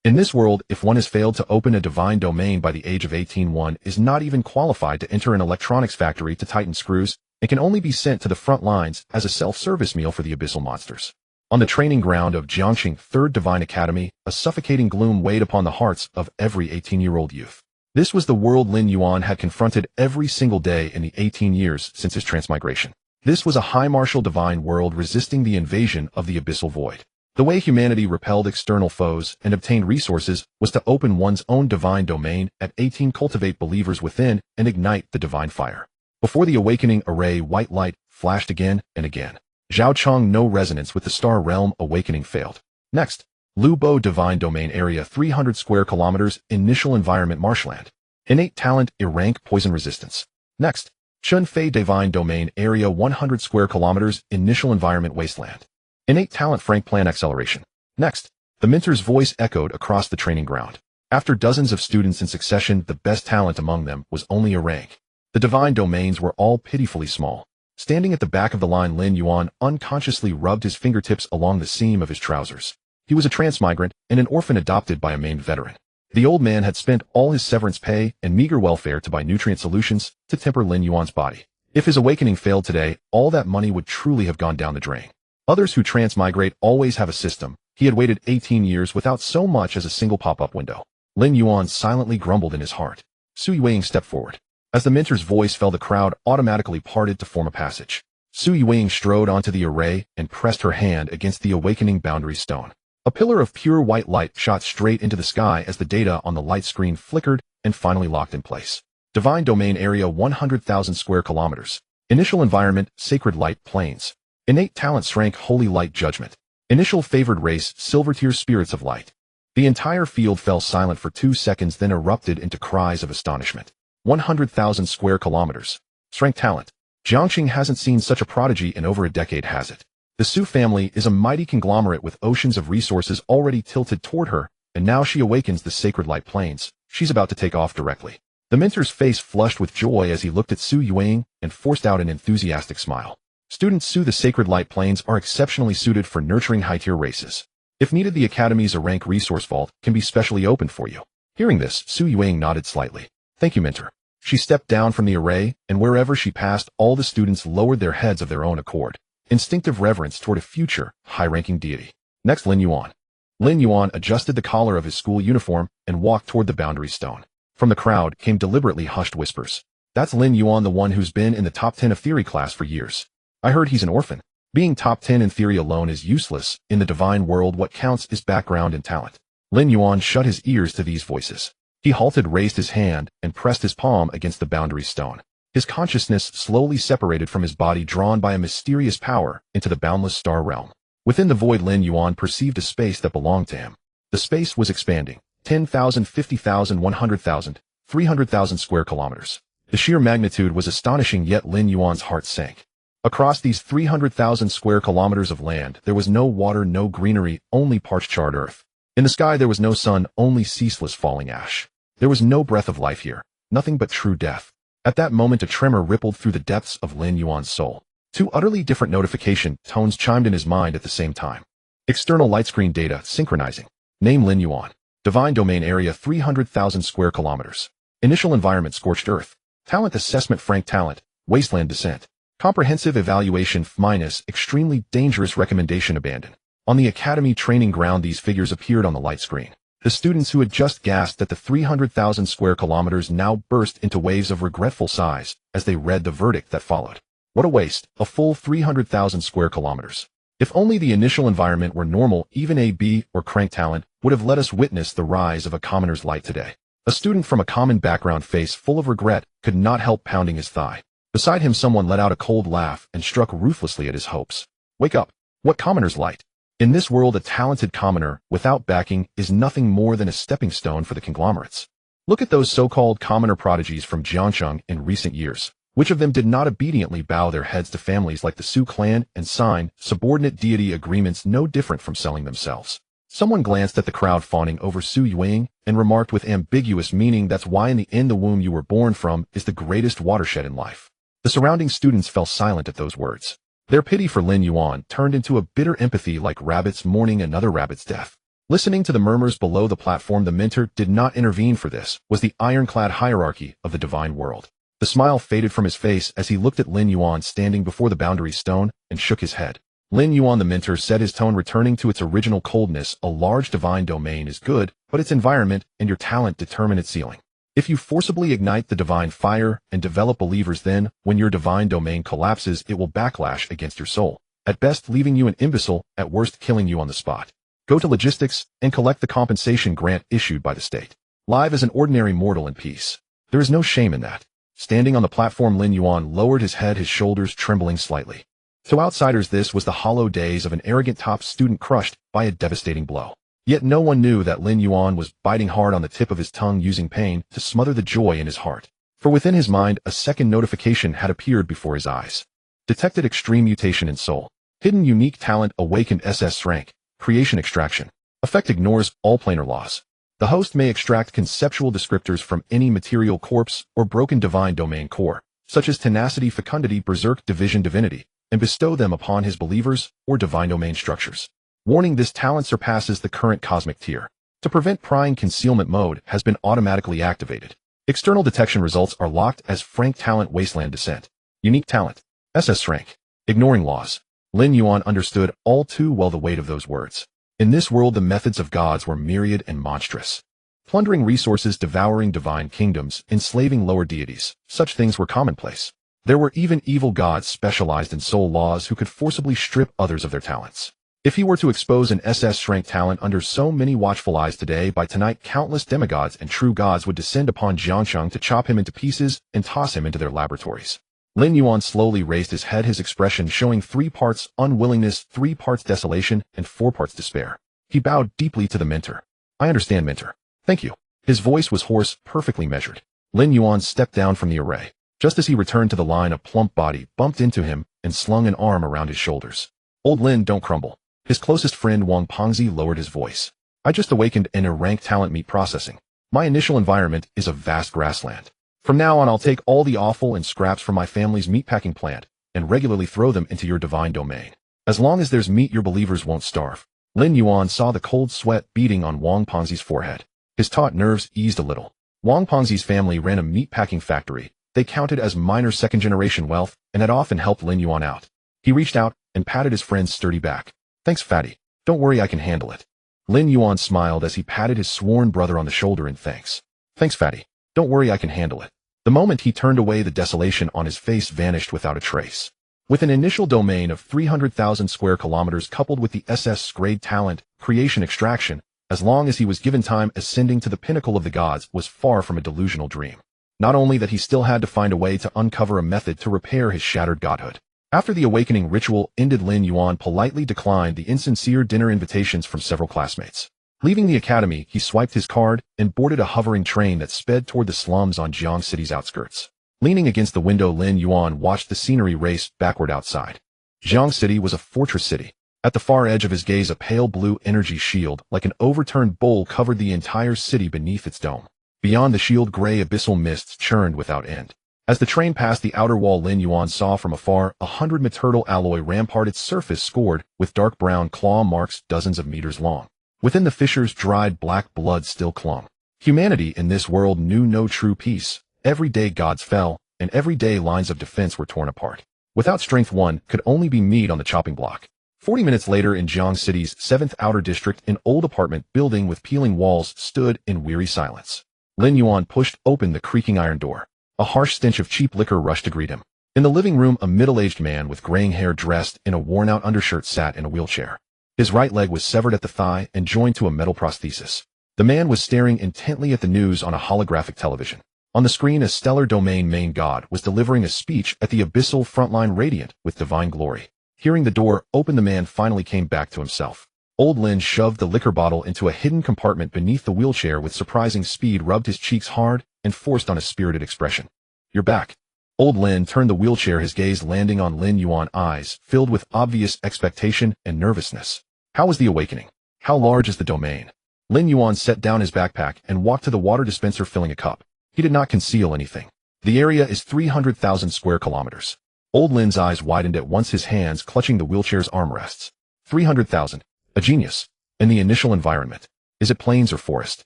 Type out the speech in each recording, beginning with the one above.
In this world, if one has failed to open a divine domain by the age of 18, one is not even qualified to enter an electronics factory to tighten screws and can only be sent to the front lines as a self-service meal for the abyssal monsters. On the training ground of Jiangxing 3rd Divine Academy, a suffocating gloom weighed upon the hearts of every 18-year-old youth. This was the world Lin Yuan had confronted every single day in the 18 years since his transmigration. This was a high martial divine world resisting the invasion of the Abyssal Void. The way humanity repelled external foes and obtained resources was to open one's own divine domain at 18, cultivate believers within, and ignite the divine fire. Before the awakening array, white light flashed again and again. Zhao Chong, no resonance with the star realm awakening failed. Next, Lu Bo Divine Domain Area 300 square kilometers, initial environment marshland. Innate talent, rank, poison resistance. Next, Chun Fei Divine Domain Area 100 square kilometers, initial environment wasteland. Innate talent, frank plan acceleration. Next, the mentor's voice echoed across the training ground. After dozens of students in succession, the best talent among them was only a rank. The divine domains were all pitifully small. Standing at the back of the line, Lin Yuan unconsciously rubbed his fingertips along the seam of his trousers. He was a transmigrant and an orphan adopted by a maimed veteran. The old man had spent all his severance pay and meager welfare to buy nutrient solutions to temper Lin Yuan's body. If his awakening failed today, all that money would truly have gone down the drain. Others who transmigrate always have a system. He had waited 18 years without so much as a single pop-up window. Lin Yuan silently grumbled in his heart. Su Yuing stepped forward. As the mentor's voice fell, the crowd automatically parted to form a passage. Su Yuing strode onto the array and pressed her hand against the awakening boundary stone. A pillar of pure white light shot straight into the sky as the data on the light screen flickered and finally locked in place. Divine Domain Area 100,000 square kilometers. Initial environment, Sacred Light Plains. Innate talent, rank, Holy Light Judgment. Initial favored race, Silver Tier Spirits of Light. The entire field fell silent for 2 seconds, then erupted into cries of astonishment. 100,000 square kilometers. Strength talent. Jiangxing hasn't seen such a prodigy in over a decade, has it? The Su family is a mighty conglomerate with oceans of resources already tilted toward her, and now she awakens the Sacred Light Plains. She's about to take off directly. The mentor's face flushed with joy as he looked at Su Yuing and forced out an enthusiastic smile. Students Su, the Sacred Light Plains are exceptionally suited for nurturing high-tier races. If needed, the Academy's a rank resource vault can be specially opened for you. Hearing this, Su Yuing nodded slightly. Thank you, mentor. She stepped down from the array, and wherever she passed, all the students lowered their heads of their own accord. Instinctive reverence toward a future, high-ranking deity. Next, Lin Yuan. Lin Yuan adjusted the collar of his school uniform and walked toward the boundary stone. From the crowd came deliberately hushed whispers. That's Lin Yuan, the one who's been in the top 10 of theory class for years. I heard he's an orphan. Being top 10 in theory alone is useless. In the divine world, what counts is background and talent. Lin Yuan shut his ears to these voices. He halted, raised his hand, and pressed his palm against the boundary stone. His consciousness slowly separated from his body, drawn by a mysterious power into the boundless star realm. Within the void, Lin Yuan perceived a space that belonged to him. The space was expanding. 10,000, 50,000, 100,000, 300,000 square kilometers. The sheer magnitude was astonishing, yet Lin Yuan's heart sank. Across these 300,000 square kilometers of land, there was no water, no greenery, only parched, charred earth. In the sky, there was no sun, only ceaseless falling ash. There was no breath of life here, nothing but true death. At that moment, a tremor rippled through the depths of Lin Yuan's soul. 2 utterly different notification tones chimed in his mind at the same time. External light screen data synchronizing. Name Lin Yuan. Divine Domain Area 300,000 square kilometers. Initial environment, Scorched Earth. Talent assessment, Frank Talent, Wasteland Descent. Comprehensive evaluation F-, extremely dangerous recommendation, abandon. On the Academy training ground, these figures appeared on the light screen. The students who had just gasped at the 300,000 square kilometers now burst into waves of regretful sighs as they read the verdict that followed. What a waste, a full 300,000 square kilometers. If only the initial environment were normal, even a B or crank talent would have let us witness the rise of a commoner's light today. A student from a common background, face full of regret, could not help pounding his thigh. Beside him, someone let out a cold laugh and struck ruthlessly at his hopes. Wake up. What commoner's light? In this world, a talented commoner, without backing, is nothing more than a stepping stone for the conglomerates. Look at those so-called commoner prodigies from Jiangxing in recent years. Which of them did not obediently bow their heads to families like the Su clan and sign subordinate deity agreements no different from selling themselves? Someone glanced at the crowd fawning over Su Yuing and remarked with ambiguous meaning, that's why in the end the womb you were born from is the greatest watershed in life. The surrounding students fell silent at those words. Their pity for Lin Yuan turned into a bitter empathy, like rabbits mourning another rabbit's death. Listening to the murmurs below the platform, the mentor did not intervene, for this was the ironclad hierarchy of the divine world. The smile faded from his face as he looked at Lin Yuan standing before the boundary stone and shook his head. Lin Yuan, the mentor, said, his tone returning to its original coldness. A large divine domain is good, but its environment and your talent determine its ceiling. If you forcibly ignite the divine fire and develop believers, then, when your divine domain collapses, it will backlash against your soul, at best leaving you an imbecile, at worst killing you on the spot. Go to logistics and collect the compensation grant issued by the state. Live as an ordinary mortal in peace. There is no shame in that. Standing on the platform, Lin Yuan lowered his head, his shoulders trembling slightly. To outsiders, this was the hollow days of an arrogant top student crushed by a devastating blow. Yet no one knew that Lin Yuan was biting hard on the tip of his tongue, using pain to smother the joy in his heart. For within his mind, a second notification had appeared before his eyes. Detected extreme mutation in soul. Hidden unique talent awakened SS rank. Creation extraction. Effect ignores all planar laws. The host may extract conceptual descriptors from any material corpse or broken divine domain core, such as tenacity, fecundity, berserk, division, divinity, and bestow them upon his believers or divine domain structures. Warning: this talent surpasses the current cosmic tier. To prevent prying, concealment mode has been automatically activated. External detection results are locked as frank talent, wasteland descent. Unique talent. SS rank. Ignoring laws. Lin Yuan understood all too well the weight of those words. In this world, the methods of gods were myriad and monstrous. Plundering resources, devouring divine kingdoms, enslaving lower deities, such things were commonplace. There were even evil gods specialized in soul laws who could forcibly strip others of their talents. If he were to expose an SS rank talent under so many watchful eyes today, by tonight countless demigods and true gods would descend upon Jiangsheng to chop him into pieces and toss him into their laboratories. Lin Yuan slowly raised his head, his expression showing 3 parts unwillingness, 3 parts desolation, and 4 parts despair. He bowed deeply to the mentor. I understand, mentor. Thank you. His voice was hoarse, perfectly measured. Lin Yuan stepped down from the array. Just as he returned to the line, a plump body bumped into him and slung an arm around his shoulders. Old Lin, don't crumble. His closest friend Wang Pengzi lowered his voice. I just awakened in a rank talent meat processing. My initial environment is a vast grassland. From now on, I'll take all the offal and scraps from my family's meatpacking plant and regularly throw them into your divine domain. As long as there's meat, your believers won't starve. Lin Yuan saw the cold sweat beating on Wang Pengzi's forehead. His taut nerves eased a little. Wang Pengzi's family ran a meatpacking factory. They counted as minor second-generation wealth and had often helped Lin Yuan out. He reached out and patted his friend's sturdy back. Thanks, fatty. Don't worry, I can handle it. Lin Yuan smiled as he patted his sworn brother on the shoulder in thanks. Thanks, fatty. Don't worry, I can handle it. The moment he turned away, the desolation on his face vanished without a trace. With an initial domain of 300,000 square kilometers coupled with the SS grade talent, creation extraction, as long as he was given time, ascending to the pinnacle of the gods was far from a delusional dream. Not only that, he still had to find a way to uncover a method to repair his shattered godhood. After the awakening ritual ended, Lin Yuan politely declined the insincere dinner invitations from several classmates. Leaving the academy, he swiped his card and boarded a hovering train that sped toward the slums on Jiang City's outskirts. Leaning against the window, Lin Yuan watched the scenery race backward outside. Jiang City was a fortress city. At the far edge of his gaze, a pale blue energy shield, like an overturned bowl, covered the entire city beneath its dome. Beyond the shield, gray abyssal mists churned without end. As the train passed the outer wall, Lin Yuan saw from afar 100 meturtle alloy rampart, its surface scored with dark brown claw marks dozens of meters long. Within the fissures, dried black blood still clung. Humanity in this world knew no true peace. Every day gods fell, and every day lines of defense were torn apart. Without strength, one could only be meat on the chopping block. 40 minutes later, in Jiang City's 7th outer district, an old apartment building with peeling walls stood in weary silence. Lin Yuan pushed open the creaking iron door. A harsh stench of cheap liquor rushed to greet him. In the living room, a middle-aged man with graying hair dressed in a worn-out undershirt sat in a wheelchair. His right leg was severed at the thigh and joined to a metal prosthesis. The man was staring intently at the news on a holographic television. On the screen, a stellar domain main god was delivering a speech at the abyssal frontline, radiant with divine glory. Hearing the door open, the man finally came back to himself. Old Lin shoved the liquor bottle into a hidden compartment beneath the wheelchair with surprising speed, rubbed his cheeks hard, and forced on a spirited expression. You're back. Old Lin turned the wheelchair, his gaze landing on Lin Yuan, eyes filled with obvious expectation and nervousness. How was the awakening? How large is the domain? Lin Yuan set down his backpack and walked to the water dispenser, filling a cup. He did not conceal anything. The area is 300,000 square kilometers. Old Lin's eyes widened at once, his hands clutching the wheelchair's armrests. 300,000. A genius. And the initial environment. Is it plains or forest?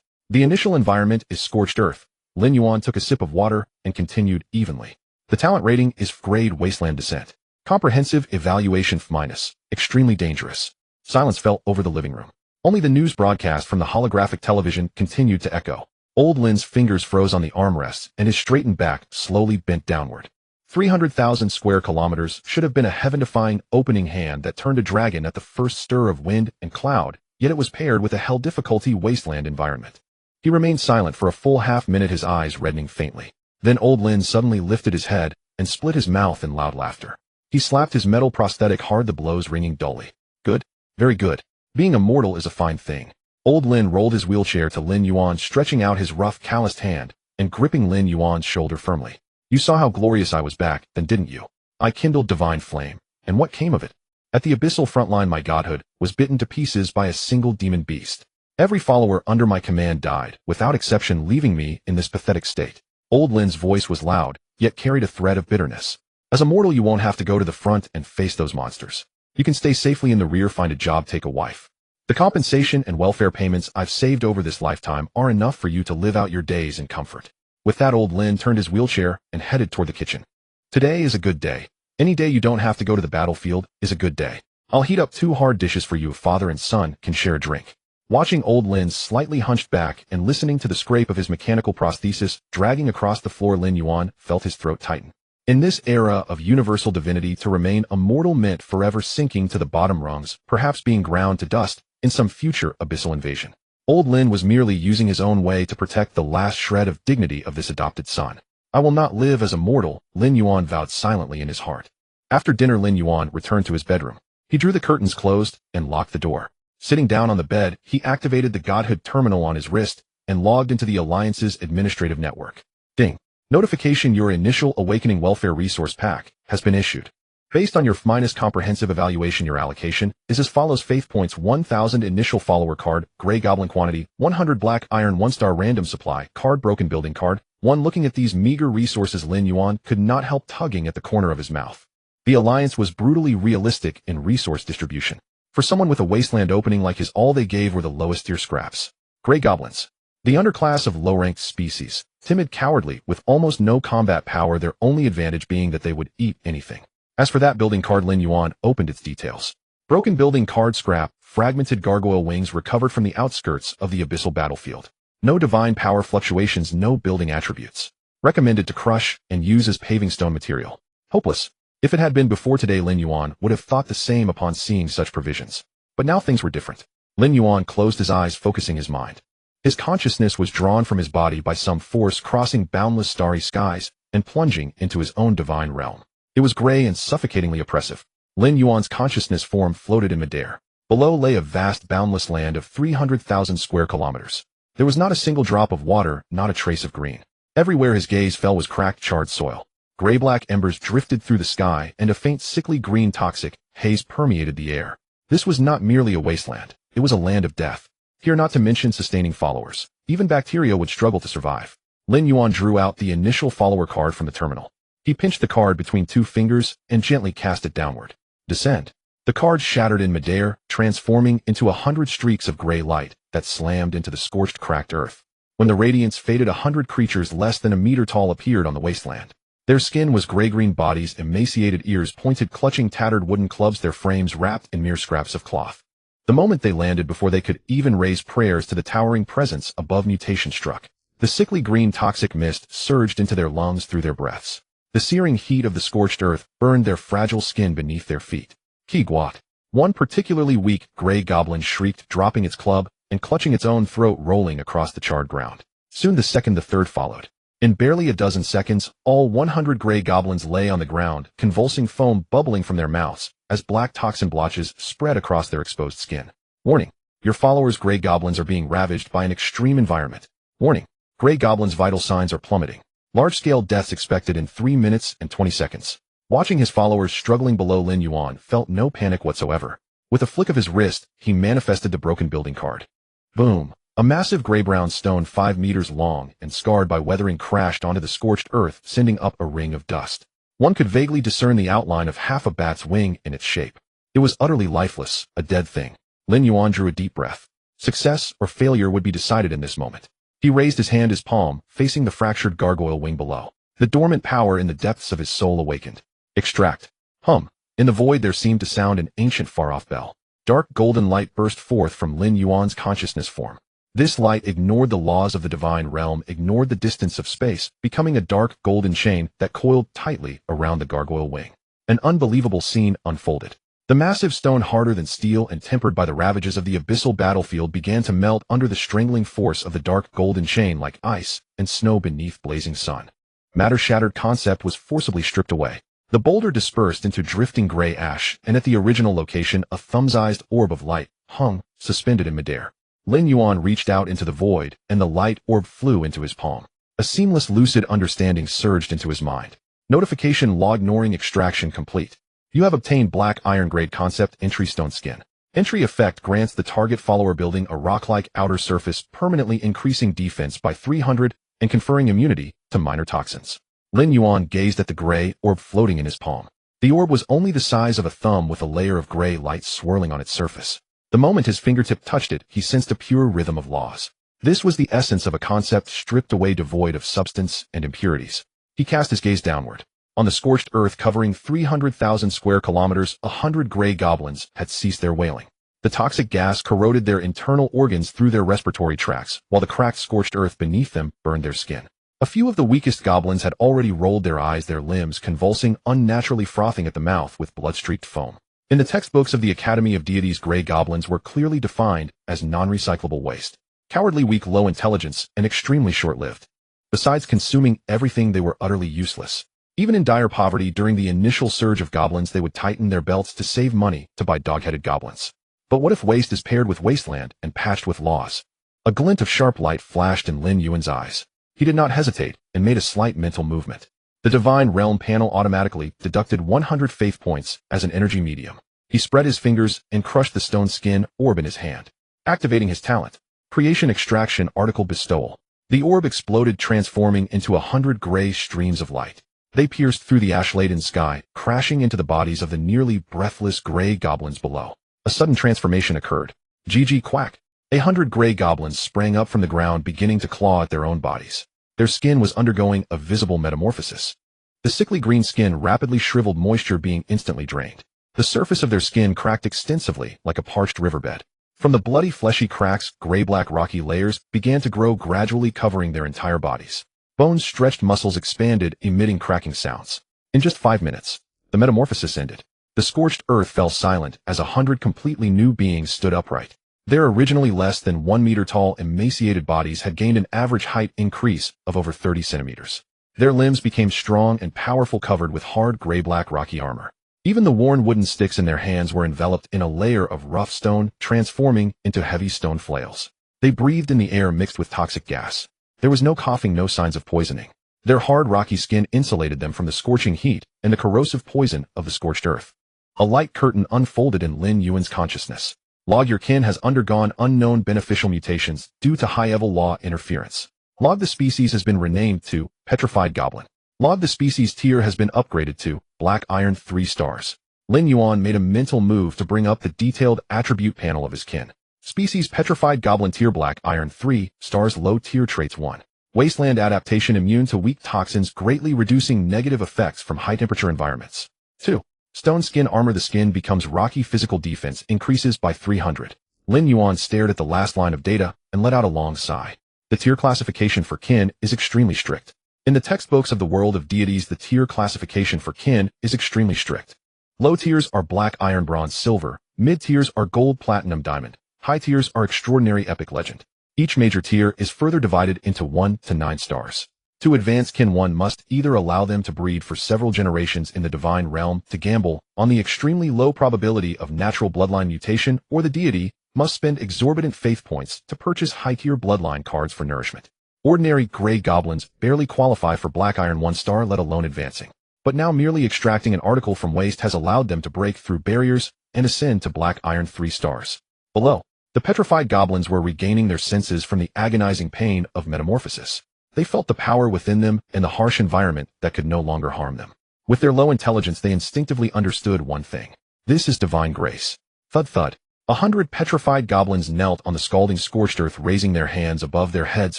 The initial environment is scorched earth. Lin Yuan took a sip of water and continued evenly. The talent rating is grade wasteland descent. Comprehensive evaluation F-. Extremely dangerous. Silence fell over the living room. Only the news broadcast from the holographic television continued to echo. Old Lin's fingers froze on the armrests and his straightened back slowly bent downward. 300,000 square kilometers should have been a heaven-defying opening hand that turned a dragon at the first stir of wind and cloud, yet it was paired with a hell-difficulty wasteland environment. He remained silent for a full half-minute, his eyes reddening faintly. Then Old Lin suddenly lifted his head and split his mouth in loud laughter. He slapped his metal prosthetic hard, the blows ringing dully. Good. Very good. Being immortal is a fine thing. Old Lin rolled his wheelchair to Lin Yuan, stretching out his rough, calloused hand and gripping Lin Yuan's shoulder firmly. You saw how glorious I was back, then didn't you? I kindled divine flame. And what came of it? At the abyssal frontline, my godhood was bitten to pieces by a single demon beast. Every follower under my command died, without exception, leaving me in this pathetic state. Old Lin's voice was loud, yet carried a thread of bitterness. As a mortal, you won't have to go to the front and face those monsters. You can stay safely in the rear, find a job, take a wife. The compensation and welfare payments I've saved over this lifetime are enough for you to live out your days in comfort. With that, Old Lin turned his wheelchair and headed toward the kitchen. Today is a good day. Any day you don't have to go to the battlefield is a good day. I'll heat up 2 hard dishes for you if father and son can share a drink. Watching Old Lin slightly hunched back and listening to the scrape of his mechanical prosthesis dragging across the floor, Lin Yuan felt his throat tighten. In this era of universal divinity, to remain immortal meant forever sinking to the bottom rungs, perhaps being ground to dust in some future abyssal invasion. Old Lin was merely using his own way to protect the last shred of dignity of this adopted son. I will not live as a mortal, Lin Yuan vowed silently in his heart. After dinner, Lin Yuan returned to his bedroom. He drew the curtains closed and locked the door. Sitting down on the bed, he activated the Godhood terminal on his wrist and logged into the Alliance's administrative network. Ding. Notification: your initial Awakening Welfare Resource Pack has been issued. Based on your F- comprehensive evaluation, your allocation is as follows: Faith Points 1000 initial follower card, Grey Goblin quantity, 100 Black Iron 1-star random supply card, Broken Building card, 1. Looking at these meager resources, Lin Yuan could not help tugging at the corner of his mouth. The Alliance was brutally realistic in resource distribution. For someone with a wasteland opening like his, all they gave were the lowest tier scraps. Grey Goblins. The underclass of low-ranked species. Timid, cowardly, with almost no combat power, their only advantage being that they would eat anything. As for that building card, Lin Yuan opened its details. Broken Building card, scrap, fragmented gargoyle wings recovered from the outskirts of the abyssal battlefield. No divine power fluctuations, no building attributes. Recommended to crush and use as paving stone material. Hopeless. If it had been before today, Lin Yuan would have thought the same upon seeing such provisions. But now things were different. Lin Yuan closed his eyes, focusing his mind. His consciousness was drawn from his body by some force, crossing boundless starry skies and plunging into his own divine realm. It was gray and suffocatingly oppressive. Lin Yuan's consciousness form floated in midair. Below lay a vast, boundless land of 300,000 square kilometers. There was not a single drop of water, not a trace of green. Everywhere his gaze fell was cracked, charred soil. Gray-black embers drifted through the sky, and a faint, sickly green toxic haze permeated the air. This was not merely a wasteland. It was a land of death. Here, not to mention sustaining followers. Even bacteria would struggle to survive. Lin Yuan drew out the initial follower card from the terminal. He pinched the card between 2 fingers and gently cast it downward. Descend. The card shattered in midair, transforming into 100 streaks of gray light that slammed into the scorched, cracked earth. When the radiance faded, 100 creatures less than a meter tall appeared on the wasteland. Their skin was gray-green bodies, emaciated ears pointed, clutching tattered wooden clubs, their frames wrapped in mere scraps of cloth. The moment they landed, before they could even raise prayers to the towering presence above, mutation struck. The sickly green toxic mist surged into their lungs through their breaths. The searing heat of the scorched earth burned their fragile skin beneath their feet. Kigwat. One particularly weak gray goblin shrieked, dropping its club and clutching its own throat, rolling across the charred ground. Soon the second, the third followed. In barely a dozen seconds, all 100 gray goblins lay on the ground, convulsing foam bubbling from their mouths as black toxin blotches spread across their exposed skin. Warning. Your followers' gray goblins are being ravaged by an extreme environment. Warning. Gray goblins' vital signs are plummeting. Large-scale deaths expected in 3 minutes and 20 seconds. Watching his followers struggling below, Lin Yuan felt no panic whatsoever. With a flick of his wrist, he manifested the Broken Building card. Boom. A massive gray-brown stone 5 meters long and scarred by weathering crashed onto the scorched earth, sending up a ring of dust. One could vaguely discern the outline of half a bat's wing in its shape. It was utterly lifeless, a dead thing. Lin Yuan drew a deep breath. Success or failure would be decided in this moment. He raised his hand, his palm, facing the fractured gargoyle wing below. The dormant power in the depths of his soul awakened. Extract. Hum. In the void there seemed to sound an ancient far-off bell. Dark golden light burst forth from Lin Yuan's consciousness form. This light ignored the laws of the divine realm, ignored the distance of space, becoming a dark golden chain that coiled tightly around the gargoyle wing. An unbelievable scene unfolded. The massive stone, harder than steel and tempered by the ravages of the abyssal battlefield, began to melt under the strangling force of the dark golden chain like ice and snow beneath blazing sun. Matter-shattered concept was forcibly stripped away. The boulder dispersed into drifting gray ash, and at the original location a thumb-sized orb of light hung, suspended in midair. Lin Yuan reached out into the void, and the light orb flew into his palm. A seamless, lucid understanding surged into his mind. Notification log: ignoring extraction complete. You have obtained Black Iron Grade Concept Entry Stone Skin. Entry effect grants the target follower building a rock-like outer surface, permanently increasing defense by 300 and conferring immunity to minor toxins. Lin Yuan gazed at the gray orb floating in his palm. The orb was only the size of a thumb with a layer of gray light swirling on its surface. The moment his fingertip touched it, he sensed a pure rhythm of laws. This was the essence of a concept stripped away, devoid of substance and impurities. He cast his gaze downward. On the scorched earth covering 300,000 square kilometers, 100 gray goblins had ceased their wailing. The toxic gas corroded their internal organs through their respiratory tracts, while the cracked, scorched earth beneath them burned their skin. A few of the weakest goblins had already rolled their eyes, their limbs convulsing, unnaturally frothing at the mouth with blood-streaked foam. In the textbooks of the Academy of Deities, gray goblins were clearly defined as non-recyclable waste. Cowardly, weak, low intelligence, and extremely short-lived. Besides consuming everything, they were utterly useless. Even in dire poverty, during the initial surge of goblins, they would tighten their belts to save money to buy dog-headed goblins. But what if waste is paired with wasteland and patched with laws? A glint of sharp light flashed in Lin Yuan's eyes. He did not hesitate and made a slight mental movement. The Divine Realm panel automatically deducted 100 faith points as an energy medium. He spread his fingers and crushed the stone skin orb in his hand, activating his talent. Creation Extraction Article Bestowal. The orb exploded, transforming into 100 gray streams of light. They pierced through the ash-laden sky, crashing into the bodies of the nearly breathless gray goblins below. A sudden transformation occurred. GG quack. 100 gray goblins sprang up from the ground, beginning to claw at their own bodies. Their skin was undergoing a visible metamorphosis. The sickly green skin rapidly shriveled, moisture being instantly drained. The surface of their skin cracked extensively like a parched riverbed. From the bloody, fleshy cracks, gray-black rocky layers began to grow, gradually covering their entire bodies. Bones stretched, muscles expanded, emitting cracking sounds. In just 5 minutes, the metamorphosis ended. The scorched earth fell silent as 100 completely new beings stood upright. Their originally less than 1 meter tall, emaciated bodies had gained an average height increase of over 30 centimeters. Their limbs became strong and powerful, covered with hard gray-black rocky armor. Even the worn wooden sticks in their hands were enveloped in a layer of rough stone, transforming into heavy stone flails. They breathed in the air mixed with toxic gas. There was no coughing, no signs of poisoning. Their hard, rocky skin insulated them from the scorching heat and the corrosive poison of the scorched earth. A light curtain unfolded in Lin Yuan's consciousness. Log: your kin has undergone unknown beneficial mutations due to high-level law interference. Log: the species has been renamed to Petrified Goblin. Log: the species tier has been upgraded to Black Iron 3 stars. Lin Yuan made a mental move to bring up the detailed attribute panel of his kin. Species Petrified Goblin tier, Black Iron 3 stars, low tier traits 1. Wasteland adaptation, immune to weak toxins, greatly reducing negative effects from high-temperature environments. 2. Stone skin armor, the skin becomes rocky, physical defense increases by 300. Lin Yuan stared at the last line of data and let out a long sigh. The tier classification for kin is extremely strict. In the textbooks of the world of deities, the tier classification for kin is extremely strict. Low tiers are black, iron, bronze, silver. Mid tiers are gold, platinum, diamond. High tiers are extraordinary, epic, legend. Each major tier is further divided into 1 to 9 stars. To advance kin, one must either allow them to breed for several generations in the divine realm, to gamble on the extremely low probability of natural bloodline mutation, or the deity must spend exorbitant faith points to purchase high-tier bloodline cards for nourishment. Ordinary gray goblins barely qualify for Black Iron 1 star, let alone advancing. But now merely extracting an article from waste has allowed them to break through barriers and ascend to Black Iron 3 stars. Below, the petrified goblins were regaining their senses from the agonizing pain of metamorphosis. They felt the power within them and the harsh environment that could no longer harm them. With their low intelligence, they instinctively understood one thing. This is divine grace. Thud thud. 100 petrified goblins knelt on the scalding scorched earth, raising their hands above their heads,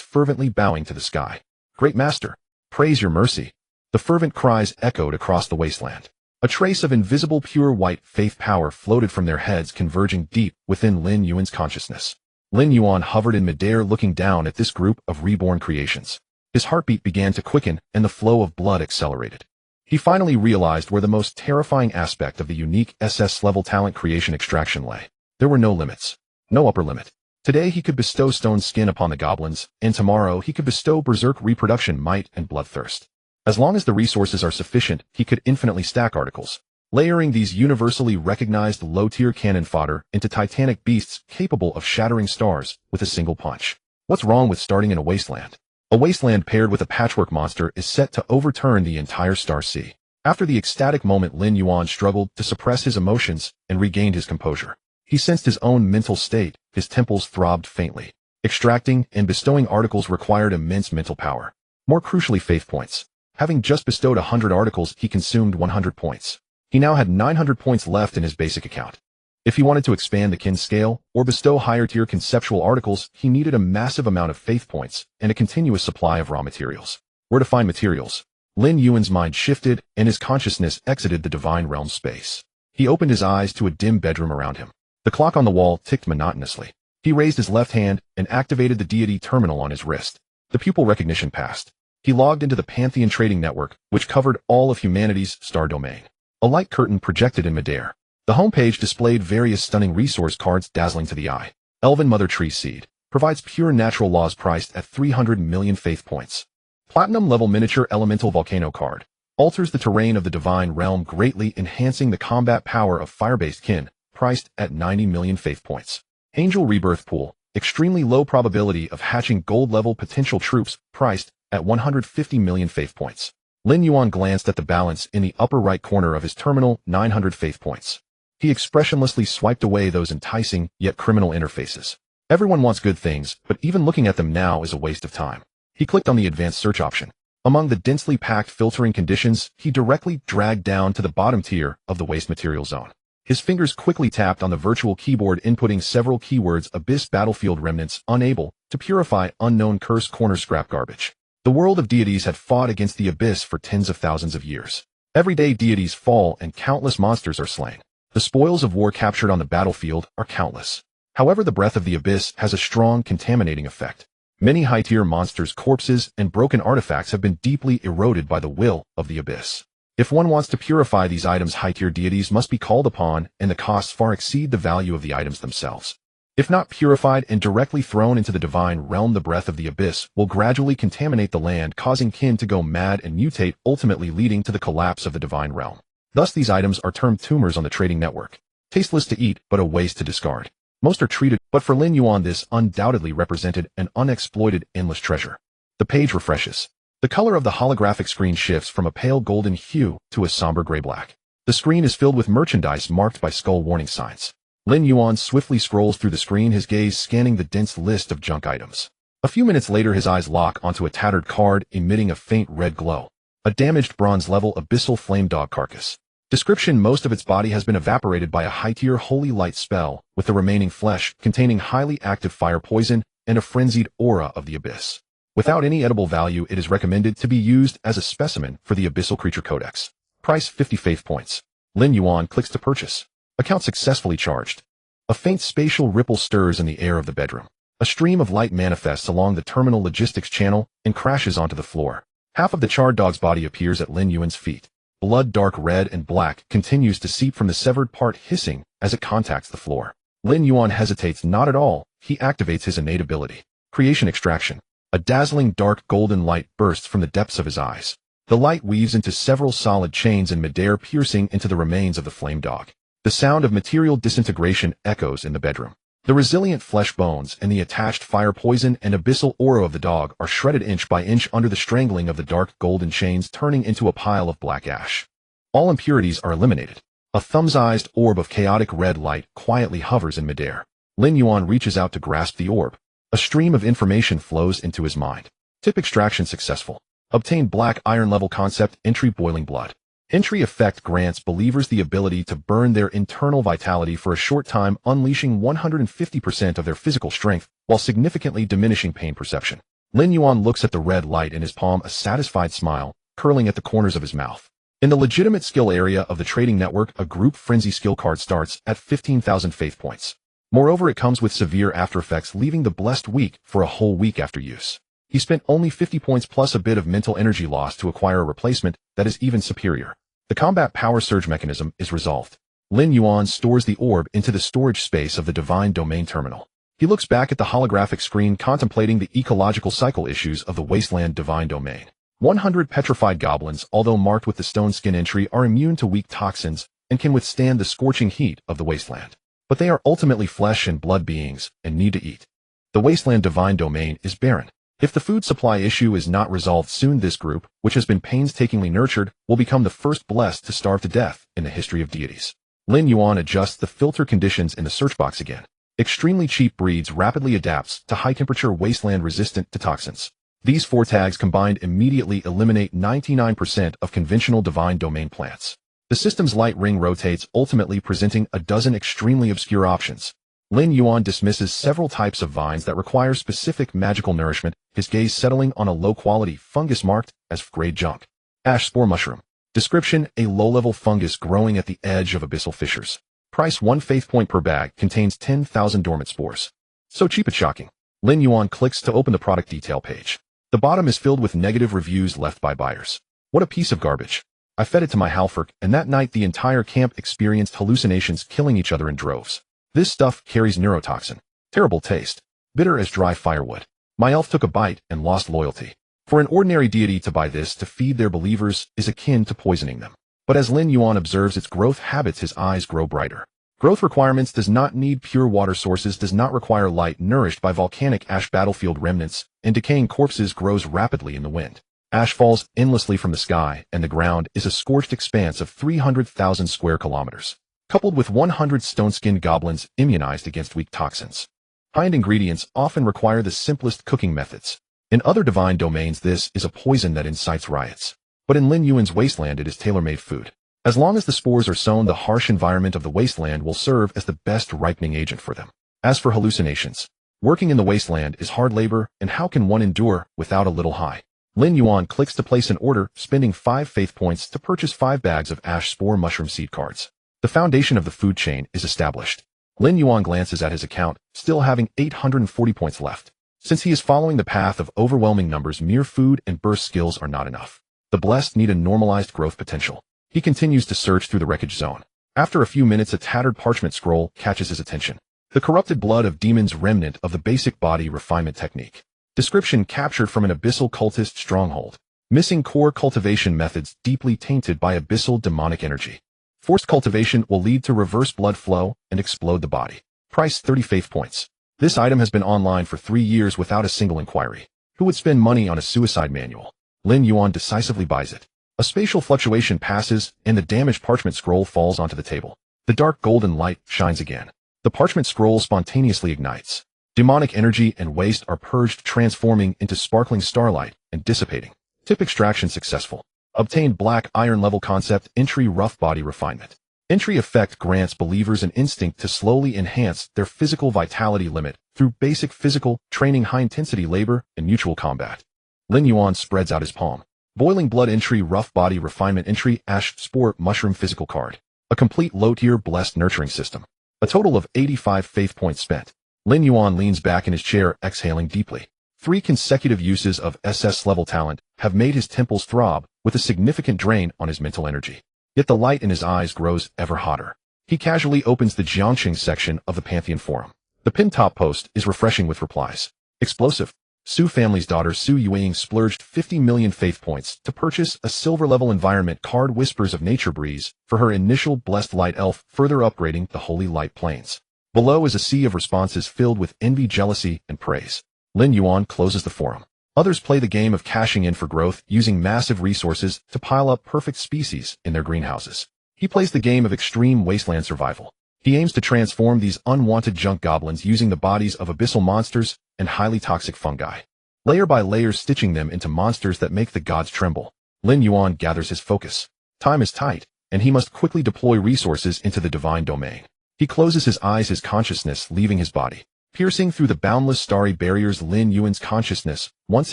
fervently bowing to the sky. "Great Master, praise your mercy." The fervent cries echoed across the wasteland. A trace of invisible pure white faith power floated from their heads, converging deep within Lin Yuan's consciousness. Lin Yuan hovered in midair, looking down at this group of reborn creations. His heartbeat began to quicken, and the flow of blood accelerated. He finally realized where the most terrifying aspect of the unique SS-level talent creation extraction lay. There were no limits. No upper limit. Today he could bestow stone skin upon the goblins, and tomorrow he could bestow berserk reproduction might and bloodthirst. As long as the resources are sufficient, he could infinitely stack articles, layering these universally recognized low-tier cannon fodder into titanic beasts capable of shattering stars with a single punch. What's wrong with starting in a wasteland? A wasteland paired with a patchwork monster is set to overturn the entire star sea. After the ecstatic moment, Lin Yuan struggled to suppress his emotions and regained his composure. He sensed his own mental state, his temples throbbed faintly. Extracting and bestowing articles required immense mental power. More crucially, faith points. Having just bestowed 100 articles, he consumed 100 points. He now had 900 points left in his basic account. If he wanted to expand the kin scale, or bestow higher-tier conceptual articles, he needed a massive amount of faith points and a continuous supply of raw materials. Where to find materials? Lin Yuan's mind shifted, and his consciousness exited the divine realm space. He opened his eyes to a dim bedroom around him. The clock on the wall ticked monotonously. He raised his left hand and activated the deity terminal on his wrist. The pupil recognition passed. He logged into the Pantheon trading network, which covered all of humanity's star domain. A light curtain projected in midair. The homepage displayed various stunning resource cards dazzling to the eye. Elven Mother Tree Seed provides pure natural laws priced at 300 million faith points. Platinum level miniature elemental volcano card alters the terrain of the divine realm, greatly enhancing the combat power of fire-based kin, priced at 90 million faith points. Angel Rebirth Pool, extremely low probability of hatching gold-level potential troops, priced at 150 million faith points. Lin Yuan glanced at the balance in the upper right corner of his terminal, 900 faith points. He expressionlessly swiped away those enticing, yet criminal interfaces. Everyone wants good things, but even looking at them now is a waste of time. He clicked on the advanced search option. Among the densely packed filtering conditions, he directly dragged down to the bottom tier of the waste material zone. His fingers quickly tapped on the virtual keyboard, inputting several keywords: Abyss Battlefield Remnants, unable to purify unknown curse corner scrap garbage. The world of deities had fought against the Abyss for tens of thousands of years. Every day deities fall and countless monsters are slain. The spoils of war captured on the battlefield are countless. However, the breath of the Abyss has a strong contaminating effect. Many high-tier monsters' corpses and broken artifacts have been deeply eroded by the will of the Abyss. If one wants to purify these items, high-tier deities must be called upon, and the costs far exceed the value of the items themselves. If not purified and directly thrown into the divine realm, the breath of the Abyss will gradually contaminate the land, causing kin to go mad and mutate, ultimately leading to the collapse of the divine realm. Thus, these items are termed tumors on the trading network. Tasteless to eat, but a waste to discard. Most are treated, but for Lin Yuan this undoubtedly represented an unexploited endless treasure. The page refreshes. The color of the holographic screen shifts from a pale golden hue to a somber gray-black. The screen is filled with merchandise marked by skull warning signs. Lin Yuan swiftly scrolls through the screen, his gaze scanning the dense list of junk items. A few minutes later, his eyes lock onto a tattered card emitting a faint red glow. A damaged bronze-level abyssal flame dog carcass. Description: most of its body has been evaporated by a high-tier holy light spell, with the remaining flesh containing highly active fire poison and a frenzied aura of the abyss. Without any edible value, it is recommended to be used as a specimen for the Abyssal Creature Codex. Price: 50 faith points. Lin Yuan clicks to purchase. Account successfully charged. A faint spatial ripple stirs in the air of the bedroom. A stream of light manifests along the terminal logistics channel and crashes onto the floor. Half of the charred dog's body appears at Lin Yuan's feet. Blood, dark red and black, continues to seep from the severed part, hissing as it contacts the floor. Lin Yuan hesitates not at all. He activates his innate ability. Creation Extraction. A dazzling dark golden light bursts from the depths of his eyes. The light weaves into several solid chains in midair, piercing into the remains of the flame dog. The sound of material disintegration echoes in the bedroom. The resilient flesh bones and the attached fire poison and abyssal aura of the dog are shredded inch by inch under the strangling of the dark golden chains, turning into a pile of black ash. All impurities are eliminated. A thumb-sized orb of chaotic red light quietly hovers in midair. Lin Yuan reaches out to grasp the orb. A stream of information flows into his mind. Tip extraction successful. Obtain black iron level concept entry, boiling blood. Entry effect grants believers the ability to burn their internal vitality for a short time, unleashing 150% of their physical strength while significantly diminishing pain perception. Lin Yuan looks at the red light in his palm, a satisfied smile curling at the corners of his mouth. In the legitimate skill area of the trading network, a group frenzy skill card starts at 15,000 faith points. Moreover, it comes with severe after effects, leaving the blessed weak for a whole week after use. He spent only 50 points plus a bit of mental energy loss to acquire a replacement that is even superior. The combat power surge mechanism is resolved. Lin Yuan stores the orb into the storage space of the Divine Domain terminal. He looks back at the holographic screen, contemplating the ecological cycle issues of the wasteland Divine Domain. 100 petrified goblins, although marked with the stone skin entry, are immune to weak toxins and can withstand the scorching heat of the wasteland. But they are ultimately flesh and blood beings and need to eat. The wasteland Divine Domain is barren. If the food supply issue is not resolved soon, this group, which has been painstakingly nurtured, will become the first blessed to starve to death in the history of deities. Lin Yuan adjusts the filter conditions in the search box again. Extremely cheap breeds rapidly adapts to high-temperature wasteland resistant to toxins. These 4 tags combined immediately eliminate 99% of conventional Divine Domain plants. The system's light ring rotates, ultimately presenting a dozen extremely obscure options. Lin Yuan dismisses several types of vines that require specific magical nourishment, his gaze settling on a low-quality fungus marked as grade junk. Ash spore mushroom. Description: a low-level fungus growing at the edge of abyssal fissures. Price: 1 faith point per bag, contains 10,000 dormant spores. So cheap it's shocking. Lin Yuan clicks to open the product detail page. The bottom is filled with negative reviews left by buyers. What a piece of garbage. I fed it to my halfwerk, and that night the entire camp experienced hallucinations, killing each other in droves. This stuff carries neurotoxin. Terrible taste. Bitter as dry firewood. My elf took a bite and lost loyalty. For an ordinary deity to buy this to feed their believers is akin to poisoning them. But as Lin Yuan observes its growth habits, his eyes grow brighter. Growth requirements: does not need pure water sources, does not require light, nourished by volcanic ash battlefield remnants and decaying corpses, grows rapidly in the wind. Ash falls endlessly from the sky, and the ground is a scorched expanse of 300,000 square kilometers, coupled with 100 stone-skinned goblins immunized against weak toxins. High-end ingredients often require the simplest cooking methods. In other divine domains, this is a poison that incites riots. But in Lin Yuan's wasteland, it is tailor-made food. As long as the spores are sown, the harsh environment of the wasteland will serve as the best ripening agent for them. As for hallucinations, working in the wasteland is hard labor, and how can one endure without a little high? Lin Yuan clicks to place an order, spending 5 faith points to purchase 5 bags of ash spore mushroom seed cards. The foundation of the food chain is established. Lin Yuan glances at his account, still having 840 points left. Since he is following the path of overwhelming numbers, mere food and burst skills are not enough. The blessed need a normalized growth potential. He continues to search through the wreckage zone. After a few minutes, a tattered parchment scroll catches his attention. The corrupted blood of demons, remnant of the basic body refinement technique. Description: captured from an abyssal cultist stronghold. Missing core cultivation methods, deeply tainted by abyssal demonic energy. Forced cultivation will lead to reverse blood flow and explode the body. Price: 30 faith points. This item has been online for 3 years without a single inquiry. Who would spend money on a suicide manual? Lin Yuan decisively buys it. A spatial fluctuation passes, and the damaged parchment scroll falls onto the table. The dark golden light shines again. The parchment scroll spontaneously ignites. Demonic energy and waste are purged, transforming into sparkling starlight and dissipating. Tip extraction successful. Obtained black iron level concept entry, rough body refinement. Entry effect grants believers an instinct to slowly enhance their physical vitality limit through basic physical training, high intensity labor, and mutual combat. Lin Yuan spreads out his palm. Boiling blood entry, rough body refinement entry, ash spore mushroom physical card. A complete low-tier blessed nurturing system. A total of 85 faith points spent. Lin Yuan leans back in his chair, exhaling deeply. 3 consecutive uses of SS level talent have made his temples throb, with a significant drain on his mental energy. Yet the light in his eyes grows ever hotter. He casually opens the Jiangxing section of the Pantheon forum. The pinned top post is refreshing with replies. Explosive. Su family's daughter Su Yueying splurged 50 million faith points to purchase a silver-level environment card, Whispers of Nature Breeze, for her initial blessed light elf, further upgrading the holy light planes. Below is a sea of responses filled with envy, jealousy, and praise. Lin Yuan closes the forum. Others play the game of cashing in for growth, using massive resources to pile up perfect species in their greenhouses. He plays the game of extreme wasteland survival. He aims to transform these unwanted junk goblins using the bodies of abyssal monsters and highly toxic fungi, layer by layer stitching them into monsters that make the gods tremble. Lin Yuan gathers his focus. Time is tight, and he must quickly deploy resources into the divine domain. He closes his eyes, his consciousness leaving his body. Piercing through the boundless starry barriers, Lin Yuan's consciousness once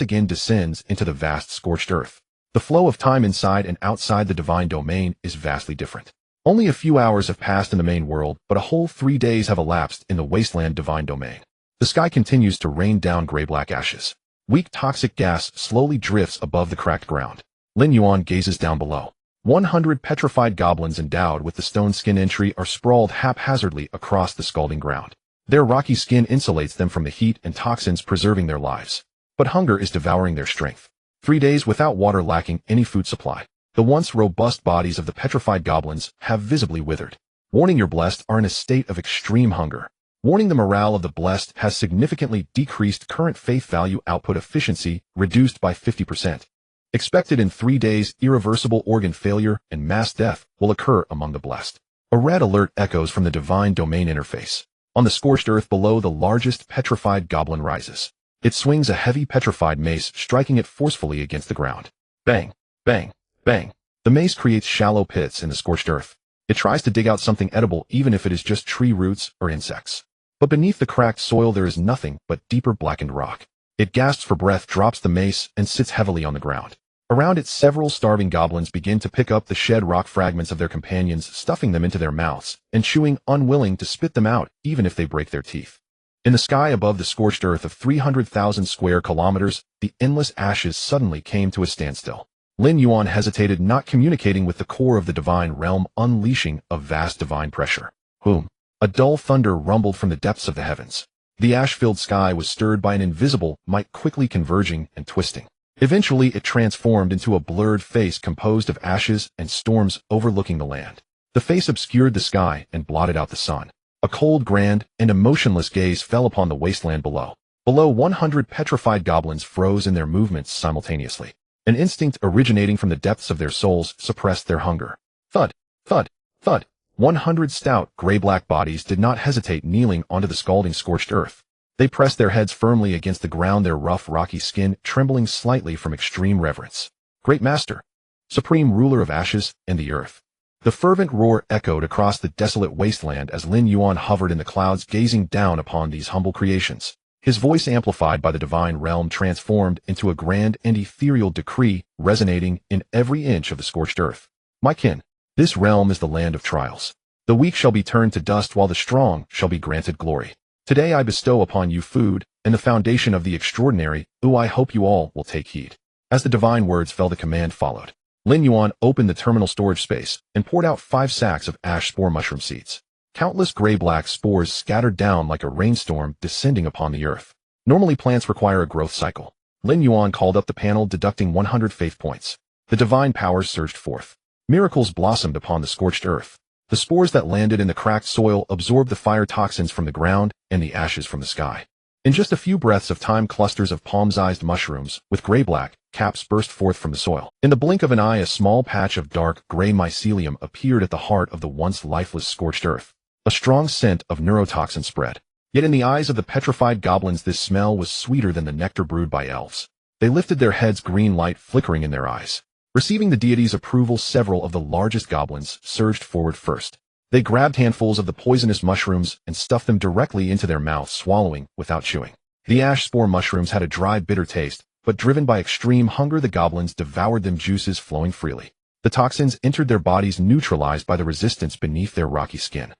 again descends into the vast scorched earth. The flow of time inside and outside the divine domain is vastly different. Only a few hours have passed in the main world, but a whole 3 days have elapsed in the wasteland divine domain. The sky continues to rain down gray-black ashes. Weak toxic gas slowly drifts above the cracked ground. Lin Yuan gazes down below. 100 petrified goblins endowed with the stone skin entry are sprawled haphazardly across the scalding ground. Their rocky skin insulates them from the heat and toxins, preserving their lives. But hunger is devouring their strength. 3 days without water, lacking any food supply. The once robust bodies of the petrified goblins have visibly withered. Warning, your blessed are in a state of extreme hunger. Warning, the morale of the blessed has significantly decreased. Current faith value output efficiency reduced by 50%. Expected in 3 days, irreversible organ failure and mass death will occur among the blessed. A red alert echoes from the divine domain interface. On the scorched earth below, the largest petrified goblin rises. It swings a heavy petrified mace, striking it forcefully against the ground. Bang, bang, bang. The mace creates shallow pits in the scorched earth. It tries to dig out something edible, even if it is just tree roots or insects. But beneath the cracked soil there is nothing but deeper blackened rock. It gasps for breath, drops the mace, and sits heavily on the ground. Around it, several starving goblins begin to pick up the shed rock fragments of their companions, stuffing them into their mouths, and chewing, unwilling to spit them out, even if they break their teeth. In the sky above the scorched earth of 300,000 square kilometers, the endless ashes suddenly came to a standstill. Lin Yuan hesitated, not communicating with the core of the divine realm, unleashing a vast divine pressure. Boom! A dull thunder rumbled from the depths of the heavens. The ash-filled sky was stirred by an invisible might, quickly converging and twisting. Eventually, it transformed into a blurred face composed of ashes and storms overlooking the land. The face obscured the sky and blotted out the sun. A cold, grand, and emotionless gaze fell upon the wasteland below. Below, 100 petrified goblins froze in their movements simultaneously. An instinct originating from the depths of their souls suppressed their hunger. Thud, thud, thud. 100 stout, gray-black bodies did not hesitate, kneeling onto the scalding, scorched earth. They pressed their heads firmly against the ground, their rough, rocky skin trembling slightly from extreme reverence. Great Master, Supreme Ruler of Ashes and the Earth. The fervent roar echoed across the desolate wasteland as Lin Yuan hovered in the clouds, gazing down upon these humble creations. His voice, amplified by the divine realm, transformed into a grand and ethereal decree, resonating in every inch of the scorched earth. My kin, this realm is the land of trials. The weak shall be turned to dust, while the strong shall be granted glory. Today I bestow upon you food and the foundation of the extraordinary. I hope you all will take heed. As the divine words fell, the command followed. Lin Yuan opened the terminal storage space and poured out 5 sacks of ash spore mushroom seeds. Countless gray-black spores scattered down like a rainstorm descending upon the earth. Normally, plants require a growth cycle. Lin Yuan called up the panel, deducting 100 faith points. The divine powers surged forth. Miracles blossomed upon the scorched earth. The spores that landed in the cracked soil absorbed the fire toxins from the ground and the ashes from the sky. In just a few breaths of time, clusters of palm-sized mushrooms with gray-black caps burst forth from the soil. In the blink of an eye, a small patch of dark gray mycelium appeared at the heart of the once lifeless scorched earth. A strong scent of neurotoxin spread. Yet in the eyes of the petrified goblins, this smell was sweeter than the nectar brewed by elves. They lifted their heads, green light flickering in their eyes. Receiving the deity's approval, several of the largest goblins surged forward first. They grabbed handfuls of the poisonous mushrooms and stuffed them directly into their mouths, swallowing without chewing. The ash spore mushrooms had a dry, bitter taste, but driven by extreme hunger, the goblins devoured them, juices flowing freely. The toxins entered their bodies, neutralized by the resistance beneath their rocky skin.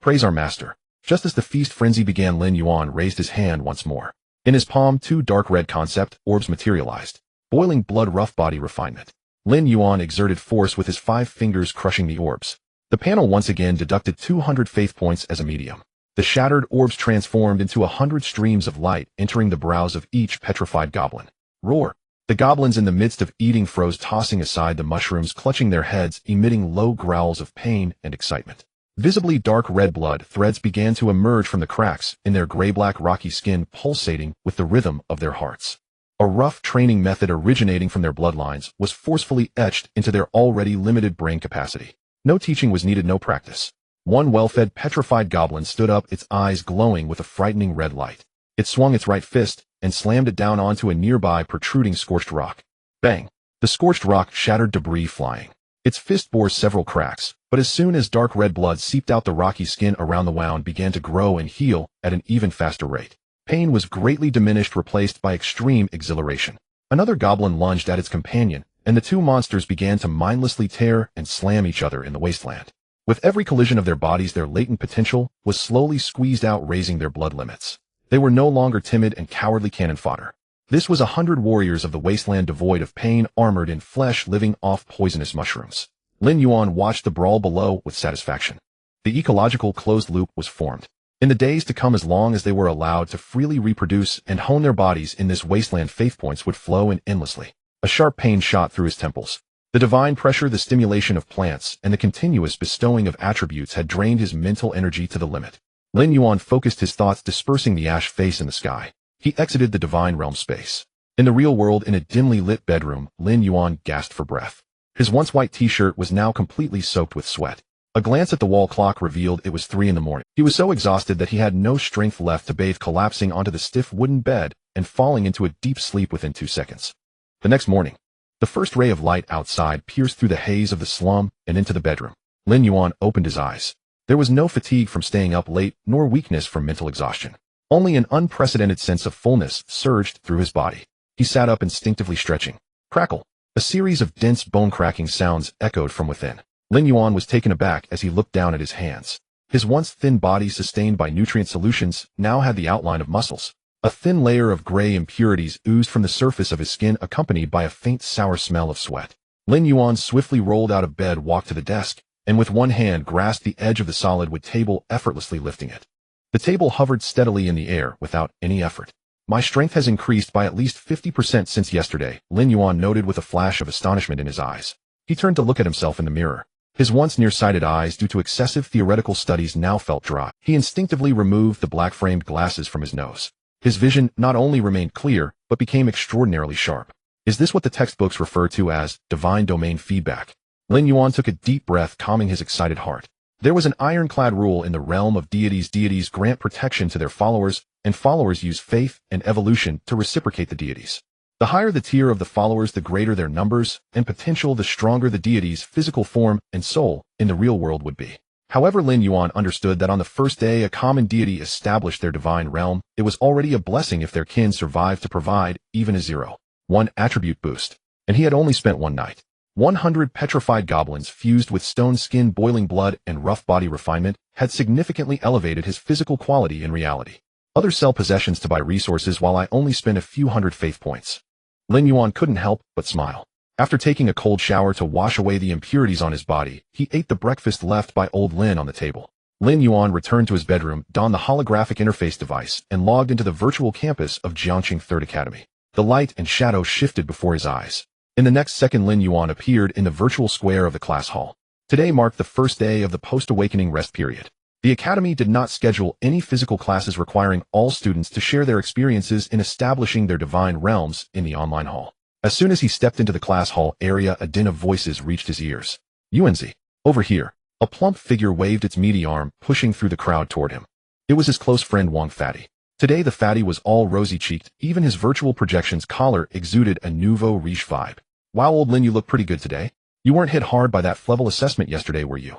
Praise our master. Just as the feast frenzy began, Lin Yuan raised his hand once more. In his palm, 2 dark red concept orbs materialized. Boiling blood, rough body refinement. Lin Yuan exerted force with his 5 fingers, crushing the orbs. The panel once again deducted 200 faith points as a medium. The shattered orbs transformed into 100 streams of light, entering the brows of each petrified goblin. Roar! The goblins in the midst of eating froze, tossing aside the mushrooms, clutching their heads, emitting low growls of pain and excitement. Visibly dark red blood threads began to emerge from the cracks in their gray-black rocky skin, pulsating with the rhythm of their hearts. A rough training method originating from their bloodlines was forcefully etched into their already limited brain capacity. No teaching was needed, no practice. One well-fed petrified goblin stood up, its eyes glowing with a frightening red light. It swung its right fist and slammed it down onto a nearby protruding scorched rock. Bang! The scorched rock shattered, debris flying. Its fist bore several cracks, but as soon as dark red blood seeped out, the rocky skin around the wound began to grow and heal at an even faster rate. Pain was greatly diminished, replaced by extreme exhilaration. Another goblin lunged at its companion, and the two monsters began to mindlessly tear and slam each other in the wasteland. With every collision of their bodies, their latent potential was slowly squeezed out, raising their blood limits. They were no longer timid and cowardly cannon fodder. This was 100 warriors of the wasteland, devoid of pain, armored in flesh, living off poisonous mushrooms. Lin Yuan watched the brawl below with satisfaction. The ecological closed loop was formed. In the days to come, as long as they were allowed to freely reproduce and hone their bodies in this wasteland, faith points would flow in endlessly. A sharp pain shot through his temples. The divine pressure, the stimulation of plants, and the continuous bestowing of attributes had drained his mental energy to the limit. Lin Yuan focused his thoughts, dispersing the ash face in the sky. He exited the divine realm space. In the real world, in a dimly lit bedroom, Lin Yuan gasped for breath. His once white t-shirt was now completely soaked with sweat. A glance at the wall clock revealed it was 3 a.m. He was so exhausted that he had no strength left to bathe, collapsing onto the stiff wooden bed and falling into a deep sleep within 2 seconds. The next morning, the first ray of light outside pierced through the haze of the slum and into the bedroom. Lin Yuan opened his eyes. There was no fatigue from staying up late, nor weakness from mental exhaustion. Only an unprecedented sense of fullness surged through his body. He sat up, instinctively stretching. Crackle! A series of dense bone-cracking sounds echoed from within. Lin Yuan was taken aback as he looked down at his hands. His once thin body, sustained by nutrient solutions, now had the outline of muscles. A thin layer of gray impurities oozed from the surface of his skin, accompanied by a faint sour smell of sweat. Lin Yuan swiftly rolled out of bed, walked to the desk, and with one hand grasped the edge of the solid wood table, effortlessly lifting it. The table hovered steadily in the air without any effort. My strength has increased by at least 50% since yesterday, Lin Yuan noted with a flash of astonishment in his eyes. He turned to look at himself in the mirror. His once nearsighted eyes, due to excessive theoretical studies, now felt dry. He instinctively removed the black-framed glasses from his nose. His vision not only remained clear, but became extraordinarily sharp. Is this what the textbooks refer to as divine domain feedback? Lin Yuan took a deep breath, calming his excited heart. There was an ironclad rule in the realm of deities. Deities grant protection to their followers, and followers use faith and evolution to reciprocate the deities. The higher the tier of the followers, the greater their numbers and potential, the stronger the deity's physical form and soul in the real world would be. However, Lin Yuan understood that on the first day a common deity established their divine realm, it was already a blessing if their kin survived to provide even a 0.1 attribute boost. And he had only spent 1 night. 100 petrified goblins fused with stone skin, boiling blood, and rough body refinement had significantly elevated his physical quality in reality. Others sell possessions to buy resources, while I only spent a few hundred faith points. Lin Yuan couldn't help but smile. After taking a cold shower to wash away the impurities on his body, he ate the breakfast left by old Lin on the table. Lin Yuan returned to his bedroom, donned the holographic interface device, and logged into the virtual campus of Jiangqing 3rd Academy. The light and shadow shifted before his eyes. In the next second, Lin Yuan appeared in the virtual square of the class hall. Today marked the first day of the post-awakening rest period. The academy did not schedule any physical classes, requiring all students to share their experiences in establishing their divine realms in the online hall. As soon as he stepped into the class hall area, a din of voices reached his ears. Yuanzi, over here. A plump figure waved its meaty arm, pushing through the crowd toward him. It was his close friend Wang Fatty. Today the fatty was all rosy-cheeked, even his virtual projection's collar exuded a nouveau riche vibe. Wow, old Lin, you look pretty good today. You weren't hit hard by that level assessment yesterday, were you?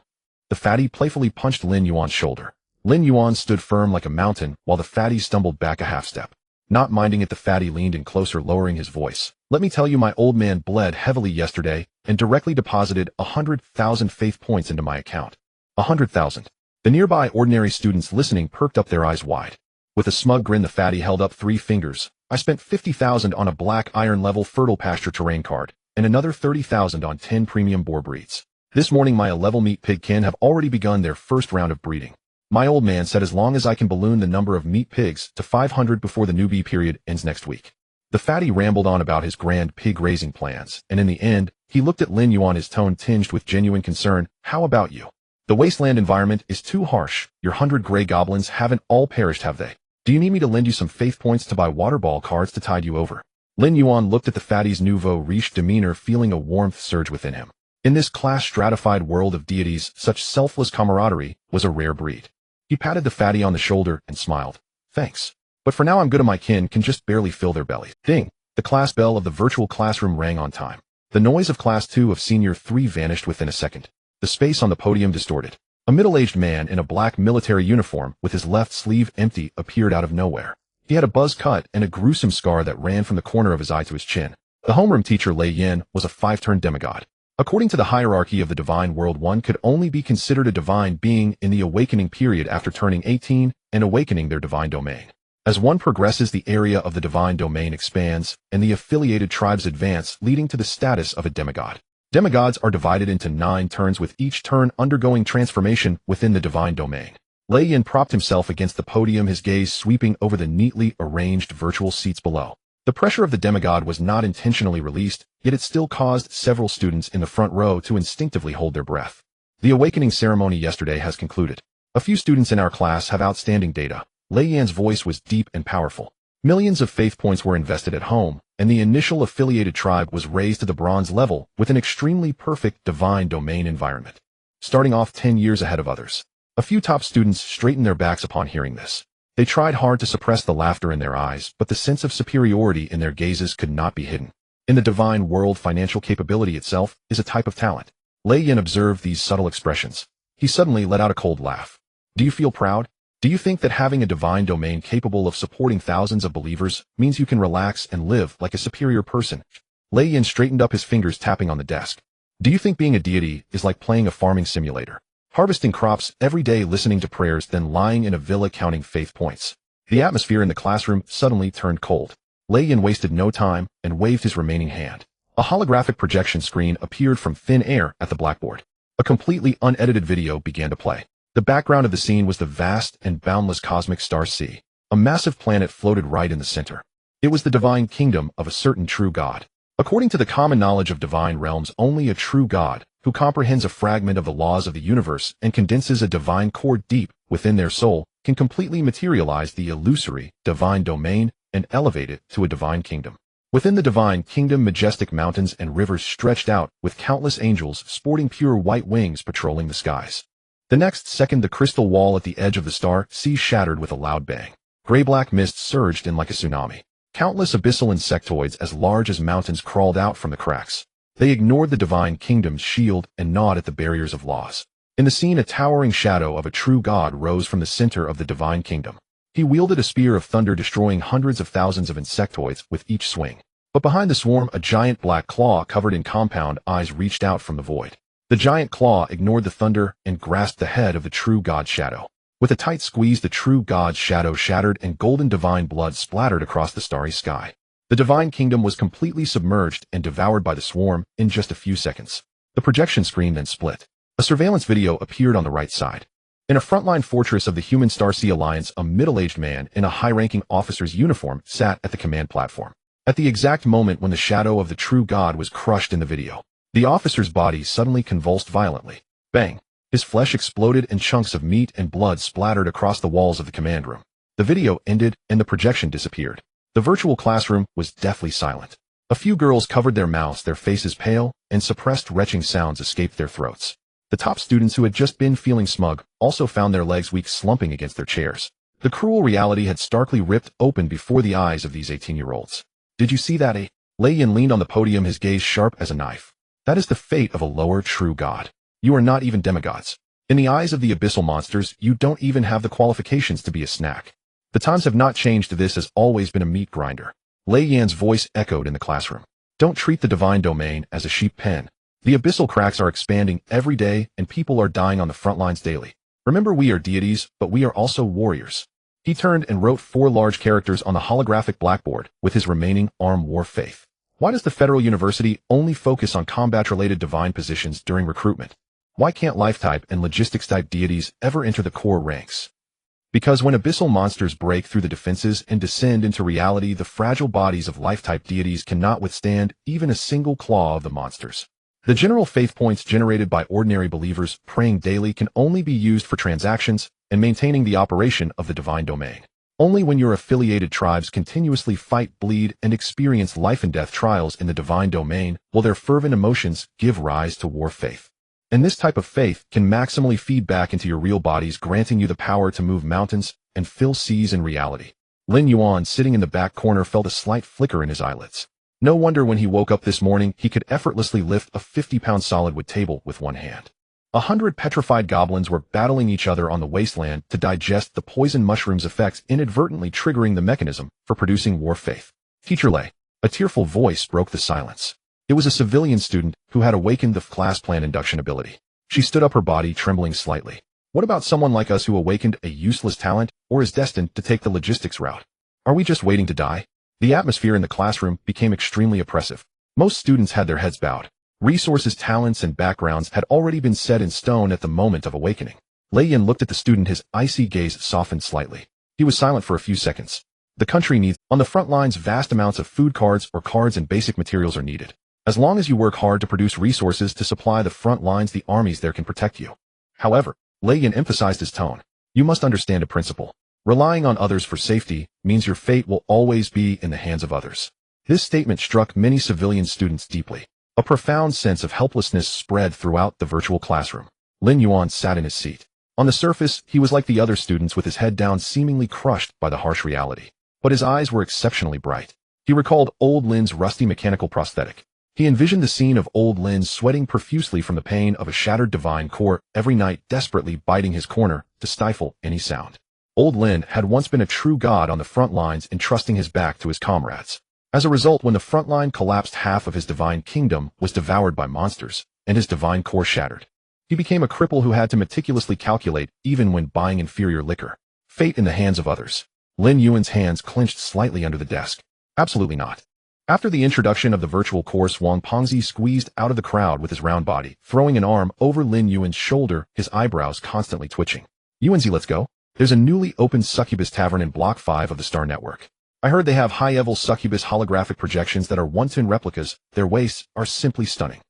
The fatty playfully punched Lin Yuan's shoulder. Lin Yuan stood firm like a mountain, while the fatty stumbled back a half-step. Not minding it, the fatty leaned in closer, lowering his voice. Let me tell you, my old man bled heavily yesterday and directly deposited 100,000 faith points into my account. 100,000. The nearby ordinary students listening perked up their eyes wide. With a smug grin, the fatty held up 3 fingers. I spent 50,000 on a black iron level fertile pasture terrain card, and another 30,000 on 10 premium boar breeds. This morning my 11 meat pig kin have already begun their first round of breeding. My old man said as long as I can balloon the number of meat pigs to 500 before the newbie period ends next week. The fatty rambled on about his grand pig-raising plans, and in the end, he looked at Lin Yuan, his tone tinged with genuine concern. How about you? The wasteland environment is too harsh. Your 100 gray goblins haven't all perished, have they? Do you need me to lend you some faith points to buy water ball cards to tide you over? Lin Yuan looked at the fatty's nouveau riche demeanor, feeling a warmth surge within him. In this class-stratified world of deities, such selfless camaraderie was a rare breed. He patted the fatty on the shoulder and smiled. Thanks. But for now I'm good, and my kin can just barely fill their bellies. Ding! The class bell of the virtual classroom rang on time. The noise of Class 2 of Senior 3 vanished within a second. The space on the podium distorted. A middle-aged man in a black military uniform with his left sleeve empty appeared out of nowhere. He had a buzz cut and a gruesome scar that ran from the corner of his eye to his chin. The homeroom teacher Lin Yuan was a 5-turn demigod. According to the hierarchy of the divine world, one could only be considered a divine being in the awakening period after turning 18 and awakening their divine domain. As one progresses, the area of the divine domain expands, and the affiliated tribes advance, leading to the status of a demigod. Demigods are divided into 9 turns, with each turn undergoing transformation within the divine domain. Lin Yuan propped himself against the podium, his gaze sweeping over the neatly arranged virtual seats below. The pressure of the demigod was not intentionally released, yet it still caused several students in the front row to instinctively hold their breath. The awakening ceremony yesterday has concluded. A few students in our class have outstanding data. Lin Yuan's voice was deep and powerful. Millions of faith points were invested at home, and the initial affiliated tribe was raised to the bronze level with an extremely perfect divine domain environment, starting off 10 years ahead of others. A few top students straightened their backs upon hearing this. They tried hard to suppress the laughter in their eyes, but the sense of superiority in their gazes could not be hidden. In the divine world, financial capability itself is a type of talent. Lin Yuan observed these subtle expressions. He suddenly let out a cold laugh. Do you feel proud? Do you think that having a divine domain capable of supporting thousands of believers means you can relax and live like a superior person? Lin Yuan straightened up, his fingers tapping on the desk. Do you think being a deity is like playing a farming simulator? Harvesting crops every day, listening to prayers, then lying in a villa counting faith points. The atmosphere in the classroom suddenly turned cold. Lin Yuan wasted no time and waved his remaining hand. A holographic projection screen appeared from thin air at the blackboard. A completely unedited video began to play. The background of the scene was the vast and boundless cosmic star sea. A massive planet floated right in the center. It was the divine kingdom of a certain true god. According to the common knowledge of divine realms, only a true god, who comprehends a fragment of the laws of the universe and condenses a divine core deep within their soul, can completely materialize the illusory divine domain and elevate it to a divine kingdom. Within the divine kingdom, majestic mountains and rivers stretched out, with countless angels sporting pure white wings patrolling the skies. The next second, the crystal wall at the edge of the star sea shattered with a loud bang. Gray-black mist surged in like a tsunami. Countless abyssal insectoids as large as mountains crawled out from the cracks. They ignored the divine kingdom's shield and gnawed at the barriers of laws. In the scene, a towering shadow of a true god rose from the center of the divine kingdom. He wielded a spear of thunder, destroying hundreds of thousands of insectoids with each swing. But behind the swarm, a giant black claw covered in compound eyes reached out from the void. The giant claw ignored the thunder and grasped the head of the true god's shadow. With a tight squeeze, the true god's shadow shattered and golden divine blood splattered across the starry sky. The divine kingdom was completely submerged and devoured by the swarm in just a few seconds. The projection screen then split. A surveillance video appeared on the right side. In a frontline fortress of the Human Starseed Alliance, a middle-aged man in a high-ranking officer's uniform sat at the command platform. At the exact moment when the shadow of the true god was crushed in the video, the officer's body suddenly convulsed violently. Bang! His flesh exploded and chunks of meat and blood splattered across the walls of the command room. The video ended and the projection disappeared. The virtual classroom was deathly silent. A few girls covered their mouths, their faces pale, and suppressed retching sounds escaped their throats. The top students, who had just been feeling smug, also found their legs weak, slumping against their chairs. The cruel reality had starkly ripped open before the eyes of these 18-year-olds. Did you see that? Lin Yuan leaned on the podium, his gaze sharp as a knife. That is the fate of a lower true god. You are not even demigods. In the eyes of the abyssal monsters, you don't even have the qualifications to be a snack. The times have not changed. This has always been a meat grinder. Lin Yuan's voice echoed in the classroom. Don't treat the divine domain as a sheep pen. The abyssal cracks are expanding every day and people are dying on the front lines daily. Remember, we are deities, but we are also warriors. He turned and wrote 4 large characters on the holographic blackboard with his remaining arm war faith. Why does the Federal University only focus on combat-related divine positions during recruitment? Why can't life-type and logistics-type deities ever enter the core ranks? Because when abyssal monsters break through the defenses and descend into reality, the fragile bodies of life-type deities cannot withstand even a single claw of the monsters. The general faith points generated by ordinary believers praying daily can only be used for transactions and maintaining the operation of the divine domain. Only when your affiliated tribes continuously fight, bleed, and experience life and death trials in the divine domain will their fervent emotions give rise to war faith. And this type of faith can maximally feed back into your real bodies, granting you the power to move mountains and fill seas in reality. Lin Yuan, sitting in the back corner, felt a slight flicker in his eyelids. No wonder when he woke up this morning he could effortlessly lift a 50-pound solid wood table with one hand. 100 petrified goblins were battling each other on the wasteland to digest the poison mushroom's effects, inadvertently triggering the mechanism for producing war faith. Teacher Lei. A tearful voice broke the silence. It was a civilian student who had awakened the class plan induction ability. She stood up, her body trembling slightly. What about someone like us who awakened a useless talent or is destined to take the logistics route? Are we just waiting to die? The atmosphere in the classroom became extremely oppressive. Most students had their heads bowed. Resources, talents, and backgrounds had already been set in stone at the moment of awakening. Lin Yuan looked at the student, his icy gaze softened slightly. He was silent for a few seconds. The country needs, on the front lines, vast amounts of food, cards and basic materials are needed. As long as you work hard to produce resources to supply the front lines, the armies there can protect you. However, Lin Yuan emphasized his tone. You must understand a principle. Relying on others for safety means your fate will always be in the hands of others. This statement struck many civilian students deeply. A profound sense of helplessness spread throughout the virtual classroom. Lin Yuan sat in his seat. On the surface, he was like the other students, with his head down, seemingly crushed by the harsh reality. But his eyes were exceptionally bright. He recalled old Lin's rusty mechanical prosthetic. He envisioned the scene of old Lin sweating profusely from the pain of a shattered divine core, every night desperately biting his corner to stifle any sound. Old Lin had once been a true god on the front lines, entrusting his back to his comrades. As a result, when the front line collapsed, half of his divine kingdom was devoured by monsters, and his divine core shattered. He became a cripple who had to meticulously calculate even when buying inferior liquor. Fate in the hands of others. Lin Yuan's hands clenched slightly under the desk. Absolutely not. After the introduction of the virtual course, Wang Pengzi squeezed out of the crowd with his round body, throwing an arm over Lin Yuan's shoulder, his eyebrows constantly twitching. Yuanzi, let's go. There's a newly opened succubus tavern in Block 5 of the Star Network. I heard they have high-level succubus holographic projections that are one-to-one replicas. Their waists are simply stunning.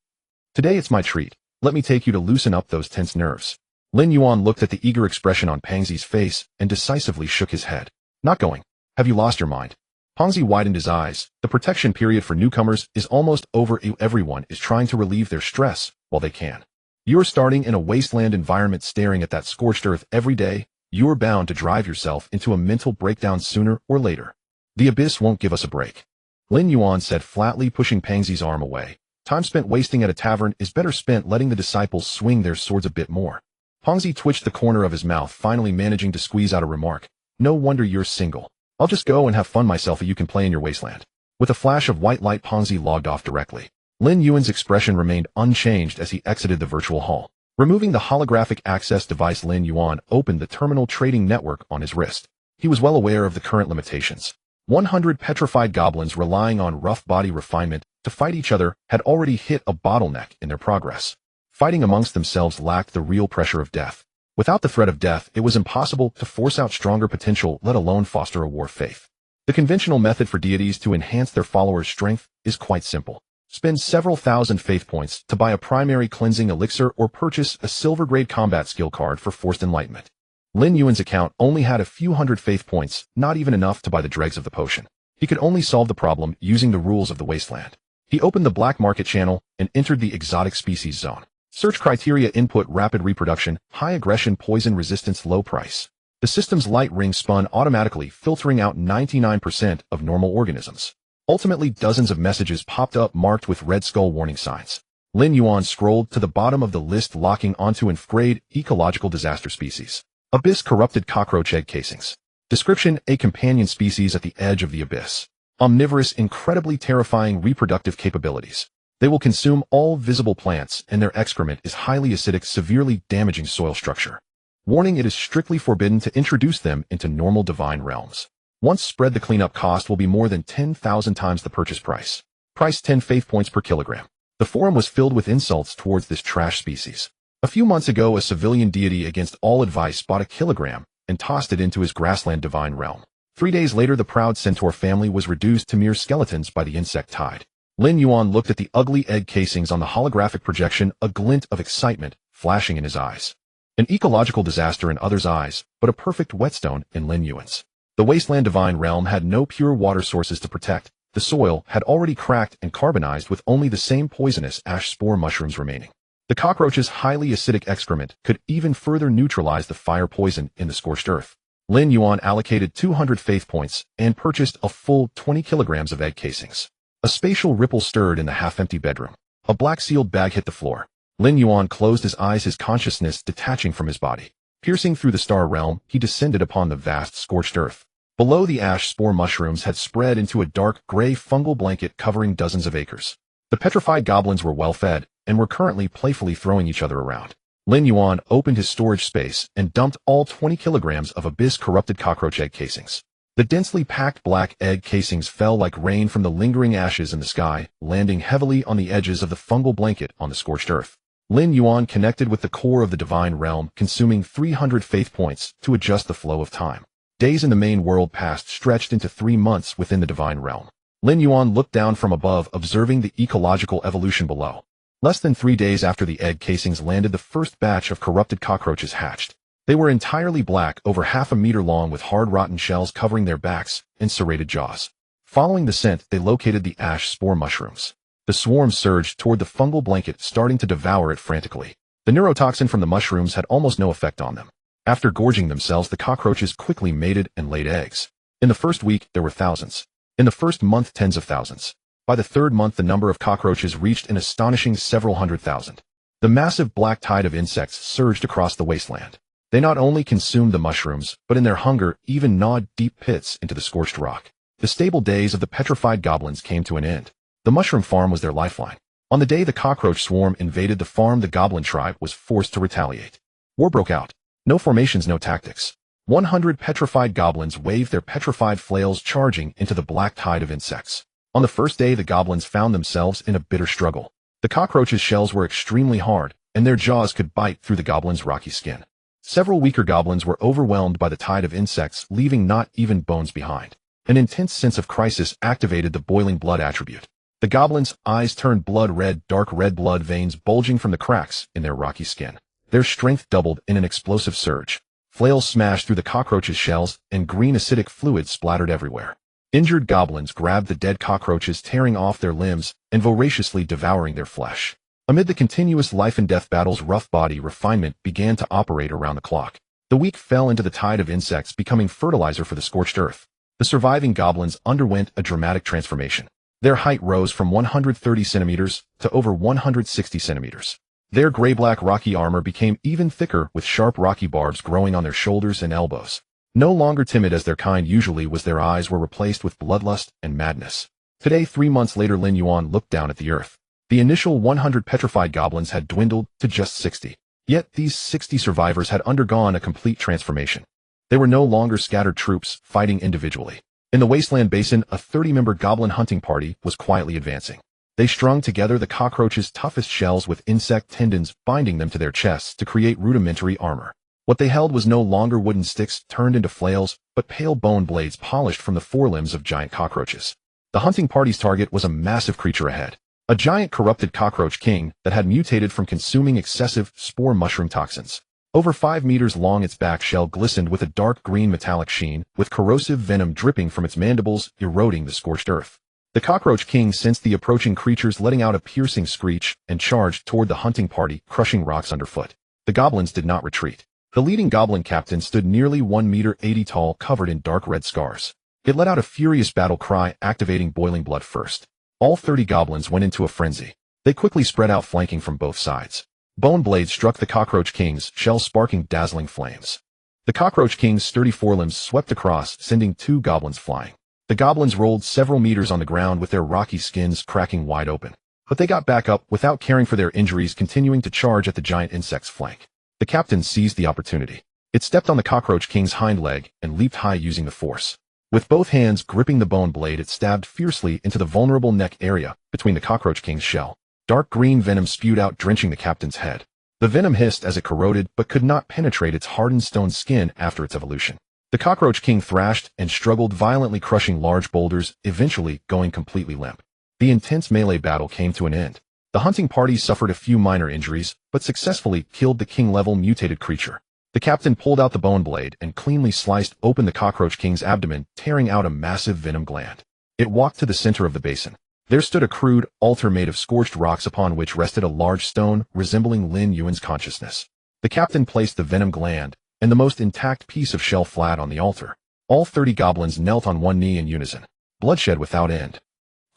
Today it's my treat. Let me take you to loosen up those tense nerves. Lin Yuan looked at the eager expression on Pengzi's face and decisively shook his head. Not going. Have you lost your mind? Pengzi widened his eyes. The protection period for newcomers is almost over. Everyone is trying to relieve their stress while they can. You're starting in a wasteland environment, staring at that scorched earth every day. You're bound to drive yourself into a mental breakdown sooner or later. The abyss won't give us a break. Lin Yuan said flatly, pushing Pengzi's arm away. Time spent wasting at a tavern is better spent letting the disciples swing their swords a bit more. Pengzi twitched the corner of his mouth, finally managing to squeeze out a remark. No wonder you're single. I'll just go and have fun myself, you can play in your wasteland. With a flash of white light, Pengzi logged off directly. Lin Yuan's expression remained unchanged as he exited the virtual hall. Removing the holographic access device, Lin Yuan opened the terminal trading network on his wrist. He was well aware of the current limitations. 100 petrified goblins relying on rough body refinement to fight each other had already hit a bottleneck in their progress. Fighting amongst themselves lacked the real pressure of death. Without the threat of death, it was impossible to force out stronger potential, let alone foster a war faith. The conventional method for deities to enhance their followers' strength is quite simple. Spend several thousand faith points to buy a primary cleansing elixir or purchase a silver-grade combat skill card for forced enlightenment. Lin Yuan's account only had a few hundred faith points, not even enough to buy the dregs of the potion. He could only solve the problem using the rules of the wasteland. He opened the black market channel and entered the exotic species zone. Search criteria: input, rapid reproduction, high aggression, poison resistance, low price. The system's light ring spun automatically, filtering out 99% of normal organisms. Ultimately, dozens of messages popped up marked with red skull warning signs. Lin Yuan scrolled to the bottom of the list, locking onto infrared ecological disaster species. Abyss corrupted cockroach egg casings. Description: a companion species at the edge of the abyss. Omnivorous, incredibly terrifying reproductive capabilities. They will consume all visible plants, and their excrement is highly acidic, severely damaging soil structure. Warning: it is strictly forbidden to introduce them into normal divine realms. Once spread, the cleanup cost will be more than 10,000 times the purchase price. Price: 10 faith points per kilogram. The forum was filled with insults towards this trash species. A few months ago, a civilian deity, against all advice, bought a kilogram and tossed it into his grassland divine realm. 3 days later, the proud centaur family was reduced to mere skeletons by the insect tide. Lin Yuan looked at the ugly egg casings on the holographic projection, a glint of excitement flashing in his eyes. An ecological disaster in others' eyes, but a perfect whetstone in Lin Yuan's. The wasteland divine realm had no pure water sources to protect. The soil had already cracked and carbonized, with only the same poisonous ash spore mushrooms remaining. The cockroach's highly acidic excrement could even further neutralize the fire poison in the scorched earth. Lin Yuan allocated 200 faith points and purchased a full 20 kilograms of egg casings. A spatial ripple stirred in the half-empty bedroom. A black sealed bag hit the floor. Lin Yuan closed his eyes, his consciousness detaching from his body. Piercing through the star realm, he descended upon the vast, scorched earth. Below, the ash spore mushrooms had spread into a dark, gray fungal blanket covering dozens of acres. The petrified goblins were well fed, and were currently playfully throwing each other around. Lin Yuan opened his storage space and dumped all 20 kilograms of abyss-corrupted cockroach egg casings. The densely packed black egg casings fell like rain from the lingering ashes in the sky, landing heavily on the edges of the fungal blanket on the scorched earth. Lin Yuan connected with the core of the divine realm, consuming 300 faith points to adjust the flow of time. Days in the main world past stretched into 3 months within the divine realm. Lin Yuan looked down from above, observing the ecological evolution below. Less than 3 days after the egg casings landed, the first batch of corrupted cockroaches hatched. They were entirely black, over half a meter long, with hard rotten shells covering their backs and serrated jaws. Following the scent, they located the ash spore mushrooms. The swarm surged toward the fungal blanket, starting to devour it frantically. The neurotoxin from the mushrooms had almost no effect on them. After gorging themselves, the cockroaches quickly mated and laid eggs. In the first week, there were thousands. In the first month, tens of thousands. By the third month, the number of cockroaches reached an astonishing several hundred thousand. The massive black tide of insects surged across the wasteland. They not only consumed the mushrooms, but in their hunger even gnawed deep pits into the scorched rock. The stable days of the petrified goblins came to an end. The mushroom farm was their lifeline. On the day the cockroach swarm invaded the farm, the goblin tribe was forced to retaliate. War broke out. No formations, no tactics. 100 petrified goblins waved their petrified flails, charging into the black tide of insects. On the first day, the goblins found themselves in a bitter struggle. The cockroaches' shells were extremely hard, and their jaws could bite through the goblins' rocky skin. Several weaker goblins were overwhelmed by the tide of insects, leaving not even bones behind. An intense sense of crisis activated the boiling blood attribute. The goblins' eyes turned blood red, dark red blood veins bulging from the cracks in their rocky skin. Their strength doubled in an explosive surge. Flails smashed through the cockroaches' shells, and green acidic fluid splattered everywhere. Injured goblins grabbed the dead cockroaches, tearing off their limbs and voraciously devouring their flesh. Amid the continuous life-and-death battles, rough body refinement began to operate around the clock. The weak fell into the tide of insects, becoming fertilizer for the scorched earth. The surviving goblins underwent a dramatic transformation. Their height rose from 130 centimeters to over 160 centimeters. Their gray-black rocky armor became even thicker, with sharp rocky barbs growing on their shoulders and elbows. No longer timid as their kind usually was, their eyes were replaced with bloodlust and madness. Today, 3 months later, Lin Yuan looked down at the earth. The initial 100 petrified goblins had dwindled to just 60. Yet these 60 survivors had undergone a complete transformation. They were no longer scattered troops fighting individually. In the wasteland basin, a 30-member goblin hunting party was quietly advancing. They strung together the cockroaches' toughest shells with insect tendons, binding them to their chests to create rudimentary armor. What they held was no longer wooden sticks turned into flails, but pale bone blades polished from the forelimbs of giant cockroaches. The hunting party's target was a massive creature ahead. A giant corrupted cockroach king that had mutated from consuming excessive spore mushroom toxins. Over 5 meters long, its back shell glistened with a dark green metallic sheen, with corrosive venom dripping from its mandibles, eroding the scorched earth. The cockroach king sensed the approaching creatures, letting out a piercing screech, and charged toward the hunting party, crushing rocks underfoot. The goblins did not retreat. The leading goblin captain stood nearly 1 meter 80 tall, covered in dark red scars. It let out a furious battle cry, activating boiling blood first. All 30 goblins went into a frenzy. They quickly spread out, flanking from both sides. Bone blades struck the cockroach king's shells, sparking dazzling flames. The cockroach king's sturdy forelimbs swept across, sending 2 goblins flying. The goblins rolled several meters on the ground, with their rocky skins cracking wide open. But they got back up without caring for their injuries, continuing to charge at the giant insect's flank. The captain seized the opportunity. It stepped on the cockroach king's hind leg and leaped high, using the force. With both hands gripping the bone blade, it stabbed fiercely into the vulnerable neck area between the cockroach king's shell. Dark green venom spewed out, drenching the captain's head. The venom hissed as it corroded, but could not penetrate its hardened stone skin after its evolution. The cockroach king thrashed and struggled violently, crushing large boulders, eventually going completely limp. The intense melee battle came to an end. The hunting party suffered a few minor injuries, but successfully killed the king-level mutated creature. The captain pulled out the bone blade and cleanly sliced open the cockroach king's abdomen, tearing out a massive venom gland. It walked to the center of the basin. There stood a crude altar made of scorched rocks, upon which rested a large stone resembling Lin Yuan's consciousness. The captain placed the venom gland and the most intact piece of shell flat on the altar. All 30 goblins knelt on one knee in unison. Bloodshed without end.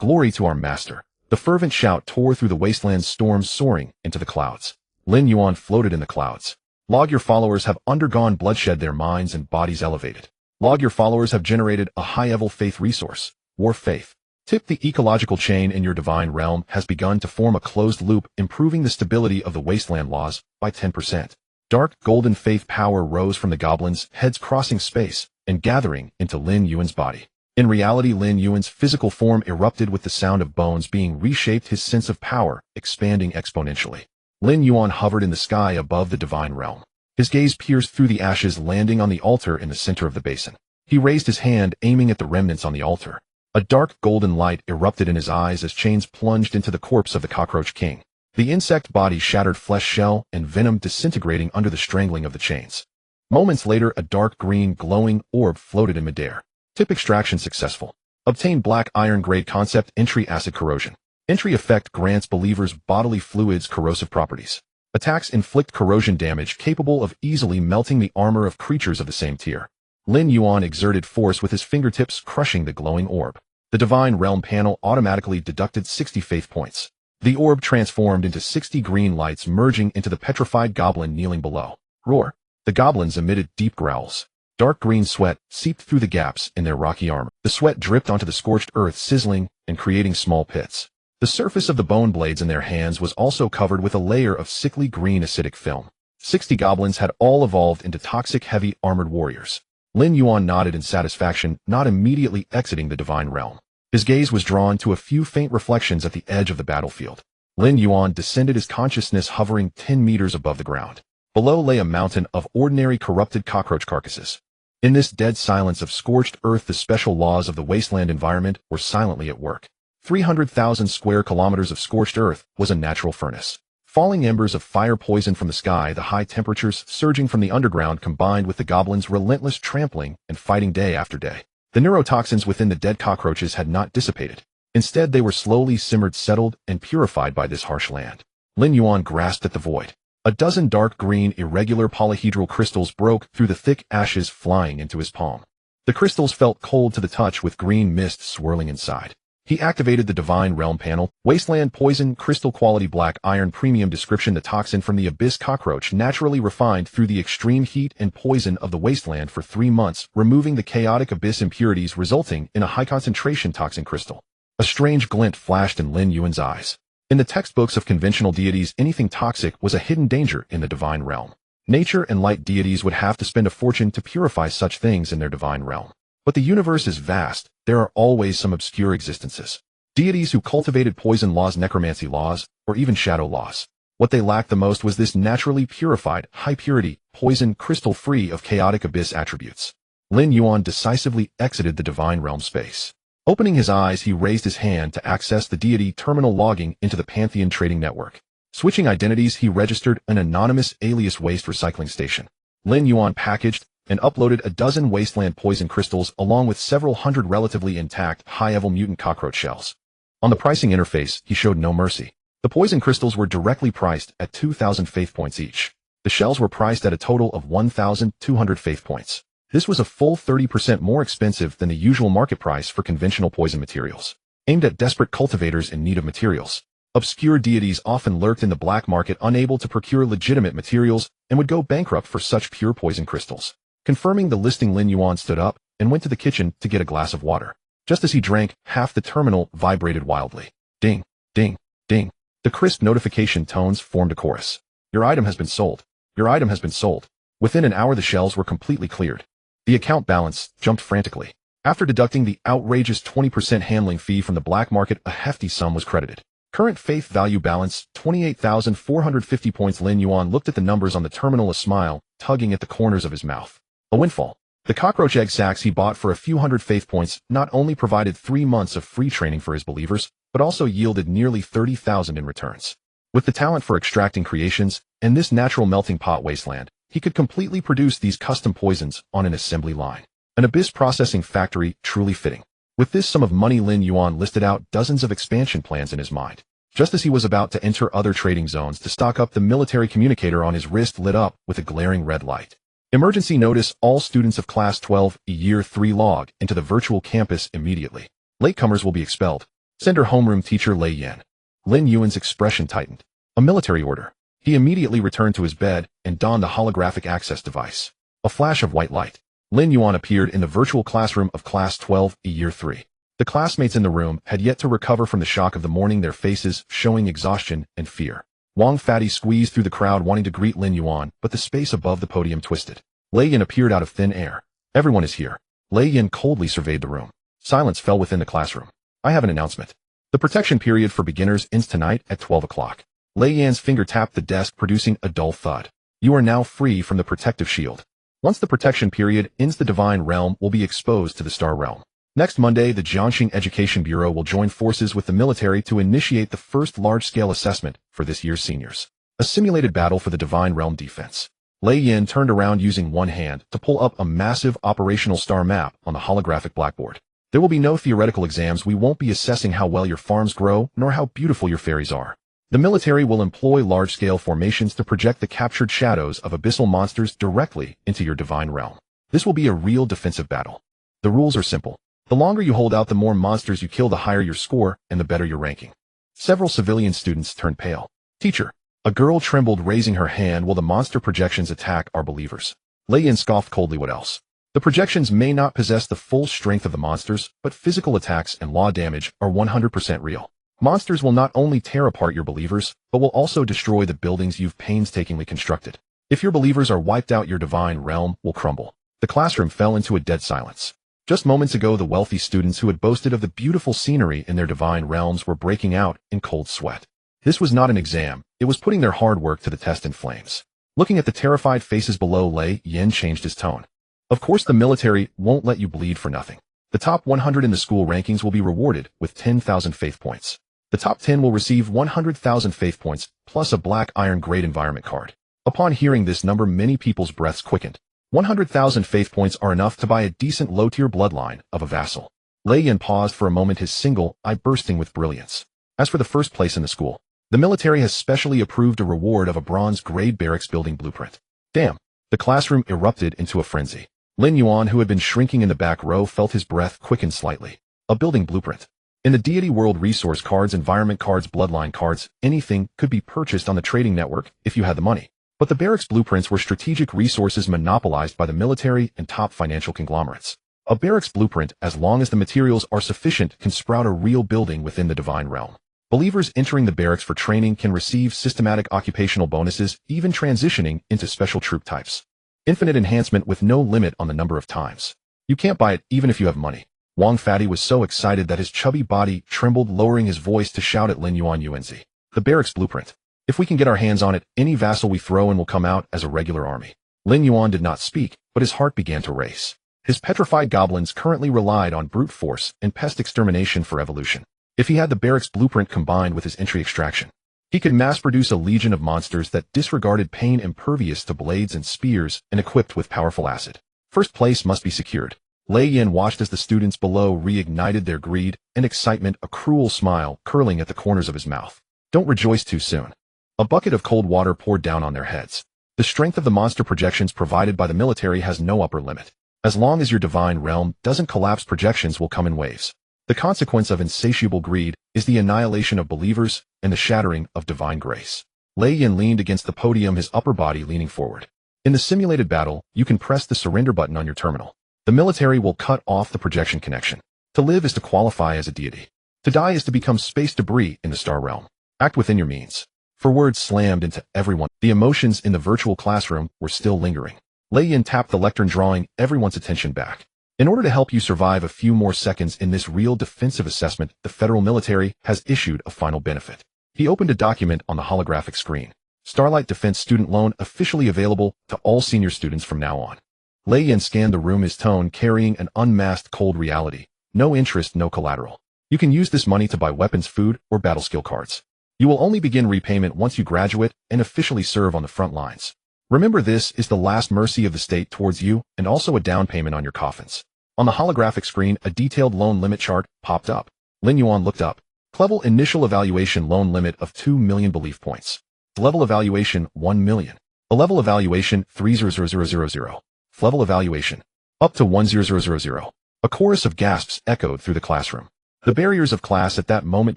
Glory to our master. The fervent shout tore through the wasteland's storms, soaring into the clouds. Lin Yuan floated in the clouds. Log, your followers have undergone bloodshed, their minds and bodies elevated. Log, your followers have generated a high-level faith resource, War Faith. Tip, the ecological chain in your divine realm has begun to form a closed loop, improving the stability of the wasteland laws by 10%. Dark golden faith power rose from the goblins, heads crossing space and gathering into Lin Yuan's body. In reality, Lin Yuan's physical form erupted with the sound of bones being reshaped, his sense of power expanding exponentially. Lin Yuan hovered in the sky above the divine realm. His gaze pierced through the ashes, landing on the altar in the center of the basin. He raised his hand, aiming at the remnants on the altar. A dark golden light erupted in his eyes as chains plunged into the corpse of the cockroach king. The insect body shattered, flesh, shell, and venom disintegrating under the strangling of the chains. Moments later, a dark green glowing orb floated in midair. Tip, extraction successful. Obtain black iron grade concept, entry acid corrosion. Entry effect grants believers bodily fluids corrosive properties. Attacks inflict corrosion damage capable of easily melting the armor of creatures of the same tier. Lin Yuan exerted force with his fingertips, crushing the glowing orb. The divine realm panel automatically deducted 60 faith points. The orb transformed into 60 green lights, merging into the petrified goblin kneeling below. Roar. The goblins emitted deep growls. Dark green sweat seeped through the gaps in their rocky armor. The sweat dripped onto the scorched earth, sizzling and creating small pits. The surface of the bone blades in their hands was also covered with a layer of sickly green acidic film. 60 goblins had all evolved into toxic, heavy armored warriors. Lin Yuan nodded in satisfaction, not immediately exiting the divine realm. His gaze was drawn to a few faint reflections at the edge of the battlefield. Lin Yuan descended, his consciousness hovering 10 meters above the ground. Below lay a mountain of ordinary corrupted cockroach carcasses. In this dead silence of scorched earth, the special laws of the wasteland environment were silently at work. 300,000 square kilometers of scorched earth was a natural furnace. Falling embers of fire poisoned from the sky, the high temperatures surging from the underground combined with the goblins' relentless trampling and fighting day after day. The neurotoxins within the dead cockroaches had not dissipated. Instead, they were slowly simmered, settled, and purified by this harsh land. Lin Yuan grasped at the void. A dozen dark green, irregular polyhedral crystals broke through the thick ashes, flying into his palm. The crystals felt cold to the touch, with green mist swirling inside. He activated the divine realm panel. Wasteland poison, crystal quality, black iron, premium description. The toxin from the abyss cockroach naturally refined through the extreme heat and poison of the wasteland for 3 months, removing the chaotic abyss impurities, resulting in a high concentration toxin crystal. A strange glint flashed in Lin Yuan's eyes. In the textbooks of conventional deities, anything toxic was a hidden danger in the divine realm. Nature and light deities would have to spend a fortune to purify such things in their divine realm. But the universe is vast. There are always some obscure existences. Deities who cultivated poison laws, necromancy laws, or even shadow laws. What they lacked the most was this naturally purified, high-purity, poison crystal free of chaotic abyss attributes. Lin Yuan decisively exited the divine realm space. Opening his eyes, he raised his hand to access the deity terminal, logging into the Pantheon trading network. Switching identities, he registered an anonymous alias waste recycling station. Lin Yuan packaged and uploaded a dozen wasteland poison crystals along with several hundred relatively intact, high-level mutant cockroach shells. On the pricing interface, he showed no mercy. The poison crystals were directly priced at 2,000 faith points each. The shells were priced at a total of 1,200 faith points. This was a full 30% more expensive than the usual market price for conventional poison materials. Aimed at desperate cultivators in need of materials. Obscure deities often lurked in the black market, unable to procure legitimate materials, and would go bankrupt for such pure poison crystals. Confirming the listing, Lin Yuan stood up and went to the kitchen to get a glass of water. Just as he drank, half the terminal vibrated wildly. Ding, ding, ding. The crisp notification tones formed a chorus. Your item has been sold. Your item has been sold. Within an hour, the shells were completely cleared. The account balance jumped frantically. After deducting the outrageous 20% handling fee from the black market, a hefty sum was credited. Current faith value balance, 28,450 points. Lin Yuan looked at the numbers on the terminal, a smile tugging at the corners of his mouth. A windfall. The cockroach egg sacs he bought for a few hundred faith points not only provided 3 months of free training for his believers, but also yielded nearly 30,000 in returns. With the talent for extracting creations and this natural melting pot wasteland, he could completely produce these custom poisons on an assembly line. An abyss processing factory, truly fitting. With this sum of money, Lin Yuan listed out dozens of expansion plans in his mind. Just as he was about to enter other trading zones to stock up, the military communicator on his wrist lit up with a glaring red light. Emergency notice: all students of Class 12, Year 3 log into the virtual campus immediately. Latecomers will be expelled. Send her homeroom teacher Lei Yan. Lin Yuan's expression tightened. A military order. He immediately returned to his bed and donned the holographic access device. A flash of white light. Lin Yuan appeared in the virtual classroom of Class 12, Year 3. The classmates in the room had yet to recover from the shock of the morning, their faces showing exhaustion and fear. Wang Fatty squeezed through the crowd wanting to greet Lin Yuan, but the space above the podium twisted. Lei Yan appeared out of thin air. Everyone is here. Lei Yan coldly surveyed the room. Silence fell within the classroom. I have an announcement. The protection period for beginners ends tonight at 12 o'clock. Lei Yan's finger tapped the desk, producing a dull thud. You are now free from the protective shield. Once the protection period ends, the Divine Realm will be exposed to the Star Realm. Next Monday, the Jiangxing Education Bureau will join forces with the military to initiate the first large-scale assessment for this year's seniors. A simulated battle for the Divine Realm defense. Lei Yan turned around using one hand to pull up a massive operational star map on the holographic blackboard. There will be no theoretical exams. We won't be assessing how well your farms grow, nor how beautiful your fairies are. The military will employ large-scale formations to project the captured shadows of abyssal monsters directly into your Divine Realm. This will be a real defensive battle. The rules are simple. The longer you hold out, the more monsters you kill, the higher your score, and the better your ranking. Several civilian students turned pale. Teacher. A girl trembled, raising her hand. Will the monster projections attack our believers? Lei Yan scoffed coldly. What else? The projections may not possess the full strength of the monsters, but physical attacks and law damage are 100% real. Monsters will not only tear apart your believers, but will also destroy the buildings you've painstakingly constructed. If your believers are wiped out, your Divine Realm will crumble. The classroom fell into a dead silence. Just moments ago, the wealthy students who had boasted of the beautiful scenery in their Divine Realms were breaking out in cold sweat. This was not an exam. It was putting their hard work to the test in flames. Looking at the terrified faces below, Lei Yan changed his tone. Of course, the military won't let you bleed for nothing. The top 100 in the school rankings will be rewarded with 10,000 faith points. The top 10 will receive 100,000 faith points, plus a black iron grade environment card. Upon hearing this number, many people's breaths quickened. 100,000 faith points are enough to buy a decent low-tier bloodline of a vassal. Lei Yan paused for a moment, his single eye bursting with brilliance. As for the first place in the school, the military has specially approved a reward of a bronze-grade barracks building blueprint. Damn! The classroom erupted into a frenzy. Lin Yuan, who had been shrinking in the back row, felt his breath quicken slightly. A building blueprint. In the deity world, resource cards, environment cards, bloodline cards, anything could be purchased on the trading network if you had the money. But the barracks blueprints were strategic resources monopolized by the military and top financial conglomerates. A barracks blueprint, as long as the materials are sufficient, can sprout a real building within the Divine Realm. Believers entering the barracks for training can receive systematic occupational bonuses, even transitioning into special troop types. Infinite enhancement with no limit on the number of times. You can't buy it even if you have money. Wang Fatty was so excited that his chubby body trembled, lowering his voice to shout at Lin Yuan UNZ. The barracks blueprint. If we can get our hands on it, any vassal we throw in will come out as a regular army. Lin Yuan did not speak, but his heart began to race. His petrified goblins currently relied on brute force and pest extermination for evolution. If he had the barracks blueprint combined with his entry extraction, he could mass-produce a legion of monsters that disregarded pain, impervious to blades and spears, and equipped with powerful acid. First place must be secured. Lei Yan watched as the students below reignited their greed and excitement, a cruel smile curling at the corners of his mouth. Don't rejoice too soon. A bucket of cold water poured down on their heads. The strength of the monster projections provided by the military has no upper limit. As long as your Divine Realm doesn't collapse, projections will come in waves. The consequence of insatiable greed is the annihilation of believers and the shattering of divine grace. Lei Yan leaned against the podium, his upper body leaning forward. In the simulated battle, you can press the surrender button on your terminal. The military will cut off the projection connection. To live is to qualify as a deity. To die is to become space debris in the Star Realm. Act within your means. For words slammed into everyone, the emotions in the virtual classroom were still lingering. Lei Yan tapped the lectern, drawing everyone's attention back. In order to help you survive a few more seconds in this real defensive assessment, the federal military has issued a final benefit. He opened a document on the holographic screen. Starlight Defense Student Loan officially available to all senior students from now on. Lei Yan scanned the room, his tone carrying an unmasked cold reality. No interest, no collateral. You can use this money to buy weapons, food, or battle skill cards. You will only begin repayment once you graduate and officially serve on the front lines. Remember, this is the last mercy of the state towards you, and also a down payment on your coffins. On the holographic screen, a detailed loan limit chart popped up. Lin Yuan looked up. Level initial evaluation loan limit of 2 million belief points. Level evaluation 1 million. A level evaluation 300,000. Level evaluation up to 100,000. A chorus of gasps echoed through the classroom. The barriers of class at that moment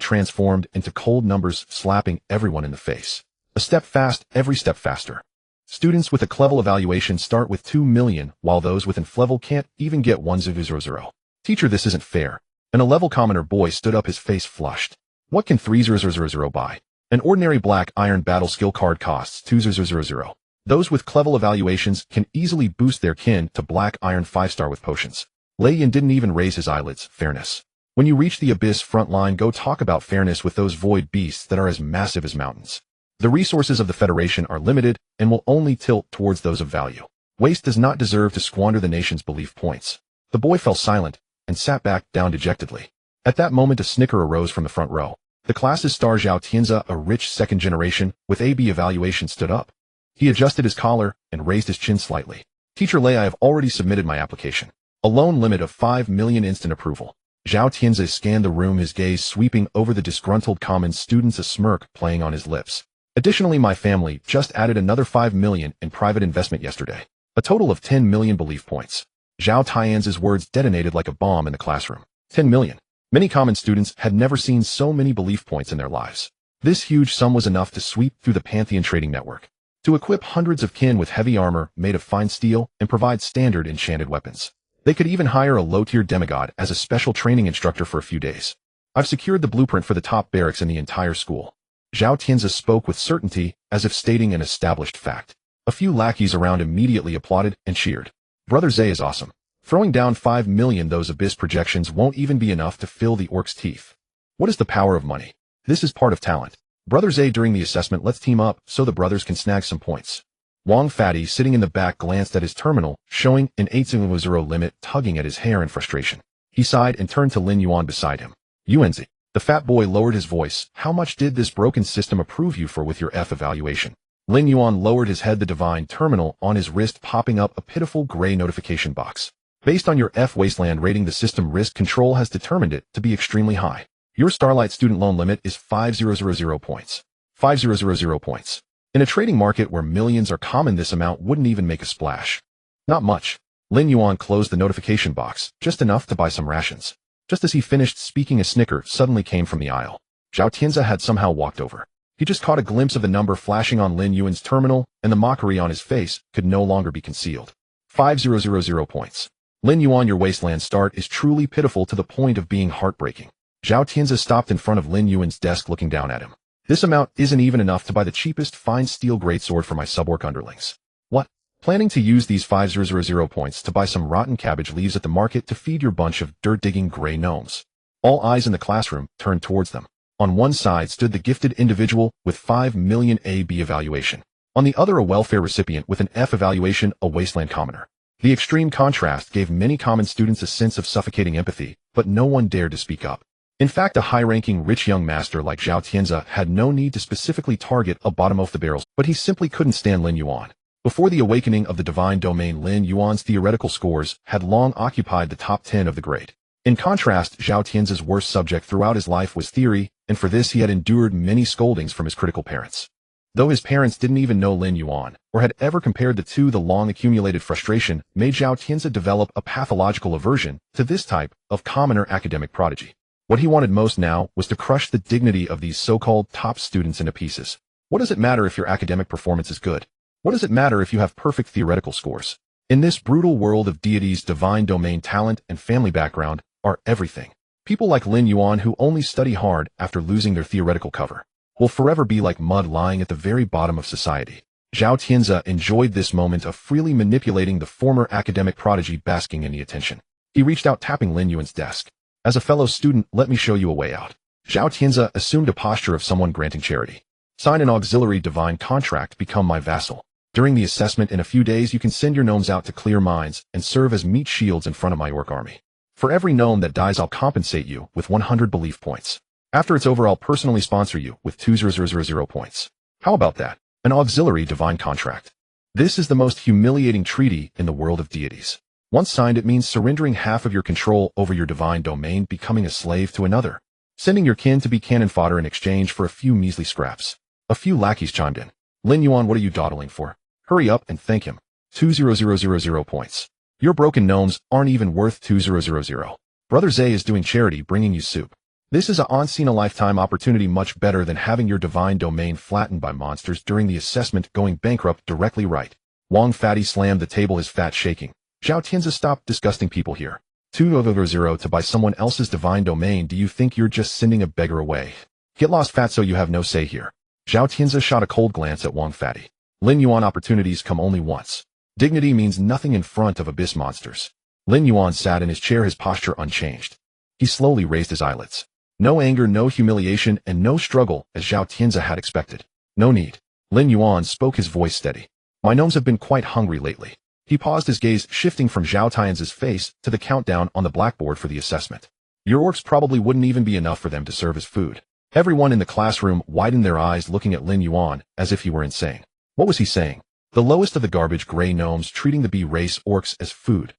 transformed into cold numbers slapping everyone in the face. A step fast, every step faster. Students with a clevel evaluation start with 2 million, while those with inflevel can't even get 1000. Teacher, this isn't fair. An 11 commoner boy stood up, his face flushed. What can 3000 buy? An ordinary black iron battle skill card costs 2000. Those with clevel evaluations can easily boost their kin to black iron 5-star with potions. Lin Yuan didn't even raise his eyelids. Fairness. When you reach the Abyss front line, go talk about fairness with those void beasts that are as massive as mountains. The resources of the Federation are limited and will only tilt towards those of value. Waste does not deserve to squander the nation's belief points. The boy fell silent and sat back down dejectedly. At that moment a snicker arose from the front row. The class's star Zhao Tianzi, a rich second generation with AB evaluation, stood up. He adjusted his collar and raised his chin slightly. Teacher Lei, I have already submitted my application. A loan limit of 5 million instant approval. Zhao Tianzi scanned the room, his gaze sweeping over the disgruntled common students, a smirk playing on his lips. Additionally, my family just added another 5 million in private investment yesterday. A total of 10 million belief points. Zhao Tianzi's words detonated like a bomb in the classroom. 10 million. Many common students had never seen so many belief points in their lives. This huge sum was enough to sweep through the Pantheon trading network, to equip hundreds of kin with heavy armor made of fine steel and provide standard enchanted weapons. They could even hire a low-tier demigod as a special training instructor for a few days. I've secured the blueprint for the top barracks in the entire school. Zhao Tianzi spoke with certainty, as if stating an established fact. A few lackeys around immediately applauded and cheered. Brother Zay is awesome. Throwing down 5 million, those abyss projections won't even be enough to fill the orc's teeth. What is the power of money? This is part of talent. Brother Zay, during the assessment, let's team up so the brothers can snag some points. Wang Fatty, sitting in the back, glanced at his terminal, showing an 800 limit, tugging at his hair in frustration. He sighed and turned to Lin Yuan beside him. Yuanzi. The fat boy lowered his voice. How much did this broken system approve you for with your F evaluation? Lin Yuan lowered his head, the divine terminal on his wrist popping up a pitiful gray notification box. Based on your F wasteland rating, the system risk control has determined it to be extremely high. Your Starlight student loan limit is 5000 points. 5000 points. In a trading market where millions are common, this amount wouldn't even make a splash. Not much. Lin Yuan closed the notification box, just enough to buy some rations. Just as he finished speaking, a snicker suddenly came from the aisle. Zhao Tianzi had somehow walked over. He just caught a glimpse of the number flashing on Lin Yuan's terminal, and the mockery on his face could no longer be concealed. 5000 points. Lin Yuan, your wasteland start is truly pitiful to the point of being heartbreaking. Zhao Tianzi stopped in front of Lin Yuan's desk, looking down at him. This amount isn't even enough to buy the cheapest fine steel greatsword for my suborc underlings. What? Planning to use these 5000 points to buy some rotten cabbage leaves at the market to feed your bunch of dirt-digging gray gnomes? All eyes in the classroom turned towards them. On one side stood the gifted individual with 5 million AB evaluation. On the other, a welfare recipient with an F evaluation, a wasteland commoner. The extreme contrast gave many common students a sense of suffocating empathy, but no one dared to speak up. In fact, a high-ranking rich young master like Zhao Tianzi had no need to specifically target a bottom-of-the-barrel, but he simply couldn't stand Lin Yuan. Before the awakening of the divine domain, Lin Yuan's theoretical scores had long occupied the top 10 of the grade. In contrast, Zhao Tianzi's worst subject throughout his life was theory, and for this he had endured many scoldings from his critical parents. Though his parents didn't even know Lin Yuan, or had ever compared the two, the long-accumulated frustration made Zhao Tianzi develop a pathological aversion to this type of commoner academic prodigy. What he wanted most now was to crush the dignity of these so-called top students into pieces. What does it matter if your academic performance is good? What does it matter if you have perfect theoretical scores? In this brutal world of deities, divine domain, talent, and family background are everything. People like Lin Yuan, who only study hard after losing their theoretical cover, will forever be like mud lying at the very bottom of society. Zhao Tianzi enjoyed this moment of freely manipulating the former academic prodigy basking in the attention. He reached out, tapping Lin Yuan's desk. As a fellow student, let me show you a way out. Zhao Tianzi assumed a posture of someone granting charity. Sign an auxiliary divine contract, become my vassal. During the assessment in a few days, you can send your gnomes out to clear mines and serve as meat shields in front of my orc army. For every gnome that dies, I'll compensate you with 100 belief points. After it's over, I'll personally sponsor you with 2000 points. How about that? An auxiliary divine contract. This is the most humiliating treaty in the world of deities. Once signed, it means surrendering half of your control over your divine domain, becoming a slave to another, sending your kin to be cannon fodder in exchange for a few measly scraps. A few lackeys chimed in. Lin Yuan, what are you dawdling for? Hurry up and thank him. 2000 points. Your broken gnomes aren't even worth 2000. Brother Zay is doing charity, bringing you soup. This is a once-in-a-lifetime opportunity, much better than having your divine domain flattened by monsters during the assessment. Going bankrupt directly right. Wang Fatty slammed the table, his fat shaking. Zhao Tianzi, stop disgusting people here. 200 to buy someone else's divine domain. Do you think you're just sending a beggar away? Get lost, Fatso, you have no say here. Zhao Tianzi shot a cold glance at Wang Fatty. Lin Yuan, opportunities come only once. Dignity means nothing in front of abyss monsters. Lin Yuan sat in his chair, his posture unchanged. He slowly raised his eyelids. No anger, no humiliation, and no struggle, as Zhao Tianzi had expected. No need. Lin Yuan spoke, his voice steady. My gnomes have been quite hungry lately. He paused, his gaze shifting from Zhao Tianzi's face to the countdown on the blackboard for the assessment. Your orcs probably wouldn't even be enough for them to serve as food. Everyone in the classroom widened their eyes, looking at Lin Yuan as if he were insane. What was he saying? The lowest of the garbage gray gnomes treating the B-race orcs as food.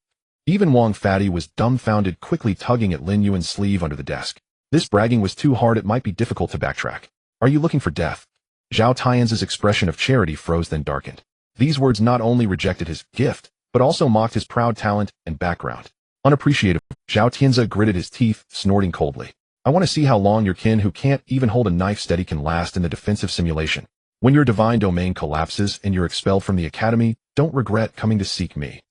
Even Wang Fatty was dumbfounded, quickly tugging at Lin Yuan's sleeve under the desk. This bragging was too hard, it might be difficult to backtrack. Are you looking for death? Zhao Tianzi's expression of charity froze, then darkened. These words not only rejected his gift, but also mocked his proud talent and background. Unappreciative, Zhao Tianzi gritted his teeth, snorting coldly. I want to see how long your kin who can't even hold a knife steady can last in the defensive simulation. When your divine domain collapses and you're expelled from the academy, don't regret coming to seek me.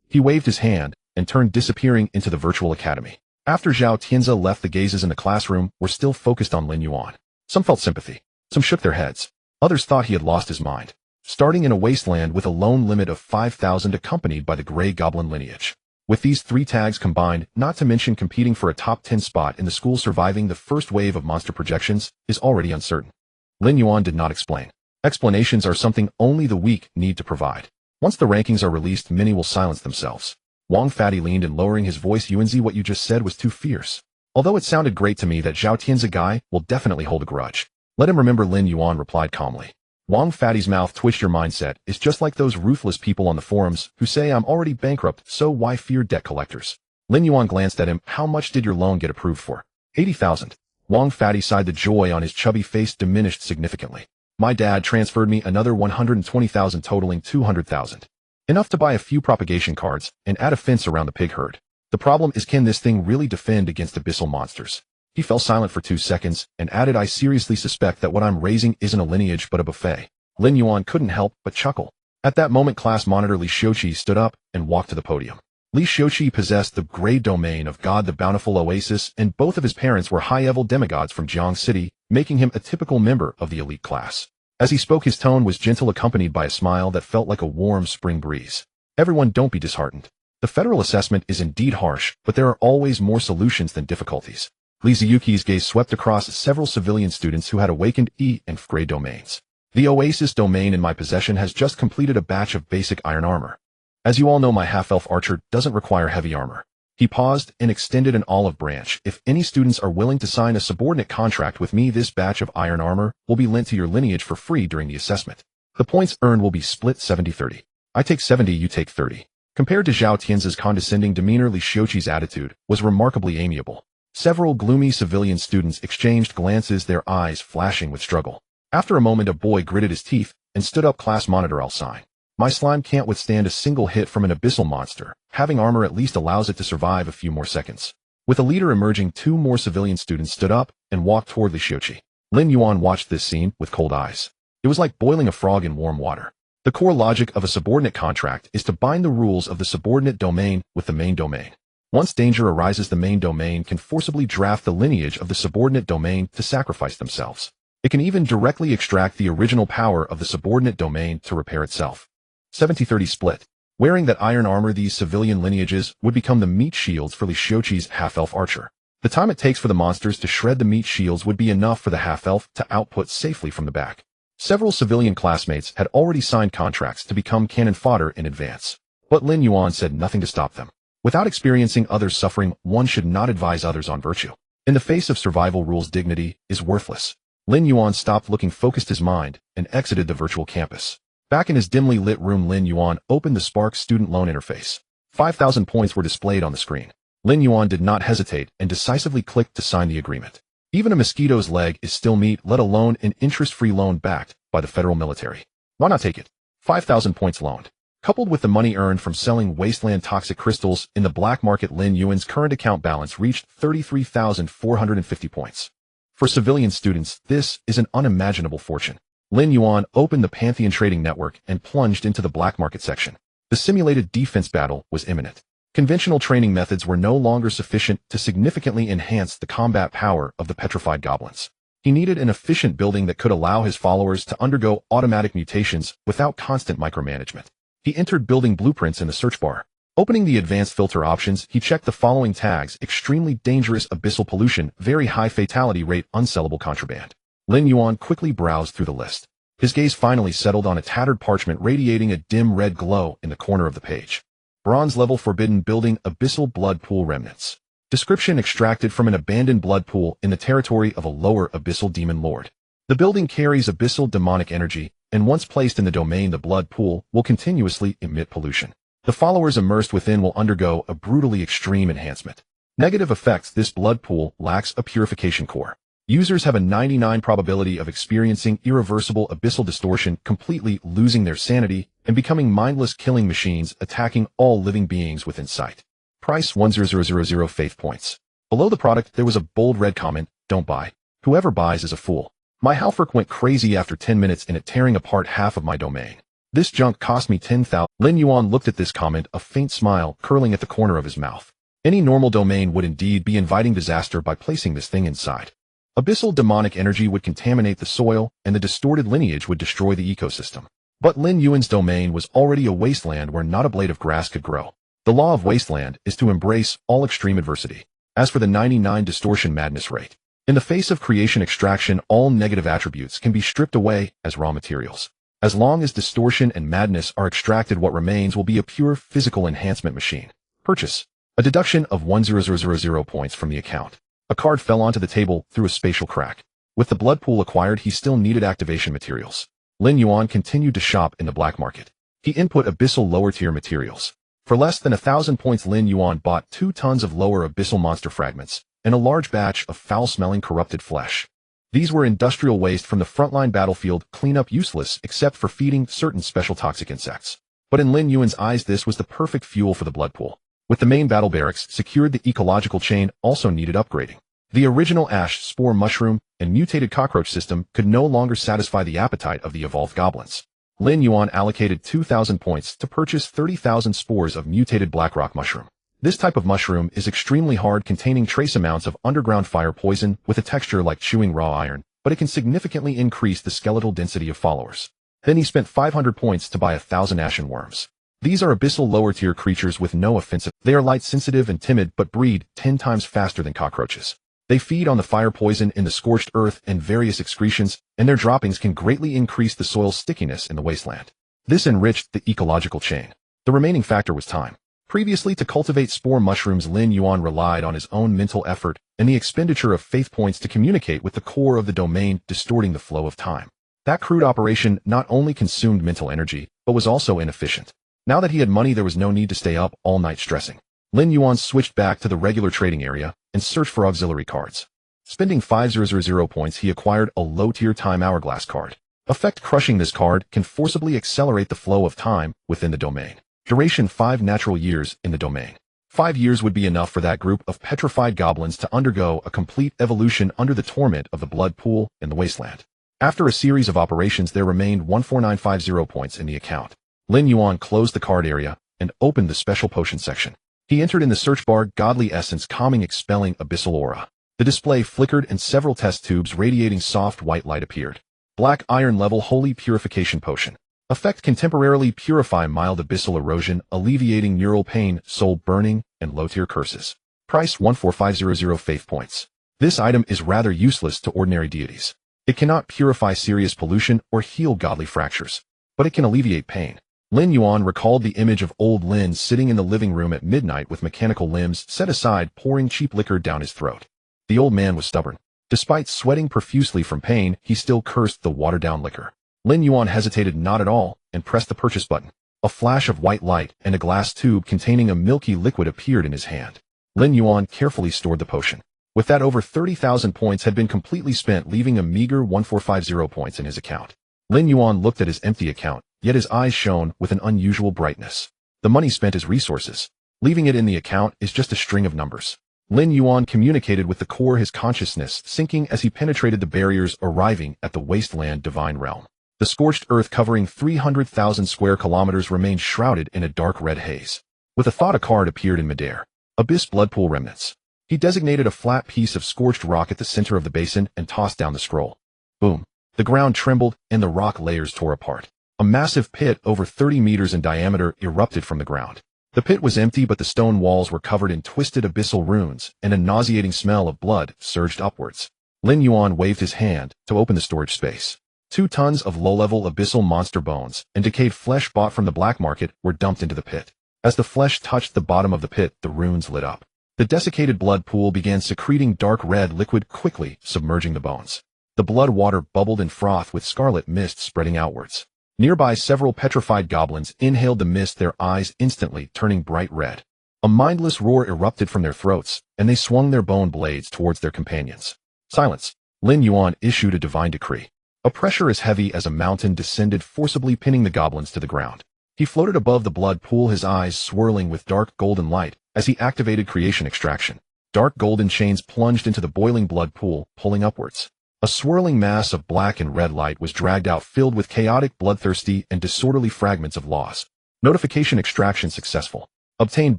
He waved his hand and turned, disappearing into the virtual academy. After Zhao Tianzi left, the gazes in the classroom were still focused on Lin Yuan. Some felt sympathy. Some shook their heads. Others thought he had lost his mind. Starting in a wasteland with a lone limit of 5,000 accompanied by the gray goblin lineage. With these 3 tags combined, not to mention competing for a top 10 spot in the school, surviving the first wave of monster projections is already uncertain. Lin Yuan did not explain. Explanations are something only the weak need to provide. Once the rankings are released, many will silence themselves. Wang Fatty leaned in, lowering his voice. Yuanzi, what you just said was too fierce. Although it sounded great to me, that Zhao Tianzi guy will definitely hold a grudge. Let him remember, Lin Yuan replied calmly. Wang Fatty's mouth twitched. Your mindset is just like those ruthless people on the forums who say I'm already bankrupt, so why fear debt collectors? Lin Yuan glanced at him. How much did your loan get approved for? 80,000. Wang Fatty sighed, the joy on his chubby face diminished significantly. My dad transferred me another 120,000, totaling 200,000. Enough to buy a few propagation cards and add a fence around the pig herd. The problem is, can this thing really defend against abyssal monsters? He fell silent for 2 seconds and added, I seriously suspect that what I'm raising isn't a lineage but a buffet. Lin Yuan couldn't help but chuckle. At that moment, class monitor Li Xiuqi stood up and walked to the podium. Li Xiuqi possessed the gray domain of God, the bountiful oasis, and both of his parents were high-level demigods from Jiang City, making him a typical member of the elite class. As he spoke, his tone was gentle, accompanied by a smile that felt like a warm spring breeze. Everyone, don't be disheartened. The federal assessment is indeed harsh, but there are always more solutions than difficulties. Li Ziyuki's gaze swept across several civilian students who had awakened E and F gray domains. The Oasis domain in my possession has just completed a batch of basic iron armor. As you all know, my half-elf archer doesn't require heavy armor. He paused and extended an olive branch. If any students are willing to sign a subordinate contract with me, this batch of iron armor will be lent to your lineage for free during the assessment. The points earned will be split 70-30. I take 70, you take 30. Compared to Zhao Tianzi's condescending demeanor, Li Xiuqi's attitude was remarkably amiable. Several gloomy civilian students exchanged glances, their eyes flashing with struggle. After a moment, a boy gritted his teeth and stood up. Class monitor, I'll sign. My slime can't withstand a single hit from an abyssal monster. Having armor at least allows it to survive a few more seconds. With a leader emerging, 2 more civilian students stood up and walked toward Li Xiuqi. Lin Yuan watched this scene with cold eyes. It was like boiling a frog in warm water. The core logic of a subordinate contract is to bind the rules of the subordinate domain with the main domain. Once danger arises, the main domain can forcibly draft the lineage of the subordinate domain to sacrifice themselves. It can even directly extract the original power of the subordinate domain to repair itself. 70-30 split. Wearing that iron armor, these civilian lineages would become the meat shields for Li Xiuqi's half-elf archer. The time it takes for the monsters to shred the meat shields would be enough for the half-elf to output safely from the back. Several civilian classmates had already signed contracts to become cannon fodder in advance. But Lin Yuan said nothing to stop them. Without experiencing others' suffering, one should not advise others on virtue. In the face of survival rules, dignity is worthless. Lin Yuan stopped looking, focused his mind, and exited the virtual campus. Back in his dimly lit room, Lin Yuan opened the Spark student loan interface. 5,000 points were displayed on the screen. Lin Yuan did not hesitate and decisively clicked to sign the agreement. Even a mosquito's leg is still meat, let alone an interest-free loan backed by the federal military. Why not take it? 5,000 points loaned. Coupled with the money earned from selling wasteland toxic crystals in the black market, Lin Yuan's current account balance reached 33,450 points. For civilian students, this is an unimaginable fortune. Lin Yuan opened the Pantheon trading network and plunged into the black market section. The simulated defense battle was imminent. Conventional training methods were no longer sufficient to significantly enhance the combat power of the petrified goblins. He needed an efficient building that could allow his followers to undergo automatic mutations without constant micromanagement. He entered building blueprints in the search bar. Opening the advanced filter options, he checked the following tags: extremely dangerous abyssal pollution, very high fatality rate, unsellable contraband. Lin Yuan quickly browsed through the list. His gaze finally settled on a tattered parchment radiating a dim red glow in the corner of the page. Bronze level forbidden building, abyssal blood pool remnants. Description: extracted from an abandoned blood pool in the territory of a lower abyssal demon lord. The building carries abyssal demonic energy, and once placed in the domain, the blood pool will continuously emit pollution. The followers immersed within will undergo a brutally extreme enhancement. Negative effects: this blood pool lacks a purification core. Users have a 99% probability of experiencing irreversible abyssal distortion, completely losing their sanity, and becoming mindless killing machines, attacking all living beings within sight. Price 10000 faith points. Below the product, there was a bold red comment: don't buy. Whoever buys is a fool. My Halferk went crazy after 10 minutes in it, tearing apart half of my domain. This junk cost me 10,000. Lin Yuan looked at this comment, a faint smile curling at the corner of his mouth. Any normal domain would indeed be inviting disaster by placing this thing inside. Abyssal demonic energy would contaminate the soil, and the distorted lineage would destroy the ecosystem. But Lin Yuan's domain was already a wasteland where not a blade of grass could grow. The law of wasteland is to embrace all extreme adversity. As for the 99% distortion madness rate, in the face of creation extraction, all negative attributes can be stripped away as raw materials. As long as distortion and madness are extracted, what remains will be a pure physical enhancement machine. Purchase. A deduction of 10000 points from the account. A card fell onto the table through a spatial crack. With the blood pool acquired, he still needed activation materials. Lin Yuan continued to shop in the black market. He input abyssal lower tier materials. For less than 1,000 points, Lin Yuan bought 2 tons of lower abyssal monster fragments and a large batch of foul-smelling corrupted flesh. These were industrial waste from the frontline battlefield, cleanup useless except for feeding certain special toxic insects. But in Lin Yuan's eyes, this was the perfect fuel for the blood pool. With the main battle barracks secured, the ecological chain also needed upgrading. The original ash, spore mushroom, and mutated cockroach system could no longer satisfy the appetite of the evolved goblins. Lin Yuan allocated 2,000 points to purchase 30,000 spores of mutated blackrock mushroom. This type of mushroom is extremely hard, containing trace amounts of underground fire poison with a texture like chewing raw iron, but it can significantly increase the skeletal density of followers. Then he spent 500 points to buy 1,000 ashen worms. These are abyssal lower tier creatures with no offensive. They are light sensitive and timid, but breed 10 times faster than cockroaches. They feed on the fire poison in the scorched earth and various excretions, and their droppings can greatly increase the soil's stickiness in the wasteland. This enriched the ecological chain. The remaining factor was time. Previously, to cultivate spore mushrooms, Lin Yuan relied on his own mental effort and the expenditure of faith points to communicate with the core of the domain, distorting the flow of time. That crude operation not only consumed mental energy, but was also inefficient. Now that he had money, there was no need to stay up all night stressing. Lin Yuan switched back to the regular trading area and searched for auxiliary cards. Spending 500 points, he acquired a low-tier time hourglass card. Effect: crushing this card can forcibly accelerate the flow of time within the domain. Duration: 5 natural years in the domain. 5 years would be enough for that group of petrified goblins to undergo a complete evolution under the torment of the blood pool in the wasteland. After a series of operations, there remained 14950 points in the account. Lin Yuan closed the card area and opened the special potion section. He entered in the search bar: godly essence, calming, expelling abyssal aura. The display flickered and several test tubes radiating soft white light appeared. Black iron level holy purification potion. Effect: can temporarily purify mild abyssal erosion, alleviating neural pain, soul burning, and low-tier curses. Price 14500 faith points. This item is rather useless to ordinary deities. It cannot purify serious pollution or heal godly fractures, but it can alleviate pain. Lin Yuan recalled the image of old Lin sitting in the living room at midnight with mechanical limbs set aside, pouring cheap liquor down his throat. The old man was stubborn. Despite sweating profusely from pain, he still cursed the watered-down liquor. Lin Yuan hesitated not at all and pressed the purchase button. A flash of white light and a glass tube containing a milky liquid appeared in his hand. Lin Yuan carefully stored the potion. With that, over 30,000 points had been completely spent, leaving a meager 1450 points in his account. Lin Yuan looked at his empty account yet his eyes shone with an unusual brightness. The money spent is resources. Leaving it in the account is just a string of numbers. Lin Yuan communicated with the core, his consciousness sinking as he penetrated the barriers, arriving at the wasteland divine realm. The scorched earth covering 300,000 square kilometers remained shrouded in a dark red haze. With a thought, a card appeared in midair. Abyss Bloodpool Remnants. He designated a flat piece of scorched rock at the center of the basin and tossed down the scroll. Boom. The ground trembled and the rock layers tore apart. A massive pit over 30 meters in diameter erupted from the ground. The pit was empty, but the stone walls were covered in twisted abyssal runes, and a nauseating smell of blood surged upwards. Lin Yuan waved his hand to open the storage space. 2 tons of low-level abyssal monster bones and decayed flesh bought from the black market were dumped into the pit. As the flesh touched the bottom of the pit, the runes lit up. The desiccated blood pool began secreting dark red liquid, quickly submerging the bones. The blood water bubbled in froth with scarlet mist spreading outwards. Nearby, several petrified goblins inhaled the mist, their eyes instantly turning bright red. A mindless roar erupted from their throats, and they swung their bone blades towards their companions. Silence. Lin Yuan issued a divine decree. A pressure as heavy as a mountain descended, forcibly pinning the goblins to the ground. He floated above the blood pool, his eyes swirling with dark golden light as he activated creation extraction. Dark golden chains plunged into the boiling blood pool, pulling upwards. A swirling mass of black and red light was dragged out, filled with chaotic, bloodthirsty, and disorderly fragments of laws. Notification extraction successful. Obtained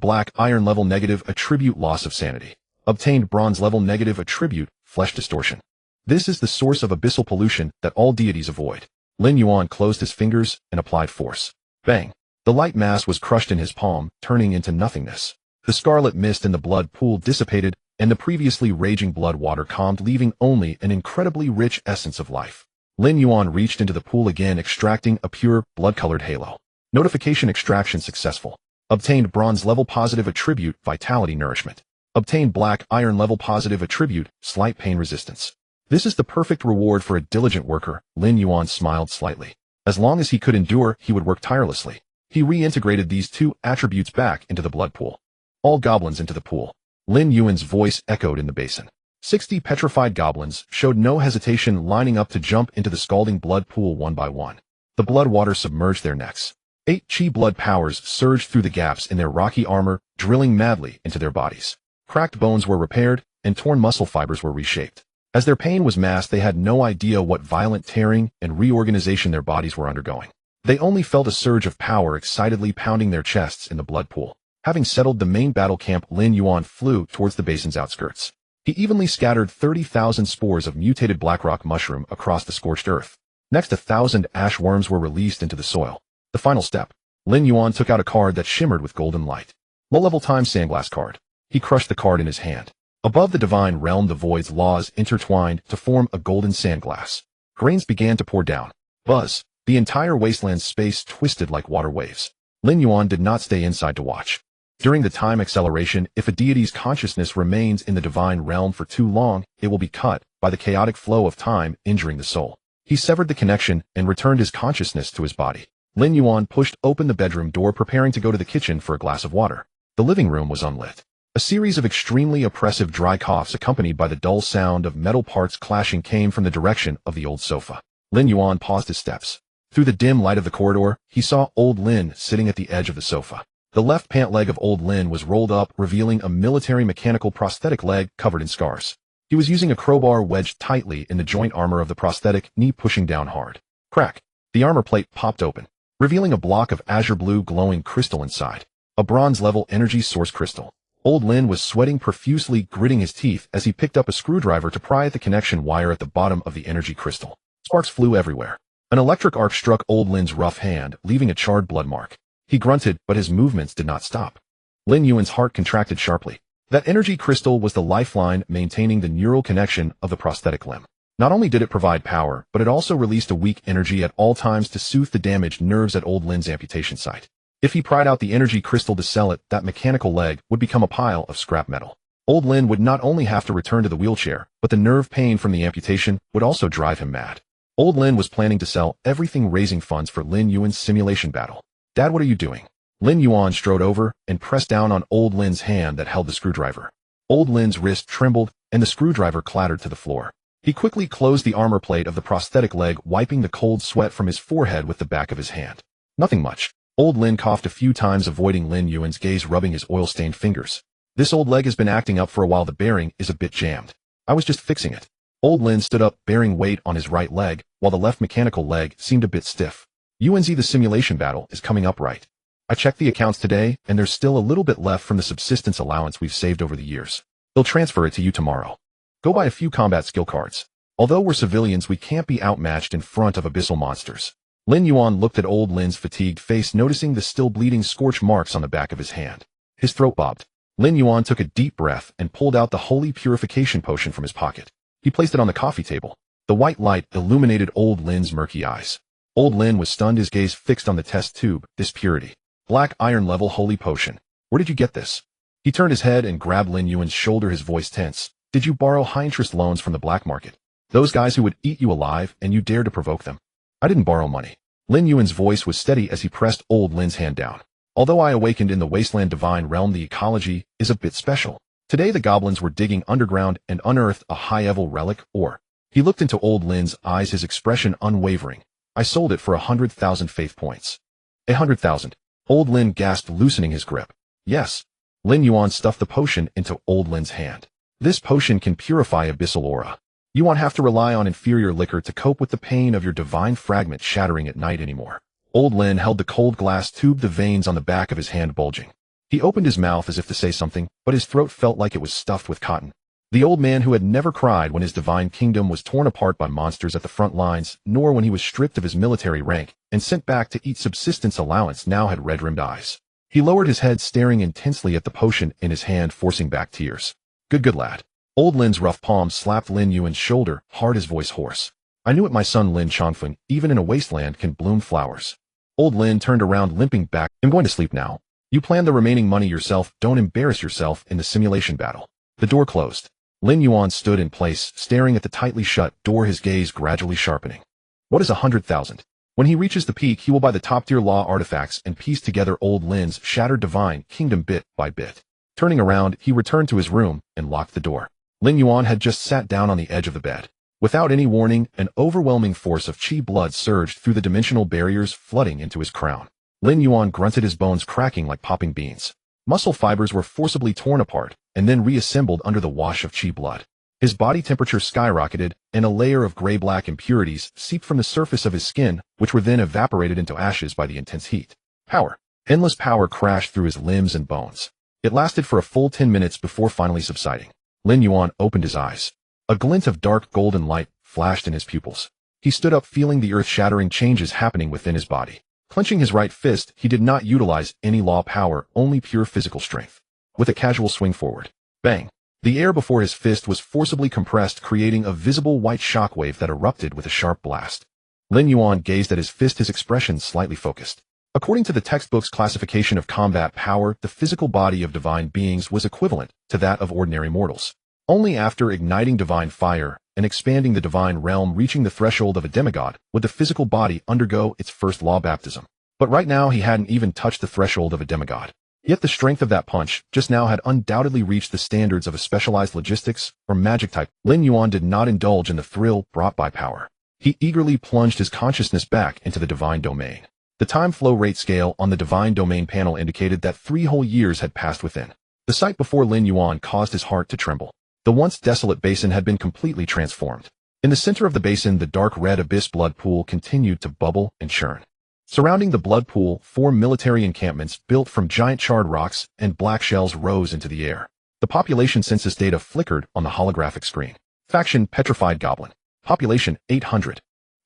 black iron level negative attribute loss of sanity. Obtained bronze level negative attribute flesh distortion. This is the source of abyssal pollution that all deities avoid. Lin Yuan closed his fingers and applied force. Bang! The light mass was crushed in his palm, turning into nothingness. The scarlet mist in the blood pool dissipated, and the previously raging blood water calmed, leaving only an incredibly rich essence of life. Lin Yuan reached into the pool again, extracting a pure, blood-colored halo. Notification extraction successful. Obtained bronze level positive attribute vitality nourishment. Obtained black iron level positive attribute slight pain resistance. This is the perfect reward for a diligent worker. Lin Yuan smiled slightly. As long as he could endure, he would work tirelessly. He reintegrated these 2 attributes back into the blood pool. All goblins into the pool. Lin Yuan's voice echoed in the basin. 60 petrified goblins showed no hesitation, lining up to jump into the scalding blood pool one by one. The blood water submerged their necks. 8 chi blood powers surged through the gaps in their rocky armor, drilling madly into their bodies. Cracked bones were repaired, and torn muscle fibers were reshaped. As their pain was masked, they had no idea what violent tearing and reorganization their bodies were undergoing. They only felt a surge of power excitedly pounding their chests in the blood pool. Having settled the main battle camp, Lin Yuan flew towards the basin's outskirts. He evenly scattered 30,000 spores of mutated blackrock mushroom across the scorched earth. Next, 1,000 ash worms were released into the soil. The final step. Lin Yuan took out a card that shimmered with golden light. Low-level time sandglass card. He crushed the card in his hand. Above the divine realm, the void's laws intertwined to form a golden sandglass. Grains began to pour down. Buzz. The entire wasteland's space twisted like water waves. Lin Yuan did not stay inside to watch. During the time acceleration, if a deity's consciousness remains in the divine realm for too long, it will be cut by the chaotic flow of time, injuring the soul. He severed the connection and returned his consciousness to his body. Lin Yuan pushed open the bedroom door, preparing to go to the kitchen for a glass of water. The living room was unlit. A series of extremely oppressive dry coughs, accompanied by the dull sound of metal parts clashing, came from the direction of the old sofa. Lin Yuan paused his steps. Through the dim light of the corridor, he saw old Lin sitting at the edge of the sofa. The left pant leg of old Lin was rolled up, revealing a military mechanical prosthetic leg covered in scars. He was using a crowbar wedged tightly in the joint armor of the prosthetic, knee pushing down hard. Crack! The armor plate popped open, revealing a block of azure blue glowing crystal inside. A bronze-level energy source crystal. Old Lin was sweating profusely, gritting his teeth as he picked up a screwdriver to pry at the connection wire at the bottom of the energy crystal. Sparks flew everywhere. An electric arc struck old Lin's rough hand, leaving a charred blood mark. He grunted, but his movements did not stop. Lin Yuan's heart contracted sharply. That energy crystal was the lifeline maintaining the neural connection of the prosthetic limb. Not only did it provide power, but it also released a weak energy at all times to soothe the damaged nerves at old Lin's amputation site. If he pried out the energy crystal to sell it, that mechanical leg would become a pile of scrap metal. Old Lin would not only have to return to the wheelchair, but the nerve pain from the amputation would also drive him mad. Old Lin was planning to sell everything, raising funds for Lin Yuan's simulation battle. Dad, what are you doing? Lin Yuan strode over and pressed down on old Lin's hand that held the screwdriver. Old Lin's wrist trembled, and the screwdriver clattered to the floor. He quickly closed the armor plate of the prosthetic leg, wiping the cold sweat from his forehead with the back of his hand. Nothing much. Old Lin coughed a few times, avoiding Lin Yuan's gaze, rubbing his oil-stained fingers. This old leg has been acting up for a while. The bearing is a bit jammed. I was just fixing it. Old Lin stood up, bearing weight on his right leg, while the left mechanical leg seemed a bit stiff. UNZ, the simulation battle is coming up right. I checked the accounts today, and there's still a little bit left from the subsistence allowance we've saved over the years. They'll transfer it to you tomorrow. Go buy a few combat skill cards. Although we're civilians, we can't be outmatched in front of abyssal monsters. Lin Yuan looked at old Lin's fatigued face, noticing the still bleeding scorch marks on the back of his hand. His throat bobbed. Lin Yuan took a deep breath and pulled out the holy purification potion from his pocket. He placed it on the coffee table. The white light illuminated old Lin's murky eyes. Old Lin was stunned, his gaze fixed on the test tube. This purity. Black iron level holy potion. Where did you get this? He turned his head and grabbed Lin Yuan's shoulder, his voice tense. Did you borrow high-interest loans from the black market? Those guys who would eat you alive, and you dared to provoke them? I didn't borrow money. Lin Yuan's voice was steady as he pressed old Lin's hand down. Although I awakened in the wasteland divine realm, the ecology is a bit special. Today the goblins were digging underground and unearthed a high-level relic ore. He looked into old Lin's eyes, his expression unwavering. I sold it for 100,000 faith points. 100,000. Old Lin gasped, loosening his grip. Yes. Lin Yuan stuffed the potion into old Lin's hand. This potion can purify abyssal aura. You won't have to rely on inferior liquor to cope with the pain of your divine fragment shattering at night anymore. Old Lin held the cold glass tube, the veins on the back of his hand bulging. He opened his mouth as if to say something, but his throat felt like it was stuffed with cotton. The old man who had never cried when his divine kingdom was torn apart by monsters at the front lines, nor when he was stripped of his military rank and sent back to eat subsistence allowance, now had red-rimmed eyes. He lowered his head, staring intensely at the potion in his hand, forcing back tears. Good lad. Old Lin's rough palm slapped Lin Yuan's shoulder, hard, his voice hoarse. I knew it, my son Lin Chongfeng, even in a wasteland can bloom flowers. Old Lin turned around, limping back. I'm going to sleep now. You plan the remaining money yourself. Don't embarrass yourself in the simulation battle. The door closed. Lin Yuan stood in place, staring at the tightly shut door, his gaze gradually sharpening. What is 100,000? When he reaches the peak, he will buy the top-tier law artifacts and piece together old Lin's shattered divine kingdom bit by bit. Turning around, he returned to his room and locked the door. Lin Yuan had just sat down on the edge of the bed. Without any warning, an overwhelming force of chi blood surged through the dimensional barriers, flooding into his crown. Lin Yuan grunted, his bones cracking like popping beans. Muscle fibers were forcibly torn apart and then reassembled under the wash of chi blood. His body temperature skyrocketed, and a layer of gray-black impurities seeped from the surface of his skin, which were then evaporated into ashes by the intense heat. Power. Endless power crashed through his limbs and bones. It lasted for a full 10 minutes before finally subsiding. Lin Yuan opened his eyes. A glint of dark golden light flashed in his pupils. He stood up, feeling the earth-shattering changes happening within his body. Clenching his right fist, he did not utilize any law power, only pure physical strength. With a casual swing forward, bang! The air before his fist was forcibly compressed, creating a visible white shockwave that erupted with a sharp blast. Lin Yuan gazed at his fist, his expression slightly focused. According to the textbook's classification of combat power, the physical body of divine beings was equivalent to that of ordinary mortals. Only after igniting divine fire and expanding the divine realm, reaching the threshold of a demigod, would the physical body undergo its first law baptism. But right now he hadn't even touched the threshold of a demigod. Yet the strength of that punch just now had undoubtedly reached the standards of a specialized logistics or magic type. Lin Yuan did not indulge in the thrill brought by power. He eagerly plunged his consciousness back into the divine domain. The time flow rate scale on the divine domain panel indicated that 3 whole years had passed within. The sight before Lin Yuan caused his heart to tremble. The once desolate basin had been completely transformed. In the center of the basin, the dark red abyss blood pool continued to bubble and churn. Surrounding the blood pool, 4 military encampments built from giant charred rocks and black shells rose into the air. The population census data flickered on the holographic screen. Faction: Petrified Goblin. Population: 800.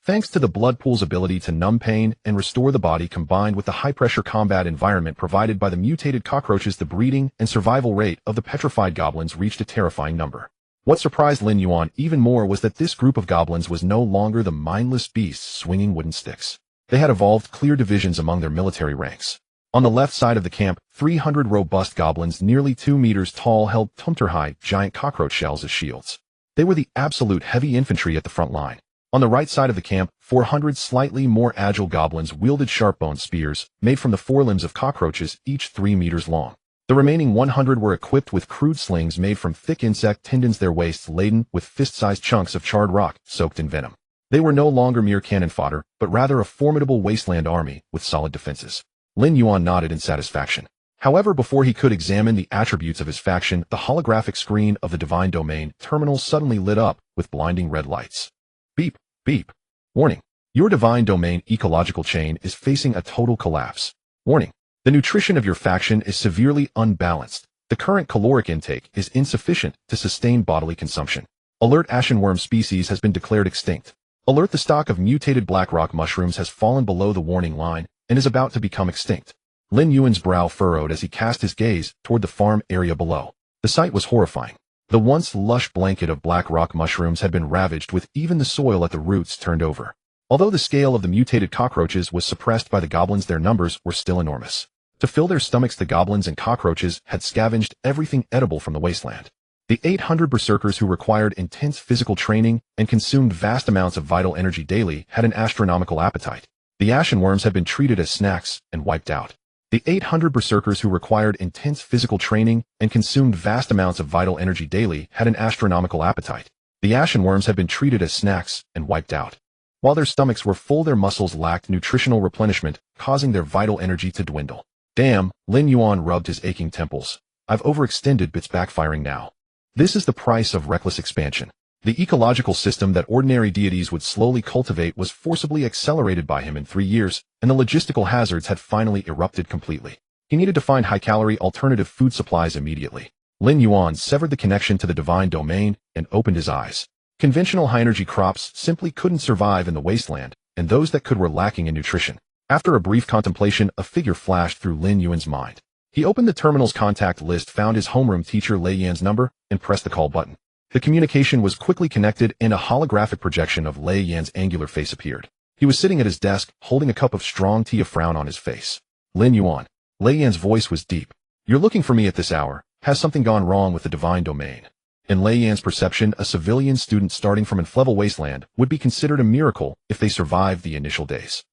Thanks to the blood pool's ability to numb pain and restore the body, combined with the high-pressure combat environment provided by the mutated cockroaches, the breeding and survival rate of the petrified goblins reached a terrifying number. What surprised Lin Yuan even more was that this group of goblins was no longer the mindless beasts swinging wooden sticks. They had evolved clear divisions among their military ranks. On the left side of the camp, 300 robust goblins nearly 2 meters tall held tumter-high giant cockroach shells as shields. They were the absolute heavy infantry at the front line. On the right side of the camp, 400 slightly more agile goblins wielded sharp-boned spears, made from the forelimbs of cockroaches, each 3 meters long. The remaining 100 were equipped with crude slings made from thick insect tendons, their waists laden with fist-sized chunks of charred rock soaked in venom. They were no longer mere cannon fodder, but rather a formidable wasteland army with solid defenses. Lin Yuan nodded in satisfaction. However, before he could examine the attributes of his faction, the holographic screen of the Divine Domain terminal suddenly lit up with blinding red lights. Beep, beep. Warning. Your Divine Domain ecological chain is facing a total collapse. Warning. The nutrition of your faction is severely unbalanced. The current caloric intake is insufficient to sustain bodily consumption. Alert ashenworm species has been declared extinct. Alert the stock of mutated blackrock mushrooms has fallen below the warning line and is about to become extinct. Lin Yuan's brow furrowed as he cast his gaze toward the farm area below. The sight was horrifying. The once lush blanket of black rock mushrooms had been ravaged, with even the soil at the roots turned over. Although the scale of the mutated cockroaches was suppressed by the goblins, their numbers were still enormous. To fill their stomachs, the goblins and cockroaches had scavenged everything edible from the wasteland. The 800 berserkers who required intense physical training and consumed vast amounts of vital energy daily had an astronomical appetite. The ashenworms had been treated as snacks and wiped out. The 800 berserkers who required intense physical training and consumed vast amounts of vital energy daily had an astronomical appetite. The ashenworms had been treated as snacks and wiped out. While their stomachs were full, their muscles lacked nutritional replenishment, causing their vital energy to dwindle. Damn, Lin Yuan rubbed his aching temples. I've overextended, bits backfiring now. This is the price of reckless expansion. The ecological system that ordinary deities would slowly cultivate was forcibly accelerated by him in 3 years, and the logistical hazards had finally erupted completely. He needed to find high-calorie alternative food supplies immediately. Lin Yuan severed the connection to the Divine Domain and opened his eyes. Conventional high-energy crops simply couldn't survive in the wasteland, and those that could were lacking in nutrition. After a brief contemplation, a figure flashed through Lin Yuan's mind. He opened the terminal's contact list, found his homeroom teacher Lei Yan's number, and pressed the call button. The communication was quickly connected, and a holographic projection of Lei Yan's angular face appeared. He was sitting at his desk, holding a cup of strong tea, a frown on his face. Lin Yuan. Lei Yan's voice was deep. You're looking for me at this hour. Has something gone wrong with the Divine Domain? In Lei Yan's perception, a civilian student starting from Inflevel Wasteland would be considered a miracle if they survived the initial days.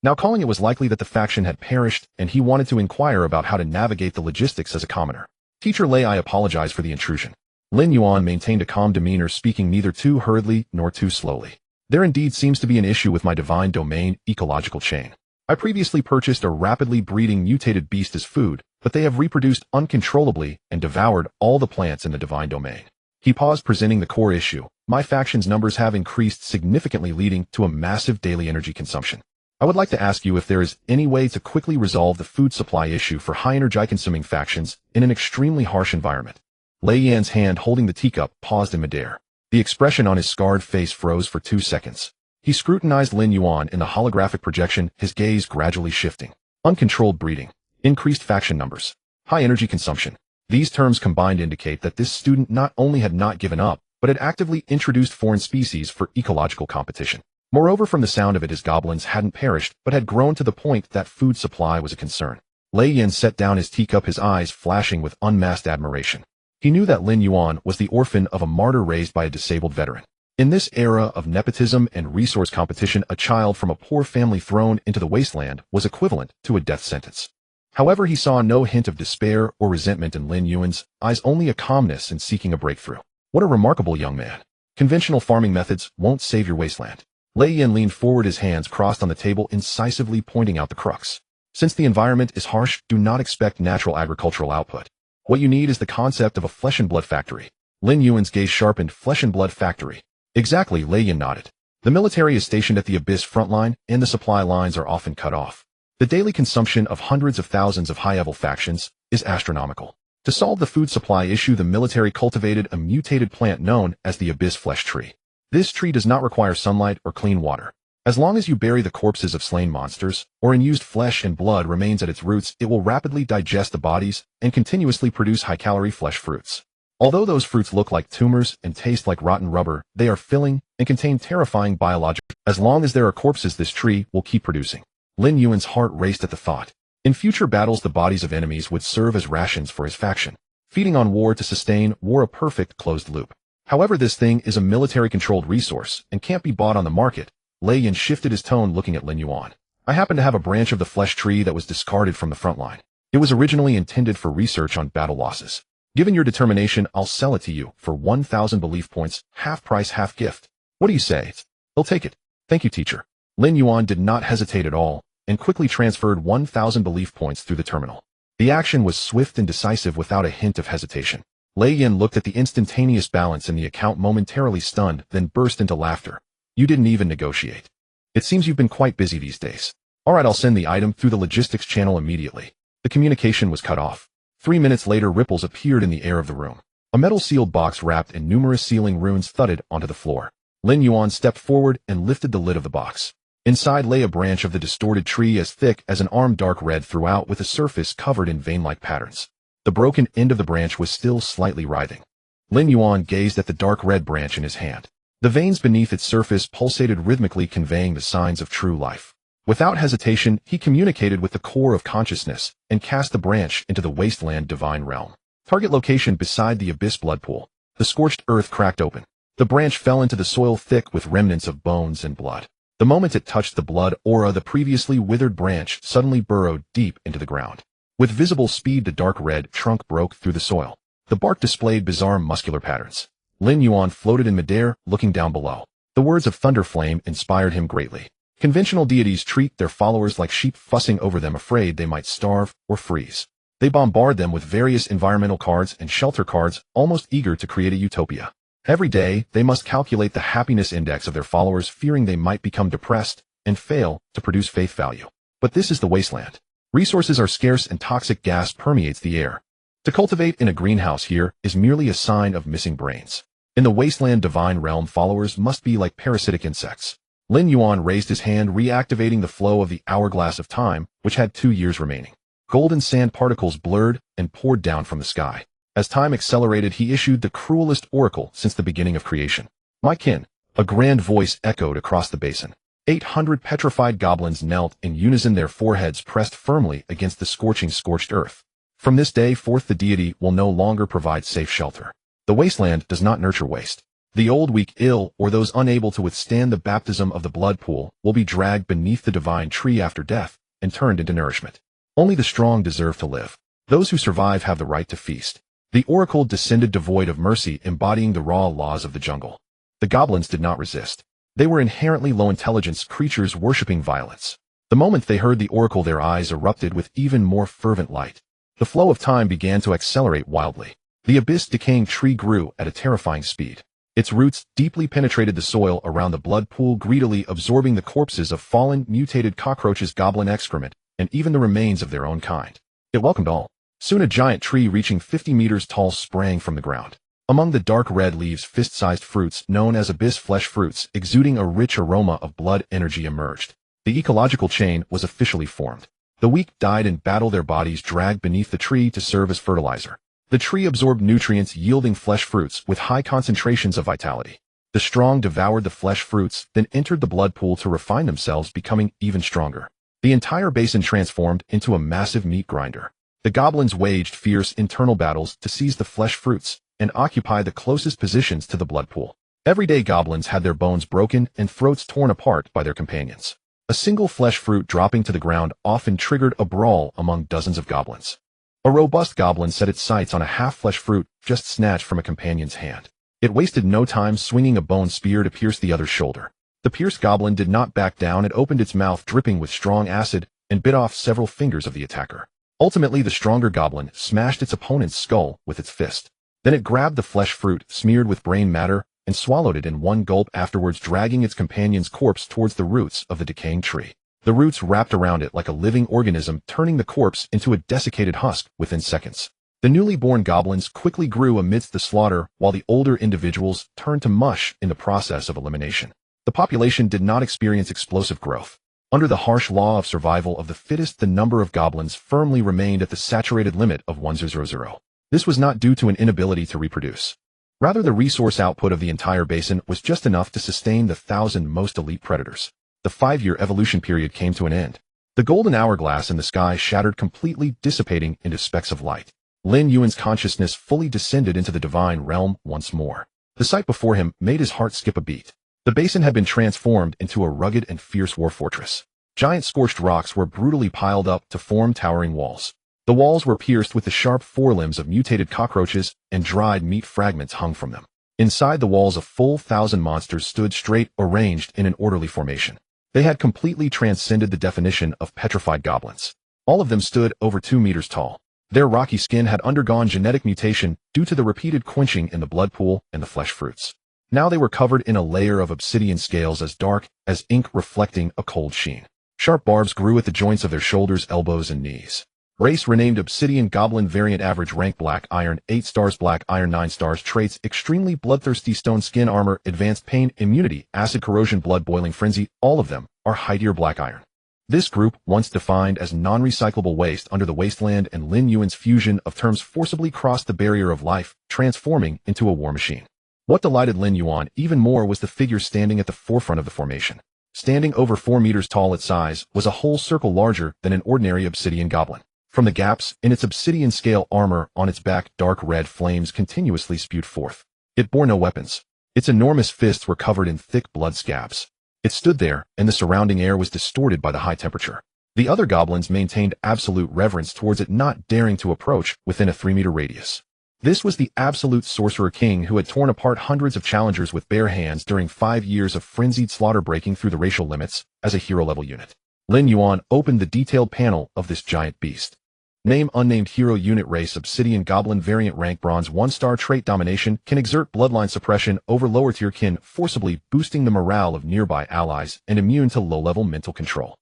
Now, calling it was likely that the faction had perished, and he wanted to inquire about how to navigate the logistics as a commoner. Teacher Lei, I apologize for the intrusion. Lin Yuan maintained a calm demeanor, speaking neither too hurriedly nor too slowly. There indeed seems to be an issue with my Divine Domain ecological chain. I previously purchased a rapidly breeding mutated beast as food, but they have reproduced uncontrollably and devoured all the plants in the Divine Domain. He paused, presenting the core issue. My faction's numbers have increased significantly, leading to a massive daily energy consumption. I would like to ask you if there is any way to quickly resolve the food supply issue for high energy-consuming factions in an extremely harsh environment. Lei Yan's hand holding the teacup paused in midair. The expression on his scarred face froze for 2 seconds. He scrutinized Lin Yuan in the holographic projection, his gaze gradually shifting. Uncontrolled breeding. Increased faction numbers. High energy consumption. These terms combined indicate that this student not only had not given up, but had actively introduced foreign species for ecological competition. Moreover, from the sound of it, his goblins hadn't perished, but had grown to the point that food supply was a concern. Lei Yan set down his teacup, his eyes flashing with unmasked admiration. He knew that Lin Yuan was the orphan of a martyr raised by a disabled veteran. In this era of nepotism and resource competition, a child from a poor family thrown into the wasteland was equivalent to a death sentence. However, he saw no hint of despair or resentment in Lin Yuan's eyes, only a calmness in seeking a breakthrough. What a remarkable young man. Conventional farming methods won't save your wasteland. Lei Yan leaned forward, his hands crossed on the table, incisively pointing out the crux. Since the environment is harsh, do not expect natural agricultural output. What you need is the concept of a flesh and blood factory. Lin Yuan's gaze sharpened. Flesh and blood factory. Exactly, Lei Yan nodded. The military is stationed at the Abyss frontline, and the supply lines are often cut off. The daily consumption of hundreds of thousands of high-level factions is astronomical. To solve the food supply issue, the military cultivated a mutated plant known as the Abyss flesh tree. This tree does not require sunlight or clean water. As long as you bury the corpses of slain monsters, or unused flesh and blood remains at its roots, it will rapidly digest the bodies and continuously produce high-calorie flesh fruits. Although those fruits look like tumors and taste like rotten rubber, they are filling and contain terrifying biological. As long as there are corpses, this tree will keep producing. Lin Yuan's heart raced at the thought. In future battles, the bodies of enemies would serve as rations for his faction, feeding on war to sustain war, a perfect closed loop. However, this thing is a military-controlled resource and can't be bought on the market. Lei Yan shifted his tone, looking at Lin Yuan. I happen to have a branch of the flesh tree that was discarded from the front line. It was originally intended for research on battle losses. Given your determination, I'll sell it to you for 1,000 belief points, half price, half gift. What do you say? He'll take it. Thank you, teacher. Lin Yuan did not hesitate at all, and quickly transferred 1,000 belief points through the terminal. The action was swift and decisive without a hint of hesitation. Lei Yin looked at the instantaneous balance in the account, momentarily stunned, then burst into laughter. You didn't even negotiate. It seems you've been quite busy these days. Alright, I'll send the item through the logistics channel immediately. The communication was cut off. 3 minutes later, ripples appeared in the air of the room. A metal-sealed box wrapped in numerous sealing runes thudded onto the floor. Lin Yuan stepped forward and lifted the lid of the box. Inside lay a branch of the distorted tree as thick as an arm, dark red throughout, with a surface covered in vein-like patterns. The broken end of the branch was still slightly writhing. Lin Yuan gazed at the dark red branch in his hand. The veins beneath its surface pulsated rhythmically, conveying the signs of true life. Without hesitation, he communicated with the core of consciousness and cast the branch into the wasteland divine realm. Target location beside the abyss blood pool. The scorched earth cracked open. The branch fell into the soil, thick with remnants of bones and blood. The moment it touched the blood aura, the previously withered branch suddenly burrowed deep into the ground. With visible speed, the dark red trunk broke through the soil. The bark displayed bizarre muscular patterns. Lin Yuan floated in midair, looking down below. The words of Thunderflame inspired him greatly. Conventional deities treat their followers like sheep, fussing over them, afraid they might starve or freeze. They bombard them with various environmental cards and shelter cards, almost eager to create a utopia. Every day, they must calculate the happiness index of their followers, fearing they might become depressed and fail to produce faith value. But this is the wasteland. Resources are scarce and toxic gas permeates the air. To cultivate in a greenhouse here is merely a sign of missing brains. In the wasteland divine realm, followers must be like parasitic insects. Lin Yuan raised his hand, reactivating the flow of the hourglass of time, which had 2 years remaining. Golden sand particles blurred and poured down from the sky. As time accelerated, he issued the cruelest oracle since the beginning of creation. My kin. A grand voice echoed across the basin. 800 petrified goblins knelt in unison, their foreheads pressed firmly against the scorched earth. From this day forth, the deity will no longer provide safe shelter. The wasteland does not nurture waste. The old, weak, ill, or those unable to withstand the baptism of the blood pool will be dragged beneath the divine tree after death and turned into nourishment. Only the strong deserve to live. Those who survive have the right to feast. The oracle descended devoid of mercy, embodying the raw laws of the jungle. The goblins did not resist. They were inherently low intelligence creatures worshipping violence. The moment they heard the oracle, their eyes erupted with even more fervent light. The flow of time began to accelerate wildly. The abyss decaying tree grew at a terrifying speed. Its roots deeply penetrated the soil around the blood pool, greedily absorbing the corpses of fallen, mutated cockroaches, goblin excrement, and even the remains of their own kind. It welcomed all. Soon a giant tree reaching 50 meters tall sprang from the ground. Among the dark red leaves, fist-sized fruits known as abyss flesh fruits, exuding a rich aroma of blood energy, emerged. The ecological chain was officially formed. The weak died in battle, their bodies dragged beneath the tree to serve as fertilizer. The tree absorbed nutrients, yielding flesh fruits with high concentrations of vitality. The strong devoured the flesh fruits, then entered the blood pool to refine themselves, becoming even stronger. The entire basin transformed into a massive meat grinder. The goblins waged fierce internal battles to seize the flesh fruits and occupy the closest positions to the blood pool. Everyday goblins had their bones broken and throats torn apart by their companions. A single flesh fruit dropping to the ground often triggered a brawl among dozens of goblins. A robust goblin set its sights on a half-flesh fruit just snatched from a companion's hand. It wasted no time, swinging a bone spear to pierce the other's shoulder. The pierced goblin did not back down. It opened its mouth, dripping with strong acid, and bit off several fingers of the attacker. Ultimately, the stronger goblin smashed its opponent's skull with its fist. Then it grabbed the flesh fruit, smeared with brain matter, and swallowed it in one gulp, afterwards dragging its companion's corpse towards the roots of the decaying tree. The roots wrapped around it like a living organism, turning the corpse into a desiccated husk within seconds. The newly born goblins quickly grew amidst the slaughter, while the older individuals turned to mush in the process of elimination. The population did not experience explosive growth. Under the harsh law of survival of the fittest, the number of goblins firmly remained at the saturated limit of 1,000. This was not due to an inability to reproduce. Rather, the resource output of the entire basin was just enough to sustain the 1,000 most elite predators. The 5-year evolution period came to an end. The golden hourglass in the sky shattered completely, dissipating into specks of light. Lin Yuan's consciousness fully descended into the divine realm once more. The sight before him made his heart skip a beat. The basin had been transformed into a rugged and fierce war fortress. Giant scorched rocks were brutally piled up to form towering walls. The walls were pierced with the sharp forelimbs of mutated cockroaches, and dried meat fragments hung from them. Inside the walls, a full 1,000 monsters stood straight, arranged in an orderly formation. They had completely transcended the definition of petrified goblins. All of them stood over 2 meters tall. Their rocky skin had undergone genetic mutation due to the repeated quenching in the blood pool and the flesh fruits. Now they were covered in a layer of obsidian scales as dark as ink, reflecting a cold sheen. Sharp barbs grew at the joints of their shoulders, elbows, and knees. Race renamed Obsidian Goblin. Variant average rank Black Iron 8 stars, Black Iron 9 stars. Traits extremely bloodthirsty, stone skin armor, advanced pain, immunity, acid corrosion, blood boiling frenzy. All of them are high tier Black Iron. This group, once defined as non-recyclable waste under the wasteland and Lin Yuan's fusion of terms, forcibly crossed the barrier of life, transforming into a war machine. What delighted Lin Yuan even more was the figure standing at the forefront of the formation. Standing over 4 meters tall its size was a whole circle larger than an ordinary obsidian goblin. From the gaps in its obsidian scale armor on its back, dark red flames continuously spewed forth. It bore no weapons. Its enormous fists were covered in thick blood scabs. It stood there, and the surrounding air was distorted by the high temperature. The other goblins maintained absolute reverence towards it, not daring to approach within a 3-meter radius. This was the absolute sorcerer king who had torn apart hundreds of challengers with bare hands during 5 years of frenzied slaughter, breaking through the racial limits as a hero-level unit. Lin Yuan opened the detailed panel of this giant beast. Name unnamed hero unit, race Obsidian Goblin, variant rank Bronze 1 star, trait domination, can exert bloodline suppression over lower tier kin, forcibly boosting the morale of nearby allies, and immune to low-level mental control.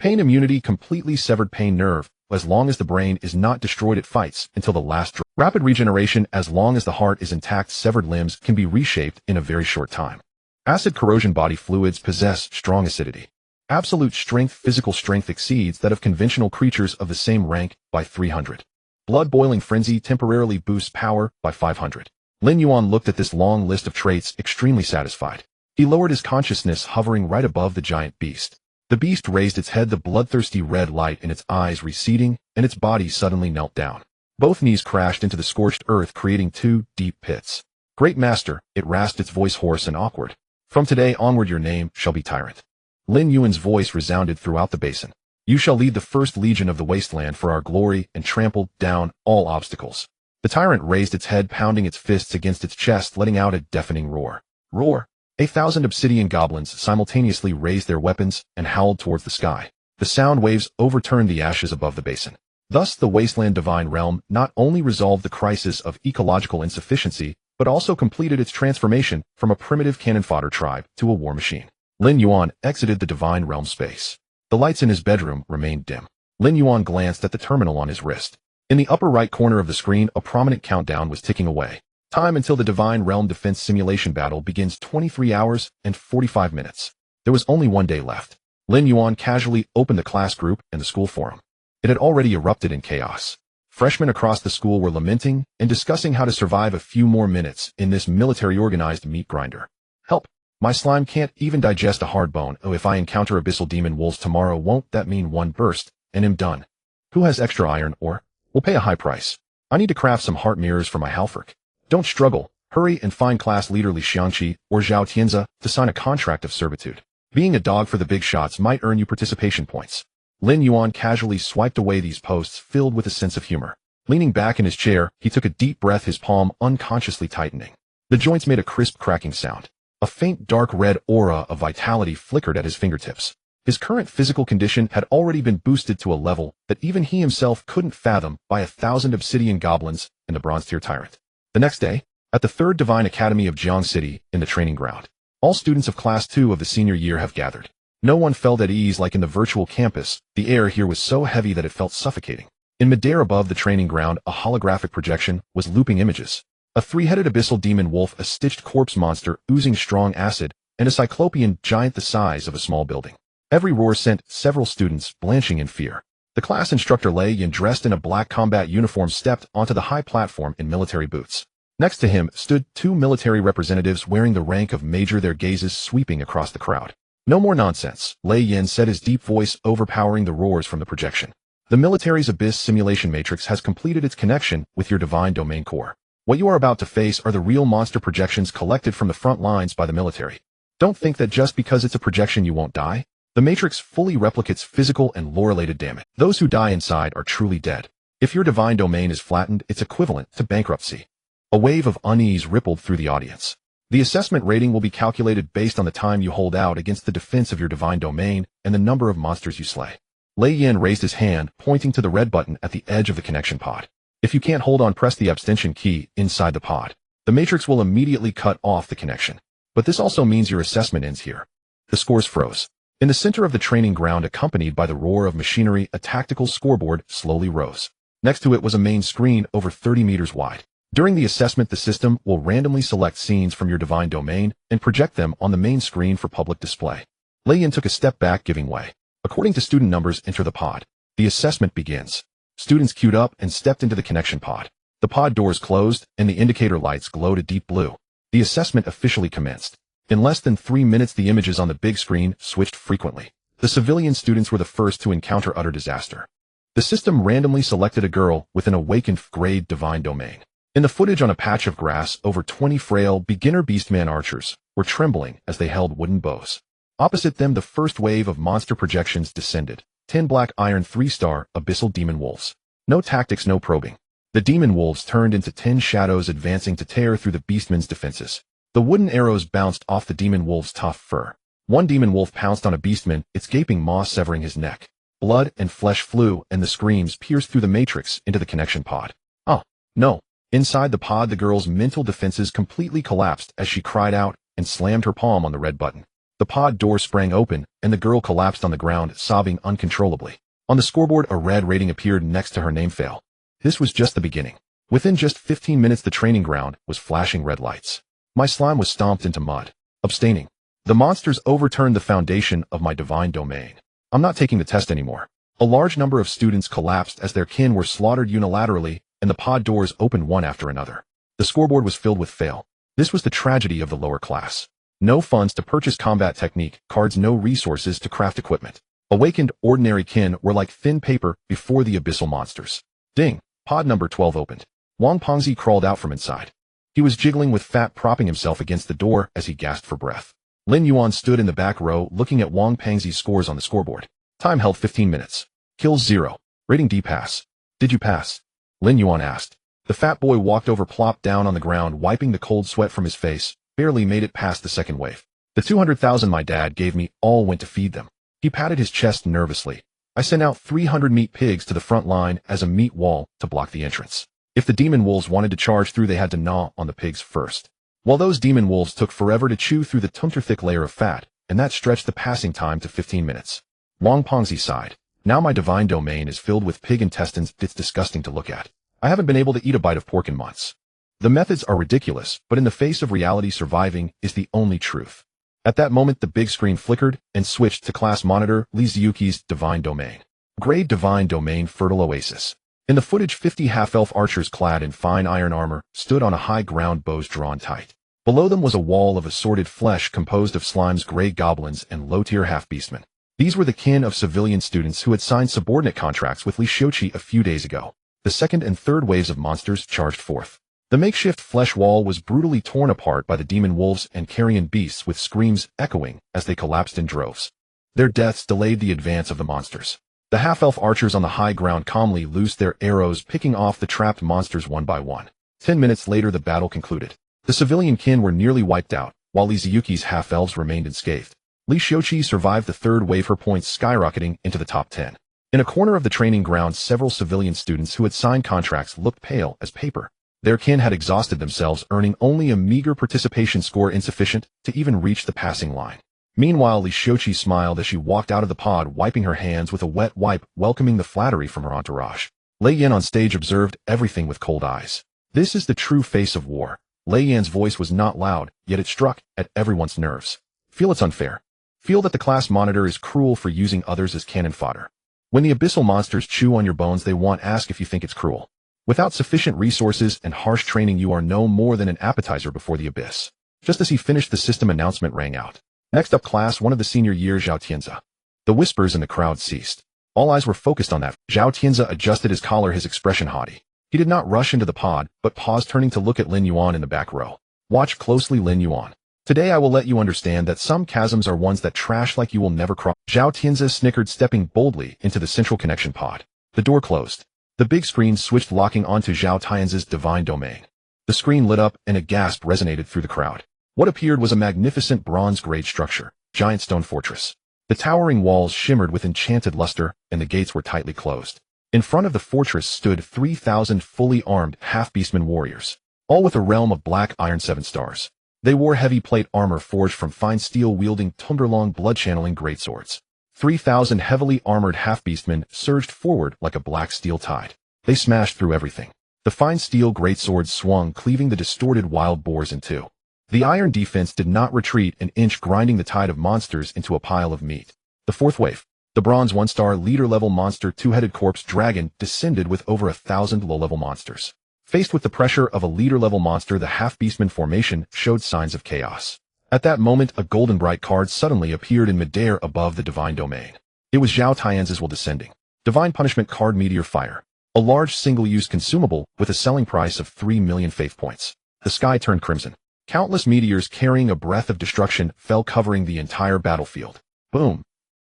Pain immunity, completely severed pain nerve, as long as the brain is not destroyed it fights until the last drop. Rapid regeneration, as long as the heart is intact, severed limbs can be reshaped in a very short time. Acid corrosion, body fluids possess strong acidity. Absolute strength, physical strength exceeds that of conventional creatures of the same rank by 300. Blood boiling frenzy temporarily boosts power by 500. Lin Yuan looked at this long list of traits, extremely satisfied. He lowered his consciousness, hovering right above the giant beast. The beast raised its head, the bloodthirsty red light in its eyes receding, and its body suddenly knelt down. Both knees crashed into the scorched earth, creating 2 deep pits. Great master, it rasped, its voice hoarse and awkward. From today onward your name shall be Tyrant. Lin Yuan's voice resounded throughout the basin. You shall lead the first legion of the wasteland for our glory and trample down all obstacles. The tyrant raised its head, pounding its fists against its chest, letting out a deafening roar. Roar! 1,000 obsidian goblins simultaneously raised their weapons and howled towards the sky. The sound waves overturned the ashes above the basin. Thus the wasteland divine realm not only resolved the crisis of ecological insufficiency, but also completed its transformation from a primitive cannon fodder tribe to a war machine. Lin Yuan exited the divine realm space. The lights in his bedroom remained dim. Lin Yuan glanced at the terminal on his wrist. In the upper right corner of the screen, a prominent countdown was ticking away. Time until the divine realm defense simulation battle begins: 23 hours and 45 minutes. There was only 1 day left. Lin Yuan casually opened the class group and the school forum. It had already erupted in chaos. Freshmen across the school were lamenting and discussing how to survive a few more minutes in this military-organized meat grinder. Help! My slime can't even digest a hard bone. Oh, if I encounter abyssal demon wolves tomorrow, won't that mean 1 burst and I'm done? Who has extra iron, or will pay a high price? I need to craft some heart mirrors for my Halfrek. Don't struggle. Hurry and find class leader Li Xiangqi or Zhao Tianze to sign a contract of servitude. Being a dog for the big shots might earn you participation points. Lin Yuan casually swiped away these posts, filled with a sense of humor. Leaning back in his chair, he took a deep breath, his palm unconsciously tightening. The joints made a crisp cracking sound. A faint dark red aura of vitality flickered at his fingertips. His current physical condition had already been boosted to a level that even he himself couldn't fathom by 1,000 obsidian goblins and the bronze tier tyrant. The next day, at the 3rd Divine Academy of Jiang City in the training ground, all students of Class 2 of the senior year have gathered. No one felt at ease like in the virtual campus. The air here was so heavy that it felt suffocating. In midair above the training ground, a holographic projection was looping images. A 3-headed abyssal demon wolf, a stitched corpse monster oozing strong acid, and a cyclopean giant the size of a small building. Every roar sent several students blanching in fear. The class instructor Lin Yuan, dressed in a black combat uniform, stepped onto the high platform in military boots. Next to him stood 2 military representatives wearing the rank of major, their gazes sweeping across the crowd. No more nonsense, Lin Yuan said, his deep voice overpowering the roars from the projection. The military's Abyss simulation matrix has completed its connection with your divine domain core. What you are about to face are the real monster projections collected from the front lines by the military. Don't think that just because it's a projection you won't die. The matrix fully replicates physical and lore-related damage. Those who die inside are truly dead. If your divine domain is flattened, it's equivalent to bankruptcy. A wave of unease rippled through the audience. The assessment rating will be calculated based on the time you hold out against the defense of your divine domain and the number of monsters you slay. Lin Yuan raised his hand, pointing to the red button at the edge of the connection pod. If you can't hold on, press the abstention key inside the pod. The matrix will immediately cut off the connection. But this also means your assessment ends here. The scores froze. In the center of the training ground, accompanied by the roar of machinery, a tactical scoreboard slowly rose. Next to it was a main screen over 30 meters wide. During the assessment, the system will randomly select scenes from your divine domain and project them on the main screen for public display. Lin Yuan took a step back, giving way. According to student numbers, enter the pod. The assessment begins. Students queued up and stepped into the connection pod. The pod doors closed, and the indicator lights glowed a deep blue. The assessment officially commenced. In less than 3 minutes, the images on the big screen switched frequently. The civilian students were the first to encounter utter disaster. The system randomly selected a girl with an awakened grade divine domain. In the footage on a patch of grass, over 20 frail beginner beastman archers were trembling as they held wooden bows. Opposite them, the first wave of monster projections descended. 10 black iron 3-star abyssal demon wolves. No tactics, no probing. The demon wolves turned into 10 shadows, advancing to tear through the beastman's defenses. The wooden arrows bounced off the demon wolf's tough fur. One demon wolf pounced on a beastman, its gaping maw severing his neck. Blood and flesh flew, and the screams pierced through the matrix into the connection pod. Oh, no. Inside the pod, the girl's mental defenses completely collapsed as she cried out and slammed her palm on the red button. The pod door sprang open, and the girl collapsed on the ground, sobbing uncontrollably. On the scoreboard, a red rating appeared next to her name. Fail. This was just the beginning. Within just 15 minutes, the training ground was flashing red lights. My slime was stomped into mud. Abstaining. The monsters overturned the foundation of my divine domain. I'm not taking the test anymore. A large number of students collapsed as their kin were slaughtered unilaterally, and the pod doors opened one after another. The scoreboard was filled with fail. This was the tragedy of the lower class. No funds to purchase combat technique cards, no resources to craft equipment. Awakened ordinary kin were like thin paper before the abyssal monsters. Ding! Pod number 12 opened. Wang Pengzi crawled out from inside. He was jiggling with fat, propping himself against the door as he gasped for breath. Lin Yuan stood in the back row, looking at Wang Pengzi's scores on the scoreboard. Time held 15 minutes. Kills 0. Rating D pass. Did you pass? Lin Yuan asked. The fat boy walked over, plopped down on the ground, wiping the cold sweat from his face. Barely made it past the second wave. The 200,000 my dad gave me all went to feed them. He patted his chest nervously. I sent out 300 meat pigs to the front line as a meat wall to block the entrance. If the demon wolves wanted to charge through, they had to gnaw on the pigs first. While those demon wolves took forever to chew through the tunter-thick layer of fat, and that stretched the passing time to 15 minutes. Wang Pengzi sighed. Now my divine domain is filled with pig intestines. It's disgusting to look at. I haven't been able to eat a bite of pork in months. The methods are ridiculous, but in the face of reality, surviving is the only truth. At that moment, the big screen flickered and switched to class monitor Li Ziyuki's divine domain. Grade divine domain, fertile oasis. In the footage, 50 half-elf archers clad in fine iron armor stood on a high ground, bows drawn tight. Below them was a wall of assorted flesh composed of slimes, gray goblins, and low-tier half-beastmen. These were the kin of civilian students who had signed subordinate contracts with Li Shochi a few days ago. The second and third waves of monsters charged forth. The makeshift flesh wall was brutally torn apart by the demon wolves and carrion beasts, with screams echoing as they collapsed in droves. Their deaths delayed the advance of the monsters. The half-elf archers on the high ground calmly loosed their arrows, picking off the trapped monsters one by one. 10 minutes later, the battle concluded. The civilian kin were nearly wiped out, while Li Ziyuki's half-elves remained unscathed. Li Shochi survived the third wave, her points skyrocketing into the top 10. In a corner of the training ground, several civilian students who had signed contracts looked pale as paper. Their kin had exhausted themselves, earning only a meager participation score, insufficient to even reach the passing line. Meanwhile, Li Shochi smiled as she walked out of the pod, wiping her hands with a wet wipe, welcoming the flattery from her entourage. Lin Yuan on stage observed everything with cold eyes. This is the true face of war. Lin Yuan's voice was not loud, yet it struck at everyone's nerves. Feel it's unfair. Feel that the class monitor is cruel for using others as cannon fodder. When the abyssal monsters chew on your bones, they won't ask if you think it's cruel. Without sufficient resources and harsh training, you are no more than an appetizer before the abyss. Just as he finished, the system announcement rang out. Next up, class 1 of the senior year, Zhao Tianzi. The whispers in the crowd ceased. All eyes were focused on that. Zhao Tianzi adjusted his collar, his expression haughty. He did not rush into the pod, but paused, turning to look at Lin Yuan in the back row. Watch closely, Lin Yuan. Today I will let you understand that some chasms are ones that trash like you will never cross. Zhao Tianzi snickered, stepping boldly into the central connection pod. The door closed. The big screen switched, locking onto Zhao Tianzi's divine domain. The screen lit up, and a gasp resonated through the crowd. What appeared was a magnificent bronze-grade structure, giant stone fortress. The towering walls shimmered with enchanted luster, and the gates were tightly closed. In front of the fortress stood 3,000 fully armed half-beastmen warriors, all with a realm of black iron 7 stars. They wore heavy plate armor forged from fine steel wielding tumberlong blood-channeling greatswords. 3,000 heavily armored half-beastmen surged forward like a black steel tide. They smashed through everything. The fine steel greatswords swung, cleaving the distorted wild boars in two. The iron defense did not retreat an inch, grinding the tide of monsters into a pile of meat. The fourth wave, the bronze 1-star leader-level monster two-headed corpse dragon, descended with over 1,000 low-level monsters. Faced with the pressure of a leader-level monster, the half-beastman formation showed signs of chaos. At that moment, a golden bright card suddenly appeared in midair above the divine domain. It was Zhao Tian's will descending. Divine punishment card Meteor Fire. A large single-use consumable with a selling price of 3 million faith points. The sky turned crimson. Countless meteors carrying a breath of destruction fell, covering the entire battlefield. Boom!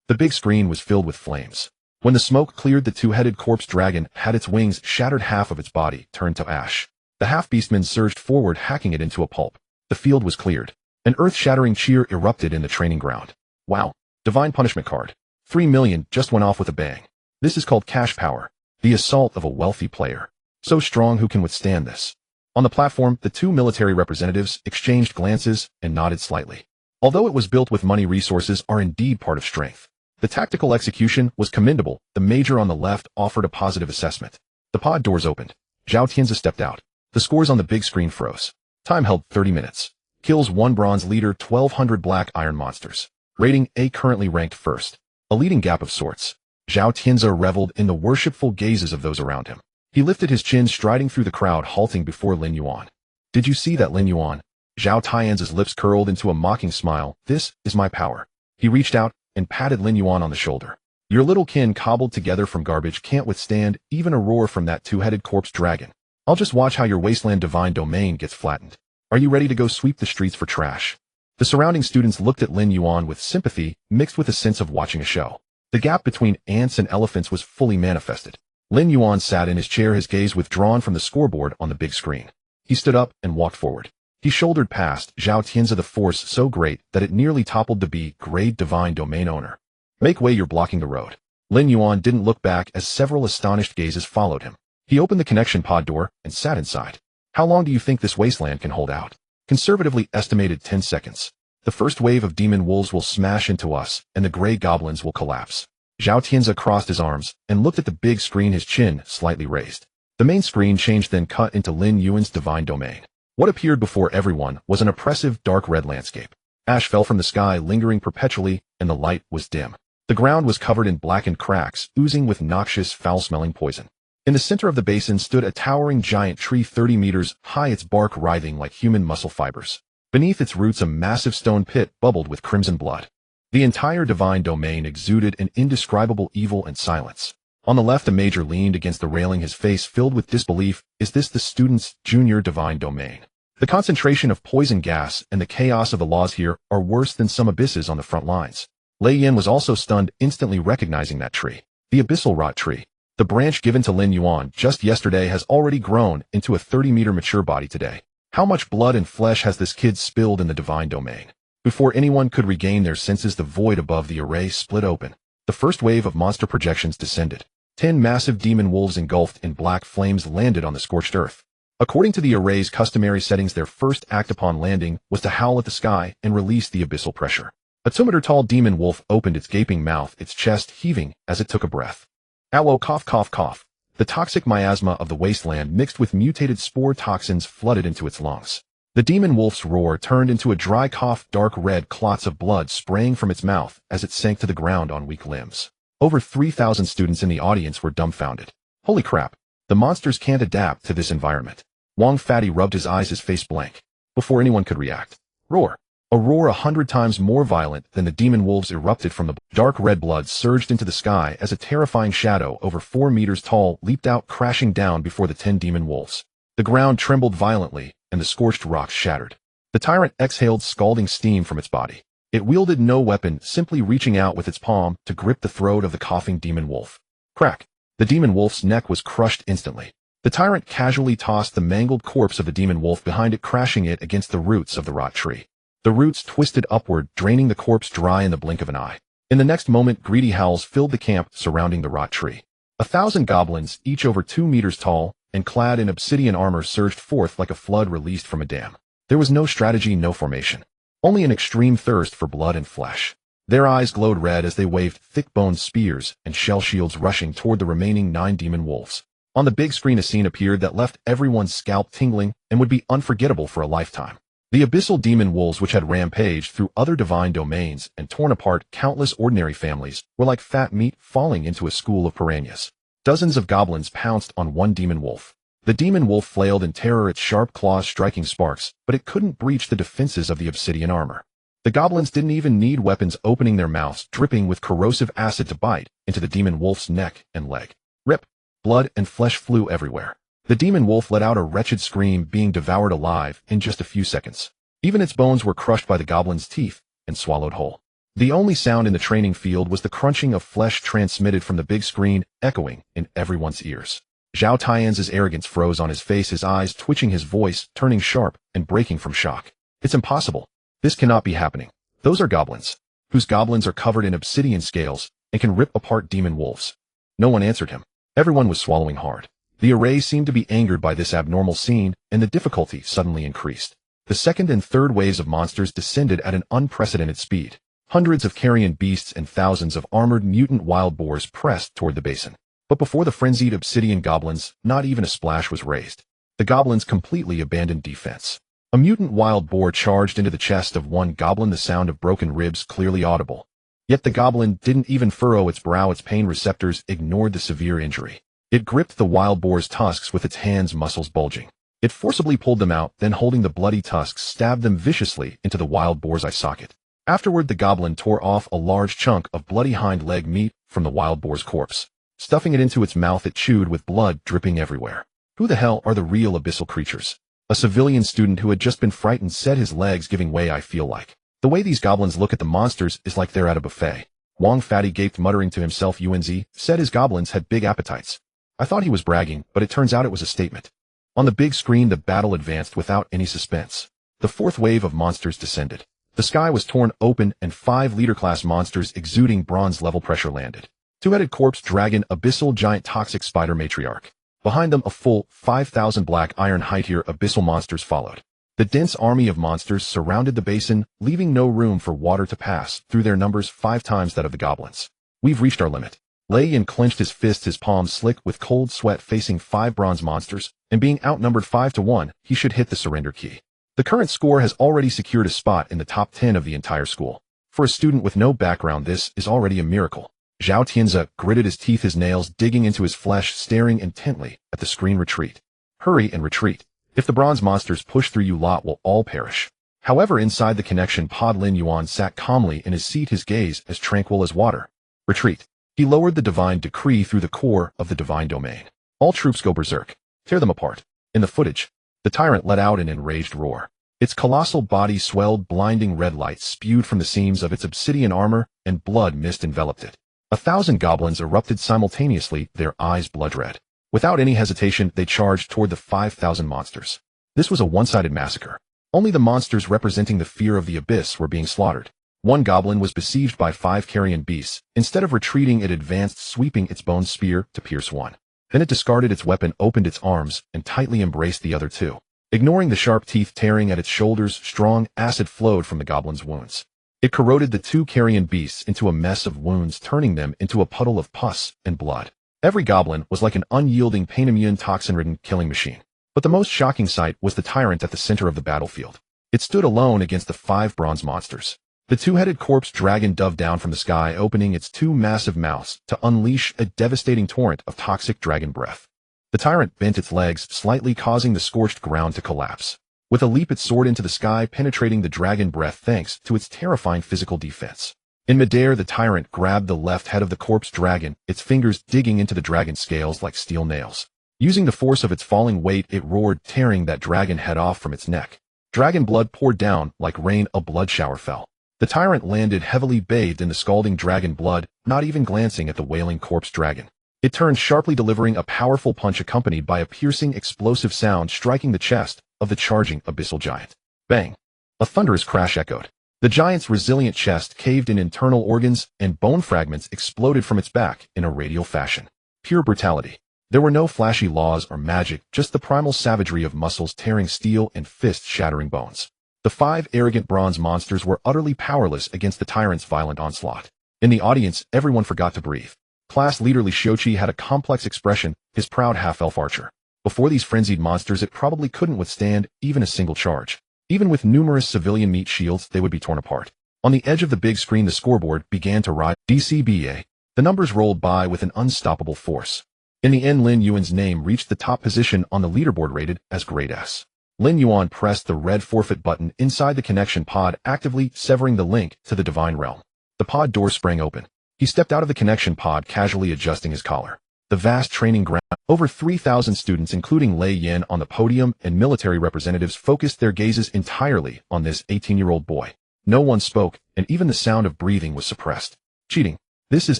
The big screen was filled with flames. When the smoke cleared, the two-headed corpse dragon had its wings shattered, half of its body turned to ash. The half-beastmen surged forward, hacking it into a pulp. The field was cleared. An earth-shattering cheer erupted in the training ground. Wow! Divine punishment card. 3 million just went off with a bang. This is called cash power. The assault of a wealthy player. So strong, who can withstand this? On the platform, the two military representatives exchanged glances and nodded slightly. Although it was built with money, resources are indeed part of strength. The tactical execution was commendable. The major on the left offered a positive assessment. The pod doors opened. Zhao Tianzi stepped out. The scores on the big screen froze. Time held 30 minutes. Kills 1 bronze leader, 1,200 black iron monsters. Rating A, currently ranked first. A leading gap of sorts. Zhao Tianzi reveled in the worshipful gazes of those around him. He lifted his chin, striding through the crowd, halting before Lin Yuan. Did you see that, Lin Yuan? Zhao Tianzi's lips curled into a mocking smile. This is my power. He reached out and patted Lin Yuan on the shoulder. Your little kin, cobbled together from garbage, can't withstand even a roar from that two-headed corpse dragon. I'll just watch how your wasteland divine domain gets flattened. Are you ready to go sweep the streets for trash? The surrounding students looked at Lin Yuan with sympathy mixed with a sense of watching a show. The gap between ants and elephants was fully manifested. Lin Yuan sat in his chair, his gaze withdrawn from the scoreboard on the big screen. He stood up and walked forward. He shouldered past Zhao Tianzi, the force so great that it nearly toppled the B-grade divine domain owner. Make way, you're blocking the road. Lin Yuan didn't look back as several astonished gazes followed him. He opened the connection pod door and sat inside. How long do you think this wasteland can hold out? Conservatively estimated 10 seconds. The first wave of demon wolves will smash into us, and the gray goblins will collapse. Zhao Tianzi crossed his arms and looked at the big screen, his chin slightly raised. The main screen changed, then cut into Lin Yuan's divine domain. What appeared before everyone was an oppressive dark red landscape. Ash fell from the sky, lingering perpetually, and the light was dim. The ground was covered in blackened cracks, oozing with noxious, foul-smelling poison. In the center of the basin stood a towering giant tree 30 meters high, its bark writhing like human muscle fibers. Beneath its roots, a massive stone pit bubbled with crimson blood. The entire divine domain exuded an indescribable evil and silence. On the left, a major leaned against the railing, his face filled with disbelief. Is this the student's junior divine domain? The concentration of poison gas and the chaos of the laws here are worse than some abysses on the front lines. Lei Yin was also stunned, instantly recognizing that tree. The abyssal rot tree. The branch given to Lin Yuan just yesterday has already grown into a 30-meter mature body today. How much blood and flesh has this kid spilled in the divine domain? Before anyone could regain their senses, the void above the array split open. The first wave of monster projections descended. 10 massive demon wolves engulfed in black flames landed on the scorched earth. According to the array's customary settings, their first act upon landing was to howl at the sky and release the abyssal pressure. A 2-meter-tall demon wolf opened its gaping mouth, its chest heaving as it took a breath. Ow, cough, cough, cough. The toxic miasma of the wasteland mixed with mutated spore toxins flooded into its lungs. The demon wolf's roar turned into a dry cough, dark red clots of blood spraying from its mouth as it sank to the ground on weak limbs. Over 3,000 students in the audience were dumbfounded. Holy crap, the monsters can't adapt to this environment. Wang Fatty rubbed his eyes, his face blank. Before anyone could react, roar. A roar 100 times more violent than the demon wolves erupted from the dark red blood surged into the sky as a terrifying shadow over 4 meters tall leaped out, crashing down before the 10 demon wolves. The ground trembled violently, and the scorched rocks shattered. The tyrant exhaled scalding steam from its body. It wielded no weapon, simply reaching out with its palm to grip the throat of the coughing demon wolf. Crack! The demon wolf's neck was crushed instantly. The tyrant casually tossed the mangled corpse of the demon wolf behind it, crashing it against the roots of the rot tree. The roots twisted upward, draining the corpse dry in the blink of an eye. In the next moment, greedy howls filled the camp surrounding the rot tree. 1,000 goblins, each over 2 meters tall, and clad in obsidian armor, surged forth like a flood released from a dam. There was no strategy, no formation. Only an extreme thirst for blood and flesh. Their eyes glowed red as they waved thick-boned spears and shell shields, rushing toward the remaining 9 demon wolves. On the big screen, a scene appeared that left everyone's scalp tingling and would be unforgettable for a lifetime. The abyssal demon wolves, which had rampaged through other divine domains and torn apart countless ordinary families, were like fat meat falling into a school of piranhas. Dozens of goblins pounced on one demon wolf. The demon wolf flailed in terror, its sharp claws striking sparks, but it couldn't breach the defenses of the obsidian armor. The goblins didn't even need weapons, opening their mouths, dripping with corrosive acid, to bite into the demon wolf's neck and leg. Rip! Blood and flesh flew everywhere. The demon wolf let out a wretched scream, being devoured alive in just a few seconds. Even its bones were crushed by the goblin's teeth and swallowed whole. The only sound in the training field was the crunching of flesh transmitted from the big screen, echoing in everyone's ears. Zhao Tian's arrogance froze on his face, his eyes twitching, his voice turning sharp and breaking from shock. It's impossible. This cannot be happening. Those are goblins. Whose goblins are covered in obsidian scales and can rip apart demon wolves. No one answered him. Everyone was swallowing hard. The array seemed to be angered by this abnormal scene, and the difficulty suddenly increased. The second and third waves of monsters descended at an unprecedented speed. Hundreds of carrion beasts and thousands of armored mutant wild boars pressed toward the basin. But before the frenzied obsidian goblins, not even a splash was raised. The goblins completely abandoned defense. A mutant wild boar charged into the chest of one goblin, the sound of broken ribs clearly audible. Yet the goblin didn't even furrow its brow, its pain receptors ignored the severe injury. It gripped the wild boar's tusks with its hands, muscles bulging. It forcibly pulled them out, then holding the bloody tusks, stabbed them viciously into the wild boar's eye socket. Afterward, the goblin tore off a large chunk of bloody hind leg meat from the wild boar's corpse. Stuffing it into its mouth, it chewed with blood dripping everywhere. Who the hell are the real abyssal creatures? A civilian student who had just been frightened said, his legs giving way. I feel like the way these goblins look at the monsters is like they're at a buffet. Wang Fatty gaped, muttering to himself. Unz said his goblins had big appetites. I thought he was bragging, but it turns out it was a statement. On the big screen, the battle advanced without any suspense. The fourth wave of monsters descended. The sky was torn open, and 5 leader-class monsters exuding bronze-level pressure landed. 2-headed corpse dragon, abyssal giant, toxic spider matriarch. Behind them, a full 5,000 black iron high-tier abyssal monsters followed. The dense army of monsters surrounded the basin, leaving no room for water to pass through, their numbers 5 times that of the goblins. We've reached our limit. Lei Yin clenched his fists, his palms slick with cold sweat, facing 5 bronze monsters, and being outnumbered 5-1, he should hit the surrender key. The current score has already secured a spot in the top 10 of the entire school. For a student with no background, this is already a miracle. Zhao Tianzi gritted his teeth, his nails digging into his flesh, staring intently at the screen. Retreat. Hurry and retreat. If the bronze monsters push through, you lot will all perish. However, inside the connection pod, Lin Yuan sat calmly in his seat, his gaze as tranquil as water. Retreat. He lowered the divine decree through the core of the divine domain. All troops go berserk. Tear them apart. In the footage, the tyrant let out an enraged roar. Its colossal body swelled, blinding red light spewed from the seams of its obsidian armor, and blood mist enveloped it. 1,000 goblins erupted simultaneously, their eyes blood red. Without any hesitation, they charged toward the 5,000 monsters. This was a one-sided massacre. Only the monsters representing the fear of the abyss were being slaughtered. One goblin was besieged by 5 carrion beasts. Instead of retreating, it advanced, sweeping its bone spear to pierce one. Then it discarded its weapon, opened its arms, and tightly embraced the other 2. Ignoring the sharp teeth tearing at its shoulders, strong acid flowed from the goblin's wounds. It corroded the 2 carrion beasts into a mess of wounds, turning them into a puddle of pus and blood. Every goblin was like an unyielding, pain-immune, toxin-ridden killing machine. But the most shocking sight was the tyrant at the center of the battlefield. It stood alone against the 5 bronze monsters. The 2-headed corpse dragon dove down from the sky, opening its 2 massive mouths to unleash a devastating torrent of toxic dragon breath. The tyrant bent its legs slightly, causing the scorched ground to collapse. With a leap, it soared into the sky, penetrating the dragon breath thanks to its terrifying physical defense. In midair, the tyrant grabbed the left head of the corpse dragon, its fingers digging into the dragon's scales like steel nails. Using the force of its falling weight, it roared, tearing that dragon head off from its neck. Dragon blood poured down like rain, a blood shower fell. The tyrant landed heavily, bathed in the scalding dragon blood, not even glancing at the wailing corpse dragon. It turned sharply, delivering a powerful punch accompanied by a piercing, explosive sound striking the chest of the charging abyssal giant. Bang! A thunderous crash echoed. The giant's resilient chest caved in, internal organs and bone fragments exploded from its back in a radial fashion. Pure brutality. There were no flashy laws or magic, just the primal savagery of muscles tearing steel and fists shattering bones. The 5 arrogant bronze monsters were utterly powerless against the tyrant's violent onslaught. In the audience, everyone forgot to breathe. Class leader Li Xiuqi had a complex expression, his proud half-elf archer. Before these frenzied monsters, it probably couldn't withstand even a single charge. Even with numerous civilian meat shields, they would be torn apart. On the edge of the big screen, the scoreboard began to rise. DCBA. The numbers rolled by with an unstoppable force. In the end, Lin Yuan's name reached the top position on the leaderboard, rated as Grade S. Lin Yuan pressed the red forfeit button inside the connection pod, actively severing the link to the divine realm. The pod door sprang open. He stepped out of the connection pod, casually adjusting his collar. The vast training ground, over 3,000 students including Lin Yuan on the podium and military representatives focused their gazes entirely on this 18-year-old boy. No one spoke, and even the sound of breathing was suppressed. Cheating. This is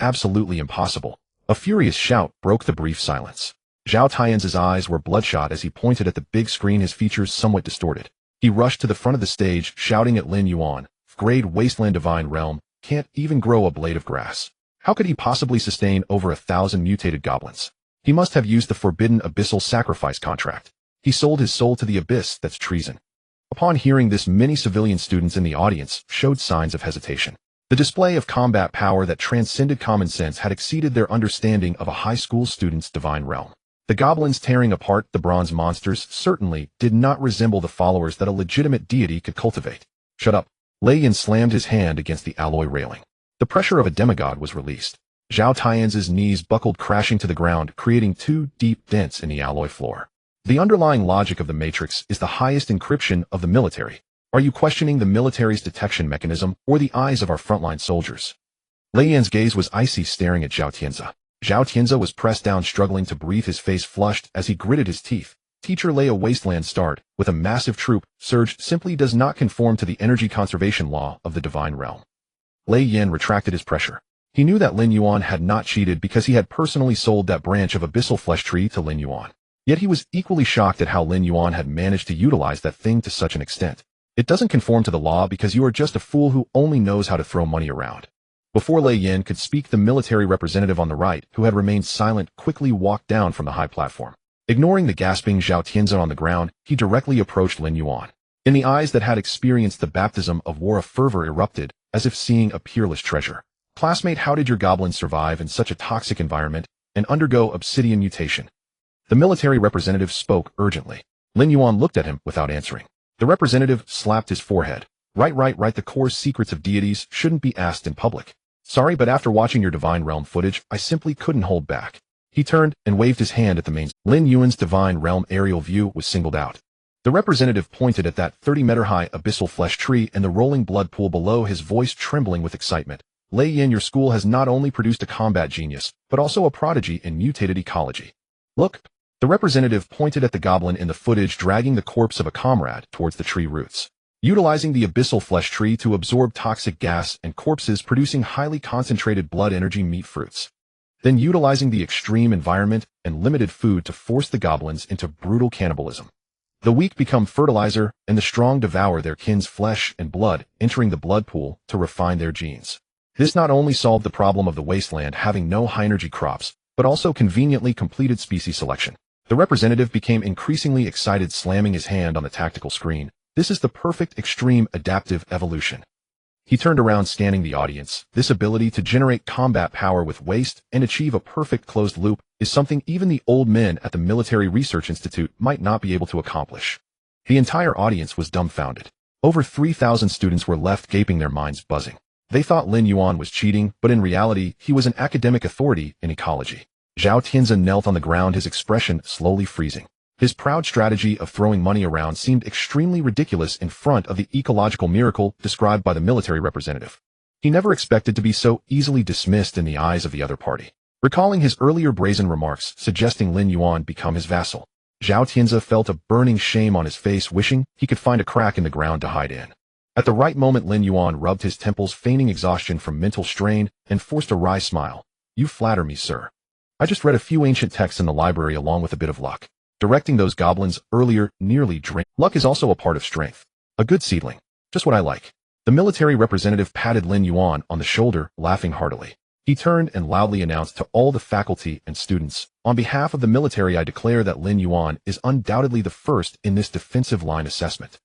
absolutely impossible. A furious shout broke the brief silence. Zhao Tian's eyes were bloodshot as he pointed at the big screen, his features somewhat distorted. He rushed to the front of the stage, shouting at Lin Yuan, "Grade Wasteland Divine Realm, can't even grow a blade of grass. How could he possibly sustain over 1,000 mutated goblins? He must have used the forbidden abyssal sacrifice contract. He sold his soul to the abyss, that's treason." Upon hearing this, many civilian students in the audience showed signs of hesitation. The display of combat power that transcended common sense had exceeded their understanding of a high school student's divine realm. The goblins tearing apart the bronze monsters certainly did not resemble the followers that a legitimate deity could cultivate. Shut up. Lin Yuan slammed his hand against the alloy railing. The pressure of a demigod was released. Zhao Tian's knees buckled, crashing to the ground, creating 2 deep dents in the alloy floor. The underlying logic of the Matrix is the highest encryption of the military. Are you questioning the military's detection mechanism or the eyes of our frontline soldiers? Lin Yuan's gaze was icy, staring at Zhao Tianzi. Zhao Tianzi was pressed down, struggling to breathe, his face flushed as he gritted his teeth. Teacher Lei, a wasteland start with a massive troop surge simply does not conform to the energy conservation law of the divine realm. Lin Yuan retracted his pressure. He knew that Lin Yuan had not cheated because he had personally sold that branch of abyssal flesh tree to Lin Yuan. Yet he was equally shocked at how Lin Yuan had managed to utilize that thing to such an extent. It doesn't conform to the law because you are just a fool who only knows how to throw money around. Before Lin Yuan could speak, the military representative on the right, who had remained silent, quickly walked down from the high platform. Ignoring the gasping Zhao Tianzi on the ground, he directly approached Lin Yuan. In the eyes that had experienced the baptism of war, a fervor erupted, as if seeing a peerless treasure. "Classmate, how did your goblins survive in such a toxic environment and undergo obsidian mutation?" The military representative spoke urgently. Lin Yuan looked at him without answering. The representative slapped his forehead. Right, the core secrets of deities shouldn't be asked in public. Sorry, but after watching your divine realm footage, I simply couldn't hold back. He turned and waved his hand at the main. Lin Yuan's divine realm aerial view was singled out. The representative pointed at that 30-meter-high abyssal flesh tree and the rolling blood pool below, his voice trembling with excitement. "Lin Yuan, your school has not only produced a combat genius, but also a prodigy in mutated ecology. Look." The representative pointed at the goblin in the footage, dragging the corpse of a comrade towards the tree roots. Utilizing the abyssal flesh tree to absorb toxic gas and corpses, producing highly concentrated blood energy meat fruits. Then utilizing the extreme environment and limited food to force the goblins into brutal cannibalism. The weak become fertilizer, and the strong devour their kin's flesh and blood, entering the blood pool to refine their genes. This not only solved the problem of the wasteland having no high-energy crops, but also conveniently completed species selection. The representative became increasingly excited, slamming his hand on the tactical screen. This is the perfect extreme adaptive evolution. He turned around, scanning the audience. This ability to generate combat power with waste and achieve a perfect closed loop is something even the old men at the Military Research Institute might not be able to accomplish. The entire audience was dumbfounded. Over 3,000 students were left gaping, their minds buzzing. They thought Lin Yuan was cheating, but in reality, he was an academic authority in ecology. Zhao Tianzi knelt on the ground, his expression slowly freezing. His proud strategy of throwing money around seemed extremely ridiculous in front of the ecological miracle described by the military representative. He never expected to be so easily dismissed in the eyes of the other party. Recalling his earlier brazen remarks suggesting Lin Yuan become his vassal, Zhao Tianzi felt a burning shame on his face, wishing he could find a crack in the ground to hide in. At the right moment, Lin Yuan rubbed his temples, feigning exhaustion from mental strain, and forced a wry smile. "You flatter me, sir." I just read a few ancient texts in the library along with a bit of luck. Directing those goblins earlier nearly drained. Luck is also a part of strength. A good seedling. Just what I like. The military representative patted Lin Yuan on the shoulder, laughing heartily. He turned and loudly announced to all the faculty and students, "On behalf of the military, I declare that Lin Yuan is undoubtedly the first in this defensive line assessment.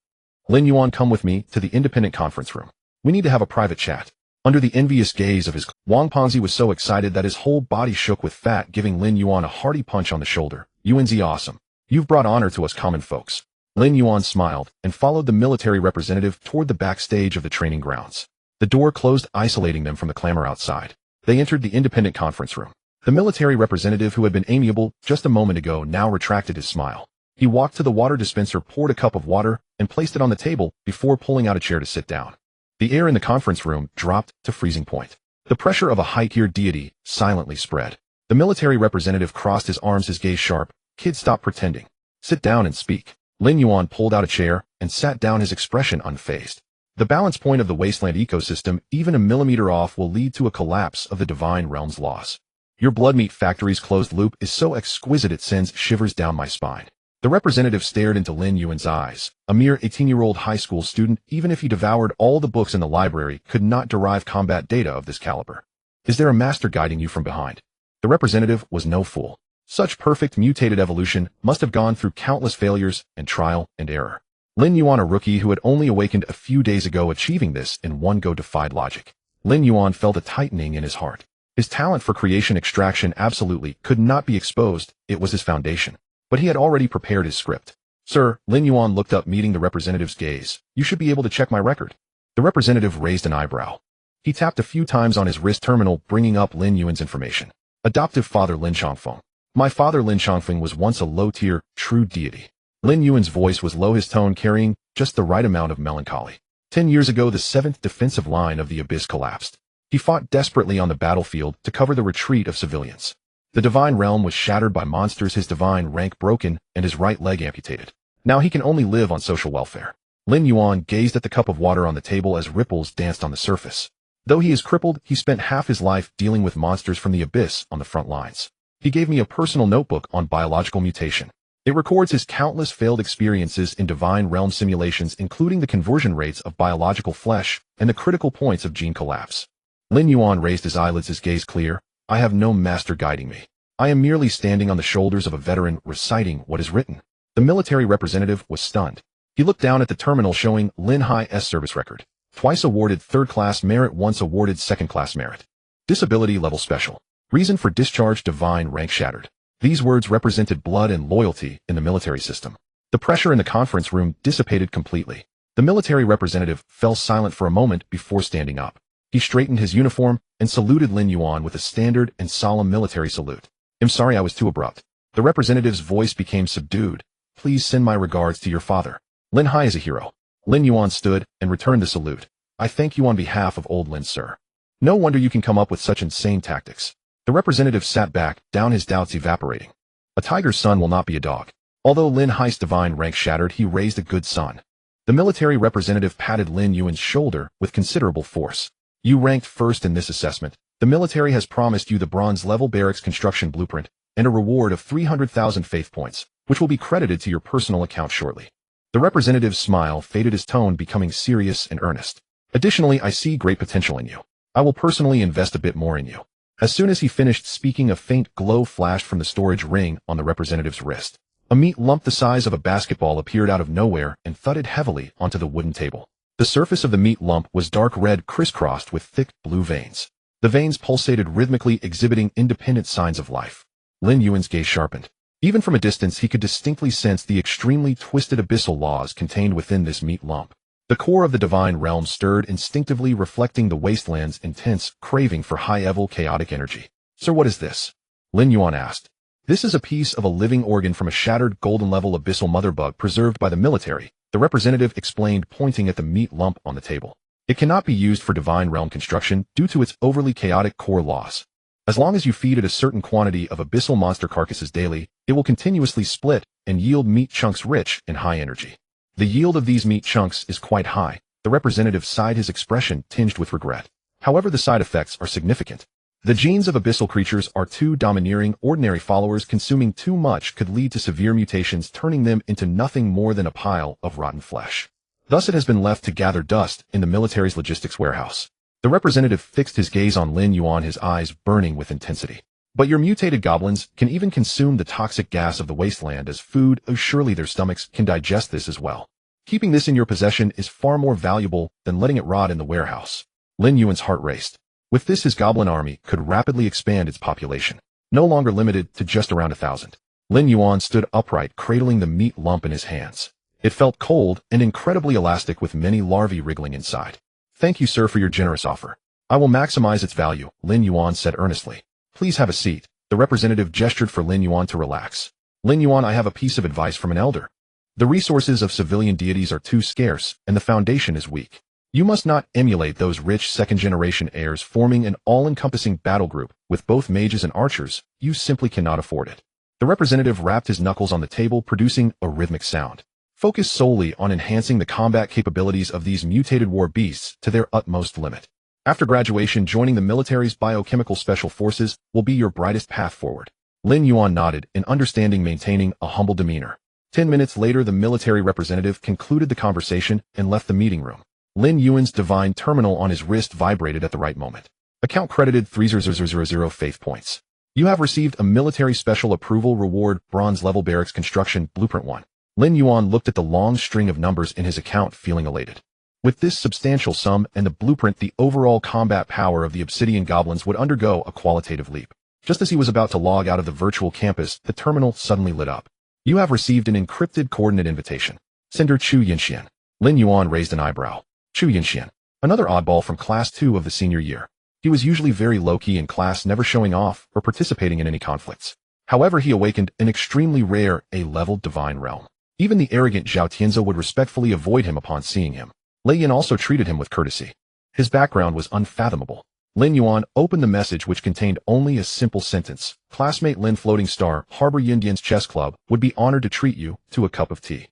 Lin Yuan, come with me to the independent conference room. We need to have a private chat." Under the envious gaze of his Wang Pengzi was so excited that his whole body shook with fat, giving Lin Yuan a hearty punch on the shoulder. "Yuanzi, awesome. You've brought honor to us common folks." Lin Yuan smiled and followed the military representative toward the backstage of the training grounds. The door closed, isolating them from the clamor outside. They entered the independent conference room. The military representative, who had been amiable just a moment ago, now retracted his smile. He walked to the water dispenser, poured a cup of water, and placed it on the table before pulling out a chair to sit down. The air in the conference room dropped to freezing point. The pressure of a high-tier deity silently spread. The military representative crossed his arms, his gaze sharp. "Kid, stop pretending. Sit down and speak." Lin Yuan pulled out a chair and sat down, his expression unfazed. The balance point of the wasteland ecosystem, even a millimeter off, will lead to a collapse of the divine realm's laws. Your blood meat factory's closed loop is so exquisite it sends shivers down my spine. The representative stared into Lin Yuan's eyes. A mere 18-year-old high school student, even if he devoured all the books in the library, could not derive combat data of this caliber. Is there a master guiding you from behind? The representative was no fool. Such perfect mutated evolution must have gone through countless failures and trial and error. Lin Yuan, a rookie who had only awakened a few days ago, achieving this in one go defied logic. Lin Yuan felt a tightening in his heart. His talent for creation extraction absolutely could not be exposed. It was his foundation. But he had already prepared his script. "Sir," Lin Yuan looked up, meeting the representative's gaze. "You should be able to check my record." The representative raised an eyebrow. He tapped a few times on his wrist terminal, bringing up Lin Yuan's information. "Adoptive father Lin Chongfeng. My father Lin Chongfeng was once a low-tier, true deity." Lin Yuan's voice was low, his tone carrying just the right amount of melancholy. 10 years ago, the 7th defensive line of the Abyss collapsed. He fought desperately on the battlefield to cover the retreat of civilians. The divine realm was shattered by monsters, his divine rank broken, and his right leg amputated. Now he can only live on social welfare. Lin Yuan gazed at the cup of water on the table as ripples danced on the surface. Though he is crippled, he spent half his life dealing with monsters from the Abyss on the front lines. He gave me a personal notebook on biological mutation. It records his countless failed experiences in divine realm simulations, including the conversion rates of biological flesh and the critical points of gene collapse. Lin Yuan raised his eyelids, his gaze clear. "I have no master guiding me. I am merely standing on the shoulders of a veteran, reciting what is written." The military representative was stunned. He looked down at the terminal showing Lin Hai's service record. Twice awarded third-class merit, once awarded second-class merit. Disability level special. Reason for discharge, divine rank shattered. These words represented blood and loyalty in the military system. The pressure in the conference room dissipated completely. The military representative fell silent for a moment before standing up. He straightened his uniform and saluted Lin Yuan with a standard and solemn military salute. "I'm sorry I was too abrupt." The representative's voice became subdued. "Please send my regards to your father. Lin Hai is a hero." Lin Yuan stood and returned the salute. "I thank you on behalf of old Lin, sir. No wonder you can come up with such insane tactics." The representative sat back, down, his doubts evaporating. A tiger's son will not be a dog. Although Lin Hai's divine rank shattered, he raised a good son. The military representative patted Lin Yuan's shoulder with considerable force. "You ranked first in this assessment. The military has promised you the bronze-level barracks construction blueprint and a reward of 300,000 faith points, which will be credited to your personal account shortly." The representative's smile faded, his tone becoming serious and earnest. "Additionally, I see great potential in you. I will personally invest a bit more in you." As soon as he finished speaking, a faint glow flashed from the storage ring on the representative's wrist. A meat lump the size of a basketball appeared out of nowhere and thudded heavily onto the wooden table. The surface of the meat lump was dark red, crisscrossed with thick blue veins. The veins pulsated rhythmically, exhibiting independent signs of life. Lin Yuan's gaze sharpened. Even from a distance, he could distinctly sense the extremely twisted abyssal laws contained within this meat lump. The core of the divine realm stirred instinctively, reflecting the wasteland's intense craving for high-level chaotic energy. "Sir, what is this?" Lin Yuan asked. "This is a piece of a living organ from a shattered golden-level abyssal mother bug preserved by the military," the representative explained, pointing at the meat lump on the table. "It cannot be used for divine realm construction due to its overly chaotic core laws. As long as you feed it a certain quantity of abyssal monster carcasses daily, it will continuously split and yield meat chunks rich in high energy. The yield of these meat chunks is quite high." The representative sighed, his expression tinged with regret. "However, the side effects are significant. The genes of abyssal creatures are too domineering. Ordinary followers consuming too much could lead to severe mutations, turning them into nothing more than a pile of rotten flesh. Thus it has been left to gather dust in the military's logistics warehouse. The representative fixed his gaze on Lin Yuan, his eyes burning with intensity. But your mutated goblins can even consume the toxic gas of the wasteland as food. Oh, surely their stomachs can digest this as well. Keeping this in your possession is far more valuable than letting it rot in the warehouse. Lin Yuan's heart raced. With this, his goblin army could rapidly expand its population, no longer limited to just around 1,000. Lin Yuan stood upright, cradling the meat lump in his hands. It felt cold and incredibly elastic, with many larvae wriggling inside. Thank you, sir, for your generous offer. I will maximize its value, Lin Yuan said earnestly. Please have a seat. The representative gestured for Lin Yuan to relax. Lin Yuan, I have a piece of advice from an elder. The resources of civilian deities are too scarce, and the foundation is weak. You must not emulate those rich second-generation heirs, forming an all-encompassing battle group with both mages and archers. You simply cannot afford it. The representative rapped his knuckles on the table, producing a rhythmic sound. Focus solely on enhancing the combat capabilities of these mutated war beasts to their utmost limit. After graduation, joining the military's biochemical special forces will be your brightest path forward. Lin Yuan nodded in understanding, maintaining a humble demeanor. 10 minutes later, the military representative concluded the conversation and left the meeting room. Lin Yuan's divine terminal on his wrist vibrated at the right moment. Account credited 30000 faith points. You have received a military special approval reward, bronze level barracks construction blueprint 1. Lin Yuan looked at the long string of numbers in his account, feeling elated. With this substantial sum and the blueprint, the overall combat power of the obsidian goblins would undergo a qualitative leap. Just as he was about to log out of the virtual campus, the terminal suddenly lit up. You have received an encrypted coordinate invitation. Sender Chu Yinxian. Lin Yuan raised an eyebrow. Chu Yinxian, another oddball from Class 2 of the senior year. He was usually very low-key in class, never showing off or participating in any conflicts. However, he awakened an extremely rare A-level divine realm. Even the arrogant Zhao Tianze would respectfully avoid him upon seeing him. Lei Yin also treated him with courtesy. His background was unfathomable. Lin Yuan opened the message, which contained only a simple sentence. Classmate Lin Floating Star, Harbor Yundian's Chess Club, would be honored to treat you to a cup of tea.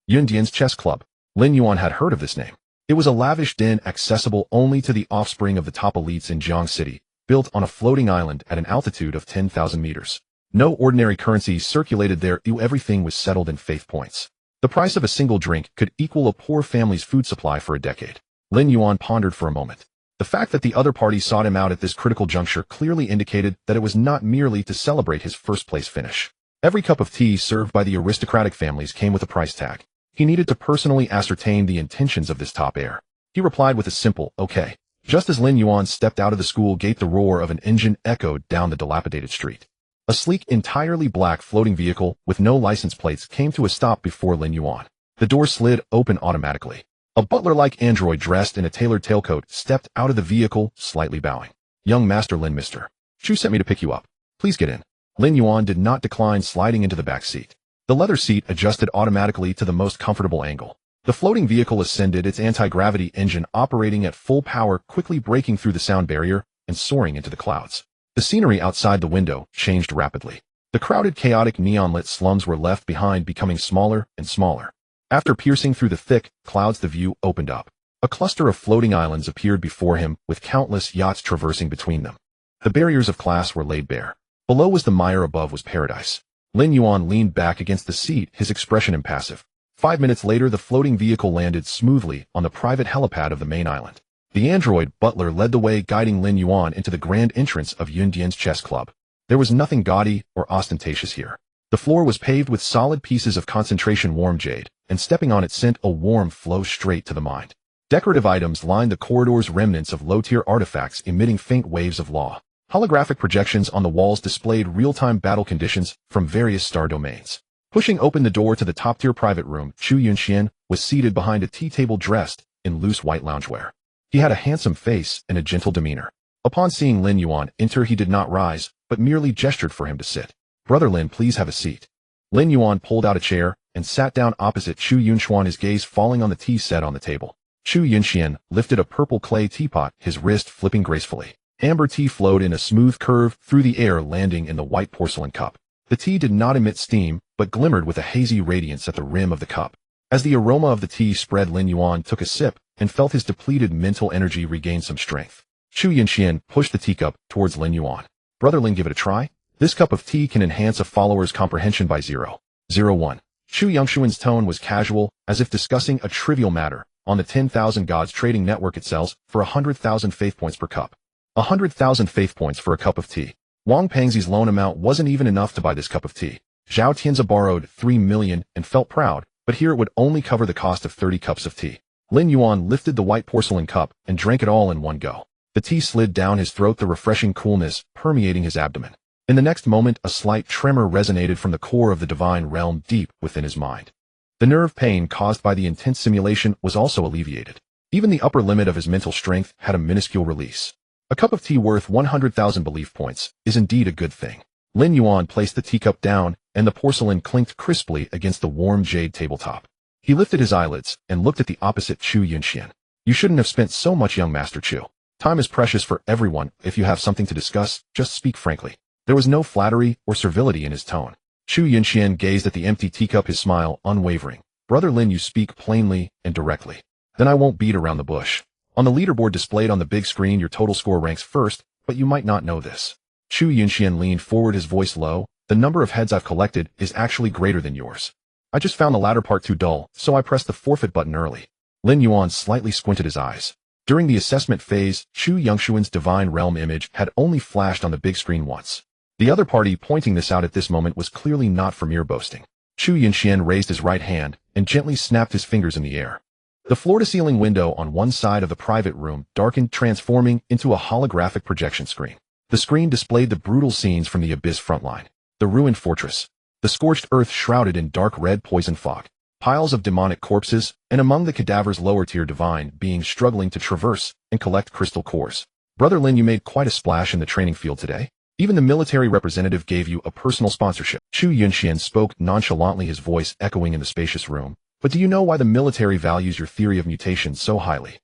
Yundian's Chess Club. Lin Yuan had heard of this name. It was a lavish den accessible only to the offspring of the top elites in Jiang City, built on a floating island at an altitude of 10,000 meters. No ordinary currency circulated there. Everything was settled in faith points. The price of a single drink could equal a poor family's food supply for a decade. Lin Yuan pondered for a moment. The fact that the other party sought him out at this critical juncture clearly indicated that it was not merely to celebrate his first-place finish. Every cup of tea served by the aristocratic families came with a price tag. He needed to personally ascertain the intentions of this top heir. He replied with a simple, okay. Just as Lin Yuan stepped out of the school gate, the roar of an engine echoed down the dilapidated street. A sleek, entirely black floating vehicle with no license plates came to a stop before Lin Yuan. The door slid open automatically. A butler-like android dressed in a tailored tailcoat stepped out of the vehicle, slightly bowing. Young Master Lin, Mr. Chu sent me to pick you up. Please get in. Lin Yuan did not decline, sliding into the back seat. The leather seat adjusted automatically to the most comfortable angle. The floating vehicle ascended, its anti-gravity engine operating at full power, quickly breaking through the sound barrier and soaring into the clouds. The scenery outside the window changed rapidly. The crowded, chaotic, neon-lit slums were left behind, becoming smaller and smaller. After piercing through the thick clouds, the view opened up. A cluster of floating islands appeared before him, with countless yachts traversing between them. The barriers of class were laid bare. Below was the mire, above was paradise. Lin Yuan leaned back against the seat, his expression impassive. 5 minutes later, the floating vehicle landed smoothly on the private helipad of the main island. The android butler led the way, guiding Lin Yuan into the grand entrance of Yundian's Chess Club. There was nothing gaudy or ostentatious here. The floor was paved with solid pieces of concentration warm jade, and stepping on it sent a warm flow straight to the mind. Decorative items lined the corridors, remnants of low-tier artifacts emitting faint waves of law. Holographic projections on the walls displayed real-time battle conditions from various star domains. Pushing open the door to the top-tier private room, Chu Yunxian was seated behind a tea table dressed in loose white loungewear. He had a handsome face and a gentle demeanor. Upon seeing Lin Yuan enter, he did not rise, but merely gestured for him to sit. Brother Lin, please have a seat. Lin Yuan pulled out a chair and sat down opposite Chu Yunxian, his gaze falling on the tea set on the table. Chu Yunxian lifted a purple clay teapot, his wrist flipping gracefully. Amber tea flowed in a smooth curve through the air, landing in the white porcelain cup. The tea did not emit steam, but glimmered with a hazy radiance at the rim of the cup. As the aroma of the tea spread, Lin Yuan took a sip and felt his depleted mental energy regain some strength. Chu Yinxian pushed the teacup towards Lin Yuan. Brother Lin, give it a try. This cup of tea can enhance a follower's comprehension by 0.01. Chu Yongxuan's tone was casual, as if discussing a trivial matter. On the 10,000 Gods trading network it sells for 100,000 faith points per cup. 100,000 faith points for a cup of tea. Wang Pengzi's loan amount wasn't even enough to buy this cup of tea. Zhao Tianzi borrowed 3 million and felt proud, but here it would only cover the cost of 30 cups of tea. Lin Yuan lifted the white porcelain cup and drank it all in one go. The tea slid down his throat, the refreshing coolness permeating his abdomen. In the next moment, a slight tremor resonated from the core of the divine realm deep within his mind. The nerve pain caused by the intense simulation was also alleviated. Even the upper limit of his mental strength had a minuscule release. A cup of tea worth 100,000 belief points is indeed a good thing. Lin Yuan placed the teacup down, and the porcelain clinked crisply against the warm jade tabletop. He lifted his eyelids and looked at the opposite Chu Yinxian. You shouldn't have spent so much, young Master Chu. Time is precious for everyone. If you have something to discuss, just speak frankly. There was no flattery or servility in his tone. Chu Yinxian gazed at the empty teacup, his smile unwavering. Brother Lin, you speak plainly and directly. Then I won't beat around the bush. On the leaderboard displayed on the big screen, your total score ranks first, but you might not know this. Chu Yinxian leaned forward, his voice low. The number of heads I've collected is actually greater than yours. I just found the latter part too dull, so I pressed the forfeit button early. Lin Yuan slightly squinted his eyes. During the assessment phase, Chu Yongxuan's divine realm image had only flashed on the big screen once. The other party pointing this out at this moment was clearly not for mere boasting. Chu Yinxian raised his right hand and gently snapped his fingers in the air. The floor-to-ceiling window on one side of the private room darkened, transforming into a holographic projection screen. The screen displayed the brutal scenes from the Abyss frontline. The ruined fortress. The scorched earth shrouded in dark red poison fog. Piles of demonic corpses, and among the cadavers lower-tier divine beings struggling to traverse and collect crystal cores. Brother Lin, you made quite a splash in the training field today. Even the military representative gave you a personal sponsorship. Chu Yinxian spoke nonchalantly, his voice echoing in the spacious room. But do you know why the military values your theory of mutation so highly?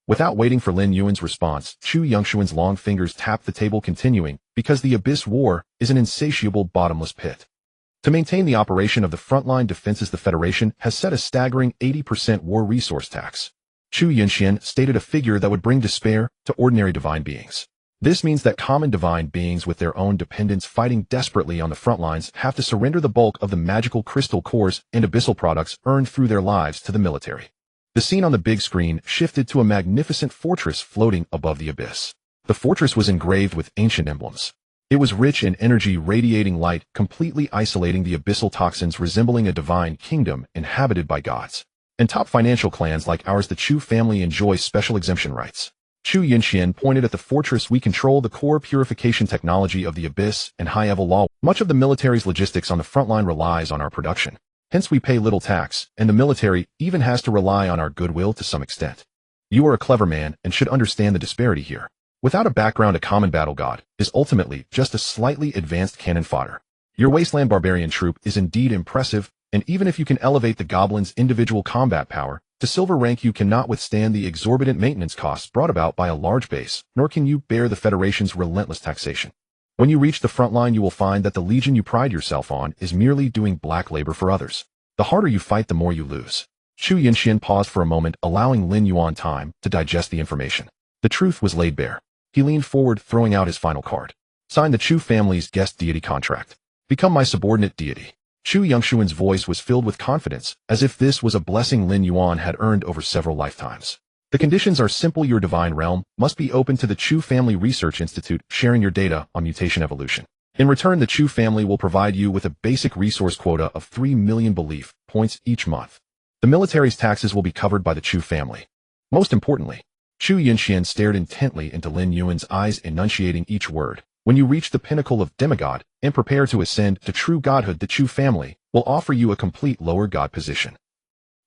Without waiting for Lin Yuan's response, Chu Yongxuan's long fingers tapped the table, continuing, because the Abyss War is an insatiable bottomless pit. To maintain the operation of the frontline defenses, the Federation has set a staggering 80% war resource tax. Chu Yinxian stated a figure that would bring despair to ordinary divine beings. This means that common divine beings with their own dependents fighting desperately on the front lines have to surrender the bulk of the magical crystal cores and abyssal products earned through their lives to the military. The scene on the big screen shifted to a magnificent fortress floating above the abyss. The fortress was engraved with ancient emblems. It was rich in energy, radiating light, completely isolating the abyssal toxins, resembling a divine kingdom inhabited by gods. And top financial clans like ours, the Chu family, enjoy special exemption rights. Chu Yinxian pointed at the fortress. We control the core purification technology of the Abyss and high-level law. Much of the military's logistics on the front line relies on our production. Hence we pay little tax, and the military even has to rely on our goodwill to some extent. You are a clever man and should understand the disparity here. Without a background, a common battle god is ultimately just a slightly advanced cannon fodder. Your wasteland barbarian troop is indeed impressive, and even if you can elevate the goblin's individual combat power to silver rank, you cannot withstand the exorbitant maintenance costs brought about by a large base, nor can you bear the Federation's relentless taxation. When you reach the front line, you will find that the legion you pride yourself on is merely doing black labor for others. The harder you fight, the more you lose. Chu Yinxian paused for a moment, allowing Lin Yuan time to digest the information. The truth was laid bare. He leaned forward, throwing out his final card. Sign the Chu family's guest deity contract. Become my subordinate deity. Chu Yongxuan's voice was filled with confidence, as if this was a blessing Lin Yuan had earned over several lifetimes. The conditions are simple. Your divine realm must be open to the Chu Family Research Institute, sharing your data on mutation evolution. In return, the Chu family will provide you with a basic resource quota of 3 million belief points each month. The military's taxes will be covered by the Chu family. Most importantly, Chu Yinxian stared intently into Lin Yuan's eyes, enunciating each word. When you reach the pinnacle of demigod and prepare to ascend to true godhood, the Chu family will offer you a complete lower god position.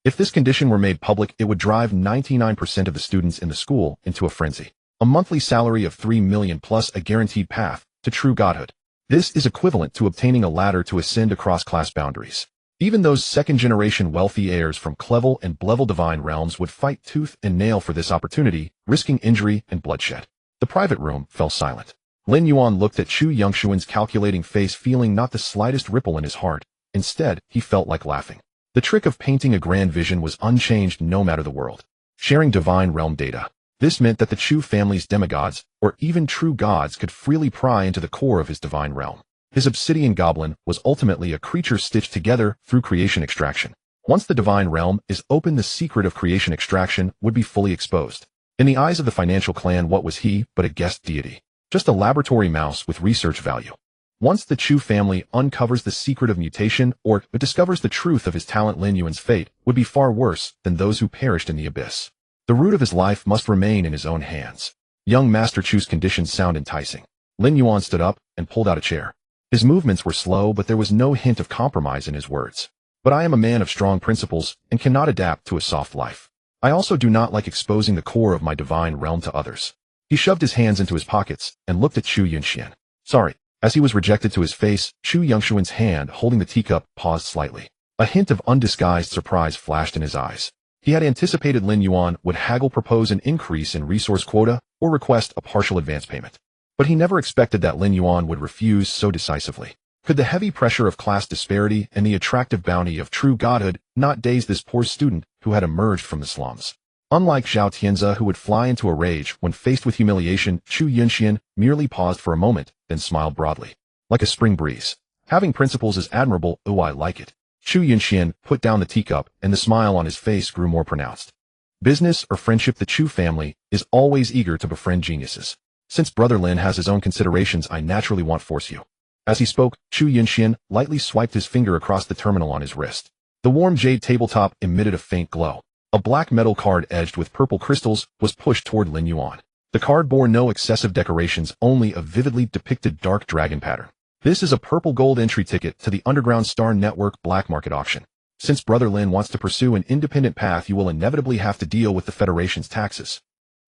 If this condition were made public, it would drive 99% of the students in the school into a frenzy. A monthly salary of 3 million plus a guaranteed path to true godhood. This is equivalent to obtaining a ladder to ascend across class boundaries. Even those second-generation wealthy heirs from Clevel and Blevel divine realms would fight tooth and nail for this opportunity, risking injury and bloodshed. The private room fell silent. Lin Yuan looked at Chu Yongxuan's calculating face, feeling not the slightest ripple in his heart. Instead, he felt like laughing. The trick of painting a grand vision was unchanged no matter the world. Sharing divine realm data. This meant that the Chu family's demigods, or even true gods, could freely pry into the core of his divine realm. His obsidian goblin was ultimately a creature stitched together through creation extraction. Once the divine realm is open, the secret of creation extraction would be fully exposed. In the eyes of the financial clan, what was he but a guest deity? Just a laboratory mouse with research value. Once the Chu family uncovers the secret of mutation or discovers the truth of his talent, Lin Yuan's fate would be far worse than those who perished in the abyss. The root of his life must remain in his own hands. Young Master Chu's conditions sound enticing. Lin Yuan stood up and pulled out a chair. His movements were slow, but there was no hint of compromise in his words. But I am a man of strong principles and cannot adapt to a soft life. I also do not like exposing the core of my divine realm to others. He shoved his hands into his pockets and looked at Chu Yunxian. Sorry. As he was rejected to his face, Chu Yunxian's hand holding the teacup paused slightly. A hint of undisguised surprise flashed in his eyes. He had anticipated Lin Yuan would haggle, propose an increase in resource quota, or request a partial advance payment. But he never expected that Lin Yuan would refuse so decisively. Could the heavy pressure of class disparity and the attractive bounty of true godhood not daze this poor student who had emerged from the slums? Unlike Zhao Tianze, who would fly into a rage when faced with humiliation, Chu Yunxian merely paused for a moment, then smiled broadly. Like a spring breeze. Having principles is admirable, oh I like it. Chu Yunxian put down the teacup, and the smile on his face grew more pronounced. Business or friendship, the Chu family is always eager to befriend geniuses. Since Brother Lin has his own considerations, I naturally won't force you. As he spoke, Chu Yunxian lightly swiped his finger across the terminal on his wrist. The warm jade tabletop emitted a faint glow. A black metal card edged with purple crystals was pushed toward Lin Yuan. The card bore no excessive decorations, only a vividly depicted dark dragon pattern. This is a purple gold entry ticket to the Underground Star Network black market auction. Since Brother Lin wants to pursue an independent path, you will inevitably have to deal with the Federation's taxes.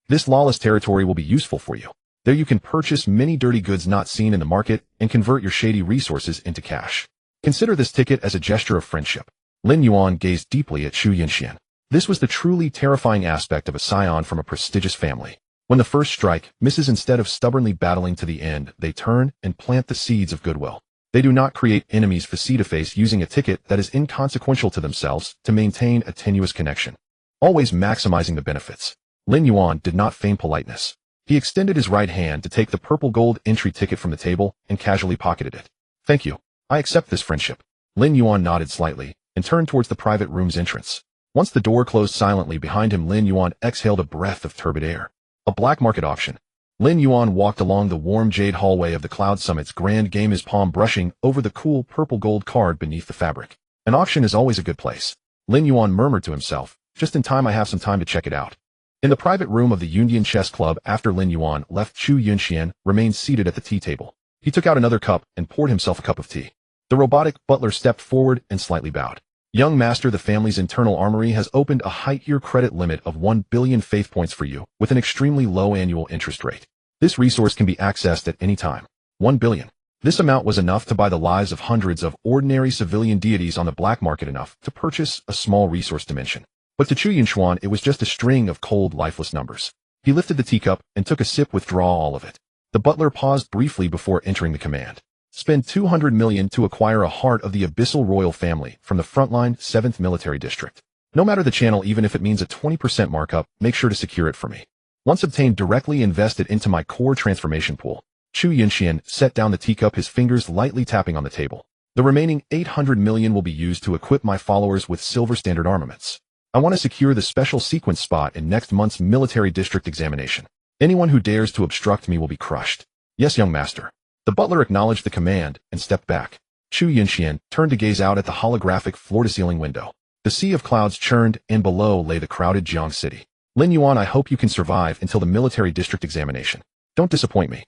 This lawless territory will be useful for you. There you can purchase many dirty goods not seen in the market and convert your shady resources into cash. Consider this ticket as a gesture of friendship. Lin Yuan gazed deeply at Chu Yunxian. This was the truly terrifying aspect of a scion from a prestigious family. When the first strike misses, instead of stubbornly battling to the end, they turn and plant the seeds of goodwill. They do not create enemies face-to-face using a ticket that is inconsequential to themselves to maintain a tenuous connection. Always maximizing the benefits. Lin Yuan did not feign politeness. He extended his right hand to take the purple gold entry ticket from the table and casually pocketed it. Thank you. I accept this friendship. Lin Yuan nodded slightly and turned towards the private room's entrance. Once the door closed silently behind him, Lin Yuan exhaled a breath of turbid air. A black market auction. Lin Yuan walked along the warm jade hallway of the Cloud Summit's grand game, his palm brushing over the cool purple gold card beneath the fabric. An auction is always a good place. Lin Yuan murmured to himself, just in time, I have some time to check it out. In the private room of the Yundian Chess Club, after Lin Yuan left, Chu Yunxian remained seated at the tea table. He took out another cup and poured himself a cup of tea. The robotic butler stepped forward and slightly bowed. Young master, the family's internal armory has opened a high-tier credit limit of 1 billion faith points for you, with an extremely low annual interest rate. This resource can be accessed at any time. 1 billion. This amount was enough to buy the lives of hundreds of ordinary civilian deities on the black market, enough to purchase a small resource dimension. But to Chu Yunxian, it was just a string of cold, lifeless numbers. He lifted the teacup and took a sip, withdraw all of it. The butler paused briefly before entering the command. Spend 200 million to acquire a heart of the Abyssal royal family from the frontline 7th military district. No matter the channel, even if it means a 20% markup, make sure to secure it for me. Once obtained, directly invest it into my core transformation pool. Chu Yunxian set down the teacup, his fingers lightly tapping on the table. The remaining 800 million will be used to equip my followers with silver standard armaments. I want to secure the special sequence spot in next month's military district examination. Anyone who dares to obstruct me will be crushed. Yes, young master. The butler acknowledged the command and stepped back. Chu Yunxian turned to gaze out at the holographic floor-to-ceiling window. The sea of clouds churned, and below lay the crowded Jiang city. Lin Yuan, I hope you can survive until the military district examination. Don't disappoint me.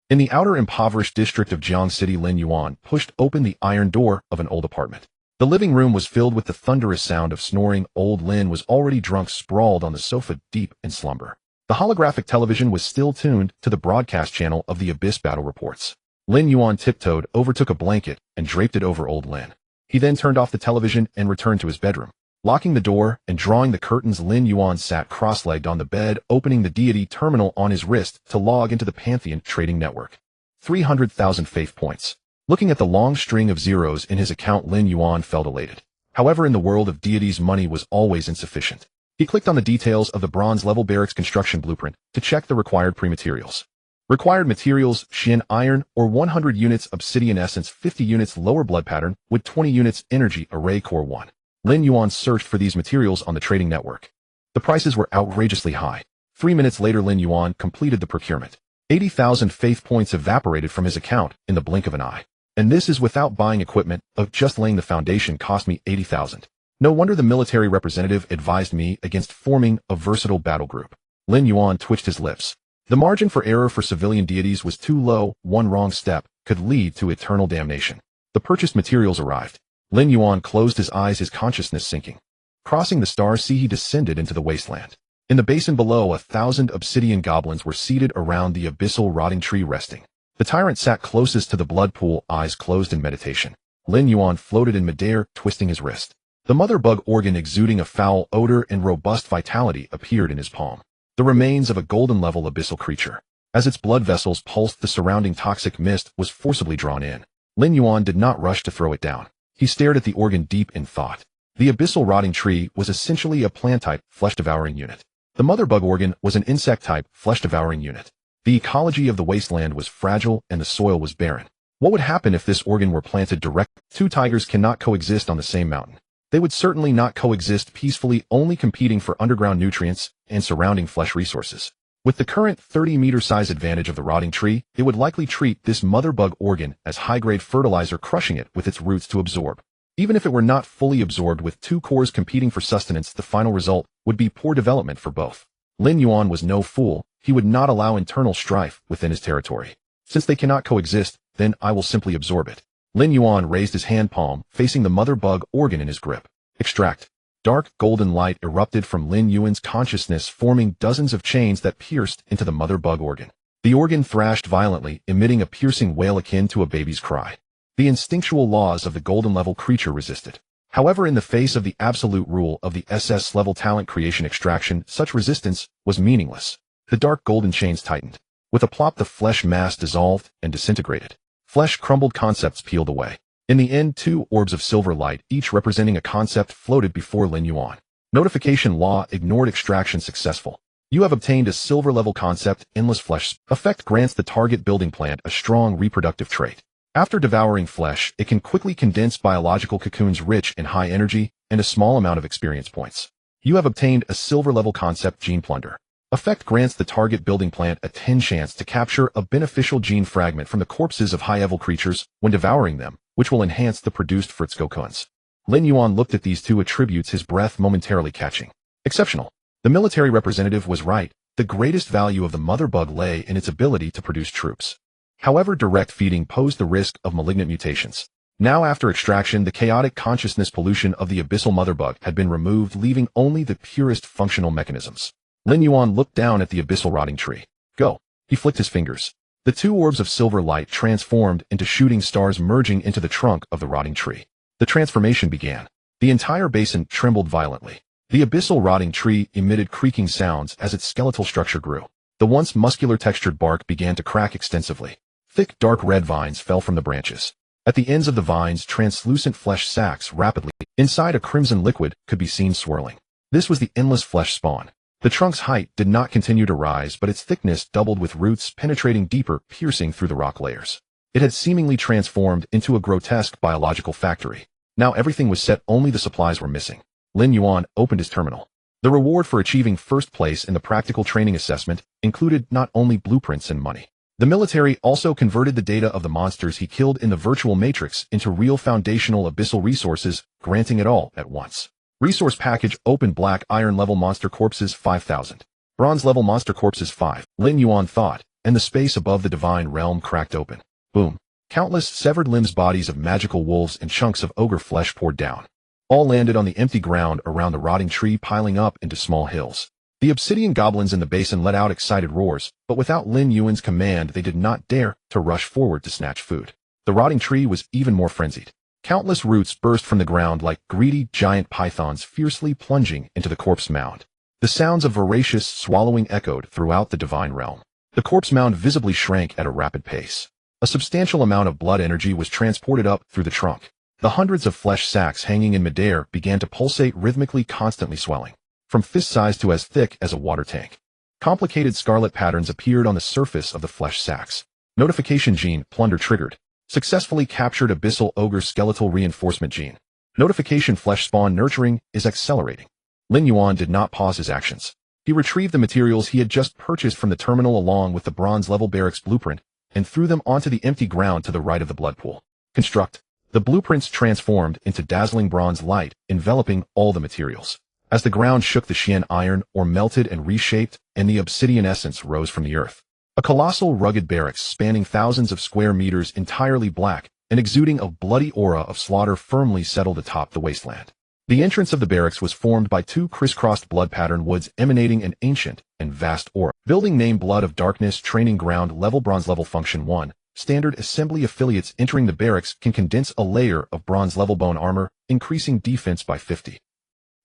In the outer impoverished district of Jiang City, Lin Yuan pushed open the iron door of an old apartment. The living room was filled with the thunderous sound of snoring. Old Lin was already drunk, sprawled on the sofa, deep in slumber. The holographic television was still tuned to the broadcast channel of the Abyss battle reports. Lin Yuan tiptoed over, took a blanket, and draped it over old Lin. He then turned off the television and returned to his bedroom. Locking the door and drawing the curtains, Lin Yuan sat cross-legged on the bed, opening the deity terminal on his wrist to log into the Pantheon trading network. 300,000 faith points. Looking at the long string of zeros in his account, Lin Yuan felt elated. However, in the world of deities, money was always insufficient. He clicked on the details of the bronze-level barracks construction blueprint to check the required pre-materials. Required materials: Shin iron or 100 units obsidian essence, 50 units lower blood pattern with 20 units energy array core 1. Lin Yuan searched for these materials on the trading network. The prices were outrageously high. 3 minutes later, Lin Yuan completed the procurement. 80,000 faith points evaporated from his account in the blink of an eye. And this is without buying equipment. Just laying the foundation cost me 80,000. No wonder the military representative advised me against forming a versatile battle group. Lin Yuan twitched his lips. The margin for error for civilian deities was too low. One wrong step could lead to eternal damnation. The purchased materials arrived. Lin Yuan closed his eyes, his consciousness sinking. Crossing the star sea, he descended into the wasteland. In the basin below, 1,000 obsidian goblins were seated around the abyssal rotting tree resting. The tyrant sat closest to the blood pool, eyes closed in meditation. Lin Yuan floated in midair, twisting his wrist. The mother bug organ, exuding a foul odor and robust vitality, appeared in his palm. The remains of a golden-level abyssal creature. As its blood vessels pulsed, the surrounding toxic mist was forcibly drawn in. Lin Yuan did not rush to throw it down. He stared at the organ deep in thought. The abyssal rotting tree was essentially a plant-type, flesh-devouring unit. The mother bug organ was an insect-type, flesh-devouring unit. The ecology of the wasteland was fragile and the soil was barren. What would happen if this organ were planted directly? Two tigers cannot coexist on the same mountain. They would certainly not coexist peacefully, only competing for underground nutrients and surrounding flesh resources. With the current 30-meter size advantage of the rotting tree, it would likely treat this mother bug organ as high-grade fertilizer, crushing it with its roots to absorb. Even if it were not fully absorbed, with two cores competing for sustenance, the final result would be poor development for both. Lin Yuan was no fool. He would not allow internal strife within his territory. Since they cannot coexist, then I will simply absorb it. Lin Yuan raised his hand palm, facing the mother bug organ in his grip. Extract. Dark golden light erupted from Lin Yuan's consciousness, forming dozens of chains that pierced into the mother bug organ. The organ thrashed violently, emitting a piercing wail akin to a baby's cry. The instinctual laws of the golden-level creature resisted. However, in the face of the absolute rule of the SS-level talent creation extraction, such resistance was meaningless. The dark golden chains tightened. With a plop, the flesh mass dissolved and disintegrated. Flesh crumbled, concepts peeled away. In the end, 2 orbs of silver light, each representing a concept, floated before Lin Yuan. Notification: law ignored, extraction successful. You have obtained a silver-level concept, endless flesh. Effect grants the target building plant a strong reproductive trait. After devouring flesh, it can quickly condense biological cocoons rich in high energy and a small amount of experience points. You have obtained a silver-level concept, gene plunder. Effect grants the target building plant a 10 chance to capture a beneficial gene fragment from the corpses of high-level creatures when devouring them, which will enhance the produced Fritz cocoons. Lin Yuan looked at these 2 attributes, his breath momentarily catching. Exceptional. The military representative was right. The greatest value of the mother bug lay in its ability to produce troops. However, direct feeding posed the risk of malignant mutations. Now, after extraction, the chaotic consciousness pollution of the abyssal mother bug had been removed, leaving only the purest functional mechanisms. Lin Yuan looked down at the abyssal rotting tree. Go. He flicked his fingers. The 2 orbs of silver light transformed into shooting stars, merging into the trunk of the rotting tree. The transformation began. The entire basin trembled violently. The abyssal rotting tree emitted creaking sounds as its skeletal structure grew. The once muscular textured bark began to crack extensively. Thick, dark red vines fell from the branches. At the ends of the vines, translucent flesh sacs rapidly. Inside, a crimson liquid could be seen swirling. This was the endless flesh spawn. The trunk's height did not continue to rise, but its thickness doubled, with roots penetrating deeper, piercing through the rock layers. It had seemingly transformed into a grotesque biological factory. Now everything was set, only the supplies were missing. Lin Yuan opened his terminal. The reward for achieving first place in the practical training assessment included not only blueprints and money. The military also converted the data of the monsters he killed in the virtual matrix into real foundational abyssal resources, granting it all at once. Resource package open: black iron level monster corpses 5,000. Bronze level monster corpses 5. Lin Yuan thought, and the space above the divine realm cracked open. Boom. Countless severed limbs, bodies of magical wolves, and chunks of ogre flesh poured down. All landed on the empty ground around the rotting tree, piling up into small hills. The obsidian goblins in the basin let out excited roars, but without Lin Yuan's command, they did not dare to rush forward to snatch food. The rotting tree was even more frenzied. Countless roots burst from the ground like greedy giant pythons, fiercely plunging into the corpse mound. The sounds of voracious swallowing echoed throughout the divine realm. The corpse mound visibly shrank at a rapid pace. A substantial amount of blood energy was transported up through the trunk. The hundreds of flesh sacs hanging in midair began to pulsate rhythmically, constantly swelling. from fist size to as thick as a water tank. Complicated scarlet patterns appeared on the surface of the flesh sacks. Notification gene, plunder triggered. Successfully captured Abyssal Ogre skeletal reinforcement gene. Notification flesh spawn nurturing is accelerating. Lin Yuan did not pause his actions. He retrieved the materials he had just purchased from the terminal along with the bronze-level barracks blueprint and threw them onto the empty ground to the right of the blood pool. Construct. The blueprints transformed into dazzling bronze light, enveloping all the materials. As the ground shook, the Xian iron ore melted and reshaped, and the obsidian essence rose from the earth. A colossal rugged barracks spanning thousands of square meters, entirely black, and exuding a bloody aura of slaughter, firmly settled atop the wasteland. The entrance of the barracks was formed by two crisscrossed blood pattern woods emanating an ancient and vast aura. Building name Blood of Darkness Training Ground Level Bronze Level Function 1. Standard assembly affiliates entering the barracks can condense a layer of bronze level bone armor, increasing defense by 50.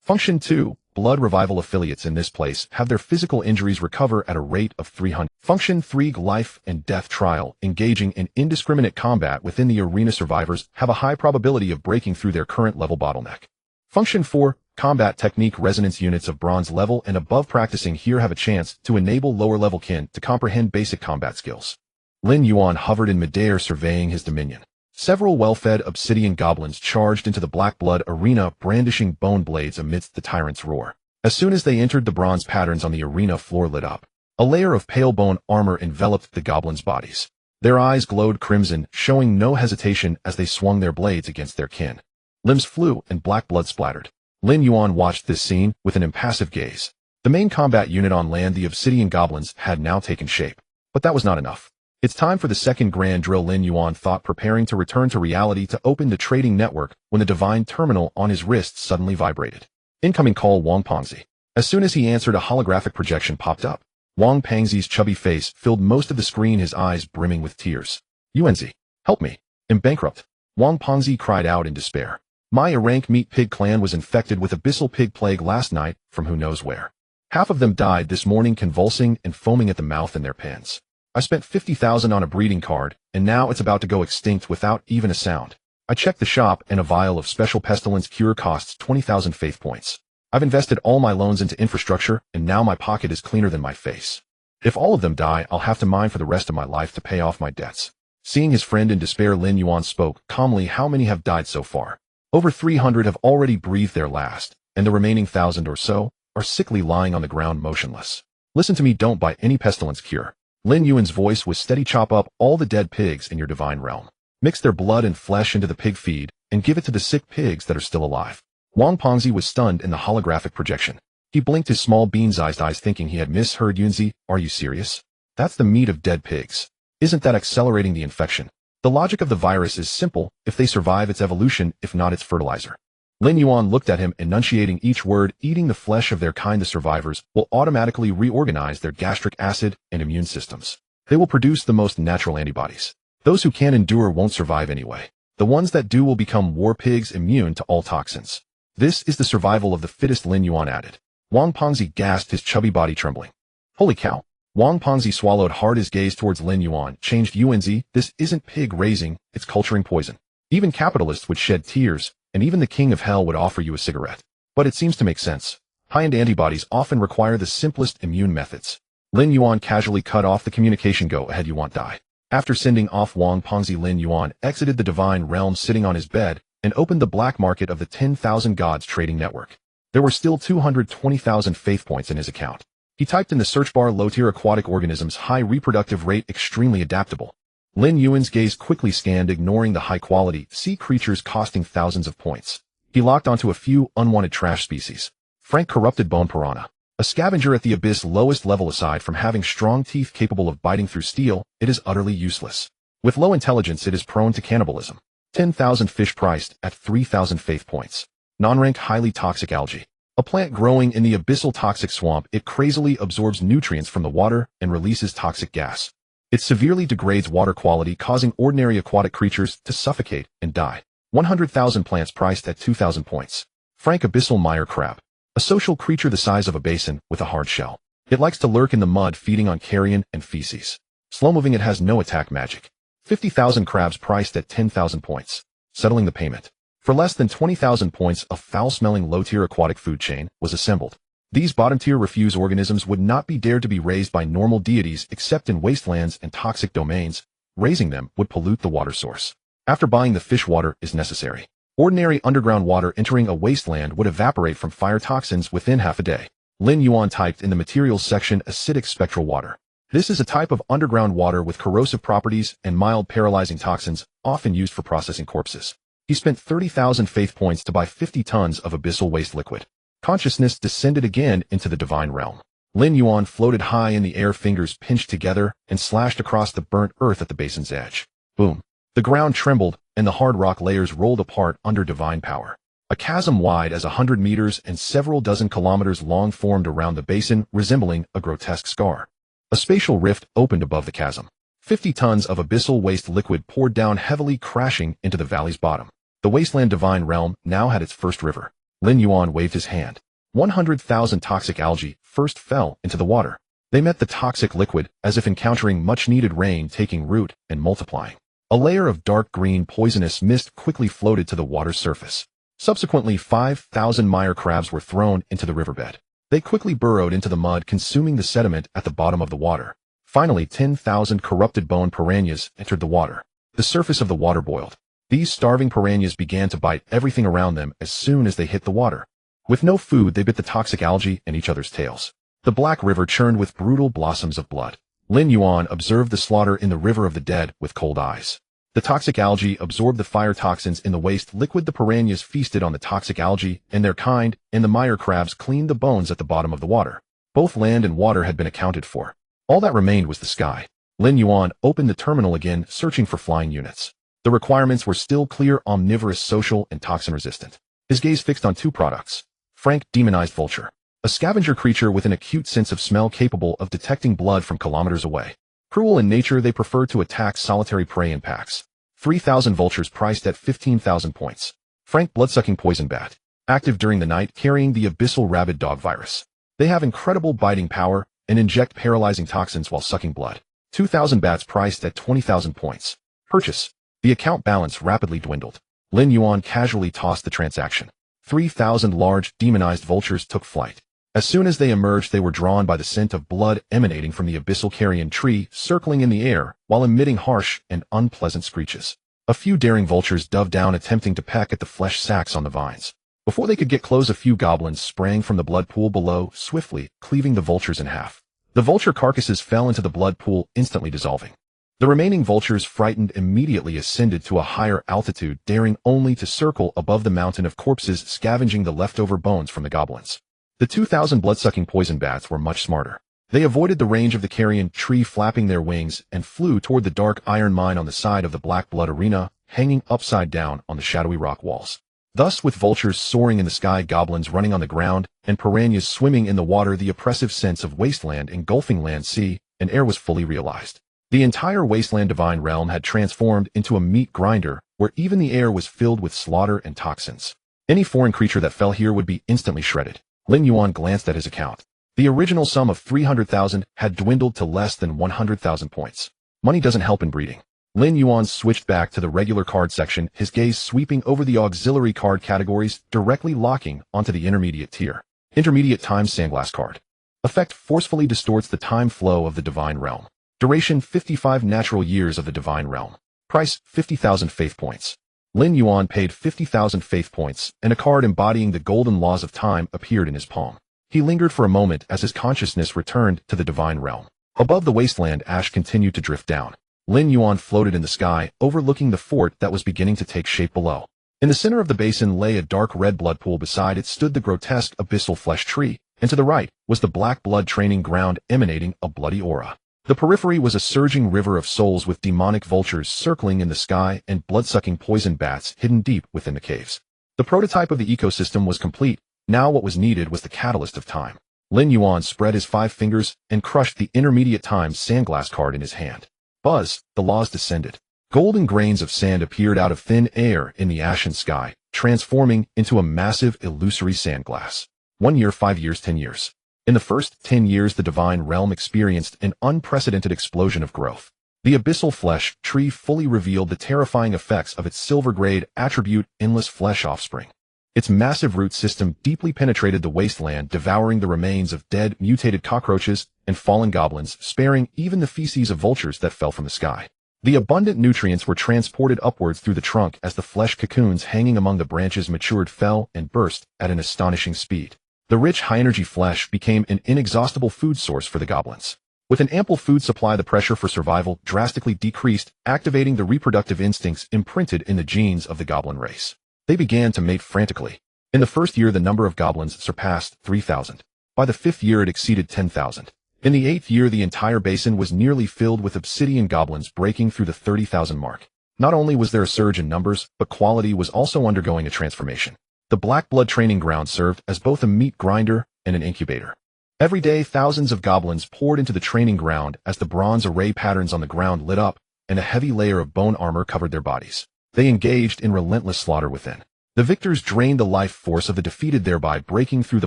Function 2. Blood revival affiliates in this place have their physical injuries recover at a rate of 300. Function 3. Life and death trial. Engaging in indiscriminate combat within the arena, survivors have a high probability of breaking through their current level bottleneck. Function 4. Combat technique. Resonance units of bronze level and above practicing here have a chance to enable lower level kin to comprehend basic combat skills. Lin Yuan hovered in midair, surveying his dominion. Several well-fed obsidian goblins charged into the black blood arena, brandishing bone blades amidst the tyrant's roar. As soon as they entered, the bronze patterns on the arena floor lit up. A layer of pale bone armor enveloped the goblins' bodies. Their eyes glowed crimson, showing no hesitation as they swung their blades against their kin. Limbs flew and black blood splattered. Lin Yuan watched this scene with an impassive gaze. The main combat unit on land, the obsidian goblins, had now taken shape. But that was not enough. It's time for the second grand drill, Lin Yuan thought, preparing to return to reality to open the trading network when the divine terminal on his wrist suddenly vibrated. Incoming call, Wang Pengzi. As soon as he answered, a holographic projection popped up. Wang Pengzi's chubby face filled most of the screen, his eyes brimming with tears. Yuanzi, help me. I'm bankrupt. Wang Pengzi cried out in despair. My rank meat pig clan was infected with abyssal pig plague last night from who knows where. Half of them died this morning, convulsing and foaming at the mouth in their pens. I spent 50,000 on a breeding card, and now it's about to go extinct without even a sound. I checked the shop, and a vial of special pestilence cure costs 20,000 faith points. I've invested all my loans into infrastructure, and now my pocket is cleaner than my face. If all of them die, I'll have to mine for the rest of my life to pay off my debts. Seeing his friend in despair, Lin Yuan spoke calmly. How many have died so far? Over 300 have already breathed their last, and the remaining 1,000 or so are sickly, lying on the ground motionless. Listen to me, don't buy any pestilence cure. Lin Yuan's voice was steady. Chop up all the dead pigs in your divine realm. Mix their blood and flesh into the pig feed, and give it to the sick pigs that are still alive. Wang Pengzi was stunned in the holographic projection. He blinked his small bean-sized eyes, thinking he had misheard. Yuanzi, are you serious? That's the meat of dead pigs. Isn't that accelerating the infection? The logic of the virus is simple: if they survive, its evolution; if not, its fertilizer. Lin Yuan looked at him, enunciating each word. Eating the flesh of their kind, the survivors will automatically reorganize their gastric acid and immune systems. They will produce the most natural antibodies. Those who can endure won't survive anyway. The ones that do will become war pigs, immune to all toxins. This is the survival of the fittest, Lin Yuan added. Wang Pengzi gasped, his chubby body trembling. Holy cow. Wang Pengzi swallowed hard, his gaze towards Lin Yuan changed. Yuanzi, this isn't pig raising, it's culturing poison. Even capitalists would shed tears, and even the king of hell would offer you a cigarette. But it seems to make sense. High-end antibodies often require the simplest immune methods. Lin Yuan casually cut off the communication. Go ahead, you want die. After sending off Wang Pengzi, Lin Yuan exited the divine realm, sitting on his bed, and opened the black market of the 10,000 Gods trading network. There were still 220,000 faith points in his account. He typed in the search bar, low-tier aquatic organisms, high reproductive rate, extremely adaptable. Lin Yuan's gaze quickly scanned, ignoring the high-quality sea creatures costing thousands of points. He locked onto a few unwanted trash species. Frank corrupted bone piranha. A scavenger at the abyss lowest level. Aside from having strong teeth capable of biting through steel, it is utterly useless. With low intelligence, it is prone to cannibalism. 10,000 fish priced at 3,000 faith points. Non-rank highly toxic algae. A plant growing in the abyssal toxic swamp, it crazily absorbs nutrients from the water and releases toxic gas. It severely degrades water quality, causing ordinary aquatic creatures to suffocate and die. 100,000 plants priced at 2,000 points. Frank abyssal mire crab. A social creature the size of a basin with a hard shell. It likes to lurk in the mud, feeding on carrion and feces. Slow-moving, it has no attack magic. 50,000 crabs priced at 10,000 points. Settling the payment. For less than 20,000 points, a foul-smelling low-tier aquatic food chain was assembled. These bottom-tier refuse organisms would not be dared to be raised by normal deities except in wastelands and toxic domains. Raising them would pollute the water source. After buying the fish, water is necessary. Ordinary underground water entering a wasteland would evaporate from fire toxins within half a day. Lin Yuan typed in the materials section acidic spectral water. This is a type of underground water with corrosive properties and mild paralyzing toxins, often used for processing corpses. He spent 30,000 faith points to buy 50 tons of abyssal waste liquid. Consciousness descended again into the divine realm. Lin Yuan floated high in the air, fingers pinched together, and slashed across the burnt earth at the basin's edge. Boom. The ground trembled, and the hard rock layers rolled apart under divine power. A chasm wide as 100 meters and several dozen kilometers long formed around the basin, resembling a grotesque scar. A spatial rift opened above the chasm. 50 tons of abyssal waste liquid poured down heavily, crashing into the valley's bottom. The wasteland divine realm now had its first river. Lin Yuan waved his hand. 100,000 toxic algae first fell into the water. They met the toxic liquid as if encountering much-needed rain, taking root and multiplying. A layer of dark green poisonous mist quickly floated to the water's surface. Subsequently, 5,000 mire crabs were thrown into the riverbed. They quickly burrowed into the mud, consuming the sediment at the bottom of the water. Finally, 10,000 corrupted bone piranhas entered the water. The surface of the water boiled. These starving piranhas began to bite everything around them as soon as they hit the water. With no food, they bit the toxic algae and each other's tails. The black river churned with brutal blossoms of blood. Lin Yuan observed the slaughter in the river of the dead with cold eyes. The toxic algae absorbed the fire toxins in the waste liquid. The piranhas feasted on the toxic algae and their kind, and the mire crabs cleaned the bones at the bottom of the water. Both land and water had been accounted for. All that remained was the sky. Lin Yuan opened the terminal again, searching for flying units. The requirements were still clear: omnivorous, social, and toxin-resistant. His gaze fixed on two products. Frank, demonized vulture. A scavenger creature with an acute sense of smell capable of detecting blood from kilometers away. Cruel in nature, they prefer to attack solitary prey in packs. 3,000 vultures priced at 15,000 points. Frank, blood-sucking poison bat. Active during the night, carrying the abyssal rabid dog virus. They have incredible biting power and inject paralyzing toxins while sucking blood. 2,000 bats priced at 20,000 points. Purchase. The account balance rapidly dwindled. Lin Yuan casually tossed the transaction. 3,000 large, demonized vultures took flight. As soon as they emerged, they were drawn by the scent of blood emanating from the abyssal carrion tree, circling in the air while emitting harsh and unpleasant screeches. A few daring vultures dove down, attempting to peck at the flesh sacks on the vines. Before they could get close, a few goblins sprang from the blood pool below, swiftly cleaving the vultures in half. The vulture carcasses fell into the blood pool, instantly dissolving. The remaining vultures, frightened, immediately ascended to a higher altitude, daring only to circle above the mountain of corpses, scavenging the leftover bones from the goblins. The 2,000 blood-sucking poison bats were much smarter. They avoided the range of the carrion tree, flapping their wings, and flew toward the dark iron mine on the side of the black blood arena, hanging upside down on the shadowy rock walls. Thus, with vultures soaring in the sky, goblins running on the ground, and piranhas swimming in the water, the oppressive sense of wasteland engulfing land, sea, and air was fully realized. The entire wasteland divine realm had transformed into a meat grinder, where even the air was filled with slaughter and toxins. Any foreign creature that fell here would be instantly shredded. Lin Yuan glanced at his account. The original sum of 300,000 had dwindled to less than 100,000 points. Money doesn't help in breeding. Lin Yuan switched back to the regular card section, his gaze sweeping over the auxiliary card categories, directly locking onto the intermediate tier. Intermediate Time Sandglass card. Effect: forcefully distorts the time flow of the divine realm. Duration: 55 natural years of the divine realm. Price: 50,000 faith points. Lin Yuan paid 50,000 faith points, and a card embodying the golden laws of time appeared in his palm. He lingered for a moment as his consciousness returned to the divine realm. Above the wasteland, ash continued to drift down. Lin Yuan floated in the sky, overlooking the fort that was beginning to take shape below. In the center of the basin lay a dark red blood pool. Beside it stood the grotesque abyssal flesh tree, and to the right was the black blood training ground emanating a bloody aura. The periphery was a surging river of souls, with demonic vultures circling in the sky and blood-sucking poison bats hidden deep within the caves. The prototype of the ecosystem was complete. Now what was needed was the catalyst of time. Lin Yuan spread his 5 fingers and crushed the intermediate time sandglass card in his hand. Buzz, the laws descended. Golden grains of sand appeared out of thin air in the ashen sky, transforming into a massive illusory sandglass. 1 year, 5 years, 10 years. In the first 10 years, the divine realm experienced an unprecedented explosion of growth. The abyssal flesh tree fully revealed the terrifying effects of its silver-grade attribute, endless flesh offspring. Its massive root system deeply penetrated the wasteland, devouring the remains of dead, mutated cockroaches and fallen goblins, sparing even the feces of vultures that fell from the sky. The abundant nutrients were transported upwards through the trunk as the flesh cocoons hanging among the branches matured, fell, and burst at an astonishing speed. The rich, high-energy flesh became an inexhaustible food source for the goblins. With an ample food supply, the pressure for survival drastically decreased, activating the reproductive instincts imprinted in the genes of the goblin race. They began to mate frantically. In the first year, the number of goblins surpassed 3,000. By the 5th year, it exceeded 10,000. In the 8th year, the entire basin was nearly filled with obsidian goblins, breaking through the 30,000 mark. Not only was there a surge in numbers, but quality was also undergoing a transformation. The Black Blood training ground served as both a meat grinder and an incubator. Every day, thousands of goblins poured into the training ground as the bronze array patterns on the ground lit up, and a heavy layer of bone armor covered their bodies. They engaged in relentless slaughter within. The victors drained the life force of the defeated, thereby breaking through the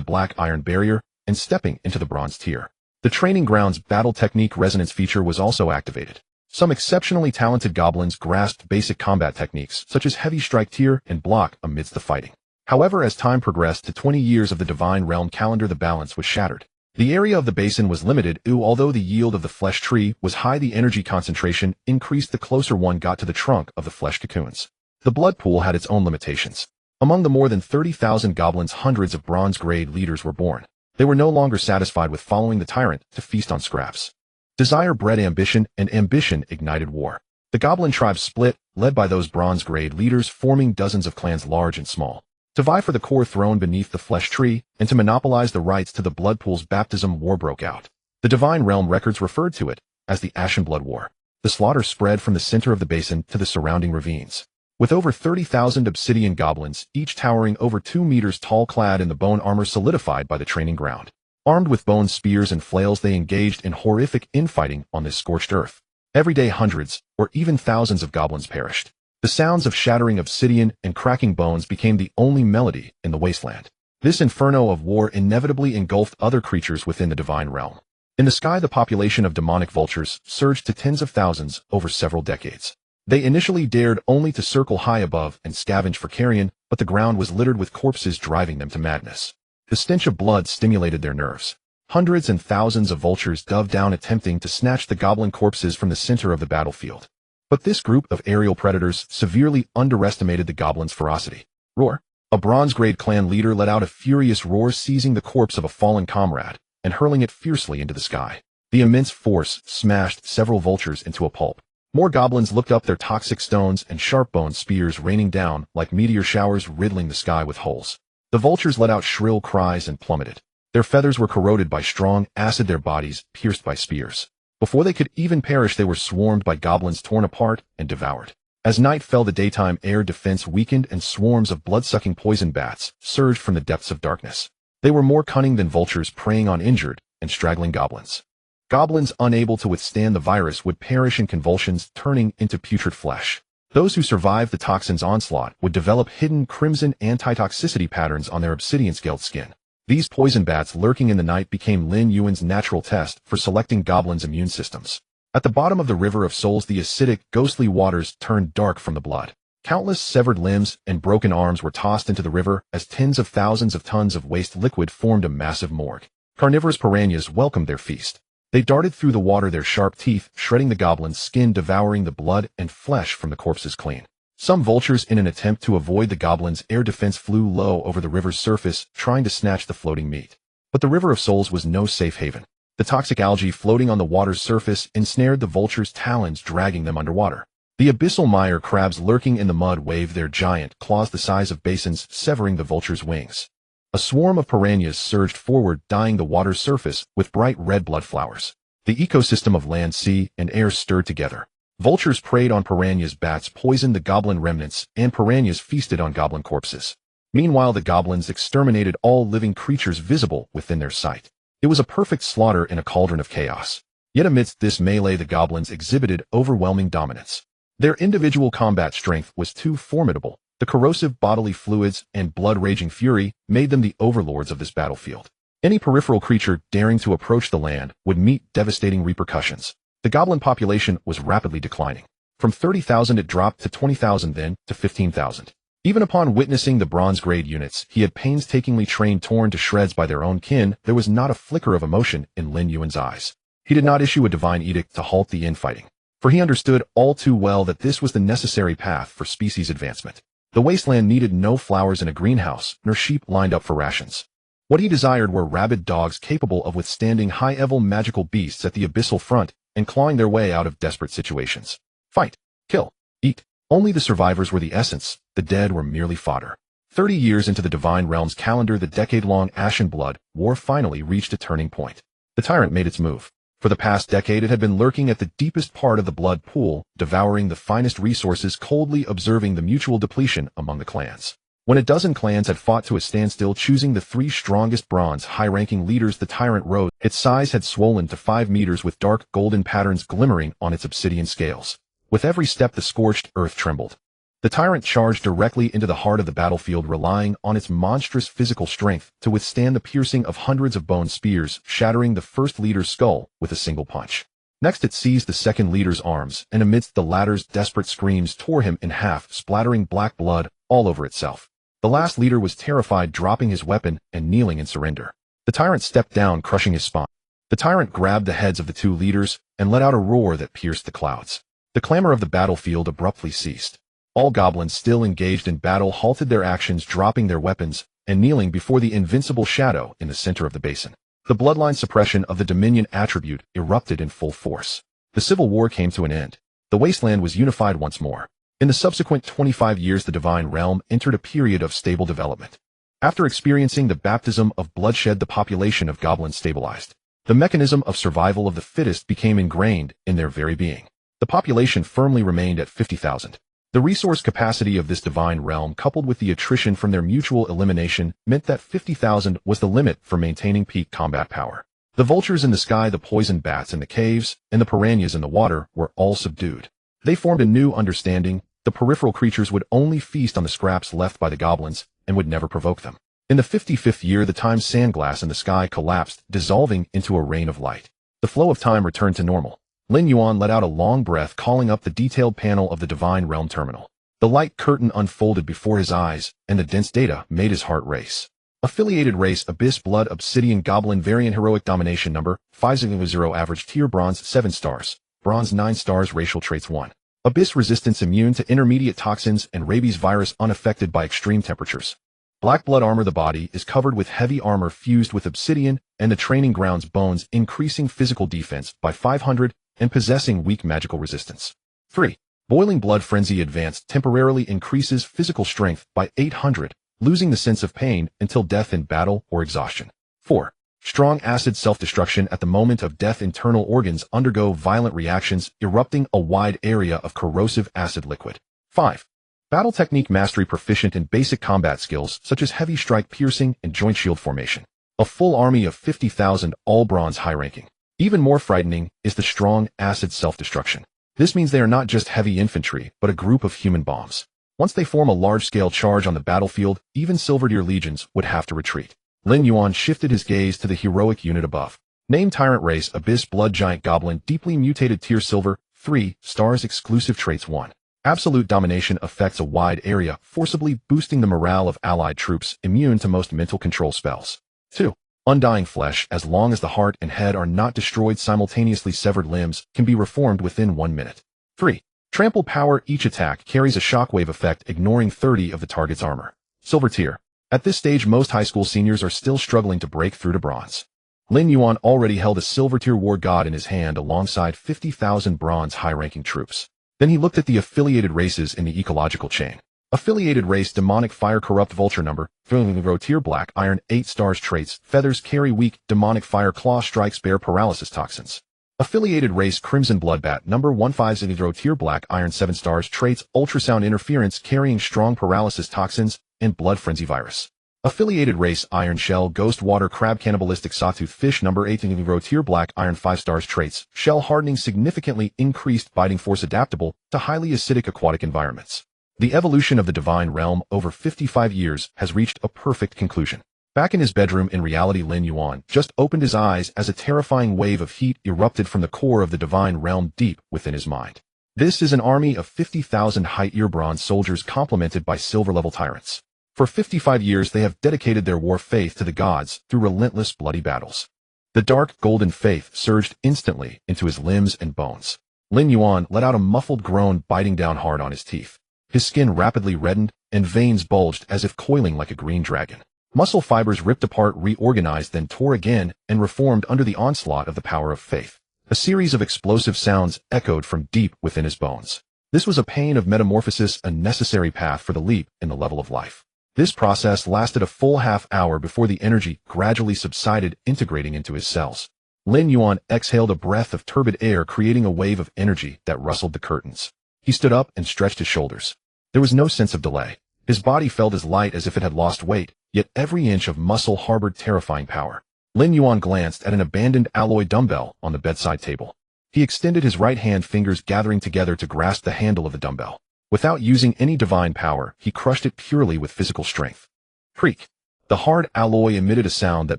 black iron barrier and stepping into the bronze tier. The training ground's battle technique resonance feature was also activated. Some exceptionally talented goblins grasped basic combat techniques, such as heavy strike, tier, and block amidst the fighting. However, as time progressed to 20 years of the Divine Realm calendar, the balance was shattered. The area of the basin was limited, although the yield of the flesh tree was high. The energy concentration increased the closer one got to the trunk of the flesh cocoons. The blood pool had its own limitations. Among the more than 30,000 goblins, hundreds of bronze-grade leaders were born. They were no longer satisfied with following the tyrant to feast on scraps. Desire bred ambition, and ambition ignited war. The goblin tribe split, led by those bronze-grade leaders, forming dozens of clans large and small. To vie for the core throne beneath the flesh tree, and to monopolize the rights to the blood pool's baptism, war broke out. The Divine Realm records referred to it as the Ashen Blood War. The slaughter spread from the center of the basin to the surrounding ravines. With over 30,000 obsidian goblins, each towering over 2 meters tall, clad in the bone armor solidified by the training ground. Armed with bone spears and flails, they engaged in horrific infighting on this scorched earth. Every day, hundreds, or even thousands of goblins perished. The sounds of shattering obsidian and cracking bones became the only melody in the wasteland. This inferno of war inevitably engulfed other creatures within the Divine Realm. In the sky, the population of demonic vultures surged to tens of thousands over several decades. They initially dared only to circle high above and scavenge for carrion, but the ground was littered with corpses, driving them to madness. The stench of blood stimulated their nerves. Hundreds and thousands of vultures dove down, attempting to snatch the goblin corpses from the center of the battlefield. But this group of aerial predators severely underestimated the goblins' ferocity. Roar! A bronze-grade clan leader let out a furious roar, seizing the corpse of a fallen comrade and hurling it fiercely into the sky. The immense force smashed several vultures into a pulp. More goblins looked up, their toxic stones and sharp-boned spears raining down like meteor showers, riddling the sky with holes. The vultures let out shrill cries and plummeted. Their feathers were corroded by strong acid, their bodies pierced by spears. Before they could even perish, they were swarmed by goblins, torn apart and devoured. As night fell, the daytime air defense weakened, and swarms of blood-sucking poison bats surged from the depths of darkness. They were more cunning than vultures, preying on injured and straggling goblins. Goblins unable to withstand the virus would perish in convulsions, turning into putrid flesh. Those who survived the toxin's onslaught would develop hidden crimson antitoxicity patterns on their obsidian-scaled skin. These poison bats lurking in the night became Lin Yuan's natural test for selecting goblins' immune systems. At the bottom of the River of Souls, the acidic, ghostly waters turned dark from the blood. Countless severed limbs and broken arms were tossed into the river as tens of thousands of tons of waste liquid formed a massive morgue. Carnivorous piranhas welcomed their feast. They darted through the water, their sharp teeth shredding the goblins' skin, devouring the blood and flesh from the corpses clean. Some vultures, in an attempt to avoid the goblins' air defense, flew low over the river's surface, trying to snatch the floating meat. But the River of Souls was no safe haven. The toxic algae floating on the water's surface ensnared the vultures' talons, dragging them underwater. The abyssal mire crabs lurking in the mud waved their giant claws the size of basins, severing the vultures' wings. A swarm of piranhas surged forward, dyeing the water's surface with bright red blood flowers. The ecosystem of land, sea, and air stirred together. Vultures preyed on piranhas, bats poisoned the goblin remnants, and piranhas feasted on goblin corpses. Meanwhile, the goblins exterminated all living creatures visible within their sight. It was a perfect slaughter in a cauldron of chaos. Yet amidst this melee, the goblins exhibited overwhelming dominance. Their individual combat strength was too formidable. The corrosive bodily fluids and blood-raging fury made them the overlords of this battlefield. Any peripheral creature daring to approach the land would meet devastating repercussions. The goblin population was rapidly declining. From 30,000 it dropped to 20,000, then to 15,000. Even upon witnessing the bronze-grade units he had painstakingly trained torn to shreds by their own kin, there was not a flicker of emotion in Lin Yuan's eyes. He did not issue a divine edict to halt the infighting, for he understood all too well that this was the necessary path for species advancement. The wasteland needed no flowers in a greenhouse, nor sheep lined up for rations. What he desired were rabid dogs capable of withstanding high-level magical beasts at the abyssal front and clawing their way out of desperate situations. Fight, kill, eat. Only the survivors were the essence, the dead were merely fodder. 30 years into the Divine Realm's calendar, the decade-long Ashen Blood War finally reached a turning point. The tyrant made its move. For the past decade it had been lurking at the deepest part of the blood pool, devouring the finest resources, coldly observing the mutual depletion among the clans. When a dozen clans had fought to a standstill, choosing the 3 strongest bronze high-ranking leaders, the tyrant rose. Its size had swollen to 5 meters with dark golden patterns glimmering on its obsidian scales. With every step the scorched earth trembled. The tyrant charged directly into the heart of the battlefield, relying on its monstrous physical strength to withstand the piercing of hundreds of bone spears, shattering the first leader's skull with a single punch. Next it seized the second leader's arms, and amidst the latter's desperate screams tore him in half, splattering black blood all over itself. The last leader was terrified, dropping his weapon and kneeling in surrender. The tyrant stepped down, crushing his spine. The tyrant grabbed the heads of the 2 leaders and let out a roar that pierced the clouds. The clamor of the battlefield abruptly ceased. All goblins still engaged in battle halted their actions, dropping their weapons and kneeling before the invincible shadow in the center of the basin. The bloodline suppression of the Dominion attribute erupted in full force. The civil war came to an end. The wasteland was unified once more. In the subsequent 25 years, the Divine Realm entered a period of stable development. After experiencing the baptism of bloodshed, the population of goblins stabilized. The mechanism of survival of the fittest became ingrained in their very being. The population firmly remained at 50,000. The resource capacity of this divine realm, coupled with the attrition from their mutual elimination, meant that 50,000 was the limit for maintaining peak combat power. The vultures in the sky, the poison bats in the caves, and the piranhas in the water were all subdued. They formed a new understanding. The peripheral creatures would only feast on the scraps left by the goblins and would never provoke them. In the 55th year, the time sandglass in the sky collapsed, dissolving into a rain of light. The flow of time returned to normal. Lin Yuan let out a long breath, calling up the detailed panel of the Divine Realm terminal. The light curtain unfolded before his eyes, and the dense data made his heart race. Affiliated race: Abyss Blood Obsidian Goblin Variant Heroic Domination Number 500 Average Tier Bronze 7 stars Bronze 9 stars Racial Traits 1 Abyss Resistance Immune to intermediate toxins and rabies virus, unaffected by extreme temperatures. Black blood armor: the body is covered with heavy armor fused with obsidian and the training grounds bones, increasing physical defense by 500 and possessing weak magical resistance. 3. Boiling Blood Frenzy Advanced temporarily increases physical strength by 800, losing the sense of pain until death in battle or exhaustion. 4. Strong Acid Self-Destruction: at the moment of death, internal organs undergo violent reactions, erupting a wide area of corrosive acid liquid. 5. Battle Technique Mastery: proficient in basic combat skills such as heavy strike, piercing, and joint shield formation. A full army of 50,000, all bronze high ranking. Even more frightening is the Strong Acid Self-Destruction. This means they are not just heavy infantry, but a group of human bombs. Once they form a large-scale charge on the battlefield, even Silverdeer legions would have to retreat. Lin Yuan shifted his gaze to the heroic unit above. Name: Tyrant Race, Abyss Blood Giant Goblin, Deeply Mutated, Tier Silver, 3 stars Exclusive Traits 1. Absolute Domination: affects a wide area, forcibly boosting the morale of allied troops, immune to most mental control spells. 2. Undying Flesh: as long as the heart and head are not destroyed simultaneously, severed limbs can be reformed within 1 minute. 3. Trample Power: each attack carries a shockwave effect, ignoring 30 of the target's armor. Silver Tier. At this stage, most high school seniors are still struggling to break through to bronze. Lin Yuan already held a Silver Tier War God in his hand alongside 50,000 bronze high-ranking troops. Then he looked at the affiliated races in the ecological chain. Affiliated Race: Demonic Fire Corrupt Vulture Number 3 Tier Black Iron 8 stars Traits: Feathers Carry Weak Demonic Fire Claw Strikes Bear Paralysis Toxins. Affiliated Race: Crimson Bloodbat Number 15 Tier Black Iron 7 stars Traits: Ultrasound Interference Carrying Strong Paralysis Toxins and Blood Frenzy Virus. Affiliated Race: Iron Shell Ghost Water Crab Cannibalistic Sawtooth Fish Number 18 Tier Black Iron 5 stars Traits: Shell Hardening Significantly Increased Biting Force Adaptable to Highly Acidic Aquatic Environments. The evolution of the Divine Realm over 55 years has reached a perfect conclusion. Back in his bedroom, in reality, Lin Yuan just opened his eyes as a terrifying wave of heat erupted from the core of the Divine Realm deep within his mind. This is an army of 50,000 height-year bronze soldiers complemented by silver-level tyrants. For 55 years they have dedicated their war faith to the gods through relentless bloody battles. The dark golden faith surged instantly into his limbs and bones. Lin Yuan let out a muffled groan, biting down hard on his teeth. His skin rapidly reddened, and veins bulged as if coiling like a green dragon. Muscle fibers ripped apart, reorganized, then tore again, and reformed under the onslaught of the power of faith. A series of explosive sounds echoed from deep within his bones. This was a pain of metamorphosis, a necessary path for the leap in the level of life. This process lasted a full half-hour before the energy gradually subsided, integrating into his cells. Lin Yuan exhaled a breath of turbid air, creating a wave of energy that rustled the curtains. He stood up and stretched his shoulders. There was no sense of delay. His body felt as light as if it had lost weight, yet every inch of muscle harbored terrifying power. Lin Yuan glanced at an abandoned alloy dumbbell on the bedside table. He extended his right hand, fingers gathering together to grasp the handle of the dumbbell. Without using any divine power, he crushed it purely with physical strength. Creak! The hard alloy emitted a sound that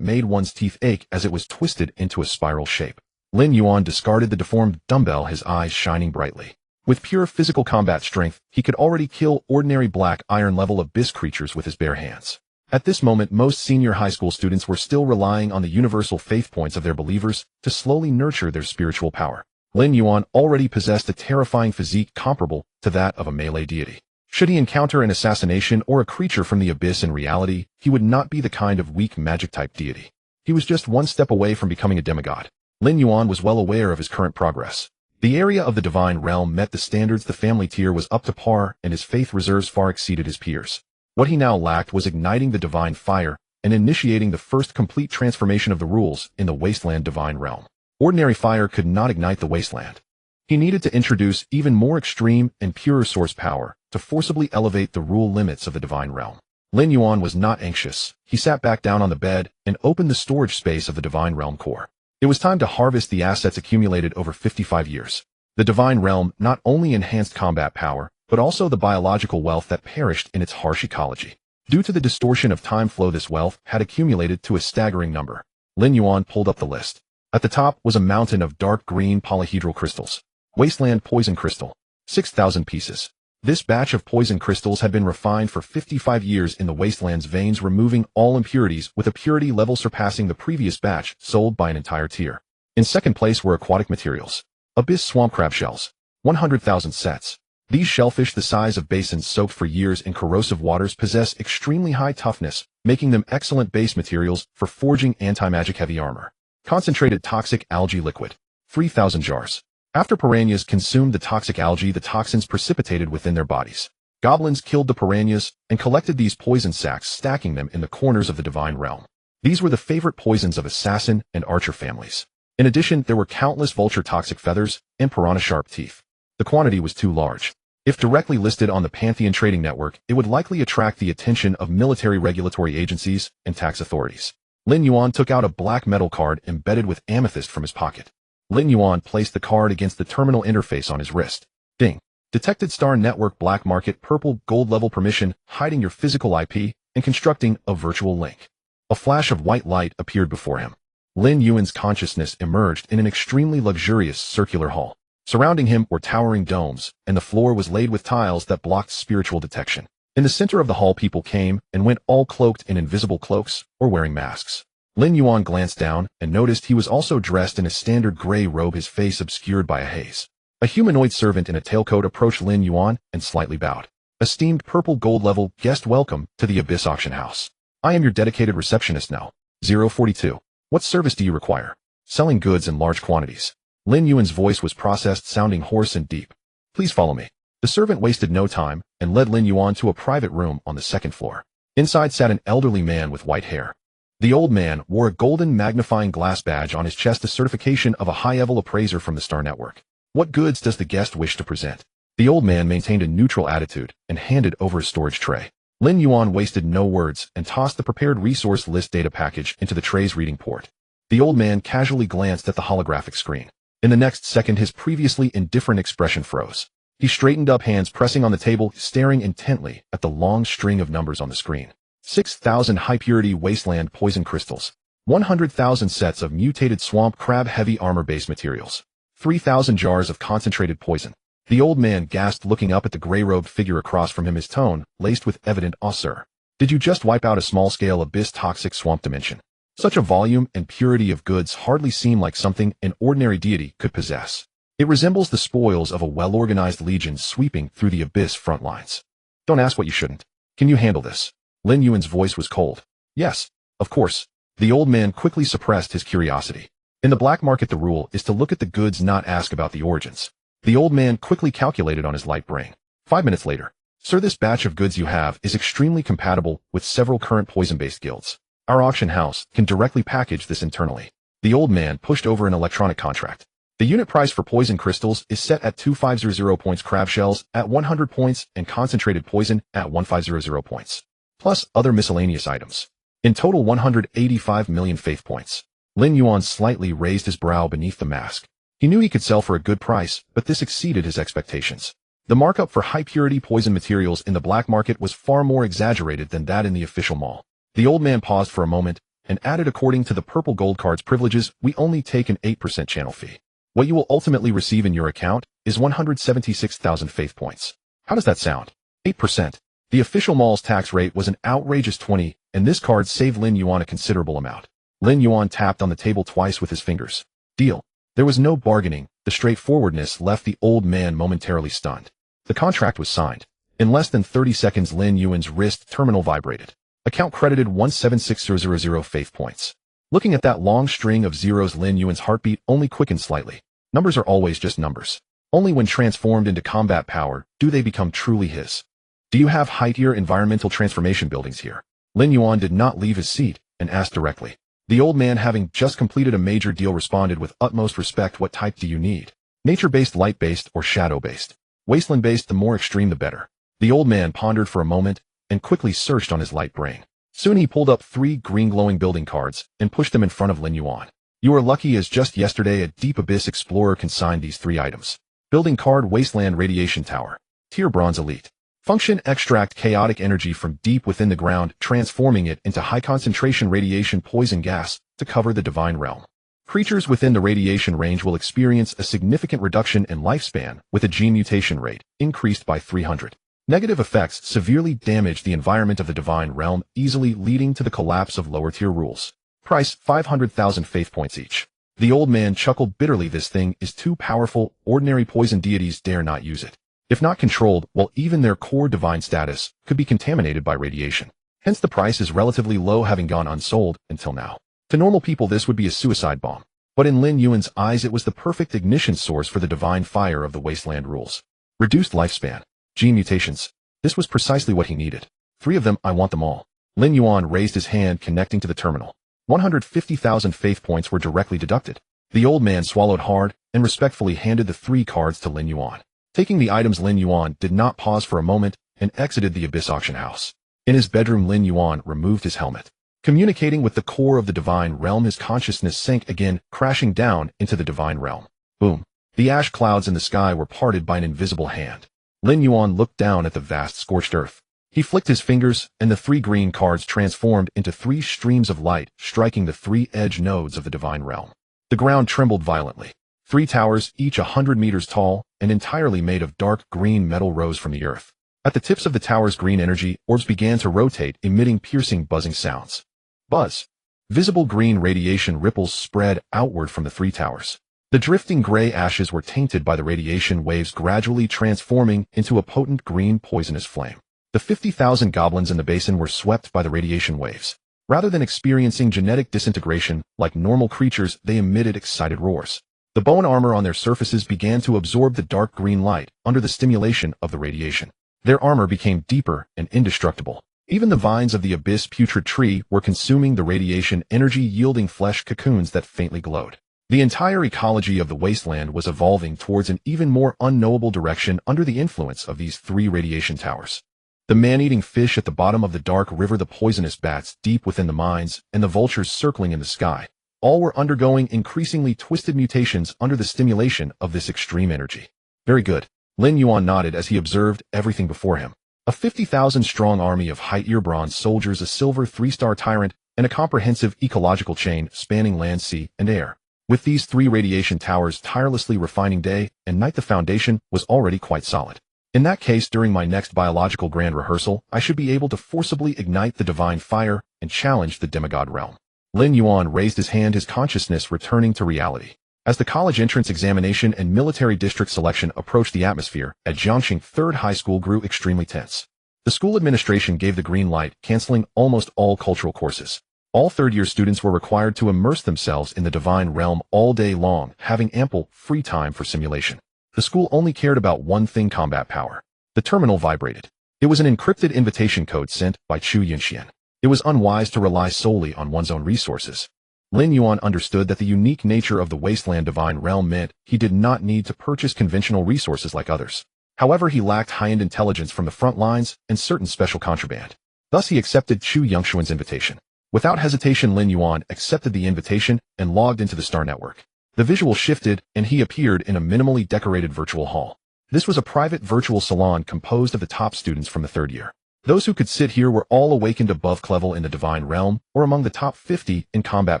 made one's teeth ache as it was twisted into a spiral shape. Lin Yuan discarded the deformed dumbbell, his eyes shining brightly. With pure physical combat strength, he could already kill ordinary black iron-level abyss creatures with his bare hands. At this moment, most senior high school students were still relying on the universal faith points of their believers to slowly nurture their spiritual power. Lin Yuan already possessed a terrifying physique comparable to that of a melee deity. Should he encounter an assassination or a creature from the abyss in reality, he would not be the kind of weak magic-type deity. He was just one step away from becoming a demigod. Lin Yuan was well aware of his current progress. The area of the divine realm met the standards, the family tier was up to par, and his faith reserves far exceeded his peers. What he now lacked was igniting the divine fire and initiating the first complete transformation of the rules in the wasteland divine realm. Ordinary fire could not ignite the wasteland. He needed to introduce even more extreme and purer source power to forcibly elevate the rule limits of the divine realm. Lin Yuan was not anxious. He sat back down on the bed and opened the storage space of the divine realm core. It was time to harvest the assets accumulated over 55 years. The divine realm not only enhanced combat power, but also the biological wealth that perished in its harsh ecology. Due to the distortion of time flow, this wealth had accumulated to a staggering number. Lin Yuan pulled up the list. At the top was a mountain of dark green polyhedral crystals. Wasteland poison crystal. 6,000 pieces. This batch of poison crystals had been refined for 55 years in the wasteland's veins, removing all impurities with a purity level surpassing the previous batch sold by an entire tier. In second place were aquatic materials. Abyss swamp crab shells. 100,000 sets. These shellfish, the size of basins soaked for years in corrosive waters, possess extremely high toughness, making them excellent base materials for forging anti-magic heavy armor. Concentrated toxic algae liquid. 3,000 jars. After piranhas consumed the toxic algae, the toxins precipitated within their bodies. Goblins killed the piranhas and collected these poison sacks, stacking them in the corners of the divine realm. These were the favorite poisons of assassin and archer families. In addition, there were countless vulture toxic feathers and piranha sharp teeth. The quantity was too large. If directly listed on the Pantheon trading network, it would likely attract the attention of military regulatory agencies and tax authorities. Lin Yuan took out a black metal card embedded with amethyst from his pocket. Lin Yuan placed the card against the terminal interface on his wrist. Ding. Detected Star Network black market purple gold level permission, hiding your physical IP and constructing a virtual link. A flash of white light appeared before him. Lin Yuan's consciousness emerged in an extremely luxurious circular hall. Surrounding him were towering domes, and the floor was laid with tiles that blocked spiritual detection. In the center of the hall, people came and went, all cloaked in invisible cloaks or wearing masks. Lin Yuan glanced down and noticed he was also dressed in a standard gray robe, his face obscured by a haze. A humanoid servant in a tailcoat approached Lin Yuan and slightly bowed. Esteemed purple gold level guest, welcome to the Abyss Auction House. I am your dedicated receptionist now. 042. What service do you require? Selling goods in large quantities. Lin Yuan's voice was processed, sounding hoarse and deep. Please follow me. The servant wasted no time and led Lin Yuan to a private room on the second floor. Inside sat an elderly man with white hair. The old man wore a golden magnifying glass badge on his chest, a certification of a high-level appraiser from the Star Network. What goods does the guest wish to present? The old man maintained a neutral attitude and handed over a storage tray. Lin Yuan wasted no words and tossed the prepared resource list data package into the tray's reading port. The old man casually glanced at the holographic screen. In the next second, his previously indifferent expression froze. He straightened up, hands pressing on the table, staring intently at the long string of numbers on the screen. 6,000 high-purity wasteland poison crystals. 100,000 sets of mutated swamp crab heavy armor base materials. 3,000 jars of concentrated poison. The old man gasped, looking up at the gray-robed figure across from him, his tone laced with evident awe. Sir, did you just wipe out a small-scale abyss toxic swamp dimension? Such a volume and purity of goods hardly seem like something an ordinary deity could possess. It resembles the spoils of a well-organized legion sweeping through the abyss front lines. Don't ask what you shouldn't. Can you handle this? Lin Yuan's voice was cold. Yes, of course. The old man quickly suppressed his curiosity. In the black market, the rule is to look at the goods, not ask about the origins. The old man quickly calculated on his light brain. 5 minutes later. Sir, this batch of goods you have is extremely compatible with several current poison-based guilds. Our auction house can directly package this internally. The old man pushed over an electronic contract. The unit price for poison crystals is set at 2500 points, crab shells at 100 points, and concentrated poison at 1500 points. Plus other miscellaneous items. In total 185 million faith points. Lin Yuan slightly raised his brow beneath the mask. He knew he could sell for a good price, but this exceeded his expectations. The markup for high-purity poison materials in the black market was far more exaggerated than that in the official mall. The old man paused for a moment and added, according to the purple gold card's privileges, we only take an 8% channel fee. What you will ultimately receive in your account is 176,000 faith points. How does that sound? 8%. The official mall's tax rate was an outrageous 20%, and this card saved Lin Yuan a considerable amount. Lin Yuan tapped on the table twice with his fingers. Deal. There was no bargaining. The straightforwardness left the old man momentarily stunned. The contract was signed. In less than 30 seconds, Lin Yuan's wrist terminal vibrated. Account credited 176,000 faith points. Looking at that long string of zeros, Lin Yuan's heartbeat only quickened slightly. Numbers are always just numbers. Only when transformed into combat power do they become truly his. Do you have high-tier environmental transformation buildings here? Lin Yuan did not leave his seat and asked directly. The old man, having just completed a major deal, responded with utmost respect. What type do you need? Nature-based, light-based, or shadow-based? Wasteland-based, the more extreme the better. The old man pondered for a moment and quickly searched on his light brain. Soon he pulled up 3 green glowing building cards and pushed them in front of Lin Yuan. You are lucky, as just yesterday a Deep Abyss Explorer consigned these 3 items. Building card: Wasteland Radiation Tower. Tier Bronze Elite. Function: extract chaotic energy from deep within the ground, transforming it into high-concentration radiation poison gas to cover the divine realm. Creatures within the radiation range will experience a significant reduction in lifespan with a gene mutation rate increased by 300. Negative effects severely damage the environment of the divine realm, easily leading to the collapse of lower-tier rules. Price: 500,000 faith points each. The old man chuckled bitterly. This thing is too powerful. Ordinary poison deities dare not use it. If not controlled, well, even their core divine status could be contaminated by radiation. Hence the price is relatively low, having gone unsold until now. To normal people, this would be a suicide bomb. But in Lin Yuan's eyes, it was the perfect ignition source for the divine fire of the wasteland rules. Reduced lifespan. Gene mutations. This was precisely what he needed. 3 of them, I want them all. Lin Yuan raised his hand, connecting to the terminal. 150,000 faith points were directly deducted. The old man swallowed hard and respectfully handed the 3 cards to Lin Yuan. Taking the items, Lin Yuan did not pause for a moment and exited the Abyss auction house. In his bedroom, Lin Yuan removed his helmet. Communicating with the core of the divine realm, his consciousness sank again, crashing down into the divine realm. Boom. The ash clouds in the sky were parted by an invisible hand. Lin Yuan looked down at the vast scorched earth. He flicked his fingers, and the 3 green cards transformed into 3 streams of light, striking the 3 edge nodes of the divine realm. The ground trembled violently. 3 towers, each 100 meters tall and entirely made of dark green metal, rose from the earth. At the tips of the towers, green energy orbs began to rotate, emitting piercing, buzzing sounds. Buzz. Visible green radiation ripples spread outward from the 3 towers. The drifting gray ashes were tainted by the radiation waves, gradually transforming into a potent green poisonous flame. The 50,000 goblins in the basin were swept by the radiation waves. Rather than experiencing genetic disintegration like normal creatures, they emitted excited roars. The bone armor on their surfaces began to absorb the dark green light under the stimulation of the radiation. Their armor became deeper and indestructible. Even the vines of the abyss putrid tree were consuming the radiation energy, yielding flesh cocoons that faintly glowed. The entire ecology of the wasteland was evolving towards an even more unknowable direction under the influence of these 3 radiation towers. The man-eating fish at the bottom of the dark river, the poisonous bats deep within the mines, and the vultures circling in the sky, all were undergoing increasingly twisted mutations under the stimulation of this extreme energy. Very good. Lin Yuan nodded as he observed everything before him. A 50,000-strong army of high-tier bronze soldiers, a silver 3-star tyrant, and a comprehensive ecological chain spanning land, sea, and air. With these 3 radiation towers tirelessly refining day and night, the foundation was already quite solid. In that case, during my next biological grand rehearsal, I should be able to forcibly ignite the divine fire and challenge the demigod realm. Lin Yuan raised his hand, his consciousness returning to reality. As the college entrance examination and military district selection approached, the atmosphere at Jiangxing Third High School grew extremely tense. The school administration gave the green light, canceling almost all cultural courses. All third-year students were required to immerse themselves in the divine realm all day long, having ample free time for simulation. The school only cared about one thing: combat power. The terminal vibrated. It was an encrypted invitation code sent by Chu Yunxian. It was unwise to rely solely on one's own resources. Lin Yuan understood that the unique nature of the wasteland divine realm meant he did not need to purchase conventional resources like others. However, he lacked high-end intelligence from the front lines and certain special contraband. Thus, he accepted Chu Yunxian's invitation. Without hesitation, Lin Yuan accepted the invitation and logged into the Star Network. The visual shifted, and he appeared in a minimally decorated virtual hall. This was a private virtual salon composed of the top students from the 3rd year. Those who could sit here were all awakened above level in the divine realm or among the top 50 in combat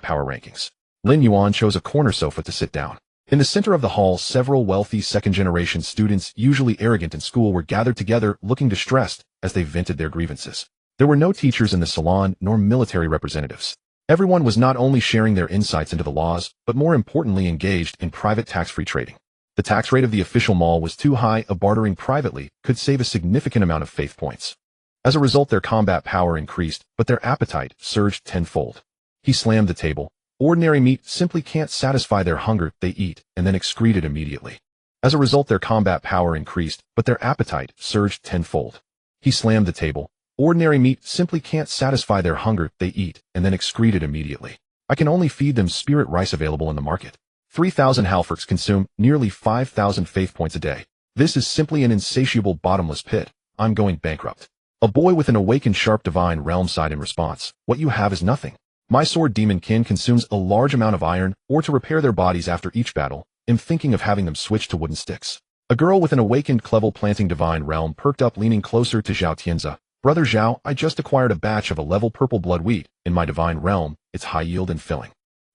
power rankings. Lin Yuan chose a corner sofa to sit down. In the center of the hall, several wealthy second-generation students, usually arrogant in school, were gathered together, looking distressed as they vented their grievances. There were no teachers in the salon, nor military representatives. Everyone was not only sharing their insights into the laws, but more importantly engaged in private tax-free trading. The tax rate of the official mall was too high, bartering privately could save a significant amount of faith points. As a result, their combat power increased, but their appetite surged tenfold. He slammed the table. Ordinary meat simply can't satisfy their hunger. They eat, and then excrete it immediately. As a result, their combat power increased, but their appetite surged tenfold. He slammed the table. Ordinary meat simply can't satisfy their hunger. They eat, and then excrete it immediately. I can only feed them spirit rice available in the market. 3,000 halferks consume nearly 5,000 faith points a day. This is simply an insatiable bottomless pit. I'm going bankrupt. A boy with an awakened sharp divine realm sighed in response. What you have is nothing. My sword demon kin consumes a large amount of iron, or to repair their bodies after each battle, am thinking of having them switch to wooden sticks. A girl with an awakened clevel planting divine realm perked up, leaning closer to Zhao Tianzi. Brother Zhao, I just acquired a batch of a level purple blood wheat in my divine realm. It's high yield and filling.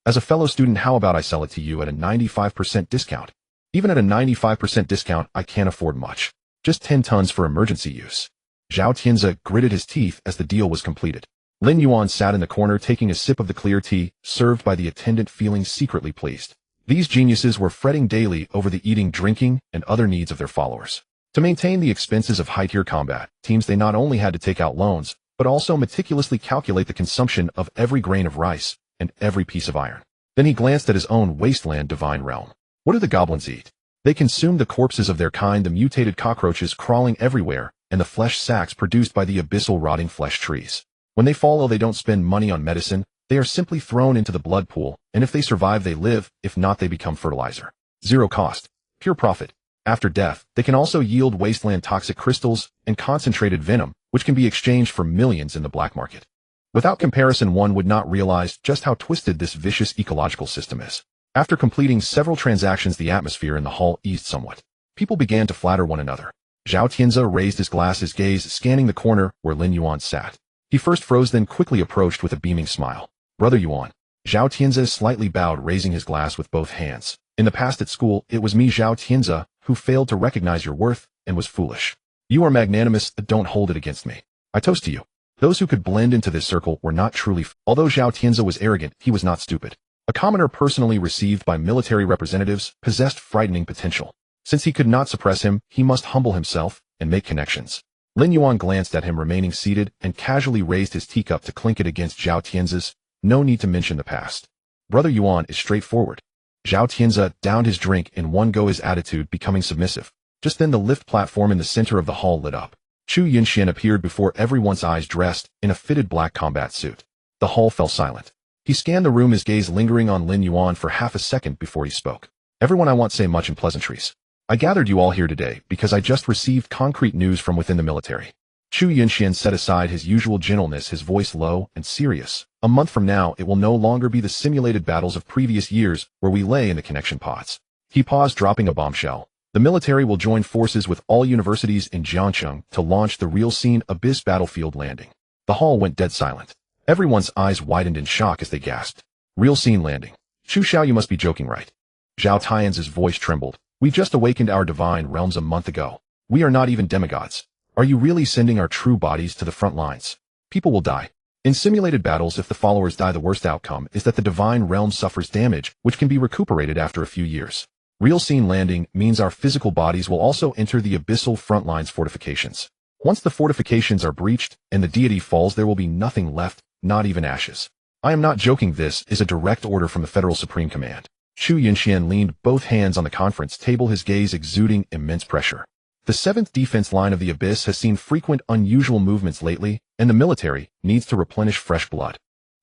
As a fellow student, how about I sell it to you at a 95% discount? Even at a 95% discount, I can't afford much. Just 10 tons for emergency use. Zhao Tianzi gritted his teeth as the deal was completed. Lin Yuan sat in the corner taking a sip of the clear tea, served by the attendant, feeling secretly pleased. These geniuses were fretting daily over the eating, drinking, and other needs of their followers. To maintain the expenses of high-tier combat teams, they not only had to take out loans, but also meticulously calculate the consumption of every grain of rice and every piece of iron. Then he glanced at his own wasteland divine realm. What do the goblins eat? They consume the corpses of their kind, the mutated cockroaches crawling everywhere, and the flesh sacks produced by the abyssal rotting flesh trees. When they fall ill, they don't spend money on medicine. They are simply thrown into the blood pool, and if they survive, they live. If not, they become fertilizer. Zero cost. Pure profit. After death, they can also yield wasteland toxic crystals and concentrated venom, which can be exchanged for millions in the black market. Without comparison, one would not realize just how twisted this vicious ecological system is. After completing several transactions, the atmosphere in the hall eased somewhat. People began to flatter one another. Zhao Tianzi raised his glass, his gaze scanning the corner where Lin Yuan sat. He first froze, then quickly approached with a beaming smile. Brother Yuan. Zhao Tianzi slightly bowed, raising his glass with both hands. In the past at school, it was me, Zhao Tianzi, who failed to recognize your worth and was foolish. You are magnanimous, don't hold it against me. I toast to you. Those who could blend into this circle were not truly Although Zhao Tianzi was arrogant, he was not stupid. A commoner personally received by military representatives possessed frightening potential. Since he could not suppress him, he must humble himself and make connections. Lin Yuan glanced at him remaining seated and casually raised his teacup to clink it against Zhao Tianzi's. No need to mention the past. Brother Yuan is straightforward. Zhao Tianzi downed his drink in one go, his attitude becoming submissive. Just then the lift platform in the center of the hall lit up. Chu Yunxian appeared before everyone's eyes, dressed in a fitted black combat suit. The hall fell silent. He scanned the room, his gaze lingering on Lin Yuan for half a second before he spoke. Everyone, I won't say much in pleasantries. I gathered you all here today because I just received concrete news from within the military. Chu Yunxian set aside his usual gentleness, his voice low and serious. A month from now, it will no longer be the simulated battles of previous years where we lay in the connection pods. He paused, dropping a bombshell. The military will join forces with all universities in Jiangxing to launch the real scene Abyss battlefield landing. The hall went dead silent. Everyone's eyes widened in shock as they gasped. Real scene landing. Chu Xiao, you must be joking, right? Zhao Tian's voice trembled. We just awakened our divine realms a month ago. We are not even demigods. Are you really sending our true bodies to the front lines? People will die. In simulated battles, if the followers die, the worst outcome is that the divine realm suffers damage, which can be recuperated after a few years. Real scene landing means our physical bodies will also enter the abyssal front lines fortifications. Once the fortifications are breached and the deity falls, there will be nothing left, not even ashes. I am not joking. This is a direct order from the Federal Supreme Command. Chu Yunxian leaned both hands on the conference table, his gaze exuding immense pressure. The 7th defense line of the Abyss has seen frequent unusual movements lately, and the military needs to replenish fresh blood.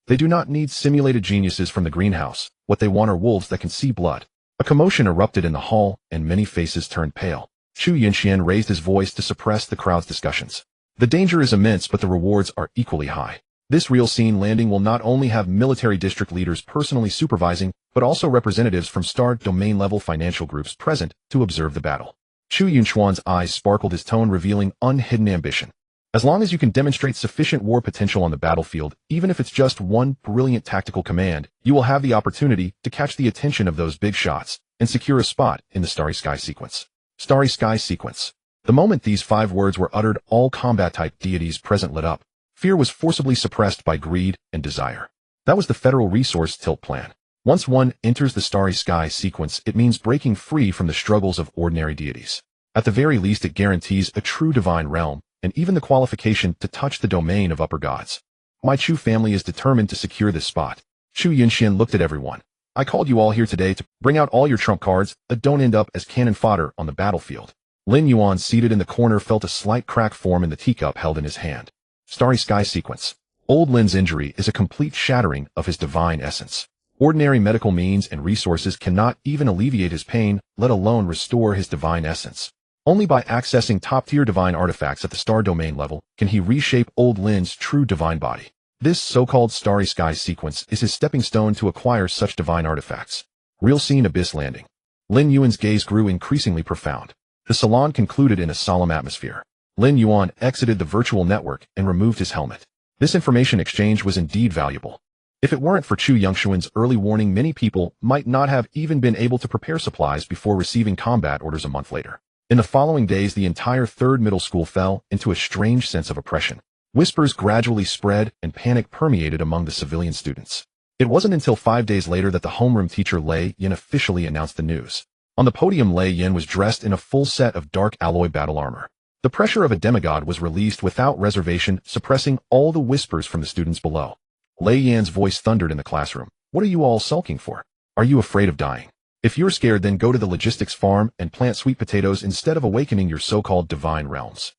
They do not need simulated geniuses from the greenhouse. What they want are wolves that can see blood. A commotion erupted in the hall, and many faces turned pale. Chu Yunxian raised his voice to suppress the crowd's discussions. The danger is immense, but the rewards are equally high. This real scene landing will not only have military district leaders personally supervising, but also representatives from star domain-level financial groups present to observe the battle. Chu Yunxuan's eyes sparkled, his tone revealing unhidden ambition. As long as you can demonstrate sufficient war potential on the battlefield, even if it's just one brilliant tactical command, you will have the opportunity to catch the attention of those big shots and secure a spot in the Starry Sky sequence. Starry Sky sequence. The moment these 5 words were uttered, all combat-type deities present lit up. Fear was forcibly suppressed by greed and desire. That was the Federal Resource Tilt plan. Once one enters the Starry Sky sequence, it means breaking free from the struggles of ordinary deities. At the very least, it guarantees a true divine realm, and even the qualification to touch the domain of upper gods. My Chu family is determined to secure this spot. Chu Yunxian looked at everyone. I called you all here today to bring out all your trump cards that don't end up as cannon fodder on the battlefield. Lin Yuan, seated in the corner, felt a slight crack form in the teacup held in his hand. Starry Sky sequence. Old Lin's injury is a complete shattering of his divine essence. Ordinary medical means and resources cannot even alleviate his pain, let alone restore his divine essence. Only by accessing top-tier divine artifacts at the star domain level can he reshape Old Lin's true divine body. This so-called Starry Sky sequence is his stepping stone to acquire such divine artifacts. Real scene Abyss landing. Lin Yuan's gaze grew increasingly profound. The salon concluded in a solemn atmosphere. Lin Yuan exited the virtual network and removed his helmet. This information exchange was indeed valuable. If it weren't for Chu Yunxuan's early warning, many people might not have even been able to prepare supplies before receiving combat orders a month later. In the following days, the entire 3rd middle school fell into a strange sense of oppression. Whispers gradually spread and panic permeated among the civilian students. It wasn't until 5 days later that the homeroom teacher Lei Yin officially announced the news. On the podium, Lei Yin was dressed in a full set of dark alloy battle armor. The pressure of a demigod was released without reservation, suppressing all the whispers from the students below. Lei Yan's voice thundered in the classroom. What are you all sulking for? Are you afraid of dying? If you're scared, then go to the logistics farm and plant sweet potatoes instead of awakening your so-called divine realms.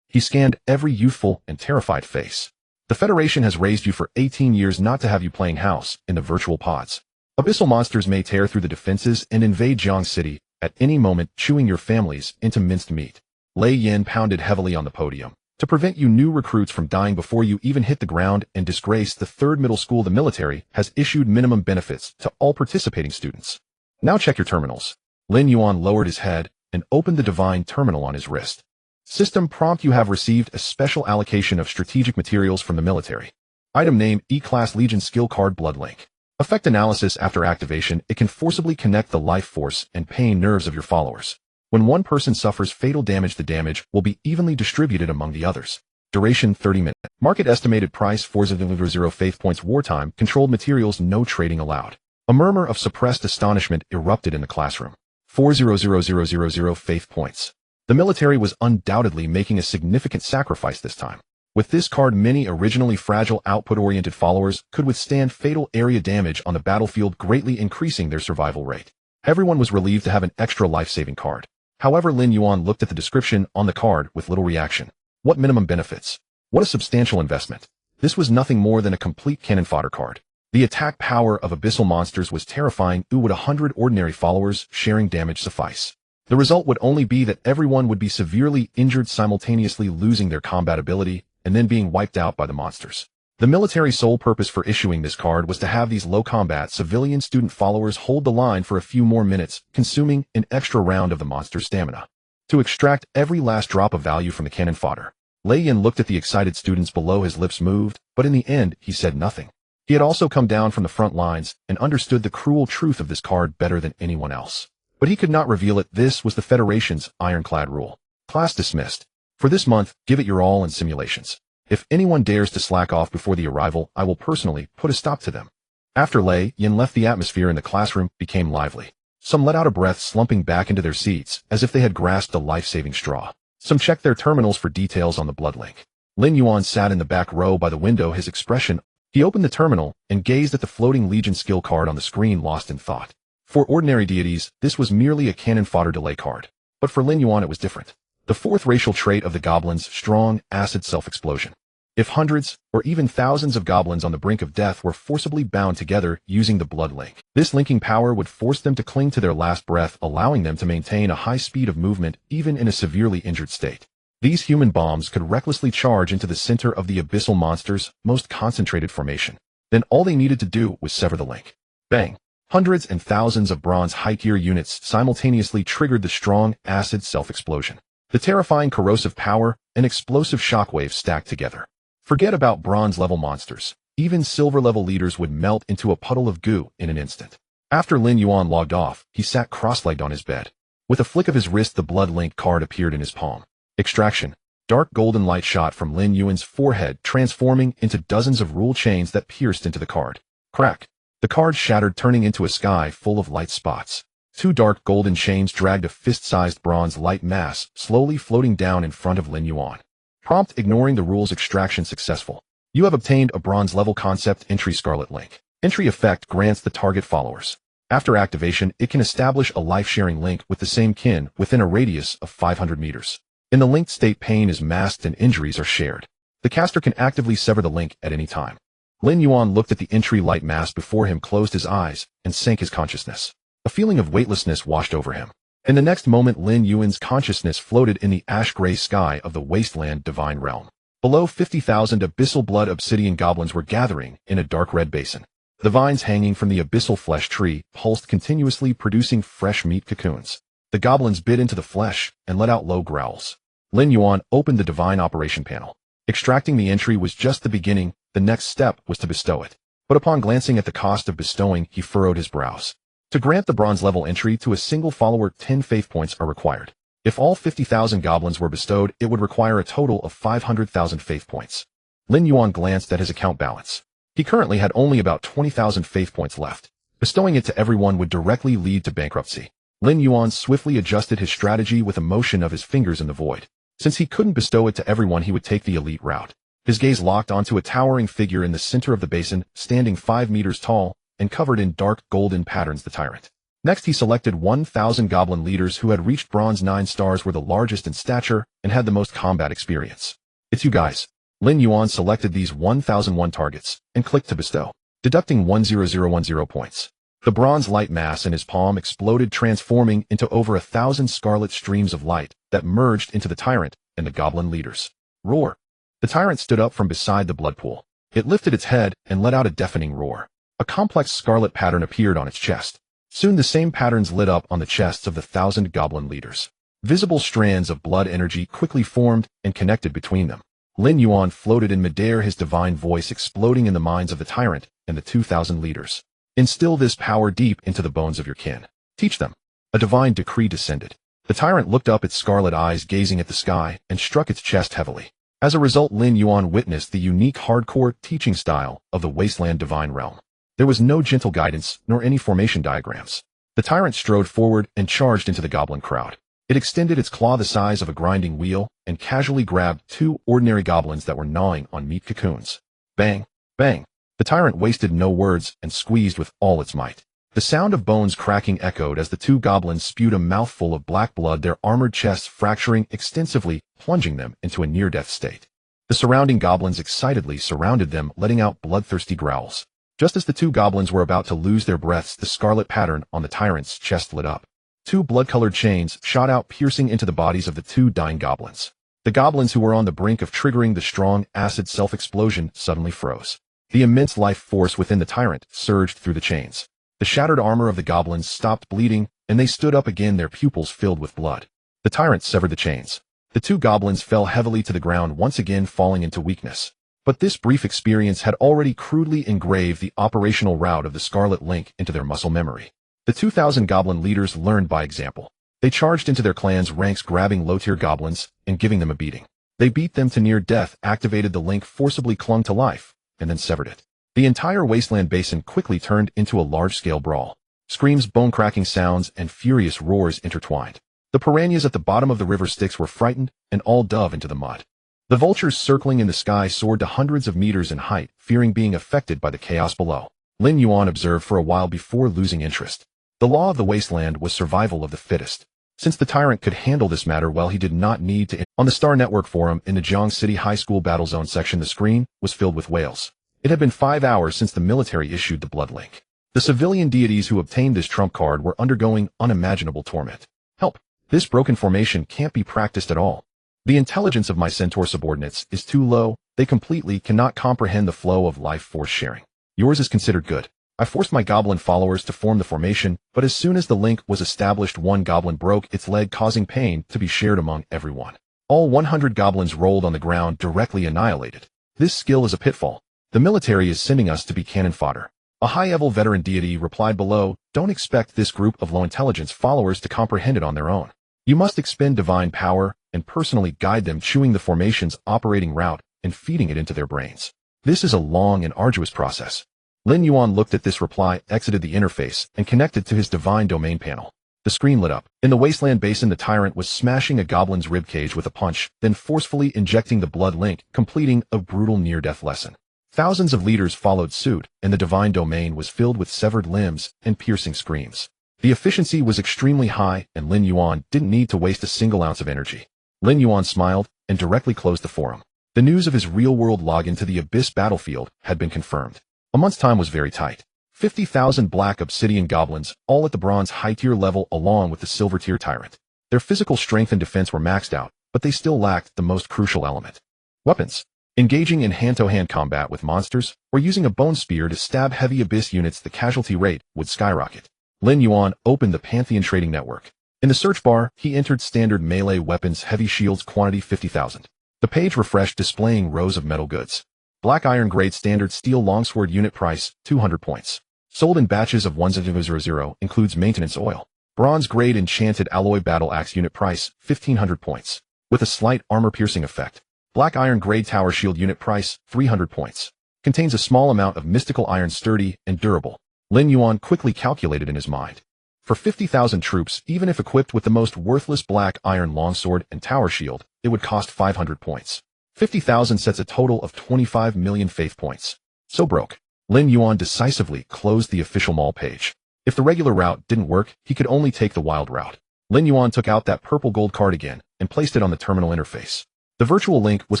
He scanned every youthful and terrified face. The Federation has raised you for 18 years not to have you playing house in the virtual pods. Abyssal monsters may tear through the defenses and invade Jiang City at any moment, chewing your families into minced meat. Lei Yin pounded heavily on the podium. To prevent you new recruits from dying before you even hit the ground and disgrace the 3rd middle school, the military has issued minimum benefits to all participating students. Now check your terminals. Lin Yuan lowered his head and opened the divine terminal on his wrist. System prompt: you have received a special allocation of strategic materials from the military. Item name: E-Class Legion Skill Card Blood Link. Effect analysis: after activation, it can forcibly connect the life force and pain nerves of your followers. When one person suffers fatal damage, the damage will be evenly distributed among the others. Duration: 30 minutes. Market estimated price: 400 faith points. Wartime: controlled materials, no trading allowed. A murmur of suppressed astonishment erupted in the classroom. 400,000 faith points. The military was undoubtedly making a significant sacrifice this time. With this card, many originally fragile, output-oriented followers could withstand fatal area damage on the battlefield, greatly increasing their survival rate. Everyone was relieved to have an extra life-saving card. However, Lin Yuan looked at the description on the card with little reaction. What minimum benefits? What a substantial investment. This was nothing more than a complete cannon fodder card. The attack power of abyssal monsters was terrifying. Would 100 ordinary followers sharing damage suffice? The result would only be that everyone would be severely injured, simultaneously losing their combat ability and then being wiped out by the monsters. The military's sole purpose for issuing this card was to have these low-combat civilian student followers hold the line for a few more minutes, consuming an extra round of the monster's stamina, to extract every last drop of value from the cannon fodder. Lei Yin looked at the excited students below. His lips moved, but in the end, he said nothing. He had also come down from the front lines and understood the cruel truth of this card better than anyone else. But he could not reveal it. This was the Federation's ironclad rule. Class dismissed. For this month, give it your all in simulations. If anyone dares to slack off before the arrival, I will personally put a stop to them. After Lin Yuan left, the atmosphere in the classroom became lively. Some let out a breath, slumping back into their seats, as if they had grasped a life-saving straw. Some checked their terminals for details on the blood link. Lin Yuan sat in the back row by the window, his expression. He opened the terminal and gazed at the floating Legion skill card on the screen, lost in thought. For ordinary deities, this was merely a cannon fodder delay card. But for Lin Yuan it was different. The fourth racial trait of the goblins, strong, acid self-explosion. If hundreds, or even thousands of goblins on the brink of death were forcibly bound together using the blood link, this linking power would force them to cling to their last breath, allowing them to maintain a high speed of movement even in a severely injured state. These human bombs could recklessly charge into the center of the abyssal monster's most concentrated formation. Then all they needed to do was sever the link. Bang! Hundreds and thousands of bronze high tier units simultaneously triggered the strong, acid self-explosion. The terrifying corrosive power and explosive shockwaves stacked together. Forget about bronze-level monsters. Even silver-level leaders would melt into a puddle of goo in an instant. After Lin Yuan logged off, he sat cross-legged on his bed. With a flick of his wrist, the blood link card appeared in his palm. Extraction. Dark golden light shot from Lin Yuan's forehead, transforming into dozens of rule chains that pierced into the card. Crack. The card shattered, turning into a sky full of light spots. Two dark golden chains dragged a fist-sized bronze light mass, slowly floating down in front of Lin Yuan. Prompt: ignoring the rules. Extraction successful. You have obtained a bronze-level concept entry Scarlet Link. Entry effect grants the target followers. After activation, it can establish a life-sharing link with the same kin within a radius of 500 meters. In the linked state, pain is masked and injuries are shared. The caster can actively sever the link at any time. Lin Yuan looked at the entry light mass before him, closed his eyes, and sank his consciousness. A feeling of weightlessness washed over him. In the next moment, Lin Yuan's consciousness floated in the ash-gray sky of the wasteland divine realm. Below, 50,000 abyssal blood obsidian goblins were gathering in a dark red basin. The vines hanging from the abyssal flesh tree pulsed continuously, producing fresh meat cocoons. The goblins bit into the flesh and let out low growls. Lin Yuan opened the divine operation panel. Extracting the entry was just the beginning. The next step was to bestow it. But upon glancing at the cost of bestowing, he furrowed his brows. To grant the bronze-level entry to a single follower, 10 faith points are required. If all 50,000 goblins were bestowed, it would require a total of 500,000 faith points. Lin Yuan glanced at his account balance. He currently had only about 20,000 faith points left. Bestowing it to everyone would directly lead to bankruptcy. Lin Yuan swiftly adjusted his strategy with a motion of his fingers in the void. Since he couldn't bestow it to everyone, he would take the elite route. His gaze locked onto a towering figure in the center of the basin, standing 5 meters tall and covered in dark golden patterns, the tyrant. Next, he selected 1,000 goblin leaders who had reached bronze 9 stars, were the largest in stature, and had the most combat experience. It's you guys. Lin Yuan selected these 1,001 targets and clicked to bestow, deducting 10010 points. The bronze light mass in his palm exploded, transforming into over 1,000 scarlet streams of light that merged into the tyrant and the goblin leaders. Roar. The tyrant stood up from beside the blood pool. It lifted its head and let out a deafening roar. A complex scarlet pattern appeared on its chest. Soon the same patterns lit up on the chests of the 1,000 goblin leaders. Visible strands of blood energy quickly formed and connected between them. Lin Yuan floated in midair, his divine voice exploding in the minds of the tyrant and the 2,000 leaders. Instill this power deep into the bones of your kin. Teach them. A divine decree descended. The tyrant looked up, its scarlet eyes gazing at the sky, and struck its chest heavily. As a result, Lin Yuan witnessed the unique hardcore teaching style of the wasteland divine realm. There was no gentle guidance, nor any formation diagrams. The tyrant strode forward and charged into the goblin crowd. It extended its claw the size of a grinding wheel and casually grabbed 2 ordinary goblins that were gnawing on meat cocoons. Bang! Bang! The tyrant wasted no words and squeezed with all its might. The sound of bones cracking echoed as the 2 goblins spewed a mouthful of black blood, their armored chests fracturing extensively, plunging them into a near-death state. The surrounding goblins excitedly surrounded them, letting out bloodthirsty growls. Just as the 2 goblins were about to lose their breaths, the scarlet pattern on the tyrant's chest lit up. 2 blood-colored chains shot out, piercing into the bodies of the 2 dying goblins. The goblins who were on the brink of triggering the strong acid self-explosion suddenly froze. The immense life force within the tyrant surged through the chains. The shattered armor of the goblins stopped bleeding, and they stood up again, their pupils filled with blood. The tyrant severed the chains. The 2 goblins fell heavily to the ground, once again falling into weakness. But this brief experience had already crudely engraved the operational route of the Scarlet Link into their muscle memory. The 2,000 goblin leaders learned by example. They charged into their clan's ranks, grabbing low-tier goblins and giving them a beating. They beat them to near death, activated the link, forcibly clung to life, and then severed it. The entire wasteland basin quickly turned into a large-scale brawl. Screams, bone-cracking sounds, and furious roars intertwined. The piranhas at the bottom of the river Styx were frightened and all dove into the mud. The vultures circling in the sky soared to hundreds of meters in height, fearing being affected by the chaos below. Lin Yuan observed for a while before losing interest. The law of the wasteland was survival of the fittest. Since the tyrant could handle this matter well, he did not need to. On the Star Network forum in the Jiang City High School Battle Zone section, the screen was filled with wails. It had been 5 hours since the military issued the Blood Link. The civilian deities who obtained this trump card were undergoing unimaginable torment. Help! This broken formation can't be practiced at all. The intelligence of my centaur subordinates is too low. They completely cannot comprehend the flow of life force sharing. Yours is considered good. I forced my goblin followers to form the formation, but as soon as the link was established, one goblin broke its leg, causing pain to be shared among everyone. All 100 goblins rolled on the ground, directly annihilated. This skill is a pitfall. The military is sending us to be cannon fodder. A high-level veteran deity replied below, don't expect this group of low-intelligence followers to comprehend it on their own. You must expend divine power and personally guide them, chewing the formation's operating route and feeding it into their brains. This is a long and arduous process. Lin Yuan looked at this reply, exited the interface, and connected to his divine domain panel. The screen lit up. In the wasteland basin, the tyrant was smashing a goblin's ribcage with a punch, then forcefully injecting the blood link, completing a brutal near-death lesson. Thousands of leaders followed suit, and the divine domain was filled with severed limbs and piercing screams. The efficiency was extremely high, and Lin Yuan didn't need to waste a single ounce of energy. Lin Yuan smiled and directly closed the forum. The news of his real-world login to the Abyss battlefield had been confirmed. A month's time was very tight. 50,000 black obsidian goblins, all at the bronze high-tier level along with the silver-tier tyrant. Their physical strength and defense were maxed out, but they still lacked the most crucial element. Weapons. Engaging in hand-to-hand combat with monsters, or using a bone spear to stab heavy Abyss units, the casualty rate would skyrocket. Lin Yuan opened the Pantheon trading network. In the search bar, he entered standard melee weapons, heavy shields, quantity 50,000. The page refreshed, displaying rows of metal goods. Black iron grade standard steel longsword, unit price 200 points. Sold in batches of 1000, includes maintenance oil. Bronze grade enchanted alloy battle axe, unit price 1500 points. With a slight armor piercing effect. Black iron grade tower shield, unit price 300 points. Contains a small amount of mystical iron, sturdy and durable. Lin Yuan quickly calculated in his mind. For 50,000 troops, even if equipped with the most worthless black iron longsword and tower shield, it would cost 500 points. 50,000 sets a total of 25 million faith points. So broke. Lin Yuan decisively closed the official mall page. If the regular route didn't work, he could only take the wild route. Lin Yuan took out that purple gold card again and placed it on the terminal interface. The virtual link was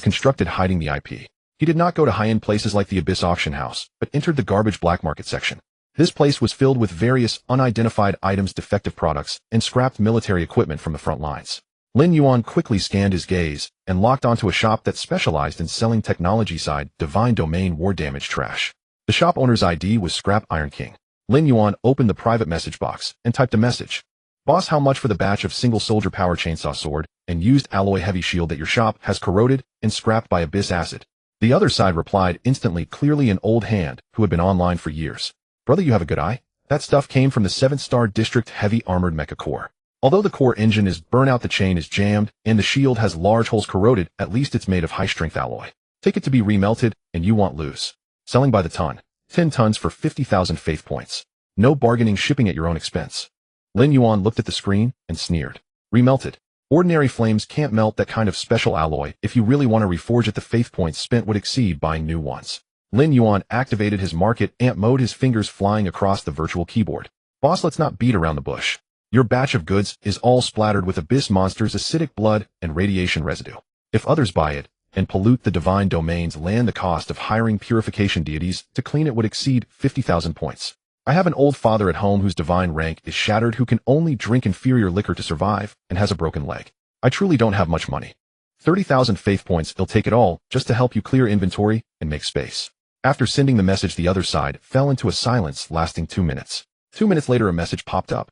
constructed hiding the IP. He did not go to high-end places like the Abyss auction house, but entered the garbage black market section. This place was filled with various unidentified items, defective products, and scrapped military equipment from the front lines. Lin Yuan quickly scanned his gaze and locked onto a shop that specialized in selling technology-side, divine domain war damage trash. The shop owner's ID was Scrap Iron King. Lin Yuan opened the private message box and typed a message. Boss, how much for the batch of single soldier power chainsaw sword and used alloy heavy shield that your shop has corroded and scrapped by Abyss acid? The other side replied instantly, clearly an old hand who had been online for years. Brother, you have a good eye. That stuff came from the 7-star district heavy armored mecha core. Although the core engine is burnout, the chain is jammed, and the shield has large holes corroded, at least it's made of high-strength alloy. Take it to be remelted, and you won't lose. Selling by the ton. 10 tons for 50,000 faith points. No bargaining, shipping at your own expense. Lin Yuan looked at the screen and sneered. Remelted. Ordinary flames can't melt that kind of special alloy. If you really want to reforge it, the faith points spent would exceed buying new ones. Lin Yuan activated his market amp mode, his fingers flying across the virtual keyboard. Boss, let's not beat around the bush. Your batch of goods is all splattered with Abyss monsters, acidic blood, and radiation residue. If others buy it and pollute the divine domain's land, the cost of hiring purification deities to clean it would exceed 50,000 points. I have an old father at home whose divine rank is shattered, who can only drink inferior liquor to survive, and has a broken leg. I truly don't have much money. 30,000 faith points, he'll take it all, just to help you clear inventory and make space. After sending the message, the other side fell into a silence lasting 2 minutes. 2 minutes later, a message popped up.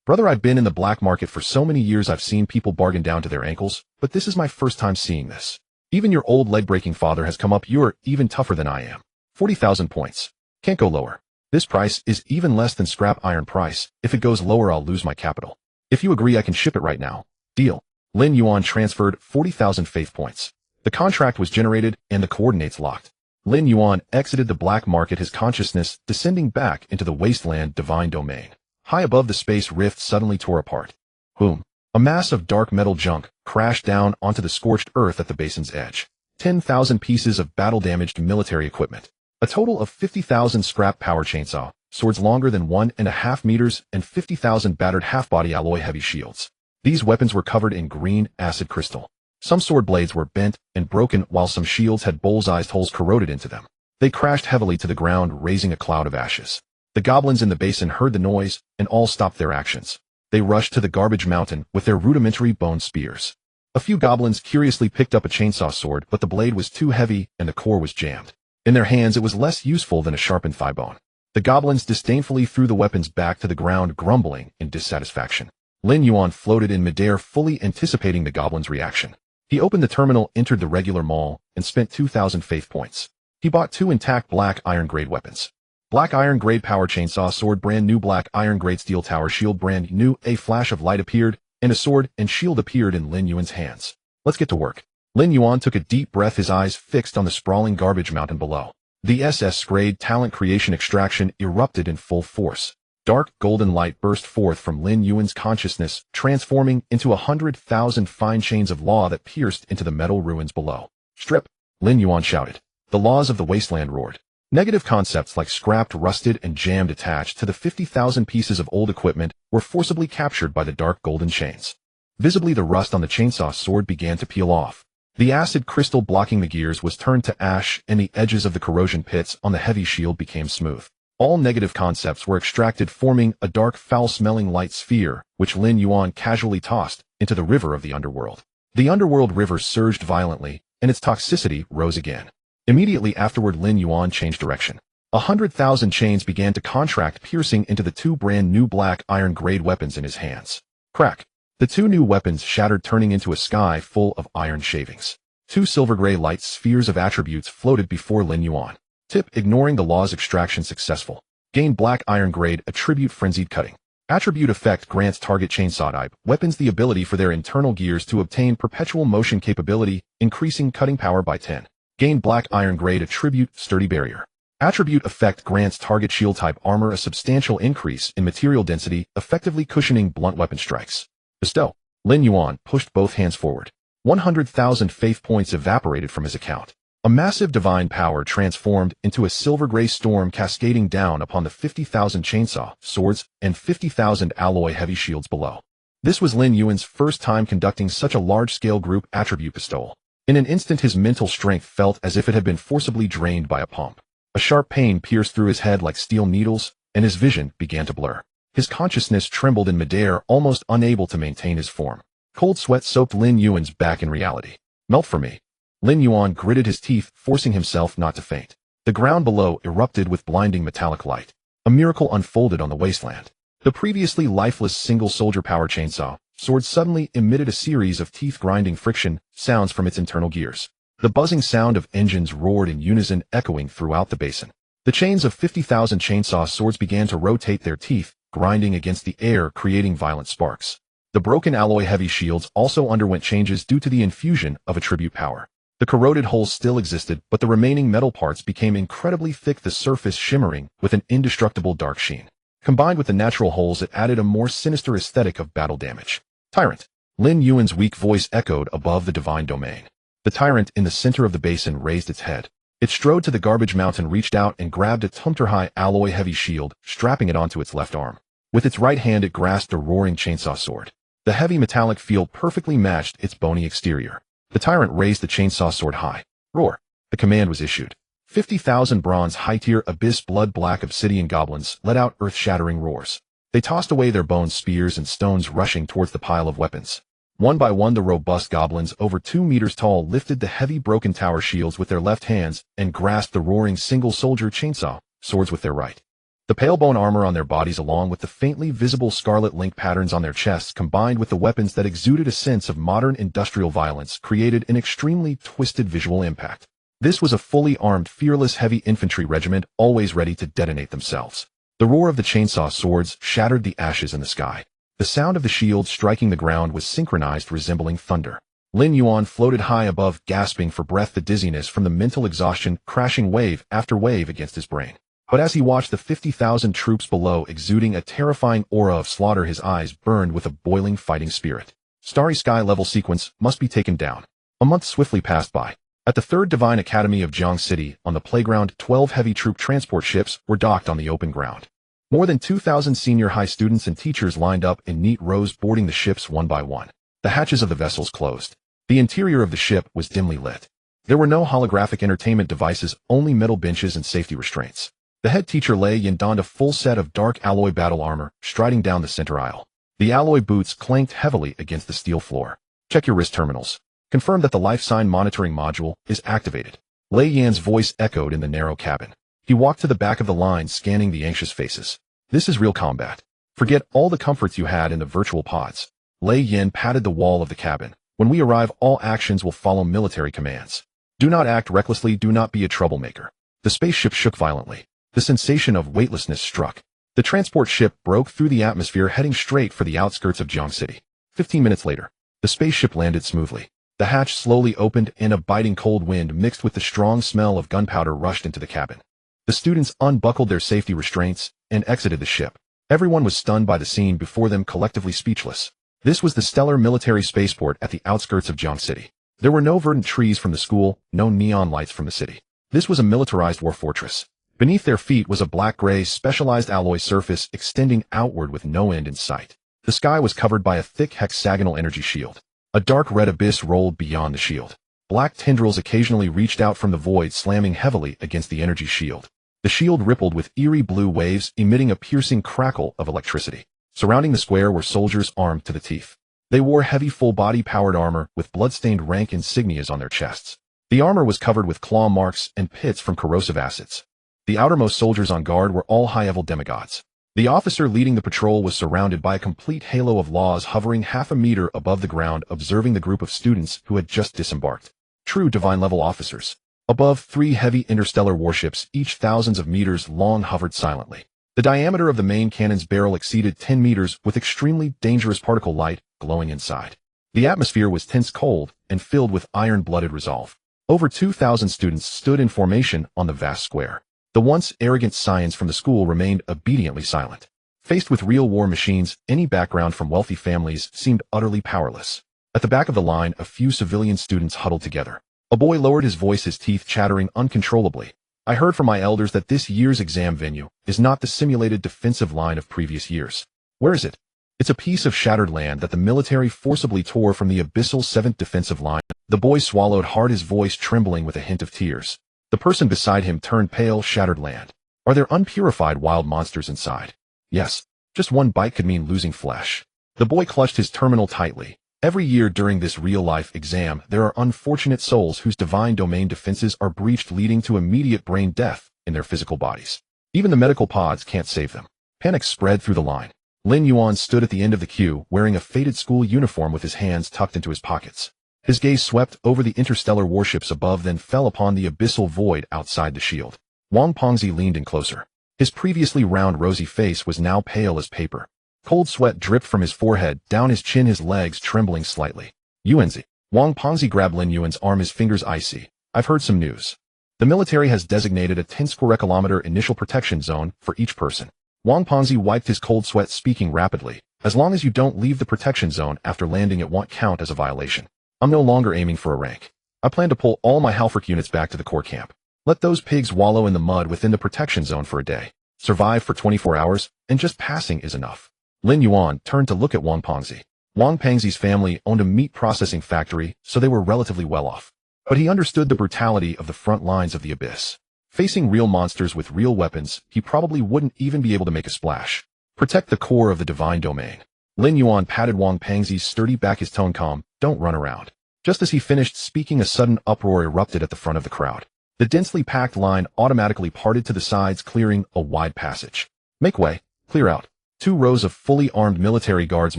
Brother, I've been in the black market for so many years, I've seen people bargain down to their ankles, but this is my first time seeing this. Even your old leg-breaking father has come up. You're even tougher than I am. 40,000 points. Can't go lower. This price is even less than scrap iron price. If it goes lower, I'll lose my capital. If you agree, I can ship it right now. Deal. Lin Yuan transferred 40,000 faith points. The contract was generated and the coordinates locked. Lin Yuan exited the black market, his consciousness descending back into the wasteland divine domain. High above, the space rift suddenly tore apart. Boom. A mass of dark metal junk crashed down onto the scorched earth at the basin's edge. 10,000 pieces of battle-damaged military equipment. A total of 50,000 scrap power chainsaw, swords longer than 1.5 meters, and 50,000 battered half-body alloy heavy shields. These weapons were covered in green acid crystal. Some sword blades were bent and broken, while some shields had bullseye holes corroded into them. They crashed heavily to the ground, raising a cloud of ashes. The goblins in the basin heard the noise and all stopped their actions. They rushed to the garbage mountain with their rudimentary bone spears. A few goblins curiously picked up a chainsaw sword, but the blade was too heavy and the core was jammed. In their hands, it was less useful than a sharpened thigh bone. The goblins disdainfully threw the weapons back to the ground, grumbling in dissatisfaction. Lin Yuan floated in midair, fully anticipating the goblins' reaction. He opened the terminal, entered the regular mall, and spent 2,000 faith points. He bought 2 intact black iron grade weapons. Black iron grade power chainsaw sword, brand new. Black iron grade steel tower shield, brand new. A flash of light appeared, and a sword and shield appeared in Lin Yuan's hands. Let's get to work. Lin Yuan took a deep breath, his eyes fixed on the sprawling garbage mountain below. The SS grade talent creation extraction erupted in full force. Dark golden light burst forth from Lin Yuan's consciousness, transforming into 100,000 fine chains of law that pierced into the metal ruins below. Strip! Lin Yuan shouted. The laws of the wasteland roared. Negative concepts like scrapped, rusted, and jammed attached to the 50,000 pieces of old equipment were forcibly captured by the dark golden chains. Visibly, the rust on the chainsaw sword began to peel off. The acid crystal blocking the gears was turned to ash, and the edges of the corrosion pits on the heavy shield became smooth. All negative concepts were extracted, forming a dark, foul-smelling light sphere, which Lin Yuan casually tossed into the river of the underworld. The underworld river surged violently, and its toxicity rose again. Immediately afterward, Lin Yuan changed direction. 100,000 chains began to contract, piercing into the 2 brand new black iron-grade weapons in his hands. Crack! The 2 new weapons shattered, turning into a sky full of iron shavings. 2 silver-gray light spheres of attributes floated before Lin Yuan. Tip: ignoring the law's extraction successful. Gain black iron-grade attribute frenzied cutting. Attribute effect grants target chainsaw type weapons the ability for their internal gears to obtain perpetual motion capability, increasing cutting power by 10. Gain black iron-grade attribute sturdy barrier. Attribute effect grants target shield type armor a substantial increase in material density, effectively cushioning blunt weapon strikes. Bestow. Lin Yuan pushed both hands forward. 100,000 faith points evaporated from his account. A massive divine power transformed into a silver-gray storm, cascading down upon the 50,000 chainsaw swords and 50,000 alloy heavy shields below. This was Lin Yuan's first time conducting such a large-scale group attribute bestowal. In an instant, his mental strength felt as if it had been forcibly drained by a pump. A sharp pain pierced through his head like steel needles, and his vision began to blur. His consciousness trembled in midair, almost unable to maintain his form. Cold sweat soaked Lin Yuan's back in reality. Melt for me. Lin Yuan gritted his teeth, forcing himself not to faint. The ground below erupted with blinding metallic light. A miracle unfolded on the wasteland. The previously lifeless single-soldier power chainsaw sword suddenly emitted a series of teeth-grinding friction sounds from its internal gears. The buzzing sound of engines roared in unison, echoing throughout the basin. The chains of 50,000 chainsaw swords began to rotate their teeth, grinding against the air, creating violent sparks. The broken alloy heavy shields also underwent changes due to the infusion of attribute power. The corroded holes still existed, but the remaining metal parts became incredibly thick, the surface shimmering with an indestructible dark sheen. Combined with the natural holes, it added a more sinister aesthetic of battle damage. Tyrant. Lin Yuan's weak voice echoed above the divine domain. The tyrant in the center of the basin raised its head. It strode to the garbage mountain, reached out, and grabbed a tumter-high alloy heavy shield, strapping it onto its left arm. With its right hand, it grasped a roaring chainsaw sword. The heavy metallic field perfectly matched its bony exterior. The tyrant raised the chainsaw sword high. Roar! The command was issued. 50,000 bronze high-tier abyss blood-black obsidian goblins let out earth-shattering roars. They tossed away their bones, spears, and stones, rushing towards the pile of weapons. One by one, the robust goblins, over 2 meters tall, lifted the heavy broken tower shields with their left hands and grasped the roaring single-soldier chainsaw swords with their right. The pale bone armor on their bodies along with the faintly visible scarlet link patterns on their chests combined with the weapons that exuded a sense of modern industrial violence created an extremely twisted visual impact. This was a fully armed, fearless heavy infantry regiment always ready to detonate themselves. The roar of the chainsaw swords shattered the ashes in the sky. The sound of the shield striking the ground was synchronized, resembling thunder. Lin Yuan floated high above, gasping for breath, the dizziness from the mental exhaustion crashing wave after wave against his brain. But as he watched the 50,000 troops below exuding a terrifying aura of slaughter, his eyes burned with a boiling fighting spirit. Starry Sky level sequence must be taken down. A month swiftly passed by. At the 3rd Divine Academy of Jiang City, on the playground, 12 heavy troop transport ships were docked on the open ground. More than 2,000 senior high students and teachers lined up in neat rows boarding the ships one by one. The hatches of the vessels closed. The interior of the ship was dimly lit. There were no holographic entertainment devices, only metal benches and safety restraints. The head teacher Lin Yuan donned a full set of dark alloy battle armor, striding down the center aisle. The alloy boots clanked heavily against the steel floor. Check your wrist terminals. Confirm that the life sign monitoring module is activated. Lin Yuan's voice echoed in the narrow cabin. He walked to the back of the line, scanning the anxious faces. This is real combat. Forget all the comforts you had in the virtual pods. Lin Yuan patted the wall of the cabin. When we arrive, all actions will follow military commands. Do not act recklessly, do not be a troublemaker. The spaceship shook violently. The sensation of weightlessness struck. The transport ship broke through the atmosphere, heading straight for the outskirts of Jiang City. 15 minutes later, the spaceship landed smoothly. The hatch slowly opened and a biting cold wind mixed with the strong smell of gunpowder rushed into the cabin. The students unbuckled their safety restraints and exited the ship. Everyone was stunned by the scene before them, collectively speechless. This was the stellar military spaceport at the outskirts of Jiang City. There were no verdant trees from the school, no neon lights from the city. This was a militarized war fortress. Beneath their feet was a black-gray, specialized alloy surface extending outward with no end in sight. The sky was covered by a thick hexagonal energy shield. A dark red abyss rolled beyond the shield. Black tendrils occasionally reached out from the void, slamming heavily against the energy shield. The shield rippled with eerie blue waves, emitting a piercing crackle of electricity. Surrounding the square were soldiers armed to the teeth. They wore heavy full-body powered armor with blood-stained rank insignias on their chests. The armor was covered with claw marks and pits from corrosive acids. The outermost soldiers on guard were all high-level demigods. The officer leading the patrol was surrounded by a complete halo of laws hovering half a meter above the ground, observing the group of students who had just disembarked. True divine-level officers. Above, 3 heavy interstellar warships, each thousands of meters long, hovered silently. The diameter of the main cannon's barrel exceeded 10 meters, with extremely dangerous particle light glowing inside. The atmosphere was tense cold and filled with iron-blooded resolve. Over 2,000 students stood in formation on the vast square. The once arrogant scions from the school remained obediently silent. Faced with real war machines, any background from wealthy families seemed utterly powerless. At the back of the line, a few civilian students huddled together. A boy lowered his voice, his teeth chattering uncontrollably. I heard from my elders that this year's exam venue is not the simulated defensive line of previous years. Where is it? It's a piece of shattered land that the military forcibly tore from the Abyssal 7th defensive line. The boy swallowed hard, his voice trembling with a hint of tears. The person beside him turned pale. Shattered land. Are there unpurified wild monsters inside? Yes. Just one bite could mean losing flesh. The boy clutched his terminal tightly. Every year during this real-life exam, there are unfortunate souls whose divine domain defenses are breached, leading to immediate brain death in their physical bodies. Even the medical pods can't save them. Panic spread through the line. Lin Yuan stood at the end of the queue, wearing a faded school uniform with his hands tucked into his pockets. His gaze swept over the interstellar warships above, then fell upon the Abyssal Void outside the shield. Wang Pengzi leaned in closer. His previously round, rosy face was now pale as paper. Cold sweat dripped from his forehead, down his chin, his legs trembling slightly. Yuanzi. Wang Pengzi grabbed Lin Yuan's arm, his fingers icy. I've heard some news. The military has designated a 10 square kilometer initial protection zone for each person. Wang Pengzi wiped his cold sweat, speaking rapidly. As long as you don't leave the protection zone after landing, it won't count as a violation. I'm no longer aiming for a rank. I plan to pull all my Halfwerk units back to the core camp. Let those pigs wallow in the mud within the protection zone for a day. Survive for 24 hours, and just passing is enough. Lin Yuan turned to look at Wang Pengzi. Wang Pengzi's family owned a meat processing factory, so they were relatively well off. But he understood the brutality of the front lines of the abyss. Facing real monsters with real weapons, he probably wouldn't even be able to make a splash. Protect the core of the divine domain. Lin Yuan patted Wang Pengzi's sturdy back, his tone calm. Don't run around. Just as he finished speaking, a sudden uproar erupted at the front of the crowd. The densely packed line automatically parted to the sides, clearing a wide passage. Make way. Clear out. 2 rows of fully armed military guards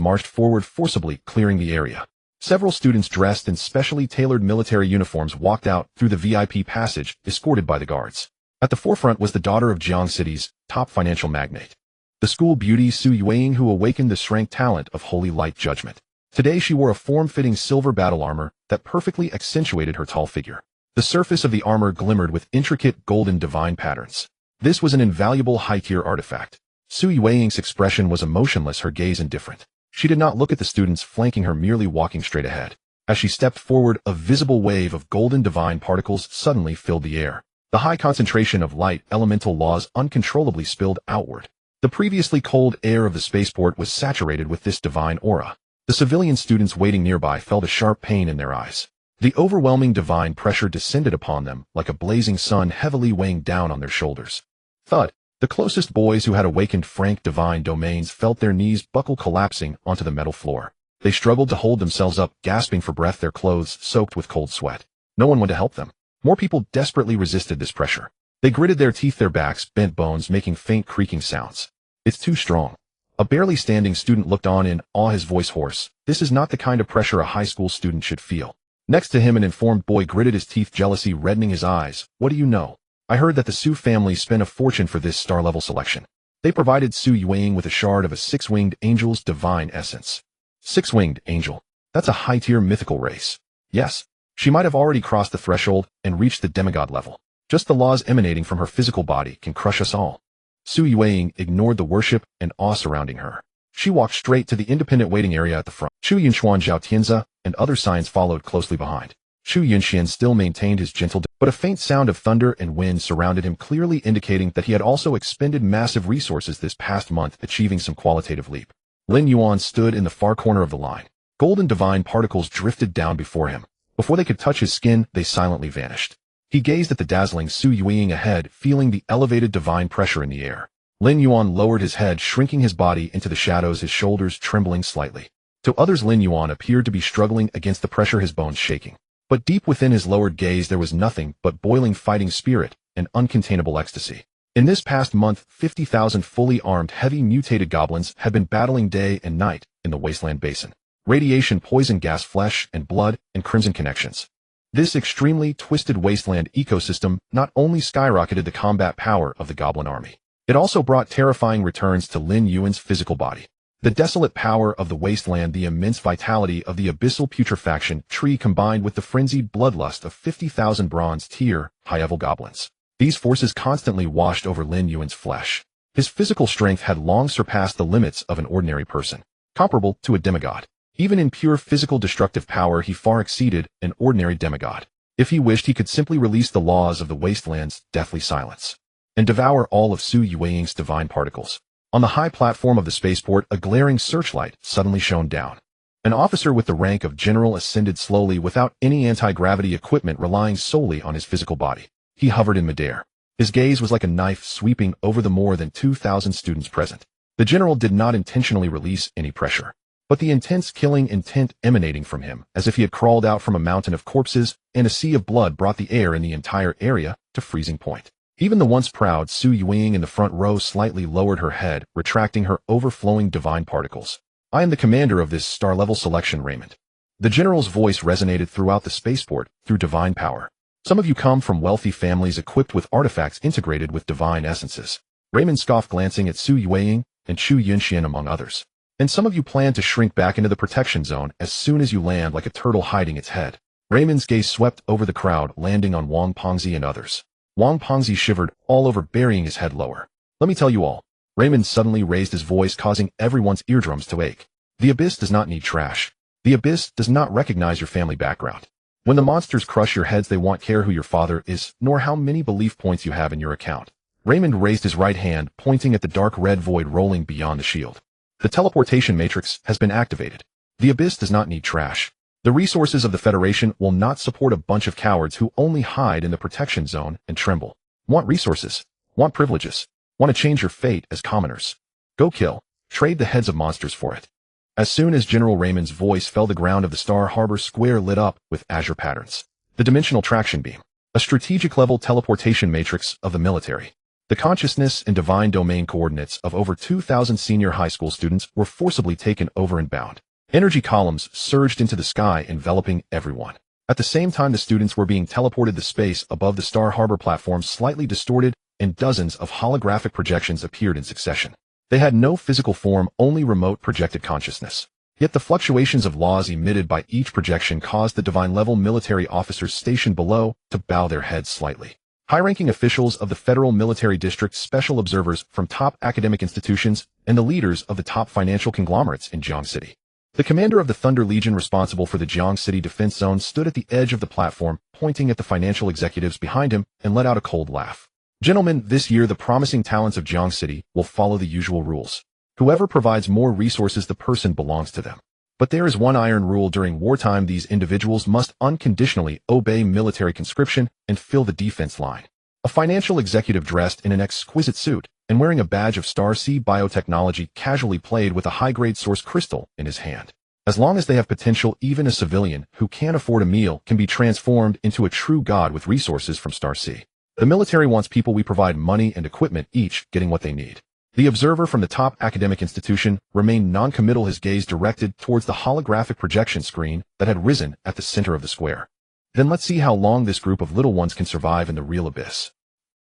marched forward forcibly, clearing the area. Several students dressed in specially tailored military uniforms walked out through the VIP passage, escorted by the guards. At the forefront was the daughter of Jiang City's top financial magnate, the school beauty Su Yueying, who awakened the strength talent of Holy Light Judgment. Today she wore a form-fitting silver battle armor that perfectly accentuated her tall figure. The surface of the armor glimmered with intricate golden divine patterns. This was an invaluable high-tier artifact. Su Yueying's expression was emotionless, her gaze indifferent. She did not look at the students flanking her, merely walking straight ahead. As she stepped forward, a visible wave of golden divine particles suddenly filled the air. The high concentration of light elemental laws uncontrollably spilled outward. The previously cold air of the spaceport was saturated with this divine aura. The civilian students waiting nearby felt a sharp pain in their eyes. The overwhelming divine pressure descended upon them like a blazing sun, heavily weighing down on their shoulders. Thud. The closest boys, who had awakened frank divine domains, felt their knees buckle, collapsing onto the metal floor. They struggled to hold themselves up, gasping for breath, their clothes soaked with cold sweat. No one went to help them. More people desperately resisted this pressure. They gritted their teeth, their backs bent, bones making faint creaking sounds. It's too strong. A barely standing student looked on in awe, his voice hoarse. This is not the kind of pressure a high school student should feel. Next to him, an informed boy gritted his teeth, jealousy reddening his eyes. What do you know? I heard that the Su family spent a fortune for this star-level selection. They provided Su Yueying with a shard of a 6-winged angel's divine essence. 6-winged angel. That's a high-tier mythical race. Yes, she might have already crossed the threshold and reached the demigod level. Just the laws emanating from her physical body can crush us all. Su Yueying ignored the worship and awe surrounding her. She walked straight to the independent waiting area at the front. Shu Yunxuan, Zhao Tianze, and other scions followed closely behind. Shu Yunxian still maintained his gentle, but a faint sound of thunder and wind surrounded him, clearly indicating that he had also expended massive resources this past month, achieving some qualitative leap. Lin Yuan stood in the far corner of the line. Golden divine particles drifted down before him. Before they could touch his skin, they silently vanished. He gazed at the dazzling Su Yueying ahead, feeling the elevated divine pressure in the air. Lin Yuan lowered his head, shrinking his body into the shadows, his shoulders trembling slightly. To others, Lin Yuan appeared to be struggling against the pressure, his bones shaking. But deep within his lowered gaze there was nothing but boiling fighting spirit and uncontainable ecstasy. In this past month, 50,000 fully armed heavy mutated goblins had been battling day and night in the wasteland basin. Radiation, poison gas, flesh and blood, and crimson connections. This extremely twisted wasteland ecosystem not only skyrocketed the combat power of the goblin army, it also brought terrifying returns to Lin Yuan's physical body. The desolate power of the wasteland, the immense vitality of the abyssal putrefaction tree, combined with the frenzied bloodlust of 50,000 bronze-tier, high-level goblins. These forces constantly washed over Lin Yuan's flesh. His physical strength had long surpassed the limits of an ordinary person, comparable to a demigod. Even in pure physical destructive power, he far exceeded an ordinary demigod. If he wished, he could simply release the laws of the wasteland's deathly silence and devour all of Su Yueying's divine particles. On the high platform of the spaceport, a glaring searchlight suddenly shone down. An officer with the rank of general ascended slowly without any anti-gravity equipment, relying solely on his physical body. He hovered in midair. His gaze was like a knife sweeping over the more than 2,000 students present. The general did not intentionally release any pressure, but the intense killing intent emanating from him, as if he had crawled out from a mountain of corpses and a sea of blood, brought the air in the entire area to freezing point. Even the once proud Su Yueying in the front row slightly lowered her head, retracting her overflowing divine particles. I am the commander of this star-level selection, Raymond. The general's voice resonated throughout the spaceport through divine power. Some of you come from wealthy families equipped with artifacts integrated with divine essences. Raymond scoffed, glancing at Su Yueying and Shu Yunxian among others. And some of you plan to shrink back into the protection zone as soon as you land, like a turtle hiding its head. Raymond's gaze swept over the crowd, landing on Wang Pengzi and others. Wang Pengzi shivered all over, burying his head lower. Let me tell you all. Raymond suddenly raised his voice, causing everyone's eardrums to ache. The Abyss does not need trash. The Abyss does not recognize your family background. When the monsters crush your heads, they won't care who your father is, nor how many belief points you have in your account. Raymond raised his right hand, pointing at the dark red void rolling beyond the shield. The teleportation matrix has been activated. The Abyss does not need trash. The resources of the Federation will not support a bunch of cowards who only hide in the protection zone and tremble. Want resources? Want privileges? Want to change your fate as commoners? Go kill. Trade the heads of monsters for it. As soon as General Raymond's voice fell, the ground of the Star Harbor Square lit up with azure patterns. The dimensional traction beam, a strategic level teleportation matrix of the military. The consciousness and divine domain coordinates of over 2,000 senior high school students were forcibly taken over and bound. Energy columns surged into the sky, enveloping everyone. At the same time, the students were being teleported. The space above the Star Harbor platform slightly distorted, and dozens of holographic projections appeared in succession. They had no physical form, only remote projected consciousness. Yet the fluctuations of laws emitted by each projection caused the divine-level military officers stationed below to bow their heads slightly. High-ranking officials of the Federal Military District, special observers from top academic institutions, and the leaders of the top financial conglomerates in Jiang City. The commander of the Thunder Legion responsible for the Jiang City defense zone stood at the edge of the platform, pointing at the financial executives behind him, and let out a cold laugh. Gentlemen, this year the promising talents of Jiang City will follow the usual rules. Whoever provides more resources, the person belongs to them. But there is one iron rule: during wartime, these individuals must unconditionally obey military conscription and fill the defense line. A financial executive dressed in an exquisite suit and wearing a badge of Star C Biotechnology casually played with a high-grade source crystal in his hand. As long as they have potential, even a civilian who can't afford a meal can be transformed into a true god with resources from Star C. The military wants people. We provide money and equipment, each getting what they need. The observer from the top academic institution remained non-committal, his gaze directed towards the holographic projection screen that had risen at the center of the square. Then let's see how long this group of little ones can survive in the real abyss.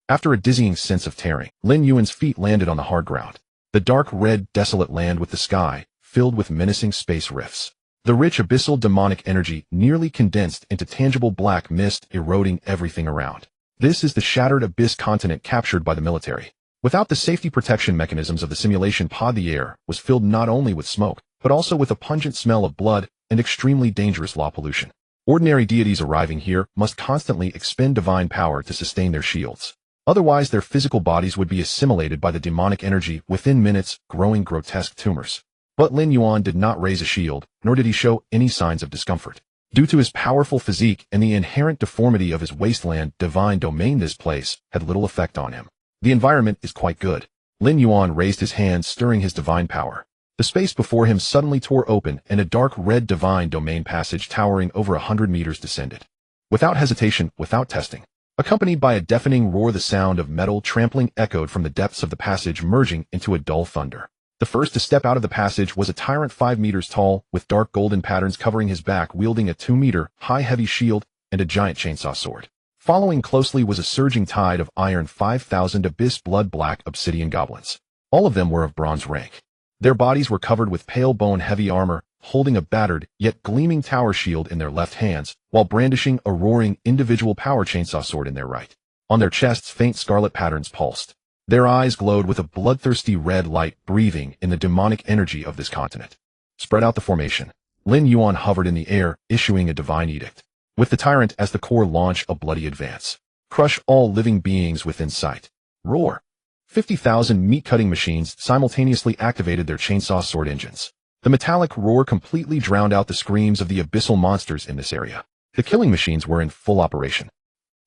After a dizzying sense of tearing, Lin Yuan's feet landed on the hard ground. The dark red, desolate land with the sky filled with menacing space rifts. The rich abyssal demonic energy nearly condensed into tangible black mist, eroding everything around. This is the shattered abyss continent captured by the military. Without the safety protection mechanisms of the simulation pod, the air was filled not only with smoke, but also with a pungent smell of blood and extremely dangerous law pollution. Ordinary deities arriving here must constantly expend divine power to sustain their shields. Otherwise, their physical bodies would be assimilated by the demonic energy within minutes, growing grotesque tumors. But Lin Yuan did not raise a shield, nor did he show any signs of discomfort. Due to his powerful physique and the inherent deformity of his wasteland divine domain, this place had little effect on him. The environment is quite good. Lin Yuan raised his hand, stirring his divine power. The space before him suddenly tore open, and a dark red divine domain passage towering over 100 meters descended. Without hesitation, without testing. Accompanied by a deafening roar, the sound of metal trampling echoed from the depths of the passage, merging into a dull thunder. The first to step out of the passage was a tyrant 5 meters tall, with dark golden patterns covering his back, wielding a 2-meter high heavy shield and a giant chainsaw sword. Following closely was a surging tide of iron 5,000 abyss blood black obsidian goblins. All of them were of bronze rank. Their bodies were covered with pale bone heavy armor, holding a battered yet gleaming tower shield in their left hands, while brandishing a roaring individual power chainsaw sword in their right. On their chests, faint scarlet patterns pulsed. Their eyes glowed with a bloodthirsty red light, breathing in the demonic energy of this continent. Spread out the formation. Lin Yuan hovered in the air, issuing a divine edict. With the tyrant as the core, launch a bloody advance. Crush all living beings within sight. Roar. 50,000 meat-cutting machines simultaneously activated their chainsaw sword engines. The metallic roar completely drowned out the screams of the abyssal monsters in this area. The killing machines were in full operation.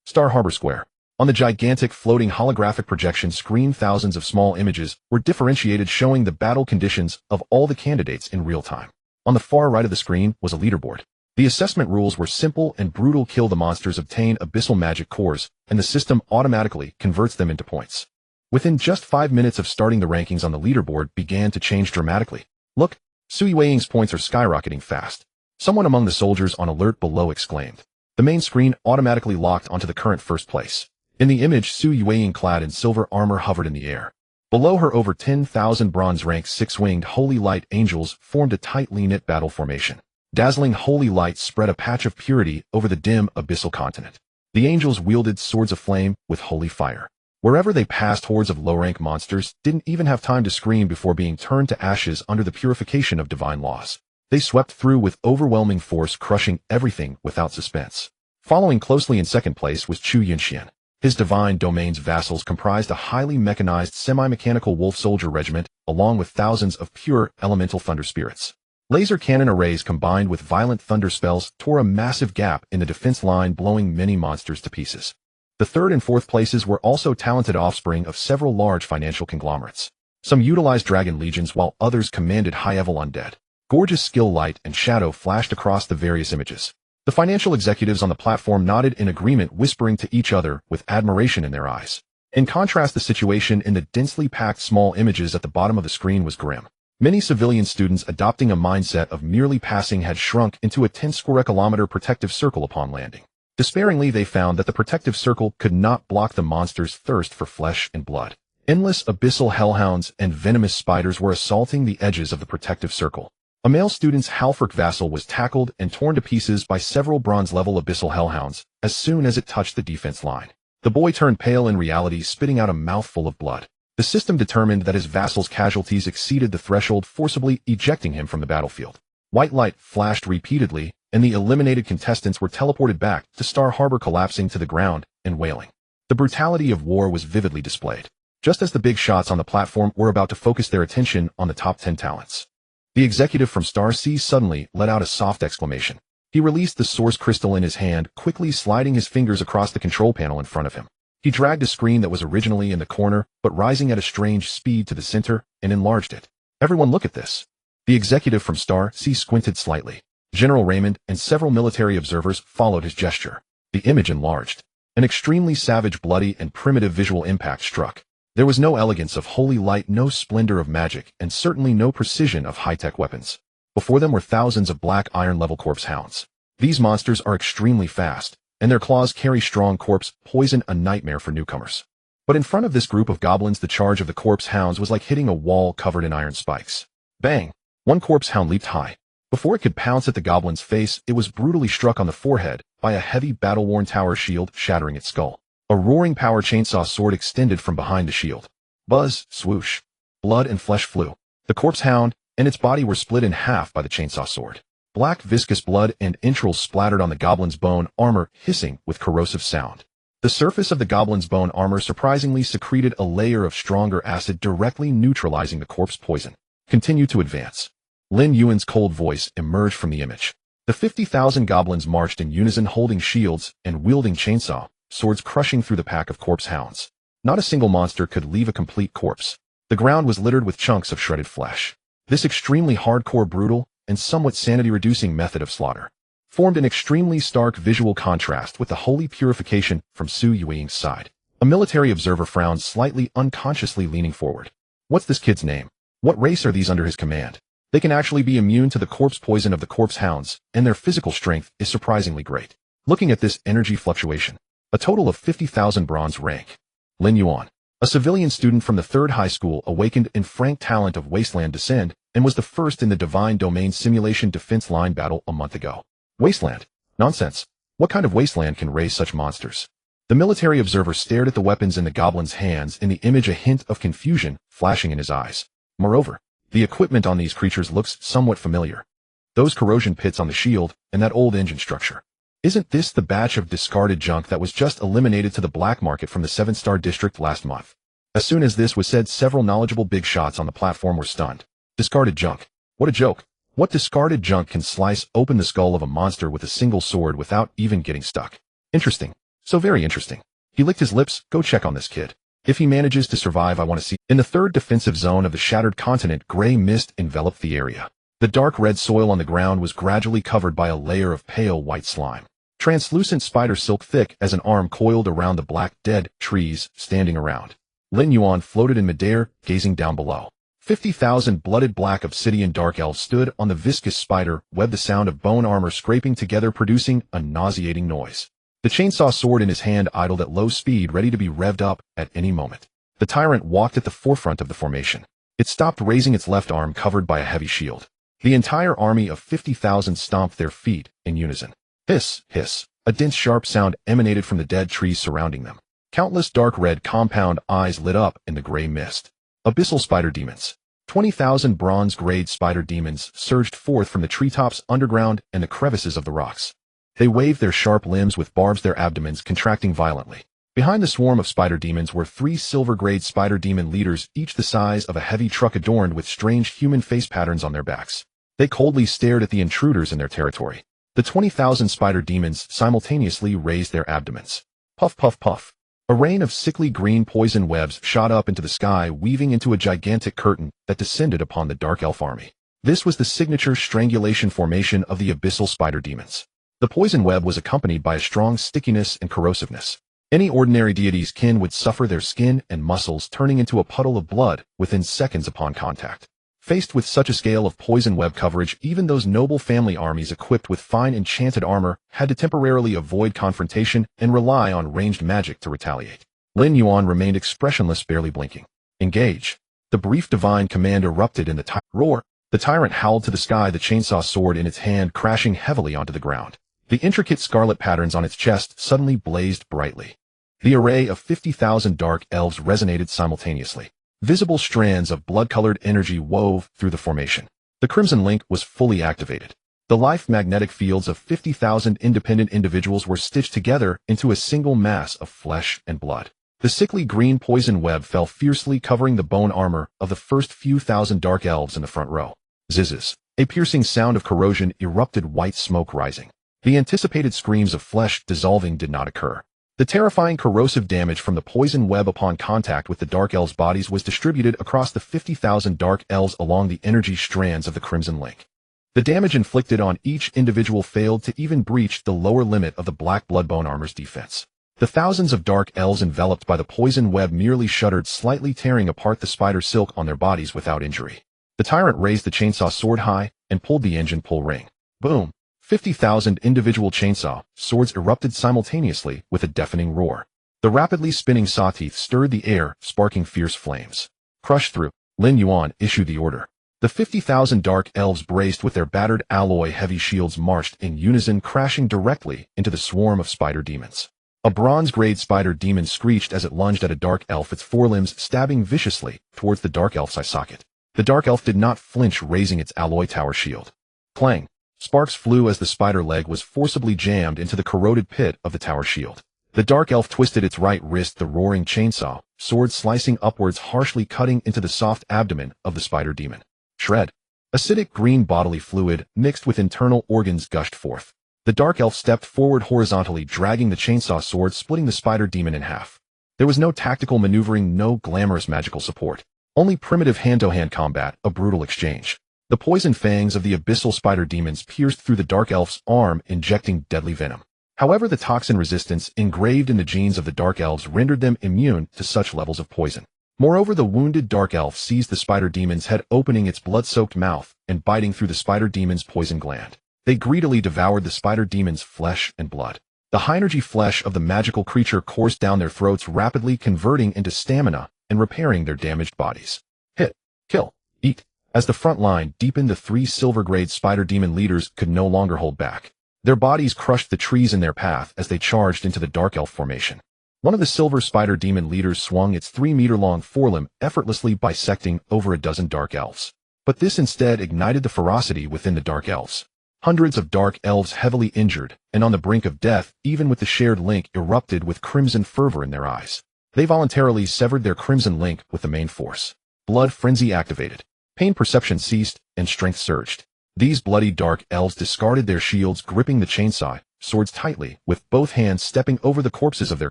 Star Harbor Square. On the gigantic floating holographic projection screen, thousands of small images were differentiated, showing the battle conditions of all the candidates in real time. On the far right of the screen was a leaderboard. The assessment rules were simple and brutal. Kill the monsters, obtain abyssal magic cores, and the system automatically converts them into points. Within just 5 minutes of starting, the rankings on the leaderboard began to change dramatically. Look, Sui Weiying's points are skyrocketing fast. Someone among the soldiers on alert below exclaimed. The main screen automatically locked onto the current first place. In the image, Sui Weiying, clad in silver armor, hovered in the air. Below her, over 10,000 bronze rank 6-winged holy light angels formed a tightly knit battle formation. Dazzling holy light spread a patch of purity over the dim abyssal continent. The angels wielded swords of flame with holy fire. Wherever they passed, hordes of low-rank monsters didn't even have time to scream before being turned to ashes under the purification of divine laws. They swept through with overwhelming force, crushing everything without suspense. Following closely in second place was Chu Yunxian. His divine domain's vassals comprised a highly mechanized semi-mechanical wolf soldier regiment, along with thousands of pure elemental thunder spirits. Laser cannon arrays combined with violent thunder spells tore a massive gap in the defense line, blowing many monsters to pieces. The third and fourth places were also talented offspring of several large financial conglomerates. Some utilized dragon legions, while others commanded high-level undead. Gorgeous skill, light, and shadow flashed across the various images. The financial executives on the platform nodded in agreement, whispering to each other with admiration in their eyes. In contrast, the situation in the densely packed small images at the bottom of the screen was grim. Many civilian students adopting a mindset of merely passing had shrunk into a 10 square kilometer protective circle upon landing. Despairingly, they found that the protective circle could not block the monster's thirst for flesh and blood. Endless abyssal hellhounds and venomous spiders were assaulting the edges of the protective circle. A male student's halforc vassal was tackled and torn to pieces by several bronze-level abyssal hellhounds as soon as it touched the defense line. The boy turned pale in reality, spitting out a mouthful of blood. The system determined that his vassal's casualties exceeded the threshold, forcibly ejecting him from the battlefield. White light flashed repeatedly, and the eliminated contestants were teleported back to Star Harbor, collapsing to the ground and wailing. The brutality of war was vividly displayed, just as the big shots on the platform were about to focus their attention on the top 10 talents. The executive from Star C suddenly let out a soft exclamation. He released the source crystal in his hand, quickly sliding his fingers across the control panel in front of him. He dragged a screen that was originally in the corner, but rising at a strange speed to the center, and enlarged it. Everyone look at this. The executive from Star C squinted slightly. General Raymond and several military observers followed his gesture. The image enlarged. An extremely savage, bloody, and primitive visual impact struck. There was no elegance of holy light, no splendor of magic, and certainly no precision of high-tech weapons. Before them were thousands of black iron-level corpse hounds. These monsters are extremely fast, and their claws carry strong corpse poison, a nightmare for newcomers. But in front of this group of goblins, the charge of the corpse hounds was like hitting a wall covered in iron spikes. Bang! One corpse hound leaped high. Before it could pounce at the goblin's face, it was brutally struck on the forehead by a heavy battle-worn tower shield, shattering its skull. A roaring power chainsaw sword extended from behind the shield. Buzz, swoosh. Blood and flesh flew. The corpse hound and its body were split in half by the chainsaw sword. Black viscous blood and entrails splattered on the goblin's bone armor, hissing with corrosive sound. The surface of the goblin's bone armor surprisingly secreted a layer of stronger acid, directly neutralizing the corpse poison. Continue to advance. Lin Yuan's cold voice emerged from the image. The 50,000 goblins marched in unison, holding shields and wielding chainsaw swords, crushing through the pack of corpse hounds. Not a single monster could leave a complete corpse. The ground was littered with chunks of shredded flesh. This extremely hardcore, brutal, and somewhat sanity-reducing method of slaughter formed an extremely stark visual contrast with the holy purification from Su Yuing's side. A military observer frowned slightly, unconsciously leaning forward. What's this kid's name? What race are these under his command? They can actually be immune to the corpse poison of the corpse hounds, and their physical strength is surprisingly great. Looking at this energy fluctuation, a total of 50,000 bronze rank. Lin Yuan, a civilian student from the 3rd high school, awakened in frank talent of wasteland descend, and was the first in the divine domain simulation defense line battle a month ago. Wasteland? Nonsense. What kind of wasteland can raise such monsters? The military observer stared at the weapons in the goblin's hands, in the image a hint of confusion flashing in his eyes. Moreover, the equipment on these creatures looks somewhat familiar. Those corrosion pits on the shield, and that old engine structure. Isn't this the batch of discarded junk that was just eliminated to the black market from the 7-star district last month? As soon as this was said, several knowledgeable big shots on the platform were stunned. Discarded junk. What a joke. What discarded junk can slice open the skull of a monster with a single sword without even getting stuck? Interesting. So very interesting. He licked his lips. Go check on this kid. If he manages to survive, I want to see. In the 3rd defensive zone of the shattered continent, gray mist enveloped the area. The dark red soil on the ground was gradually covered by a layer of pale white slime. Translucent spider silk thick as an arm coiled around the black dead trees standing around. Lin Yuan floated in midair, gazing down below. 50,000 blooded black obsidian dark elves stood on the viscous spider web, the sound of bone armor scraping together producing a nauseating noise. The chainsaw sword in his hand idled at low speed, ready to be revved up at any moment. The tyrant walked at the forefront of the formation. It stopped, raising its left arm covered by a heavy shield. The entire army of 50,000 stomped their feet in unison. Hiss, hiss. A dense sharp sound emanated from the dead trees surrounding them. Countless dark red compound eyes lit up in the gray mist. Abyssal spider demons. 20,000 bronze-grade spider demons surged forth from the treetops, underground, and the crevices of the rocks. They waved their sharp limbs with barbs, their abdomens contracting violently. Behind the swarm of spider demons were 3 silver-grade spider demon leaders, each the size of a heavy truck, adorned with strange human face patterns on their backs. They coldly stared at the intruders in their territory. The 20,000 spider demons simultaneously raised their abdomens. Puff, puff, puff. A rain of sickly green poison webs shot up into the sky, weaving into a gigantic curtain that descended upon the dark elf army. This was the signature strangulation formation of the abyssal spider demons. The poison web was accompanied by a strong stickiness and corrosiveness. Any ordinary deity's kin would suffer, their skin and muscles turning into a puddle of blood within seconds upon contact. Faced with such a scale of poison web coverage, even those noble family armies equipped with fine enchanted armor had to temporarily avoid confrontation and rely on ranged magic to retaliate. Lin Yuan remained expressionless, barely blinking. Engage. The brief divine command erupted in the roar. The tyrant howled to the sky, the chainsaw sword in its hand crashing heavily onto the ground. The intricate scarlet patterns on its chest suddenly blazed brightly. The array of 50,000 dark elves resonated simultaneously. Visible strands of blood-colored energy wove through the formation. The Crimson Link was fully activated. The life magnetic fields of 50,000 independent individuals were stitched together into a single mass of flesh and blood. The sickly green poison web fell fiercely, covering the bone armor of the first few thousand dark elves in the front row. Zizzes. A piercing sound of corrosion erupted, white smoke rising. The anticipated screams of flesh dissolving did not occur. The terrifying corrosive damage from the poison web upon contact with the dark elves' bodies was distributed across the 50,000 dark elves along the energy strands of the Crimson Link. The damage inflicted on each individual failed to even breach the lower limit of the black blood bone armor's defense. The thousands of dark elves enveloped by the poison web merely shuddered slightly, tearing apart the spider silk on their bodies without injury. The tyrant raised the chainsaw sword high and pulled the engine pull ring. Boom! 50,000 individual chainsaw swords erupted simultaneously with a deafening roar. The rapidly spinning saw teeth stirred the air, sparking fierce flames. Crush through. Lin Yuan issued the order. The 50,000 dark elves braced with their battered alloy heavy shields marched in unison, crashing directly into the swarm of spider demons. A bronze-grade spider demon screeched as it lunged at a dark elf, its forelimbs stabbing viciously towards the dark elf's eye socket. The dark elf did not flinch, raising its alloy tower shield. Clang! Sparks flew as the spider leg was forcibly jammed into the corroded pit of the tower shield. The dark elf twisted its right wrist, the roaring chainsaw sword slicing upwards, harshly cutting into the soft abdomen of the spider demon. Shred. Acidic green bodily fluid mixed with internal organs gushed forth. The dark elf stepped forward horizontally, dragging the chainsaw sword, splitting the spider demon in half. There was no tactical maneuvering, no glamorous magical support. Only primitive hand-to-hand combat, a brutal exchange. The poison fangs of the abyssal spider demons pierced through the dark elf's arm, injecting deadly venom. However, the toxin resistance engraved in the genes of the dark elves rendered them immune to such levels of poison. Moreover, the wounded dark elf seized the spider demon's head, opening its blood-soaked mouth and biting through the spider demon's poison gland. They greedily devoured the spider demon's flesh and blood. The high-energy flesh of the magical creature coursed down their throats, rapidly converting into stamina and repairing their damaged bodies. Hit, kill, eat. As the front line deepened, the three silver-grade spider demon leaders could no longer hold back. Their bodies crushed the trees in their path as they charged into the dark elf formation. One of the silver spider demon leaders swung its 3-meter-long forelimb, effortlessly bisecting over a dozen dark elves. But this instead ignited the ferocity within the dark elves. Hundreds of dark elves, heavily injured and on the brink of death, even with the shared link, erupted with crimson fervor in their eyes. They voluntarily severed their crimson link with the main force. Blood frenzy activated. Pain perception ceased, and strength surged. These bloody dark elves discarded their shields, gripping the chainsaw swords tightly, with both hands stepping over the corpses of their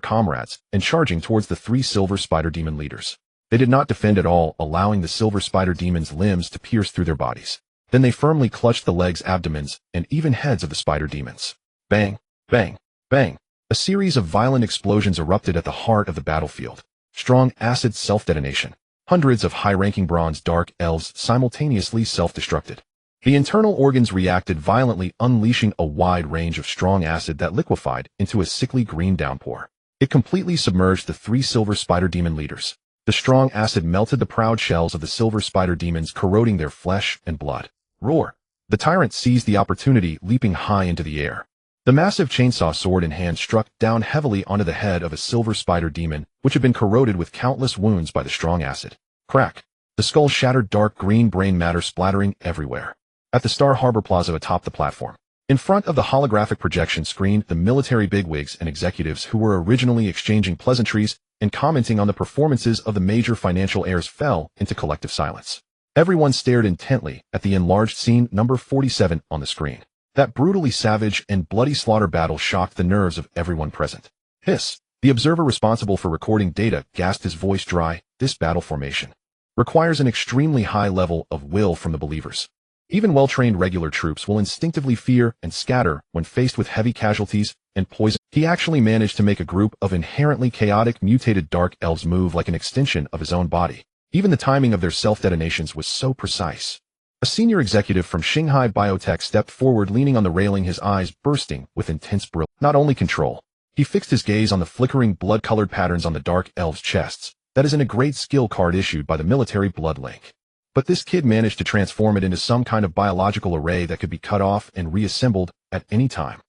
comrades and charging towards the three silver spider demon leaders. They did not defend at all, allowing the silver spider demons' limbs to pierce through their bodies. Then they firmly clutched the legs, abdomens, and even heads of the spider demons. Bang, bang, bang. A series of violent explosions erupted at the heart of the battlefield. Strong acid self-detonation. Hundreds of high-ranking bronze dark elves simultaneously self-destructed. The internal organs reacted violently, unleashing a wide range of strong acid that liquefied into a sickly green downpour. It completely submerged the three silver spider demon leaders. The strong acid melted the proud shells of the silver spider demons, corroding their flesh and blood. Roar! The tyrant seized the opportunity, leaping high into the air. The massive chainsaw sword in hand struck down heavily onto the head of a silver spider demon, which had been corroded with countless wounds by the strong acid. Crack! The skull shattered, dark green brain matter splattering everywhere. At the Star Harbor Plaza atop the platform, in front of the holographic projection screen, the military bigwigs and executives who were originally exchanging pleasantries and commenting on the performances of the major financial heirs fell into collective silence. Everyone stared intently at the enlarged scene number 47 on the screen. That brutally savage and bloody slaughter battle shocked the nerves of everyone present. Hiss! The observer responsible for recording data gasped, his voice dry. This battle formation requires an extremely high level of will from the believers. Even well-trained regular troops will instinctively fear and scatter when faced with heavy casualties and poison. He actually managed to make a group of inherently chaotic mutated dark elves move like an extension of his own body. Even the timing of their self-detonations was so precise. A senior executive from Shanghai Biotech stepped forward, leaning on the railing, his eyes bursting with intense brilliance. Not only control, he fixed his gaze on the flickering blood-colored patterns on the dark elves' chests. That isn't a great skill card issued by the military blood link. But this kid managed to transform it into some kind of biological array that could be cut off and reassembled at any time.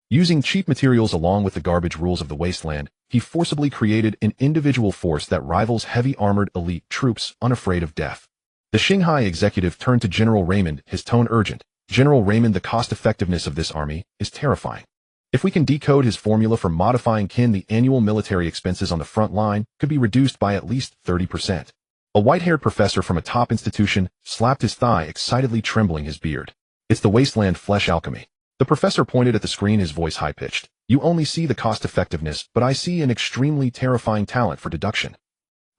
Using cheap materials along with the garbage rules of the wasteland, he forcibly created an individual force that rivals heavy armored elite troops unafraid of death. The Shanghai executive turned to General Raymond, his tone urgent. General Raymond, the cost-effectiveness of this army is terrifying. If we can decode his formula for modifying kin, the annual military expenses on the front line could be reduced by at least 30%. A white-haired professor from a top institution slapped his thigh, excitedly trembling his beard. It's the wasteland flesh alchemy. The professor pointed at the screen, his voice high-pitched. You only see the cost-effectiveness, but I see an extremely terrifying talent for deduction.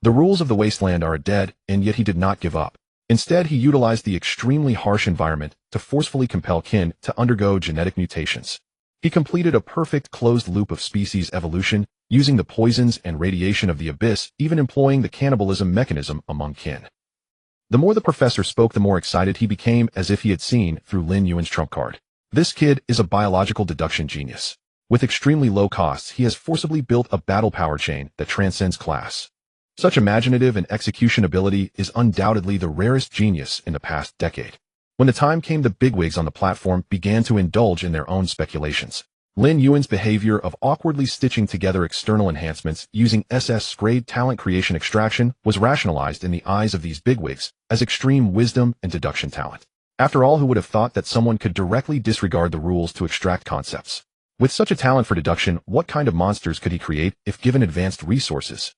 The rules of the wasteland are dead, and yet he did not give up. Instead, he utilized the extremely harsh environment to forcefully compel kin to undergo genetic mutations. He completed a perfect closed loop of species evolution, using the poisons and radiation of the abyss, even employing the cannibalism mechanism among kin. The more the professor spoke, the more excited he became, as if he had seen through Lin Yuan's trump card. This kid is a biological deduction genius. With extremely low costs, he has forcibly built a battle power chain that transcends class. Such imaginative and execution ability is undoubtedly the rarest genius in the past decade. When the time came, the bigwigs on the platform began to indulge in their own speculations. Lin Yuan's behavior of awkwardly stitching together external enhancements using SS-grade talent creation extraction was rationalized in the eyes of these bigwigs as extreme wisdom and deduction talent. After all, who would have thought that someone could directly disregard the rules to extract concepts? With such a talent for deduction, what kind of monsters could he create if given advanced resources?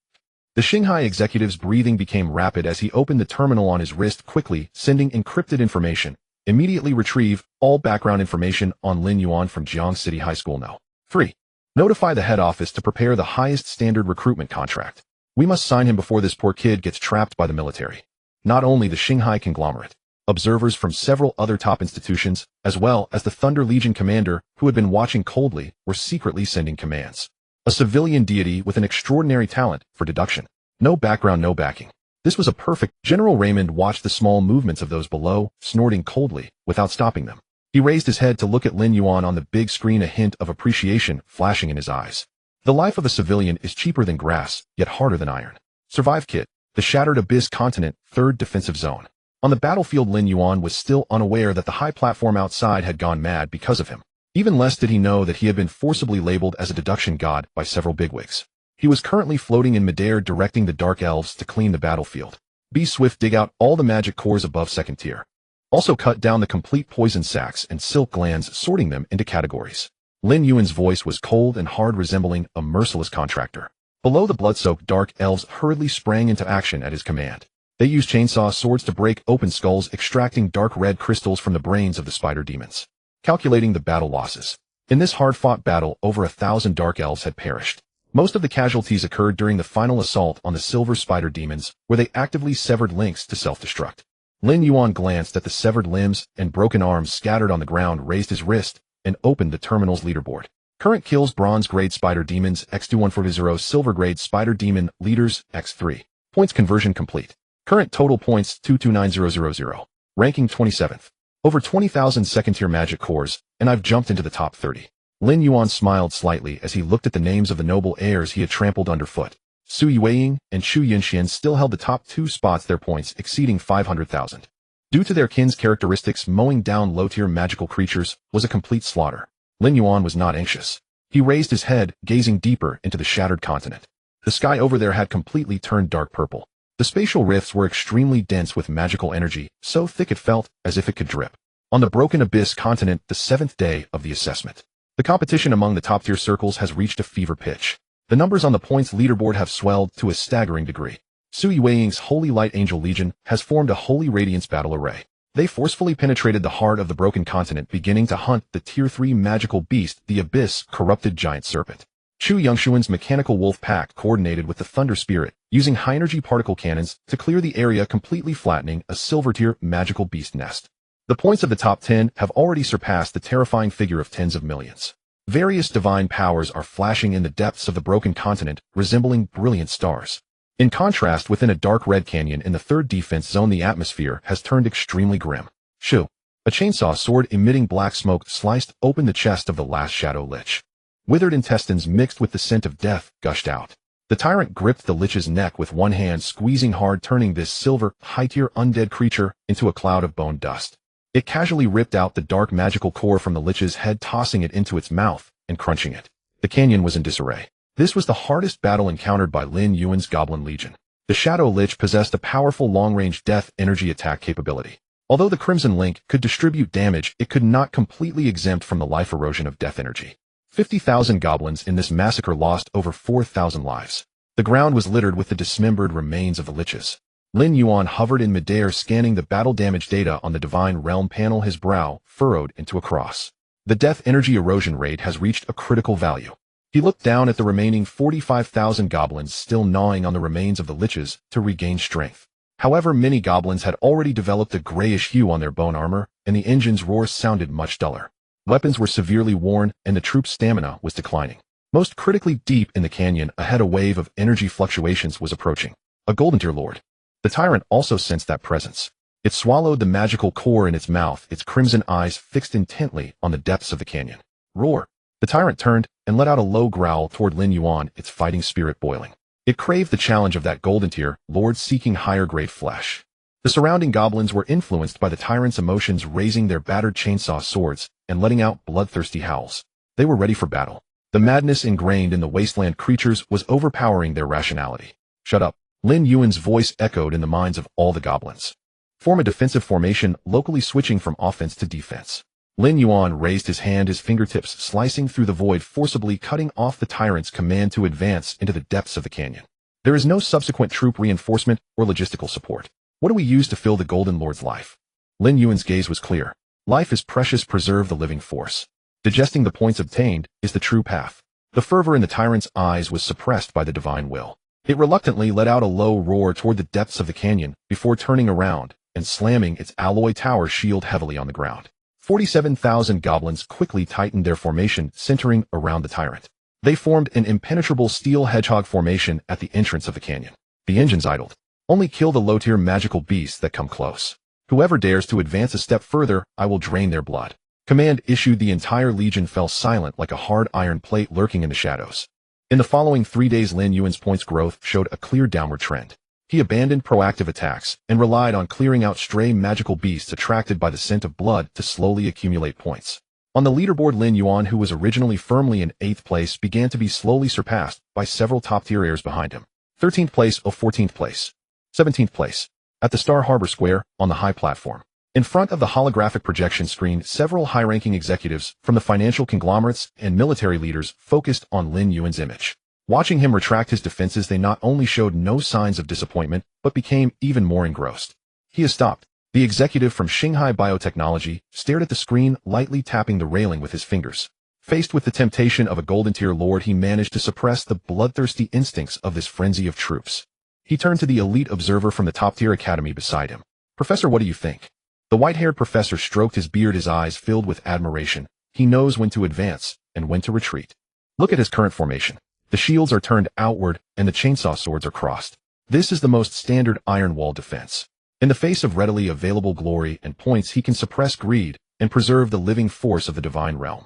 The Shanghai executive's breathing became rapid as he opened the terminal on his wrist, quickly sending encrypted information. Immediately retrieve all background information on Lin Yuan from Jiang City High School now. 3. Notify the head office to prepare the highest standard recruitment contract. We must sign him before this poor kid gets trapped by the military. Not only the Shanghai conglomerate, observers from several other top institutions, as well as the Thunder Legion commander who had been watching coldly, were secretly sending commands. A civilian deity with an extraordinary talent for deduction. No background, no backing. This was a perfect. General Raymond watched the small movements of those below, snorting coldly, without stopping them. He raised his head to look at Lin Yuan on the big screen, a hint of appreciation flashing in his eyes. The life of a civilian is cheaper than grass, yet harder than iron. Survive Kit. The Shattered Abyss Continent, 3rd Defensive Zone. On the battlefield, Lin Yuan was still unaware that the high platform outside had gone mad because of him. Even less did he know that he had been forcibly labeled as a deduction god by several bigwigs. He was currently floating in midair, directing the Dark Elves to clean the battlefield. Be swift, dig out all the magic cores above 2nd tier. Also cut down the complete poison sacs and silk glands, sorting them into categories. Lin Yuan's voice was cold and hard, resembling a merciless contractor. Below, the blood-soaked Dark Elves hurriedly sprang into action at his command. They used chainsaw swords to break open skulls, extracting dark red crystals from the brains of the spider demons. Calculating the battle losses. In this hard-fought battle, over 1,000 Dark Elves had perished. Most of the casualties occurred during the final assault on the silver spider demons, where they actively severed links to self-destruct. Lin Yuan glanced at the severed limbs and broken arms scattered on the ground, raised his wrist, and opened the terminal's leaderboard. Current kills: bronze-grade spider demons, x2140, silver-grade spider demon leaders, x3. Points conversion complete. Current total points, 229000. Ranking 27th. Over 20,000 2nd-tier magic cores, and I've jumped into the top 30. Lin Yuan smiled slightly as he looked at the names of the noble heirs he had trampled underfoot. Su Yueying and Shu Yinxian still held the top 2 spots, their points exceeding 500,000. Due to their kin's characteristics, mowing down low-tier magical creatures was a complete slaughter. Lin Yuan was not anxious. He raised his head, gazing deeper into the shattered continent. The sky over there had completely turned dark purple. The spatial rifts were extremely dense with magical energy, so thick it felt as if it could drip. On the broken abyss continent, the 7th day of the assessment. The competition among the top-tier circles has reached a fever pitch. The numbers on the points leaderboard have swelled to a staggering degree. Su Yueying's Holy Light Angel Legion has formed a Holy Radiance battle array. They forcefully penetrated the heart of the broken continent, beginning to hunt the Tier 3 magical beast, the Abyss Corrupted Giant Serpent. Chu Yongshuan's Mechanical Wolf Pack coordinated with the Thunder Spirit, using high-energy particle cannons to clear the area, completely flattening a silver-tier magical beast nest. The points of the top 10 have already surpassed the terrifying figure of tens of millions. Various divine powers are flashing in the depths of the broken continent, resembling brilliant stars. In contrast, within a dark red canyon in the third defense zone, the atmosphere has turned extremely grim. Shoo! A chainsaw sword emitting black smoke sliced open the chest of the last Shadow Lich. Withered intestines mixed with the scent of death gushed out. The tyrant gripped the Lich's neck with one hand, squeezing hard, turning this silver, high-tier undead creature into a cloud of bone dust. It casually ripped out the dark magical core from the Lich's head, tossing it into its mouth and crunching it. The canyon was in disarray. This was the hardest battle encountered by Lin Yuan's Goblin Legion. The Shadow Lich possessed a powerful long-range death energy attack capability. Although the Crimson Link could distribute damage, it could not completely exempt from the life erosion of death energy. 50,000 goblins in this massacre lost over 4,000 lives. The ground was littered with the dismembered remains of the Liches. Lin Yuan hovered in midair, scanning the battle damage data on the Divine Realm panel, his brow furrowed into a cross. The death energy erosion rate has reached a critical value. He looked down at the remaining 45,000 goblins still gnawing on the remains of the Liches to regain strength. However, many goblins had already developed a grayish hue on their bone armor, and the engine's roar sounded much duller. Weapons were severely worn, and the troops' stamina was declining. Most critically, deep in the canyon ahead, a wave of energy fluctuations was approaching. A golden tier lord. The tyrant also sensed that presence. It swallowed the magical core in its mouth, its crimson eyes fixed intently on the depths of the canyon. Roar! The tyrant turned and let out a low growl toward Lin Yuan, its fighting spirit boiling. It craved the challenge of that golden tier lord seeking higher grade flesh. The surrounding goblins were influenced by the tyrant's emotions, raising their battered chainsaw swords and letting out bloodthirsty howls. They were ready for battle. The madness ingrained in the wasteland creatures was overpowering their rationality. Shut up! Lin Yuan's voice echoed in the minds of all the goblins. Form a defensive formation, locally switching from offense to defense. Lin Yuan raised his hand, his fingertips slicing through the void, forcibly cutting off the tyrant's command to advance into the depths of the canyon. There is no subsequent troop reinforcement or logistical support. What do we use to fill the Golden Lord's life? Lin Yuan's gaze was clear. Life is precious, preserve the living force. Digesting the points obtained is the true path. The fervor in the tyrant's eyes was suppressed by the divine will. It reluctantly let out a low roar toward the depths of the canyon before turning around and slamming its alloy tower shield heavily on the ground. 47,000 goblins quickly tightened their formation, centering around the tyrant. They formed an impenetrable steel hedgehog formation at the entrance of the canyon. The engines idled. Only kill the low-tier magical beasts that come close. Whoever dares to advance a step further, I will drain their blood. Command issued. The entire legion fell silent like a hard iron plate lurking in the shadows. In the following 3 days, Lin Yuan's points growth showed a clear downward trend. He abandoned proactive attacks and relied on clearing out stray magical beasts attracted by the scent of blood to slowly accumulate points. On the leaderboard, Lin Yuan, who was originally firmly in 8th place, began to be slowly surpassed by several top-tier heirs behind him. 13th place, 14th place, 17th place. At the Star Harbor Square, on the high platform. In front of the holographic projection screen, several high-ranking executives from the financial conglomerates and military leaders focused on Lin Yuan's image. Watching him retract his defenses, they not only showed no signs of disappointment, but became even more engrossed. He has stopped. The executive from Shanghai Biotechnology stared at the screen, lightly tapping the railing with his fingers. Faced with the temptation of a golden tier lord, he managed to suppress the bloodthirsty instincts of this frenzy of troops. He turned to the elite observer from the top-tier academy beside him. Professor, what do you think? The white-haired professor stroked his beard, his eyes filled with admiration. He knows when to advance and when to retreat. Look at his current formation. The shields are turned outward and the chainsaw swords are crossed. This is the most standard iron wall defense. In the face of readily available glory and points, he can suppress greed and preserve the living force of the divine realm.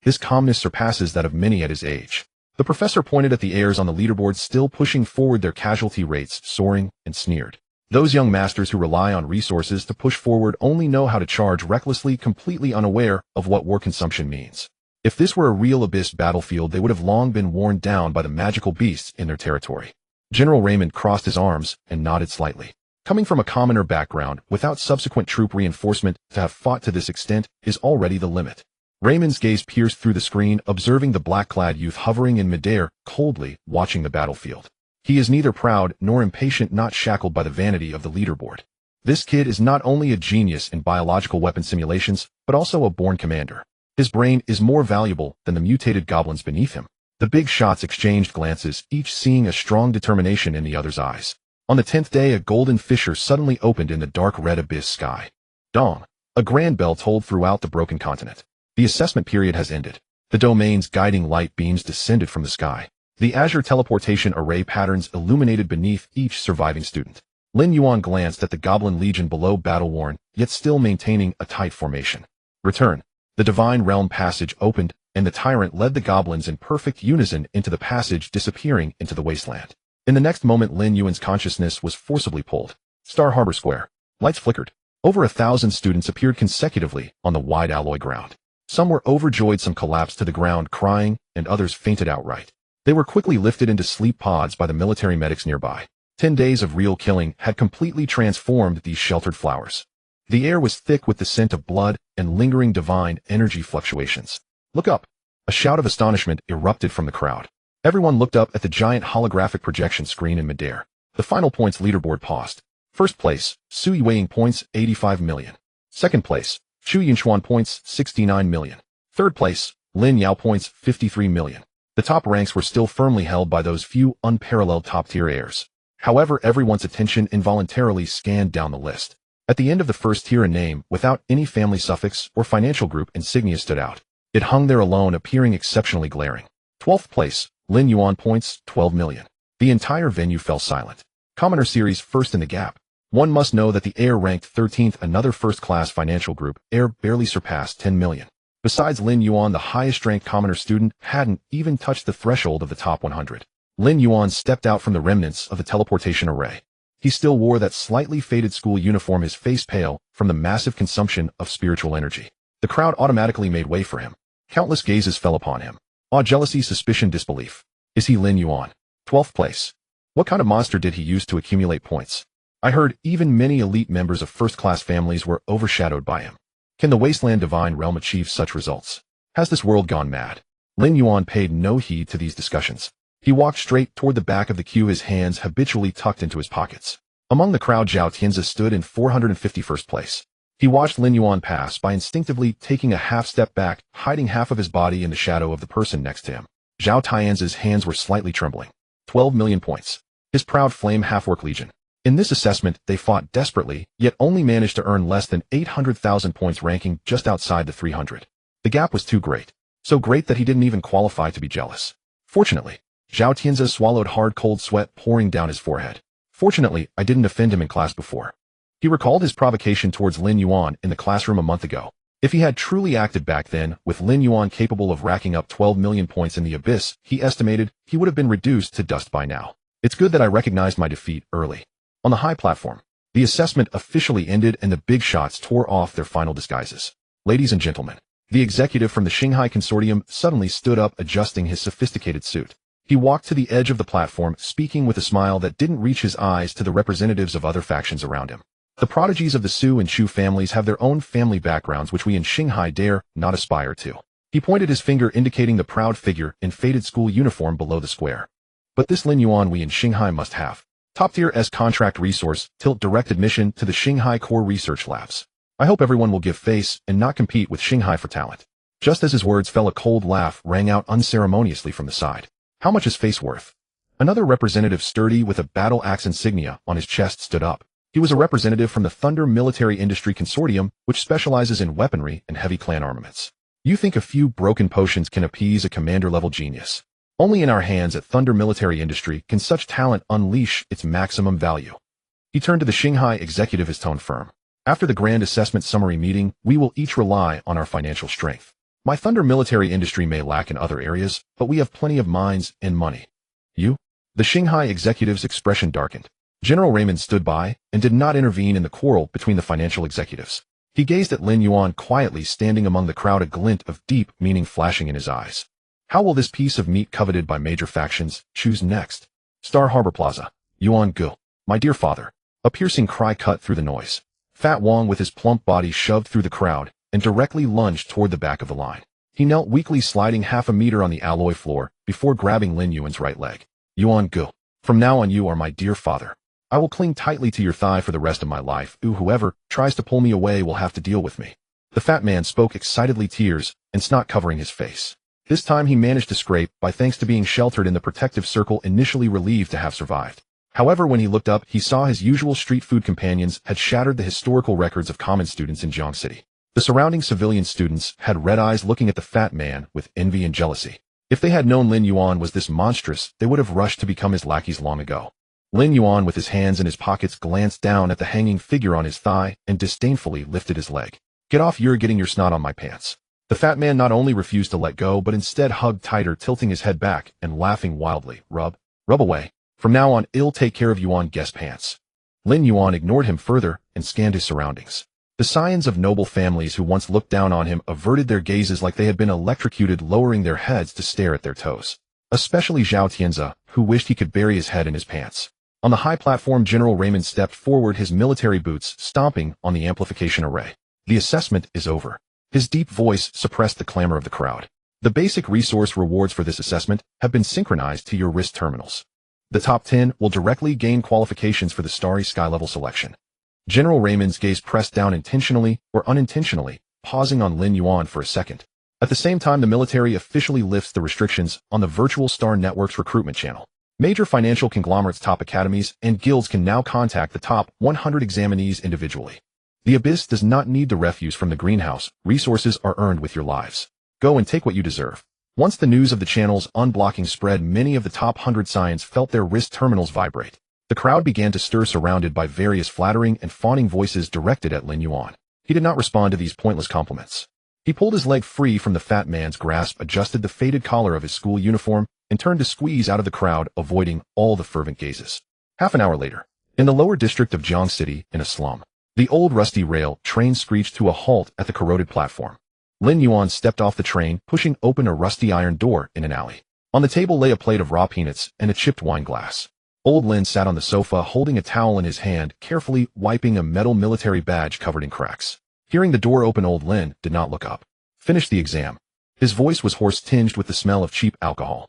His calmness surpasses that of many at his age. The professor pointed at the heirs on the leaderboard, still pushing forward, their casualty rates soaring, and sneered. Those young masters who rely on resources to push forward only know how to charge recklessly, completely unaware of what war consumption means. If this were a real abyss battlefield, they would have long been worn down by the magical beasts in their territory. General Raymond crossed his arms and nodded slightly. Coming from a commoner background, without subsequent troop reinforcement, to have fought to this extent is already the limit. Raymond's gaze pierced through the screen, observing the black-clad youth hovering in midair, coldly watching the battlefield. He is neither proud nor impatient, not shackled by the vanity of the leaderboard. This kid is not only a genius in biological weapon simulations, but also a born commander. His brain is more valuable than the mutated goblins beneath him. The big shots exchanged glances, each seeing a strong determination in the other's eyes. On the 10th day, a golden fissure suddenly opened in the dark red abyss sky. Dong! A grand bell tolled throughout the broken continent. The assessment period has ended. The domain's guiding light beams descended from the sky. The azure teleportation array patterns illuminated beneath each surviving student. Lin Yuan glanced at the Goblin Legion below, battle-worn, yet still maintaining a tight formation. Return. The Divine Realm passage opened, and the tyrant led the goblins in perfect unison into the passage, disappearing into the wasteland. In the next moment, Lin Yuan's consciousness was forcibly pulled. Star Harbor Square. Lights flickered. Over 1,000 students appeared consecutively on the wide alloy ground. Some were overjoyed, some collapsed to the ground crying, and others fainted outright. They were quickly lifted into sleep pods by the military medics nearby. 10 days of real killing had completely transformed these sheltered flowers. The air was thick with the scent of blood and lingering divine energy fluctuations. Look up! A shout of astonishment erupted from the crowd. Everyone looked up at the giant holographic projection screen in midair. The final points leaderboard paused. First place, Su Yuweiing points 85 million. Second place, Xu Yinchuan points 69 million. Third place, Lin Yao points 53 million. The top ranks were still firmly held by those few unparalleled top-tier heirs. However, everyone's attention involuntarily scanned down the list. At the end of the first tier, a name without any family suffix or financial group insignia stood out. It hung there alone, appearing exceptionally glaring. 12th place, Lin Yuan points 12 million. The entire venue fell silent. Commoner Series first in the gap. One must know that the heir ranked 13th, another first-class financial group, heir barely surpassed 10 million. Besides Lin Yuan, the highest-ranked commoner student hadn't even touched the threshold of the top 100. Lin Yuan stepped out from the remnants of the teleportation array. He still wore that slightly faded school uniform, his face pale from the massive consumption of spiritual energy. The crowd automatically made way for him. Countless gazes fell upon him. Awe, jealousy, suspicion, disbelief. Is he Lin Yuan? 12th place. What kind of monster did he use to accumulate points? I heard even many elite members of first-class families were overshadowed by him. Can the Wasteland Divine Realm achieve such results? Has this world gone mad? Lin Yuan paid no heed to these discussions. He walked straight toward the back of the queue, his hands habitually tucked into his pockets. Among the crowd, Zhao Tianzi stood in 451st place. He watched Lin Yuan pass by, instinctively taking a half-step back, hiding half of his body in the shadow of the person next to him. Zhao Tianzi's hands were slightly trembling. 12 million points. His proud flame half-orc legion. In this assessment, they fought desperately, yet only managed to earn less than 800,000 points, ranking just outside the 300. The gap was too great. So great that he didn't even qualify to be jealous. Fortunately, Zhao Tianzi swallowed hard, cold sweat pouring down his forehead. Fortunately, I didn't offend him in class before. He recalled his provocation towards Lin Yuan in the classroom a month ago. If he had truly acted back then, with Lin Yuan capable of racking up 12 million points in the abyss, he estimated, he would have been reduced to dust by now. It's good that I recognized my defeat early. On the high platform, the assessment officially ended and the big shots tore off their final disguises. Ladies and gentlemen, the executive from the Shanghai Consortium suddenly stood up, adjusting his sophisticated suit. He walked to the edge of the platform, speaking with a smile that didn't reach his eyes to the representatives of other factions around him. The prodigies of the Su and Shu families have their own family backgrounds which we in Shanghai dare not aspire to. He pointed his finger, indicating the proud figure in faded school uniform below the square. But this Lin Yuan we in Shanghai must have. Top-tier S contract resource, tilt direct admission to the Shanghai Core Research Labs. I hope everyone will give face and not compete with Shanghai for talent. Just as his words fell, a cold laugh rang out unceremoniously from the side. How much is face worth? Another representative, sturdy with a battle axe insignia on his chest, stood up. He was a representative from the Thunder Military Industry Consortium, which specializes in weaponry and heavy clan armaments. You think a few broken potions can appease a commander-level genius? Only in our hands at Thunder Military Industry can such talent unleash its maximum value. He turned to the Shanghai executive, his tone firm. After the grand assessment summary meeting, we will each rely on our financial strength. My Thunder Military Industry may lack in other areas, but we have plenty of mines and money. You? The Shanghai executive's expression darkened. General Raymond stood by and did not intervene in the quarrel between the financial executives. He gazed at Lin Yuan quietly, standing among the crowd, a glint of deep meaning flashing in his eyes. How will this piece of meat coveted by major factions choose next? Star Harbor Plaza. Yuan Gu. My dear father. A piercing cry cut through the noise. Fat Wong, with his plump body shoved through the crowd, and directly lunged toward the back of the line. He knelt weakly, sliding half a meter on the alloy floor before grabbing Lin Yuan's right leg. Yuan Gu. From now on you are my dear father. I will cling tightly to your thigh for the rest of my life. Whoever tries to pull me away will have to deal with me. The fat man spoke excitedly, tears and snot covering his face. This time he managed to scrape by, thanks to being sheltered in the protective circle initially relieved to have survived. However, when he looked up, he saw his usual street food companions had shattered the historical records of common students in Jiang City. The surrounding civilian students had red eyes looking at the fat man with envy and jealousy. If they had known Lin Yuan was this monstrous, they would have rushed to become his lackeys long ago. Lin Yuan, with his hands in his pockets, glanced down at the hanging figure on his thigh and disdainfully lifted his leg. "Get off, you're getting your snot on my pants." The fat man not only refused to let go, but instead hugged tighter, tilting his head back and laughing wildly. Rub away. From now on, I'll take care of Yuan guest pants." Lin Yuan ignored him further and scanned his surroundings. The scions of noble families who once looked down on him averted their gazes like they had been electrocuted, lowering their heads to stare at their toes. Especially Zhao Tianzi, who wished he could bury his head in his pants. On the high platform, General Raymond stepped forward, his military boots stomping on the amplification array. "The assessment is over." His deep voice suppressed the clamor of the crowd. "The basic resource rewards for this assessment have been synchronized to your wrist terminals. The top 10 will directly gain qualifications for the Starry Sky level selection." General Raymond's gaze pressed down intentionally or unintentionally, pausing on Lin Yuan for a second. At the same time, the military officially lifts the restrictions on the Virtual Star Network's recruitment channel. Major financial conglomerates, top academies, and guilds can now contact the top 100 examinees individually. The Abyss does not need the refuse from the greenhouse. Resources are earned with your lives. Go and take what you deserve. Once the news of the channel's unblocking spread, many of the top 100 scions felt their wrist terminals vibrate. The crowd began to stir, surrounded by various flattering and fawning voices directed at Lin Yuan. He did not respond to these pointless compliments. He pulled his leg free from the fat man's grasp, adjusted the faded collar of his school uniform, and turned to squeeze out of the crowd, avoiding all the fervent gazes. Half an hour later, in the lower district of Jiang City, in a slum, the old rusty rail train screeched to a halt at the corroded platform. Lin Yuan stepped off the train, pushing open a rusty iron door in an alley. On the table lay a plate of raw peanuts and a chipped wine glass. Old Lin sat on the sofa, holding a towel in his hand, carefully wiping a metal military badge covered in cracks. Hearing the door open, Old Lin did not look up. "Finish the exam." His voice was hoarse, tinged with the smell of cheap alcohol.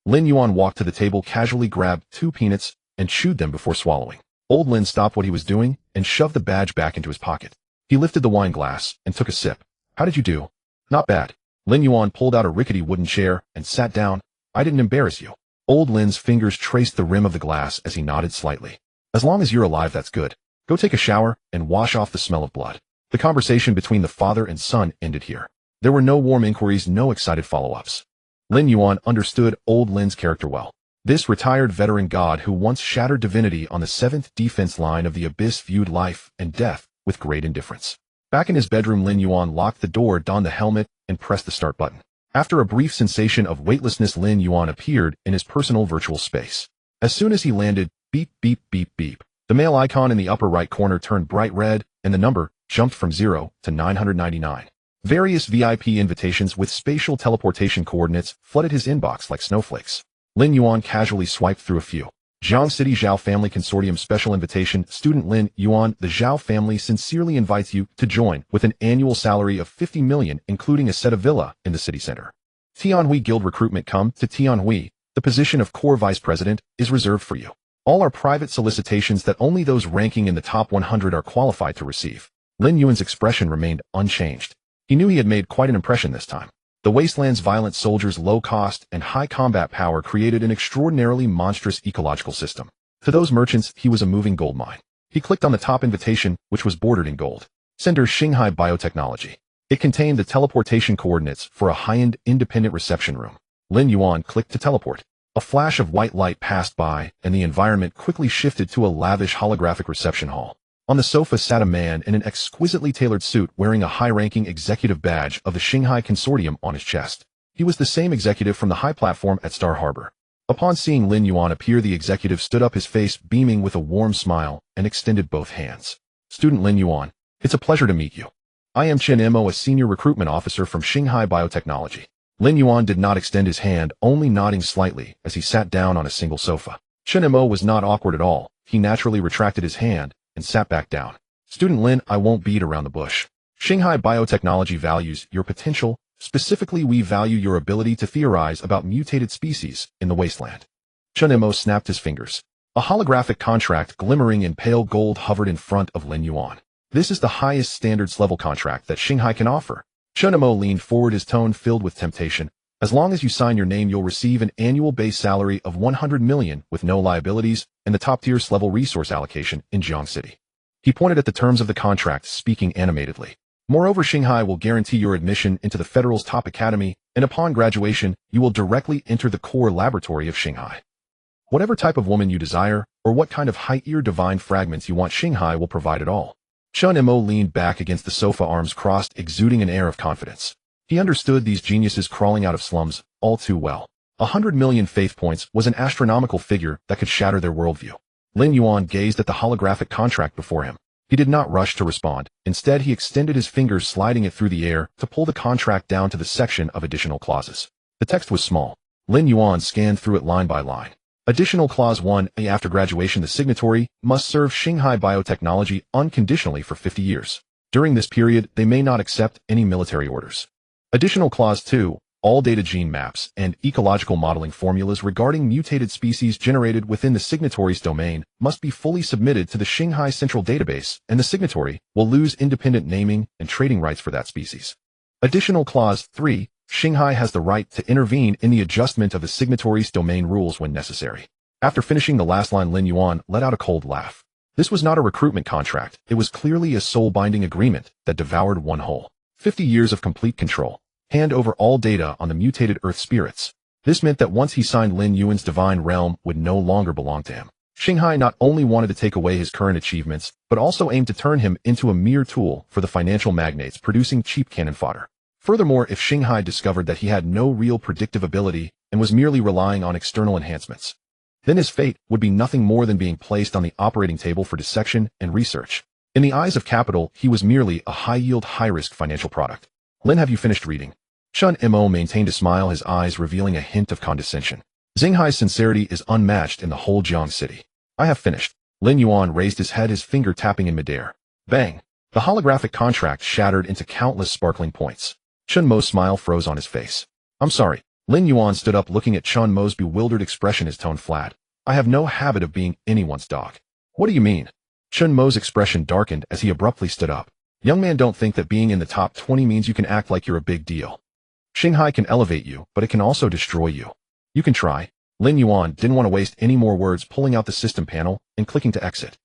Lin Yuan walked to the table, casually grabbed 2 peanuts, and chewed them before swallowing. Old Lin stopped what he was doing and shoved the badge back into his pocket. He lifted the wine glass and took a sip. "How did you do?" "Not bad." Lin Yuan pulled out a rickety wooden chair and sat down. "I didn't embarrass you." Old Lin's fingers traced the rim of the glass as he nodded slightly. "As long as you're alive, that's good. Go take a shower and wash off the smell of blood." The conversation between the father and son ended here. There were no warm inquiries, no excited follow-ups. Lin Yuan understood Old Lin's character well. This retired veteran god who once shattered divinity on the 7th defense line of the Abyss viewed life and death with great indifference. Back in his bedroom, Lin Yuan locked the door, donned the helmet, and pressed the start button. After a brief sensation of weightlessness, Lin Yuan appeared in his personal virtual space. As soon as he landed, beep, beep, beep, beep. The mail icon in the upper right corner turned bright red, and the number jumped from 0 to 999. Various VIP invitations with spatial teleportation coordinates flooded his inbox like snowflakes. Lin Yuan casually swiped through a few. Jiang City Zhao Family Consortium Special Invitation. Student Lin Yuan, the Zhao family sincerely invites you to join with an annual salary of 50 million, including a set of villa in the city center. Tianhui Guild recruitment. Come to Tianhui. The position of core vice president is reserved for you. All are private solicitations that only those ranking in the top 100 are qualified to receive. Lin Yuan's expression remained unchanged. He knew he had made quite an impression this time. The wasteland's violent soldiers' low cost and high combat power created an extraordinarily monstrous ecological system. To those merchants, he was a moving gold mine. He clicked on the top invitation, which was bordered in gold. Sender Shanghai Biotechnology. It contained the teleportation coordinates for a high-end independent reception room. Lin Yuan clicked to teleport. A flash of white light passed by, and the environment quickly shifted to a lavish holographic reception hall. On the sofa sat a man in an exquisitely tailored suit, wearing a high-ranking executive badge of the Shanghai Consortium on his chest. He was the same executive from the high platform at Star Harbor. Upon seeing Lin Yuan appear, the executive stood up, his face beaming with a warm smile, and extended both hands. "Student Lin Yuan, it's a pleasure to meet you. I am Chen Mo, a senior recruitment officer from Shanghai Biotechnology." Lin Yuan did not extend his hand, only nodding slightly as he sat down on a single sofa. Chen Mo was not awkward at all. He naturally retracted his hand and sat back down. "Student Lin, I won't beat around the bush. Shanghai Biotechnology values your potential. Specifically, we value your ability to theorize about mutated species in the wasteland." Chen Mo snapped his fingers. A holographic contract glimmering in pale gold hovered in front of Lin Yuan. "This is the highest standards level contract that Shanghai can offer." Chen Mo leaned forward, his tone filled with temptation. As long as you sign your name, you'll receive an annual base salary of 100 million with no liabilities and the top-tier level resource allocation in Jiang City. He pointed at the terms of the contract, speaking animatedly. Moreover, Xinghai will guarantee your admission into the Federal's top academy, and upon graduation, you will directly enter the core laboratory of Xinghai. Whatever type of woman you desire, or what kind of high-ear divine fragments you want, Xinghai will provide it all. Chun Mo leaned back against the sofa, arms crossed, exuding an air of confidence. He understood these geniuses crawling out of slums all too well. 100 million faith points was an astronomical figure that could shatter their worldview. Lin Yuan gazed at the holographic contract before him. He did not rush to respond. Instead, he extended his fingers, sliding it through the air to pull the contract down to the section of additional clauses. The text was small. Lin Yuan scanned through it line by line. Additional Clause 1A. After graduation, the signatory must serve Xinghai Biotechnology unconditionally for 50 years. During this period, they may not accept any military orders. Additional Clause 2. All data, gene maps, and ecological modeling formulas regarding mutated species generated within the signatory's domain must be fully submitted to the Xinghai Central Database, and the signatory will lose independent naming and trading rights for that species. Additional Clause 3. Xinghai has the right to intervene in the adjustment of the signatory's domain rules when necessary. After finishing the last line, Lin Yuan let out a cold laugh. This was not a recruitment contract. It was clearly a soul-binding agreement that devoured one whole. 50 years of complete control. Hand over all data on the mutated earth spirits. This meant that once he signed, Lin Yuan's divine realm would no longer belong to him. Xinghai not only wanted to take away his current achievements, but also aimed to turn him into a mere tool for the financial magnates producing cheap cannon fodder. Furthermore, if Xinghai discovered that he had no real predictive ability and was merely relying on external enhancements, then his fate would be nothing more than being placed on the operating table for dissection and research. In the eyes of capital, he was merely a high-yield, high-risk financial product. Lin, have you finished reading? Chun Mo maintained a smile, his eyes revealing a hint of condescension. Xinghai's sincerity is unmatched in the whole Jiang City. I have finished. Lin Yuan raised his head, his finger tapping in midair. Bang! The holographic contract shattered into countless sparkling points. Chun Mo's smile froze on his face. I'm sorry. Lin Yuan stood up, looking at Chun Mo's bewildered expression, his tone flat. I have no habit of being anyone's dog. What do you mean? Chun Mo's expression darkened as he abruptly stood up. Young man, don't think that being in the top 20 means you can act like you're a big deal. Xinghai can elevate you, but it can also destroy you. You can try. Lin Yuan didn't want to waste any more words, pulling out the system panel and clicking to exit.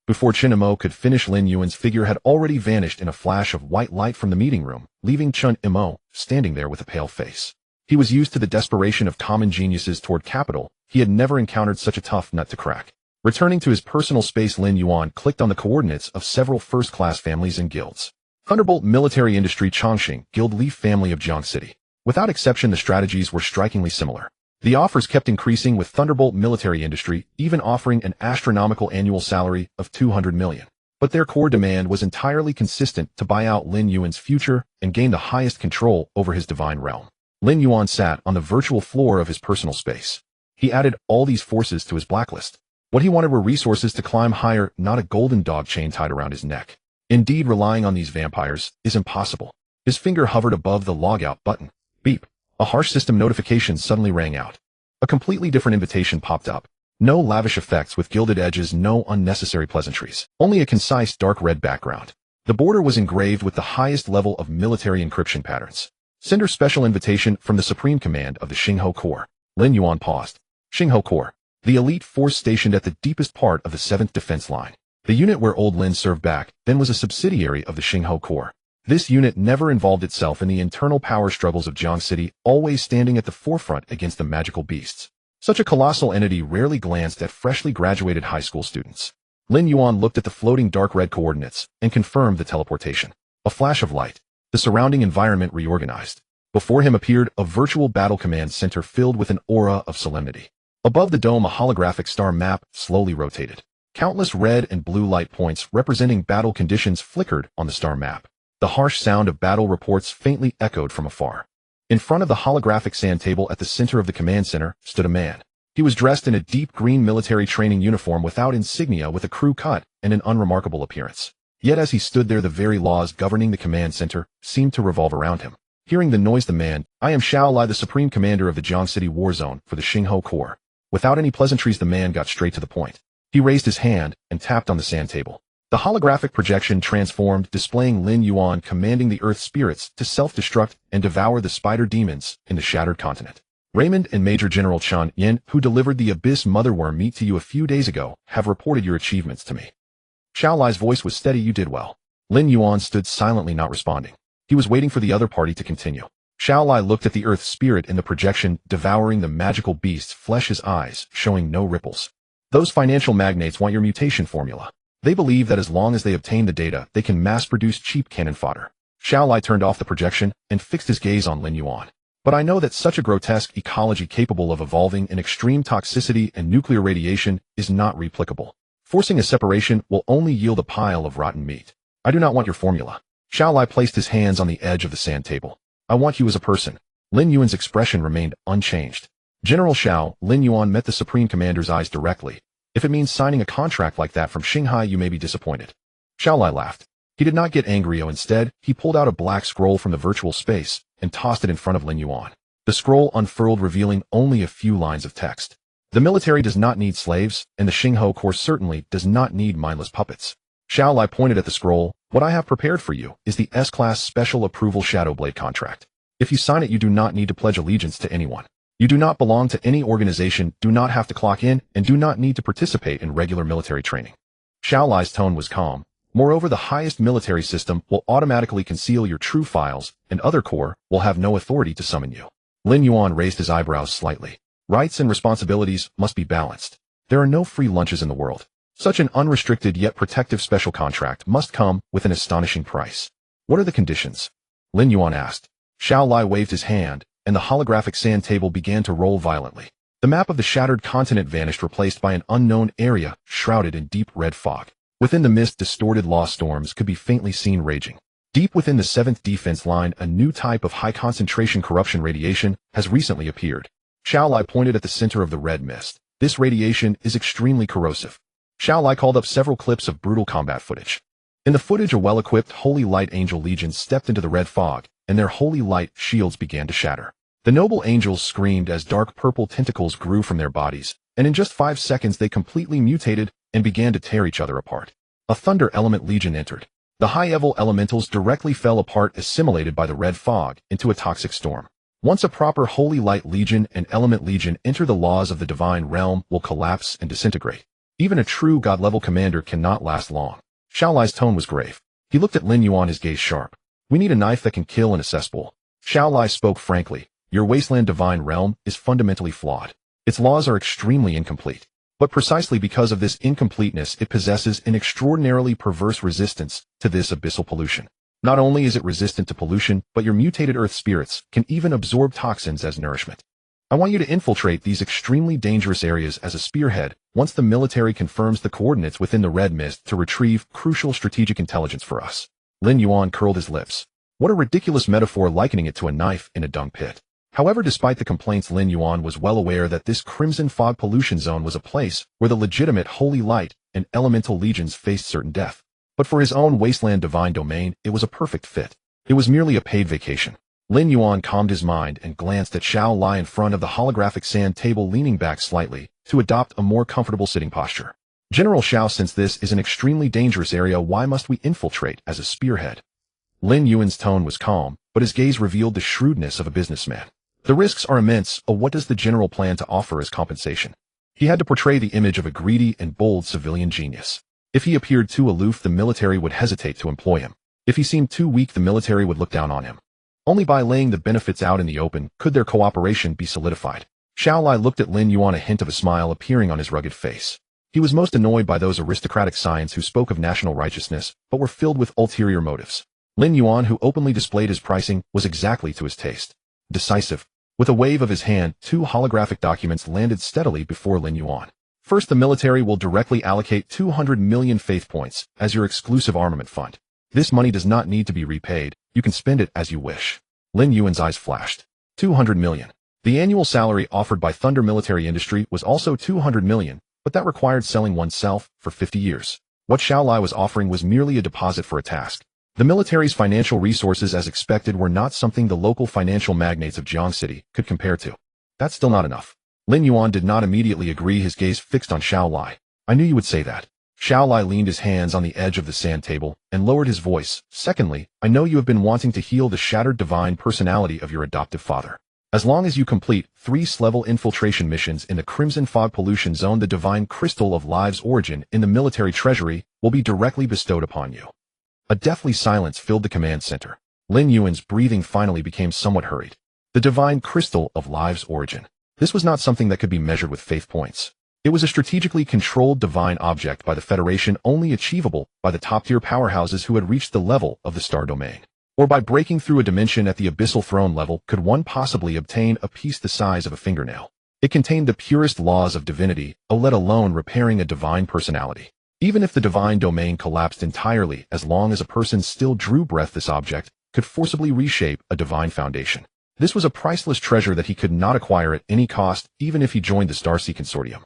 Before Chun Mo could finish, Lin Yuan's figure had already vanished in a flash of white light from the meeting room, leaving Chun Mo standing there with a pale face. He was used to the desperation of common geniuses toward capital. He had never encountered such a tough nut to crack. Returning to his personal space, Lin Yuan clicked on the coordinates of several first-class families and guilds. Thunderbolt Military Industry, Chongqing Guild, Leaf Family of Jiang City. Without exception, the strategies were strikingly similar. The offers kept increasing, with Thunderbolt Military Industry even offering an astronomical annual salary of 200 million. But their core demand was entirely consistent to buy out Lin Yuan's future and gain the highest control over his divine realm. Lin Yuan sat on the virtual floor of his personal space. He added all these forces to his blacklist. What he wanted were resources to climb higher, not a golden dog chain tied around his neck. Indeed, relying on these vampires is impossible. His finger hovered above the logout button. Beep. A harsh system notification suddenly rang out. A completely different invitation popped up. No lavish effects with gilded edges, no unnecessary pleasantries. Only a concise dark red background. The border was engraved with the highest level of military encryption patterns. Sender special invitation from the Supreme Command of the Xingho Corps. Lin Yuan paused. Xingho Corps. The elite force stationed at the deepest part of the 7th Defense Line. The unit where old Lin served back then was a subsidiary of the Xingho Corps. This unit never involved itself in the internal power struggles of Jiang City, always standing at the forefront against the magical beasts. Such a colossal entity rarely glanced at freshly graduated high school students. Lin Yuan looked at the floating dark red coordinates and confirmed the teleportation. A flash of light. The surrounding environment reorganized. Before him appeared a virtual battle command center filled with an aura of solemnity. Above the dome, a holographic star map slowly rotated. Countless red and blue light points representing battle conditions flickered on the star map. The harsh sound of battle reports faintly echoed from afar. In front of the holographic sand table at the center of the command center stood a man. He was dressed in a deep green military training uniform without insignia, with a crew cut and an unremarkable appearance. Yet as he stood there, the very laws governing the command center seemed to revolve around him. Hearing the noise, the man, I am Xiao Lai, the Supreme Commander of the Jiang City War Zone for the Xingho Corps. Without any pleasantries, the man got straight to the point. He raised his hand and tapped on the sand table. The holographic projection transformed, displaying Lin Yuan commanding the earth spirits to self-destruct and devour the spider demons in the shattered continent. Raymond and Major General Chen Yin, who delivered the Abyss Motherworm meat to you a few days ago, have reported your achievements to me. Xiao Lai's voice was steady. You did well. Lin Yuan stood silently, not responding. He was waiting for the other party to continue. Xiao Lai looked at the earth spirit in the projection, devouring the magical beast's flesh, his eyes showing no ripples. Those financial magnates want your mutation formula. They believe that as long as they obtain the data, they can mass-produce cheap cannon fodder. Xiao Lai turned off the projection and fixed his gaze on Lin Yuan. But I know that such a grotesque ecology capable of evolving in extreme toxicity and nuclear radiation is not replicable. Forcing a separation will only yield a pile of rotten meat. I do not want your formula. Xiao Lai placed his hands on the edge of the sand table. I want you as a person. Lin Yuan's expression remained unchanged. General Xiao, Lin Yuan met the Supreme Commander's eyes directly. If it means signing a contract like that from Shanghai, you may be disappointed. Xiao Lai laughed. He did not get angry. Instead, he pulled out a black scroll from the virtual space and tossed it in front of Lin Yuan. The scroll unfurled, revealing only a few lines of text. The military does not need slaves, and the Xingho Corps certainly does not need mindless puppets. Xiao Lai pointed at the scroll. What I have prepared for you is the S-Class Special Approval Shadowblade contract. If you sign it, you do not need to pledge allegiance to anyone. You do not belong to any organization, do not have to clock in, and do not need to participate in regular military training. Xiao Lai's tone was calm. Moreover, the highest military system will automatically conceal your true files, and other corps will have no authority to summon you. Lin Yuan raised his eyebrows slightly. Rights and responsibilities must be balanced. There are no free lunches in the world. Such an unrestricted yet protective special contract must come with an astonishing price. What are the conditions? Lin Yuan asked. Xiao Lai waved his hand, and the holographic sand table began to roll violently. The map of the shattered continent vanished, replaced by an unknown area shrouded in deep red fog. Within the mist, distorted law storms could be faintly seen raging. Deep within the 7th defense line, a new type of high-concentration corruption radiation has recently appeared. Xiao Lai pointed at the center of the red mist. This radiation is extremely corrosive. Xiao Lai called up several clips of brutal combat footage. In the footage, a well-equipped Holy Light Angel Legion stepped into the red fog, and their holy light shields began to shatter. The noble angels screamed as dark purple tentacles grew from their bodies, and in just 5 seconds they completely mutated and began to tear each other apart. A Thunder Element Legion entered. The high-level elementals directly fell apart, assimilated by the red fog into a toxic storm. Once a proper Holy Light Legion and Element Legion enter, the laws of the divine realm will collapse and disintegrate. Even a true god-level commander cannot last long. Xiao Lai's tone was grave. He looked at Lin Yuan, his gaze sharp. We need a knife that can kill in a cesspool. Xiao Lai spoke frankly. Your wasteland divine realm is fundamentally flawed. Its laws are extremely incomplete. But precisely because of this incompleteness, it possesses an extraordinarily perverse resistance to this abyssal pollution. Not only is it resistant to pollution, but your mutated earth spirits can even absorb toxins as nourishment. I want you to infiltrate these extremely dangerous areas as a spearhead once the military confirms the coordinates within the red mist to retrieve crucial strategic intelligence for us. Lin Yuan curled his lips. What a ridiculous metaphor, likening it to a knife in a dung pit. However, despite the complaints, Lin Yuan was well aware that this crimson fog pollution zone was a place where the legitimate holy light and elemental legions faced certain death. But for his own wasteland divine domain, it was a perfect fit. It was merely a paid vacation. Lin Yuan calmed his mind and glanced at Xiao Lai in front of the holographic sand table, leaning back slightly to adopt a more comfortable sitting posture. General Xiao, since this is an extremely dangerous area, why must we infiltrate as a spearhead? Lin Yuan's tone was calm, but his gaze revealed the shrewdness of a businessman. The risks are immense. What does the general plan to offer as compensation? He had to portray the image of a greedy and bold civilian genius. If he appeared too aloof, the military would hesitate to employ him. If he seemed too weak, the military would look down on him. Only by laying the benefits out in the open could their cooperation be solidified. Xiao Lai looked at Lin Yuan, a hint of a smile appearing on his rugged face. He was most annoyed by those aristocratic scions who spoke of national righteousness, but were filled with ulterior motives. Lin Yuan, who openly displayed his pricing, was exactly to his taste. Decisive. With a wave of his hand, 2 holographic documents landed steadily before Lin Yuan. First, the military will directly allocate 200 million faith points as your exclusive armament fund. This money does not need to be repaid. You can spend it as you wish. Lin Yuan's eyes flashed. 200 million. The annual salary offered by Thunder Military Industry was also 200 million, but that required selling oneself for 50 years. What Xiao Lai was offering was merely a deposit for a task. The military's financial resources, as expected, were not something the local financial magnates of Jiang City could compare to. That's still not enough. Lin Yuan did not immediately agree, his gaze fixed on Xiao Lai. I knew you would say that. Xiaolai leaned his hands on the edge of the sand table and lowered his voice. Secondly, I know you have been wanting to heal the shattered divine personality of your adoptive father. As long as you complete 3 level infiltration missions in the Crimson Fog Pollution Zone, the divine crystal of Live's origin in the military treasury will be directly bestowed upon you. A deathly silence filled the command center. Lin Yuan's breathing finally became somewhat hurried. The divine crystal of Live's origin. This was not something that could be measured with faith points. It was a strategically controlled divine object by the Federation, only achievable by the top-tier powerhouses who had reached the level of the Star Domain. Or by breaking through a dimension at the Abyssal Throne level could one possibly obtain a piece the size of a fingernail. It contained the purest laws of divinity, let alone repairing a divine personality. Even if the divine domain collapsed entirely, as long as a person still drew breath, this object could forcibly reshape a divine foundation. This was a priceless treasure that he could not acquire at any cost, even if he joined the Starsea Consortium.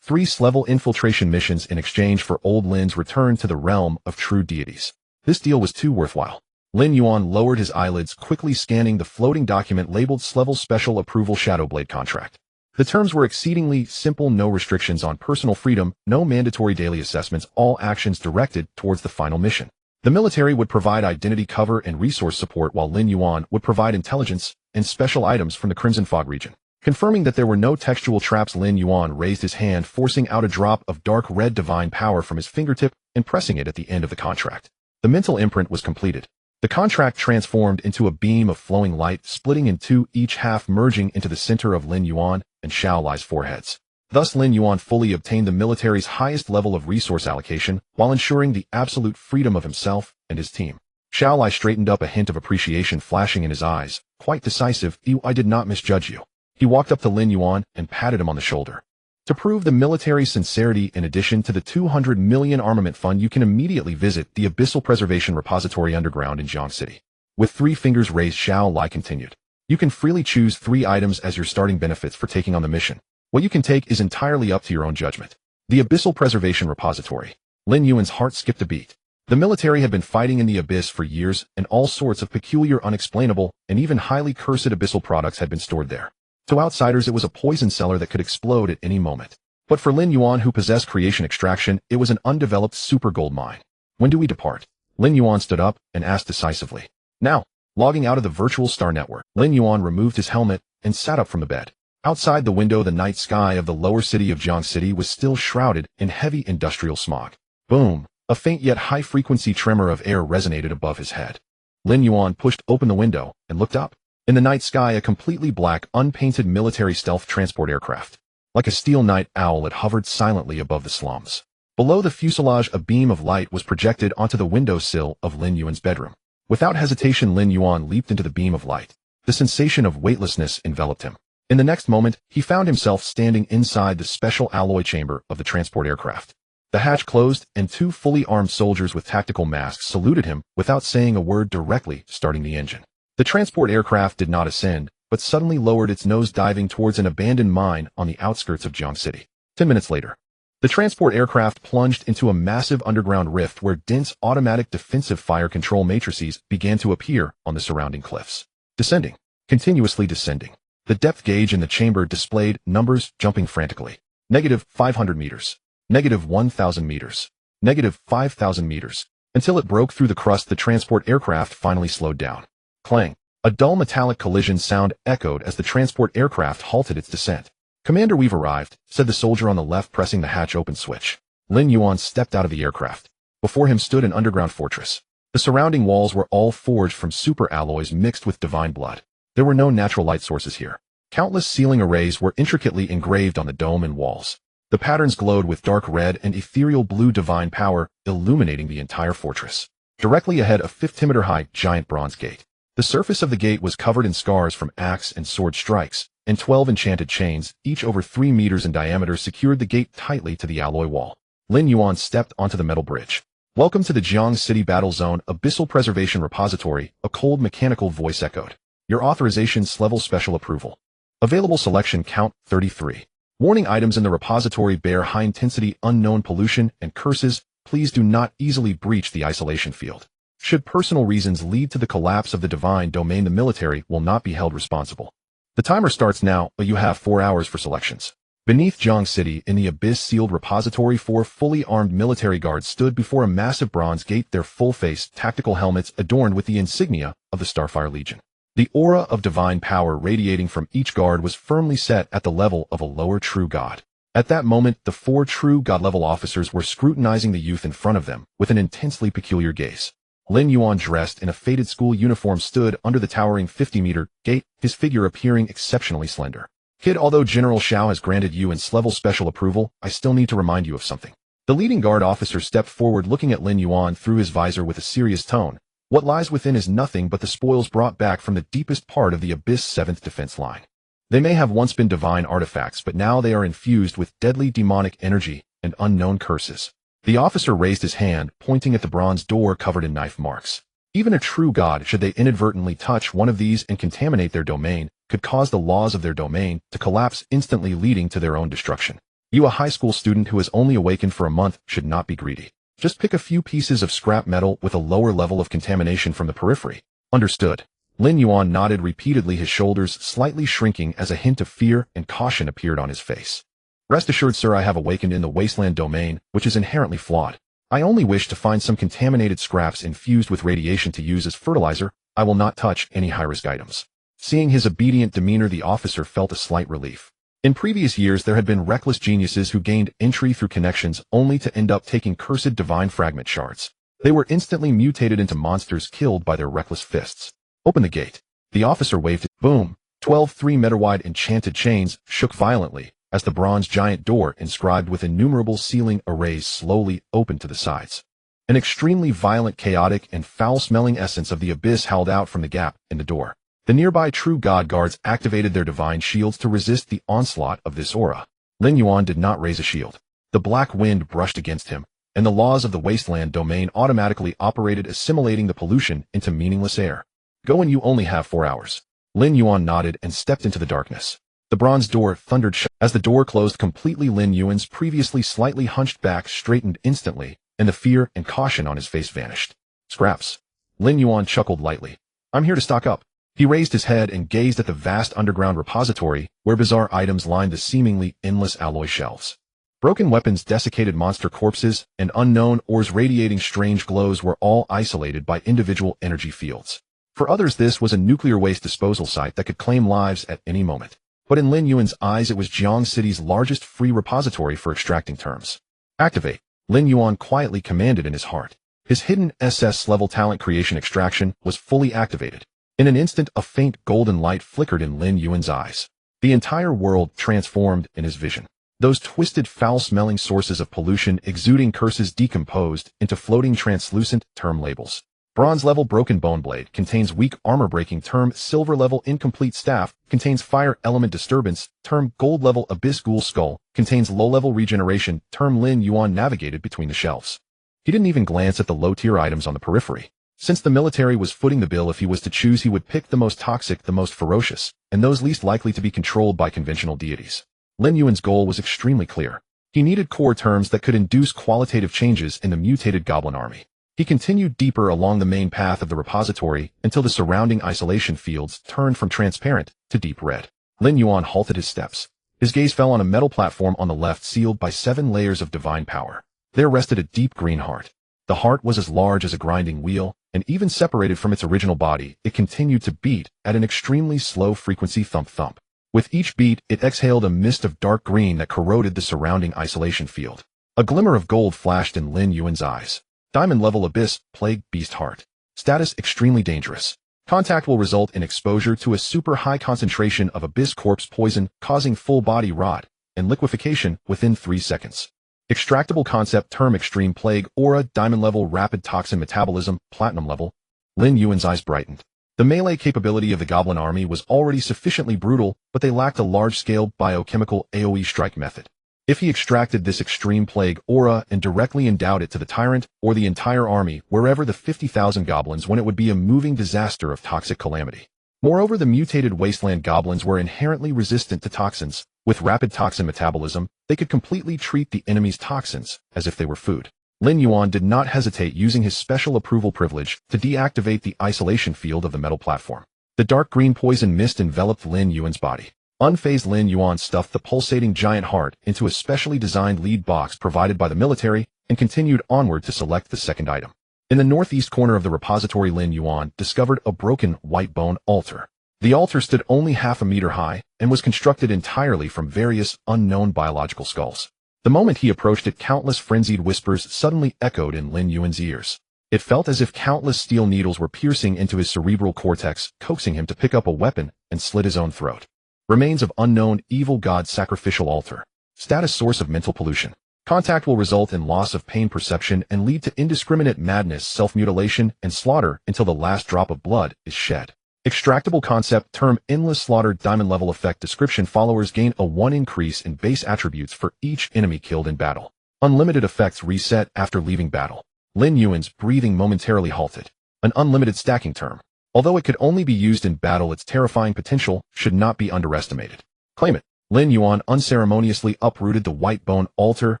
3 level infiltration missions in exchange for old Lin's return to the realm of true deities. This deal was too worthwhile. Lin Yuan lowered his eyelids, quickly scanning the floating document labeled Level Special Approval Shadowblade Contract. The terms were exceedingly simple: no restrictions on personal freedom, no mandatory daily assessments, all actions directed towards the final mission. The military would provide identity cover and resource support, while Lin Yuan would provide intelligence and special items from the Crimson Fog region. Confirming that there were no textual traps, Lin Yuan raised his hand, forcing out a drop of dark red divine power from his fingertip and pressing it at the end of the contract. The mental imprint was completed. The contract transformed into a beam of flowing light, splitting in two, each half merging into the center of Lin Yuan and Xiaolai's foreheads. Thus Lin Yuan fully obtained the military's highest level of resource allocation while ensuring the absolute freedom of himself and his team. Xiaolai straightened up, a hint of appreciation flashing in his eyes. Quite decisive. I did not misjudge you. He walked up to Lin Yuan and patted him on the shoulder. To prove the military's sincerity, in addition to the 200 million armament fund, you can immediately visit the Abyssal Preservation Repository underground in Jiang City. With 3 fingers raised, Xiaolai continued. You can freely choose 3 items as your starting benefits for taking on the mission. What you can take is entirely up to your own judgment. The Abyssal Preservation Repository. Lin Yuan's heart skipped a beat. The military had been fighting in the abyss for years, and all sorts of peculiar, unexplainable, and even highly cursed abyssal products had been stored there. To outsiders, it was a poison cellar that could explode at any moment. But for Lin Yuan, who possessed creation extraction, it was an undeveloped super gold mine. When do we depart? Lin Yuan stood up and asked decisively. Now. Logging out of the virtual star network, Lin Yuan removed his helmet and sat up from the bed. Outside the window, the night sky of the lower city of Jiang City was still shrouded in heavy industrial smog. Boom! A faint yet high-frequency tremor of air resonated above his head. Lin Yuan pushed open the window and looked up. In the night sky, a completely black, unpainted military stealth transport aircraft. Like a steel night owl, it hovered silently above the slums. Below the fuselage, a beam of light was projected onto the windowsill of Lin Yuan's bedroom. Without hesitation, Lin Yuan leaped into the beam of light. The sensation of weightlessness enveloped him. In the next moment, he found himself standing inside the special alloy chamber of the transport aircraft. The hatch closed, and 2 fully armed soldiers with tactical masks saluted him without saying a word, directly starting the engine. The transport aircraft did not ascend, but suddenly lowered its nose, diving towards an abandoned mine on the outskirts of Jiang City. 10 minutes later, the transport aircraft plunged into a massive underground rift where dense automatic defensive fire control matrices began to appear on the surrounding cliffs. Descending. Continuously descending. The depth gauge in the chamber displayed numbers jumping frantically. -500 meters. -1,000 meters. -5,000 meters. Until it broke through the crust, the transport aircraft finally slowed down. Clang. A dull metallic collision sound echoed as the transport aircraft halted its descent. "Commander, we've arrived," said the soldier on the left, pressing the hatch open switch. Lin Yuan stepped out of the aircraft. Before him stood an underground fortress. The surrounding walls were all forged from super alloys mixed with divine blood. There were no natural light sources here. Countless ceiling arrays were intricately engraved on the dome and walls. The patterns glowed with dark red and ethereal blue divine power, illuminating the entire fortress. Directly ahead, a 50-meter-high giant bronze gate. The surface of the gate was covered in scars from axe and sword strikes, and 12 enchanted chains, each over 3 meters in diameter, secured the gate tightly to the alloy wall. Lin Yuan stepped onto the metal bridge. "Welcome to the Jiang City Battle Zone, Abyssal Preservation Repository," a cold mechanical voice echoed. "Your authorization's level special approval. Available selection count 33. Warning: items in the repository bear high intensity unknown pollution and curses. Please do not easily breach the isolation field. Should personal reasons lead to the collapse of the divine domain, the military will not be held responsible. The timer starts now, but you have 4 hours for selections. Beneath Jiang City, in the Abyss-sealed repository, 4 fully armed military guards stood before a massive bronze gate, their full-face, tactical helmets adorned with the insignia of the Starfire Legion. The aura of divine power radiating from each guard was firmly set at the level of a lower true god. At that moment, the 4 true god-level officers were scrutinizing the youth in front of them with an intensely peculiar gaze. Lin Yuan, dressed in a faded school uniform, stood under the towering 50-meter gate, his figure appearing exceptionally slender. Kid, although General Shao has granted you level special approval, I still need to remind you of something. The leading guard officer stepped forward, looking at Lin Yuan through his visor with a serious tone. What lies within is nothing but the spoils brought back from the deepest part of the Abyss 7th defense line. They may have once been divine artifacts, but now they are infused with deadly demonic energy and unknown curses. The officer raised his hand, pointing at the bronze door covered in knife marks. Even a true god, should they inadvertently touch one of these and contaminate their domain, could cause the laws of their domain to collapse instantly, leading to their own destruction. You, a high school student who has only awakened for a month, should not be greedy. Just pick a few pieces of scrap metal with a lower level of contamination from the periphery. Understood. Lin Yuan nodded repeatedly, his shoulders slightly shrinking as a hint of fear and caution appeared on his face. Rest assured, sir, I have awakened in the wasteland domain, which is inherently flawed. I only wish to find some contaminated scraps infused with radiation to use as fertilizer. I will not touch any high-risk items. Seeing his obedient demeanor, the officer felt a slight relief. In previous years, there had been reckless geniuses who gained entry through connections only to end up taking cursed divine fragment shards. They were instantly mutated into monsters, killed by their reckless fists. Open the gate. The officer waved it. Boom. 12 3-meter-wide enchanted chains shook violently as the bronze giant door, inscribed with innumerable sealing arrays, slowly opened to the sides. An extremely violent, chaotic, and foul-smelling essence of the abyss howled out from the gap in the door. The nearby true god guards activated their divine shields to resist the onslaught of this aura. Lin Yuan did not raise a shield. The black wind brushed against him, and the laws of the wasteland domain automatically operated, assimilating the pollution into meaningless air. Go, and you only have 4 hours. Lin Yuan nodded and stepped into the darkness. The bronze door thundered shut. As the door closed completely, Lin Yuan's previously slightly hunched back straightened instantly, and the fear and caution on his face vanished. Scraps. Lin Yuan chuckled lightly. I'm here to stock up. He raised his head and gazed at the vast underground repository, where bizarre items lined the seemingly endless alloy shelves. Broken weapons, desiccated monster corpses, and unknown ores radiating strange glows were all isolated by individual energy fields. For others, this was a nuclear waste disposal site that could claim lives at any moment. But in Lin Yuan's eyes, it was Jiang City's largest free repository for extracting terms. Activate. Lin Yuan quietly commanded in his heart. His hidden SS-level talent, creation extraction, was fully activated. In an instant, a faint golden light flickered in Lin Yuan's eyes. The entire world transformed in his vision. Those twisted, foul-smelling sources of pollution exuding curses decomposed into floating translucent term labels. Bronze-level broken bone blade contains weak armor-breaking term. Silver-level incomplete staff contains fire element disturbance term. Gold-level abyss ghoul skull contains low-level regeneration term. Lin Yuan navigated between the shelves. He didn't even glance at the low-tier items on the periphery. Since the military was footing the bill, if he was to choose, he would pick the most toxic, the most ferocious, and those least likely to be controlled by conventional deities. Lin Yuan's goal was extremely clear. He needed core terms that could induce qualitative changes in the mutated goblin army. He continued deeper along the main path of the repository until the surrounding isolation fields turned from transparent to deep red. Lin Yuan halted his steps. His gaze fell on a metal platform on the left, sealed by 7 layers of divine power. There rested a deep green heart. The heart was as large as a grinding wheel, and even separated from its original body, it continued to beat at an extremely slow frequency, thump-thump. With each beat, it exhaled a mist of dark green that corroded the surrounding isolation field. A glimmer of gold flashed in Lin Yuan's eyes. Diamond-level abyss, plague beast heart. Status extremely dangerous. Contact will result in exposure to a super high concentration of abyss corpse poison, causing full body rot and liquefaction within 3 seconds. Extractable concept term extreme plague aura, diamond-level rapid toxin metabolism, platinum-level. Lin Yuan's eyes brightened. The melee capability of the goblin army was already sufficiently brutal, but they lacked a large-scale biochemical AoE strike method. If he extracted this extreme plague aura and directly endowed it to the tyrant or the entire army, wherever the 50,000 goblins went, it would be a moving disaster of toxic calamity. Moreover, the mutated wasteland goblins were inherently resistant to toxins. With rapid toxin metabolism, they could completely treat the enemy's toxins as if they were food. Lin Yuan did not hesitate, using his special approval privilege to deactivate the isolation field of the metal platform. The dark green poison mist enveloped Lin Yuan's body. Unfazed Lin Yuan stuffed the pulsating giant heart into a specially designed lead box provided by the military and continued onward to select the second item. In the northeast corner of the repository, Lin Yuan discovered a broken white bone altar. The altar stood only half a meter high and was constructed entirely from various unknown biological skulls. The moment he approached it, countless frenzied whispers suddenly echoed in Lin Yuan's ears. It felt as if countless steel needles were piercing into his cerebral cortex, coaxing him to pick up a weapon and slit his own throat. Remains of unknown evil god sacrificial altar. Status source of mental pollution. Contact will result in loss of pain perception and lead to indiscriminate madness, self-mutilation, and slaughter until the last drop of blood is shed. Extractable concept term endless slaughter diamond level effect description. Followers gain a 1 increase in base attributes for each enemy killed in battle. Unlimited effects reset after leaving battle. Lin Yuan's breathing momentarily halted. An unlimited stacking term. Although it could only be used in battle, its terrifying potential should not be underestimated. Claim it. Lin Yuan unceremoniously uprooted the white bone altar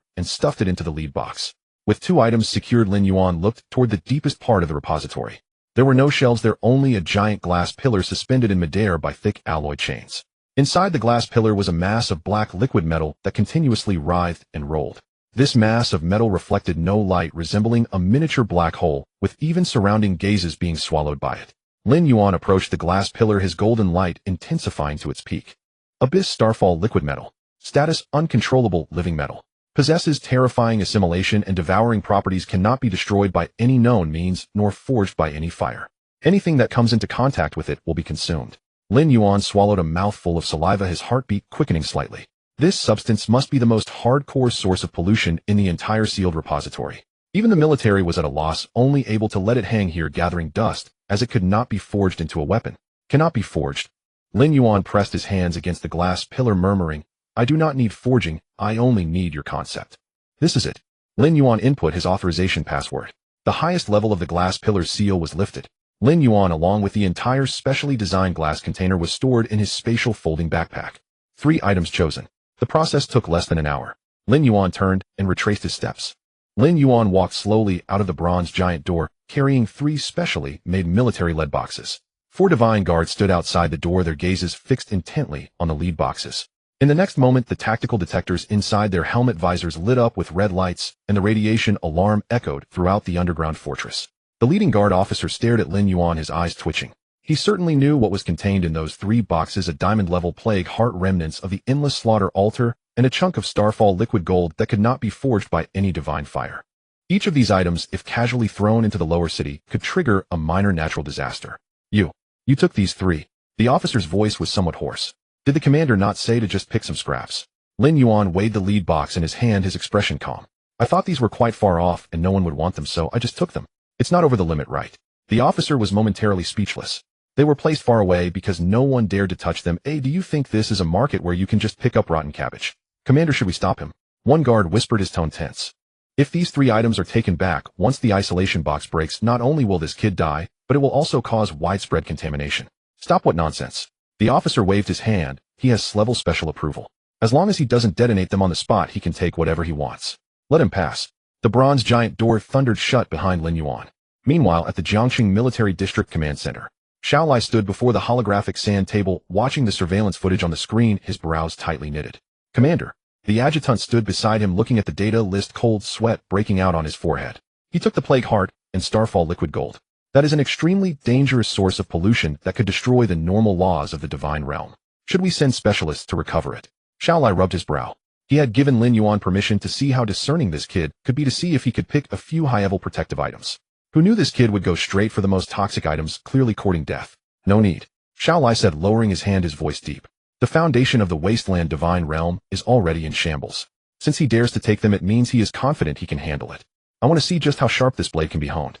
and stuffed it into the lead box. With 2 items secured, Lin Yuan looked toward the deepest part of the repository. There were no shelves there, only a giant glass pillar suspended in midair by thick alloy chains. Inside the glass pillar was a mass of black liquid metal that continuously writhed and rolled. This mass of metal reflected no light, resembling a miniature black hole, with even surrounding gazes being swallowed by it. Lin Yuan approached the glass pillar, his golden light intensifying to its peak. Abyss Starfall liquid metal. Status uncontrollable living metal. Possesses terrifying assimilation and devouring properties, cannot be destroyed by any known means nor forged by any fire. Anything that comes into contact with it will be consumed. Lin Yuan swallowed a mouthful of saliva, his heartbeat quickening slightly. This substance must be the most hardcore source of pollution in the entire sealed repository. Even the military was at a loss, only able to let it hang here gathering dust, as it could not be forged into a weapon. Cannot be forged. Lin Yuan pressed his hands against the glass pillar, murmuring, "I do not need forging, I only need your concept." This is it. Lin Yuan input his authorization password. The highest level of the glass pillar's seal was lifted. Lin Yuan, along with the entire specially designed glass container, was stored in his spatial folding backpack. 3 items chosen. The process took less than an hour. Lin Yuan turned and retraced his steps. Lin Yuan walked slowly out of the bronze giant door, carrying 3 specially made military-led boxes. 4 divine guards stood outside the door, their gazes fixed intently on the lead boxes. In the next moment, the tactical detectors inside their helmet visors lit up with red lights, and the radiation alarm echoed throughout the underground fortress. The leading guard officer stared at Lin Yuan, his eyes twitching. He certainly knew what was contained in those 3 boxes: a diamond-level plague heart, remnants of the endless slaughter altar, and a chunk of starfall liquid gold that could not be forged by any divine fire. Each of these items, if casually thrown into the lower city, could trigger a minor natural disaster. You took these 3. The officer's voice was somewhat hoarse. Did the commander not say to just pick some scraps? Lin Yuan weighed the lead box in his hand, his expression calm. I thought these were quite far off and no one would want them, so I just took them. It's not over the limit, right? The officer was momentarily speechless. They were placed far away because no one dared to touch them. Do you think this is a market where you can just pick up rotten cabbage? Commander, should we stop him? One guard whispered, his tone tense. If these 3 items are taken back, once the isolation box breaks, not only will this kid die, but it will also cause widespread contamination. Stop, what nonsense? The officer waved his hand. He has level special approval. As long as he doesn't detonate them on the spot, he can take whatever he wants. Let him pass. The bronze giant door thundered shut behind Lin Yuan. Meanwhile, at the Jiangxing Military District Command Center, Xiaolai stood before the holographic sand table, watching the surveillance footage on the screen, his brows tightly knitted. Commander. The adjutant stood beside him, looking at the data list, cold sweat breaking out on his forehead. He took the plague heart and starfall liquid gold. That is an extremely dangerous source of pollution that could destroy the normal laws of the divine realm. Should we send specialists to recover it? Xiaolai rubbed his brow. He had given Lin Yuan permission to see how discerning this kid could be, to see if he could pick a few high-level protective items. Who knew this kid would go straight for the most toxic items, clearly courting death? No need. Xiaolai said, lowering his hand, his voice deep. The foundation of the wasteland divine realm is already in shambles. Since he dares to take them, it means he is confident he can handle it. I want to see just how sharp this blade can be honed.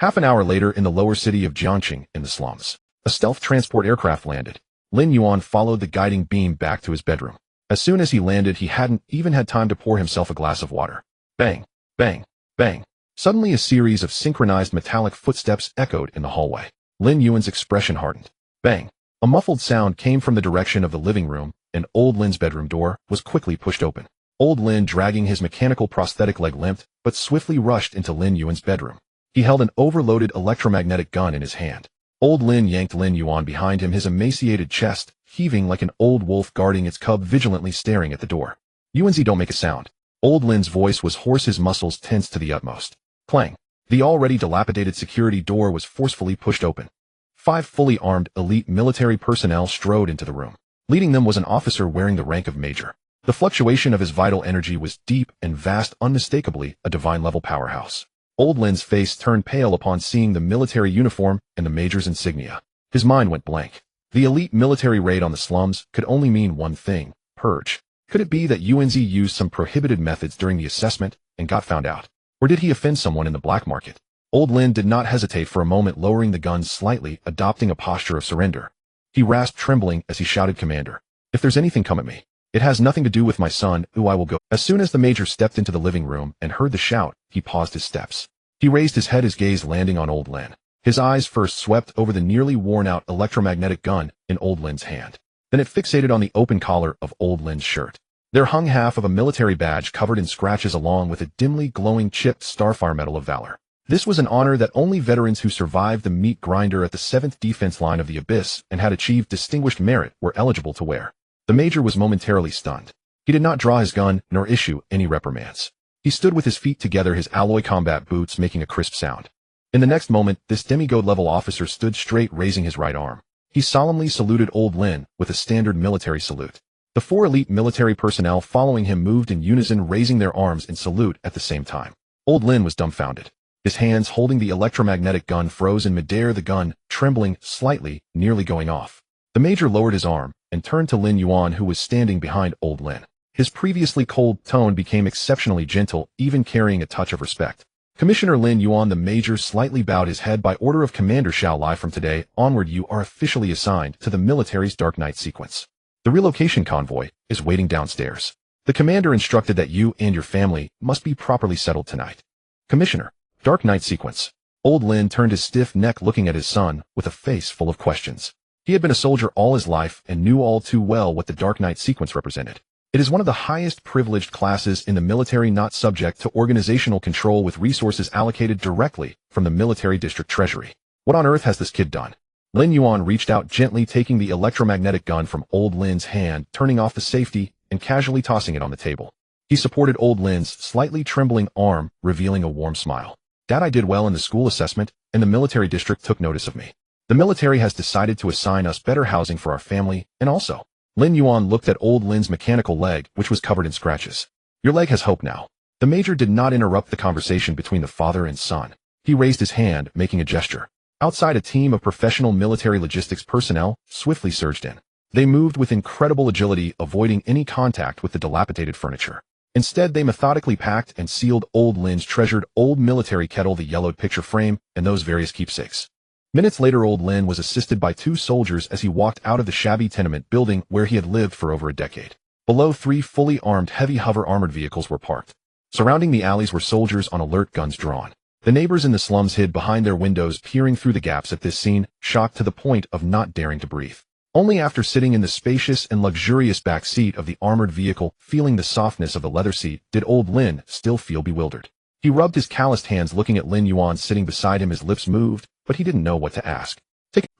Half an hour later, in the lower city of Jiangxing, in the slums, a stealth transport aircraft landed. Lin Yuan followed the guiding beam back to his bedroom. As soon as he landed, he hadn't even had time to pour himself a glass of water. Bang, bang, bang. Suddenly a series of synchronized metallic footsteps echoed in the hallway. Lin Yuan's expression hardened. Bang. A muffled sound came from the direction of the living room, and old Lin's bedroom door was quickly pushed open. Old Lin, dragging his mechanical prosthetic leg, limped, but swiftly rushed into Lin Yuan's bedroom. He held an overloaded electromagnetic gun in his hand. Old Lin yanked Lin Yuan behind him, his emaciated chest heaving like an old wolf guarding its cub, vigilantly staring at the door. "UNZ, don't make a sound." Old Lin's voice was hoarse, his muscles tensed to the utmost. Clang. The already dilapidated security door was forcefully pushed open. 5 fully armed elite military personnel strode into the room. Leading them was an officer wearing the rank of major. The fluctuation of his vital energy was deep and vast, unmistakably a divine-level powerhouse. Old Lin's face turned pale upon seeing the military uniform and the major's insignia. His mind went blank. The elite military raid on the slums could only mean one thing: purge. Could it be that UNZ used some prohibited methods during the assessment and got found out? Or did he offend someone in the black market? Old Lin did not hesitate for a moment, lowering the gun slightly, adopting a posture of surrender. He rasped, trembling, as he shouted, "Commander, if there's anything, come at me. It has nothing to do with my son, who I will go." As soon as the major stepped into the living room and heard the shout, he paused his steps. He raised his head, his gaze landing on Old Lin. His eyes first swept over the nearly worn-out electromagnetic gun in Old Lin's hand. Then it fixated on the open collar of Old Lin's shirt. There hung half of a military badge covered in scratches along with a dimly glowing chipped Starfire Medal of Valor. This was an honor that only veterans who survived the meat grinder at the 7th defense line of the Abyss and had achieved distinguished merit were eligible to wear. The major was momentarily stunned. He did not draw his gun nor issue any reprimands. He stood with his feet together, his alloy combat boots making a crisp sound. In the next moment, this demigod-level officer stood straight, raising his right arm. He solemnly saluted Old Lin with a standard military salute. The 4 elite military personnel following him moved in unison, raising their arms in salute at the same time. Old Lin was dumbfounded. His hands holding the electromagnetic gun froze in midair, the gun trembling slightly, nearly going off. The major lowered his arm and turned to Lin Yuan, who was standing behind Old Lin. His previously cold tone became exceptionally gentle, even carrying a touch of respect. "Commissioner Lin Yuan," the major slightly bowed his head. "By order of Commander Shao Lai, from today onward you are officially assigned to the military's Dark Knight sequence. The relocation convoy is waiting downstairs. The commander instructed that you and your family must be properly settled tonight." "Commissioner, Dark Knight sequence." Old Lin turned his stiff neck, looking at his son with a face full of questions. He had been a soldier all his life and knew all too well what the Dark Knight sequence represented. It is one of the highest privileged classes in the military, not subject to organizational control, with resources allocated directly from the military district treasury. What on earth has this kid done? Lin Yuan reached out gently, taking the electromagnetic gun from Old Lin's hand, turning off the safety, and casually tossing it on the table. He supported Old Lin's slightly trembling arm, revealing a warm smile. "Dad, I did well in the school assessment, and the military district took notice of me. The military has decided to assign us better housing for our family, and also..." Lin Yuan looked at Old Lin's mechanical leg, which was covered in scratches. "Your leg has hope now." The major did not interrupt the conversation between the father and son. He raised his hand, making a gesture. Outside, a team of professional military logistics personnel swiftly surged in. They moved with incredible agility, avoiding any contact with the dilapidated furniture. Instead, they methodically packed and sealed Old Lin's treasured old military kettle, the yellowed picture frame, and those various keepsakes. Minutes later, Old Lin was assisted by 2 soldiers as he walked out of the shabby tenement building where he had lived for over a decade. Below, 3 fully armed heavy hover armored vehicles were parked. Surrounding the alleys were soldiers on alert, guns drawn. The neighbors in the slums hid behind their windows, peering through the gaps at this scene, shocked to the point of not daring to breathe. Only after sitting in the spacious and luxurious back seat of the armored vehicle, feeling the softness of the leather seat, did Old Lin still feel bewildered. He rubbed his calloused hands, looking at Lin Yuan sitting beside him. His lips moved, but he didn't know what to ask.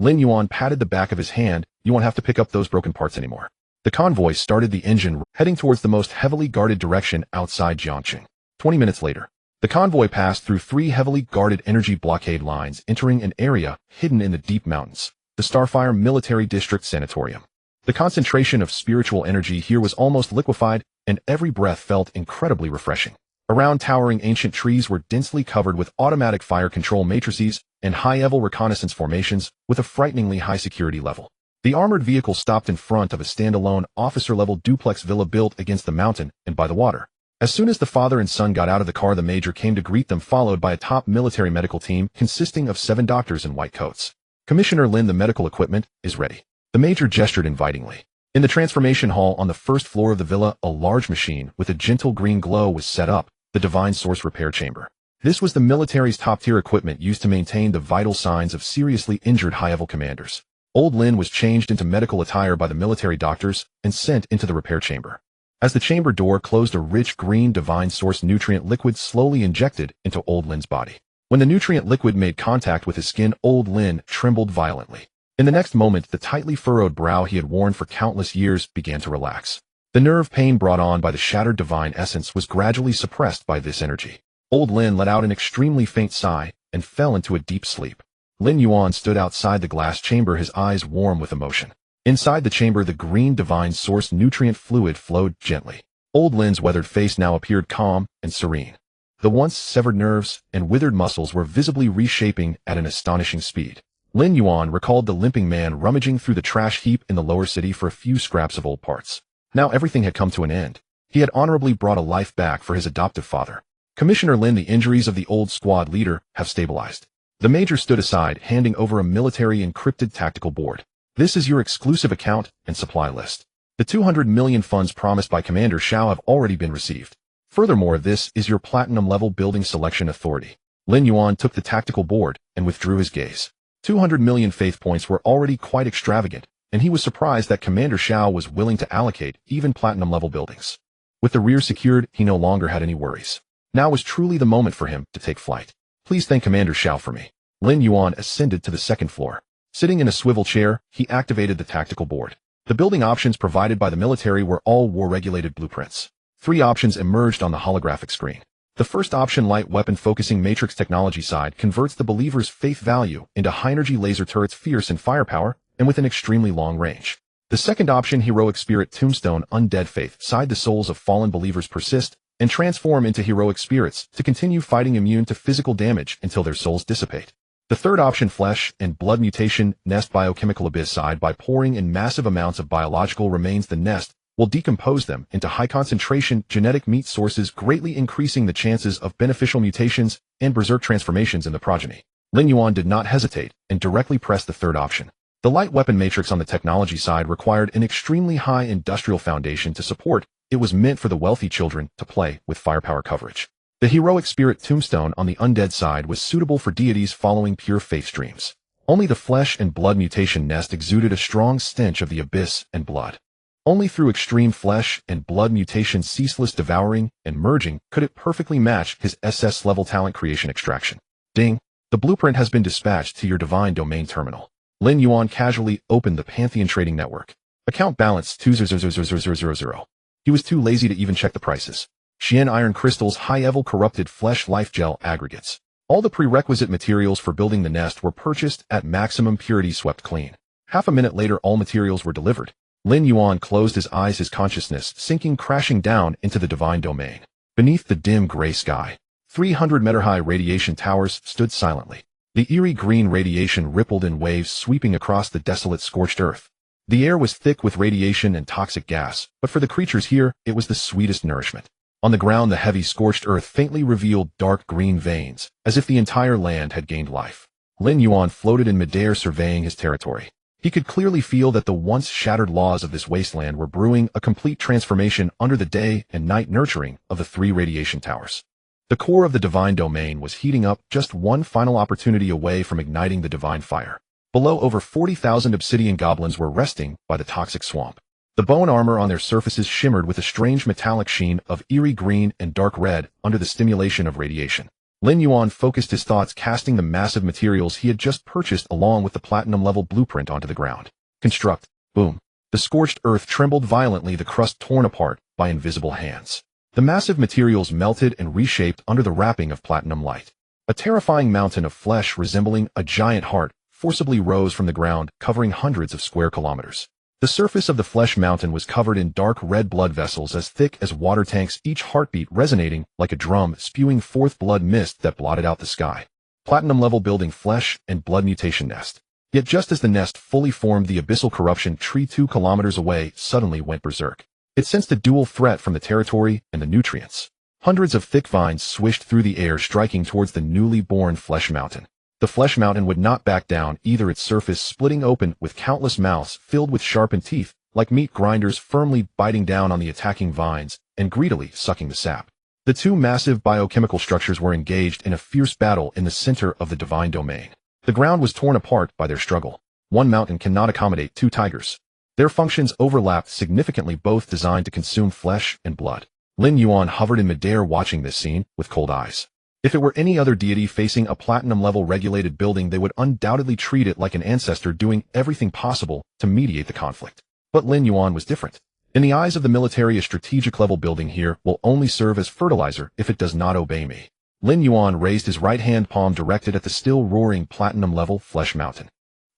Lin Yuan patted the back of his hand. "You won't have to pick up those broken parts anymore." The convoy started the engine, heading towards the most heavily guarded direction outside Jiangqing. 20 minutes later, the convoy passed through 3 heavily guarded energy blockade lines, entering an area hidden in the deep mountains, the Starfire Military District Sanatorium. The concentration of spiritual energy here was almost liquefied, and every breath felt incredibly refreshing. Around, towering ancient trees were densely covered with automatic fire control matrices and high-level reconnaissance formations with a frighteningly high security level. The armored vehicle stopped in front of a standalone officer-level duplex villa built against the mountain and by the water. As soon as the father and son got out of the car, the major came to greet them, followed by a top military medical team consisting of 7 doctors in white coats. "Commissioner Lin, the medical equipment is ready." The major gestured invitingly. In the transformation hall on the first floor of the villa, a large machine with a gentle green glow was set up, the Divine Source Repair Chamber. This was the military's top-tier equipment used to maintain the vital signs of seriously injured high-level commanders. Old Lin was changed into medical attire by the military doctors and sent into the repair chamber. As the chamber door closed, a rich green Divine Source nutrient liquid slowly injected into Old Lin's body. When the nutrient liquid made contact with his skin, Old Lin trembled violently. In the next moment, the tightly furrowed brow he had worn for countless years began to relax. The nerve pain brought on by the shattered divine essence was gradually suppressed by this energy. Old Lin let out an extremely faint sigh and fell into a deep sleep. Lin Yuan stood outside the glass chamber, his eyes warm with emotion. Inside the chamber, the green divine source nutrient fluid flowed gently. Old Lin's weathered face now appeared calm and serene. The once severed nerves and withered muscles were visibly reshaping at an astonishing speed. Lin Yuan recalled the limping man rummaging through the trash heap in the lower city for a few scraps of old parts. Now everything had come to an end. He had honorably brought a life back for his adoptive father. Commissioner Lin, the injuries of the old squad leader have stabilized. The major stood aside, handing over a military encrypted tactical board. This is your exclusive account and supply list. The 200 million funds promised by Commander Shao have already been received. Furthermore, this is your platinum level building selection authority. Lin Yuan took the tactical board and withdrew his gaze. 200 million faith points were already quite extravagant, and he was surprised that Commander Shao was willing to allocate even platinum level buildings. With the rear secured, he no longer had any worries. Now was truly the moment for him to take flight. Please thank Commander Shao for me. Lin Yuan ascended to the second floor. Sitting in a swivel chair, he activated the tactical board. The building options provided by the military were all war-regulated blueprints. 3 options emerged on the holographic screen. The first option, light weapon focusing matrix technology side, converts the believer's faith value into high-energy laser turrets fierce in firepower and with an extremely long range. The second option, heroic spirit tombstone undead faith side, the souls of fallen believers persist and transform into heroic spirits to continue fighting immune to physical damage until their souls dissipate. The third option, flesh and blood mutation nest biochemical abyss side, by pouring in massive amounts of biological remains, the nest will decompose them into high concentration genetic meat sources, greatly increasing the chances of beneficial mutations and berserk transformations in the progeny. Lin Yuan did not hesitate and directly pressed the third option. The light weapon matrix on the technology side required an extremely high industrial foundation to support. It was meant for the wealthy children to play with firepower coverage. The heroic spirit tombstone on the undead side was suitable for deities following pure faith streams. Only the flesh and blood mutation nest exuded a strong stench of the abyss and blood. Only through extreme flesh and blood mutation ceaseless devouring and merging could it perfectly match his SS level talent creation extraction. Ding! The blueprint has been dispatched to your divine domain terminal. Lin Yuan casually opened the Pantheon trading network. Account balance 200,000. He was too lazy to even check the prices. Xian iron crystals, high-level corrupted flesh life gel aggregates. All the prerequisite materials for building the nest were purchased at maximum purity, swept clean. Half a minute later, all materials were delivered. Lin Yuan closed his eyes, his consciousness sinking crashing down into the divine domain. Beneath the dim gray sky, 300-meter-high radiation towers stood silently. The eerie green radiation rippled in waves sweeping across the desolate scorched earth. The air was thick with radiation and toxic gas, but for the creatures here, it was the sweetest nourishment. On the ground, the heavy scorched earth faintly revealed dark green veins, as if the entire land had gained life. Lin Yuan floated in midair, surveying his territory. He could clearly feel that the once shattered laws of this wasteland were brewing a complete transformation under the day and night nurturing of the 3 radiation towers. The core of the divine domain was heating up, just one final opportunity away from igniting the divine fire. Below, over 40,000 obsidian goblins were resting by the toxic swamp. The bone armor on their surfaces shimmered with a strange metallic sheen of eerie green and dark red under the stimulation of radiation. Lin Yuan focused his thoughts, casting the massive materials he had just purchased along with the platinum-level blueprint onto the ground. Construct. Boom. The scorched earth trembled violently, the crust torn apart by invisible hands. The massive materials melted and reshaped under the wrapping of platinum light. A terrifying mountain of flesh resembling a giant heart forcibly rose from the ground, covering hundreds of square kilometers. The surface of the flesh mountain was covered in dark red blood vessels as thick as water tanks, each heartbeat resonating like a drum, spewing forth blood mist that blotted out the sky. Platinum-level building flesh and blood mutation nest. Yet just as the nest fully formed, the abyssal corruption tree 2 kilometers away suddenly went berserk. It sensed a dual threat from the territory and the nutrients. Hundreds of thick vines swished through the air, striking towards the newly born flesh mountain. The flesh mountain would not back down either, its surface splitting open with countless mouths filled with sharpened teeth, like meat grinders, firmly biting down on the attacking vines and greedily sucking the sap. The 2 massive biochemical structures were engaged in a fierce battle in the center of the divine domain. The ground was torn apart by their struggle. One mountain cannot accommodate 2 tigers. Their functions overlapped significantly, both designed to consume flesh and blood. Lin Yuan hovered in midair, watching this scene with cold eyes. If it were any other deity facing a platinum-level regulated building, they would undoubtedly treat it like an ancestor, doing everything possible to mediate the conflict. But Lin Yuan was different. In the eyes of the military, a strategic-level building here will only serve as fertilizer if it does not obey me. Lin Yuan raised his right-hand palm directed at the still-roaring platinum-level flesh mountain.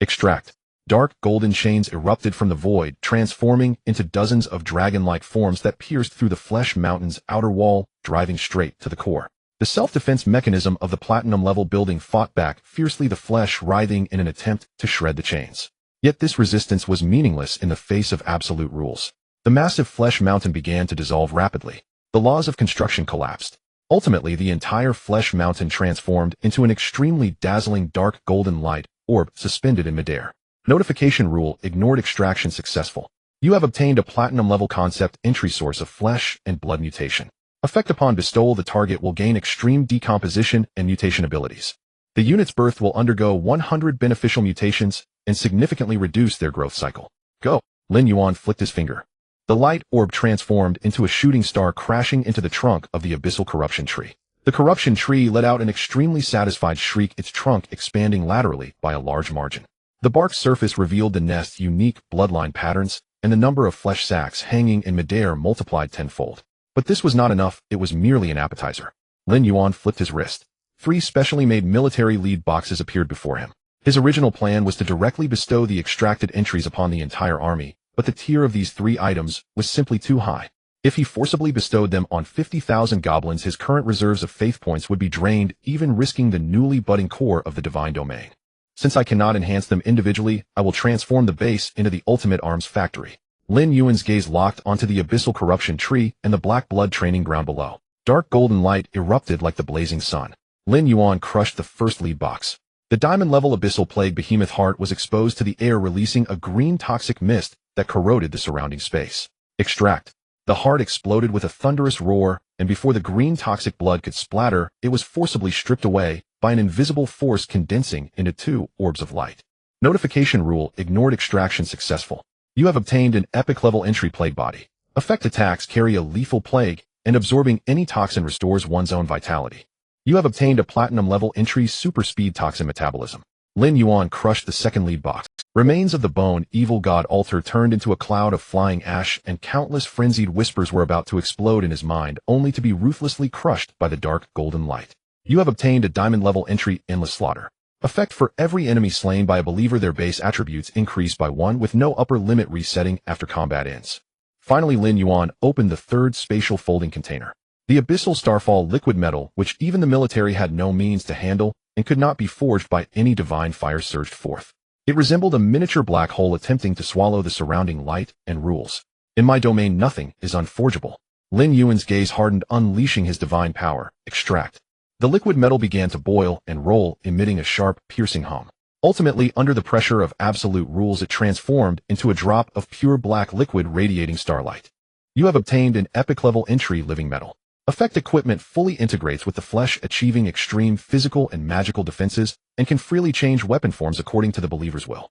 Extract. Dark golden chains erupted from the void, transforming into dozens of dragon-like forms that pierced through the flesh mountain's outer wall, driving straight to the core. The self-defense mechanism of the platinum-level building fought back fiercely, the flesh writhing in an attempt to shred the chains. Yet this resistance was meaningless in the face of absolute rules. The massive flesh mountain began to dissolve rapidly. The laws of construction collapsed. Ultimately, the entire flesh mountain transformed into an extremely dazzling dark golden light orb suspended in midair. Notification rule ignored. Extraction successful. You have obtained a platinum-level concept entry source of flesh and blood mutation. Effect upon bestowal, the target will gain extreme decomposition and mutation abilities. The unit's birth will undergo 100 beneficial mutations and significantly reduce their growth cycle. Go! Lin Yuan flicked his finger. The light orb transformed into a shooting star, crashing into the trunk of the abyssal corruption tree. The corruption tree let out an extremely satisfied shriek, its trunk expanding laterally by a large margin. The bark surface revealed the nest's unique bloodline patterns, and the number of flesh sacs hanging in midair multiplied tenfold. But this was not enough, it was merely an appetizer. Lin Yuan flipped his wrist. 3 specially made military lead boxes appeared before him. His original plan was to directly bestow the extracted entries upon the entire army, but the tier of these 3 items was simply too high. If he forcibly bestowed them on 50,000 goblins, his current reserves of faith points would be drained, even risking the newly budding core of the divine domain. Since I cannot enhance them individually, I will transform the base into the ultimate arms factory. Lin Yuan's gaze locked onto the abyssal corruption tree and the black blood training ground below. Dark golden light erupted like the blazing sun. Lin Yuan crushed the first lead box. The diamond-level abyssal plague behemoth heart was exposed to the air, releasing a green toxic mist that corroded the surrounding space. Extract. The heart exploded with a thunderous roar, and before the green toxic blood could splatter, it was forcibly stripped away by an invisible force, condensing into 2 orbs of light. Notification rule ignored. Extraction successful. You have obtained an epic-level entry plague body. Effect attacks carry a lethal plague, and absorbing any toxin restores one's own vitality. You have obtained a platinum-level entry super speed toxin metabolism. Lin Yuan crushed the second lead box. Remains of the bone evil god altar turned into a cloud of flying ash, and countless frenzied whispers were about to explode in his mind, only to be ruthlessly crushed by the dark golden light. You have obtained a diamond-level entry endless slaughter. Effect: for every enemy slain by a believer, their base attributes increase by 1 with no upper limit, resetting after combat ends. Finally, Lin Yuan opened the 3rd spatial folding container. The Abyssal Starfall liquid metal, which even the military had no means to handle and could not be forged by any divine fire, surged forth. It resembled a miniature black hole attempting to swallow the surrounding light and rules. In my domain, nothing is unforgeable. Lin Yuan's gaze hardened, unleashing his divine power. Extract. The liquid metal began to boil and roll, emitting a sharp, piercing hum. Ultimately, under the pressure of absolute rules, it transformed into a drop of pure black liquid radiating starlight. You have obtained an epic-level entry living metal. Effect: equipment fully integrates with the flesh, achieving extreme physical and magical defenses, and can freely change weapon forms according to the believer's will.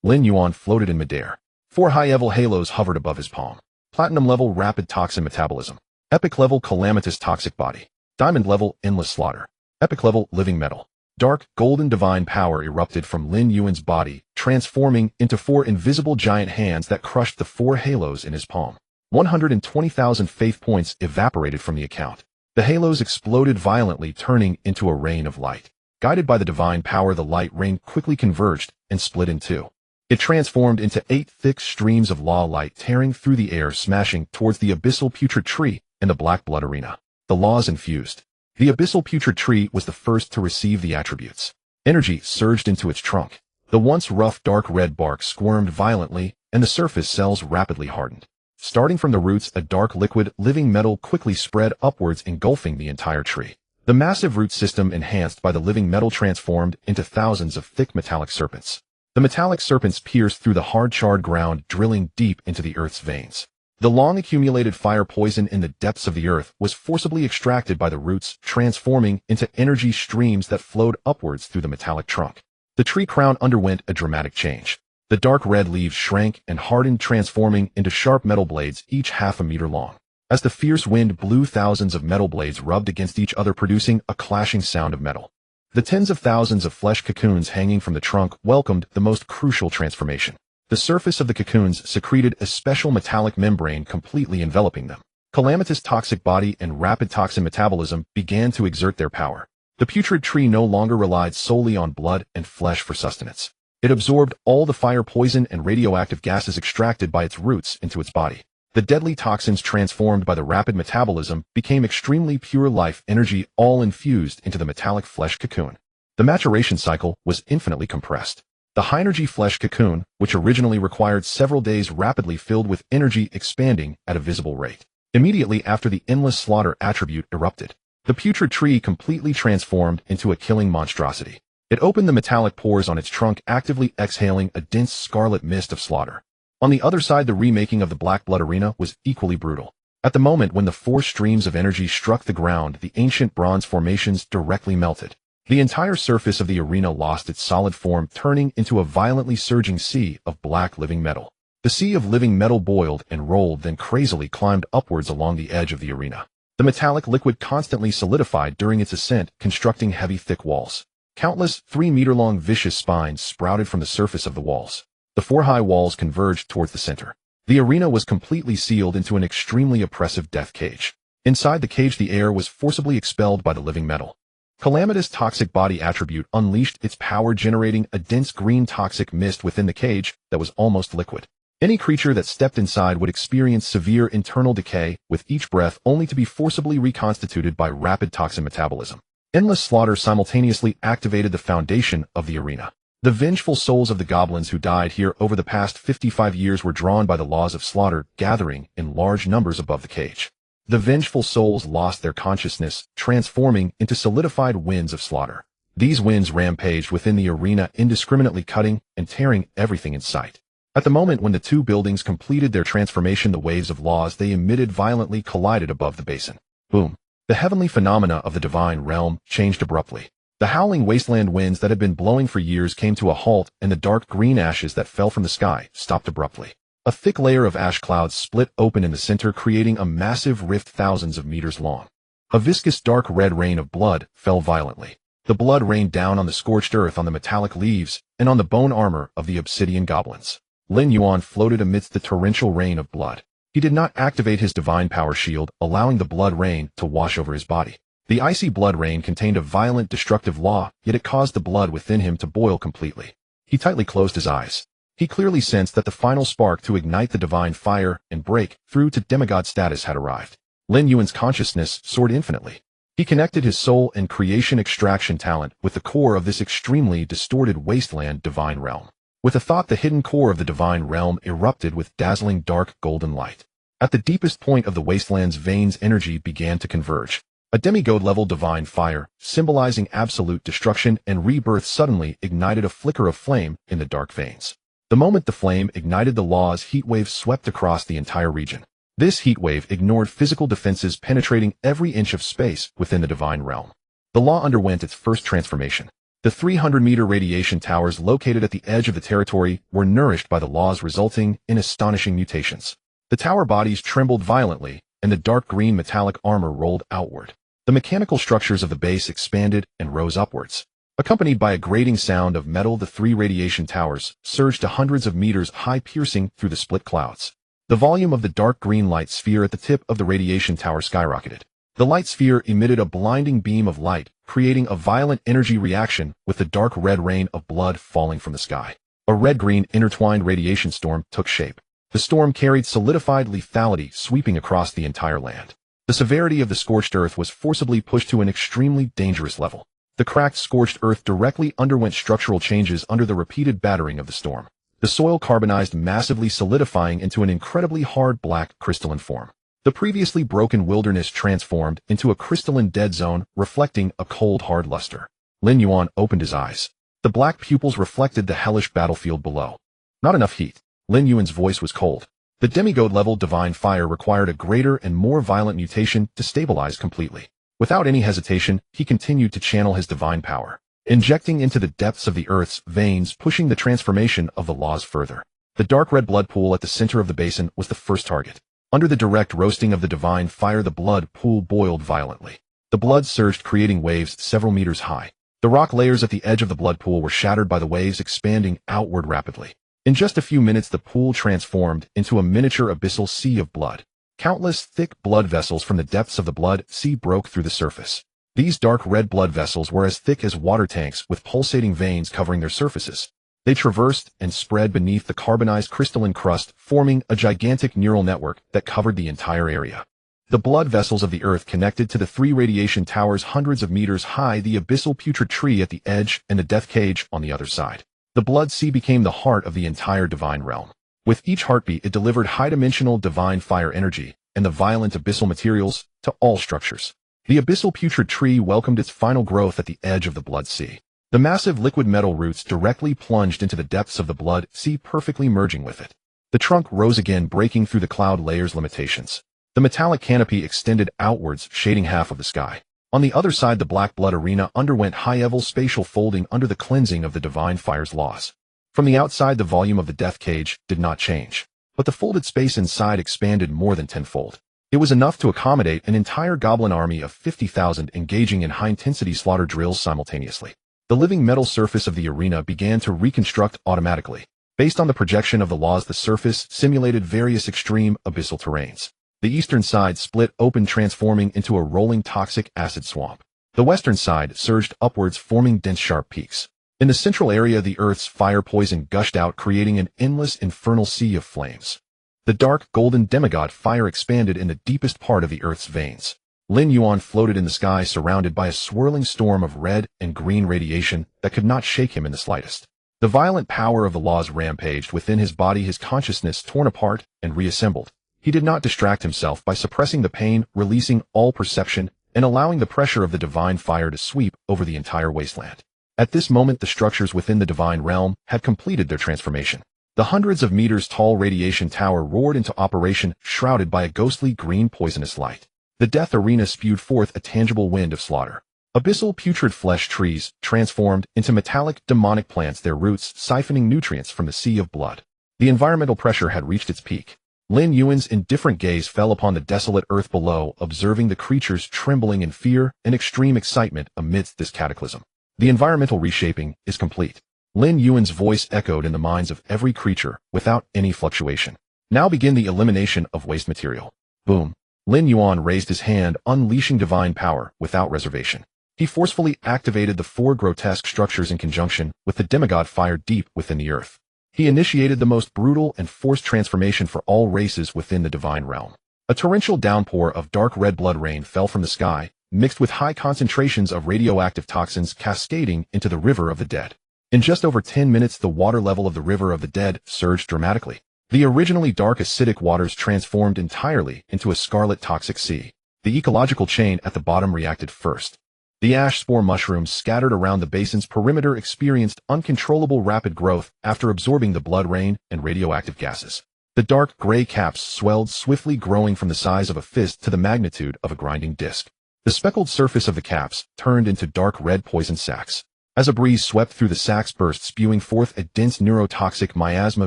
Lin Yuan floated in midair. 4 high-level halos hovered above his palm. Platinum-level rapid toxin metabolism. Epic-level calamitous toxic body. Diamond-level endless slaughter. Epic-level living metal. Dark golden divine power erupted from Lin Yuan's body, transforming into 4 invisible giant hands that crushed the 4 halos in his palm. 120,000 faith points evaporated from the account. The halos exploded violently, turning into a rain of light. Guided by the divine power, the light rain quickly converged and split in 2. It transformed into 8 thick streams of law light, tearing through the air, smashing towards the abyssal putrid tree and the black blood arena. The laws infused. The abyssal putrid tree was the first to receive the attributes. Energy surged into its trunk. The once rough dark red bark squirmed violently, and the surface cells rapidly hardened. Starting from the roots, a dark liquid living metal quickly spread upwards, engulfing the entire tree. The massive root system, enhanced by the living metal, transformed into thousands of thick metallic serpents. The metallic serpents pierced through the hard charred ground, drilling deep into the earth's veins. The long accumulated fire poison in the depths of the earth was forcibly extracted by the roots, transforming into energy streams that flowed upwards through the metallic trunk. The tree crown underwent a dramatic change. The dark red leaves shrank and hardened, transforming into sharp metal blades, each half a meter long. As the fierce wind blew, thousands of metal blades rubbed against each other, producing a clashing sound of metal. The tens of thousands of flesh cocoons hanging from the trunk welcomed the most crucial transformation. The surface of the cocoons secreted a special metallic membrane completely enveloping them. Calamitous toxic body and rapid toxin metabolism began to exert their power. The putrid tree no longer relied solely on blood and flesh for sustenance. It absorbed all the fire, poison, and radioactive gases extracted by its roots into its body. The deadly toxins, transformed by the rapid metabolism, became extremely pure life energy, all infused into the metallic flesh cocoon. The maturation cycle was infinitely compressed. The high-energy flesh cocoon, which originally required several days, rapidly filled with energy, expanding at a visible rate. Immediately after the endless slaughter attribute erupted, the putrid tree completely transformed into a killing monstrosity. It opened the metallic pores on its trunk, actively exhaling a dense scarlet mist of slaughter. On the other side, the remaking of the Black Blood Arena was equally brutal. At the moment when the four streams of energy struck the ground, the ancient bronze formations directly melted. The entire surface of the arena lost its solid form, turning into a violently surging sea of black living metal. The sea of living metal boiled and rolled, then crazily climbed upwards along the edge of the arena. The metallic liquid constantly solidified during its ascent, constructing heavy, thick walls. Countless 3-meter-long vicious spines sprouted from the surface of the walls. The 4 high walls converged towards the center. The arena was completely sealed into an extremely oppressive death cage. Inside the cage, the air was forcibly expelled by the living metal. Calamitous toxic body attribute unleashed its power, generating a dense green toxic mist within the cage that was almost liquid. Any creature that stepped inside would experience severe internal decay with each breath, only to be forcibly reconstituted by rapid toxin metabolism. Endless slaughter simultaneously activated the foundation of the arena. The vengeful souls of the goblins who died here over the past 55 years were drawn by the laws of slaughter, gathering in large numbers above the cage. The vengeful souls lost their consciousness, transforming into solidified winds of slaughter. These winds rampaged within the arena, indiscriminately cutting and tearing everything in sight. At the moment when the two buildings completed their transformation, the waves of laws they emitted violently collided above the basin. Boom! The heavenly phenomena of the divine realm changed abruptly. The howling wasteland winds that had been blowing for years came to a halt, and the dark green ashes that fell from the sky stopped abruptly. A thick layer of ash clouds split open in the center, creating a massive rift thousands of meters long. A viscous dark red rain of blood fell violently. The blood rained down on the scorched earth, on the metallic leaves, and on the bone armor of the obsidian goblins. Lin Yuan floated amidst the torrential rain of blood. He did not activate his divine power shield, allowing the blood rain to wash over his body. The icy blood rain contained a violent, destructive law, yet it caused the blood within him to boil completely. He tightly closed his eyes. He clearly sensed that the final spark to ignite the divine fire and break through to demigod status had arrived. Lin Yuan's consciousness soared infinitely. He connected his soul and creation extraction talent with the core of this extremely distorted wasteland divine realm. With a thought, the hidden core of the divine realm erupted with dazzling dark golden light. At the deepest point of the wasteland's veins, energy began to converge. A demigod-level divine fire, symbolizing absolute destruction and rebirth, suddenly ignited a flicker of flame in the dark veins. The moment the flame ignited, the law's heat wave swept across the entire region. This heat wave ignored physical defenses, penetrating every inch of space within the divine realm. The law underwent its first transformation. The 300-meter radiation towers located at the edge of the territory were nourished by the laws, resulting in astonishing mutations. The tower bodies trembled violently, and the dark green metallic armor rolled outward. The mechanical structures of the base expanded and rose upwards. Accompanied by a grating sound of metal, the 3 radiation towers surged to hundreds of meters high, piercing through the split clouds. The volume of the dark green light sphere at the tip of the radiation tower skyrocketed. The light sphere emitted a blinding beam of light, creating a violent energy reaction with the dark red rain of blood falling from the sky. A red-green intertwined radiation storm took shape. The storm carried solidified lethality, sweeping across the entire land. The severity of the scorched earth was forcibly pushed to an extremely dangerous level. The cracked, scorched earth directly underwent structural changes under the repeated battering of the storm. The soil carbonized, massively solidifying into an incredibly hard black crystalline form. The previously broken wilderness transformed into a crystalline dead zone, reflecting a cold, hard luster. Lin Yuan opened his eyes. The black pupils reflected the hellish battlefield below. Not enough heat. Lin Yuan's voice was cold. The demigod-level divine fire required a greater and more violent mutation to stabilize completely. Without any hesitation, he continued to channel his divine power, injecting into the depths of the earth's veins, pushing the transformation of the laws further. The dark red blood pool at the center of the basin was the first target. Under the direct roasting of the divine fire, the blood pool boiled violently. The blood surged, creating waves several meters high. The rock layers at the edge of the blood pool were shattered by the waves, expanding outward rapidly. In just a few minutes, the pool transformed into a miniature abyssal sea of blood. Countless thick blood vessels from the depths of the blood sea broke through the surface. These dark red blood vessels were as thick as water tanks, with pulsating veins covering their surfaces. They traversed and spread beneath the carbonized crystalline crust, forming a gigantic neural network that covered the entire area. The blood vessels of the earth connected to the three radiation towers hundreds of meters high, the abyssal putrid tree at the edge and the death cage on the other side. The blood sea became the heart of the entire divine realm. With each heartbeat, it delivered high-dimensional divine fire energy and the violent abyssal materials to all structures. The abyssal putrid tree welcomed its final growth at the edge of the blood sea. The massive liquid metal roots directly plunged into the depths of the blood sea, perfectly merging with it. The trunk rose again, breaking through the cloud layer's limitations. The metallic canopy extended outwards, shading half of the sky. On the other side, the black blood arena underwent high-level spatial folding under the cleansing of the divine fire's laws. From the outside, the volume of the death cage did not change, but the folded space inside expanded more than tenfold. It was enough to accommodate an entire goblin army of 50,000 engaging in high-intensity slaughter drills simultaneously. The living metal surface of the arena began to reconstruct automatically. Based on the projection of the laws, the surface simulated various extreme abyssal terrains. The eastern side split open, transforming into a rolling toxic acid swamp. The western side surged upwards, forming dense sharp peaks. In the central area, the earth's fire poison gushed out, creating an endless infernal sea of flames. The dark golden demigod fire expanded in the deepest part of the earth's veins. Lin Yuan floated in the sky, surrounded by a swirling storm of red and green radiation that could not shake him in the slightest. The violent power of the laws rampaged within his body, his consciousness torn apart and reassembled. He did not distract himself by suppressing the pain, releasing all perception, and allowing the pressure of the divine fire to sweep over the entire wasteland. At this moment, the structures within the divine realm had completed their transformation. The hundreds of meters tall radiation tower roared into operation, shrouded by a ghostly green poisonous light. The death arena spewed forth a tangible wind of slaughter. Abyssal putrid flesh trees transformed into metallic demonic plants, their roots siphoning nutrients from the sea of blood. The environmental pressure had reached its peak. Lin Yuan's indifferent gaze fell upon the desolate earth below, observing the creatures trembling in fear and extreme excitement amidst this cataclysm. The environmental reshaping is complete. Lin Yuan's voice echoed in the minds of every creature without any fluctuation. Now begin the elimination of waste material. Boom. Lin Yuan raised his hand, unleashing divine power without reservation. He forcefully activated the four grotesque structures in conjunction with the demigod fire deep within the earth. He initiated the most brutal and forced transformation for all races within the divine realm. A torrential downpour of dark red blood rain fell from the sky, mixed with high concentrations of radioactive toxins cascading into the river of the dead. In just over 10 minutes, the water level of the river of the dead surged dramatically. The originally dark acidic waters transformed entirely into a scarlet toxic sea. The ecological chain at the bottom reacted first. The ash spore mushrooms scattered around the basin's perimeter experienced uncontrollable rapid growth after absorbing the blood rain and radioactive gases. The dark gray caps swelled swiftly, growing from the size of a fist to the magnitude of a grinding disc. The speckled surface of the caps turned into dark red poison sacs. As a breeze swept through, the sacs burst, spewing forth a dense neurotoxic miasma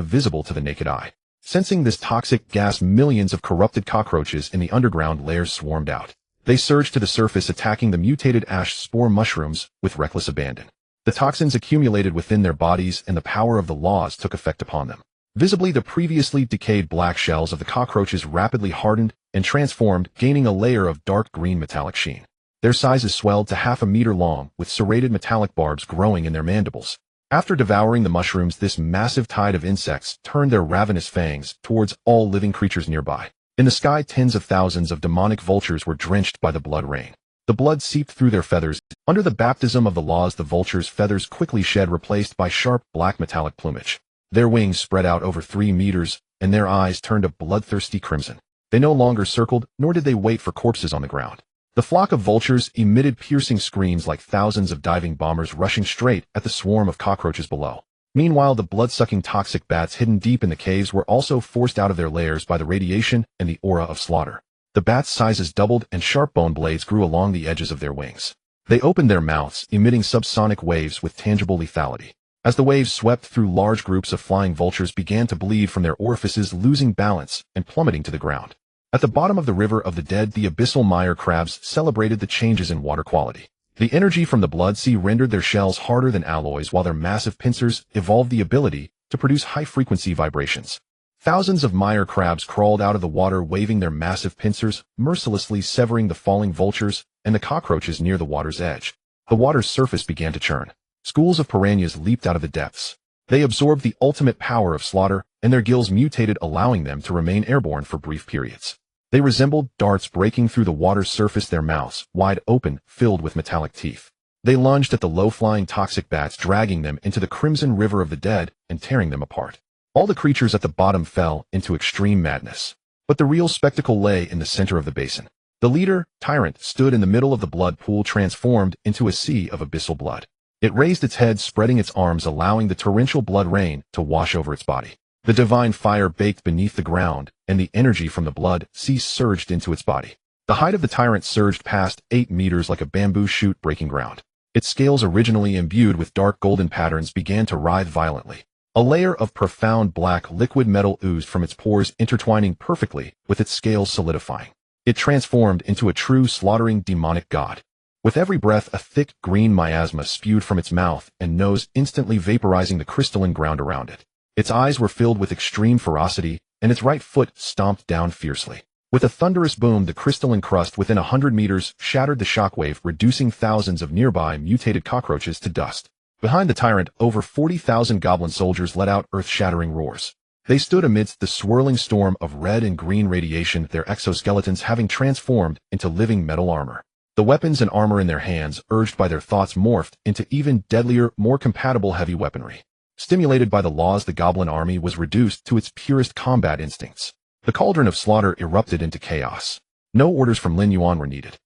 visible to the naked eye. Sensing this toxic gas, millions of corrupted cockroaches in the underground layers swarmed out. They surged to the surface, attacking the mutated ash spore mushrooms with reckless abandon. The toxins accumulated within their bodies, and the power of the laws took effect upon them. Visibly, the previously decayed black shells of the cockroaches rapidly hardened and transformed, gaining a layer of dark green metallic sheen. Their sizes swelled to half a meter long, with serrated metallic barbs growing in their mandibles. After devouring the mushrooms, this massive tide of insects turned their ravenous fangs towards all living creatures nearby. In the sky, tens of thousands of demonic vultures were drenched by the blood rain. The blood seeped through their feathers. Under the baptism of the laws, the vultures' feathers quickly shed, replaced by sharp black metallic plumage. Their wings spread out over 3 meters, and their eyes turned a bloodthirsty crimson. They no longer circled, nor did they wait for corpses on the ground. The flock of vultures emitted piercing screams like thousands of diving bombers rushing straight at the swarm of cockroaches below. Meanwhile, the blood-sucking toxic bats hidden deep in the caves were also forced out of their lairs by the radiation and the aura of slaughter. The bats' sizes doubled, and sharp bone blades grew along the edges of their wings. They opened their mouths, emitting subsonic waves with tangible lethality. As the waves swept through, large groups of flying vultures began to bleed from their orifices, losing balance and plummeting to the ground. At the bottom of the River of the Dead, the abyssal mire crabs celebrated the changes in water quality. The energy from the blood sea rendered their shells harder than alloys, while their massive pincers evolved the ability to produce high-frequency vibrations. Thousands of mire crabs crawled out of the water, waving their massive pincers, mercilessly severing the falling vultures and the cockroaches near the water's edge. The water's surface began to churn. Schools of piranhas leaped out of the depths. They absorbed the ultimate power of slaughter, and their gills mutated, allowing them to remain airborne for brief periods. They resembled darts breaking through the water's surface, their mouths wide open, filled with metallic teeth. They lunged at the low-flying toxic bats, dragging them into the crimson River of the Dead and tearing them apart. All the creatures at the bottom fell into extreme madness. But the real spectacle lay in the center of the basin. The leader, Tyrant, stood in the middle of the blood pool, transformed into a sea of abyssal blood. It raised its head, spreading its arms, allowing the torrential blood rain to wash over its body. The divine fire baked beneath the ground, and the energy from the blood sea surged into its body. The height of the tyrant surged past 8 meters like a bamboo shoot breaking ground. Its scales, originally imbued with dark golden patterns, began to writhe violently. A layer of profound black liquid metal oozed from its pores, intertwining perfectly with its scales solidifying. It transformed into a true slaughtering demonic god. With every breath, a thick green miasma spewed from its mouth and nose, instantly vaporizing the crystalline ground around it. Its eyes were filled with extreme ferocity, and its right foot stomped down fiercely. With a thunderous boom, the crystalline crust within 100 meters shattered the shockwave, reducing thousands of nearby mutated cockroaches to dust. Behind the tyrant, over 40,000 goblin soldiers let out earth-shattering roars. They stood amidst the swirling storm of red and green radiation, their exoskeletons having transformed into living metal armor. The weapons and armor in their hands, urged by their thoughts, morphed into even deadlier, more compatible heavy weaponry. Stimulated by the laws, the goblin army was reduced to its purest combat instincts. The cauldron of slaughter erupted into chaos. No orders from Lin Yuan were needed.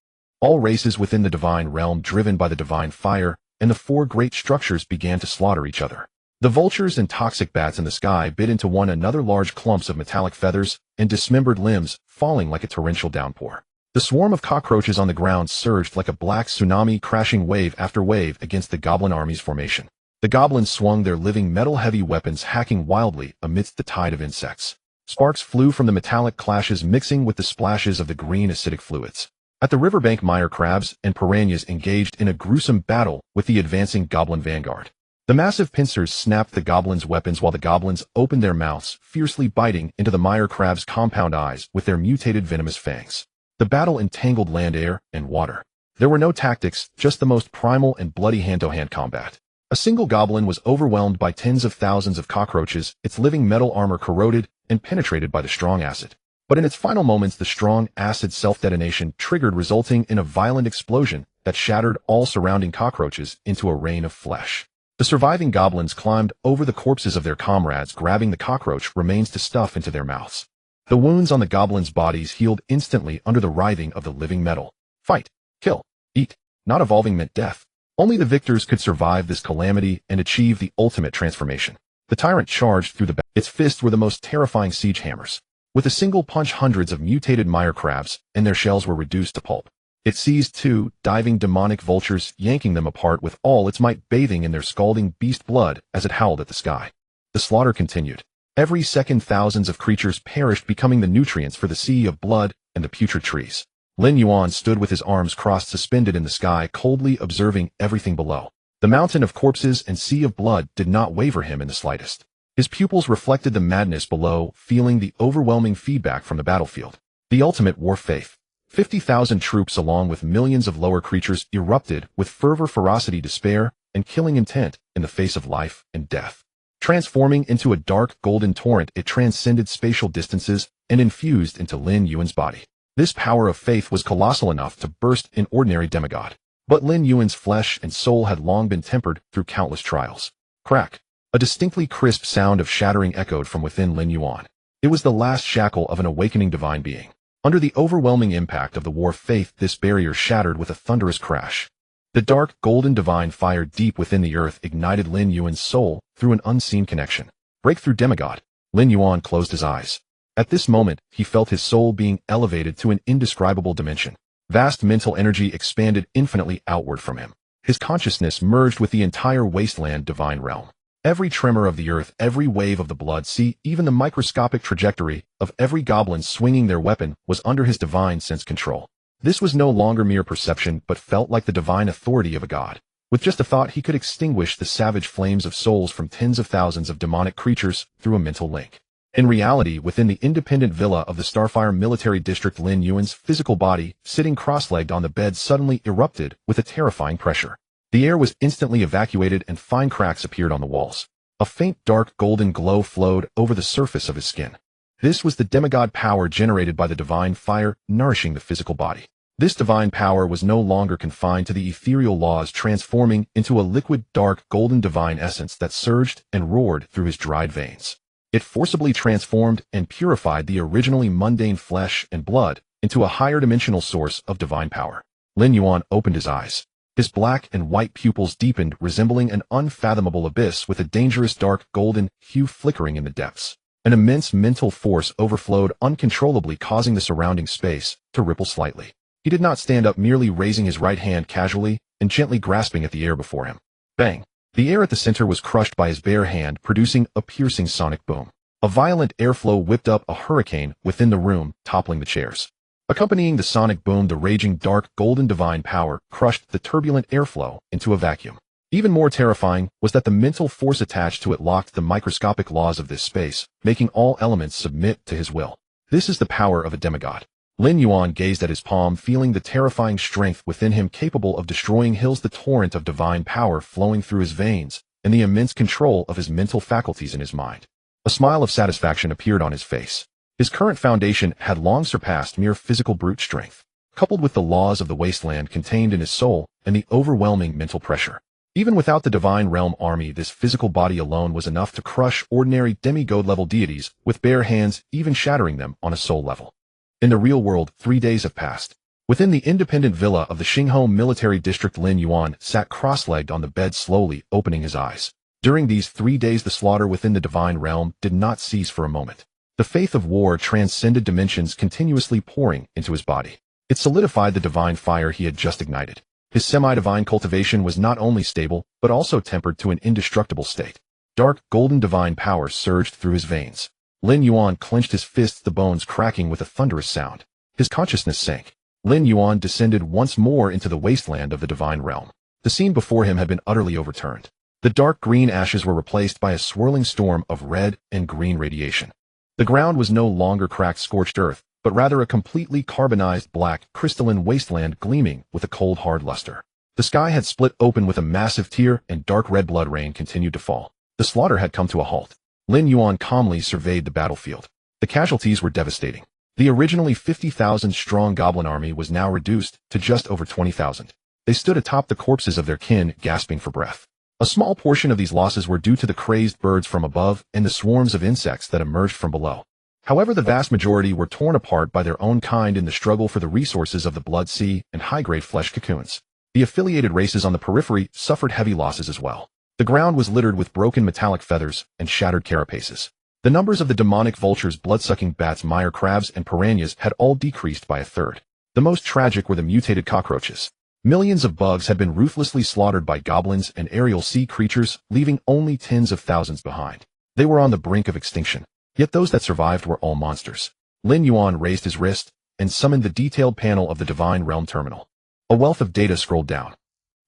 All races within the divine realm, driven by the divine fire, and the 4 great structures began to slaughter each other. The vultures and toxic bats in the sky bit into one another, large clumps of metallic feathers and dismembered limbs falling like a torrential downpour. The swarm of cockroaches on the ground surged like a black tsunami, crashing wave after wave against the goblin army's formation. The goblins swung their living metal-heavy weapons, hacking wildly amidst the tide of insects. Sparks flew from the metallic clashes, mixing with the splashes of the green acidic fluids. At the riverbank, mire crabs and piranhas engaged in a gruesome battle with the advancing goblin vanguard. The massive pincers snapped the goblins' weapons, while the goblins opened their mouths, fiercely biting into the mire crabs' compound eyes with their mutated venomous fangs. The battle entangled land, air, and water. There were no tactics, just the most primal and bloody hand-to-hand combat. A single goblin was overwhelmed by tens of thousands of cockroaches, its living metal armor corroded and penetrated by the strong acid. But in its final moments, the strong acid self-detonation triggered, resulting in a violent explosion that shattered all surrounding cockroaches into a rain of flesh. The surviving goblins climbed over the corpses of their comrades, grabbing the cockroach remains to stuff into their mouths. The wounds on the goblins' bodies healed instantly under the writhing of the living metal. Fight, kill, eat. Not evolving meant death. Only the victors could survive this calamity and achieve the ultimate transformation. The tyrant charged through the battle. Its fists were the most terrifying siege hammers. With a single punch, hundreds of mutated mire crabs and their shells were reduced to pulp. It seized 2 diving demonic vultures, yanking them apart with all its might, bathing in their scalding beast blood as it howled at the sky. The slaughter continued. Every second, thousands of creatures perished, becoming the nutrients for the sea of blood and the putrid trees. Lin Yuan stood with his arms crossed, suspended in the sky, coldly observing everything below. The mountain of corpses and sea of blood did not waver him in the slightest. His pupils reflected the madness below, feeling the overwhelming feedback from the battlefield. The ultimate war faith. 50,000 troops, along with millions of lower creatures, erupted with fervor, ferocity, despair, and killing intent in the face of life and death. Transforming into a dark golden torrent, it transcended spatial distances and infused into Lin Yuan's body. This power of faith was colossal enough to burst an ordinary demigod. But Lin Yuan's flesh and soul had long been tempered through countless trials. Crack. A distinctly crisp sound of shattering echoed from within Lin Yuan. It was the last shackle of an awakening divine being. Under the overwhelming impact of the war faith, this barrier shattered with a thunderous crash. The dark, golden divine fire deep within the earth ignited Lin Yuan's soul through an unseen connection. Breakthrough demigod. Lin Yuan closed his eyes. At this moment, he felt his soul being elevated to an indescribable dimension. Vast mental energy expanded infinitely outward from him. His consciousness merged with the entire wasteland divine realm. Every tremor of the earth, every wave of the blood sea, even the microscopic trajectory of every goblin swinging their weapon was under his divine sense control. This was no longer mere perception, but felt like the divine authority of a god. With just a thought, he could extinguish the savage flames of souls from tens of thousands of demonic creatures through a mental link. In reality, within the independent villa of the Starfire military district, Lin Yuan's physical body, sitting cross-legged on the bed, suddenly erupted with a terrifying pressure. The air was instantly evacuated and fine cracks appeared on the walls. A faint dark golden glow flowed over the surface of his skin. This was the demigod power generated by the divine fire nourishing the physical body. This divine power was no longer confined to the ethereal laws, transforming into a liquid dark golden divine essence that surged and roared through his dried veins. It forcibly transformed and purified the originally mundane flesh and blood into a higher dimensional source of divine power. Lin Yuan opened his eyes. His black and white pupils deepened, resembling an unfathomable abyss with a dangerous dark golden hue flickering in the depths. An immense mental force overflowed uncontrollably, causing the surrounding space to ripple slightly. He did not stand up, merely raising his right hand casually and gently grasping at the air before him. Bang! The air at the center was crushed by his bare hand, producing a piercing sonic boom. A violent airflow whipped up a hurricane within the room, toppling the chairs. Accompanying the sonic boom, the raging dark golden divine power crushed the turbulent airflow into a vacuum. Even more terrifying was that the mental force attached to it locked the microscopic laws of this space, making all elements submit to his will. This is the power of a demigod. Lin Yuan gazed at his palm, feeling the terrifying strength within him, capable of destroying hills, the torrent of divine power flowing through his veins, and the immense control of his mental faculties in his mind. A smile of satisfaction appeared on his face. His current foundation had long surpassed mere physical brute strength, coupled with the laws of the wasteland contained in his soul and the overwhelming mental pressure. Even without the divine realm army, this physical body alone was enough to crush ordinary demigod-level deities with bare hands, even shattering them on a soul level. In the real world, 3 days have passed. Within the independent villa of the Xingho military district, Lin Yuan sat cross-legged on the bed, slowly opening his eyes. During these 3 days, the slaughter within the divine realm did not cease for a moment. The faith of war transcended dimensions, continuously pouring into his body. It solidified the divine fire he had just ignited. His semi-divine cultivation was not only stable, but also tempered to an indestructible state. Dark, golden divine power surged through his veins. Lin Yuan clenched his fists, the bones cracking with a thunderous sound. His consciousness sank. Lin Yuan descended once more into the wasteland of the divine realm. The scene before him had been utterly overturned. The dark green ashes were replaced by a swirling storm of red and green radiation. The ground was no longer cracked, scorched earth, but rather a completely carbonized black, crystalline wasteland gleaming with a cold, hard luster. The sky had split open with a massive tear, and dark red blood rain continued to fall. The slaughter had come to a halt. Lin Yuan calmly surveyed the battlefield. The casualties were devastating. The originally 50,000 strong goblin army was now reduced to just over 20,000. They stood atop the corpses of their kin, gasping for breath. A small portion of these losses were due to the crazed birds from above and the swarms of insects that emerged from below. However, the vast majority were torn apart by their own kind in the struggle for the resources of the blood sea and high-grade flesh cocoons. The affiliated races on the periphery suffered heavy losses as well. The ground was littered with broken metallic feathers and shattered carapaces. The numbers of the demonic vultures, blood-sucking bats, mire crabs, and piranhas had all decreased by a third. The most tragic were the mutated cockroaches. Millions of bugs had been ruthlessly slaughtered by goblins and aerial sea creatures, leaving only tens of thousands behind. They were on the brink of extinction, yet those that survived were all monsters. Lin Yuan raised his wrist and summoned the detailed panel of the Divine Realm Terminal. A wealth of data scrolled down.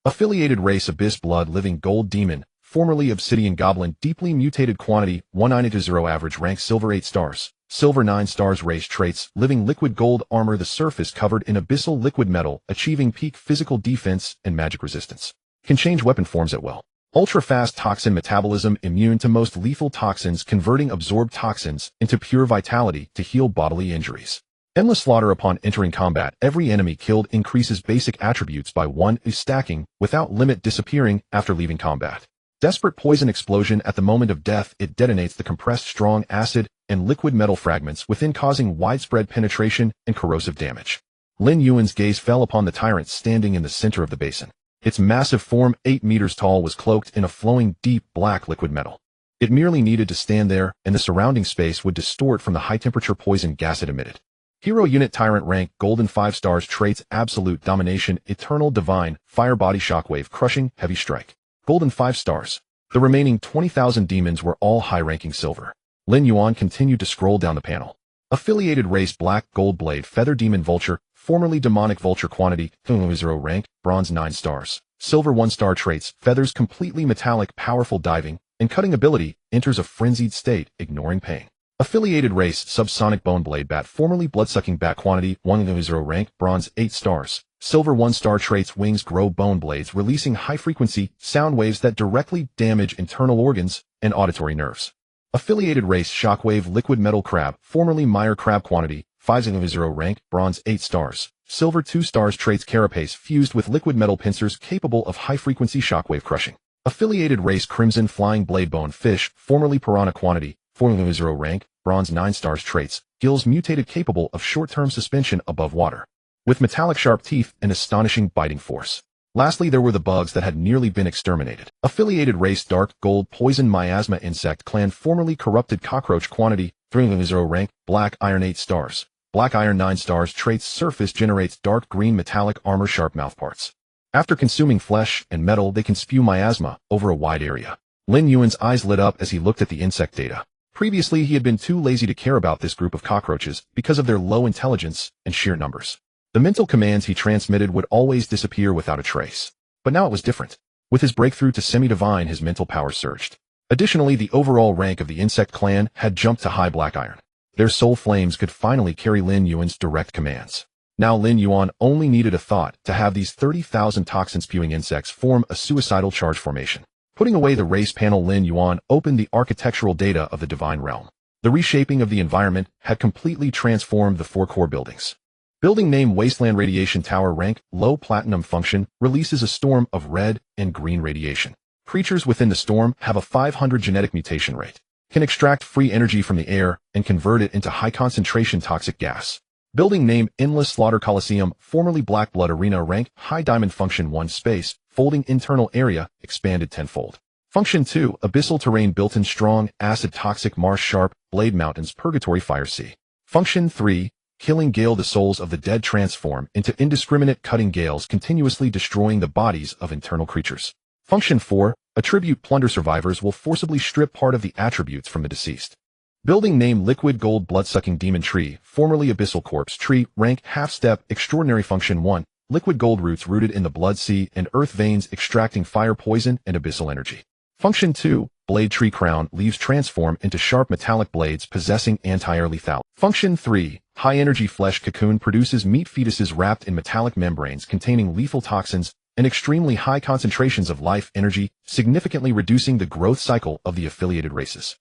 Affiliated race Abyss Blood Living Gold Demon, formerly Obsidian Goblin, deeply mutated quantity 1980, average rank Silver 8 stars, Silver 9 stars. Race traits: Living Liquid Gold Armor, the surface covered in abyssal liquid metal, achieving peak physical defense and magic resistance. Can change weapon forms at will. Ultra-fast toxin metabolism, immune to most lethal toxins, converting absorbed toxins into pure vitality to heal bodily injuries. Endless slaughter upon entering combat. Every enemy killed increases basic attributes by 1, stacking, without limit, disappearing after leaving combat. Desperate poison explosion. At the moment of death, it detonates the compressed strong acid and liquid metal fragments within, causing widespread penetration and corrosive damage. Lin Yuan's gaze fell upon the tyrant standing in the center of the basin. Its massive form, 8 meters tall, was cloaked in a flowing, deep, black liquid metal. It merely needed to stand there, and the surrounding space would distort from the high-temperature poison gas it emitted. Hero Unit Tyrant Rank Golden 5 stars. Traits: Absolute Domination, Eternal Divine, Fire Body Shockwave, Crushing, Heavy Strike. Golden 5 stars. The remaining 20,000 demons were all high-ranking silver. Lin Yuan continued to scroll down the panel. Affiliated race Black Gold Blade Feather Demon Vulture, formerly Demonic Vulture Quantity, 0 rank, Bronze 9 stars. Silver 1 star traits, feathers completely metallic, powerful diving, and cutting ability, enters a frenzied state, ignoring pain. Affiliated race Subsonic Bone Blade Bat, formerly Bloodsucking Bat Quantity, 0 rank, Bronze 8 stars. Silver 1 star traits, wings grow bone blades, releasing high-frequency sound waves that directly damage internal organs and auditory nerves. Affiliated race Shockwave Liquid Metal Crab, formerly Meyer Crab Quantity, 0 rank, Bronze 8 stars. Silver 2 stars traits, carapace fused with liquid metal pincers capable of high-frequency shockwave crushing. Affiliated race Crimson Flying Bladebone Fish, formerly Piranha Quantity, 0 rank, Bronze 9 stars traits, gills mutated capable of short-term suspension above water, with metallic sharp teeth and astonishing biting force. Lastly, there were the bugs that had nearly been exterminated. Affiliated race Dark Gold Poison Miasma Insect Clan, formerly Corrupted Cockroach Quantity, 0 rank, Black Iron 8 stars. Black Iron 9 stars traits, surface generates dark green metallic armor sharp mouthparts. After consuming flesh and metal, they can spew miasma over a wide area. Lin Yuan's eyes lit up as he looked at the insect data. Previously, he had been too lazy to care about this group of cockroaches because of their low intelligence and sheer numbers. The mental commands he transmitted would always disappear without a trace. But now it was different. With his breakthrough to semi-divine, his mental power surged. Additionally, the overall rank of the insect clan had jumped to high black iron. Their soul flames could finally carry Lin Yuan's direct commands. Now Lin Yuan only needed a thought to have these 30,000 toxin-spewing insects form a suicidal charge formation. Putting away the race panel, Lin Yuan opened the architectural data of the divine realm. The reshaping of the environment had completely transformed the 4 core buildings. Building name Wasteland Radiation Tower, rank low, platinum, function releases a storm of red and green radiation. Creatures within the storm have a 500 genetic mutation rate, can extract free energy from the air and convert it into high concentration toxic gas. Building name Endless Slaughter Coliseum, formerly Black Blood Arena, rank high, diamond, function 1, space folding internal area expanded tenfold. Function 2, Abyssal Terrain, built-in strong acid toxic marsh sharp blade mountains, purgatory fire sea. Function 3, Killing Gale, the souls of the dead transform into indiscriminate cutting gales, continuously destroying the bodies of internal creatures. Function 4, Attribute Plunder, survivors will forcibly strip part of the attributes from the deceased. Building name Liquid Gold Bloodsucking Demon Tree, formerly Abyssal Corpse Tree, rank half-step, extraordinary, function 1, liquid gold roots rooted in the blood sea and earth veins, extracting fire, poison, and abyssal energy. Function 2, Blade Tree Crown, leaves transform into sharp metallic blades possessing anti-air lethality. Function 3, High Energy Flesh Cocoon, produces meat fetuses wrapped in metallic membranes containing lethal toxins and extremely high concentrations of life energy, significantly reducing the growth cycle of the affiliated races.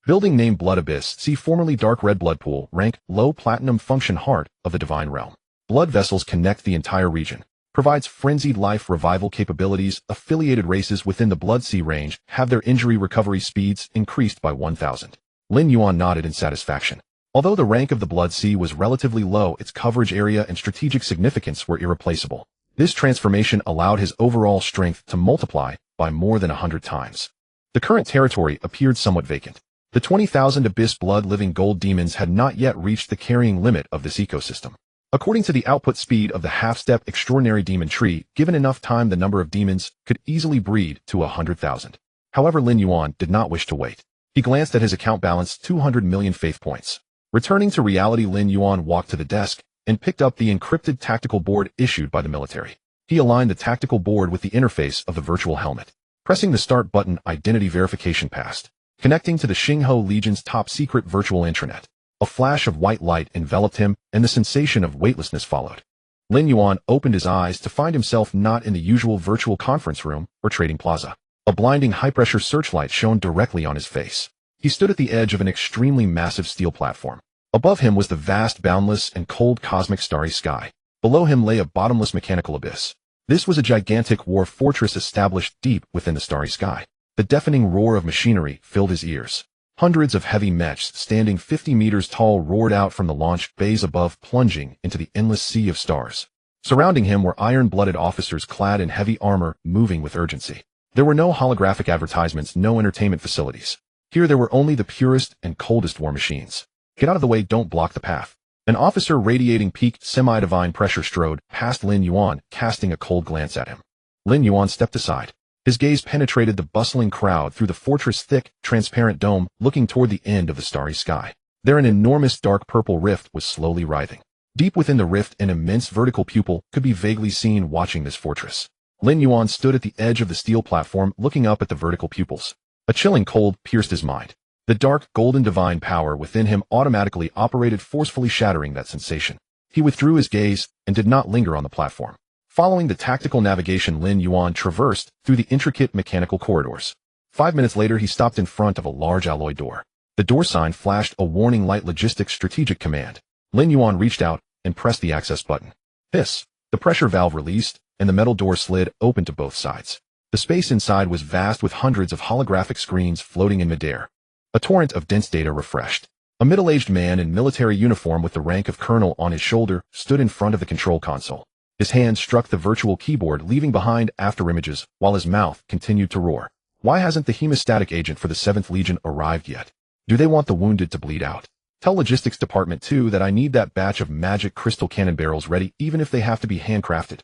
Building name Blood Abyss, see formerly Dark Red Blood Pool, rank low, platinum, function heart of the divine realm. Blood vessels connect the entire region. Provides frenzied life revival capabilities. Affiliated races within the Blood Sea range have their injury recovery speeds increased by 1,000. Lin Yuan nodded in satisfaction. Although the rank of the Blood Sea was relatively low, its coverage area and strategic significance were irreplaceable. This transformation allowed his overall strength to multiply by more than 100 times. The current territory appeared somewhat vacant. The 20,000 Abyss Blood living gold demons had not yet reached the carrying limit of this ecosystem. According to the output speed of the half-step extraordinary demon tree, given enough time, the number of demons could easily breed to 100,000. However, Lin Yuan did not wish to wait. He glanced at his account balance, 200 million faith points. Returning to reality, Lin Yuan walked to the desk and picked up the encrypted tactical board issued by the military. He aligned the tactical board with the interface of the virtual helmet. Pressing the start button, identity verification passed. Connecting to the Xingho Legion's top-secret virtual intranet. A flash of white light enveloped him, and the sensation of weightlessness followed. Lin Yuan opened his eyes to find himself not in the usual virtual conference room or trading plaza. A blinding high-pressure searchlight shone directly on his face. He stood at the edge of an extremely massive steel platform. Above him was the vast, boundless, and cold cosmic starry sky. Below him lay a bottomless mechanical abyss. This was a gigantic war fortress established deep within the starry sky. The deafening roar of machinery filled his ears. Hundreds of heavy mechs standing 50 meters tall roared out from the launch bays above, plunging into the endless sea of stars. Surrounding him were iron-blooded officers clad in heavy armor, moving with urgency. There were no holographic advertisements, no entertainment facilities. Here there were only the purest and coldest war machines. Get out of the way, don't block the path. An officer radiating peak semi-divine pressure strode past Lin Yuan, casting a cold glance at him. Lin Yuan stepped aside. His gaze penetrated the bustling crowd through the fortress' thick, transparent dome, looking toward the end of the starry sky. There an enormous dark purple rift was slowly writhing. Deep within the rift, an immense vertical pupil could be vaguely seen watching this fortress. Lin Yuan stood at the edge of the steel platform looking up at the vertical pupils. A chilling cold pierced his mind. The dark, golden divine power within him automatically operated, forcefully shattering that sensation. He withdrew his gaze and did not linger on the platform. Following the tactical navigation, Lin Yuan traversed through the intricate mechanical corridors. 5 minutes later, he stopped in front of a large alloy door. The door sign flashed a warning light: logistics strategic command. Lin Yuan reached out and pressed the access button. Hiss! The pressure valve released, and the metal door slid open to both sides. The space inside was vast, with hundreds of holographic screens floating in midair. A torrent of dense data refreshed. A middle-aged man in military uniform with the rank of colonel on his shoulder stood in front of the control console. His hand struck the virtual keyboard, leaving behind afterimages, while his mouth continued to roar. Why hasn't the hemostatic agent for the 7th Legion arrived yet? Do they want the wounded to bleed out? Tell Logistics Department 2 that I need that batch of magic crystal cannon barrels ready, even if they have to be handcrafted.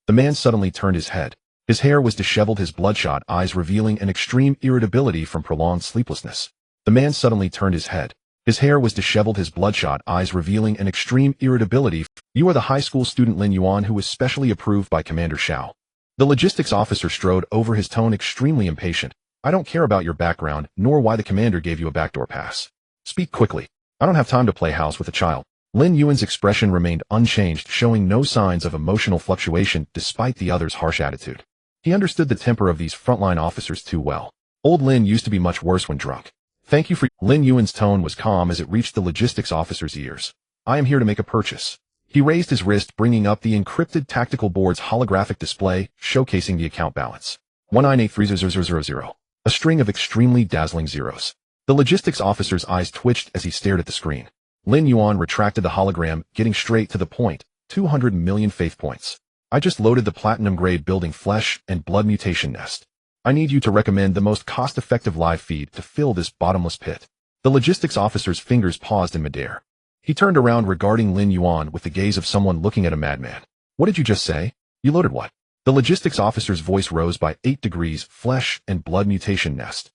The man suddenly turned his head. His hair was disheveled, his bloodshot eyes revealing an extreme irritability from prolonged sleeplessness. The man suddenly turned his head. His hair was disheveled, his bloodshot eyes revealing an extreme irritability. You are the high school student Lin Yuan who was specially approved by Commander Xiao. The logistics officer strode over, his tone extremely impatient. I don't care about your background, nor why the commander gave you a backdoor pass. Speak quickly. I don't have time to play house with a child. Lin Yuan's expression remained unchanged, showing no signs of emotional fluctuation despite the other's harsh attitude. He understood the temper of these frontline officers too well. Old Lin used to be much worse when drunk. Thank you for— Lin Yuan's tone was calm as it reached the logistics officer's ears. I am here to make a purchase. He raised his wrist, bringing up the encrypted tactical board's holographic display, showcasing the account balance. 198300000. A string of extremely dazzling zeros. The logistics officer's eyes twitched as he stared at the screen. Lin Yuan retracted the hologram, getting straight to the point. 200 million faith points. I just loaded the platinum-grade building flesh and blood mutation nest. I need you to recommend the most cost-effective live feed to fill this bottomless pit. The logistics officer's fingers paused in midair. He turned around, regarding Lin Yuan with the gaze of someone looking at a madman. What did you just say? You loaded what? The logistics officer's voice rose by 8 degrees. Flesh and blood mutation nest.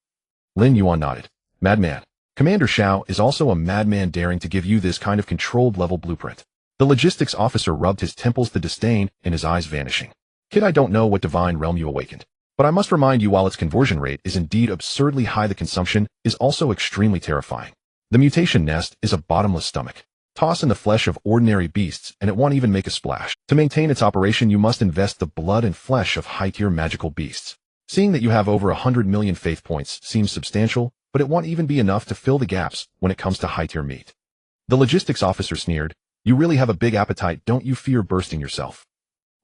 Lin Yuan nodded. Madman. Commander Xiao is also a madman, daring to give you this kind of controlled level blueprint. The logistics officer rubbed his temples, the disdain in his eyes vanishing. Kid, I don't know what divine realm you awakened. But I must remind you, while its conversion rate is indeed absurdly high, the consumption is also extremely terrifying. The mutation nest is a bottomless stomach. Toss in the flesh of ordinary beasts and it won't even make a splash. To maintain its operation, you must invest the blood and flesh of high-tier magical beasts. Seeing that you have over 100 million faith points seems substantial, but it won't even be enough to fill the gaps when it comes to high-tier meat. The logistics officer sneered. You really have a big appetite, don't you fear bursting yourself?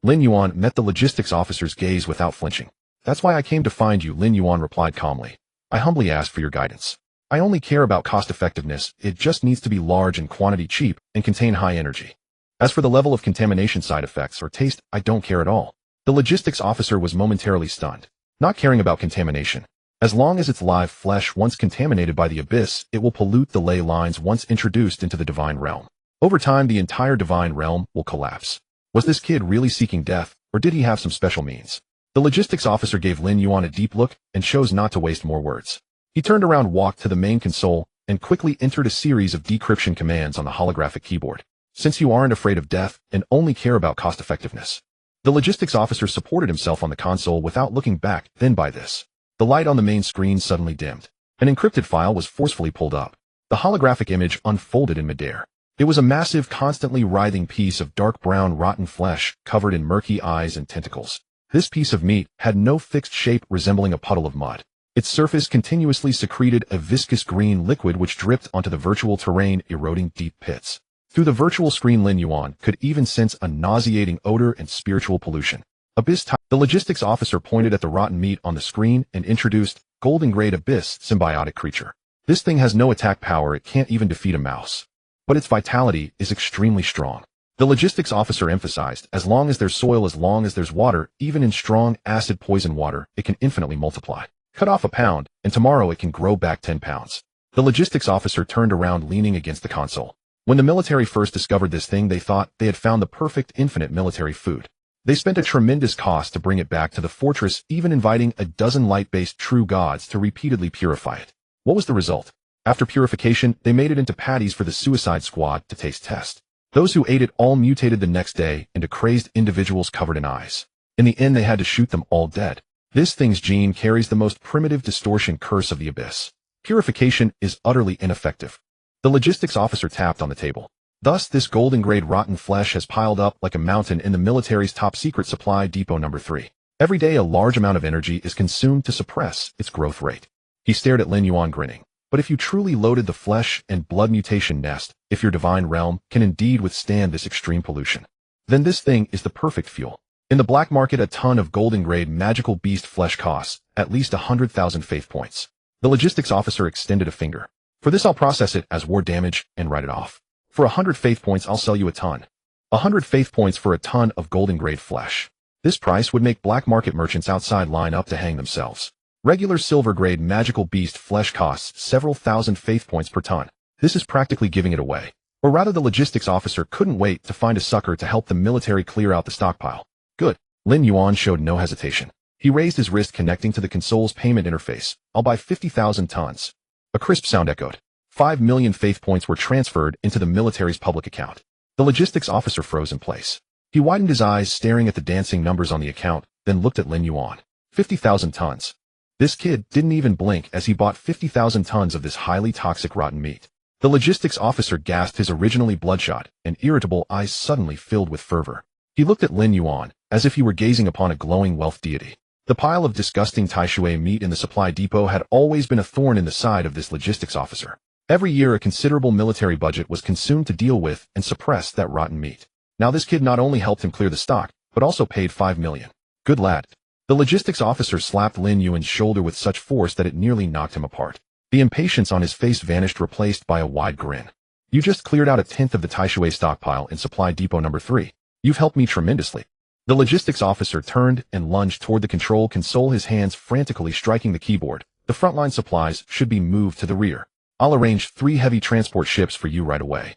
Lin Yuan met the logistics officer's gaze without flinching. That's why I came to find you, Lin Yuan replied calmly. I humbly asked for your guidance. I only care about cost effectiveness, it just needs to be large in quantity, cheap, and contain high energy. As for the level of contamination, side effects, or taste, I don't care at all. The logistics officer was momentarily stunned. Not caring about contamination. As long as it's live flesh, once contaminated by the abyss, it will pollute the ley lines once introduced into the divine realm. Over time, the entire divine realm will collapse. Was this kid really seeking death, or did he have some special means? The logistics officer gave Lin Yuan a deep look and chose not to waste more words. He turned around, walked to the main console, and quickly entered a series of decryption commands on the holographic keyboard. Since you aren't afraid of death and only care about cost effectiveness. The logistics officer supported himself on the console without looking back. Then by this, the light on the main screen suddenly dimmed. An encrypted file was forcefully pulled up. The holographic image unfolded in midair. It was a massive, constantly writhing piece of dark brown rotten flesh covered in murky eyes and tentacles. This piece of meat had no fixed shape, resembling a puddle of mud. Its surface continuously secreted a viscous green liquid which dripped onto the virtual terrain, eroding deep pits. Through the virtual screen, Lin Yuan could even sense a nauseating odor and spiritual pollution. Abyss. The logistics officer pointed at the rotten meat on the screen and introduced golden grade abyss symbiotic creature. This thing has no attack power, it can't even defeat a mouse. But its vitality is extremely strong. The logistics officer emphasized, as long as there's soil, as long as there's water, even in strong acid poison water, it can infinitely multiply. Cut off a pound, and tomorrow it can grow back 10 pounds. The logistics officer turned around, leaning against the console. When the military first discovered this thing, they thought they had found the perfect infinite military food. They spent a tremendous cost to bring it back to the fortress, even inviting a dozen light-based true gods to repeatedly purify it. What was the result? After purification, they made it into patties for the suicide squad to taste test. Those who ate it all mutated the next day into crazed individuals covered in eyes. In the end, they had to shoot them all dead. This thing's gene carries the most primitive distortion curse of the abyss. Purification is utterly ineffective. The logistics officer tapped on the table. Thus, this golden-grade rotten flesh has piled up like a mountain in the military's top-secret supply depot number 3. Every day, a large amount of energy is consumed to suppress its growth rate. He stared at Lin Yuan, grinning. But if you truly loaded the flesh and blood mutation nest, if your divine realm can indeed withstand this extreme pollution, then this thing is the perfect fuel. In the black market, a ton of golden-grade magical beast flesh costs at least 100,000 faith points. The logistics officer extended a finger. For this, I'll process it as war damage and write it off. For 100 faith points, I'll sell you a ton. 100 faith points for a ton of golden-grade flesh. This price would make black market merchants outside line up to hang themselves. Regular silver-grade magical beast flesh costs several thousand faith points per ton. This is practically giving it away. Or rather, the logistics officer couldn't wait to find a sucker to help the military clear out the stockpile. Good. Lin Yuan showed no hesitation. He raised his wrist, connecting to the console's payment interface. I'll buy 50,000 tons. A crisp sound echoed. 5 million faith points were transferred into the military's public account. The logistics officer froze in place. He widened his eyes, staring at the dancing numbers on the account, then looked at Lin Yuan. 50,000 tons. This kid didn't even blink as he bought 50,000 tons of this highly toxic rotten meat. The logistics officer gasped, his originally bloodshot and irritable eyes suddenly filled with fervor. He looked at Lin Yuan as if he were gazing upon a glowing wealth deity. The pile of disgusting taishui meat in the supply depot had always been a thorn in the side of this logistics officer. Every year, a considerable military budget was consumed to deal with and suppress that rotten meat. Now this kid not only helped him clear the stock, but also paid 5 million. Good lad. The logistics officer slapped Lin Yuan's shoulder with such force that it nearly knocked him apart. The impatience on his face vanished, replaced by a wide grin. You just cleared out 1/10 of the taishui stockpile in supply depot number 3. You've helped me tremendously. The logistics officer turned and lunged toward the control console, his hands frantically striking the keyboard. The frontline supplies should be moved to the rear. I'll arrange 3 heavy transport ships for you right away.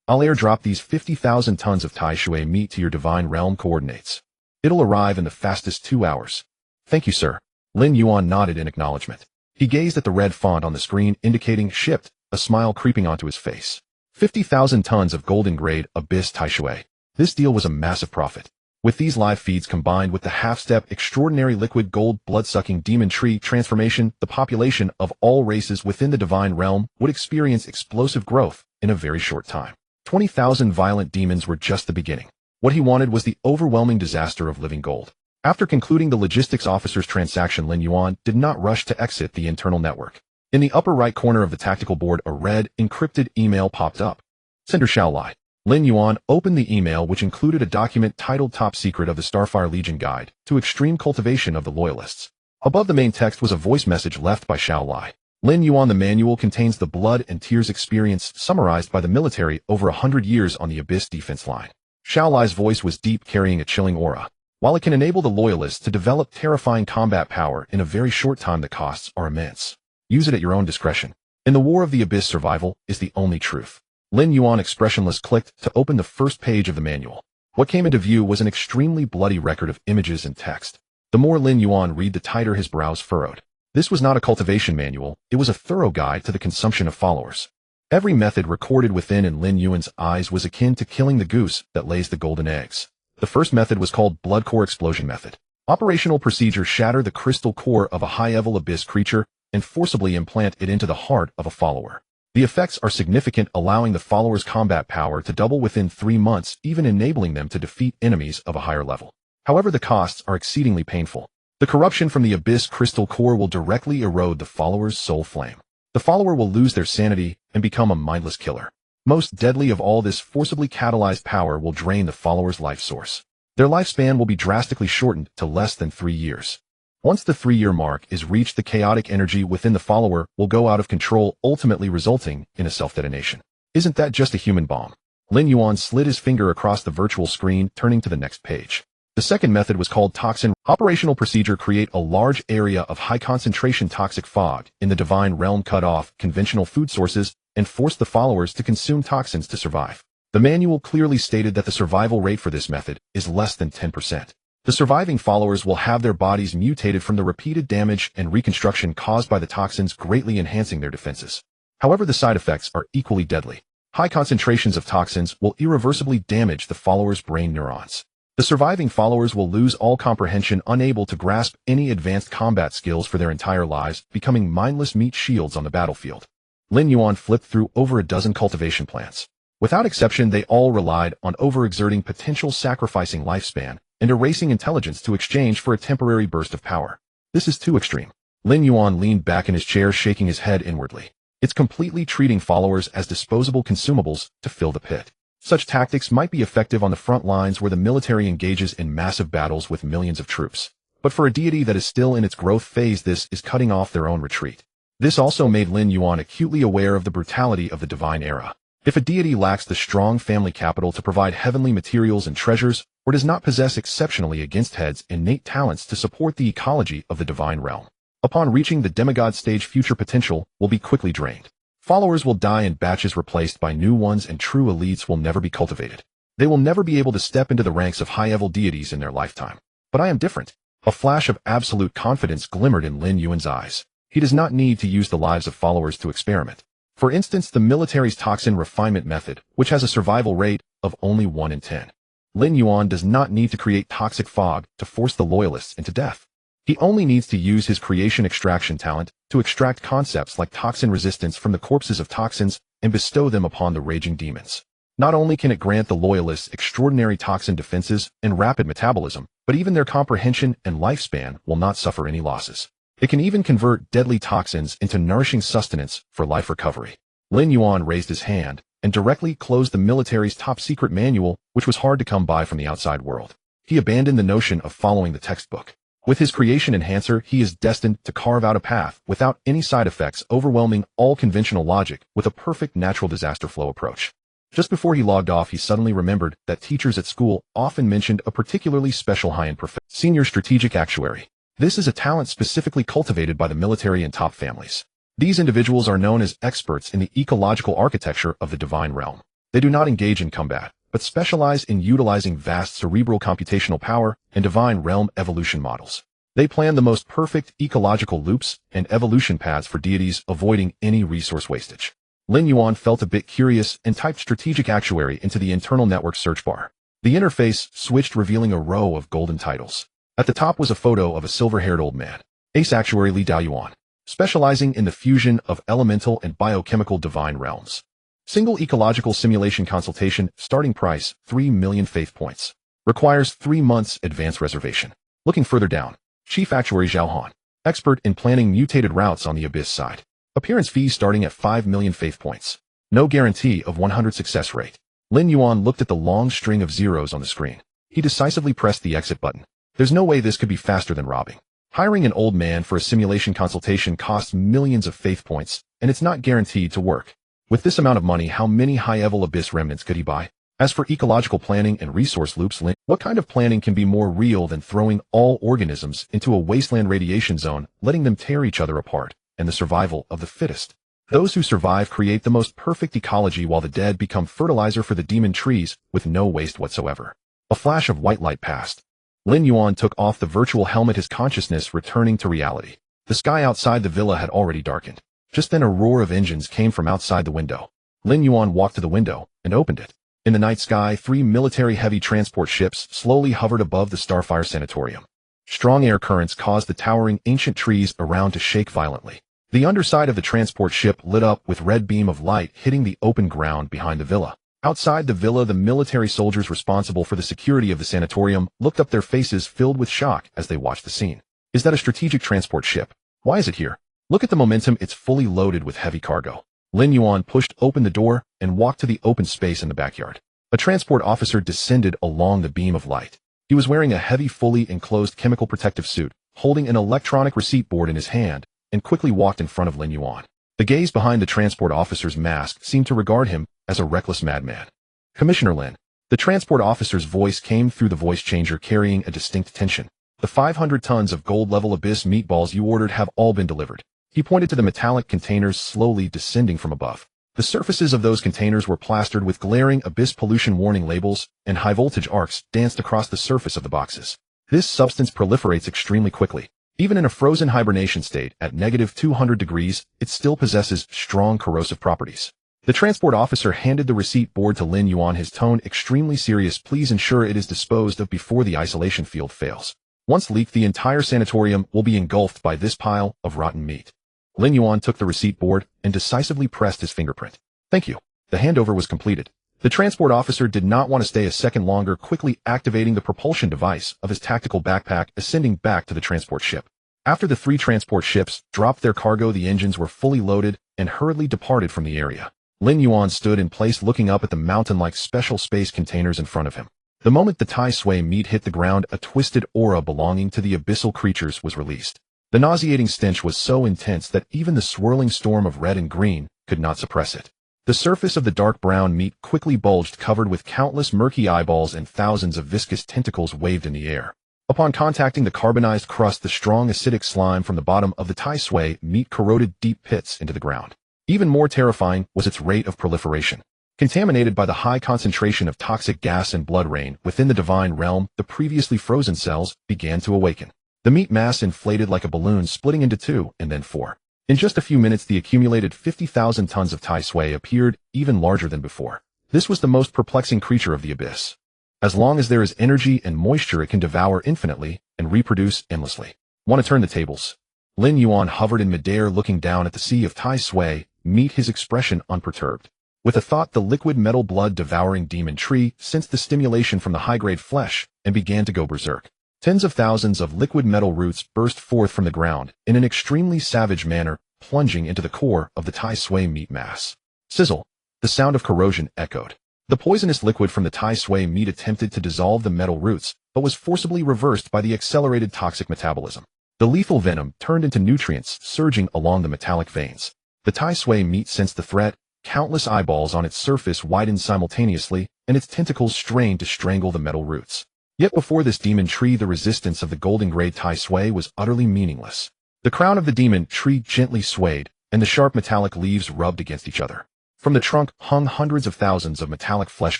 I'll airdrop these 50,000 tons of taishui meat to your divine realm coordinates. It'll arrive in the fastest 2 hours. Thank you, sir. Lin Yuan nodded in acknowledgement. He gazed at the red font on the screen indicating shipped, a smile creeping onto his face. 50,000 tons of golden-grade abyss taishui. This deal was a massive profit. With these live feeds combined with the half-step extraordinary liquid gold blood-sucking demon tree transformation, the population of all races within the divine realm would experience explosive growth in a very short time. 20,000 violent demons were just the beginning. What he wanted was the overwhelming disaster of living gold. After concluding the logistics officer's transaction, Lin Yuan did not rush to exit the internal network. In the upper right corner of the tactical board, a red, encrypted email popped up. Sender Shaolai. Lin Yuan opened the email, which included a document titled Top Secret of the Starfire Legion Guide to Extreme Cultivation of the Loyalists. Above the main text was a voice message left by Shaolai. Lin Yuan, the manual contains the blood and tears experience summarized by the military over 100 years on the Abyss defense line. Shaolai's voice was deep, carrying a chilling aura. While it can enable the Loyalists to develop terrifying combat power in a very short time, the costs are immense. Use it at your own discretion. In the War of the Abyss, survival is the only truth. Lin Yuan, expressionless, clicked to open the first page of the manual. What came into view was an extremely bloody record of images and text. The more Lin Yuan read, the tighter his brows furrowed. This was not a cultivation manual, it was a thorough guide to the consumption of followers. Every method recorded within in Lin Yuan's eyes was akin to killing the goose that lays the golden eggs. The first method was called Blood Core Explosion Method. Operational procedure: shatter the crystal core of a high-level abyss creature and forcibly implant it into the heart of a follower. The effects are significant, allowing the follower's combat power to double within 3 months, even enabling them to defeat enemies of a higher level. However, the costs are exceedingly painful. The corruption from the abyss crystal core will directly erode the follower's soul flame. The follower will lose their sanity and become a mindless killer. Most deadly of all, this forcibly catalyzed power will drain the follower's life source. Their lifespan will be drastically shortened to less than 3 years. Once the 3-year mark is reached, the chaotic energy within the follower will go out of control, ultimately resulting in a self-detonation. Isn't that just a human bomb? Lin Yuan slid his finger across the virtual screen, turning to the next page. The second method was called Toxin. Operational procedure: create a large area of high-concentration toxic fog in the divine realm, cut off conventional food sources, and force the followers to consume toxins to survive. The manual clearly stated that the survival rate for this method is less than 10%. The surviving followers will have their bodies mutated from the repeated damage and reconstruction caused by the toxins, greatly enhancing their defenses. However, the side effects are equally deadly. High concentrations of toxins will irreversibly damage the followers' brain neurons. The surviving followers will lose all comprehension, unable to grasp any advanced combat skills for their entire lives, becoming mindless meat shields on the battlefield. Lin Yuan flipped through over a dozen cultivation plants. Without exception, they all relied on overexerting potential, sacrificing lifespan and erasing intelligence to exchange for a temporary burst of power. This is too extreme. Lin Yuan leaned back in his chair, shaking his head inwardly. It's completely treating followers as disposable consumables to fill the pit. Such tactics might be effective on the front lines where the military engages in massive battles with millions of troops. But for a deity that is still in its growth phase, this is cutting off their own retreat. This also made Lin Yuan acutely aware of the brutality of the divine era. If a deity lacks the strong family capital to provide heavenly materials and treasures, or does not possess exceptionally against heads innate talents to support the ecology of the divine realm, upon reaching the demigod stage, future potential will be quickly drained. Followers will die in batches, replaced by new ones, and true elites will never be cultivated. They will never be able to step into the ranks of high-level deities in their lifetime. But I am different. A flash of absolute confidence glimmered in Lin Yuan's eyes. He does not need to use the lives of followers to experiment. For instance, the military's toxin refinement method, which has a survival rate of only 1 in 10. Lin Yuan does not need to create toxic fog to force the loyalists into death. He only needs to use his creation extraction talent to extract concepts like toxin resistance from the corpses of toxins and bestow them upon the raging demons. Not only can it grant the loyalists extraordinary toxin defenses and rapid metabolism, but even their comprehension and lifespan will not suffer any losses. It can even convert deadly toxins into nourishing sustenance for life recovery. Lin Yuan raised his hand and directly closed the military's top-secret manual, which was hard to come by from the outside world. He abandoned the notion of following the textbook. With his creation enhancer, he is destined to carve out a path without any side effects, overwhelming all conventional logic with a perfect natural disaster flow approach. Just before he logged off, he suddenly remembered that teachers at school often mentioned a particularly special high-end profession, Senior Strategic Actuary. This is a talent specifically cultivated by the military and top families. These individuals are known as experts in the ecological architecture of the divine realm. They do not engage in combat, but specialize in utilizing vast cerebral computational power and divine realm evolution models. They plan the most perfect ecological loops and evolution paths for deities, avoiding any resource wastage. Lin Yuan felt a bit curious and typed Strategic Actuary into the internal network search bar. The interface switched, revealing a row of golden titles. At the top was a photo of a silver-haired old man, Ace Actuary Li Yuan, specializing in the fusion of elemental and biochemical divine realms. Single ecological simulation consultation, starting price 3 million faith points. Requires 3 months advance reservation. Looking further down, Chief Actuary Zhao Han, expert in planning mutated routes on the Abyss side. Appearance fees starting at 5 million faith points. No guarantee of 100 success rate. Lin Yuan looked at the long string of zeros on the screen. He decisively pressed the exit button. There's no way this could be faster than robbing. Hiring an old man for a simulation consultation costs millions of faith points, and it's not guaranteed to work. With this amount of money, how many high-level Abyss remnants could he buy? As for ecological planning and resource loops, what kind of planning can be more real than throwing all organisms into a wasteland radiation zone, letting them tear each other apart, and the survival of the fittest? Those who survive create the most perfect ecology, while the dead become fertilizer for the demon trees with no waste whatsoever. A flash of white light passed. Lin Yuan took off the virtual helmet, his consciousness returning to reality. The sky outside the villa had already darkened. Just then a roar of engines came from outside the window. Lin Yuan walked to the window and opened it. In the night sky, 3 military heavy transport ships slowly hovered above the Starfire Sanatorium. Strong air currents caused the towering ancient trees around to shake violently. The underside of the transport ship lit up with red beam of light, hitting the open ground behind the villa. Outside the villa, the military soldiers responsible for the security of the sanatorium looked up, their faces filled with shock as they watched the scene. Is that a strategic transport ship? Why is it here? Look at the momentum, it's fully loaded with heavy cargo. Lin Yuan pushed open the door and walked to the open space in the backyard. A transport officer descended along the beam of light. He was wearing a heavy, fully enclosed chemical protective suit, holding an electronic receipt board in his hand, and quickly walked in front of Lin Yuan. The gaze behind the transport officer's mask seemed to regard him as a reckless madman. Commissioner Lin. The transport officer's voice came through the voice changer, carrying a distinct tension. The 500 tons of gold-level Abyss meatballs you ordered have all been delivered. He pointed to the metallic containers slowly descending from above. The surfaces of those containers were plastered with glaring abyss pollution warning labels, and high-voltage arcs danced across the surface of the boxes. This substance proliferates extremely quickly. Even in a frozen hibernation state at -200 degrees, it still possesses strong corrosive properties. The transport officer handed the receipt board to Lin Yuan, his tone extremely serious. Please ensure it is disposed of before the isolation field fails. Once leaked, the entire sanatorium will be engulfed by this pile of rotten meat. Lin Yuan took the receipt board and decisively pressed his fingerprint. Thank you. The handover was completed. The transport officer did not want to stay a second longer, quickly activating the propulsion device of his tactical backpack, ascending back to the transport ship. After the 3 transport ships dropped their cargo, the engines were fully loaded and hurriedly departed from the area. Lin Yuan stood in place, looking up at the mountain-like special space containers in front of him. The moment the Tai Sui meat hit the ground, a twisted aura belonging to the abyssal creatures was released. The nauseating stench was so intense that even the swirling storm of red and green could not suppress it. The surface of the dark brown meat quickly bulged, covered with countless murky eyeballs, and thousands of viscous tentacles waved in the air. Upon contacting the carbonized crust, the strong acidic slime from the bottom of the Tai Sui meat corroded deep pits into the ground. Even more terrifying was its rate of proliferation. Contaminated by the high concentration of toxic gas and blood rain within the divine realm, the previously frozen cells began to awaken. The meat mass inflated like a balloon, splitting into 2 and then 4. In just a few minutes, the accumulated 50,000 tons of Tai Sui appeared, even larger than before. This was the most perplexing creature of the abyss. As long as there is energy and moisture, it can devour infinitely and reproduce endlessly. Want to turn the tables? Lin Yuan hovered in midair, looking down at the sea of Tai Sui meat, his expression unperturbed. With a thought, the liquid metal blood-devouring demon tree sensed the stimulation from the high-grade flesh and began to go berserk. Tens of thousands of liquid metal roots burst forth from the ground in an extremely savage manner, plunging into the core of the Tai Sui meat mass. Sizzle! The sound of corrosion echoed. The poisonous liquid from the Tai Sui meat attempted to dissolve the metal roots, but was forcibly reversed by the accelerated toxic metabolism. The lethal venom turned into nutrients, surging along the metallic veins. The Tai Sui meat sensed the threat. Countless eyeballs on its surface widened simultaneously, and its tentacles strained to strangle the metal roots. Yet before this demon tree, the resistance of the golden-grade Tai Sui was utterly meaningless. The crown of the demon tree gently swayed, and the sharp metallic leaves rubbed against each other. From the trunk hung hundreds of thousands of metallic flesh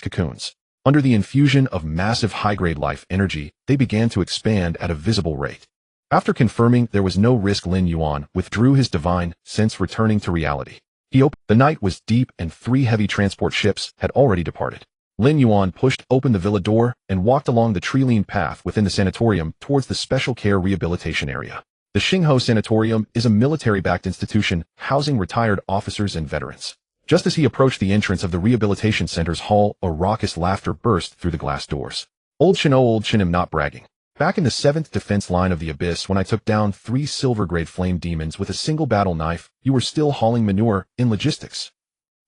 cocoons. Under the infusion of massive high-grade life energy, they began to expand at a visible rate. After confirming there was no risk, Lin Yuan withdrew his divine sense, returning to reality. The night was deep, and 3 heavy transport ships had already departed. Lin Yuan pushed open the villa door and walked along the tree-lined path within the sanatorium towards the special care rehabilitation area. The Xingho Sanatorium is a military-backed institution housing retired officers and veterans. Just as he approached the entrance of the rehabilitation center's hall, a raucous laughter burst through the glass doors. Old Shin, I'm not bragging. Back in the 7th defense line of the Abyss, when I took down 3 silver-grade flame demons with a single battle knife, you were still hauling manure in logistics.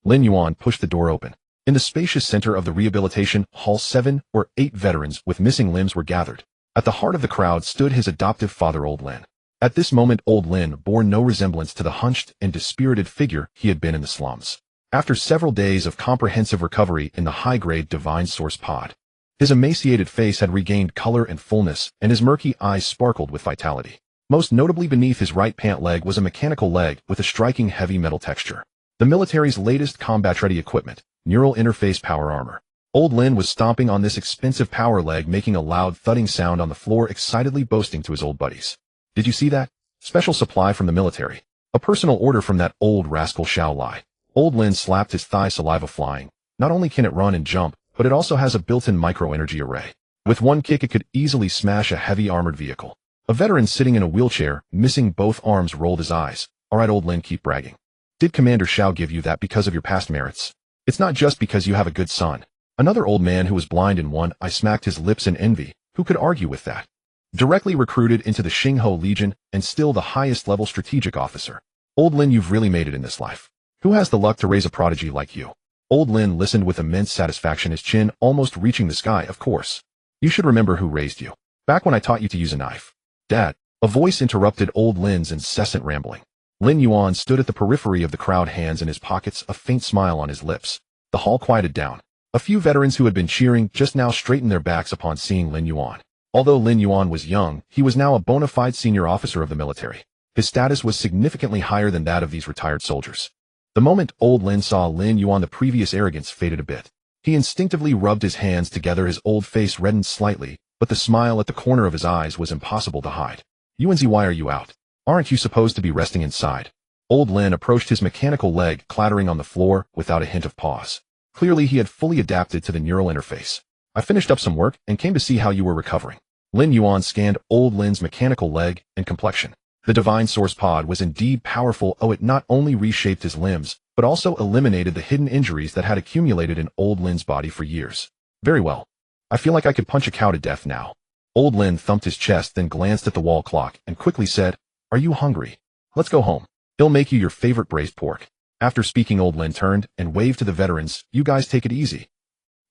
Lin Yuan pushed the door open. In the spacious center of the rehabilitation hall, 7 or 8 veterans with missing limbs were gathered. At the heart of the crowd stood his adoptive father, Old Lin. At this moment, Old Lin bore no resemblance to the hunched and dispirited figure he had been in the slums. After several days of comprehensive recovery in the high-grade divine source pod, his emaciated face had regained color and fullness, and his murky eyes sparkled with vitality. Most notably, beneath his right pant leg was a mechanical leg with a striking heavy metal texture. The military's latest combat-ready equipment, neural interface power armor. Old Lin was stomping on this expensive power leg, making a loud thudding sound on the floor, excitedly boasting to his old buddies. Did you see that? Special supply from the military. A personal order from that old rascal Xiao Lai. Old Lin slapped his thigh, saliva flying. Not only can it run and jump, but it also has a built-in micro-energy array. With one kick, it could easily smash a heavy armored vehicle. A veteran sitting in a wheelchair, missing both arms, rolled his eyes. All right, Old Lin, keep bragging. Did Commander Xiao give you that because of your past merits? It's not just because you have a good son. Another old man who was blind in one eye smacked his lips in envy. Who could argue with that? Directly recruited into the Xingho Legion and still the highest level strategic officer. Old Lin, you've really made it in this life. Who has the luck to raise a prodigy like you? Old Lin listened with immense satisfaction, his chin almost reaching the sky. Of course. You should remember who raised you. Back when I taught you to use a knife. Dad. A voice interrupted Old Lin's incessant rambling. Lin Yuan stood at the periphery of the crowd, hands in his pockets, a faint smile on his lips. The hall quieted down. A few veterans who had been cheering just now straightened their backs upon seeing Lin Yuan. Although Lin Yuan was young, he was now a bona fide senior officer of the military. His status was significantly higher than that of these retired soldiers. The moment old Lin saw Lin Yuan, the previous arrogance faded a bit. He instinctively rubbed his hands together, his old face reddened slightly, but the smile at the corner of his eyes was impossible to hide. Yuanzi, why are you out? Aren't you supposed to be resting inside? Old Lin approached his mechanical leg clattering on the floor without a hint of pause. Clearly he had fully adapted to the neural interface. I finished up some work and came to see how you were recovering. Lin Yuan scanned old Lin's mechanical leg and complexion. The divine source pod was indeed powerful. It not only reshaped his limbs, but also eliminated the hidden injuries that had accumulated in old Lin's body for years. Very well. I feel like I could punch a cow to death now. Old Lin thumped his chest, then glanced at the wall clock and quickly said, Are you hungry? Let's go home. He'll make you your favorite braised pork. After speaking, old Lin turned and waved to the veterans. You guys take it easy.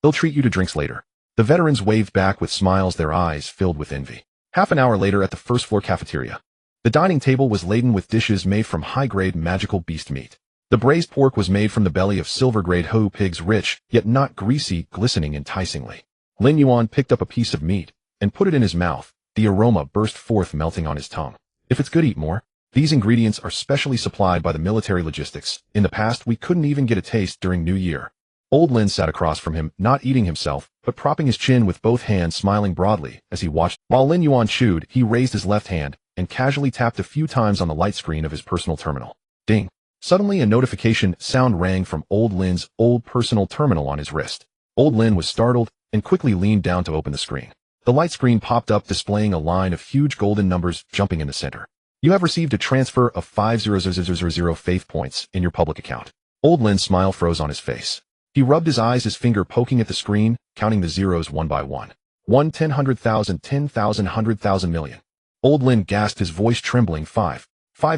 He'll treat you to drinks later. The veterans waved back with smiles, their eyes filled with envy. Half an hour later at the first floor cafeteria. The dining table was laden with dishes made from high-grade magical beast meat. The braised pork was made from the belly of silver-grade Ho pigs, rich, yet not greasy, glistening enticingly. Lin Yuan picked up a piece of meat and put it in his mouth. The aroma burst forth, melting on his tongue. If it's good, eat more. These ingredients are specially supplied by the military logistics. In the past, we couldn't even get a taste during New Year. Old Lin sat across from him, not eating himself, but propping his chin with both hands, smiling broadly as he watched. While Lin Yuan chewed, he raised his left hand and casually tapped a few times on the light screen of his personal terminal. Ding! Suddenly a notification sound rang from old Lin's old personal terminal on his wrist. Old Lin was startled and quickly leaned down to open the screen. The light screen popped up, displaying a line of huge golden numbers jumping in the center. You have received a transfer of 5,000 faith points in your public account. Old Lin's smile froze on his face. He rubbed his eyes, his finger poking at the screen, counting the zeros one by one. 1, 10, 100,000, 10,000, 100,000 million. Old Lin gasped, his voice trembling. 5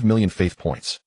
million faith points.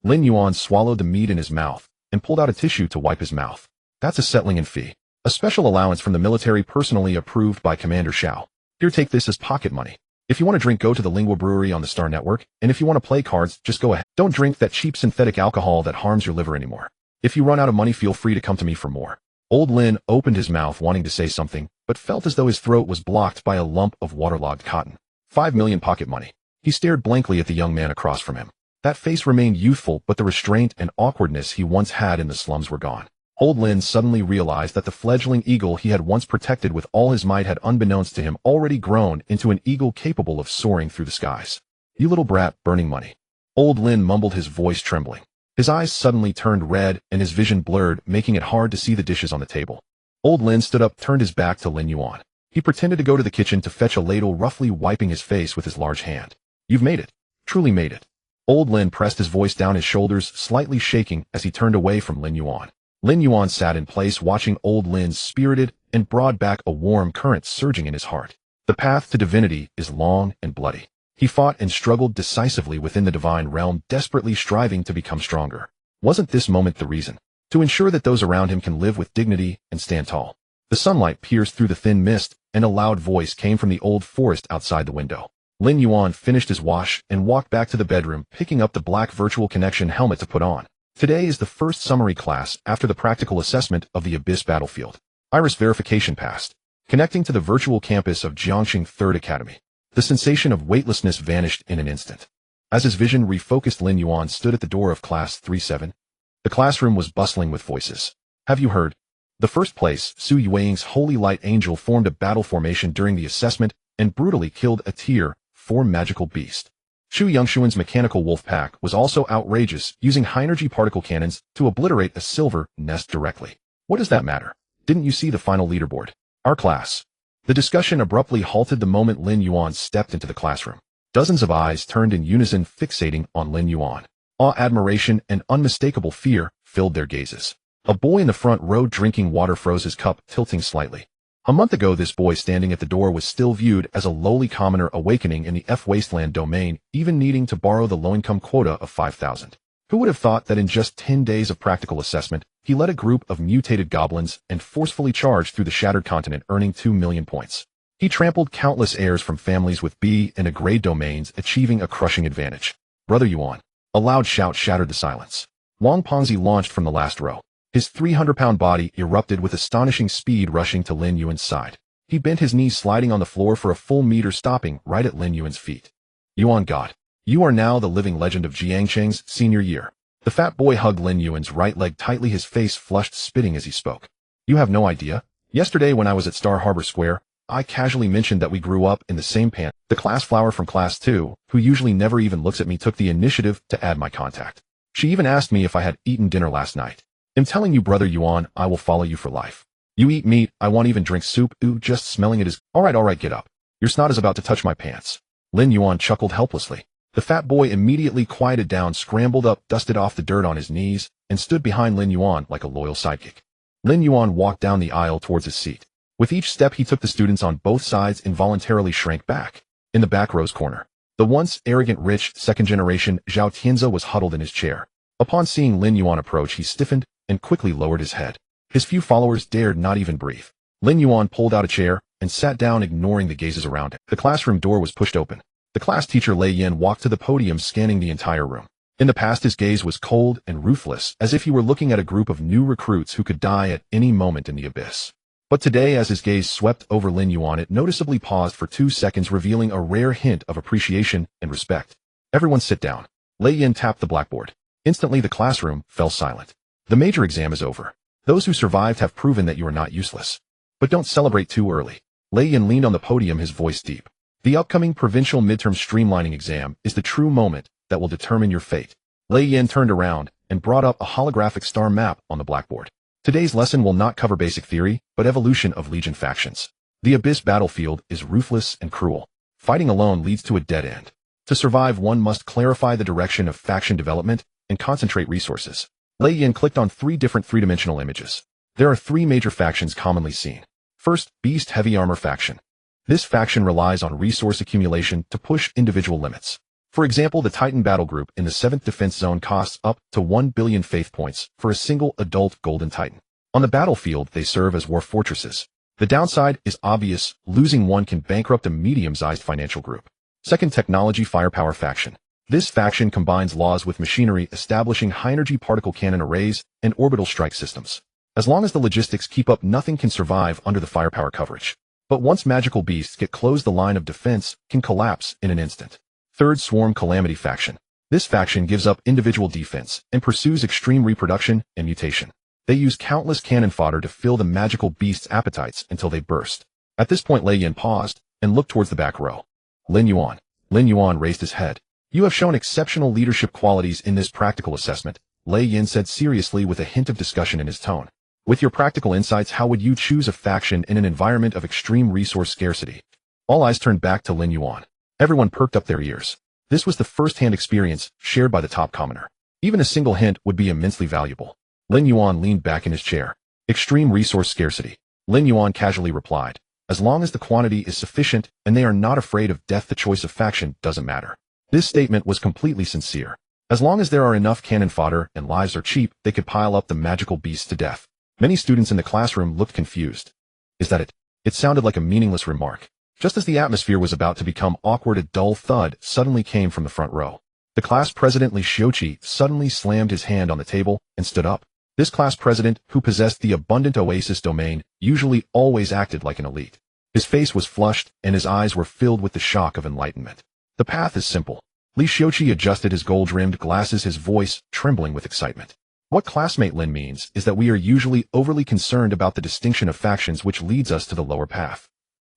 Lin Yuan swallowed the meat in his mouth and pulled out a tissue to wipe his mouth. That's a settling in fee. A special allowance from the military, personally approved by Commander Xiao. Here, take this as pocket money. If you want to drink, go to the Lingua Brewery on the Star Network, and if you want to play cards, just go ahead. Don't drink that cheap synthetic alcohol that harms your liver anymore. If you run out of money, feel free to come to me for more. Old Lin opened his mouth wanting to say something, but felt as though his throat was blocked by a lump of waterlogged cotton. 5 million pocket money. He stared blankly at the young man across from him. That face remained youthful, but the restraint and awkwardness he once had in the slums were gone. Old Lin suddenly realized that the fledgling eagle he had once protected with all his might had, unbeknownst to him, already grown into an eagle capable of soaring through the skies. You little brat, burning money. Old Lin mumbled, his voice trembling. His eyes suddenly turned red and his vision blurred, making it hard to see the dishes on the table. Old Lin stood up, turned his back to Lin Yuan. He pretended to go to the kitchen to fetch a ladle, roughly wiping his face with his large hand. You've made it. Truly made it. Old Lin pressed his voice down, his shoulders slightly shaking as he turned away from Lin Yuan. Lin Yuan sat in place, watching old Lin's spirited and broad back, a warm current surging in his heart. The path to divinity is long and bloody. He fought and struggled decisively within the divine realm, desperately striving to become stronger. Wasn't this moment the reason? To ensure that those around him can live with dignity and stand tall. The sunlight pierced through the thin mist, and a loud voice came from the old forest outside the window. Lin Yuan finished his wash and walked back to the bedroom, picking up the black virtual connection helmet to put on. Today is the first summary class after the practical assessment of the Abyss battlefield. Iris verification passed. Connecting to the virtual campus of Jiangxing 3rd Academy. The sensation of weightlessness vanished in an instant. As his vision refocused, Lin Yuan stood at the door of Class 37. The classroom was bustling with voices. Have you heard? The first place, Su Yueying's Holy Light Angel, formed a battle formation during the assessment and brutally killed a Tier 4 magical beast. Shu Yongshuan's mechanical wolf pack was also outrageous, using high-energy particle cannons to obliterate a silver nest directly. What does that matter? Didn't you see the final leaderboard? Our class. The discussion abruptly halted the moment Lin Yuan stepped into the classroom. Dozens of eyes turned in unison, fixating on Lin Yuan. Awe, admiration, and unmistakable fear filled their gazes. A boy in the front row drinking water froze his cup, tilting slightly. A month ago, this boy standing at the door was still viewed as a lowly commoner awakening in the wasteland domain, even needing to borrow the low-income quota of 5,000. Who would have thought that in just 10 days of practical assessment, he led a group of mutated goblins and forcefully charged through the shattered continent, earning 2 million points. He trampled countless heirs from families with B and A grade domains, achieving a crushing advantage. Brother Yuan. A loud shout shattered the silence. Wang Pengzi launched from the last row. His 300-pound body erupted with astonishing speed, rushing to Lin Yuan's side. He bent his knees, sliding on the floor for a full meter, stopping right at Lin Yuan's feet. Yuan God. You are now the living legend of Jiangcheng's senior year. The fat boy hugged Lin Yuan's right leg tightly, his face flushed, spitting as he spoke. You have no idea. Yesterday when I was at Star Harbor Square, I casually mentioned that we grew up in the same pan. The class flower from class 2, who usually never even looks at me, took the initiative to add my contact. She even asked me if I had eaten dinner last night. I'm telling you, brother Yuan, I will follow you for life. You eat meat, I won't even drink soup. Ooh, just smelling it is— Alright, get up. Your snot is about to touch my pants. Lin Yuan chuckled helplessly. The fat boy immediately quieted down, scrambled up, dusted off the dirt on his knees, and stood behind Lin Yuan like a loyal sidekick. Lin Yuan walked down the aisle towards his seat. With each step he took, the students on both sides involuntarily shrank back. In the back row's corner, the once arrogant rich second-generation Zhao Tianze was huddled in his chair. Upon seeing Lin Yuan approach, he stiffened and quickly lowered his head. His few followers dared not even breathe. Lin Yuan pulled out a chair and sat down, ignoring the gazes around him. The classroom door was pushed open. The class teacher Lei Yin walked to the podium, scanning the entire room. In the past, his gaze was cold and ruthless, as if he were looking at a group of new recruits who could die at any moment in the abyss. But today, as his gaze swept over Lin Yuan, it noticeably paused for 2 seconds, revealing a rare hint of appreciation and respect. Everyone sit down. Lei Yin tapped the blackboard. Instantly, the classroom fell silent. The major exam is over. Those who survived have proven that you are not useless. But don't celebrate too early. Lei Yin leaned on the podium, his voice deep. The upcoming provincial midterm streamlining exam is the true moment that will determine your fate. Lei Yin turned around and brought up a holographic star map on the blackboard. Today's lesson will not cover basic theory, but evolution of Legion factions. The Abyss battlefield is ruthless and cruel. Fighting alone leads to a dead end. To survive, one must clarify the direction of faction development and concentrate resources. Lei Yin clicked on 3 different three-dimensional images. There are 3 major factions commonly seen. First, Beast Heavy Armor faction. This faction relies on resource accumulation to push individual limits. For example, the Titan battle group in the 7th defense zone costs up to 1 billion faith points for a single adult golden titan. On the battlefield, they serve as war fortresses. The downside is obvious: losing one can bankrupt a medium-sized financial group. Second, Technology Firepower faction. This faction combines laws with machinery, establishing high-energy particle cannon arrays and orbital strike systems. As long as the logistics keep up, nothing can survive under the firepower coverage. But once magical beasts get close, the line of defense can collapse in an instant. Third, Swarm Calamity faction. This faction gives up individual defense and pursues extreme reproduction and mutation. They use countless cannon fodder to fill the magical beasts' appetites until they burst. At this point, Lei Yin paused and looked towards the back row. Lin Yuan. Lin Yuan raised his head. You have shown exceptional leadership qualities in this practical assessment, Lei Yin said seriously, with a hint of discussion in his tone. With your practical insights, how would you choose a faction in an environment of extreme resource scarcity? All eyes turned back to Lin Yuan. Everyone perked up their ears. This was the first-hand experience shared by the top commoner. Even a single hint would be immensely valuable. Lin Yuan leaned back in his chair. Extreme resource scarcity. Lin Yuan casually replied. As long as the quantity is sufficient and they are not afraid of death, the choice of faction doesn't matter. This statement was completely sincere. As long as there are enough cannon fodder and lives are cheap, they could pile up the magical beasts to death. Many students in the classroom looked confused. Is that it? It sounded like a meaningless remark. Just as the atmosphere was about to become awkward, a dull thud suddenly came from the front row. The class president Li Xiuqi suddenly slammed his hand on the table and stood up. This class president, who possessed the abundant oasis domain, usually always acted like an elite. His face was flushed and his eyes were filled with the shock of enlightenment. The path is simple. Li Xiuqi adjusted his gold-rimmed glasses, his voice trembling with excitement. What classmate Lin means is that we are usually overly concerned about the distinction of factions, which leads us to the lower path.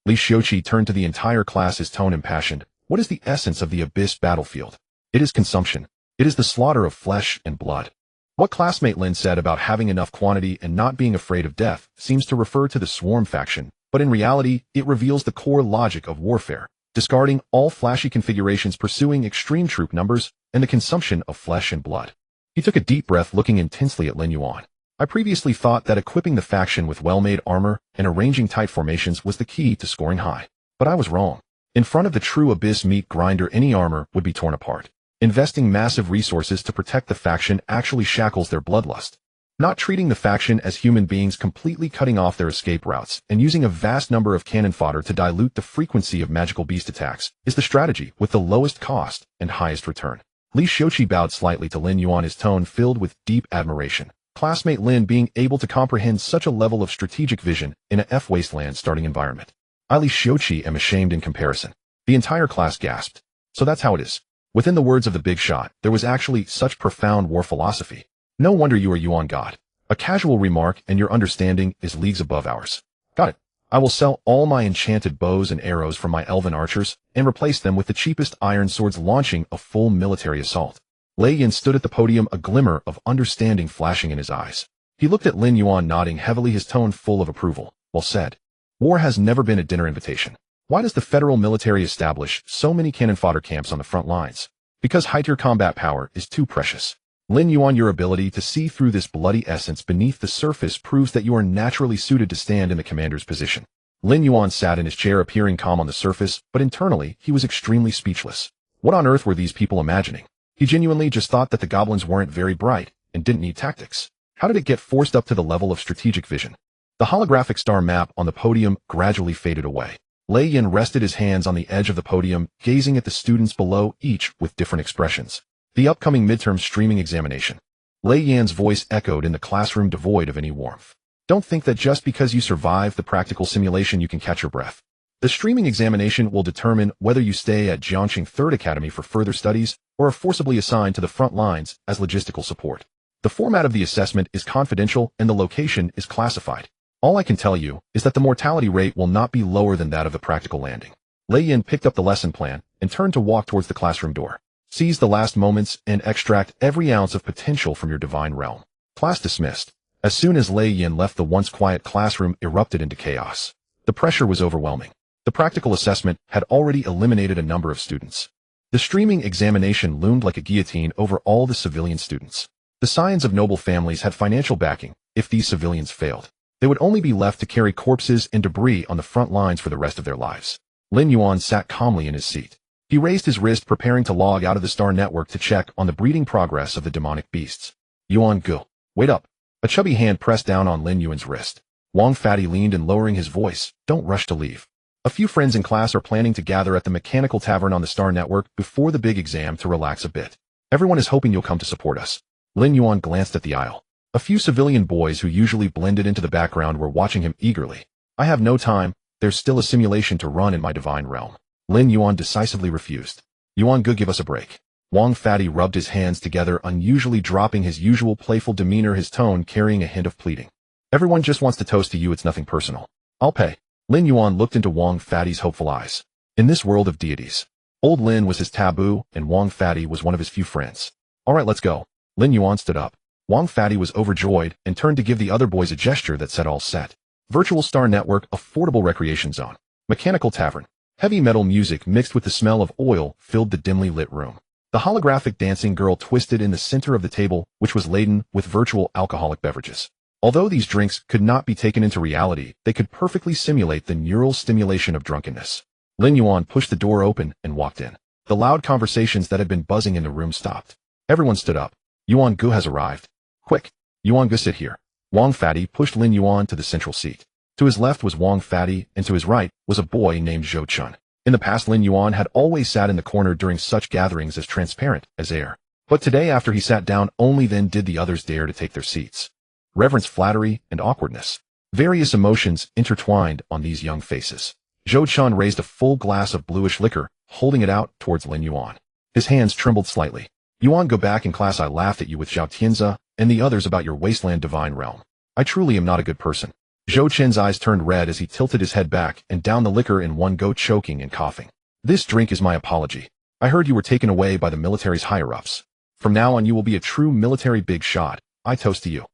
Li Xiuqi turned to the entire class, his tone impassioned. What is the essence of the Abyss battlefield? It is consumption. It is the slaughter of flesh and blood. What classmate Lin said about having enough quantity and not being afraid of death seems to refer to the Swarm faction, but in reality, it reveals the core logic of warfare, discarding all flashy configurations, pursuing extreme troop numbers, and the consumption of flesh and blood. He took a deep breath, looking intensely at Lin Yuan. I previously thought that equipping the faction with well-made armor and arranging tight formations was the key to scoring high. But I was wrong. In front of the true Abyss meat grinder, any armor would be torn apart. Investing massive resources to protect the faction actually shackles their bloodlust. Not treating the faction as human beings, completely cutting off their escape routes, and using a vast number of cannon fodder to dilute the frequency of magical beast attacks is the strategy with the lowest cost and highest return. Li Xiuqi bowed slightly to Lin Yuan, his tone filled with deep admiration. Classmate Lin being able to comprehend such a level of strategic vision in a wasteland starting environment. I, Li Xiuqi, am ashamed in comparison. The entire class gasped. So that's how it is. Within the words of the big shot, there was actually such profound war philosophy. No wonder you are Yuan God. A casual remark and your understanding is leagues above ours. Got it. I will sell all my enchanted bows and arrows from my elven archers and replace them with the cheapest iron swords, launching a full military assault. Lin Yuan stood at the podium, a glimmer of understanding flashing in his eyes. He looked at Lin Yuan, nodding heavily, his tone full of approval. Well said. War has never been a dinner invitation. Why does the federal military establish so many cannon fodder camps on the front lines? Because high-tier combat power is too precious. Lin Yuan, your ability to see through this bloody essence beneath the surface proves that you are naturally suited to stand in the commander's position. Lin Yuan sat in his chair, appearing calm on the surface, but internally, he was extremely speechless. What on earth were these people imagining? He genuinely just thought that the goblins weren't very bright and didn't need tactics. How did it get forced up to the level of strategic vision? The holographic star map on the podium gradually faded away. Lin Yuan rested his hands on the edge of the podium, gazing at the students below, each with different expressions. The upcoming midterm streaming examination. Lin Yuan's voice echoed in the classroom, devoid of any warmth. Don't think that just because you survive the practical simulation you can catch your breath. The streaming examination will determine whether you stay at Jiangxing 3rd Academy for further studies or are forcibly assigned to the front lines as logistical support. The format of the assessment is confidential and the location is classified. All I can tell you is that the mortality rate will not be lower than that of the practical landing. Lin Yuan picked up the lesson plan and turned to walk towards the classroom door. Seize the last moments and extract every ounce of potential from your divine realm. Class dismissed. As soon as Lin Yuan left, the once quiet classroom erupted into chaos. The pressure was overwhelming. The practical assessment had already eliminated a number of students. The streaming examination loomed like a guillotine over all the civilian students. The scions of noble families had financial backing. If these civilians failed, they would only be left to carry corpses and debris on the front lines for the rest of their lives. Lin Yuan sat calmly in his seat. He raised his wrist, preparing to log out of the star network to check on the breeding progress of the demonic beasts. Yuan Gu, wait up. A chubby hand pressed down on Lin Yuan's wrist. Wang Fatty leaned in, lowering his voice. Don't rush to leave. A few friends in class are planning to gather at the mechanical tavern on the star network before the big exam to relax a bit. Everyone is hoping you'll come to support us. Lin Yuan glanced at the aisle. A few civilian boys who usually blended into the background were watching him eagerly. I have no time. There's still a simulation to run in my divine realm. Lin Yuan decisively refused. Yuan Gu, give us a break. Wang Fatty rubbed his hands together, unusually dropping his usual playful demeanor, his tone carrying a hint of pleading. Everyone just wants to toast to you. It's nothing personal. I'll pay. Lin Yuan looked into Wang Fatty's hopeful eyes. In this world of deities, old Lin was his taboo, and Wang Fatty was one of his few friends. All right, let's go. Lin Yuan stood up. Wang Fatty was overjoyed and turned to give the other boys a gesture that said all set. Virtual Star Network, affordable recreation zone. Mechanical tavern. Heavy metal music mixed with the smell of oil filled the dimly lit room. The holographic dancing girl twisted in the center of the table, which was laden with virtual alcoholic beverages. Although these drinks could not be taken into reality, they could perfectly simulate the neural stimulation of drunkenness. Lin Yuan pushed the door open and walked in. The loud conversations that had been buzzing in the room stopped. Everyone stood up. Yuan Gu has arrived. Quick. Yuan Gu, sit here. Wang Fatty pushed Lin Yuan to the central seat. To his left was Wang Fatty, and to his right was a boy named Zhou Chun. In the past, Lin Yuan had always sat in the corner during such gatherings as transparent as air. But today, after he sat down, only then did the others dare to take their seats. Reverence, flattery, and awkwardness. Various emotions intertwined on these young faces. Zhou Chun raised a full glass of bluish liquor, holding it out towards Lin Yuan. His hands trembled slightly. Yuan, go back in class. I laughed at you with Zhao Tianzi and the others about your wasteland divine realm. I truly am not a good person. Zhou Chen's eyes turned red as he tilted his head back and downed the liquor in one go, choking and coughing. This drink is my apology. I heard you were taken away by the military's higher-ups. From now on you will be a true military big shot. I toast to you.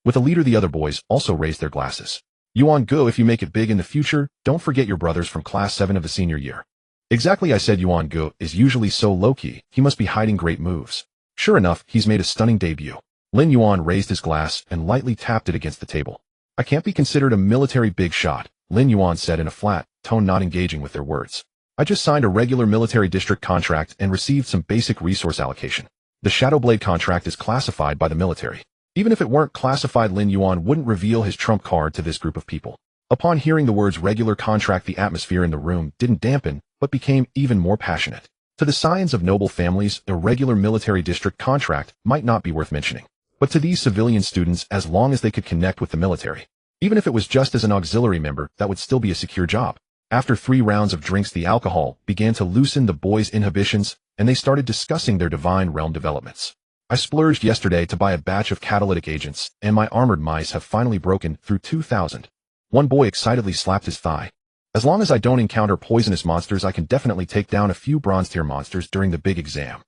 With a leader, the other boys also raised their glasses. Yuan Gu, if you make it big in the future, don't forget your brothers from class 7 of the senior year. Exactly, I said. Yuan Gu is usually so low-key, he must be hiding great moves. Sure enough, he's made a stunning debut. Lin Yuan raised his glass and lightly tapped it against the table. I can't be considered a military big shot, Lin Yuan said in a flat tone, not engaging with their words. I just signed a regular military district contract and received some basic resource allocation. The Shadowblade contract is classified by the military. Even if it weren't classified, Lin Yuan wouldn't reveal his trump card to this group of people. Upon hearing the words regular contract, the atmosphere in the room didn't dampen, but became even more passionate. To the scions of noble families, a regular military district contract might not be worth mentioning. But to these civilian students, as long as they could connect with the military, even if it was just as an auxiliary member, that would still be a secure job. After 3 rounds of drinks, the alcohol began to loosen the boys' inhibitions, and they started discussing their divine realm developments. I splurged yesterday to buy a batch of catalytic agents, and my armored mice have finally broken through 2,000. One boy excitedly slapped his thigh. As long as I don't encounter poisonous monsters, I can definitely take down a few bronze tier monsters during the big exam.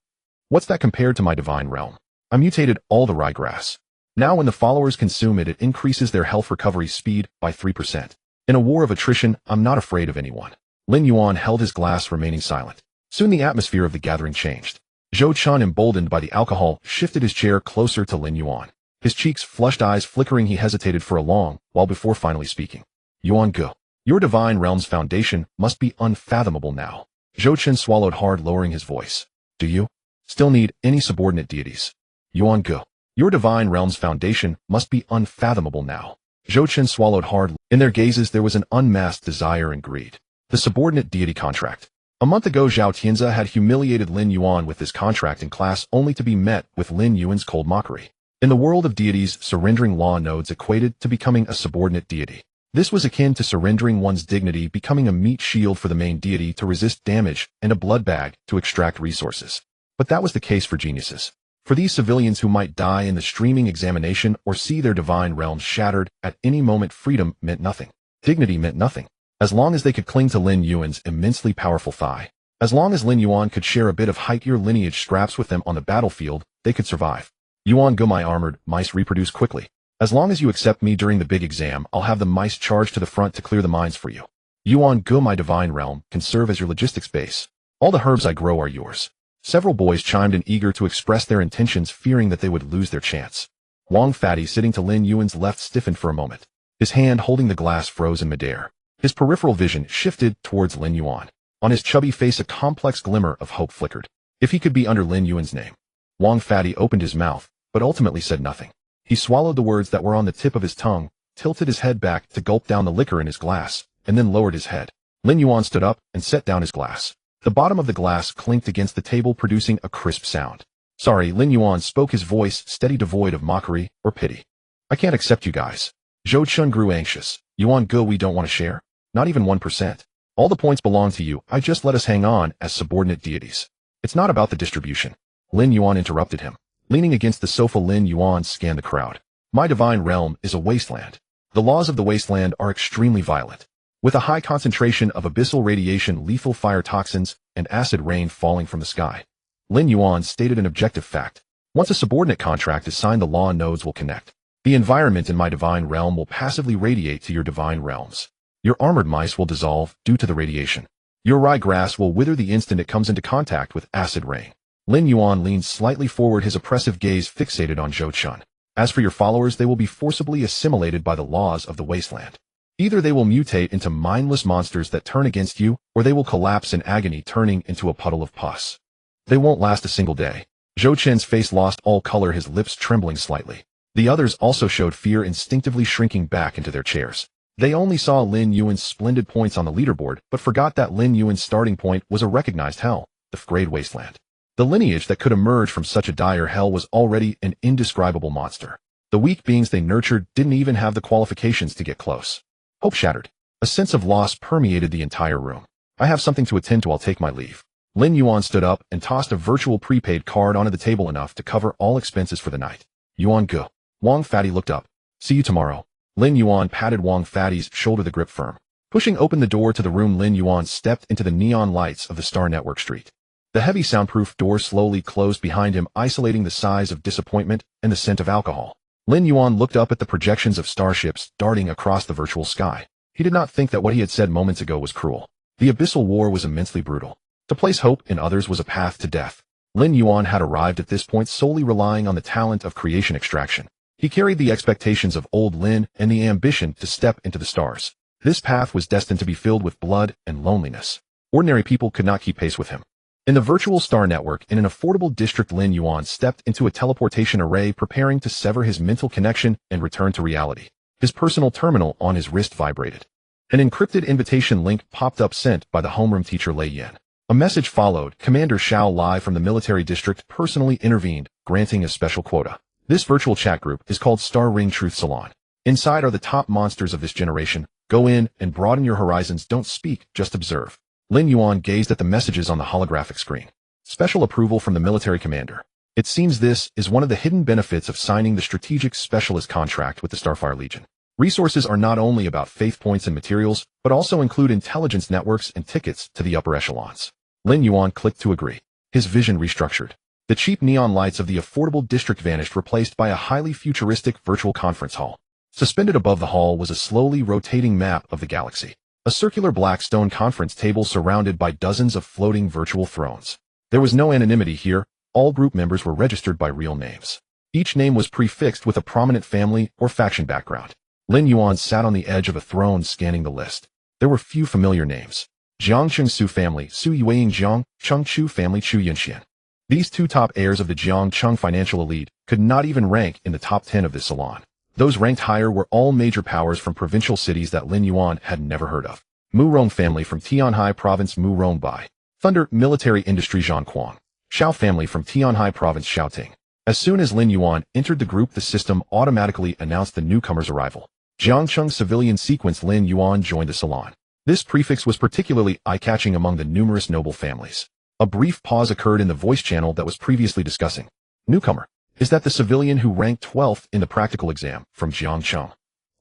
What's that compared to my divine realm? I mutated all the ryegrass. Now when the followers consume it, it increases their health recovery speed by 3%. In a war of attrition, I'm not afraid of anyone. Lin Yuan held his glass, remaining silent. Soon the atmosphere of the gathering changed. Zhou Chun, emboldened by the alcohol, shifted his chair closer to Lin Yuan. His cheeks, flushed eyes flickering, he hesitated for a long while before finally speaking. Yuan Ge, your divine realm's foundation must be unfathomable now. Zhou Chun swallowed hard, lowering his voice. Do you still need any subordinate deities? Yuan Ge, your divine realm's foundation must be unfathomable now. Zhou Chun swallowed hard. In their gazes there was an unmasked desire and greed. The subordinate deity contract. A month ago, Zhao Tianzi had humiliated Lin Yuan with this contract in class, only to be met with Lin Yuan's cold mockery. In the world of deities, surrendering law nodes equated to becoming a subordinate deity. This was akin to surrendering one's dignity, becoming a meat shield for the main deity to resist damage, and a blood bag to extract resources. But that was the case for geniuses. For these civilians who might die in the streaming examination or see their divine realms shattered at any moment, freedom meant nothing. Dignity meant nothing. As long as they could cling to Lin Yuan's immensely powerful thigh. As long as Lin Yuan could share a bit of height-year lineage scraps with them on the battlefield, they could survive. Yuan Ge, my armored mice reproduce quickly. As long as you accept me during the big exam, I'll have the mice charge to the front to clear the mines for you. Yuan Ge, my divine realm, can serve as your logistics base. All the herbs I grow are yours. Several boys chimed in, eager to express their intentions, fearing that they would lose their chance. Wang Fatty, sitting to Lin Yuan's left, stiffened for a moment. His hand holding the glass froze in midair. His peripheral vision shifted towards Lin Yuan. On his chubby face a complex glimmer of hope flickered. If he could be under Lin Yuan's name. Wang Fatty opened his mouth, but ultimately said nothing. He swallowed the words that were on the tip of his tongue, tilted his head back to gulp down the liquor in his glass, and then lowered his head. Lin Yuan stood up and set down his glass. The bottom of the glass clinked against the table, producing a crisp sound. Sorry, Lin Yuan spoke, his voice steady, devoid of mockery or pity. I can't accept you guys. Zhou Chun grew anxious. Yuan Ge, we don't want to share. Not even 1%. All the points belong to you. Just let us hang on as subordinate deities. It's not about the distribution. Lin Yuan interrupted him. Leaning against the sofa, Lin Yuan scanned the crowd. My divine realm is a wasteland. The laws of the wasteland are extremely violent. With a high concentration of abyssal radiation, lethal fire toxins, and acid rain falling from the sky. Lin Yuan stated an objective fact. Once a subordinate contract is signed, the law nodes will connect. The environment in my divine realm will passively radiate to your divine realms. Your armored mice will dissolve due to the radiation. Your ryegrass will wither the instant it comes into contact with acid rain. Lin Yuan leaned slightly forward, his oppressive gaze fixated on Zhou Chun. As for your followers, they will be forcibly assimilated by the laws of the wasteland. Either they will mutate into mindless monsters that turn against you, or they will collapse in agony, turning into a puddle of pus. They won't last a single day. Zhou Chun's face lost all color, his lips trembling slightly. The others also showed fear, instinctively shrinking back into their chairs. They only saw Lin Yuan's splendid points on the leaderboard, but forgot that Lin Yuan's starting point was a recognized hell, the F-grade wasteland. The lineage that could emerge from such a dire hell was already an indescribable monster. The weak beings they nurtured didn't even have the qualifications to get close. Hope shattered. A sense of loss permeated the entire room. I have something to attend to, I'll take my leave. Lin Yuan stood up and tossed a virtual prepaid card onto the table, enough to cover all expenses for the night. Yuan Ge. Wang Fatty looked up. See you tomorrow. Lin Yuan patted Wang Fatty's shoulder, the grip firm. Pushing open the door to the room, Lin Yuan stepped into the neon lights of the Star Network Street. The heavy soundproof door slowly closed behind him, isolating the sighs of disappointment and the scent of alcohol. Lin Yuan looked up at the projections of starships darting across the virtual sky. He did not think that what he had said moments ago was cruel. The Abyssal War was immensely brutal. To place hope in others was a path to death. Lin Yuan had arrived at this point solely relying on the talent of creation extraction. He carried the expectations of old Lin and the ambition to step into the stars. This path was destined to be filled with blood and loneliness. Ordinary people could not keep pace with him. In the virtual star network, in an affordable district, Lin Yuan stepped into a teleportation array, preparing to sever his mental connection and return to reality. His personal terminal on his wrist vibrated. An encrypted invitation link popped up, sent by the homeroom teacher Lei Yan. A message followed. Commander Xiao Lai from the military district personally intervened, granting a special quota. This virtual chat group is called Star Ring Truth Salon. Inside are the top monsters of this generation. Go in and broaden your horizons. Don't speak, just observe. Lin Yuan gazed at the messages on the holographic screen. Special approval from the military commander. It seems this is one of the hidden benefits of signing the strategic specialist contract with the Starfire Legion. Resources are not only about faith points and materials, but also include intelligence networks and tickets to the upper echelons. Lin Yuan clicked to agree. His vision restructured. The cheap neon lights of the affordable district vanished, replaced by a highly futuristic virtual conference hall. Suspended above the hall was a slowly rotating map of the galaxy. A circular black stone conference table surrounded by dozens of floating virtual thrones. There was no anonymity here. All group members were registered by real names. Each name was prefixed with a prominent family or faction background. Lin Yuan sat on the edge of a throne scanning the list. There were few familiar names. Jiangcheng Su family, Su Yueying Jiang, Cheng Chu family, Chu Yunxian. These two top heirs of the Jiangcheng financial elite could not even rank in the top 10 of this salon. Those ranked higher were all major powers from provincial cities that Lin Yuan had never heard of. Mu Rong family from Tianhai province, Mu Rong Bai. Thunder military industry, Zhang Quang. Xiao family from Tianhai province, Xiaoting. As soon as Lin Yuan entered the group, the system automatically announced the newcomer's arrival. Jiangcheng civilian sequence. Lin Yuan joined the salon. This prefix was particularly eye-catching among the numerous noble families. A brief pause occurred in the voice channel that was previously discussing. Newcomer. Is that the civilian who ranked 12th in the practical exam from Jiangcheng?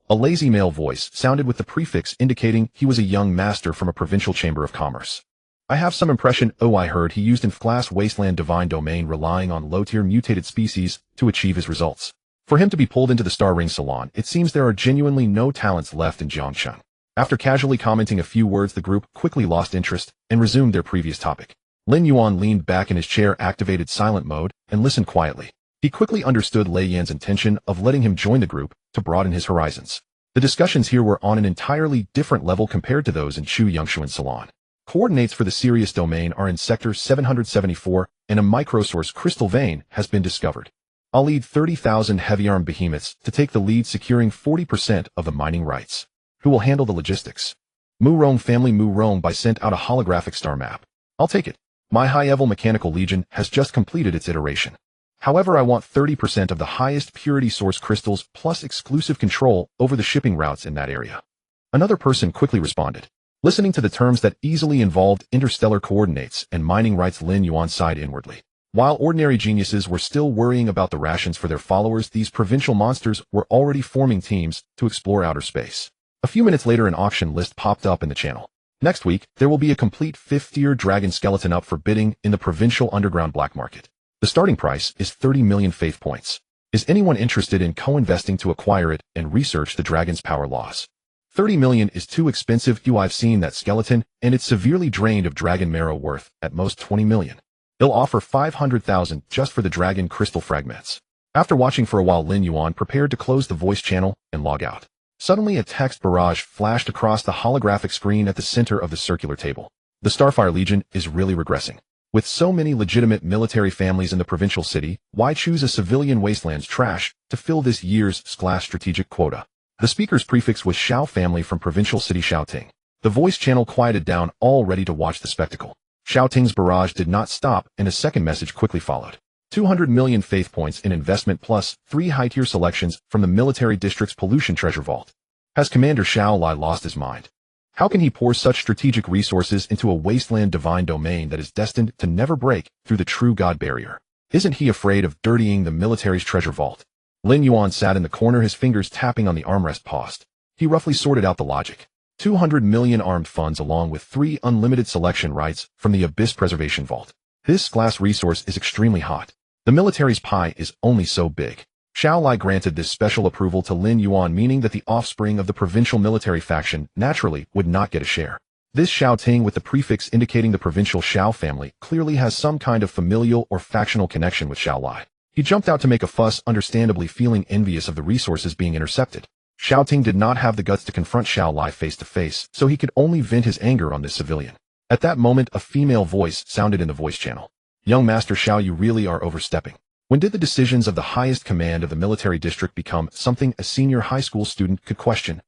A lazy male voice sounded with the prefix indicating he was a young master from a provincial chamber of commerce. I have some impression. Oh, I heard he used in-class wasteland divine domain, relying on low-tier mutated species to achieve his results. For him to be pulled into the Star Ring Salon, it seems there are genuinely no talents left in Jiangcheng. After casually commenting a few words, the group quickly lost interest and resumed their previous topic. Lin Yuan leaned back in his chair, activated silent mode, and listened quietly. He quickly understood Lei Yan's intention of letting him join the group to broaden his horizons. The discussions here were on an entirely different level compared to those in Chu Yongshuan's salon. Coordinates for the Sirius domain are in Sector 774, and a microsource crystal vein has been discovered. I'll lead 30,000 heavy-armed behemoths to take the lead, securing 40% of the mining rights. Who will handle the logistics? Mu Rong family. Mu Rong Bai sent out a holographic star map. I'll take it. My high-level mechanical legion has just completed its iteration. However, I want 30% of the highest purity source crystals plus exclusive control over the shipping routes in that area. Another person quickly responded. Listening to the terms that easily involved interstellar coordinates and mining rights, Lin Yuan sighed inwardly. While ordinary geniuses were still worrying about the rations for their followers, these provincial monsters were already forming teams to explore outer space. A few minutes later, an auction list popped up in the channel. Next week, there will be a complete 5th-tier dragon skeleton up for bidding in the provincial underground black market. The starting price is 30 million faith points. Is anyone interested in co-investing to acquire it and research the dragon's power laws? 30 million is too expensive. I've seen that skeleton, and it's severely drained of dragon marrow, worth at most 20 million. They'll offer 500,000 just for the dragon crystal fragments. After watching for a while, Lin Yuan prepared to close the voice channel and log out. Suddenly, a text barrage flashed across the holographic screen at the center of the circular table. The Starfire Legion is really regressing. With so many legitimate military families in the provincial city, why choose a civilian wasteland's trash to fill this year's class strategic quota? The speaker's prefix was Xiao family from provincial city Xiaoting. The voice channel quieted down, all ready to watch the spectacle. Xiaoting's barrage did not stop, and a second message quickly followed. 200 million faith points in investment plus 3 high-tier selections from the military district's pollution treasure vault. Has Commander Xiao Lai lost his mind? How can he pour such strategic resources into a wasteland divine domain that is destined to never break through the true god barrier? Isn't he afraid of dirtying the military's treasure vault? Lin Yuan sat in the corner, his fingers tapping on the armrest paused. He roughly sorted out the logic. 200 million armed funds along with 3 unlimited selection rights from the Abyss Preservation Vault. This class resource is extremely hot. The military's pie is only so big. Xiao Lai granted this special approval to Lin Yuan, meaning that the offspring of the provincial military faction naturally would not get a share. This Xiaoting with the prefix indicating the provincial Xiao family clearly has some kind of familial or factional connection with Xiao Lai. He jumped out to make a fuss, understandably feeling envious of the resources being intercepted. Xiaoting did not have the guts to confront Xiao Lai face to face, so he could only vent his anger on this civilian. At that moment, a female voice sounded in the voice channel. Young Master Xiao, you really are overstepping. When did the decisions of the highest command of the military district become something a senior high school student could question?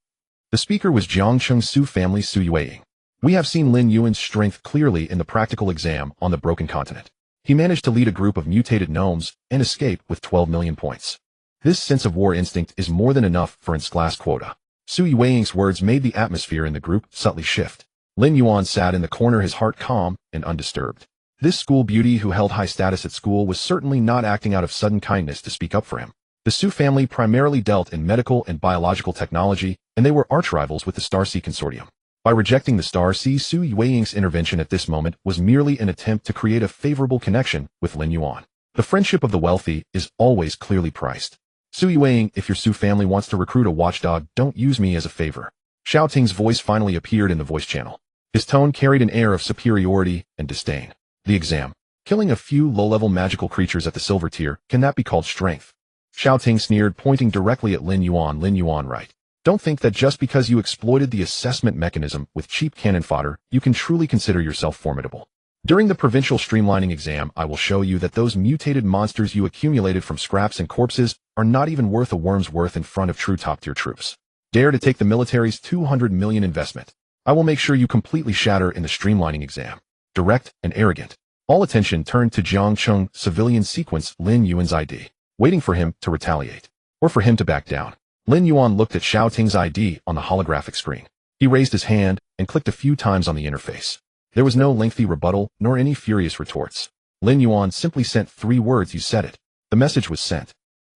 The speaker was Jiangcheng Su family Su Yueying. We have seen Lin Yuan's strength clearly in the practical exam on the Broken Continent. He managed to lead a group of mutated gnomes and escape with 12 million points. This sense of war instinct is more than enough for its class quota. Su Yueying's words made the atmosphere in the group subtly shift. Lin Yuan sat in the corner, his heart calm and undisturbed. This school beauty who held high status at school was certainly not acting out of sudden kindness to speak up for him. The Su family primarily dealt in medical and biological technology, and they were arch-rivals with the Star Sea Consortium. By rejecting the Star Sea, Su Yueying's intervention at this moment was merely an attempt to create a favorable connection with Lin Yuan. The friendship of the wealthy is always clearly priced. Su Yueying, if your Su family wants to recruit a watchdog, don't use me as a favor. Xiao Ting's voice finally appeared in the voice channel. His tone carried an air of superiority and disdain. The exam. Killing a few low-level magical creatures at the silver tier, can that be called strength? Xiao Ting sneered, pointing directly at Lin Yuan. Lin Yuan, right? Don't think that just because you exploited the assessment mechanism with cheap cannon fodder, you can truly consider yourself formidable. During the provincial streamlining exam, I will show you that those mutated monsters you accumulated from scraps and corpses are not even worth a worm's worth in front of true top-tier troops. Dare to take the military's 200 million investment. I will make sure you completely shatter in the streamlining exam. Direct and arrogant. All attention turned to Jiang Cheng, civilian sequence Lin Yuan's ID, waiting for him to retaliate, or for him to back down. Lin Yuan looked at Xiao Ting's ID on the holographic screen. He raised his hand and clicked a few times on the interface. There was no lengthy rebuttal, nor any furious retorts. Lin Yuan simply sent 3 words. You said it. The message was sent.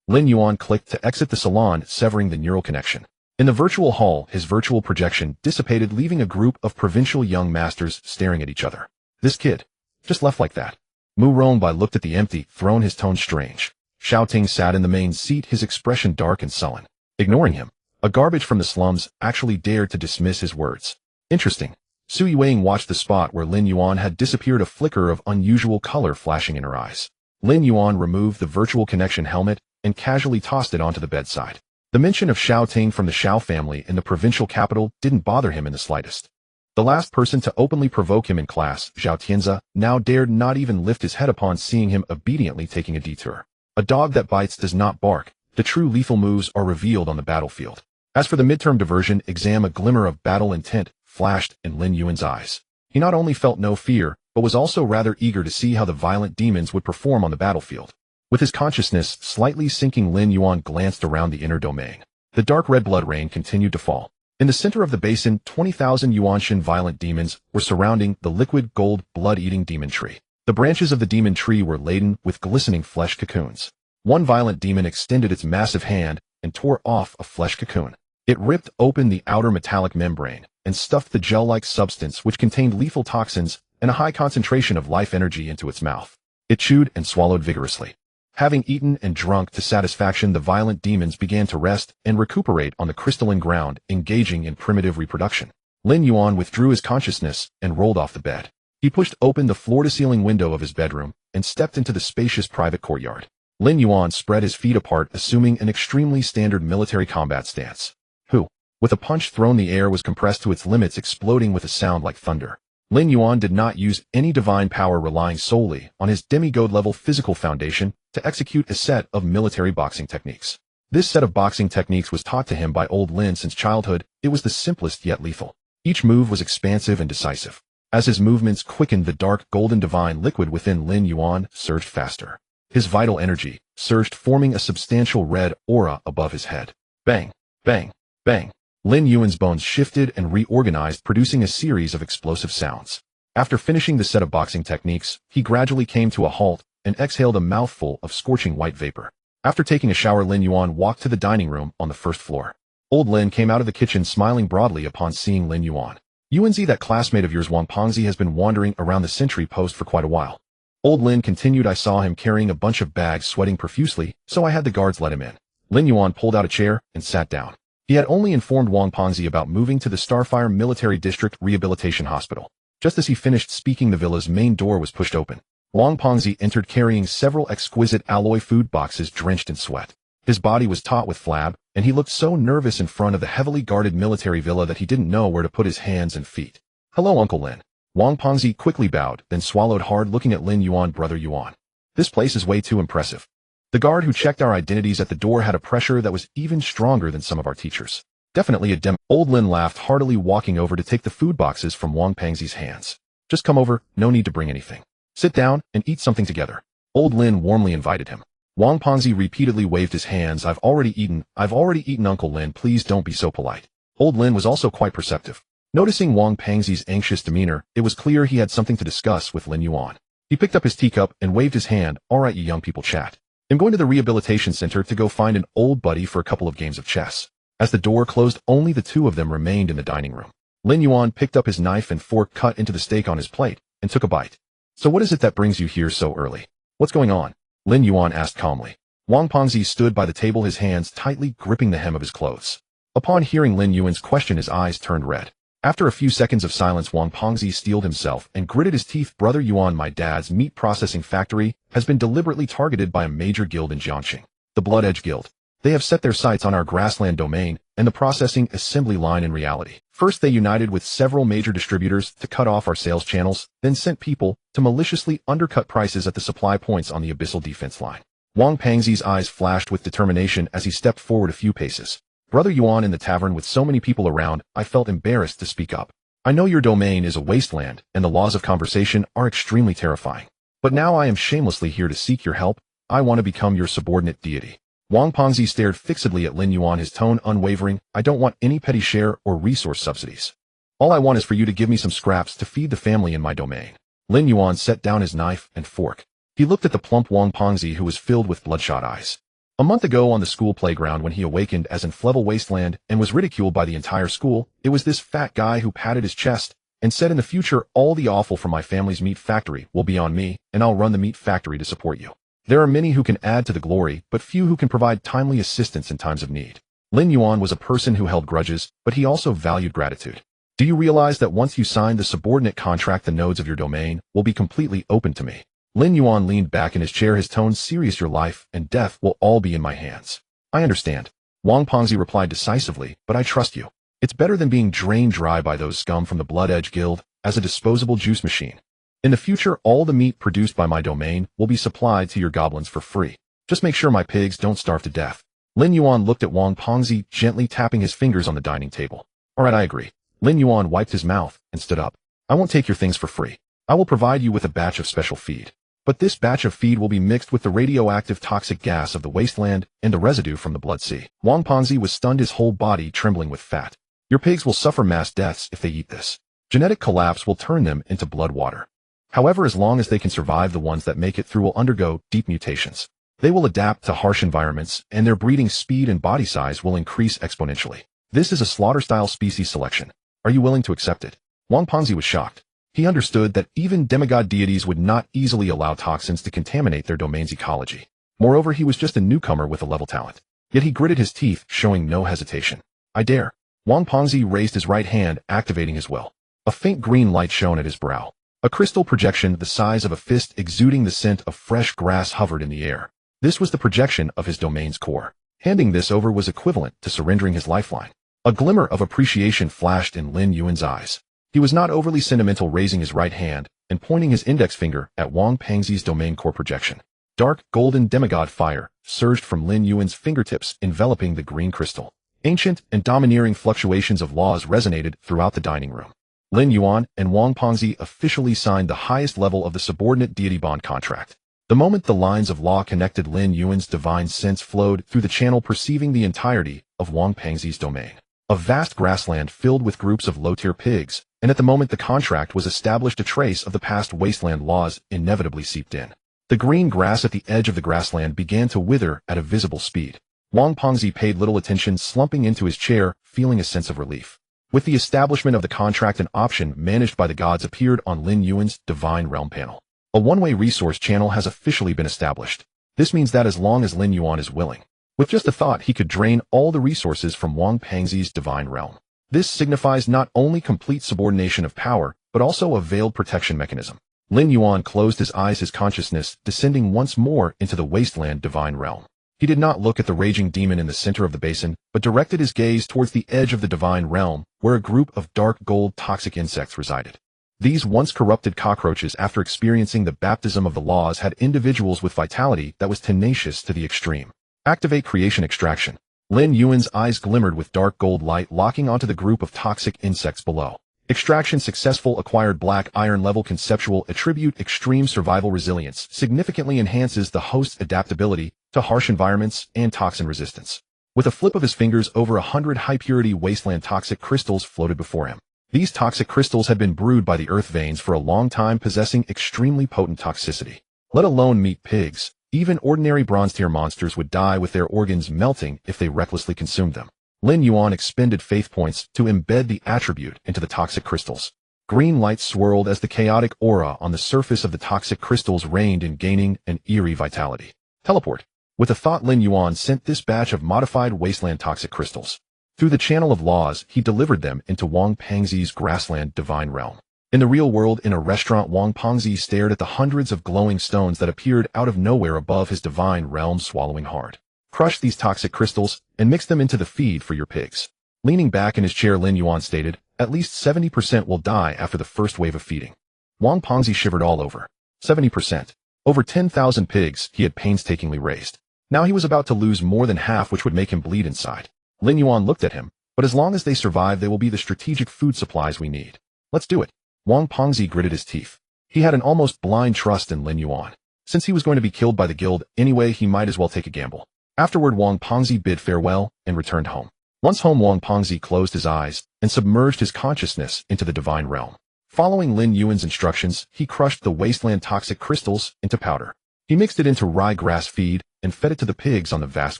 Lin Yuan clicked to exit the salon, severing the neural connection. In the virtual hall, his virtual projection dissipated, leaving a group of provincial young masters staring at each other. This kid. Just left like that. Mu Rongbai looked at the empty throne, his tone strange. Xiao Ting sat in the main seat, his expression dark and sullen. Ignoring him, a garbage from the slums actually dared to dismiss his words. Interesting. Su Yueying watched the spot where Lin Yuan had disappeared, a flicker of unusual color flashing in her eyes. Lin Yuan removed the virtual connection helmet and casually tossed it onto the bedside. The mention of Xiao Ting from the Xiao family in the provincial capital didn't bother him in the slightest. The last person to openly provoke him in class, Zhao Tianzi, now dared not even lift his head upon seeing him obediently taking a detour. A dog that bites does not bark. The true lethal moves are revealed on the battlefield. As for the midterm diversion exam, a glimmer of battle intent flashed in Lin Yuan's eyes. He not only felt no fear, but was also rather eager to see how the violent demons would perform on the battlefield. With his consciousness slightly sinking, Lin Yuan glanced around the inner domain. The dark red blood rain continued to fall. In the center of the basin, 20,000 Yuanshan violent demons were surrounding the liquid gold blood-eating demon tree. The branches of the demon tree were laden with glistening flesh cocoons. One violent demon extended its massive hand and tore off a flesh cocoon. It ripped open the outer metallic membrane and stuffed the gel-like substance which contained lethal toxins and a high concentration of life energy into its mouth. It chewed and swallowed vigorously. Having eaten and drunk to satisfaction, the violent demons began to rest and recuperate on the crystalline ground, engaging in primitive reproduction. Lin Yuan withdrew his consciousness and rolled off the bed. He pushed open the floor-to-ceiling window of his bedroom and stepped into the spacious private courtyard. Lin Yuan spread his feet apart, assuming an extremely standard military combat stance. Who, with a punch thrown, the air was compressed to its limits, exploding with a sound like thunder. Lin Yuan did not use any divine power, relying solely on his demigod-level physical foundation to execute a set of military boxing techniques. This set of boxing techniques was taught to him by old Lin since childhood. It was the simplest yet lethal. Each move was expansive and decisive. As his movements quickened, the dark golden divine liquid within Lin Yuan surged faster. His vital energy surged, forming a substantial red aura above his head. Bang, bang, bang. Lin Yuan's bones shifted and reorganized, producing a series of explosive sounds. After finishing the set of boxing techniques, he gradually came to a halt and exhaled a mouthful of scorching white vapor. After taking a shower, Lin Yuan walked to the dining room on the first floor. Old Lin came out of the kitchen, smiling broadly upon seeing Lin Yuan. Yuanzi, that classmate of yours Wang Pengzi has been wandering around the sentry post for quite a while. Old Lin continued. I saw him carrying a bunch of bags, sweating profusely, so I had the guards let him in. Lin Yuan pulled out a chair and sat down. He had only informed Wang Pengzi about moving to the Starfire Military District Rehabilitation Hospital. Just as he finished speaking, the villa's main door was pushed open. Wang Pengzi entered carrying several exquisite alloy food boxes drenched in sweat. His body was taut with flab, and he looked so nervous in front of the heavily guarded military villa that he didn't know where to put his hands and feet. Hello, Uncle Lin. Wang Pengzi quickly bowed, then swallowed hard, looking at Lin Yuan. Brother Yuan. This place is way too impressive. The guard who checked our identities at the door had a pressure that was even stronger than some of our teachers. Definitely a dem. Old Lin laughed heartily, walking over to take the food boxes from Wang Pengzi's hands. Just come over, no need to bring anything. Sit down and eat something together. Old Lin warmly invited him. Wang Pengzi repeatedly waved his hands. I've already eaten, Uncle Lin, please don't be so polite. Old Lin was also quite perceptive. Noticing Wang Pengzi's anxious demeanor, it was clear he had something to discuss with Lin Yuan. He picked up his teacup and waved his hand. All right, you young people, chat. I'm going to the rehabilitation center to go find an old buddy for a couple of games of chess. As the door closed, only the two of them remained in the dining room. Lin Yuan picked up his knife and fork, cut into the steak on his plate, and took a bite. So what is it that brings you here so early? What's going on? Lin Yuan asked calmly. Wang Pengzi stood by the table, his hands tightly gripping the hem of his clothes. Upon hearing Lin Yuan's question, his eyes turned red. After a few seconds of silence, Wang Pengzi steeled himself and gritted his teeth. Brother Yuan, my dad's meat processing factory has been deliberately targeted by a major guild in Jiangxing, the Blood Edge Guild. They have set their sights on our grassland domain and the processing assembly line. In reality, first they united with several major distributors to cut off our sales channels, then sent people to maliciously undercut prices at the supply points on the Abyssal defense line. Wang Pengzi's eyes flashed with determination as he stepped forward a few paces. Brother Yuan, in the tavern with so many people around, I felt embarrassed to speak up. I know your domain is a wasteland and the laws of conversation are extremely terrifying. But now I am shamelessly here to seek your help. I want to become your subordinate deity. Wang Pengzi stared fixedly at Lin Yuan, his tone unwavering. I don't want any petty share or resource subsidies. All I want is for you to give me some scraps to feed the family in my domain. Lin Yuan set down his knife and fork. He looked at the plump Wang Pengzi, who was filled with bloodshot eyes. A month ago on the school playground, when he awakened as in Flevel Wasteland and was ridiculed by the entire school, it was this fat guy who patted his chest and said, in the future, all the offal from my family's meat factory will be on me, and I'll run the meat factory to support you. There are many who can add to the glory, but few who can provide timely assistance in times of need. Lin Yuan was a person who held grudges, but he also valued gratitude. Do you realize that once you sign the subordinate contract, the nodes of your domain will be completely open to me? Lin Yuan leaned back in his chair, his tone serious. Your life and death will all be in my hands. I understand. Wang Pengzi replied decisively, but I trust you. It's better than being drained dry by those scum from the Blood Edge Guild as a disposable juice machine. In the future, all the meat produced by my domain will be supplied to your goblins for free. Just make sure my pigs don't starve to death. Lin Yuan looked at Wang Pengzi, gently tapping his fingers on the dining table. All right, I agree. Lin Yuan wiped his mouth and stood up. I won't take your things for free. I will provide you with a batch of special feed. But this batch of feed will be mixed with the radioactive toxic gas of the wasteland and the residue from the Blood Sea. Wang Pengzi was stunned, his whole body trembling with fat. Your pigs will suffer mass deaths if they eat this. Genetic collapse will turn them into blood water. However, as long as they can survive, the ones that make it through will undergo deep mutations. They will adapt to harsh environments, and their breeding speed and body size will increase exponentially. This is a slaughter-style species selection. Are you willing to accept it? Wang Pengzi was shocked. He understood that even demigod deities would not easily allow toxins to contaminate their domain's ecology. Moreover, he was just a newcomer with a level talent. Yet he gritted his teeth, showing no hesitation. I dare. Wang Pengzi raised his right hand, activating his will. A faint green light shone at his brow. A crystal projection the size of a fist exuding the scent of fresh grass hovered in the air. This was the projection of his domain's core. Handing this over was equivalent to surrendering his lifeline. A glimmer of appreciation flashed in Lin Yuan's eyes. He was not overly sentimental, raising his right hand and pointing his index finger at Wang Pengzi's domain core projection. Dark, golden demigod fire surged from Lin Yuan's fingertips, enveloping the green crystal. Ancient and domineering fluctuations of laws resonated throughout the dining room. Lin Yuan and Wang Pengzi officially signed the highest level of the subordinate deity bond contract. The moment the lines of law connected, Lin Yuan's divine sense flowed through the channel, perceiving the entirety of Wang Pengzi's domain. A vast grassland filled with groups of low-tier pigs, and at the moment the contract was established, a trace of the past wasteland laws inevitably seeped in. The green grass at the edge of the grassland began to wither at a visible speed. Wang Pengzi paid little attention, slumping into his chair, feeling a sense of relief. With the establishment of the contract, an option managed by the gods appeared on Lin Yuan's divine realm panel. A one-way resource channel has officially been established. This means that as long as Lin Yuan is willing, with just a thought, he could drain all the resources from Wang Pengzi's divine realm. This signifies not only complete subordination of power, but also a veiled protection mechanism. Lin Yuan closed his eyes, his consciousness descending once more into the wasteland divine realm. He did not look at the raging demon in the center of the basin, but directed his gaze towards the edge of the divine realm, where a group of dark gold toxic insects resided. These once corrupted cockroaches, after experiencing the baptism of the laws, had individuals with vitality that was tenacious to the extreme. Activate creation extraction. Lin Yuan's eyes glimmered with dark gold light, locking onto the group of toxic insects below. Extraction successful. Acquired black iron level conceptual attribute extreme survival resilience significantly enhances the host's adaptability to harsh environments and toxin resistance. With a flip of his fingers, over 100 high-purity wasteland toxic crystals floated before him. These toxic crystals had been brewed by the earth veins for a long time, possessing extremely potent toxicity. Let alone meat pigs, even ordinary bronze-tier monsters would die with their organs melting if they recklessly consumed them. Lin Yuan expended faith points to embed the attribute into the toxic crystals. Green light swirled as the chaotic aura on the surface of the toxic crystals reigned in, gaining an eerie vitality. Teleport. With a thought, Lin Yuan sent this batch of modified wasteland toxic crystals. Through the channel of laws, he delivered them into Wang Pengzi's grassland divine realm. In the real world, in a restaurant, Wang Pengzi stared at the hundreds of glowing stones that appeared out of nowhere above his divine realm, swallowing hard. Crush these toxic crystals and mix them into the feed for your pigs. Leaning back in his chair, Lin Yuan stated, at least 70% will die after the first wave of feeding. Wang Pengzi shivered all over. 70%. Over 10,000 pigs he had painstakingly raised. Now he was about to lose more than half, which would make him bleed inside. Lin Yuan looked at him, but as long as they survive, they will be the strategic food supplies we need. Let's do it. Wang Pengzi gritted his teeth. He had an almost blind trust in Lin Yuan. Since he was going to be killed by the guild anyway, he might as well take a gamble. Afterward, Wang Pengzi bid farewell and returned home. Once home, Wang Pengzi closed his eyes and submerged his consciousness into the divine realm. Following Lin Yuan's instructions, he crushed the wasteland toxic crystals into powder. He mixed it into rye grass feed and fed it to the pigs on the vast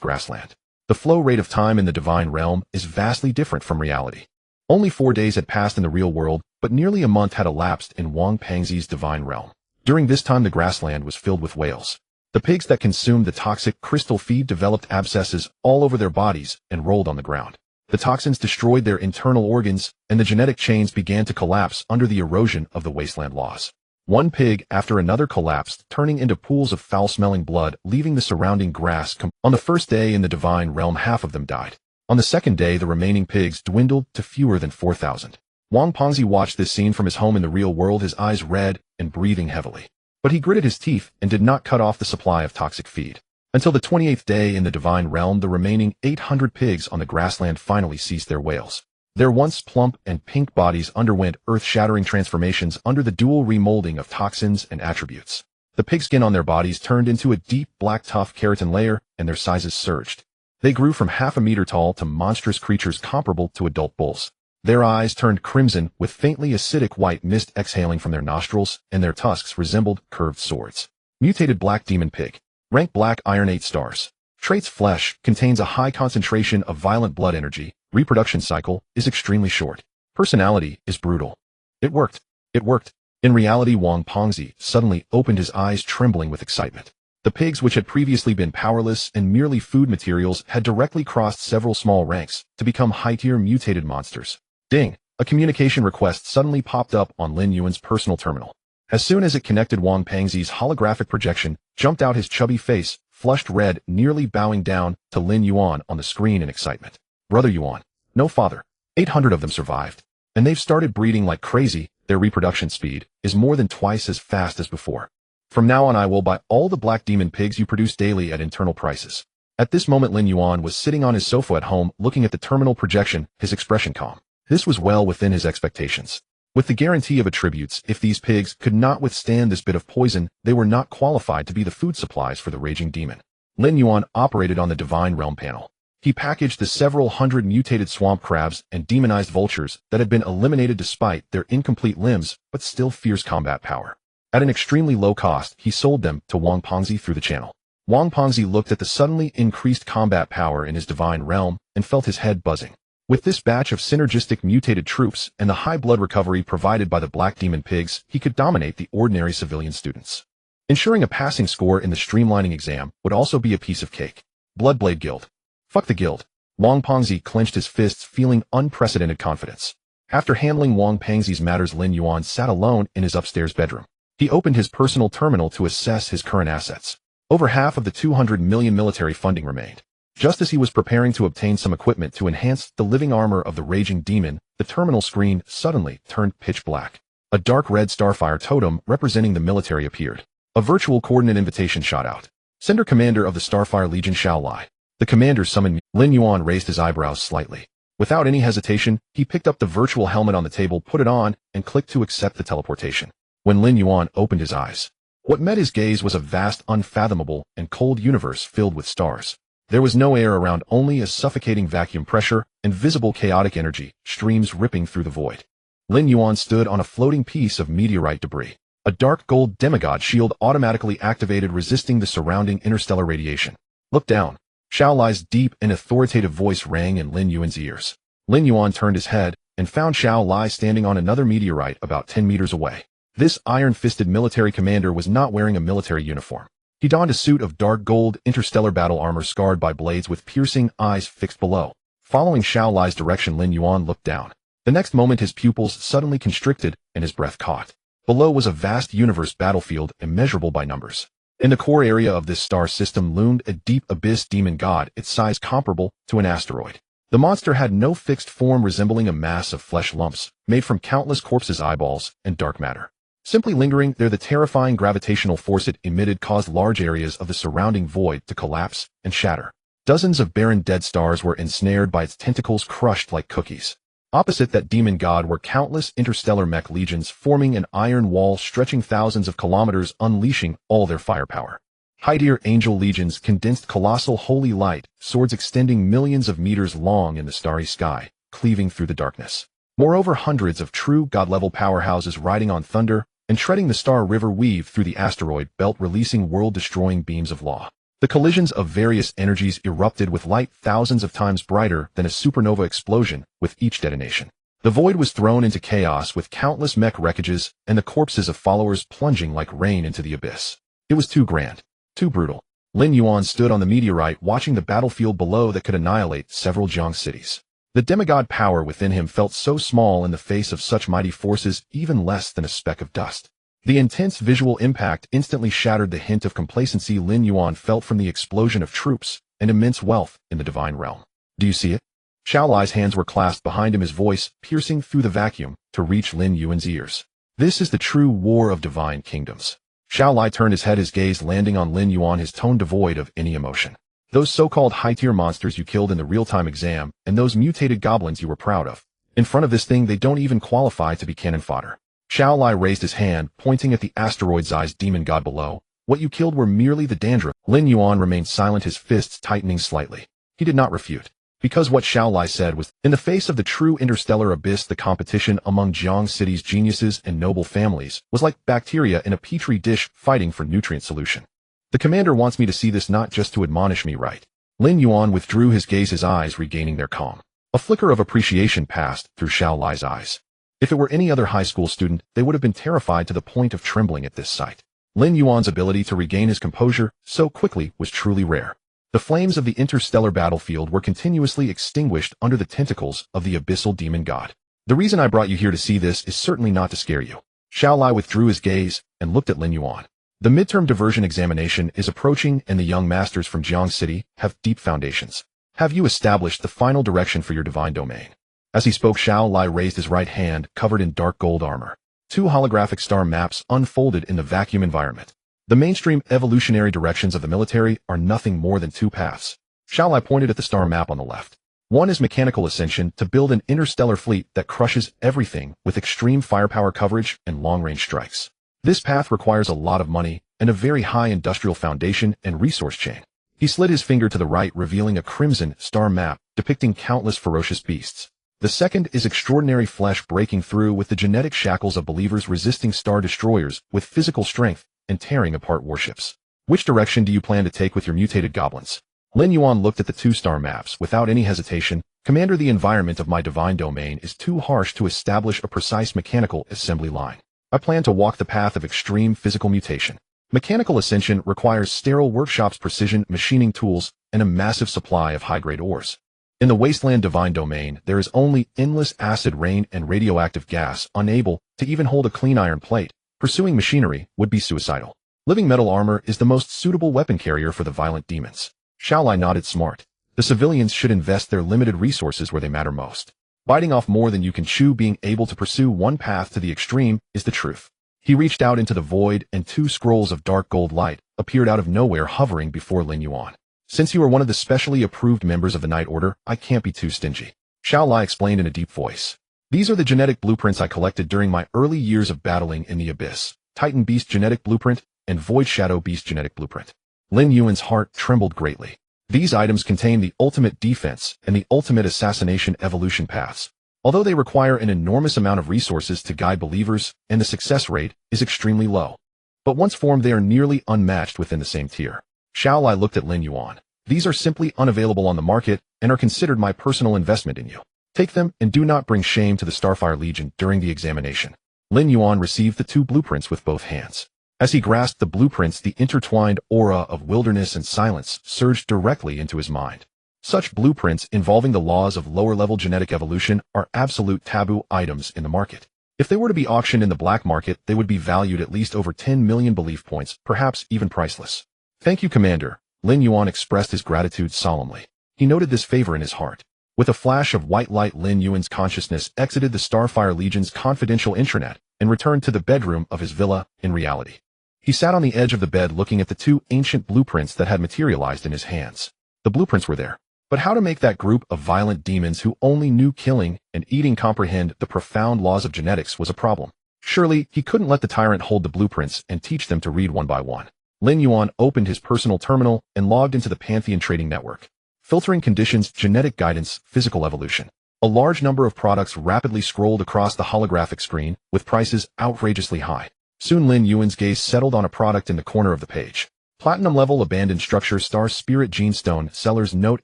grassland. The flow rate of time in the divine realm is vastly different from reality. Only 4 days had passed in the real world, but nearly a month had elapsed in Wang Pengzi's divine realm. During this time, the grassland was filled with whales. The pigs that consumed the toxic crystal feed developed abscesses all over their bodies and rolled on the ground. The toxins destroyed their internal organs, and the genetic chains began to collapse under the erosion of the wasteland laws. One pig after another collapsed, turning into pools of foul-smelling blood, leaving the surrounding grass. On the first day in the divine realm, half of them died. On the second day, the remaining pigs dwindled to fewer than 4,000. Wang Pengzi watched this scene from his home in the real world, his eyes red and breathing heavily. But he gritted his teeth and did not cut off the supply of toxic feed. Until the 28th day in the divine realm, the remaining 800 pigs on the grassland finally ceased their wails. Their once plump and pink bodies underwent earth-shattering transformations under the dual remolding of toxins and attributes. The pigskin on their bodies turned into a deep black tough keratin layer, and their sizes surged. They grew from half a meter tall to monstrous creatures comparable to adult bulls. Their eyes turned crimson with faintly acidic white mist exhaling from their nostrils, and their tusks resembled curved swords. Mutated black demon pig. Rank black iron 8 stars. Traits: flesh, contains a high concentration of violent blood energy. Reproduction cycle is extremely short. Personality is brutal. It worked. It worked. In reality, Wang Pengzi suddenly opened his eyes, trembling with excitement. The pigs, which had previously been powerless and merely food materials, had directly crossed several small ranks to become high-tier mutated monsters. Ding! A communication request suddenly popped up on Lin Yuan's personal terminal. As soon as it connected, Wang Pengzi's holographic projection jumped out, his chubby face flushed red, nearly bowing down to Lin Yuan on the screen in excitement. Brother Yuan. No, father. 800 of them survived. And they've started breeding like crazy. Their reproduction speed is more than twice as fast as before. From now on, I will buy all the black demon pigs you produce daily at internal prices. At this moment, Lin Yuan was sitting on his sofa at home, looking at the terminal projection, his expression calm. This was well within his expectations. With the guarantee of attributes, if these pigs could not withstand this bit of poison, they were not qualified to be the food supplies for the raging demon. Lin Yuan operated on the divine realm panel. He packaged the several hundred mutated swamp crabs and demonized vultures that had been eliminated despite their incomplete limbs but still fierce combat power. At an extremely low cost, he sold them to Wang Pengzi through the channel. Wang Pengzi looked at the suddenly increased combat power in his divine realm and felt his head buzzing. With this batch of synergistic mutated troops and the high blood recovery provided by the black demon pigs, he could dominate the ordinary civilian students. Ensuring a passing score in the streamlining exam would also be a piece of cake. Bloodblade Guild. Fuck the guild. Wang Pengzi clenched his fists, feeling unprecedented confidence. After handling Wang Pengzi's matters, Lin Yuan sat alone in his upstairs bedroom. He opened his personal terminal to assess his current assets. Over half of the 200 million military funding remained. Just as he was preparing to obtain some equipment to enhance the living armor of the raging demon, the terminal screen suddenly turned pitch black. A dark red starfire totem representing the military appeared. A virtual coordinate invitation shot out. Sender, commander of the Starfire Legion shall lie. The commander summoned me. Lin Yuan raised his eyebrows slightly. Without any hesitation, he picked up the virtual helmet on the table, put it on, and clicked to accept the teleportation. When Lin Yuan opened his eyes, what met his gaze was a vast, unfathomable, and cold universe filled with stars. There was no air around, only a suffocating vacuum pressure and visible chaotic energy streams ripping through the void. Lin Yuan stood on a floating piece of meteorite debris. A dark gold demigod shield automatically activated, resisting the surrounding interstellar radiation. Look down. Xiao Lai's deep and authoritative voice rang in Lin Yuan's ears. Lin Yuan turned his head and found Xiao Lai standing on another meteorite about 10 meters away. This iron-fisted military commander was not wearing a military uniform. He donned a suit of dark gold interstellar battle armor scarred by blades with piercing eyes fixed below. Following Xiao Lai's direction, Lin Yuan looked down. The next moment his pupils suddenly constricted and his breath caught. Below was a vast universe battlefield immeasurable by numbers. In the core area of this star system loomed a deep abyss demon god, its size comparable to an asteroid. The monster had no fixed form, resembling a mass of flesh lumps, made from countless corpses' eyeballs and dark matter. Simply lingering there, the terrifying gravitational force it emitted caused large areas of the surrounding void to collapse and shatter. Dozens of barren dead stars were ensnared by its tentacles, crushed like cookies. Opposite that demon god were countless interstellar mech legions, forming an iron wall stretching thousands of kilometers, unleashing all their firepower. High-tier angel legions condensed colossal holy light, swords extending millions of meters long in the starry sky, cleaving through the darkness. Moreover, hundreds of true god-level powerhouses riding on thunder and treading the star river weave through the asteroid belt, releasing world-destroying beams of law. The collisions of various energies erupted with light thousands of times brighter than a supernova explosion with each detonation. The void was thrown into chaos, with countless mech wreckages and the corpses of followers plunging like rain into the abyss. It was too grand, too brutal. Lin Yuan stood on the meteorite, watching the battlefield below that could annihilate several Jiang cities. The demigod power within him felt so small in the face of such mighty forces, even less than a speck of dust. The intense visual impact instantly shattered the hint of complacency Lin Yuan felt from the explosion of troops and immense wealth in the divine realm. Do you see it? Xiao Lai's hands were clasped behind him, his voice piercing through the vacuum to reach Lin Yuan's ears. This is the true war of divine kingdoms. Xiao Lai turned his head, his gaze landing on Lin Yuan, his tone devoid of any emotion. Those so-called high-tier monsters you killed in the real-time exam, and those mutated goblins you were proud of. In front of this thing, they don't even qualify to be cannon fodder. Xiao Lai raised his hand, pointing at the asteroid-sized demon god below. What you killed were merely the dandruff. Lin Yuan remained silent, his fists tightening slightly. He did not refute. Because what Xiao Lai said was, in the face of the true interstellar abyss, the competition among Jiang City's geniuses and noble families was like bacteria in a petri dish fighting for nutrient solution. The commander wants me to see this, not just to admonish me, right? Lin Yuan withdrew his gaze, his eyes regaining their calm. A flicker of appreciation passed through Xiao Lai's eyes. If it were any other high school student, they would have been terrified to the point of trembling at this sight. Lin Yuan's ability to regain his composure so quickly was truly rare. The flames of the interstellar battlefield were continuously extinguished under the tentacles of the abyssal demon god. The reason I brought you here to see this is certainly not to scare you. Xiao Lai withdrew his gaze and looked at Lin Yuan. The midterm diversion examination is approaching, and the young masters from Jiang City have deep foundations. Have you established the final direction for your divine domain? As he spoke, Xiao Lai raised his right hand, covered in dark gold armor. Two holographic star maps unfolded in the vacuum environment. The mainstream evolutionary directions of the military are nothing more than two paths. Xiao Lai pointed at the star map on the left. One is mechanical ascension, to build an interstellar fleet that crushes everything with extreme firepower coverage and long-range strikes. This path requires a lot of money and a very high industrial foundation and resource chain. He slid his finger to the right, revealing a crimson star map depicting countless ferocious beasts. The second is extraordinary flesh, breaking through with the genetic shackles of believers, resisting star destroyers with physical strength and tearing apart warships. Which direction do you plan to take with your mutated goblins? Lin Yuan looked at the two star maps without any hesitation. Commander, the environment of my divine domain is too harsh to establish a precise mechanical assembly line. I plan to walk the path of extreme physical mutation. Mechanical ascension requires sterile workshops, precision machining tools, and a massive supply of high-grade ores. In the wasteland divine domain, there is only endless acid rain and radioactive gas, unable to even hold a clean iron plate. Pursuing machinery would be suicidal. Living metal armor is the most suitable weapon carrier for the violent demons. Xiao Lai nodded. Smart. The civilians should invest their limited resources where they matter most. Biting off more than you can chew, being able to pursue one path to the extreme is the truth. He reached out into the void, and two scrolls of dark gold light appeared out of nowhere, hovering before Lin Yuan. Since you are one of the specially approved members of the Night Order, I can't be too stingy. Xiao Lai explained in a deep voice. These are the genetic blueprints I collected during my early years of battling in the Abyss. Titan Beast genetic blueprint and Void Shadow Beast genetic blueprint. Lin Yuan's heart trembled greatly. These items contain the ultimate defense and the ultimate assassination evolution paths, Although they require an enormous amount of resources to guide believers, and the success rate is extremely low. But once formed, they are nearly unmatched within the same tier. Xiaolai looked at Lin Yuan. These are simply unavailable on the market and are considered my personal investment in you. Take them and do not bring shame to the Starfire Legion during the examination. Lin Yuan received the 2 blueprints with both hands. As he grasped the blueprints, the intertwined aura of wilderness and silence surged directly into his mind. Such blueprints involving the laws of lower-level genetic evolution are absolute taboo items in the market. If they were to be auctioned in the black market, they would be valued at least over 10 million belief points, perhaps even priceless. Thank you, Commander. Lin Yuan expressed his gratitude solemnly. He noted this favor in his heart. With a flash of white light, Lin Yuan's consciousness exited the Starfire Legion's confidential intranet and returned to the bedroom of his villa in reality. He sat on the edge of the bed looking at the 2 ancient blueprints that had materialized in his hands. The blueprints were there. But how to make that group of violent demons who only knew killing and eating comprehend the profound laws of genetics was a problem. Surely, he couldn't let the tyrant hold the blueprints and teach them to read one by one. Lin Yuan opened his personal terminal and logged into the Pantheon trading network. Filtering conditions, genetic guidance, physical evolution. A large number of products rapidly scrolled across the holographic screen, with prices outrageously high. Soon Lin Yuan's gaze settled on a product in the corner of the page. Platinum-level abandoned structure Star Spirit Gene Stone. Sellers note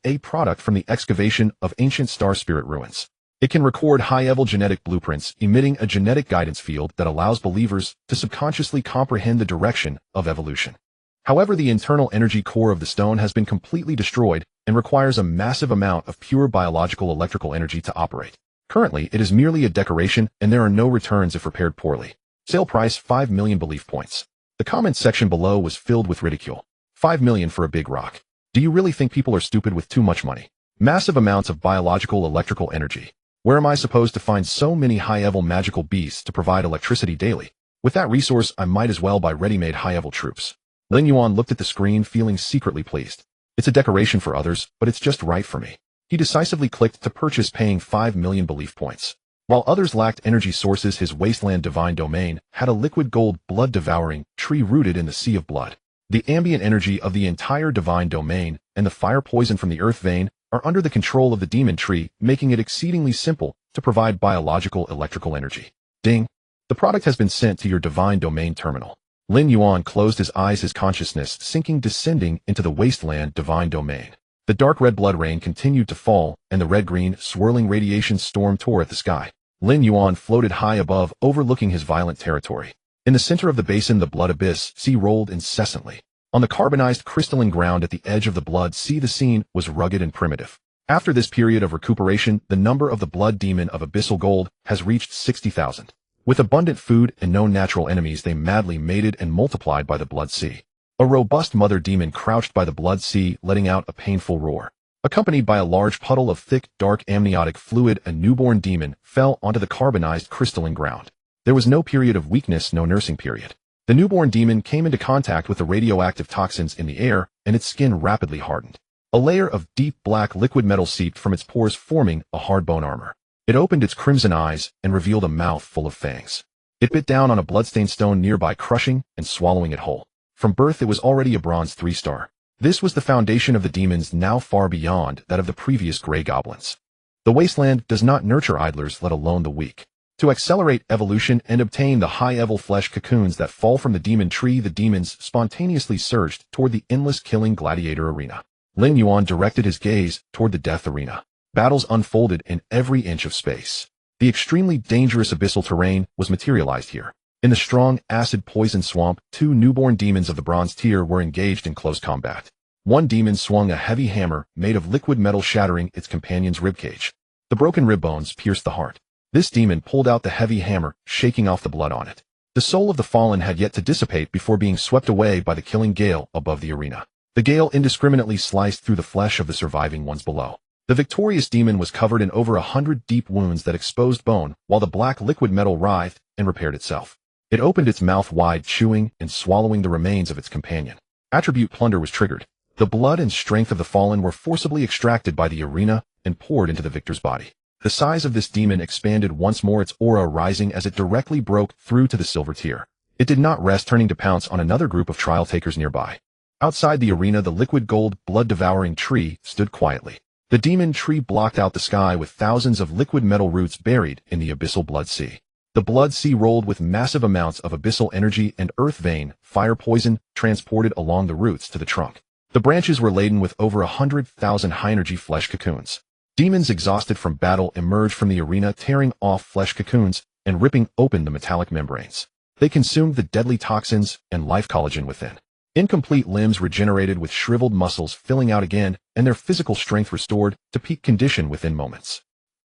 a product from the excavation of ancient Star Spirit ruins. It can record high-level genetic blueprints, emitting a genetic guidance field that allows believers to subconsciously comprehend the direction of evolution. However, the internal energy core of the stone has been completely destroyed and requires a massive amount of pure biological electrical energy to operate. Currently, it is merely a decoration, and there are no returns if repaired poorly. Sale price 5 million belief points. The comment section below was filled with ridicule. 5 million for a big rock. Do you really think people are stupid with too much money? Massive amounts of biological electrical energy. Where am I supposed to find so many high-level magical beasts to provide electricity daily? With that resource, I might as well buy ready-made high-level troops. Lin Yuan looked at the screen, feeling secretly pleased. It's a decoration for others, but it's just right for me. He decisively clicked to purchase, paying 5 million belief points. While others lacked energy sources, his wasteland divine domain had a liquid gold blood-devouring tree rooted in the sea of blood. The ambient energy of the entire divine domain and the fire poison from the earth vein are under the control of the demon tree, making it exceedingly simple to provide biological electrical energy. Ding! The product has been sent to your divine domain terminal. Lin Yuan closed his eyes, his consciousness sinking, descending into the wasteland divine domain. The dark red blood rain continued to fall, and the red-green, swirling radiation storm tore at the sky. Lin Yuan floated high above, overlooking his violent territory. In the center of the basin, the blood abyss sea rolled incessantly. On the carbonized crystalline ground at the edge of the blood sea, the scene was rugged and primitive. After this period of recuperation, the number of the blood demon of abyssal gold has reached 60,000. With abundant food and no natural enemies, they madly mated and multiplied by the blood sea. A robust mother demon crouched by the blood sea, letting out a painful roar. Accompanied by a large puddle of thick, dark amniotic fluid, a newborn demon fell onto the carbonized crystalline ground. There was no period of weakness, no nursing period. The newborn demon came into contact with the radioactive toxins in the air, and its skin rapidly hardened. A layer of deep black liquid metal seeped from its pores, forming a hard bone armor. It opened its crimson eyes and revealed a mouth full of fangs. It bit down on a bloodstained stone nearby, crushing and swallowing it whole. From birth, it was already a bronze 3-star. This was the foundation of the demons, now far beyond that of the previous gray goblins. The wasteland does not nurture idlers, let alone the weak. To accelerate evolution and obtain the high-level flesh cocoons that fall from the demon tree, the demons spontaneously surged toward the endless killing gladiator arena. Lin Yuan directed his gaze toward the death arena. Battles unfolded in every inch of space. The extremely dangerous abyssal terrain was materialized here. In the strong, acid-poisoned swamp, 2 newborn demons of the bronze tier were engaged in close combat. One demon swung a heavy hammer made of liquid metal, shattering its companion's ribcage. The broken rib bones pierced the heart. This demon pulled out the heavy hammer, shaking off the blood on it. The soul of the fallen had yet to dissipate before being swept away by the killing gale above the arena. The gale indiscriminately sliced through the flesh of the surviving ones below. The victorious demon was covered in over 100 deep wounds that exposed bone, while the black liquid metal writhed and repaired itself. It opened its mouth wide, chewing and swallowing the remains of its companion. Attribute plunder was triggered. The blood and strength of the fallen were forcibly extracted by the arena and poured into the victor's body. The size of this demon expanded once more, its aura rising as it directly broke through to the silver tier. It did not rest, turning to pounce on another group of trial takers nearby. Outside the arena, the liquid gold, blood-devouring tree stood quietly. The demon tree blocked out the sky with thousands of liquid metal roots buried in the abyssal blood sea. The blood sea rolled with massive amounts of abyssal energy and earth vein, fire poison, transported along the roots to the trunk. The branches were laden with over 100,000 high-energy flesh cocoons. Demons exhausted from battle emerged from the arena, tearing off flesh cocoons and ripping open the metallic membranes. They consumed the deadly toxins and life collagen within. Incomplete limbs regenerated with shriveled muscles filling out again, and their physical strength restored to peak condition within moments.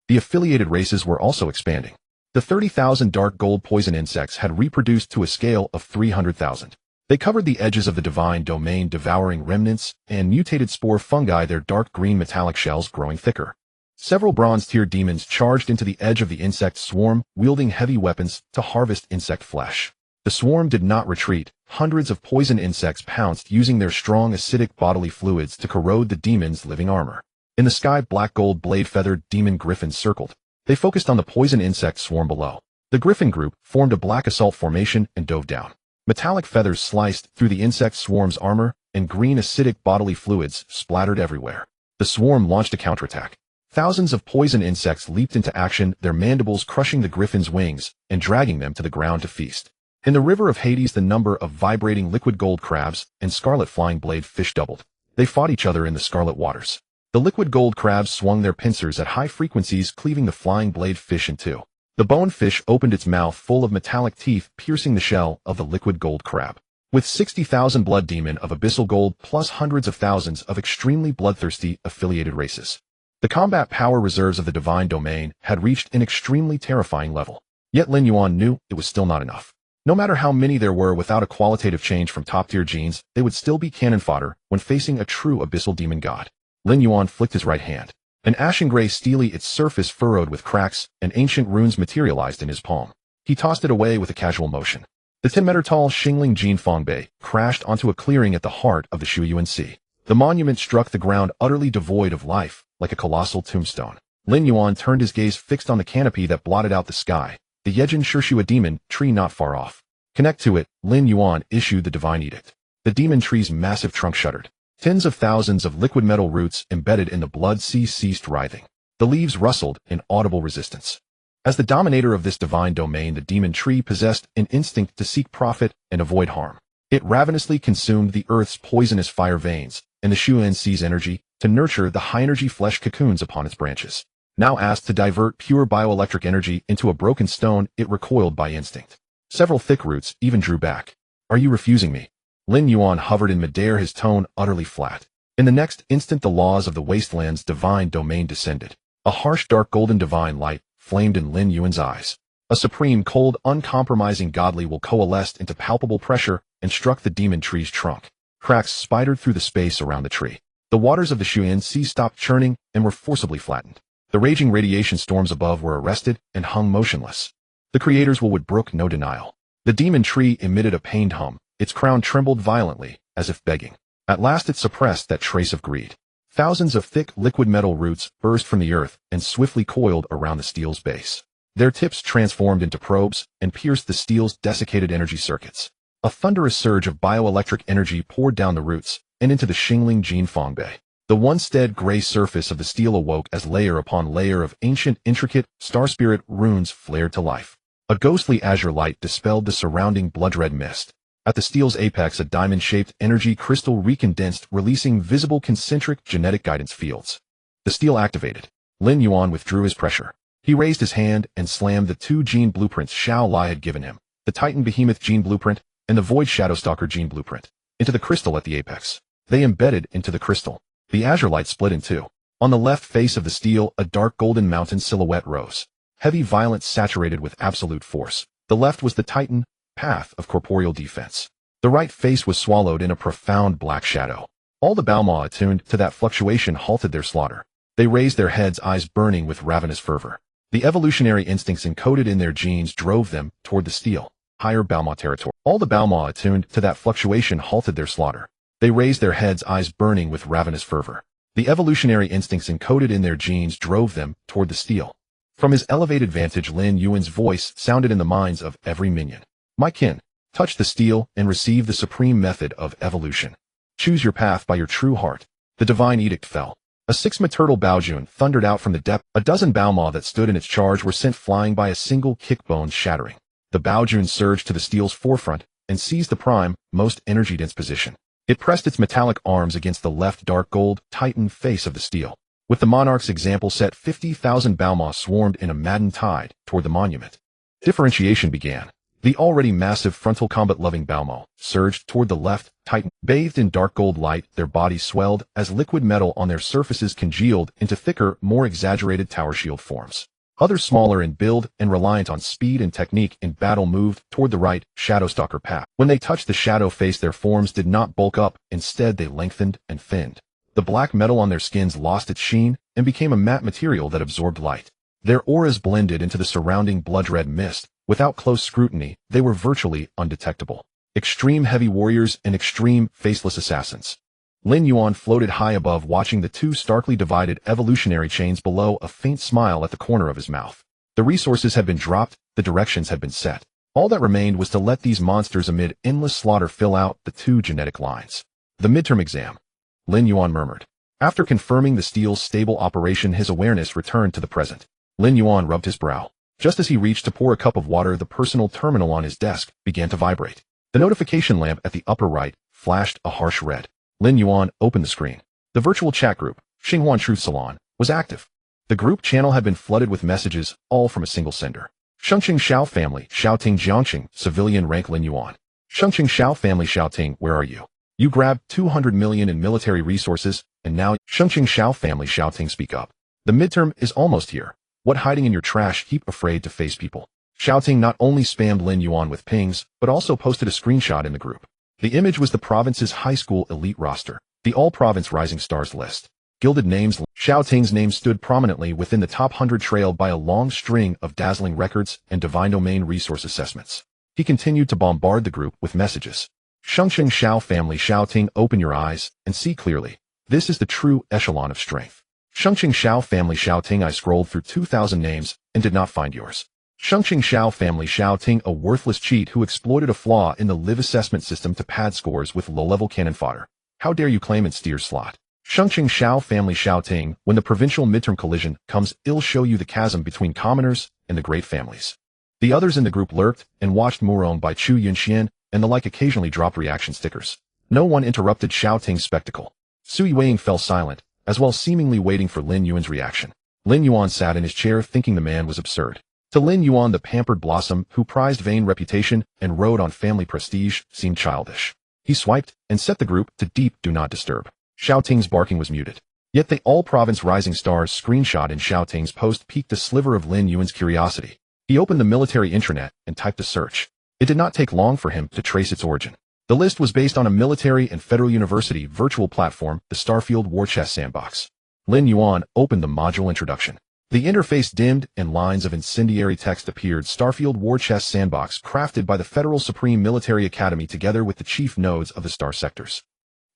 The affiliated races were also expanding. The 30,000 dark gold poison insects had reproduced to a scale of 300,000. They covered the edges of the divine domain, devouring remnants and mutated spore fungi, their dark green metallic shells growing thicker. Several bronze-tier demons charged into the edge of the insect swarm, wielding heavy weapons to harvest insect flesh. The swarm did not retreat. Hundreds of poison insects pounced, using their strong acidic bodily fluids to corrode the demon's living armor. In the sky, black gold blade-feathered demon griffins circled. They focused on the poison insect swarm below. The griffin group formed a black assault formation and dove down. Metallic feathers sliced through the insect swarm's armor, and green acidic bodily fluids splattered everywhere. The swarm launched a counterattack. Thousands of poison insects leaped into action, their mandibles crushing the griffin's wings and dragging them to the ground to feast. In the river of Hades, the number of vibrating liquid gold crabs and scarlet flying blade fish doubled. They fought each other in the scarlet waters. The liquid gold crabs swung their pincers at high frequencies, cleaving the flying blade fish in two. The bone fish opened its mouth full of metallic teeth, piercing the shell of the liquid gold crab. With 60,000 blood demon of abyssal gold plus hundreds of thousands of extremely bloodthirsty affiliated races. The combat power reserves of the divine domain had reached an extremely terrifying level. Yet Lin Yuan knew it was still not enough. No matter how many there were, without a qualitative change from top-tier genes, they would still be cannon fodder when facing a true abyssal demon god. Lin Yuan flicked his right hand. An ashen gray steely, its surface furrowed with cracks, and ancient runes materialized in his palm. He tossed it away with a casual motion. The 10-meter-tall Xingling Jinfeng Bei crashed onto a clearing at the heart of the Shuiyuan Sea. The monument struck the ground utterly devoid of life, like a colossal tombstone. Lin Yuan turned his gaze fixed on the canopy that blotted out the sky. The Yejin Shirshua demon tree not far off. Connect to it, Lin Yuan issued the divine edict. The demon tree's massive trunk shuddered. Tens of thousands of liquid metal roots embedded in the blood sea ceased writhing. The leaves rustled in audible resistance. As the dominator of this divine domain, the demon tree possessed an instinct to seek profit and avoid harm. It ravenously consumed the earth's poisonous fire veins and the Shuiyuan Sea's energy to nurture the high-energy flesh cocoons upon its branches. Now asked to divert pure bioelectric energy into a broken stone, it recoiled by instinct. Several thick roots even drew back. Are you refusing me? Lin Yuan hovered in midair, his tone utterly flat. In the next instant, the laws of the wasteland's divine domain descended. A harsh, dark golden divine light flamed in Lin Yuan's eyes. A supreme, cold, uncompromising godly will coalesced into palpable pressure and struck the demon tree's trunk. Cracks spidered through the space around the tree. The waters of the Shuiyuan Sea stopped churning and were forcibly flattened. The raging radiation storms above were arrested and hung motionless. The creator's will would brook no denial. The demon tree emitted a pained hum. Its crown trembled violently, as if begging. At last it suppressed that trace of greed. Thousands of thick liquid metal roots burst from the earth and swiftly coiled around the steel's base. Their tips transformed into probes and pierced the steel's desiccated energy circuits. A thunderous surge of bioelectric energy poured down the roots and into the Xingling Jinfeng Bei. The once-dead gray surface of the steel awoke as layer upon layer of ancient, intricate, star-spirit runes flared to life. A ghostly azure light dispelled the surrounding blood-red mist. At the steel's apex, a diamond-shaped energy crystal recondensed, releasing visible concentric genetic guidance fields. The steel activated. Lin Yuan withdrew his pressure. He raised his hand and slammed the two gene blueprints Xiao Lai had given him, the Titan Behemoth gene blueprint and the Void Shadowstalker gene blueprint, into the crystal at the apex. They embedded into the crystal. The azure light split in two. On the left face of the steel, a dark golden mountain silhouette rose. Heavy violence saturated with absolute force. The left was the Titan path of corporeal defense. The right face was swallowed in a profound black shadow. All the Baoma attuned to that fluctuation halted their slaughter. They raised their heads, eyes burning with ravenous fervor. The evolutionary instincts encoded in their genes drove them toward the steel, higher Baoma territory. All the Baoma attuned to that fluctuation halted their slaughter. They raised their heads, eyes burning with ravenous fervor. The evolutionary instincts encoded in their genes drove them toward the steel. From his elevated vantage, Lin Yuan's voice sounded in the minds of every minion. My kin, touch the steel and receive the supreme method of evolution. Choose your path by your true heart. The divine edict fell. A 6-ma turtle Baojun thundered out from the depth. A dozen Baomaw that stood in its charge were sent flying by a single kick, bone shattering. The Baojun surged to the steel's forefront and seized the prime, most energy-dense position. It pressed its metallic arms against the left dark gold, titan face of the steel. With the monarch's example set, 50,000 Baomaw swarmed in a maddened tide toward the monument. Differentiation began. The already massive frontal combat-loving Baomaw surged toward the left titan. Bathed in dark gold light, their bodies swelled as liquid metal on their surfaces congealed into thicker, more exaggerated tower shield forms. Others smaller in build and reliant on speed and technique in battle moved toward the right, Shadowstalker path. When they touched the shadow face, their forms did not bulk up, instead they lengthened and thinned. The black metal on their skins lost its sheen and became a matte material that absorbed light. Their auras blended into the surrounding blood-red mist. Without close scrutiny, they were virtually undetectable. Extreme heavy warriors and extreme faceless assassins. Lin Yuan floated high above, watching the two starkly divided evolutionary chains below, a faint smile at the corner of his mouth. The resources had been dropped, the directions had been set. All that remained was to let these monsters amid endless slaughter fill out the two genetic lines. The midterm exam, Lin Yuan murmured. After confirming the steel's stable operation, his awareness returned to the present. Lin Yuan rubbed his brow. Just as he reached to pour a cup of water, the personal terminal on his desk began to vibrate. The notification lamp at the upper right flashed a harsh red. Lin Yuan opened the screen. The virtual chat group, Xinghuan Truth Salon, was active. The group channel had been flooded with messages, all from a single sender. Shengqing Xiao family, Xiaoting Jiangqing, civilian rank Lin Yuan. Shengqing Xiao family, Xiaoting, where are you? You grabbed 200 million in military resources, and now Shengqing Xiao family, Xiaoting, speak up. The midterm is almost here. What hiding in your trash heap, afraid to face people? Xiaoting not only spammed Lin Yuan with pings, but also posted a screenshot in the group. The image was the province's high school elite roster, the all-province rising stars list. Gilded names. Xiaoting's name stood prominently within the top 100, trailed by a long string of dazzling records and divine domain resource assessments. He continued to bombard the group with messages. Shengqing Xiao family, Xiaoting, open your eyes and see clearly. This is the true echelon of strength. Shengqing Xiao family, Xiaoting, I scrolled through 2,000 names and did not find yours. Shengqing Xiao family, Xiaoting, a worthless cheat who exploited a flaw in the live assessment system to pad scores with low-level cannon fodder. How dare you claim its steer slot? Shengqing Xiao family, Xiaoting, when the provincial midterm collision comes, it'll show you the chasm between commoners and the great families. The others in the group lurked and watched Murong by Chu Yunxian and the like occasionally dropped reaction stickers. No one interrupted Xiaoting's spectacle. Sui Weiing fell silent, as well seemingly waiting for Lin Yuan's reaction. Lin Yuan sat in his chair thinking the man was absurd. To Lin Yuan, the pampered blossom, who prized vain reputation and rode on family prestige, seemed childish. He swiped and set the group to deep do not disturb. Xiaoting's barking was muted. Yet the all-province rising stars screenshot in Xiaoting's post piqued a sliver of Lin Yuan's curiosity. He opened the military intranet and typed a search. It did not take long for him to trace its origin. The list was based on a military and federal university virtual platform, the Starfield War Chest Sandbox. Lin Yuan opened the module introduction. The interface dimmed and lines of incendiary text appeared. Starfield War Chest Sandbox, crafted by the Federal Supreme Military Academy together with the chief nodes of the star sectors.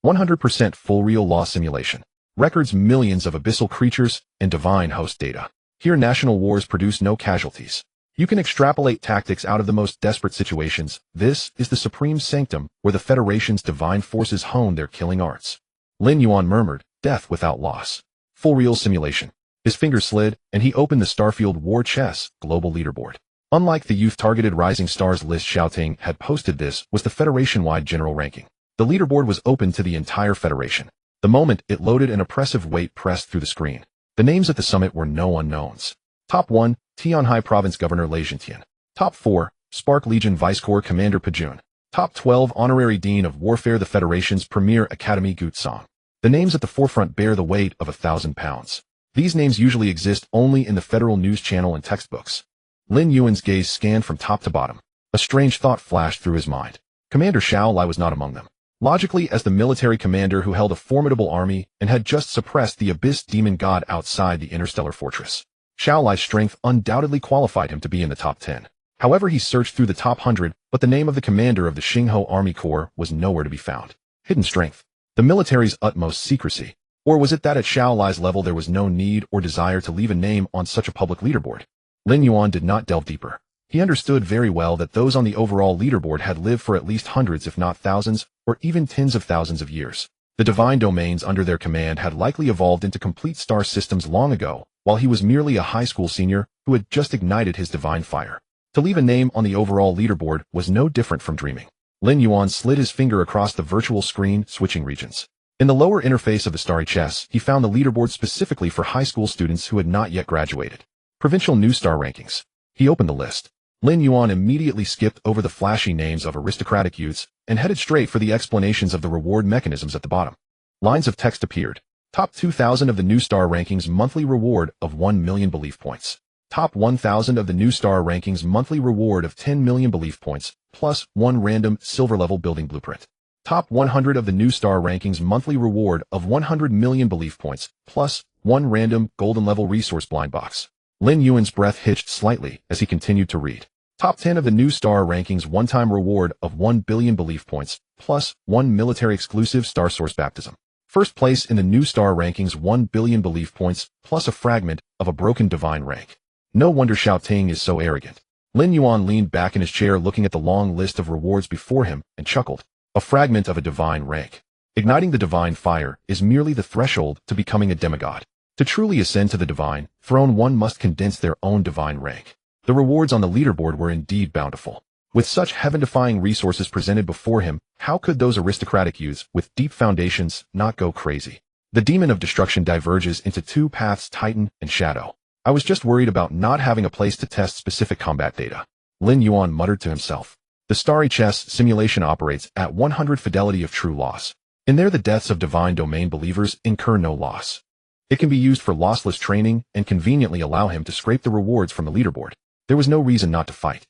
100% full real law simulation. Records millions of abyssal creatures and divine host data. Here national wars produce no casualties. You can extrapolate tactics out of the most desperate situations. This is the supreme sanctum where the Federation's divine forces hone their killing arts. Lin Yuan murmured, death without loss. Full real simulation. His fingers slid, and he opened the Starfield War Chess global leaderboard. Unlike the youth-targeted Rising Stars list Xiaoting had posted, this was the Federation-wide general ranking. The leaderboard was open to the entire Federation. The moment it loaded, an oppressive weight pressed through the screen. The names at the summit were no unknowns. Top 1, Tianhai Province Governor Lei Jintian. Top 4, Spark Legion Vice Corps Commander Pajun. Top 12, Honorary Dean of Warfare, the Federation's premier academy Gut Song. The names at the forefront bear the weight of 1,000 pounds. These names usually exist only in the Federal News Channel and textbooks. Lin Yuan's gaze scanned from top to bottom. A strange thought flashed through his mind. Commander Xiao Lai was not among them. Logically, as the military commander who held a formidable army and had just suppressed the Abyss demon god outside the interstellar fortress, Xiao Lai's strength undoubtedly qualified him to be in the top 10. However, he searched through the top 100, but the name of the commander of the Xingho Army Corps was nowhere to be found. Hidden strength. The military's utmost secrecy. Or was it that at Xiao Lai's level there was no need or desire to leave a name on such a public leaderboard? Lin Yuan did not delve deeper. He understood very well that those on the overall leaderboard had lived for at least hundreds if not thousands, or even tens of thousands of years. The divine domains under their command had likely evolved into complete star systems long ago, while he was merely a high school senior who had just ignited his divine fire. To leave a name on the overall leaderboard was no different from dreaming. Lin Yuan slid his finger across the virtual screen, switching regions. In the lower interface of the starry chess, he found the leaderboard specifically for high school students who had not yet graduated. Provincial New Star Rankings. He opened the list. Lin Yuan immediately skipped over the flashy names of aristocratic youths and headed straight for the explanations of the reward mechanisms at the bottom. Lines of text appeared. Top 2,000 of the New Star Rankings monthly reward of 1 million belief points. Top 1,000 of the New Star Rankings monthly reward of 10 million belief points, plus 1 random silver level building blueprint. Top 100 of the New Star Rankings monthly reward of 100 million belief points, plus 1 random golden level resource blind box. Lin Yuan's breath hitched slightly as he continued to read. Top 10 of the New Star Rankings one-time reward of 1 billion belief points, plus 1 military-exclusive Star Source baptism. First place in the New Star Rankings 1 billion belief points, plus a fragment of a broken divine rank. No wonder Xiao Ting is so arrogant. Lin Yuan leaned back in his chair looking at the long list of rewards before him and chuckled. A fragment of a divine rank. Igniting the divine fire is merely the threshold to becoming a demigod. To truly ascend to the divine throne, one must condense their own divine rank. The rewards on the leaderboard were indeed bountiful. With such heaven-defying resources presented before him, how could those aristocratic youths with deep foundations not go crazy? The demon of destruction diverges into two paths, Titan and Shadow. I was just worried about not having a place to test specific combat data. Lin Yuan muttered to himself. The starry chess simulation operates at 100 fidelity of true loss. In there, the deaths of divine domain believers incur no loss. It can be used for lossless training and conveniently allow him to scrape the rewards from the leaderboard. There was no reason not to fight.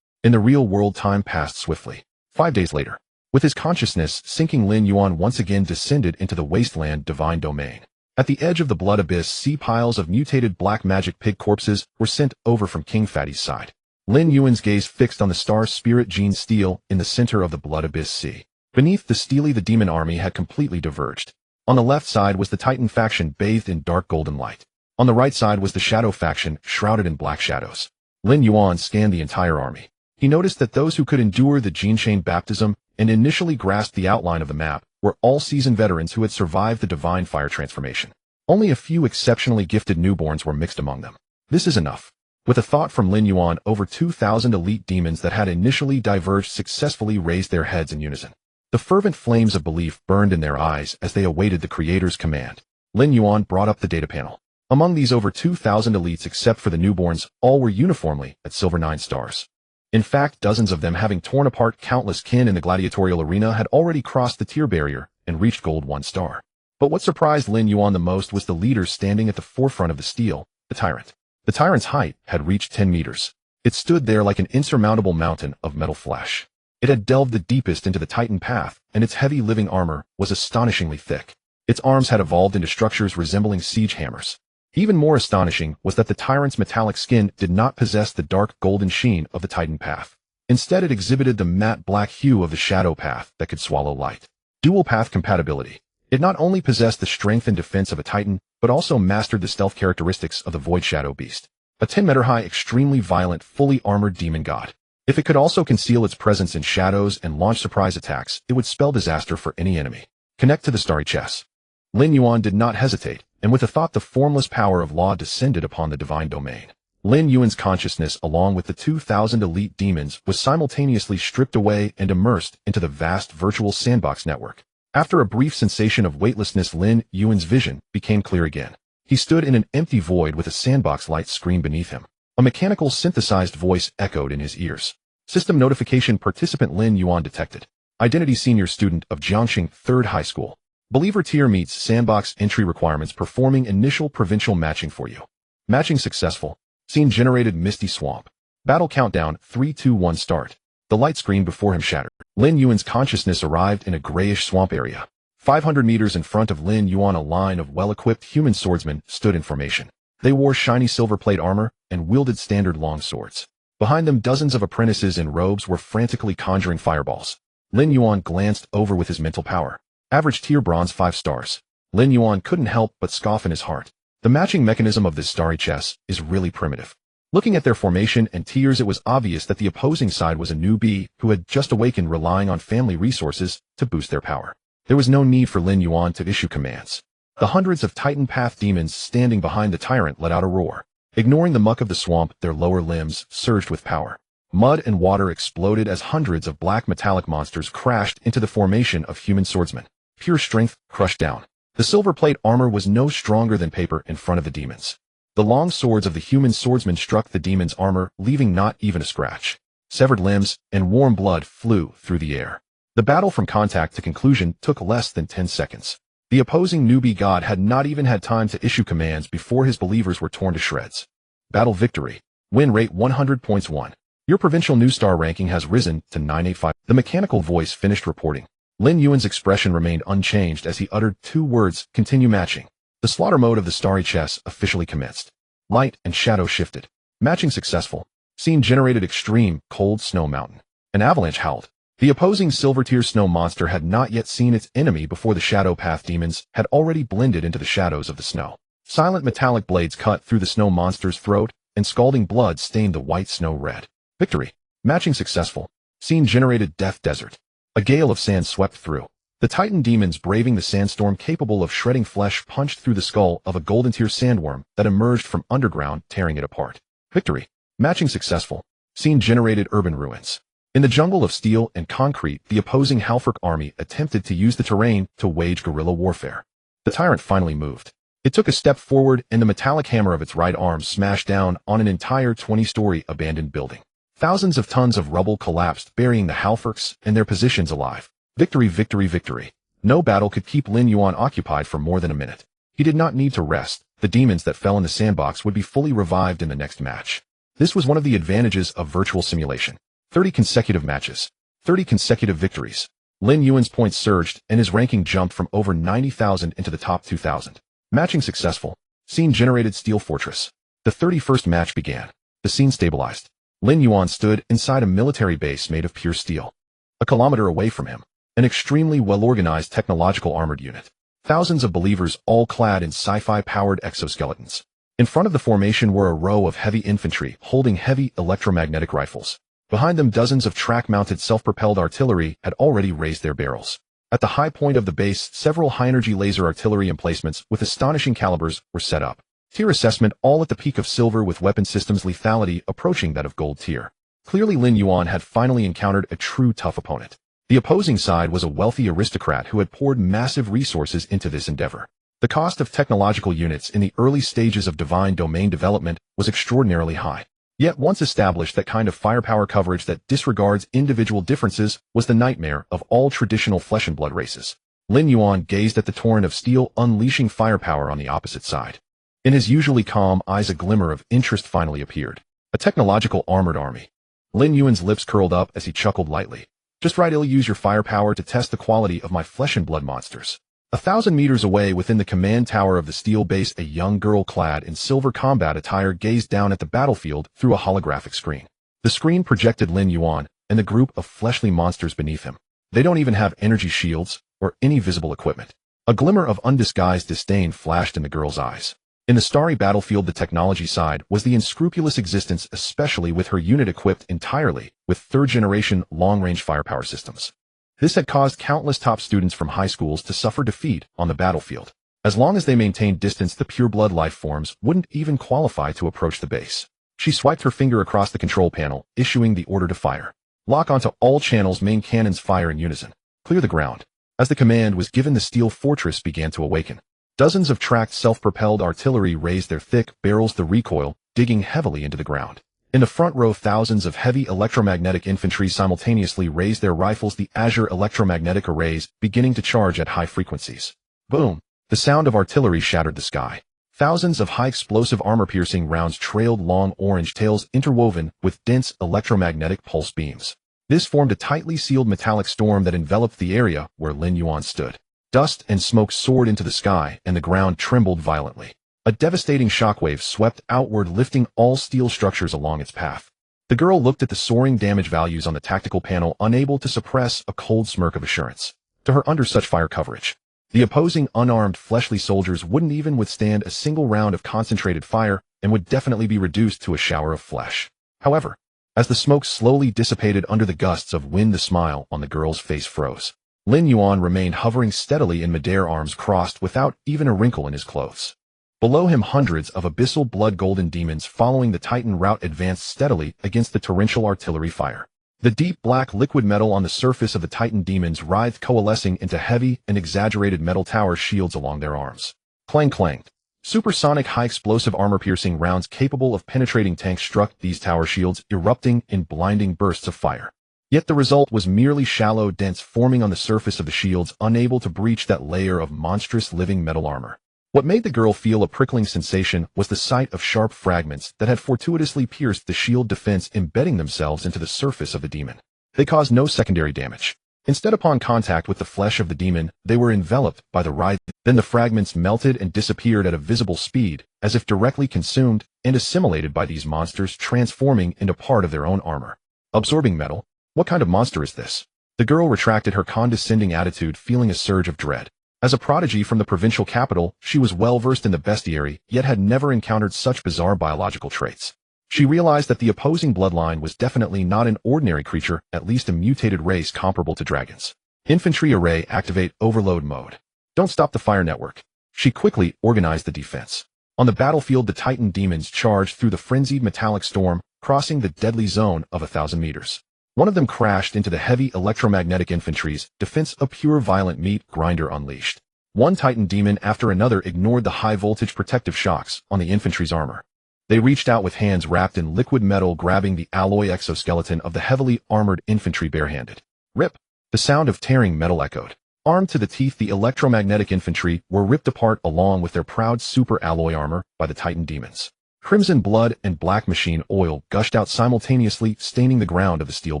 In the real world, time passed swiftly. 5 days later, with his consciousness sinking, Lin Yuan once again descended into the wasteland divine domain. At the edge of the blood abyss, sea piles of mutated black magic pig corpses were sent over from King Fatty's side. Lin Yuan's gaze fixed on the star spirit gene steel in the center of the blood abyss sea. Beneath the steely, the demon army had completely diverged. On the left side was the Titan faction bathed in dark golden light. On the right side was the Shadow faction shrouded in black shadows. Lin Yuan scanned the entire army. He noticed that those who could endure the gene chain baptism and initially grasped the outline of the map were all seasoned veterans who had survived the divine fire transformation. Only a few exceptionally gifted newborns were mixed among them. This is enough. With a thought from Lin Yuan, over 2,000 elite demons that had initially diverged successfully raised their heads in unison. The fervent flames of belief burned in their eyes as they awaited the Creator's command. Lin Yuan brought up the data panel. Among these over 2,000 elites, except for the newborns, all were uniformly at Silver 9 stars. In fact, dozens of them, having torn apart countless kin in the gladiatorial arena, had already crossed the tier barrier and reached Gold 1 star. But what surprised Lin Yuan the most was the leader standing at the forefront of the steel, the Tyrant. The Tyrant's height had reached 10 meters. It stood there like an insurmountable mountain of metal flesh. It had delved the deepest into the Titan path, and its heavy living armor was astonishingly thick. Its arms had evolved into structures resembling siege hammers. Even more astonishing was that the Tyrant's metallic skin did not possess the dark golden sheen of the Titan path. Instead, it exhibited the matte black hue of the Shadow path that could swallow light. Dual path compatibility. It not only possessed the strength and defense of a Titan, but also mastered the stealth characteristics of the Void Shadow Beast. A 10-meter-high, extremely violent, fully armored demon god. If it could also conceal its presence in shadows and launch surprise attacks, it would spell disaster for any enemy. Connect to the starry chess. Lin Yuan did not hesitate, and with a thought, the formless power of law descended upon the divine domain. Lin Yuan's consciousness, along with the 2,000 elite demons, was simultaneously stripped away and immersed into the vast virtual sandbox network. After a brief sensation of weightlessness, Lin Yuan's vision became clear again. He stood in an empty void with a sandbox light screen beneath him. A mechanical synthesized voice echoed in his ears. System notification: participant Lin Yuan detected. Identity: senior student of Jiangxing 3rd High School. Believer tier meets sandbox entry requirements, performing initial provincial matching for you. Matching successful. Scene generated: Misty Swamp. Battle countdown: 3, 2, 1 start. The light screen before him shattered. Lin Yuan's consciousness arrived in a grayish swamp area. 500 meters in front of Lin Yuan, a line of well-equipped human swordsmen stood in formation. They wore shiny silver plate armor and wielded standard long swords. Behind them, dozens of apprentices in robes were frantically conjuring fireballs. Lin Yuan glanced over with his mental power. Average tier bronze 5 stars. Lin Yuan couldn't help but scoff in his heart. The matching mechanism of this starry chess is really primitive. Looking at their formation and tiers, it was obvious that the opposing side was a newbie who had just awakened, relying on family resources to boost their power. There was no need for Lin Yuan to issue commands. The hundreds of Titan Path demons standing behind the tyrant let out a roar. Ignoring the muck of the swamp, their lower limbs surged with power. Mud and water exploded as hundreds of black metallic monsters crashed into the formation of human swordsmen. Pure strength crushed down. The silver plate armor was no stronger than paper in front of the demons. The long swords of the human swordsmen struck the demon's armor, leaving not even a scratch. Severed limbs and warm blood flew through the air. The battle from contact to conclusion took less than 10 seconds. The opposing newbie god had not even had time to issue commands before his believers were torn to shreds. Battle victory. Win rate 100 points 1. Your provincial new star ranking has risen to 985. The mechanical voice finished reporting. Lin Yuan's expression remained unchanged as he uttered 2 words, continue matching. The slaughter mode of the starry chess officially commenced. Light and shadow shifted. Matching successful. Scene generated extreme, cold snow mountain. An avalanche howled. The opposing silver tier snow monster had not yet seen its enemy before the shadow path demons had already blended into the shadows of the snow. Silent metallic blades cut through the snow monster's throat, and scalding blood stained the white snow red. Victory. Matching successful. Scene generated death desert. A gale of sand swept through. The Titan demons braving the sandstorm capable of shredding flesh punched through the skull of a golden tier sandworm that emerged from underground, tearing it apart. Victory. Matching successful. Scene generated urban ruins. In the jungle of steel and concrete, the opposing Halfrek army attempted to use the terrain to wage guerrilla warfare. The tyrant finally moved. It took a step forward, and the metallic hammer of its right arm smashed down on an entire 20-story abandoned building. Thousands of tons of rubble collapsed, burying the Halfreks and their positions alive. Victory, victory, victory. No battle could keep Lin Yuan occupied for more than a minute. He did not need to rest. The demons that fell in the sandbox would be fully revived in the next match. This was one of the advantages of virtual simulation. 30 consecutive matches. 30 consecutive victories. Lin Yuan's points surged, and his ranking jumped from over 90,000 into the top 2,000. Matching successful. Scene generated Steel Fortress. The 31st match began. The scene stabilized. Lin Yuan stood inside a military base made of pure steel. A kilometer away from him, an extremely well-organized technological armored unit. Thousands of believers all clad in sci-fi-powered exoskeletons. In front of the formation were a row of heavy infantry holding heavy electromagnetic rifles. Behind them, dozens of track-mounted self-propelled artillery had already raised their barrels. At the high point of the base, several high-energy laser artillery emplacements with astonishing calibers were set up. Tier assessment all at the peak of silver, with weapon systems lethality approaching that of gold tier. Clearly Lin Yuan had finally encountered a true tough opponent. The opposing side was a wealthy aristocrat who had poured massive resources into this endeavor. The cost of technological units in the early stages of divine domain development was extraordinarily high. Yet once established, that kind of firepower coverage that disregards individual differences was the nightmare of all traditional flesh and blood races. Lin Yuan gazed at the torrent of steel unleashing firepower on the opposite side. In his usually calm eyes, a glimmer of interest finally appeared. A technological armored army. Lin Yuan's lips curled up as he chuckled lightly. Just right, I'll use your firepower to test the quality of my flesh and blood monsters. 1,000 meters away within the command tower of the steel base, a young girl clad in silver combat attire gazed down at the battlefield through a holographic screen. The screen projected Lin Yuan and the group of fleshly monsters beneath him. They don't even have energy shields or any visible equipment. A glimmer of undisguised disdain flashed in the girl's eyes. In the starry battlefield, the technology side was the unscrupulous existence, especially with her unit equipped entirely with third-generation long-range firepower systems. This had caused countless top students from high schools to suffer defeat on the battlefield. As long as they maintained distance, the pure-blood life forms wouldn't even qualify to approach the base. She swiped her finger across the control panel, issuing the order to fire. Lock onto all channels, main cannons fire in unison. Clear the ground. As the command was given, the steel fortress began to awaken. Dozens of tracked self-propelled artillery raised their thick barrels, the recoil digging heavily into the ground. In the front row, thousands of heavy electromagnetic infantry simultaneously raised their rifles, the azure electromagnetic arrays beginning to charge at high frequencies. Boom! The sound of artillery shattered the sky. Thousands of high-explosive armor-piercing rounds trailed long orange tails interwoven with dense electromagnetic pulse beams. This formed a tightly sealed metallic storm that enveloped the area where Lin Yuan stood. Dust and smoke soared into the sky, and the ground trembled violently. A devastating shockwave swept outward, lifting all steel structures along its path. The girl looked at the soaring damage values on the tactical panel, unable to suppress a cold smirk of assurance. To her, under such fire coverage, the opposing unarmed fleshly soldiers wouldn't even withstand a single round of concentrated fire and would definitely be reduced to a shower of flesh. However, as the smoke slowly dissipated under the gusts of wind, the smile on the girl's face froze. Lin Yuan remained hovering steadily in midair, arms crossed, without even a wrinkle in his clothes. Below him, hundreds of abyssal blood golden demons following the Titan route advanced steadily against the torrential artillery fire. The deep black liquid metal on the surface of the Titan demons writhed, coalescing into heavy and exaggerated metal tower shields along their arms. Clang clang. Supersonic high-explosive armor-piercing rounds capable of penetrating tanks struck these tower shields, erupting in blinding bursts of fire. Yet the result was merely shallow dents forming on the surface of the shields, unable to breach that layer of monstrous living metal armor. What made the girl feel a prickling sensation was the sight of sharp fragments that had fortuitously pierced the shield defense, embedding themselves into the surface of the demon. They caused no secondary damage. Instead, upon contact with the flesh of the demon, they were enveloped by the writhe. Then the fragments melted and disappeared at a visible speed, as if directly consumed and assimilated by these monsters, transforming into part of their own armor. Absorbing metal? What kind of monster is this? The girl retracted her condescending attitude, feeling a surge of dread. As a prodigy from the provincial capital, she was well versed in the bestiary, yet had never encountered such bizarre biological traits. She realized that the opposing bloodline was definitely not an ordinary creature, at least a mutated race comparable to dragons. Infantry array, activate overload mode. Don't stop the fire network. She quickly organized the defense. On the battlefield, the Titan demons charged through the frenzied metallic storm, crossing the deadly zone of 1,000 meters. One of them crashed into the heavy electromagnetic infantry's defense, a pure violent meat grinder unleashed. One Titan demon after another ignored the high-voltage protective shocks on the infantry's armor. They reached out with hands wrapped in liquid metal, grabbing the alloy exoskeleton of the heavily armored infantry barehanded. Rip! The sound of tearing metal echoed. Armed to the teeth, the electromagnetic infantry were ripped apart along with their proud super alloy armor by the Titan demons. Crimson blood and black machine oil gushed out simultaneously, staining the ground of the steel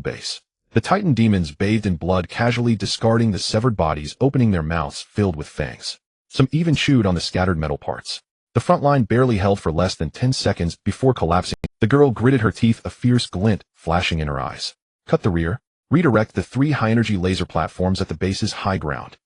base. The Titan demons bathed in blood, casually discarding the severed bodies, opening their mouths filled with fangs. Some even chewed on the scattered metal parts. The front line barely held for less than 10 seconds before collapsing. The girl gritted her teeth, a fierce glint flashing in her eyes. Cut the rear. Redirect the 3 high-energy laser platforms at the base's high ground.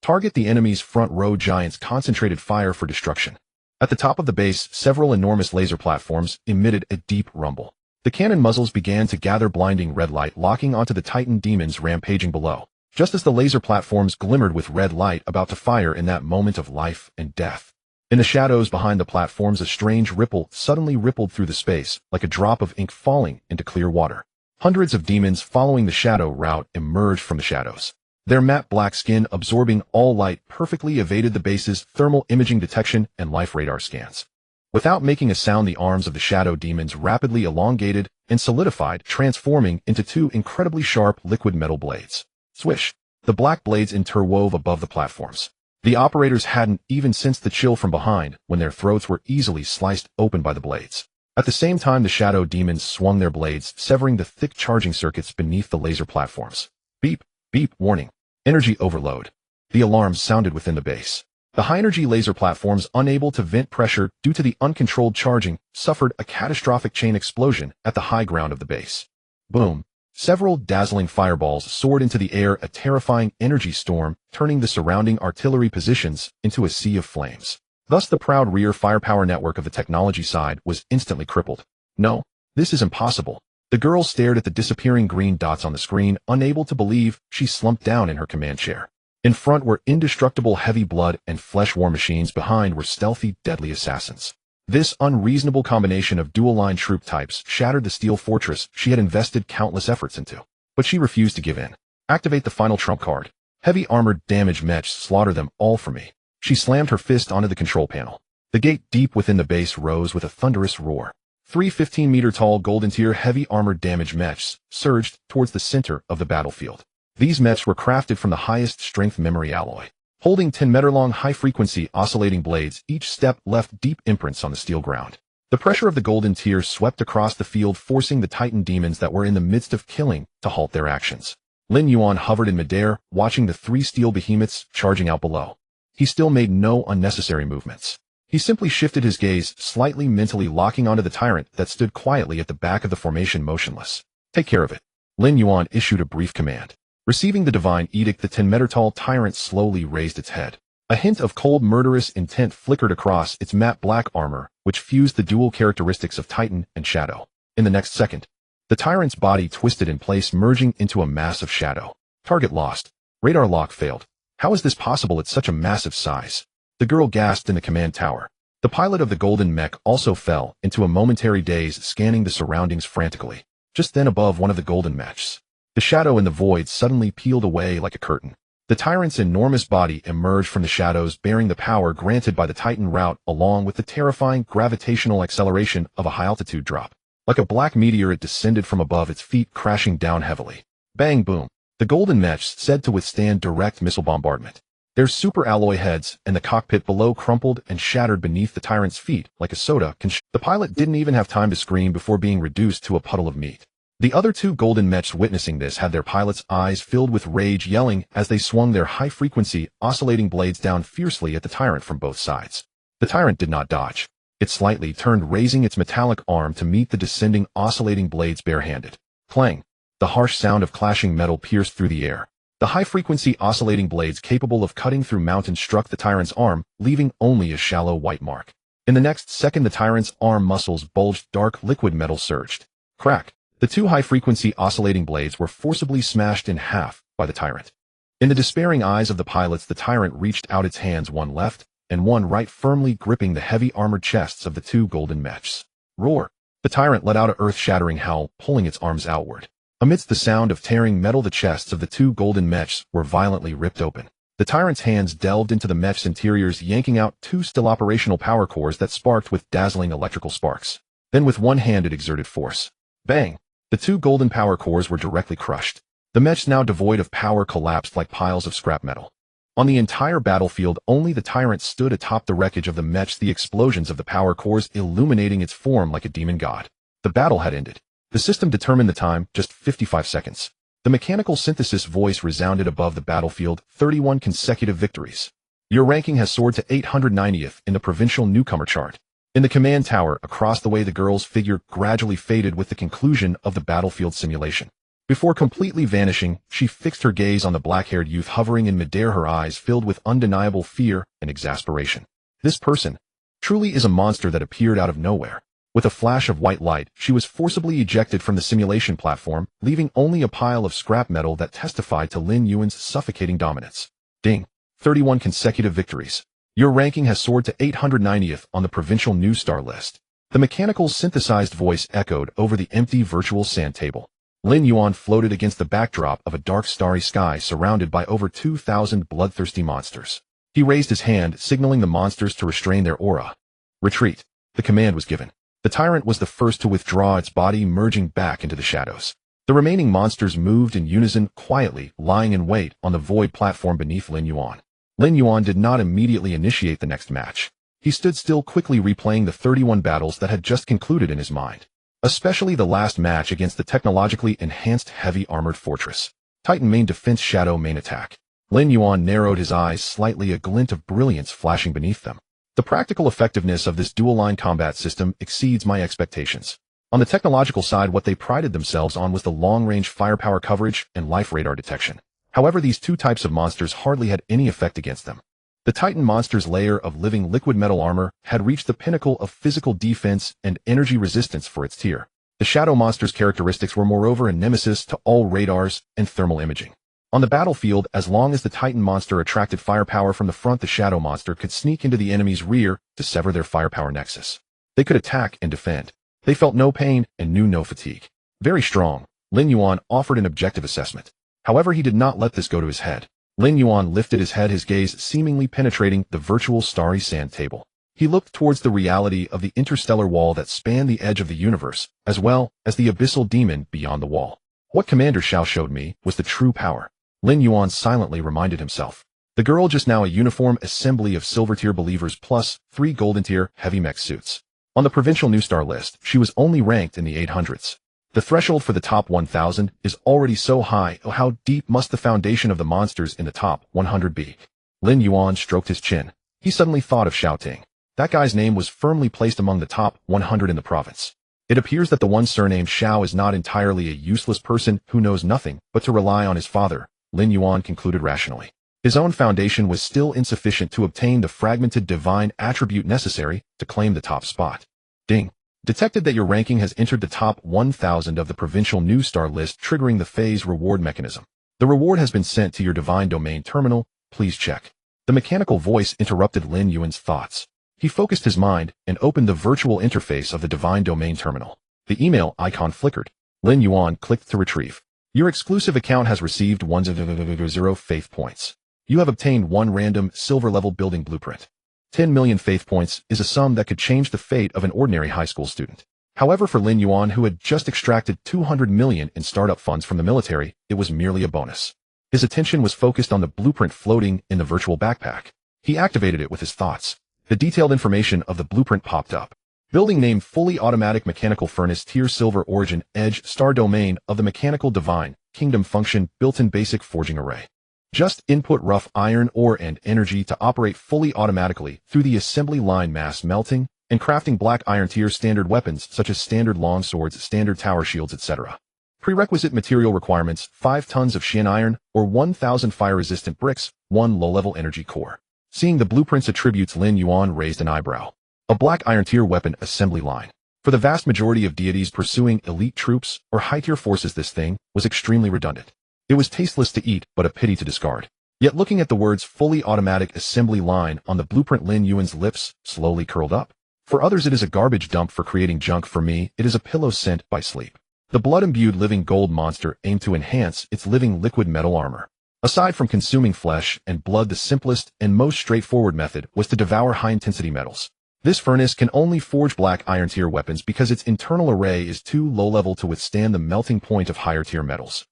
Target the enemy's front row giants, concentrated fire for destruction. At the top of the base, several enormous laser platforms emitted a deep rumble. The cannon muzzles began to gather blinding red light, locking onto the Titan demons rampaging below. Just as the laser platforms glimmered with red light, about to fire in that moment of life and death. In the shadows behind the platforms, a strange ripple suddenly rippled through the space, like a drop of ink falling into clear water. Hundreds of demons following the shadow route emerged from the shadows. Their matte black skin, absorbing all light, perfectly evaded the base's thermal imaging detection and life radar scans. Without making a sound, the arms of the shadow demons rapidly elongated and solidified, transforming into 2 incredibly sharp liquid metal blades. Swish! The black blades interwove above the platforms. The operators hadn't even sensed the chill from behind when their throats were easily sliced open by the blades. At the same time, the shadow demons swung their blades, severing the thick charging circuits beneath the laser platforms. Beep, beep, warning. Energy overload. The alarms sounded within the base. The high-energy laser platforms, unable to vent pressure due to the uncontrolled charging, suffered a catastrophic chain explosion at the high ground of the base. Boom. Several dazzling fireballs soared into the air, a terrifying energy storm, turning the surrounding artillery positions into a sea of flames. Thus the proud rear firepower network of the technology side was instantly crippled. No, this is impossible. The girl stared at the disappearing green dots on the screen, unable to believe. She slumped down in her command chair. In front were indestructible heavy blood and flesh war machines. Behind were stealthy, deadly assassins. This unreasonable combination of dual-line troop types shattered the steel fortress she had invested countless efforts into. But she refused to give in. Activate the final trump card. Heavy armored damage mechs, slaughter them all for me. She slammed her fist onto the control panel. The gate deep within the base rose with a thunderous roar. 3 15-meter-tall golden-tier heavy armored damage mechs surged towards the center of the battlefield. These mechs were crafted from the highest strength memory alloy. Holding 10-meter-long high-frequency oscillating blades, each step left deep imprints on the steel ground. The pressure of the golden tier swept across the field, forcing the Titan demons that were in the midst of killing to halt their actions. Lin Yuan hovered in midair, watching the 3 steel behemoths charging out below. He still made no unnecessary movements. He simply shifted his gaze, slightly mentally locking onto the tyrant that stood quietly at the back of the formation, motionless. Take care of it. Lin Yuan issued a brief command. Receiving the divine edict, the 10-meter-tall tyrant slowly raised its head. A hint of cold, murderous intent flickered across its matte black armor, which fused the dual characteristics of Titan and Shadow. In the next second, the tyrant's body twisted in place, merging into a mass of shadow. Target lost. Radar lock failed. How is this possible at such a massive size? The girl gasped in the command tower. The pilot of the golden mech also fell into a momentary daze, scanning the surroundings frantically. Just then, above one of the golden mechs, the shadow in the void suddenly peeled away like a curtain. The tyrant's enormous body emerged from the shadows, bearing the power granted by the Titan route along with the terrifying gravitational acceleration of a high-altitude drop. Like a black meteor, it descended from above, its feet crashing down heavily. Bang, boom. The golden mechs said to withstand direct missile bombardment. Their super alloy heads and the cockpit below crumpled and shattered beneath the tyrant's feet like a soda can. The pilot didn't even have time to scream before being reduced to a puddle of meat. The other two golden mechs witnessing this had their pilot's eyes filled with rage, yelling as they swung their high-frequency, oscillating blades down fiercely at the tyrant from both sides. The tyrant did not dodge. It slightly turned, raising its metallic arm to meet the descending, oscillating blades barehanded. Clang! The harsh sound of clashing metal pierced through the air. The high-frequency oscillating blades capable of cutting through mountains struck the tyrant's arm, leaving only a shallow white mark. In the next second, the tyrant's arm muscles bulged, dark liquid metal surged. Crack! The two high-frequency oscillating blades were forcibly smashed in half by the tyrant. In the despairing eyes of the pilots, the tyrant reached out its hands, one left and one right, firmly gripping the heavy armored chests of the two golden mechs. Roar! The tyrant let out an earth-shattering howl, pulling its arms outward. Amidst the sound of tearing metal, the chests of the two golden mechs were violently ripped open. The tyrant's hands delved into the mech's interiors, yanking out two still operational power cores that sparked with dazzling electrical sparks. Then with one hand it exerted force. Bang! The two golden power cores were directly crushed. The mechs, now devoid of power, collapsed like piles of scrap metal. On the entire battlefield, only the tyrant stood atop the wreckage of the mechs, the explosions of the power cores illuminating its form like a demon god. The battle had ended. The system determined the time, just 55 seconds. The mechanical synthesis voice resounded above the battlefield, 31 consecutive victories. Your ranking has soared to 890th in the provincial newcomer chart. In the command tower, across the way, the girl's figure gradually faded with the conclusion of the battlefield simulation. Before completely vanishing, she fixed her gaze on the black-haired youth hovering in midair, her eyes filled with undeniable fear and exasperation. This person truly is a monster that appeared out of nowhere. With a flash of white light, she was forcibly ejected from the simulation platform, leaving only a pile of scrap metal that testified to Lin Yuan's suffocating dominance. Ding! 31 consecutive victories. Your ranking has soared to 890th on the provincial news star list. The mechanical synthesized voice echoed over the empty virtual sand table. Lin Yuan floated against the backdrop of a dark starry sky surrounded by over 2,000 bloodthirsty monsters. He raised his hand, signaling the monsters to restrain their aura. Retreat. The command was given. The tyrant was the first to withdraw, its body merging back into the shadows. The remaining monsters moved in unison, quietly, lying in wait on the void platform beneath Lin Yuan. Lin Yuan did not immediately initiate the next match. He stood still, quickly replaying the 31 battles that had just concluded in his mind. Especially the last match against the technologically enhanced heavy armored fortress. Titan main defense, shadow main attack. Lin Yuan narrowed his eyes slightly, a glint of brilliance flashing beneath them. The practical effectiveness of this dual-line combat system exceeds my expectations. On the technological side, what they prided themselves on was the long-range firepower coverage and life radar detection. However, these two types of monsters hardly had any effect against them. The Titan monster's layer of living liquid metal armor had reached the pinnacle of physical defense and energy resistance for its tier. The Shadow monster's characteristics were moreover a nemesis to all radars and thermal imaging. On the battlefield, as long as the Titan monster attracted firepower from the front, the Shadow monster could sneak into the enemy's rear to sever their firepower nexus. They could attack and defend. They felt no pain and knew no fatigue. Very strong, Lin Yuan offered an objective assessment. However, he did not let this go to his head. Lin Yuan lifted his head, his gaze seemingly penetrating the virtual starry sand table. He looked towards the reality of the interstellar wall that spanned the edge of the universe, as well as the abyssal demon beyond the wall. What Commander Shao showed me was the true power. Lin Yuan silently reminded himself. The girl just now a uniform assembly of silver-tier believers plus 3 golden-tier heavy mech suits. On the provincial new star list, she was only ranked in the 800s. The threshold for the top 1,000 is already so high, oh how deep must the foundation of the monsters in the top 100 be? Lin Yuan stroked his chin. He suddenly thought of Shao Ting. That guy's name was firmly placed among the top 100 in the province. It appears that the one surnamed Shao is not entirely a useless person who knows nothing but to rely on his father, Lin Yuan concluded rationally. His own foundation was still insufficient to obtain the fragmented divine attribute necessary to claim the top spot. Ding. Detected that your ranking has entered the top 1,000 of the provincial news star list, triggering the phase reward mechanism. The reward has been sent to your divine domain terminal. Please check. The mechanical voice interrupted Lin Yuan's thoughts. He focused his mind and opened the virtual interface of the divine domain terminal. The email icon flickered. Lin Yuan clicked to retrieve. Your exclusive account has received 1,000 faith points. You have obtained 1 random silver-level building blueprint. 10 million faith points is a sum that could change the fate of an ordinary high school student. However, for Lin Yuan, who had just extracted 200 million in startup funds from the military, it was merely a bonus. His attention was focused on the blueprint floating in the virtual backpack. He activated it with his thoughts. The detailed information of the blueprint popped up. Building name fully automatic mechanical furnace tier silver origin edge star domain of the mechanical divine kingdom function built-in basic forging array. Just input rough iron ore and energy to operate fully automatically through the assembly line mass melting and crafting black iron tier standard weapons such as standard long swords, standard tower shields, etc. Prerequisite material requirements: 5 tons of Xian iron or 1,000 fire-resistant bricks, 1 low-level energy core. Seeing the blueprint's attributes, Lin Yuan raised an eyebrow. A black iron tier weapon assembly line. For the vast majority of deities pursuing elite troops or high-tier forces, this thing was extremely redundant. It was tasteless to eat, but a pity to discard. Yet looking at the words fully automatic assembly line on the blueprint, Lin Yuan's lips slowly curled up. For others it is a garbage dump for creating junk. For me, it is a pillow sent by sleep. The blood-imbued living gold monster aimed to enhance its living liquid metal armor. Aside from consuming flesh and blood, the simplest and most straightforward method was to devour high-intensity metals. This furnace can only forge black iron tier weapons because its internal array is too low-level to withstand the melting point of higher-tier metals.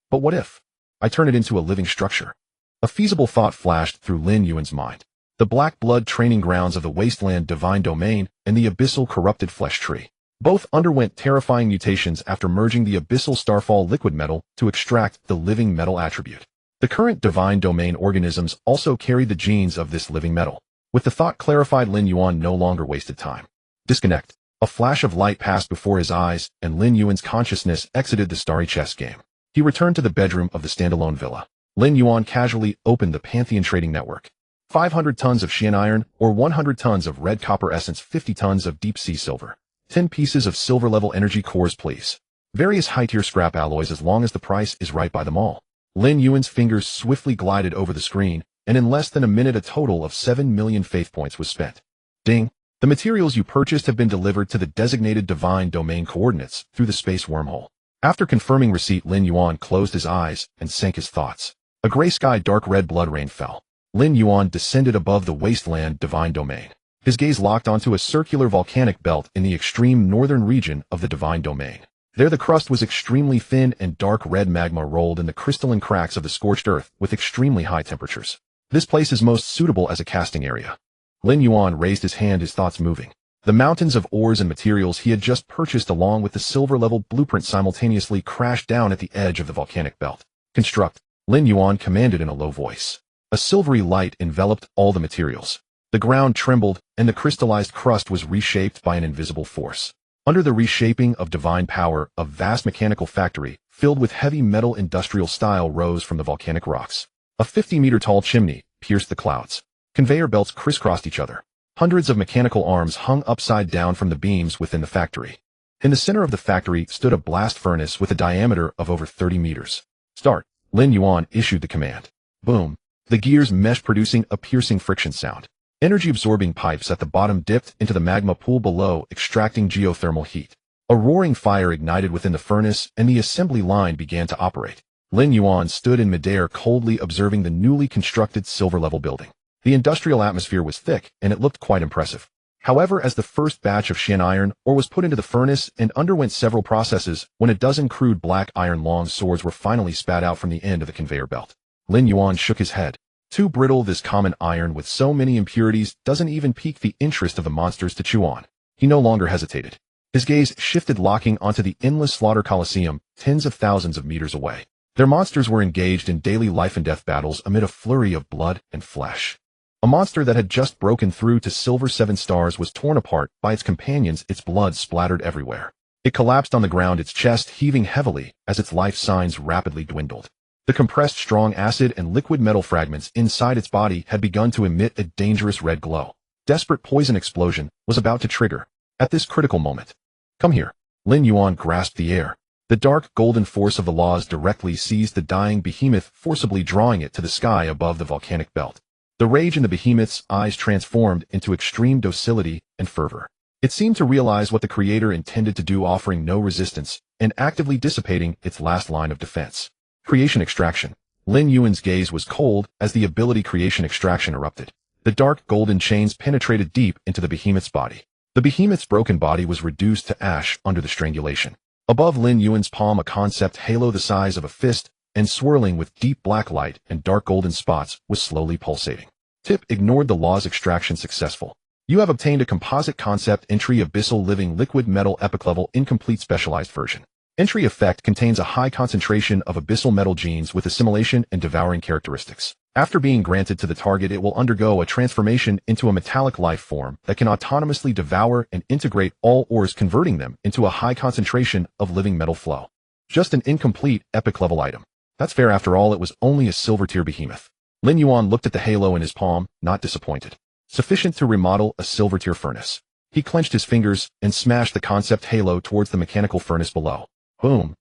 But what if I turn it into a living structure? A feasible thought flashed through Lin Yuan's mind. The black blood training grounds of the wasteland divine domain and the abyssal corrupted flesh tree. Both underwent terrifying mutations after merging the abyssal starfall liquid metal to extract the living metal attribute. The current divine domain organisms also carry the genes of this living metal. With the thought clarified, Lin Yuan no longer wasted time. Disconnect. A flash of light passed before his eyes, and Lin Yuan's consciousness exited the starry chess game. He returned to the bedroom of the standalone villa. Lin Yuan casually opened the Pantheon trading network. 500 tons of Xian iron, or 100 tons of red copper essence, 50 tons of deep sea silver. 10 pieces of silver-level energy cores, please. Various high-tier scrap alloys as long as the price is right by them all. Lin Yuan's fingers swiftly glided over the screen, and in less than a minute a total of 7 million faith points was spent. Ding! The materials you purchased have been delivered to the designated divine domain coordinates through the space wormhole. After confirming receipt, Lin Yuan closed his eyes and sank his thoughts. A gray sky dark red blood rain fell. Lin Yuan descended above the wasteland divine domain. His gaze locked onto a circular volcanic belt in the extreme northern region of the divine domain. There the crust was extremely thin and dark red magma rolled in the crystalline cracks of the scorched earth with extremely high temperatures. This place is most suitable as a casting area. Lin Yuan raised his hand, his thoughts moving. The mountains of ores and materials he had just purchased along with the silver-level blueprint simultaneously crashed down at the edge of the volcanic belt. Construct, Lin Yuan commanded in a low voice. A silvery light enveloped all the materials. The ground trembled, and the crystallized crust was reshaped by an invisible force. Under the reshaping of divine power, a vast mechanical factory, filled with heavy metal industrial style, rose from the volcanic rocks. A 50-meter-tall chimney pierced the clouds. Conveyor belts crisscrossed each other. Hundreds of mechanical arms hung upside down from the beams within the factory. In the center of the factory stood a blast furnace with a diameter of over 30 meters. Start. Lin Yuan issued the command. Boom. The gears meshed, producing a piercing friction sound. Energy-absorbing pipes at the bottom dipped into the magma pool below, extracting geothermal heat. A roaring fire ignited within the furnace, and the assembly line began to operate. Lin Yuan stood in midair, coldly observing the newly constructed silver-level building. The industrial atmosphere was thick, and it looked quite impressive. However, as the first batch of Xian iron ore was put into the furnace and underwent several processes, when a dozen crude black iron long swords were finally spat out from the end of the conveyor belt, Lin Yuan shook his head. Too brittle, this common iron with so many impurities doesn't even pique the interest of the monsters to chew on. He no longer hesitated. His gaze shifted, locking onto the endless slaughter coliseum, tens of thousands of meters away. Their monsters were engaged in daily life-and-death battles amid a flurry of blood and flesh. A monster that had just broken through to silver 7 stars was torn apart by its companions, its blood splattered everywhere. It collapsed on the ground, its chest heaving heavily as its life signs rapidly dwindled. The compressed strong acid and liquid metal fragments inside its body had begun to emit a dangerous red glow. Desperate poison explosion was about to trigger at this critical moment. Come here. Lin Yuan grasped the air. The dark golden force of the laws directly seized the dying behemoth, forcibly drawing it to the sky above the volcanic belt. The rage in the behemoth's eyes transformed into extreme docility and fervor. It seemed to realize what the creator intended to do, offering no resistance and actively dissipating its last line of defense. Creation extraction. Lin Yuan's gaze was cold as the ability creation extraction erupted. The dark golden chains penetrated deep into the behemoth's body. The behemoth's broken body was reduced to ash under the strangulation. Above Lin Yuan's palm, a concept halo the size of a fist and swirling with deep black light and dark golden spots was slowly pulsating. Tip: ignored the law's extraction successful. You have obtained a composite concept entry Abyssal Living Liquid Metal Epic Level Incomplete Specialized Version. Entry effect contains a high concentration of abyssal metal genes with assimilation and devouring characteristics. After being granted to the target, it will undergo a transformation into a metallic life form that can autonomously devour and integrate all ores, converting them into a high concentration of living metal flow. Just an incomplete epic level item. That's fair, after all it was only a silver tier behemoth. Lin Yuan looked at the halo in his palm, not disappointed. Sufficient to remodel a silver tier furnace. He clenched his fingers and smashed the concept halo towards the mechanical furnace below. Boom.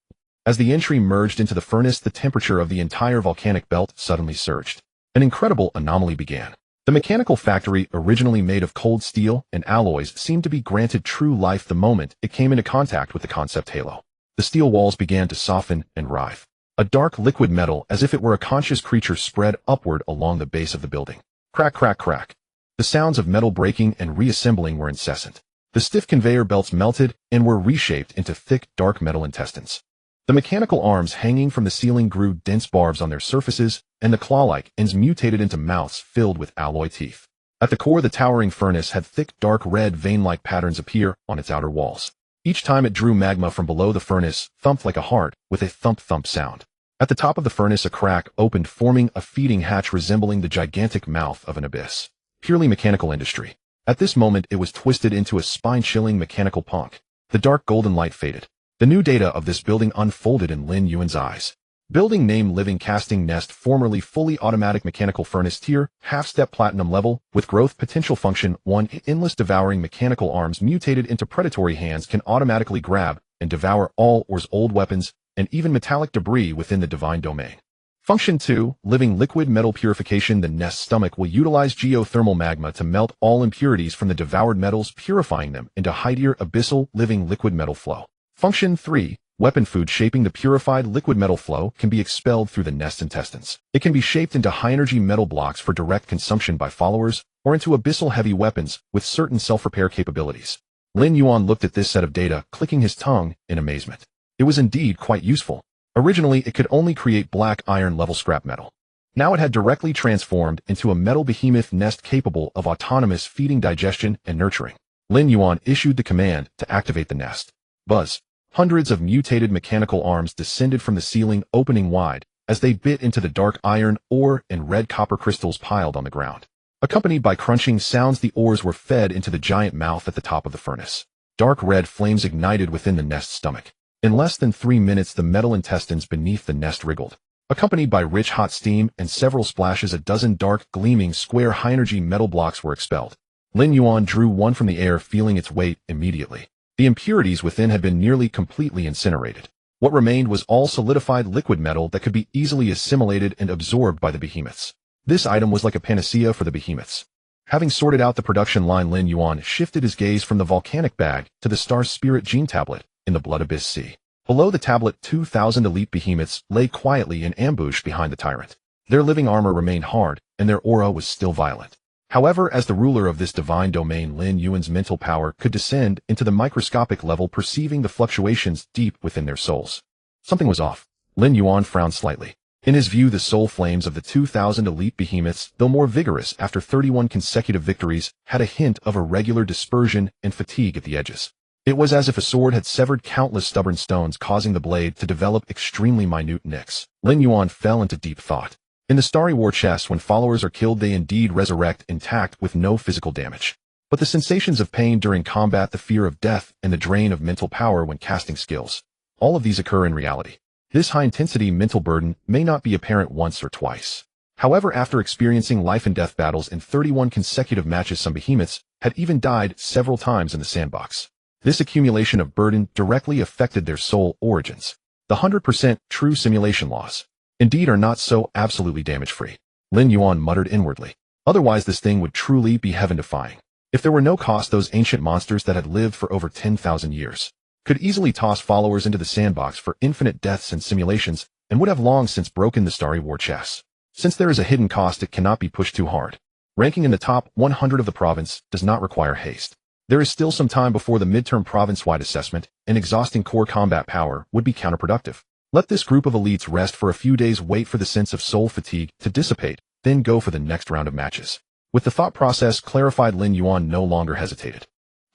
As the entry merged into the furnace, the temperature of the entire volcanic belt suddenly surged. An incredible anomaly began. The mechanical factory, originally made of cold steel and alloys, seemed to be granted true life the moment it came into contact with the concept halo. The steel walls began to soften and writhe. A dark liquid metal, as if it were a conscious creature, spread upward along the base of the building. Crack, crack, crack. The sounds of metal breaking and reassembling were incessant. The stiff conveyor belts melted and were reshaped into thick, dark metal intestines. The mechanical arms hanging from the ceiling grew dense barbs on their surfaces, and the claw-like ends mutated into mouths filled with alloy teeth. At the core, the towering furnace had thick, dark red vein-like patterns appear on its outer walls. Each time it drew magma from below, the furnace thumped like a heart with a thump-thump sound. At the top of the furnace, a crack opened, forming a feeding hatch resembling the gigantic mouth of an abyss. Purely mechanical industry. At this moment, it was twisted into a spine-chilling mechanical punk. The dark golden light faded. The new data of this building unfolded in Lin Yuan's eyes. Building name: Living Casting Nest, formerly fully automatic mechanical furnace tier, half-step platinum level, with growth potential function 1. Endless devouring mechanical arms mutated into predatory hands can automatically grab and devour all ores, old weapons, and even metallic debris within the divine domain. Function 2. Living liquid metal purification. The nest's stomach will utilize geothermal magma to melt all impurities from the devoured metals, purifying them into high-tier abyssal living liquid metal flow. Function 3. Weapon food. Shaping. The purified liquid metal flow can be expelled through the nest's intestines. It can be shaped into high-energy metal blocks for direct consumption by followers, or into abyssal heavy weapons with certain self-repair capabilities. Lin Yuan looked at this set of data, clicking his tongue in amazement. It was indeed quite useful. Originally, it could only create black iron-level scrap metal. Now it had directly transformed into a metal behemoth nest capable of autonomous feeding, digestion, and nurturing. Lin Yuan issued the command to activate the nest. Buzz. Hundreds of mutated mechanical arms descended from the ceiling, opening wide as they bit into the dark iron, ore, and red copper crystals piled on the ground. Accompanied by crunching sounds, the ores were fed into the giant mouth at the top of the furnace. Dark red flames ignited within the nest's stomach. In less than 3 minutes, the metal intestines beneath the nest wriggled. Accompanied by rich hot steam and several splashes, a dozen dark, gleaming, square high-energy metal blocks were expelled. Lin Yuan drew one from the air, feeling its weight immediately. The impurities within had been nearly completely incinerated. What remained was all solidified liquid metal that could be easily assimilated and absorbed by the behemoths. This item was like a panacea for the behemoths. Having sorted out the production line, Lin Yuan shifted his gaze from the volcanic bag to the star spirit gene tablet in the Blood Abyss Sea. Below the tablet, 2,000 elite behemoths lay quietly in ambush behind the tyrant. Their living armor remained hard, and their aura was still violent. However, as the ruler of this divine domain, Lin Yuan's mental power could descend into the microscopic level, perceiving the fluctuations deep within their souls. Something was off. Lin Yuan frowned slightly. In his view, the soul flames of the 2,000 elite behemoths, though more vigorous after 31 consecutive victories, had a hint of irregular dispersion and fatigue at the edges. It was as if a sword had severed countless stubborn stones, causing the blade to develop extremely minute nicks. Lin Yuan fell into deep thought. In the Starry War chess, when followers are killed, they indeed resurrect intact with no physical damage. But the sensations of pain during combat, the fear of death, and the drain of mental power when casting skills, all of these occur in reality. This high-intensity mental burden may not be apparent once or twice. However, after experiencing life-and-death battles in 31 consecutive matches, some behemoths had even died several times in the sandbox. This accumulation of burden directly affected their soul origins. The 100% true simulation laws, indeed, are not so absolutely damage-free. Lin Yuan muttered inwardly. Otherwise this thing would truly be heaven-defying. If there were no cost, those ancient monsters that had lived for over 10,000 years could easily toss followers into the sandbox for infinite deaths and simulations, and would have long since broken the starry war chess. Since there is a hidden cost, it cannot be pushed too hard. Ranking in the top 100 of the province does not require haste. There is still some time before the midterm province-wide assessment, and exhausting core combat power would be counterproductive. Let this group of elites rest for a few days, wait for the sense of soul fatigue to dissipate, then go for the next round of matches. With the thought process clarified, Lin Yuan no longer hesitated.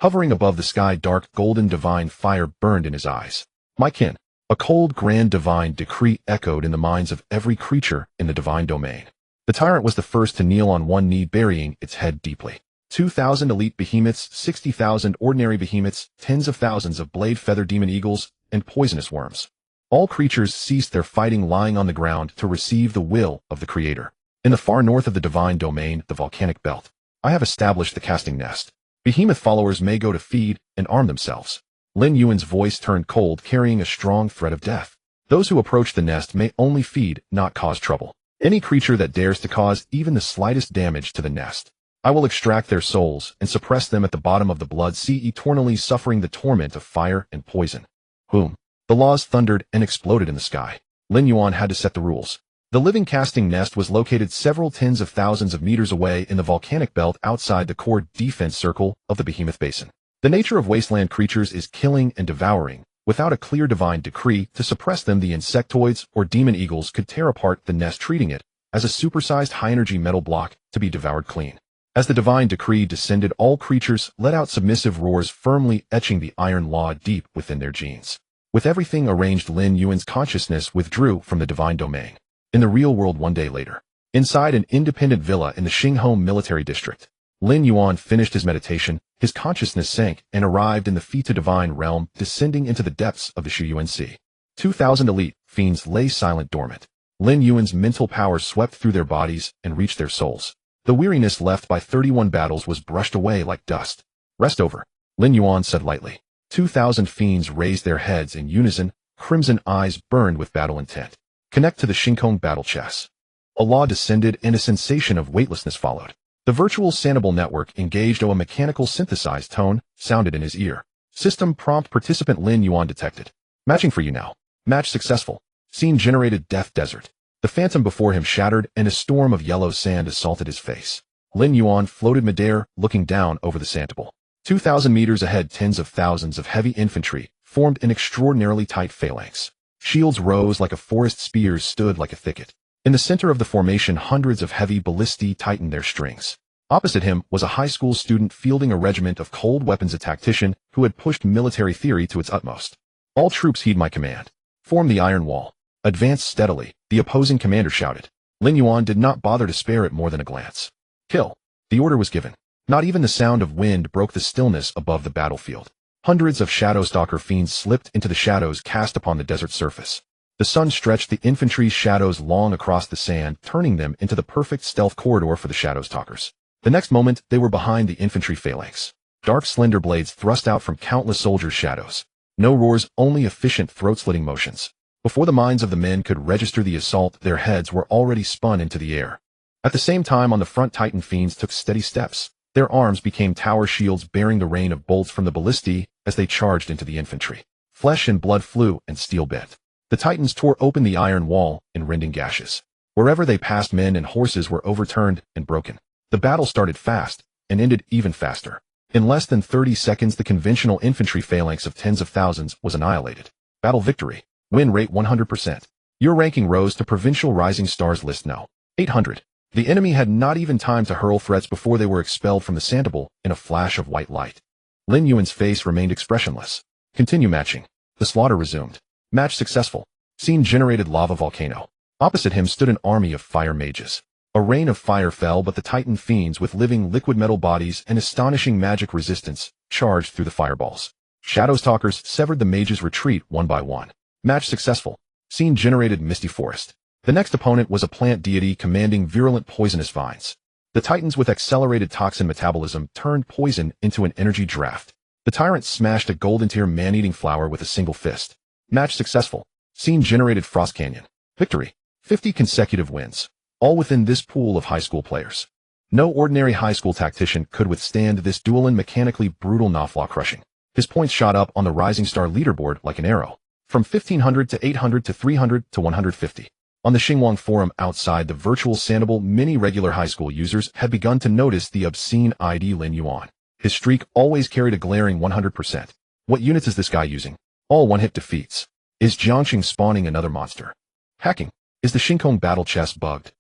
Hovering above the sky, dark golden divine fire burned in his eyes. My kin. A cold grand divine decree echoed in the minds of every creature in the divine domain. The tyrant was the first to kneel on one knee, burying its head deeply. 2,000 elite behemoths, 60,000 ordinary behemoths, tens of thousands of blade feather demon eagles, and poisonous worms. All creatures ceased their fighting, lying on the ground to receive the will of the Creator. In the far north of the divine domain, the volcanic belt, I have established the casting nest. Behemoth followers may go to feed and arm themselves. Lin Yuan's voice turned cold, carrying a strong threat of death. Those who approach the nest may only feed, not cause trouble. Any creature that dares to cause even the slightest damage to the nest, I will extract their souls and suppress them at the bottom of the blood sea, eternally suffering the torment of fire and poison. Boom. The laws thundered and exploded in the sky. Lin Yuan had to set the rules. The living casting nest was located several tens of thousands of meters away in the volcanic belt outside the core defense circle of the Behemoth Basin. The nature of wasteland creatures is killing and devouring. Without a clear divine decree to suppress them, the insectoids or demon eagles could tear apart the nest, treating it as a supersized high-energy metal block to be devoured clean. As the divine decree descended, all creatures let out submissive roars, firmly etching the iron law deep within their genes. With everything arranged, Lin Yuan's consciousness withdrew from the divine domain. In the real world, one day later, inside an independent villa in the Xinghou military district, Lin Yuan finished his meditation, his consciousness sank, and arrived in the Fita divine realm, descending into the depths of the Shuyuan Sea. 2,000 elite fiends lay silent dormant. Lin Yuan's mental power swept through their bodies and reached their souls. The weariness left by 31 battles was brushed away like dust. Rest over, Lin Yuan said lightly. 2,000 fiends raised their heads in unison, crimson eyes burned with battle intent. Connect to the Xingkong battle chess. A law descended and a sensation of weightlessness followed. The virtual Sanable network engaged. A mechanical synthesized tone sounded in his ear. System prompt participant Lin Yuan detected. Matching for you now. Match successful. Scene generated. Death desert. The phantom before him shattered and a storm of yellow sand assaulted his face. Lin Yuan floated midair, looking down over the Santable. 2,000 meters ahead, tens of thousands of heavy infantry formed an extraordinarily tight phalanx. Shields rose like a forest, spears stood like a thicket. In the center of the formation, hundreds of heavy ballistae tightened their strings. Opposite him was a high school student fielding a regiment of cold weapons, a tactician who had pushed military theory to its utmost. All troops heed my command. Form the iron wall. Advance steadily, the opposing commander shouted. Lin Yuan did not bother to spare it more than a glance. Kill. The order was given. Not even the sound of wind broke the stillness above the battlefield. Hundreds of Shadowstalker fiends slipped into the shadows cast upon the desert surface. The sun stretched the infantry's shadows long across the sand, turning them into the perfect stealth corridor for the Shadowstalkers. The next moment, they were behind the infantry phalanx. Dark, slender blades thrust out from countless soldiers' shadows. No roars, only efficient throat-slitting motions. Before the minds of the men could register the assault, their heads were already spun into the air. At the same time, on the front, Titan fiends took steady steps. Their arms became tower shields, bearing the rain of bolts from the ballistae as they charged into the infantry. Flesh and blood flew, and steel bent. The Titans tore open the iron wall in rending gashes. Wherever they passed, men and horses were overturned and broken. The battle started fast, and ended even faster. In less than 30 seconds, the conventional infantry phalanx of tens of thousands was annihilated. Battle victory. Win rate 100%. Your ranking rose to Provincial Rising Stars list now. 800. The enemy had not even time to hurl threats before they were expelled from the Sandable in a flash of white light. Lin Yuan's face remained expressionless. Continue matching. The slaughter resumed. Match successful. Scene generated. Lava volcano. Opposite him stood an army of fire mages. A rain of fire fell, but the Titan fiends with living liquid metal bodies and astonishing magic resistance charged through the fireballs. Shadowstalkers severed the mages' retreat one by one. Match successful. Scene generated. Misty forest. The next opponent was a plant deity commanding virulent poisonous vines. The Titans with accelerated toxin metabolism turned poison into an energy draft. The tyrant smashed a golden tier man-eating flower with a single fist. Match successful. Scene generated Frost Canyon. Victory. 50 consecutive wins. All within this pool of high school players. No ordinary high school tactician could withstand this dual and mechanically brutal Nafla crushing. His points shot up on the Rising Star leaderboard like an arrow. From 1500 to 800 to 300 to 150. On the Xinguang forum outside the virtual Sandoval, many regular high school users had begun to notice the obscene ID Lin Yuan. His streak always carried a glaring 100%. What units is this guy using? All one-hit defeats. Is Jiangxing spawning another monster? Hacking. Is the Shinkong battle chest bugged?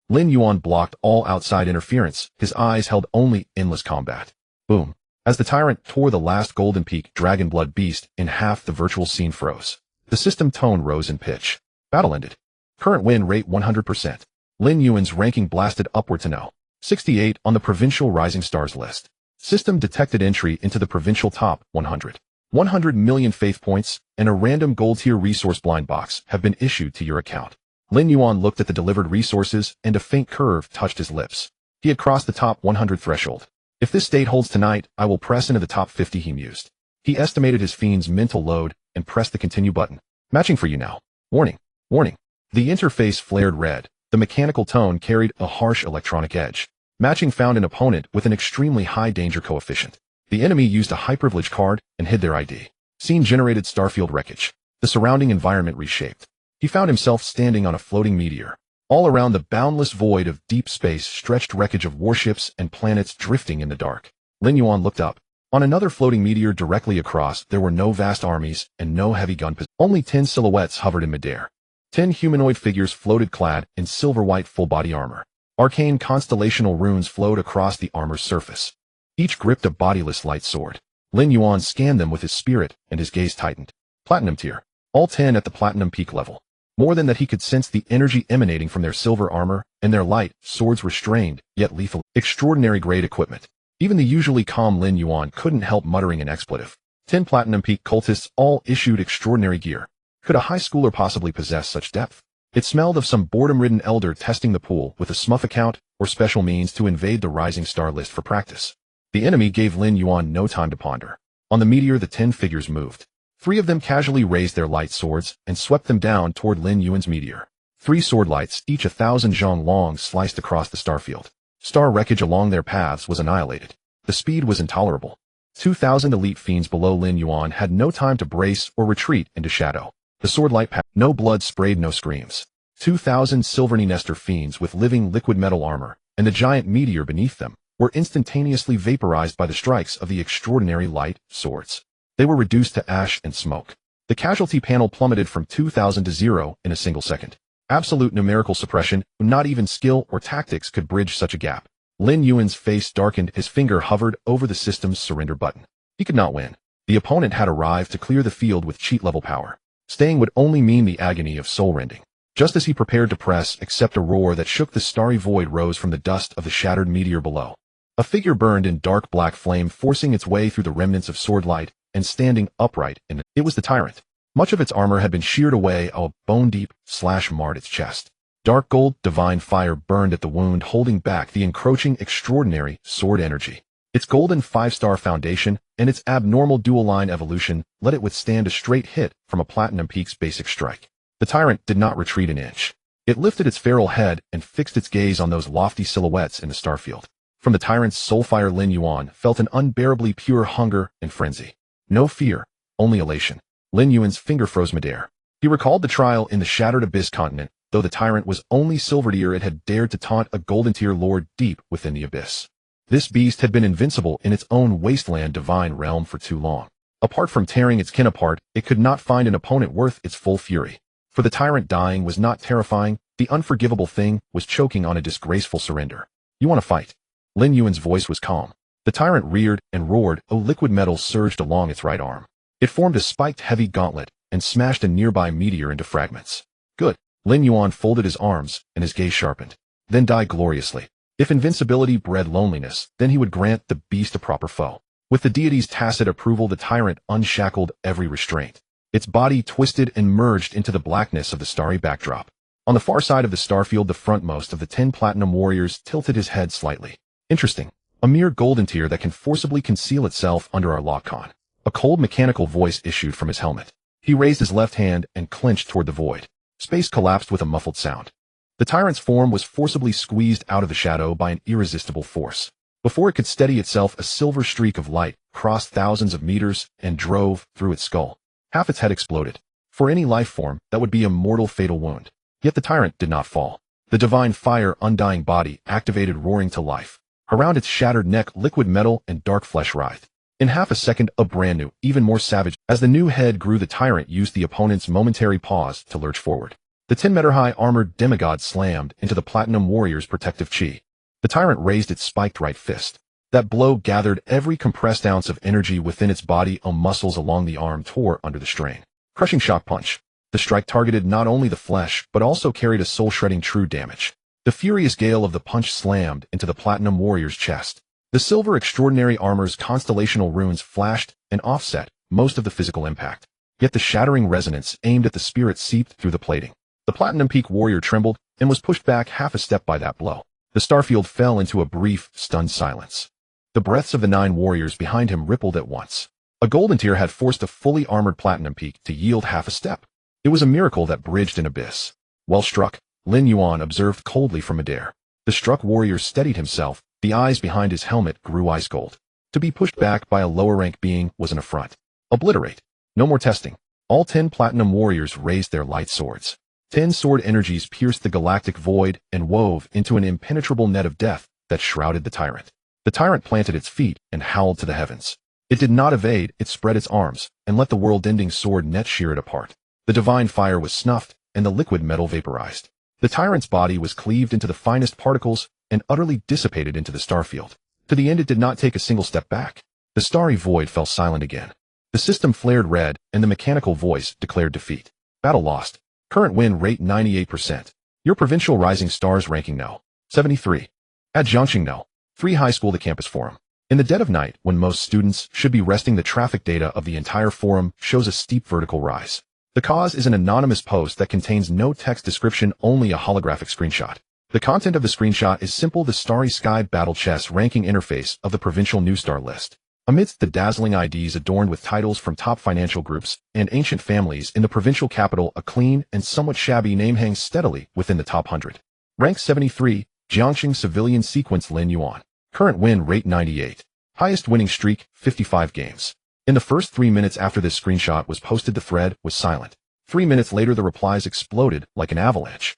Lin Yuan blocked all outside interference, his eyes held only endless combat. Boom. As the tyrant tore the last Golden Peak Dragon Blood beast in half, the virtual scene froze. The system tone rose in pitch. Battle ended. Current win rate 100%. Lin Yuan's ranking blasted upward to no. 68 on the provincial Rising Stars list. System detected entry into the provincial top 100. 100 million faith points and a random gold tier resource blind box have been issued to your account. Lin Yuan looked at the delivered resources and a faint curve touched his lips. He had crossed the top 100 threshold. If this state holds tonight, I will press into the top 50, he mused. He estimated his fiend's mental load and pressed the continue button. Matching for you now. Warning. Warning. The interface flared red. The mechanical tone carried a harsh electronic edge. Matching found an opponent with an extremely high danger coefficient. The enemy used a high privilege card and hid their ID. Scene generated starfield wreckage. The surrounding environment reshaped. He found himself standing on a floating meteor. All around the boundless void of deep space stretched wreckage of warships and planets drifting in the dark. Lin Yuan looked up. On another floating meteor directly across, there were no vast armies and no heavy gun positions. Only 10 silhouettes hovered in midair. 10 humanoid figures floated clad in silver-white full-body armor. Arcane constellational runes flowed across the armor's surface. Each gripped a bodiless light sword. Lin Yuan scanned them with his spirit, and his gaze tightened. Platinum tier. All 10 at the platinum peak level. More than that, he could sense the energy emanating from their silver armor, and their light swords restrained, yet lethal. Extraordinary grade equipment. Even the usually calm Lin Yuan couldn't help muttering an expletive. 10 platinum peak cultists all issued extraordinary gear. Could a high schooler possibly possess such depth? It smelled of some boredom-ridden elder testing the pool with a smurf account or special means to invade the Rising Star list for practice. The enemy gave Lin Yuan no time to ponder. On the meteor, the 10 figures moved. 3 of them casually raised their light swords and swept them down toward Lin Yuan's meteor. 3 sword lights, each 1,000 zhong long, sliced across the starfield. Star wreckage along their paths was annihilated. The speed was intolerable. 2,000 elite fiends below Lin Yuan had no time to brace or retreat into shadow. The sword light path, no blood sprayed, no screams. 2,000 Silverny Nestor fiends with living liquid metal armor, and the giant meteor beneath them, were instantaneously vaporized by the strikes of the extraordinary light swords. They were reduced to ash and smoke. The casualty panel plummeted from 2,000 to 0 in a single second. Absolute numerical suppression, not even skill or tactics could bridge such a gap. Lin Yuan's face darkened, his finger hovered over the system's surrender button. He could not win. The opponent had arrived to clear the field with cheat-level power. Staying would only mean the agony of soul-rending. Just as he prepared to press, except a roar that shook the starry void rose from the dust of the shattered meteor below. A figure burned in dark black flame, forcing its way through the remnants of sword light, and standing upright in it was the tyrant. Much of its armor had been sheared away, a bone-deep slash marred its chest. Dark gold, divine fire burned at the wound, holding back the encroaching extraordinary sword energy. Its golden 5-star foundation and its abnormal dual-line evolution let it withstand a straight hit from a Platinum Peak's basic strike. The tyrant did not retreat an inch. It lifted its feral head and fixed its gaze on those lofty silhouettes in the starfield. From the tyrant's soulfire, Lin Yuan felt an unbearably pure hunger and frenzy. No fear, only elation. Lin Yuan's finger froze midair. He recalled the trial in the Shattered Abyss continent. Though the tyrant was only silvered ear, it had dared to taunt a golden tier lord deep within the abyss. This beast had been invincible in its own wasteland divine realm for too long. Apart from tearing its kin apart, it could not find an opponent worth its full fury. For the tyrant, dying was not terrifying, the unforgivable thing was choking on a disgraceful surrender. You want to fight? Lin Yuan's voice was calm. The tyrant reared and roared, a liquid metal surged along its right arm. It formed a spiked heavy gauntlet and smashed a nearby meteor into fragments. Good. Lin Yuan folded his arms and his gaze sharpened. Then die gloriously. If invincibility bred loneliness, then he would grant the beast a proper foe. With the deities' tacit approval, the tyrant unshackled every restraint. Its body twisted and merged into the blackness of the starry backdrop. On the far side of the starfield, the frontmost of the 10 platinum warriors tilted his head slightly. Interesting. A mere golden tier that can forcibly conceal itself under our lock-on. A cold mechanical voice issued from his helmet. He raised his left hand and clenched toward the void. Space collapsed with a muffled sound. The tyrant's form was forcibly squeezed out of the shadow by an irresistible force. Before it could steady itself, a silver streak of light crossed thousands of meters and drove through its skull. Half its head exploded. For any life form, that would be a mortal fatal wound. Yet the tyrant did not fall. The divine fire undying body activated, roaring to life. Around its shattered neck, liquid metal and dark flesh writhed. In half a second, a brand new, even more savage. As the new head grew, the tyrant used the opponent's momentary pause to lurch forward. The 10-meter-high armored demigod slammed into the platinum warrior's protective chi. The tyrant raised its spiked right fist. That blow gathered every compressed ounce of energy within its body. Muscles along the arm tore under the strain. Crushing shock punch. The strike targeted not only the flesh, but also carried a soul-shredding true damage. The furious gale of the punch slammed into the platinum warrior's chest. The silver extraordinary armor's constellational runes flashed and offset most of the physical impact. Yet the shattering resonance aimed at the spirit seeped through the plating. The platinum peak warrior trembled and was pushed back half a step by that blow. The starfield fell into a brief, stunned silence. The breaths of the 9 warriors behind him rippled at once. A golden tier had forced a fully armored platinum peak to yield half a step. It was a miracle that bridged an abyss. Well struck, Lin Yuan observed coldly from midair. The struck warrior steadied himself. The eyes behind his helmet grew ice cold. To be pushed back by a lower-rank being was an affront. Obliterate. No more testing. All 10 platinum warriors raised their light swords. 10 sword energies pierced the galactic void and wove into an impenetrable net of death that shrouded the tyrant. The tyrant planted its feet and howled to the heavens. It did not evade, it spread its arms and let the world-ending sword net shear it apart. The divine fire was snuffed and the liquid metal vaporized. The tyrant's body was cleaved into the finest particles and utterly dissipated into the starfield. To the end, it did not take a single step back. The starry void fell silent again. The system flared red and the mechanical voice declared defeat. Battle lost. Current win rate 98%. Your provincial rising stars ranking no. 73. At Jiangxing no. 3 high school. The campus forum. In the dead of night, when most students should be resting, the traffic data of the entire forum shows a steep vertical rise. The cause is an anonymous post that contains no text description, only a holographic screenshot. The content of the screenshot is simple: the Starry Sky Battle Chess ranking interface of the provincial new star list. Amidst the dazzling IDs adorned with titles from top financial groups and ancient families in the provincial capital, a clean and somewhat shabby name hangs steadily within the top 100. Rank 73, Jiangxing Civilian Sequence Lin Yuan. Current win rate 98. Highest winning streak, 55 games. In the first 3 minutes after this screenshot was posted, the thread was silent. 3 minutes later, the replies exploded like an avalanche.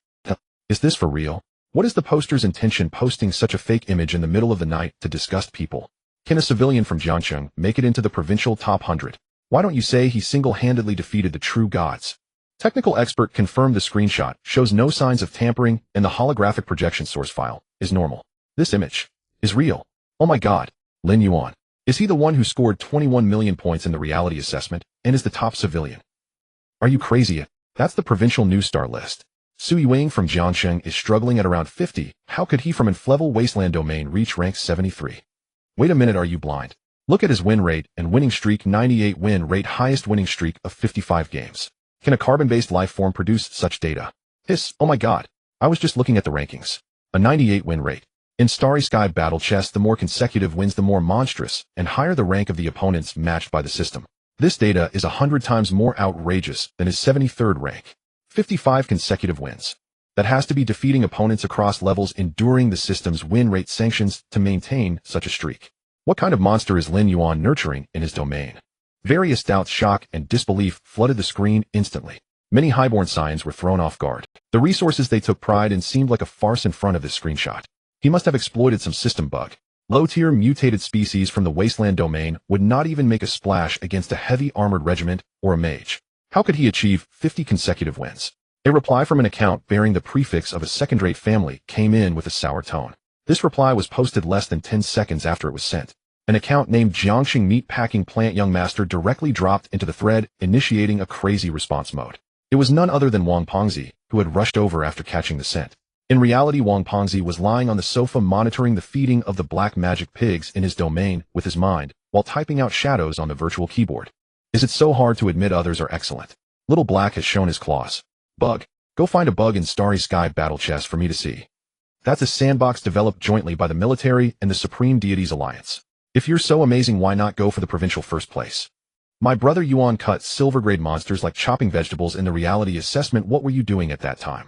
Is this for real? What is the poster's intention posting such a fake image in the middle of the night to disgust people? Can a civilian from Jiangxing make it into the provincial top 100? Why don't you say he single-handedly defeated the true gods? Technical expert confirmed the screenshot shows no signs of tampering and the holographic projection source file is normal. This image is real. Oh my god, Lin Yuan. Is he the one who scored 21 million points in the reality assessment and is the top civilian? Are you crazy? That's the provincial new star list. Sui Wing from Jiangxing is struggling at around 50. How could he from inflevel wasteland domain reach rank 73? Wait a minute, are you blind? Look at his win rate and winning streak: 98 win rate, highest winning streak of 55 games. Can a carbon-based life form produce such data? Oh my god. I was just looking at the rankings. A 98 win rate. In Starry Sky Battle Chess, the more consecutive wins, the more monstrous and higher the rank of the opponents matched by the system. This data is 100 times more outrageous than his 73rd rank. 55 consecutive wins. That has to be defeating opponents across levels, enduring the system's win rate sanctions to maintain such a streak. What kind of monster is Lin Yuan nurturing in his domain? Various doubts, shock, and disbelief flooded the screen instantly. Many highborn signs were thrown off guard. The resources they took pride in seemed like a farce in front of this screenshot. He must have exploited some system bug. Low-tier mutated species from the wasteland domain would not even make a splash against a heavy armored regiment or a mage. How could he achieve 50 consecutive wins? A reply from an account bearing the prefix of a second-rate family came in with a sour tone. This reply was posted less than 10 seconds after it was sent. An account named Jiangxing Meatpacking Plant Young Master directly dropped into the thread, initiating a crazy response mode. It was none other than Wang Pengzi, who had rushed over after catching the scent. In reality, Wang Pengzi was lying on the sofa monitoring the feeding of the black magic pigs in his domain with his mind, while typing out shadows on the virtual keyboard. Is it so hard to admit others are excellent? Little Black has shown his claws. Bug. Go find a bug in Starry Sky Battle Chess for me to see. That's a sandbox developed jointly by the military and the Supreme Deities Alliance. If you're so amazing, why not go for the provincial first place? My brother Yuan cut silver-grade monsters like chopping vegetables in the reality assessment. What were you doing at that time?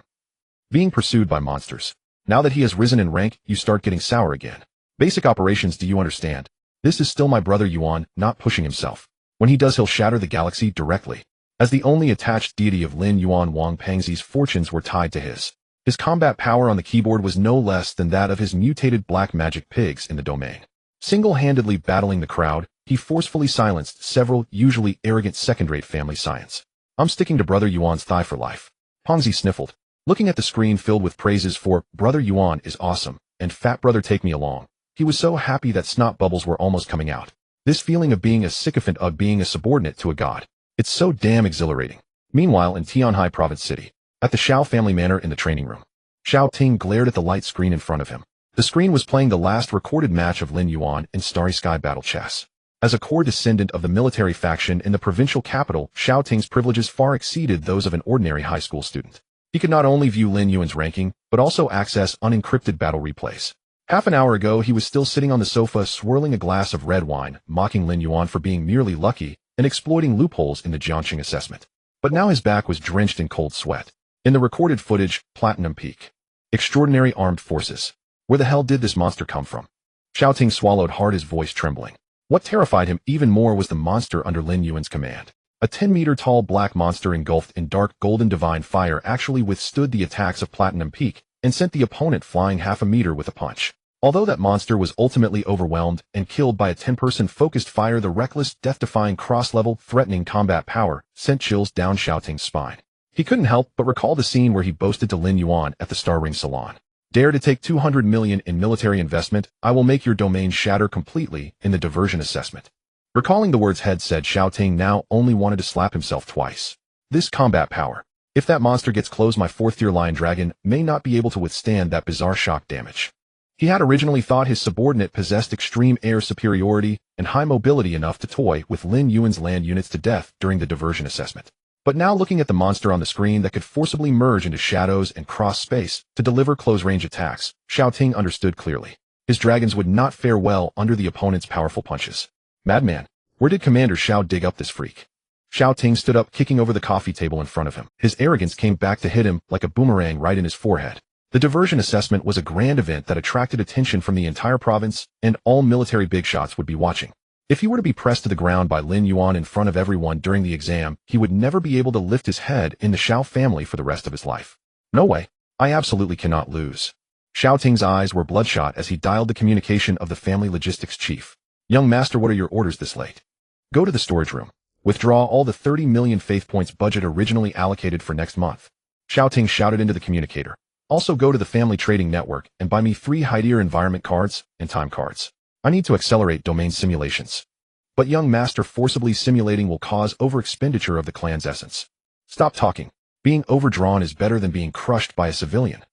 Being pursued by monsters. Now that he has risen in rank, you start getting sour again. Basic operations, do you understand? This is still my brother Yuan, not pushing himself. When he does, he'll shatter the galaxy directly. As the only attached deity of Lin Yuan, Wang Pengzi's fortunes were tied to his. His combat power on the keyboard was no less than that of his mutated black magic pigs in the domain. Single-handedly battling the crowd, he forcefully silenced several, usually arrogant second-rate family science. I'm sticking to brother Yuan's thigh for life. Pengzi sniffled, looking at the screen filled with praises for brother Yuan is awesome, and fat brother take me along. He was so happy that snot bubbles were almost coming out. This feeling of being a sycophant, of being a subordinate to a god. It's so damn exhilarating. Meanwhile, in Tianhai Province City, at the Shao family manor in the training room, Xiao Ting glared at the light screen in front of him. The screen was playing the last recorded match of Lin Yuan in Starry Sky Battle Chess. As a core descendant of the military faction in the provincial capital, Xiao Ting's privileges far exceeded those of an ordinary high school student. He could not only view Lin Yuan's ranking, but also access unencrypted battle replays. Half an hour ago, he was still sitting on the sofa swirling a glass of red wine, mocking Lin Yuan for being merely lucky and exploiting loopholes in the Jiangxing assessment. But now his back was drenched in cold sweat. In the recorded footage, Platinum Peak. Extraordinary Armed Forces. Where the hell did this monster come from? Xiao Ting swallowed hard, his voice trembling. What terrified him even more was the monster under Lin Yuan's command. A 10-meter-tall black monster engulfed in dark golden divine fire actually withstood the attacks of Platinum Peak and sent the opponent flying half a meter with a punch. Although that monster was ultimately overwhelmed and killed by a 10-person focused fire, the reckless, death-defying, cross-level, threatening combat power sent chills down Xiao Ting's spine. He couldn't help but recall the scene where he boasted to Lin Yuan at the Star Ring Salon. Dare to take 200 million in military investment, I will make your domain shatter completely in the diversion assessment. Recalling the words Head said, Xiao Ting now only wanted to slap himself twice. This combat power. If that monster gets close, my 4th-tier lion dragon may not be able to withstand that bizarre shock damage. He had originally thought his subordinate possessed extreme air superiority and high mobility enough to toy with Lin Yuan's land units to death during the diversion assessment. But now, looking at the monster on the screen that could forcibly merge into shadows and cross space to deliver close-range attacks, Xiao Ting understood clearly. His dragons would not fare well under the opponent's powerful punches. Madman, where did Commander Xiao dig up this freak? Xiao Ting stood up, kicking over the coffee table in front of him. His arrogance came back to hit him like a boomerang right in his forehead. The diversion assessment was a grand event that attracted attention from the entire province, and all military big shots would be watching. If he were to be pressed to the ground by Lin Yuan in front of everyone during the exam, he would never be able to lift his head in the Xiao family for the rest of his life. No way. I absolutely cannot lose. Xiao Ting's eyes were bloodshot as he dialed the communication of the family logistics chief. Young master, what are your orders this late? Go to the storage room. Withdraw all the 30 million faith points budget originally allocated for next month. Xiao Ting shouted into the communicator. Also go to the family trading network and buy me 3 high-tier environment cards and time cards. I need to accelerate domain simulations. But young master, forcibly simulating will cause overexpenditure of the clan's essence. Stop talking. Being overdrawn is better than being crushed by a civilian.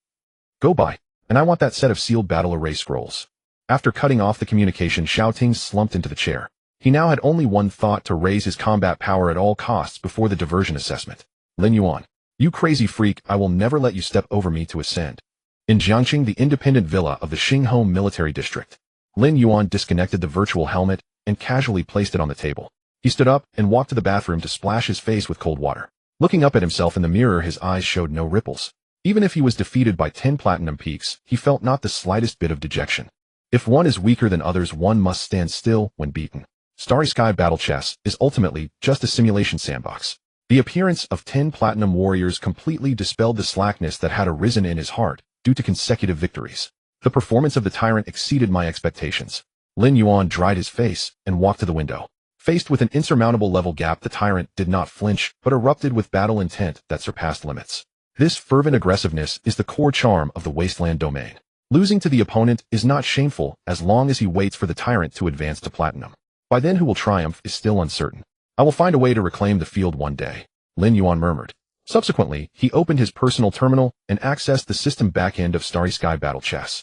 Go buy. And I want that set of sealed battle array scrolls. After cutting off the communication, Xiao Ting slumped into the chair. He now had only one thought: to raise his combat power at all costs before the diversion assessment. Lin Yuan. You crazy freak, I will never let you step over me to ascend. In Jiangxing, the independent villa of the Xinghou military district, Lin Yuan disconnected the virtual helmet and casually placed it on the table. He stood up and walked to the bathroom to splash his face with cold water. Looking up at himself in the mirror, his eyes showed no ripples. Even if he was defeated by 10 platinum peaks, he felt not the slightest bit of dejection. If one is weaker than others, one must stand still when beaten. Starry Sky Battle Chess is ultimately just a simulation sandbox. The appearance of 10 platinum warriors completely dispelled the slackness that had arisen in his heart due to consecutive victories. The performance of the tyrant exceeded my expectations. Lin Yuan dried his face and walked to the window. Faced with an insurmountable level gap, the tyrant did not flinch, but erupted with battle intent that surpassed limits. This fervent aggressiveness is the core charm of the wasteland domain. Losing to the opponent is not shameful as long as he waits for the tyrant to advance to platinum. By then, who will triumph is still uncertain. I will find a way to reclaim the field one day, Lin Yuan murmured. Subsequently, he opened his personal terminal and accessed the system backend of Starry Sky Battle Chess.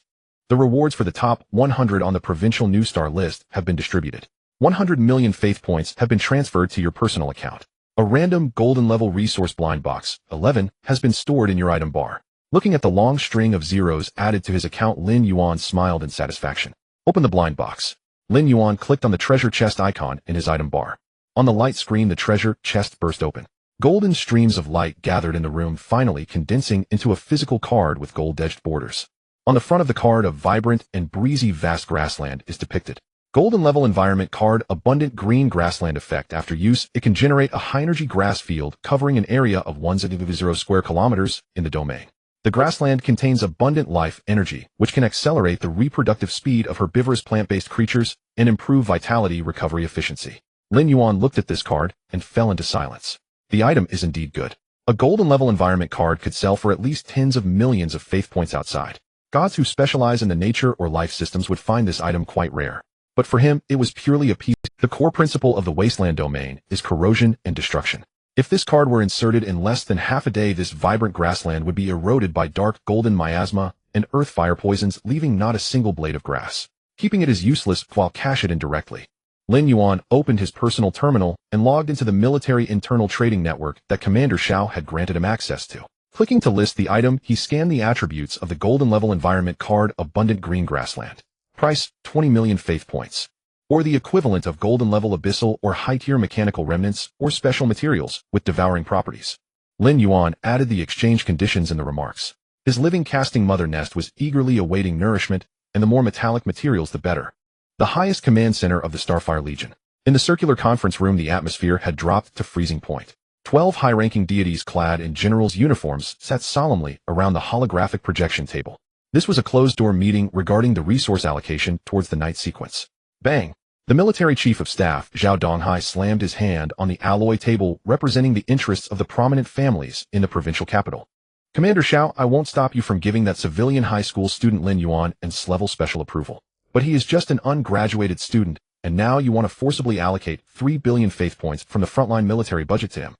The rewards for the top 100 on the provincial new star list have been distributed. 100 million faith points have been transferred to your personal account. A random golden level resource blind box, 11, has been stored in your item bar. Looking at the long string of zeros added to his account, Lin Yuan smiled in satisfaction. Open the blind box. Lin Yuan clicked on the treasure chest icon in his item bar. On the light screen, the treasure chest burst open. Golden streams of light gathered in the room, finally condensing into a physical card with gold-edged borders. On the front of the card, a vibrant and breezy vast grassland is depicted. Golden level environment card, abundant green grassland effect. After use, it can generate a high-energy grass field covering an area of 1.0 square kilometers in the domain. The grassland contains abundant life energy, which can accelerate the reproductive speed of herbivorous plant-based creatures and improve vitality recovery efficiency. Lin Yuan looked at this card and fell into silence. The item is indeed good. A golden level environment card could sell for at least tens of millions of faith points outside. Gods who specialize in the nature or life systems would find this item quite rare. But for him, it was purely a piece. The core principle of the wasteland domain is corrosion and destruction. If this card were inserted in less than half a day, this vibrant grassland would be eroded by dark golden miasma and earth fire poisons, leaving not a single blade of grass. Keeping it as useless while cash it indirectly. Lin Yuan opened his personal terminal and logged into the military internal trading network that Commander Xiao had granted him access to. Clicking to list the item, he scanned the attributes of the golden level environment card, abundant green grassland. Price, 20 million faith points. Or the equivalent of golden level abyssal or high-tier mechanical remnants or special materials with devouring properties. Lin Yuan added the exchange conditions in the remarks. His living casting mother nest was eagerly awaiting nourishment, and the more metallic materials the better. The highest command center of the Starfire Legion. In the circular conference room, the atmosphere had dropped to freezing point. 12 high-ranking deities clad in generals' uniforms sat solemnly around the holographic projection table. This was a closed-door meeting regarding the resource allocation towards the night sequence. Bang! The military chief of staff, Zhao Donghai, slammed his hand on the alloy table representing the interests of the prominent families in the provincial capital. Commander Xiao, I won't stop you from giving that civilian high school student Lin Yuan S-level special approval. But he is just an ungraduated student, and now you want to forcibly allocate 3 billion faith points from the frontline military budget to him.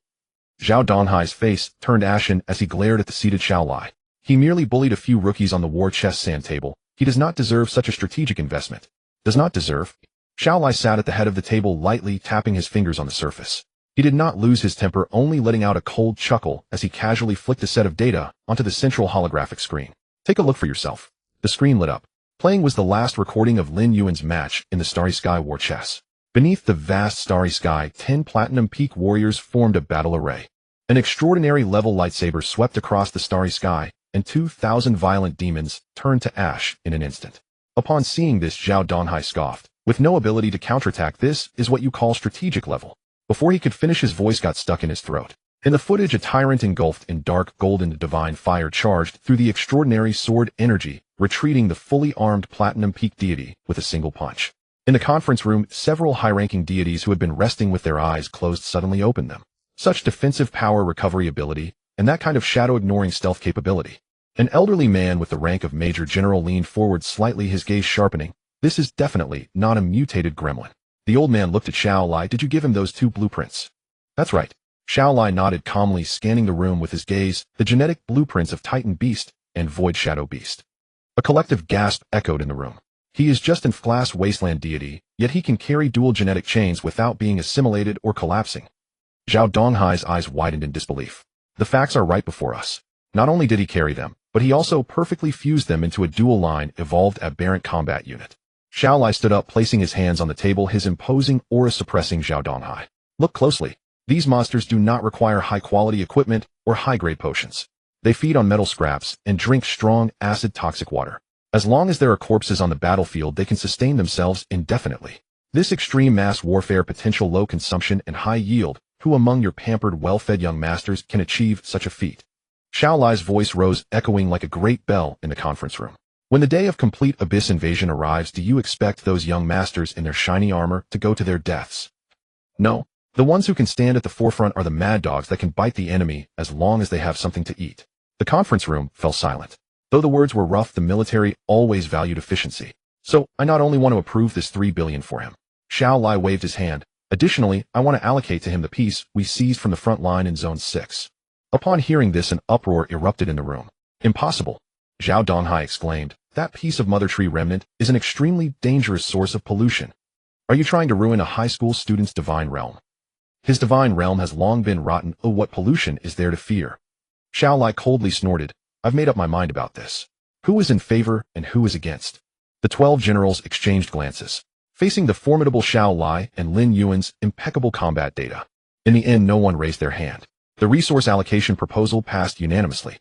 Zhao Donghai's face turned ashen as he glared at the seated Xiao Lai. He merely bullied a few rookies on the war chest sand table. He does not deserve such a strategic investment. Does not deserve? Xiao Lai sat at the head of the table, lightly tapping his fingers on the surface. He did not lose his temper, only letting out a cold chuckle as he casually flicked a set of data onto the central holographic screen. Take a look for yourself. The screen lit up. Playing was the last recording of Lin Yuan's match in the Starry Sky war chess. Beneath the vast starry sky, 10 platinum peak warriors formed a battle array. An extraordinary level lightsaber swept across the starry sky, and 2,000 violent demons turned to ash in an instant. Upon seeing this, Zhao Donghai scoffed. With no ability to counterattack, this is what you call strategic level. Before he could finish, his voice got stuck in his throat. In the footage, a tyrant engulfed in dark golden divine fire charged through the extraordinary sword energy, retreating the fully armed platinum peak deity with a single punch. In the conference room, several high-ranking deities who had been resting with their eyes closed suddenly opened them. Such defensive power recovery ability, and that kind of shadow-ignoring stealth capability. An elderly man with the rank of Major General leaned forward slightly, his gaze sharpening. This is definitely not a mutated gremlin. The old man looked at Xiao Lai. Did you give him those 2 blueprints? That's right. Xiao Lai nodded calmly, scanning the room with his gaze, the genetic blueprints of Titan Beast and Void Shadow Beast. A collective gasp echoed in the room. He is just an class wasteland deity, yet he can carry dual genetic chains without being assimilated or collapsing. Zhao Donghai's eyes widened in disbelief. The facts are right before us. Not only did he carry them, but he also perfectly fused them into a dual-line, evolved aberrant combat unit. Xiao Lai stood up, placing his hands on the table, his imposing aura suppressing Zhao Donghai. Look closely. These monsters do not require high-quality equipment or high-grade potions. They feed on metal scraps and drink strong, acid-toxic water. As long as there are corpses on the battlefield, they can sustain themselves indefinitely. This extreme mass warfare potential, low consumption and high yield, who among your pampered, well-fed young masters can achieve such a feat? Xiao Lai's voice rose, echoing like a great bell in the conference room. When the day of complete abyss invasion arrives, do you expect those young masters in their shiny armor to go to their deaths? No. The ones who can stand at the forefront are the mad dogs that can bite the enemy as long as they have something to eat. The conference room fell silent. Though the words were rough, the military always valued efficiency. So, I not only want to approve this 3 billion for him. Xiao Lai waved his hand. Additionally, I want to allocate to him the piece we seized from the front line in Zone 6. Upon hearing this, an uproar erupted in the room. Impossible! Zhao Donghai exclaimed. That piece of Mother Tree remnant is an extremely dangerous source of pollution. Are you trying to ruin a high school student's divine realm? His divine realm has long been rotten. Oh, what pollution is there to fear? Xiao Lai coldly snorted. I've made up my mind about this. Who is in favor and who is against? The 12 generals exchanged glances, facing the formidable Xiao Lai and Lin Yuan's impeccable combat data. In the end, no one raised their hand. The resource allocation proposal passed unanimously.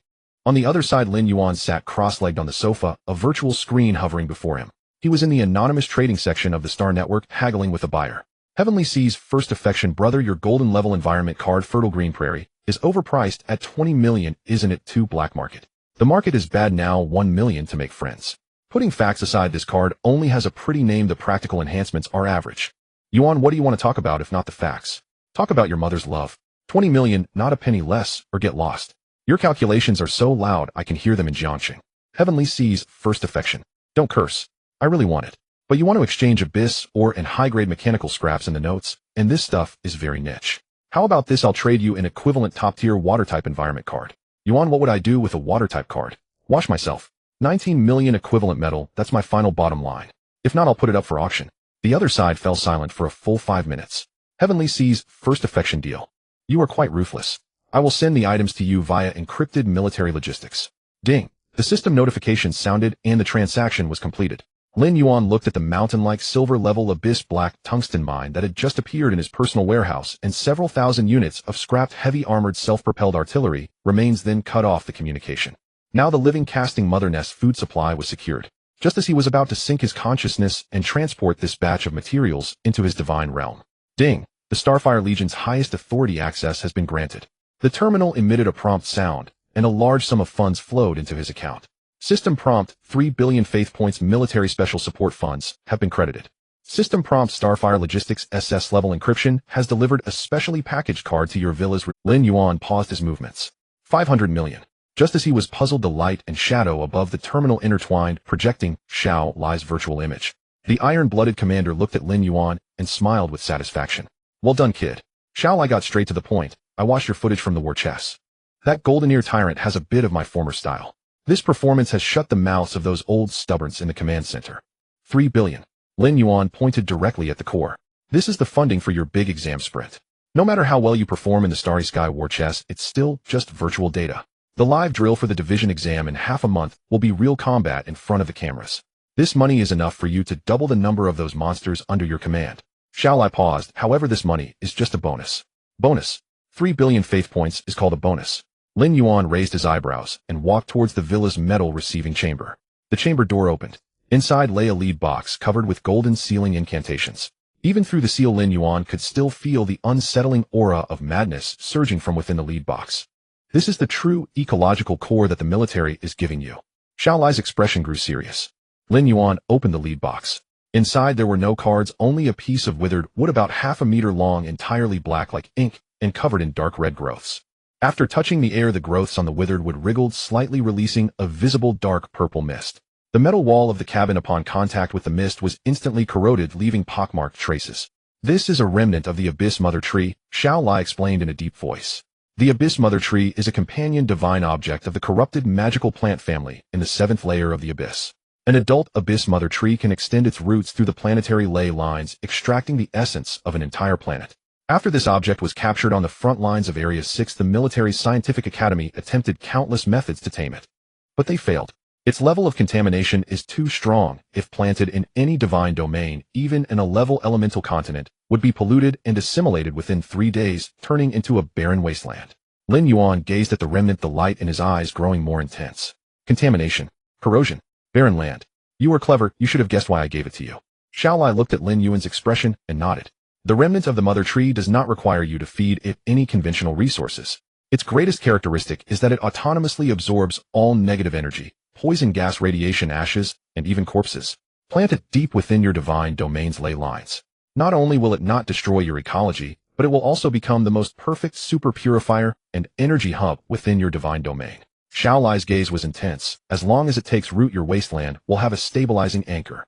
On the other side, Lin Yuan sat cross-legged on the sofa, a virtual screen hovering before him. He was in the anonymous trading section of the Star Network, haggling with a buyer. Heavenly Sea's First Affection brother, your golden level environment card, Fertile Green Prairie, is overpriced at 20 million, isn't it too? Black market. The market is bad now, 1 million to make friends. Putting facts aside, this card only has a pretty name. The practical enhancements are average. Yuan, what do you want to talk about if not the facts? Talk about your mother's love. 20 million, not a penny less, or get lost. Your calculations are so loud I can hear them in Jiangxing. Heavenly Sea's First Affection. Don't curse. I really want it. But you want to exchange abyss ore and high-grade mechanical scraps in the notes, and this stuff is very niche. How about this? I'll trade you an equivalent top-tier water-type environment card. Yuan, what would I do with a water-type card? Wash myself. 19 million equivalent metal, that's my final bottom line. If not, I'll put it up for auction. The other side fell silent for a full 5 minutes. Heavenly Sea's First Affection deal. You are quite ruthless. I will send the items to you via encrypted military logistics. Ding. The system notification sounded and the transaction was completed. Lin Yuan looked at the mountain-like silver-level abyss black tungsten mine that had just appeared in his personal warehouse, and several thousand units of scrapped heavy-armored self-propelled artillery remains, then cut off the communication. Now the living casting mother nest food supply was secured. Just as he was about to sync his consciousness and transport this batch of materials into his divine realm. Ding! The Starfire Legion's highest authority access has been granted. The terminal emitted a prompt sound, and a large sum of funds flowed into his account. System prompt, 3 billion faith points military special support funds have been credited. System prompt, Starfire Logistics SS level encryption has delivered a specially packaged card to your villa's. Lin Yuan paused his movements. 500 million. Just as he was puzzled, the light and shadow above the terminal intertwined, projecting Xiao Lai's virtual image. The iron-blooded commander looked at Lin Yuan and smiled with satisfaction. Well done, kid. Xiao Lai got straight to the point. I watched your footage from the war chess. That golden ear tyrant has a bit of my former style. This performance has shut the mouths of those old stubborns in the command center. 3 billion. Lin Yuan pointed directly at the core. This is the funding for your big exam sprint. No matter how well you perform in the Starry Sky war chess, it's still just virtual data. The live drill for the division exam in half a month will be real combat in front of the cameras. This money is enough for you to double the number of those monsters under your command. Xiao Lai paused. However, this money is just a bonus. Bonus. 3 billion faith points is called a bonus. Lin Yuan raised his eyebrows and walked towards the villa's metal receiving chamber. The chamber door opened. Inside lay a lead box covered with golden sealing incantations. Even through the seal, Lin Yuan could still feel the unsettling aura of madness surging from within the lead box. This is the true ecological core that the military is giving you. Xiao Lai's expression grew serious. Lin Yuan opened the lead box. Inside there were no cards, only a piece of withered wood about half a meter long, entirely black like ink, and covered in dark red growths. After touching the air, the growths on the withered wood wriggled slightly, releasing a visible dark purple mist. The metal wall of the cabin upon contact with the mist was instantly corroded, leaving pockmarked traces. This is a remnant of the Abyss Mother Tree, Xiao Lai explained in a deep voice. The Abyss Mother Tree is a companion divine object of the corrupted magical plant family in the 7th layer of the Abyss. An adult Abyss Mother Tree can extend its roots through the planetary ley lines, extracting the essence of an entire planet. After this object was captured on the front lines of Area 6, the military scientific academy attempted countless methods to tame it. But they failed. Its level of contamination is too strong. If planted in any divine domain, even in a level elemental continent, would be polluted and assimilated within 3 days, turning into a barren wasteland. Lin Yuan gazed at the remnant, the light in his eyes growing more intense. Contamination. Corrosion. Barren land. You were clever, you should have guessed why I gave it to you. Xiao Lai looked at Lin Yuan's expression and nodded. The remnant of the mother tree does not require you to feed it any conventional resources. Its greatest characteristic is that it autonomously absorbs all negative energy, poison gas, radiation, ashes, and even corpses. Plant it deep within your divine domain's ley lines. Not only will it not destroy your ecology, but it will also become the most perfect super purifier and energy hub within your divine domain. Xiao Lai's gaze was intense. As long as it takes root, your wasteland will have a stabilizing anchor.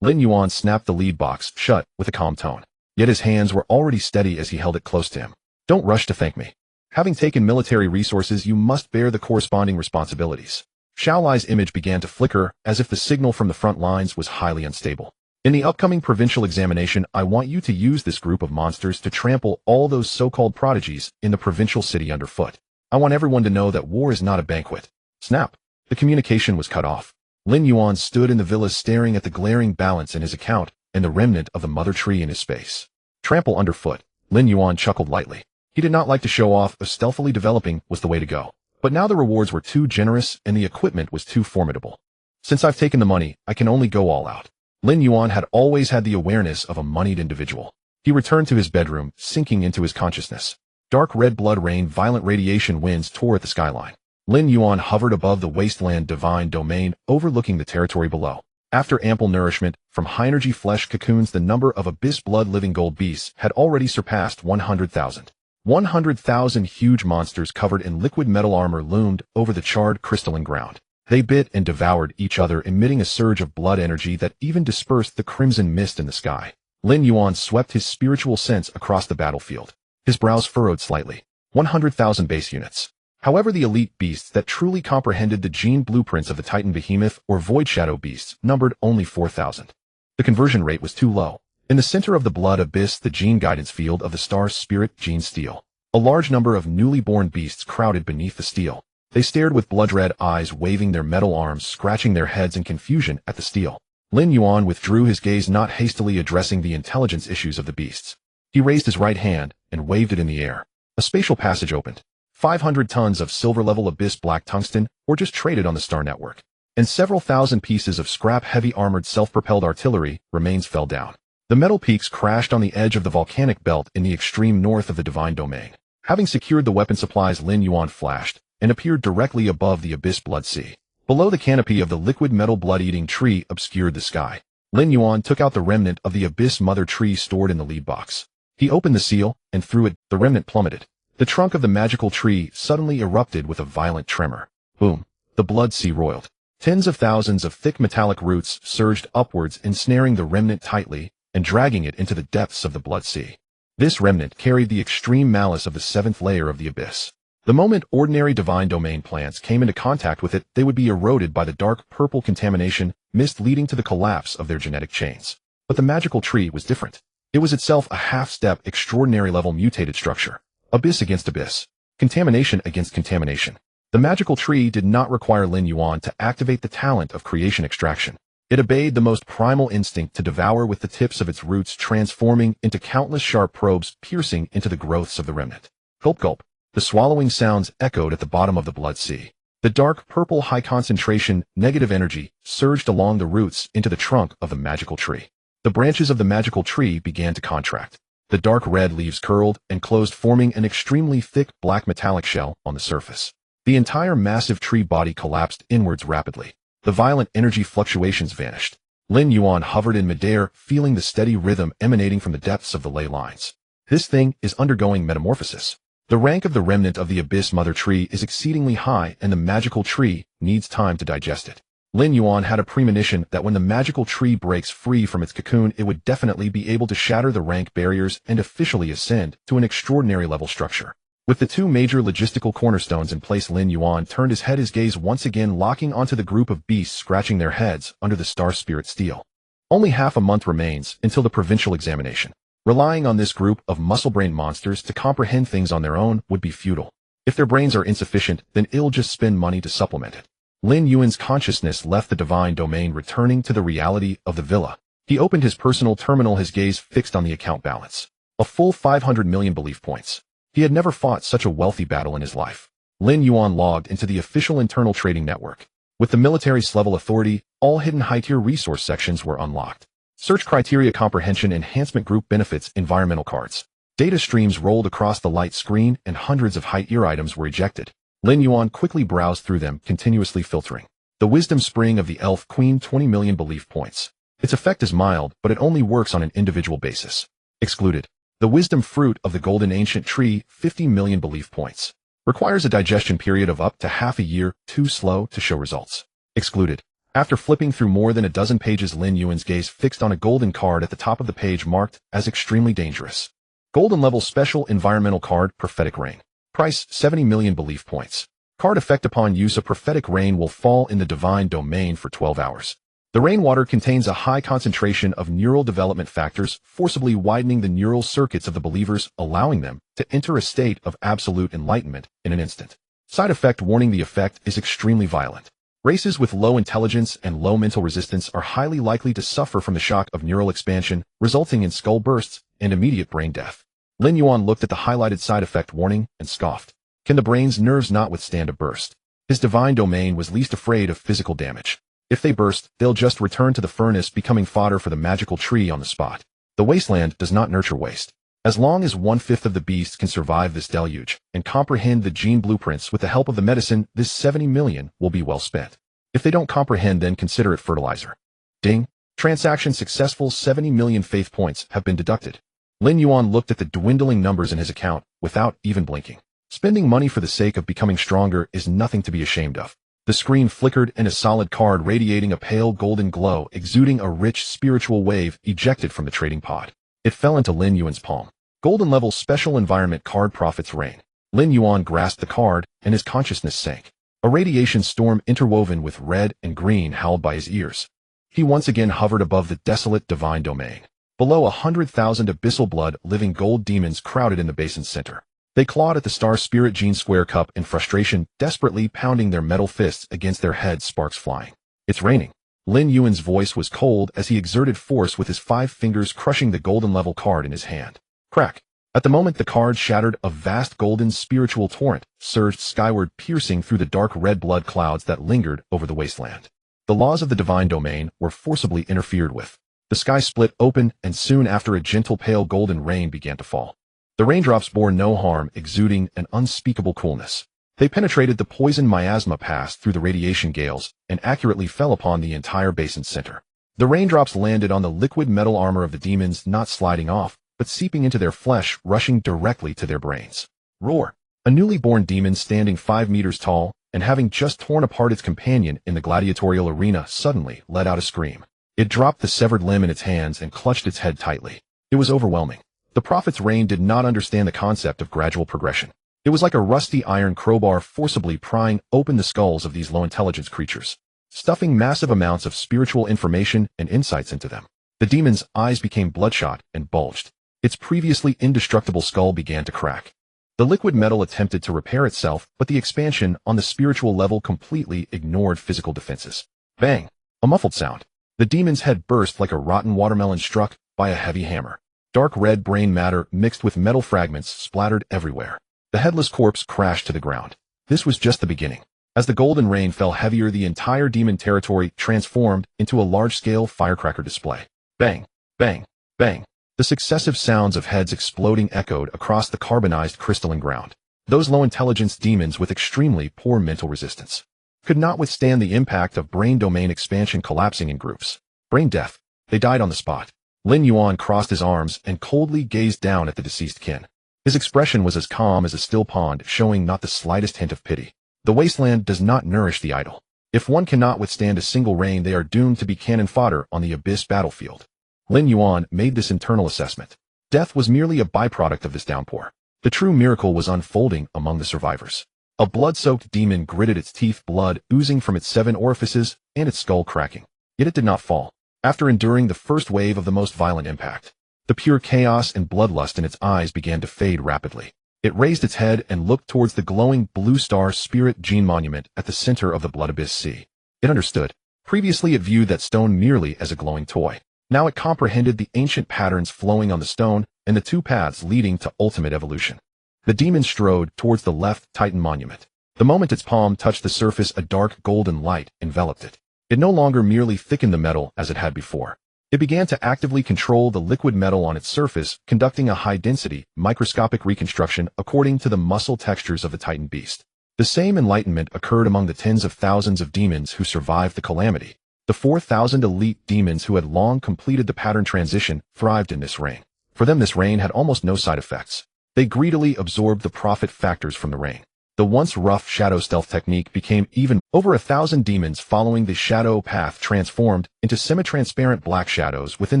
Lin Yuan snapped the lead box shut with a calm tone. Yet his hands were already steady as he held it close to him. Don't rush to thank me. Having taken military resources, you must bear the corresponding responsibilities. Xiao Lai's image began to flicker, as if the signal from the front lines was highly unstable. In the upcoming provincial examination, I want you to use this group of monsters to trample all those so-called prodigies in the provincial city underfoot. I want everyone to know that war is not a banquet. Snap. The communication was cut off. Lin Yuan stood in the villa staring at the glaring balance in his account and the remnant of the mother tree in his space. Trample underfoot. Lin Yuan chuckled lightly. He did not like to show off, as stealthily developing was the way to go. But now the rewards were too generous and the equipment was too formidable. Since I've taken the money, I can only go all out. Lin Yuan had always had the awareness of a moneyed individual. He returned to his bedroom, sinking into his consciousness. Dark red blood rained, violent radiation winds tore at the skyline. Lin Yuan hovered above the wasteland divine domain, overlooking the territory below. After ample nourishment from high-energy flesh cocoons, the number of abyss blood living gold beasts had already surpassed 100,000. 100,000 huge monsters covered in liquid metal armor loomed over the charred crystalline ground. They bit and devoured each other, emitting a surge of blood energy that even dispersed the crimson mist in the sky. Lin Yuan swept his spiritual sense across the battlefield. His brows furrowed slightly. 100,000 base units. However, the elite beasts that truly comprehended the gene blueprints of the Titan Behemoth or Void Shadow beasts numbered only 4,000. The conversion rate was too low. In the center of the blood abyss, the gene guidance field of the star's spirit gene steel. A large number of newly born beasts crowded beneath the steel. They stared with blood-red eyes, waving their metal arms, scratching their heads in confusion at the steel. Lin Yuan withdrew his gaze, not hastily addressing the intelligence issues of the beasts. He raised his right hand and waved it in the air. A spatial passage opened. 500 tons of silver-level abyss black tungsten were just traded on the star network, and several thousand pieces of scrap heavy armored self-propelled artillery remains fell down. The metal peaks crashed on the edge of the volcanic belt in the extreme north of the divine domain. Having secured the weapon supplies, Lin Yuan flashed and appeared directly above the abyss blood sea. Below, the canopy of the liquid metal blood-eating tree obscured the sky. Lin Yuan took out the remnant of the abyss mother tree stored in the lead box. He opened the seal, and through it, the remnant plummeted. The trunk of the magical tree suddenly erupted with a violent tremor. Boom! The blood sea roiled. Tens of thousands of thick metallic roots surged upwards, ensnaring the remnant tightly and dragging it into the depths of the blood sea. This remnant carried the extreme malice of the seventh layer of the abyss. The moment ordinary divine domain plants came into contact with it, they would be eroded by the dark purple contamination mist, leading to the collapse of their genetic chains. But the magical tree was different. It was itself a half-step, extraordinary-level mutated structure. Abyss against abyss. Contamination against contamination. The magical tree did not require Lin Yuan to activate the talent of creation extraction. It obeyed the most primal instinct to devour with the tips of its roots, transforming into countless sharp probes piercing into the growths of the remnant. Gulp gulp. The swallowing sounds echoed at the bottom of the blood sea. The dark purple high-concentration negative energy surged along the roots into the trunk of the magical tree. The branches of the magical tree began to contract. The dark red leaves curled and closed, forming an extremely thick black metallic shell on the surface. The entire massive tree body collapsed inwards rapidly. The violent energy fluctuations vanished. Lin Yuan hovered in midair, feeling the steady rhythm emanating from the depths of the ley lines. This thing is undergoing metamorphosis. The rank of the remnant of the abyss mother tree is exceedingly high, and the magical tree needs time to digest it. Lin Yuan had a premonition that when the magical tree breaks free from its cocoon, it would definitely be able to shatter the rank barriers and officially ascend to an extraordinary level structure. With the two major logistical cornerstones in place, Lin Yuan turned his head, his gaze once again locking onto the group of beasts scratching their heads under the star spirit steel. Only half a month remains until the provincial examination. Relying on this group of muscle-brained monsters to comprehend things on their own would be futile. If their brains are insufficient, then it'll just spend money to supplement it. Lin Yuan's consciousness left the divine domain, returning to the reality of the villa. He opened his personal terminal, his gaze fixed on the account balance. A full 500 million belief points. He had never fought such a wealthy battle in his life. Lin Yuan logged into the official internal trading network. With the military's level authority, all hidden high-tier resource sections were unlocked. Search criteria comprehension enhancement group benefits environmental cards. Data streams rolled across the light screen and hundreds of high-tier items were ejected. Lin Yuan quickly browsed through them, continuously filtering. The wisdom spring of the elf queen, 20 million belief points. Its effect is mild, but it only works on an individual basis. Excluded. The wisdom fruit of the golden ancient tree, 50 million belief points. Requires a digestion period of up to half a year, too slow to show results. Excluded. After flipping through more than a dozen pages, Lin Yuan's gaze fixed on a golden card at the top of the page marked as extremely dangerous. Golden level special environmental card, prophetic rain. Price, 70 million belief points. Card effect: upon use, a prophetic rain will fall in the divine domain for 12 hours. The rainwater contains a high concentration of neural development factors, forcibly widening the neural circuits of the believers, allowing them to enter a state of absolute enlightenment in an instant. Side effect warning: the effect is extremely violent. Races with low intelligence and low mental resistance are highly likely to suffer from the shock of neural expansion, resulting in skull bursts and immediate brain death. Lin Yuan looked at the highlighted side effect warning and scoffed. Can the brain's nerves not withstand a burst? His divine domain was least afraid of physical damage. If they burst, they'll just return to the furnace, becoming fodder for the magical tree on the spot. The wasteland does not nurture waste. As long as 1/5 of the beasts can survive this deluge and comprehend the gene blueprints with the help of the medicine, this 70 million will be well spent. If they don't comprehend, then consider it fertilizer. Ding. Transaction successful. 70 million faith points have been deducted. Lin Yuan looked at the dwindling numbers in his account without even blinking. Spending money for the sake of becoming stronger is nothing to be ashamed of. The screen flickered and a solid card radiating a pale golden glow, exuding a rich spiritual wave, ejected from the trading pod. It fell into Lin Yuan's palm. Golden level special environment card. Profits reign. Lin Yuan grasped the card and his consciousness sank. A radiation storm interwoven with red and green howled by his ears. He once again hovered above the desolate divine domain. Below 100,000 abyssal blood living gold demons crowded in the basin's center. They clawed at the star spirit gene square cup in frustration, desperately pounding their metal fists against their heads, sparks flying. It's raining. Lin Yuan's voice was cold as he exerted force with his 5 fingers, crushing the golden level card in his hand. Crack. At the moment the card shattered, a vast golden spiritual torrent surged skyward, piercing through the dark red blood clouds that lingered over the wasteland. The laws of the divine domain were forcibly interfered with. The sky split open, and soon after a gentle pale golden rain began to fall. The raindrops bore no harm, exuding an unspeakable coolness. They penetrated the poison miasma, passed through the radiation gales, and accurately fell upon the entire basin's center. The raindrops landed on the liquid metal armor of the demons, not sliding off, but seeping into their flesh, rushing directly to their brains. Roar! A newly born demon standing 5 meters tall, and having just torn apart its companion in the gladiatorial arena, suddenly let out a scream. It dropped the severed limb in its hands and clutched its head tightly. It was overwhelming. The prophet's reign did not understand the concept of gradual progression. It was like a rusty iron crowbar forcibly prying open the skulls of these low-intelligence creatures, stuffing massive amounts of spiritual information and insights into them. The demon's eyes became bloodshot and bulged. Its previously indestructible skull began to crack. The liquid metal attempted to repair itself, but the expansion on the spiritual level completely ignored physical defenses. Bang! A muffled sound. The demon's head burst like a rotten watermelon struck by a heavy hammer. Dark red brain matter mixed with metal fragments splattered everywhere. The headless corpse crashed to the ground. This was just the beginning. As the golden rain fell heavier, the entire demon territory transformed into a large-scale firecracker display. Bang! Bang! Bang! The successive sounds of heads exploding echoed across the carbonized crystalline ground. Those low-intelligence demons with extremely poor mental resistance could not withstand the impact of brain domain expansion, collapsing in groups. Brain death. They died on the spot. Lin Yuan crossed his arms and coldly gazed down at the deceased kin. His expression was as calm as a still pond, showing not the slightest hint of pity. The wasteland does not nourish the idle. If one cannot withstand a single rain, they are doomed to be cannon fodder on the abyss battlefield. Lin Yuan made this internal assessment. Death was merely a byproduct of this downpour. The true miracle was unfolding among the survivors. A blood-soaked demon gritted its teeth, blood oozing from its 7 orifices and its skull cracking. Yet it did not fall. After enduring the first wave of the most violent impact, the pure chaos and bloodlust in its eyes began to fade rapidly. It raised its head and looked towards the glowing blue star spirit gene monument at the center of the Blood Abyss Sea. It understood. Previously it viewed that stone merely as a glowing toy. Now it comprehended the ancient patterns flowing on the stone and the 2 paths leading to ultimate evolution. The demon strode towards the left Titan monument. The moment its palm touched the surface, a dark golden light enveloped it. It no longer merely thickened the metal as it had before. It began to actively control the liquid metal on its surface, conducting a high-density, microscopic reconstruction according to the muscle textures of the Titan beast. The same enlightenment occurred among the tens of thousands of demons who survived the Calamity. The 4,000 elite demons who had long completed the pattern transition thrived in this rain. For them, this rain had almost no side effects. They greedily absorbed the profit factors from the rain. The once rough shadow stealth technique became even. Over 1,000 demons following the shadow path transformed into semi-transparent black shadows within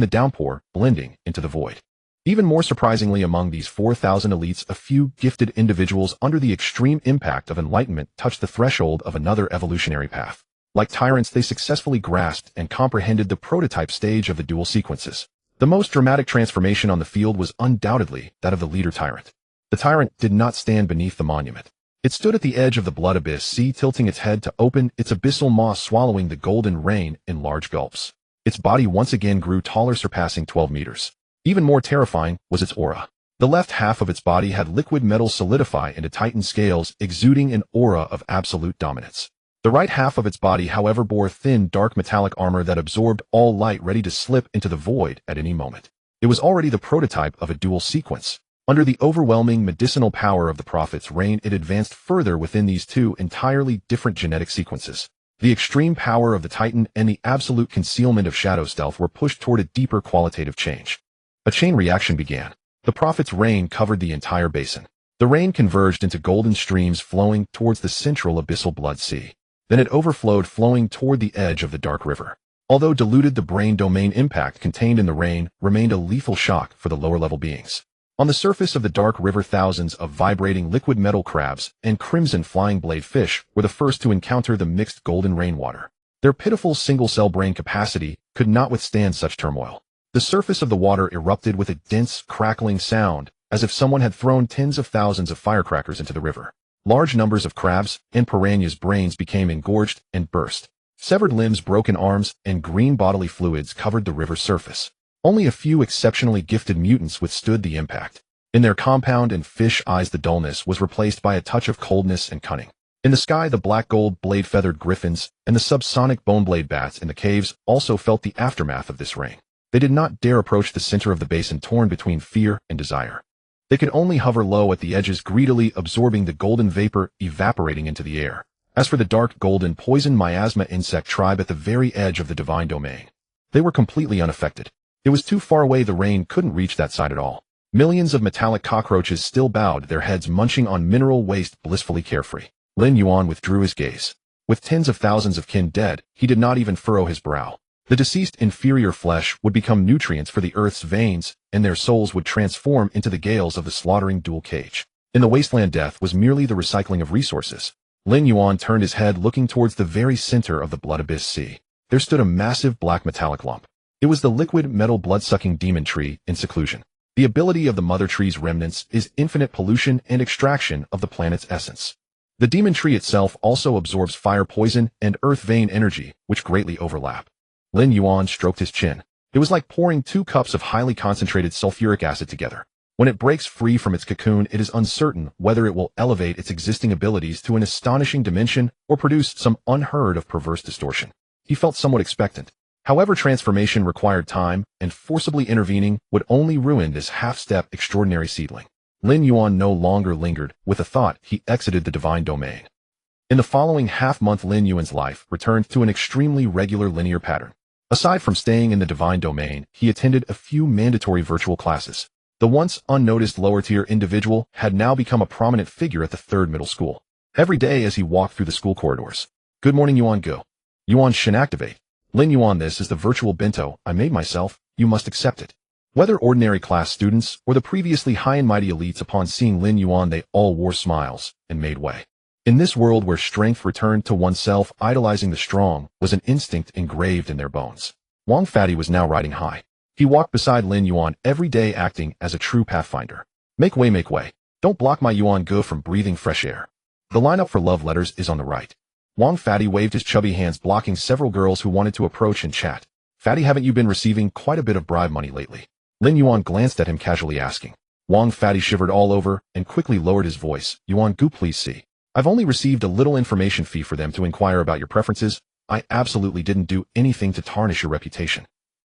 the downpour, blending into the void. Even more surprisingly, among these 4,000 elites, a few gifted individuals under the extreme impact of enlightenment touched the threshold of another evolutionary path. Like tyrants, they successfully grasped and comprehended the prototype stage of the dual sequences. The most dramatic transformation on the field was undoubtedly that of the leader tyrant. The tyrant did not stand beneath the monument. It stood at the edge of the blood abyss sea, tilting its head to open, its abyssal maw swallowing the golden rain in large gulps. Its body once again grew taller, surpassing 12 meters. Even more terrifying was its aura. The left half of its body had liquid metal solidify into titan scales, exuding an aura of absolute dominance. The right half of its body, however, bore thin, dark metallic armor that absorbed all light, ready to slip into the void at any moment. It was already the prototype of a dual sequence. Under the overwhelming medicinal power of the prophet's reign, it advanced further within these two entirely different genetic sequences. The extreme power of the Titan and the absolute concealment of shadow stealth were pushed toward a deeper qualitative change. A chain reaction began. The prophet's reign covered the entire basin. The rain converged into golden streams flowing towards the central abyssal blood sea. Then it overflowed, flowing toward the edge of the dark river. Although diluted, the brain domain impact contained in the rain remained a lethal shock for the lower-level beings. On the surface of the dark river, thousands of vibrating liquid metal crabs and crimson flying blade fish were the first to encounter the mixed golden rainwater. Their pitiful single-cell brain capacity could not withstand such turmoil. The surface of the water erupted with a dense, crackling sound, as if someone had thrown tens of thousands of firecrackers into the river. Large numbers of crabs and piranhas' brains became engorged and burst. Severed limbs, broken arms, and green bodily fluids covered the river's surface. Only a few exceptionally gifted mutants withstood the impact. In their compound and fish eyes, the dullness was replaced by a touch of coldness and cunning. In the sky, the black gold blade-feathered griffins and the subsonic bone-blade bats in the caves also felt the aftermath of this rain. They did not dare approach the center of the basin, torn between fear and desire. They could only hover low at the edges, greedily absorbing the golden vapor evaporating into the air. As for the dark golden poison miasma insect tribe at the very edge of the divine domain, they were completely unaffected. It was too far away, the rain couldn't reach that side at all. Millions of metallic cockroaches still bowed their heads, munching on mineral waste, blissfully carefree. Lin Yuan withdrew his gaze. With tens of thousands of kin dead, he did not even furrow his brow. The deceased inferior flesh would become nutrients for the earth's veins, and their souls would transform into the gales of the slaughtering dual cage. In the wasteland, death was merely the recycling of resources. Lin Yuan turned his head, looking towards the very center of the blood abyss sea. There stood a massive black metallic lump. It was the liquid metal blood-sucking demon tree in seclusion. The ability of the mother tree's remnants is infinite pollution and extraction of the planet's essence. The demon tree itself also absorbs fire, poison, and earth vein energy, which greatly overlap. Lin Yuan stroked his chin. It was like pouring 2 cups of highly concentrated sulfuric acid together. When it breaks free from its cocoon, it is uncertain whether it will elevate its existing abilities to an astonishing dimension or produce some unheard of perverse distortion. He felt somewhat expectant. However, transformation required time, and forcibly intervening would only ruin this half-step extraordinary seedling. Lin Yuan no longer lingered. With a thought, he exited the divine domain. In the following half-month, Lin Yuan's life returned to an extremely regular linear pattern. Aside from staying in the divine domain, he attended a few mandatory virtual classes. The once unnoticed lower-tier individual had now become a prominent figure at the 3rd middle school. Every day as he walked through the school corridors, "Good morning, Yuan, go. Yuan Shin, activate. Lin Yuan, this is the virtual bento I made myself. You must accept it." Whether ordinary class students or the previously high and mighty elites, upon seeing Lin Yuan, they all wore smiles and made way. In this world where strength returned to oneself, idolizing the strong was an instinct engraved in their bones. Wang Fatty was now riding high. He walked beside Lin Yuan every day, acting as a true pathfinder. Make way, make way. Don't block my Yuan Go from breathing fresh air. The lineup for love letters is on the right. Wang Fatty waved his chubby hands, blocking several girls who wanted to approach and chat. "Fatty, haven't you been receiving quite a bit of bribe money lately?" Lin Yuan glanced at him, casually asking. Wang Fatty shivered all over and quickly lowered his voice. "Yuan Gu, please see. I've only received a little information fee for them to inquire about your preferences. I absolutely didn't do anything to tarnish your reputation."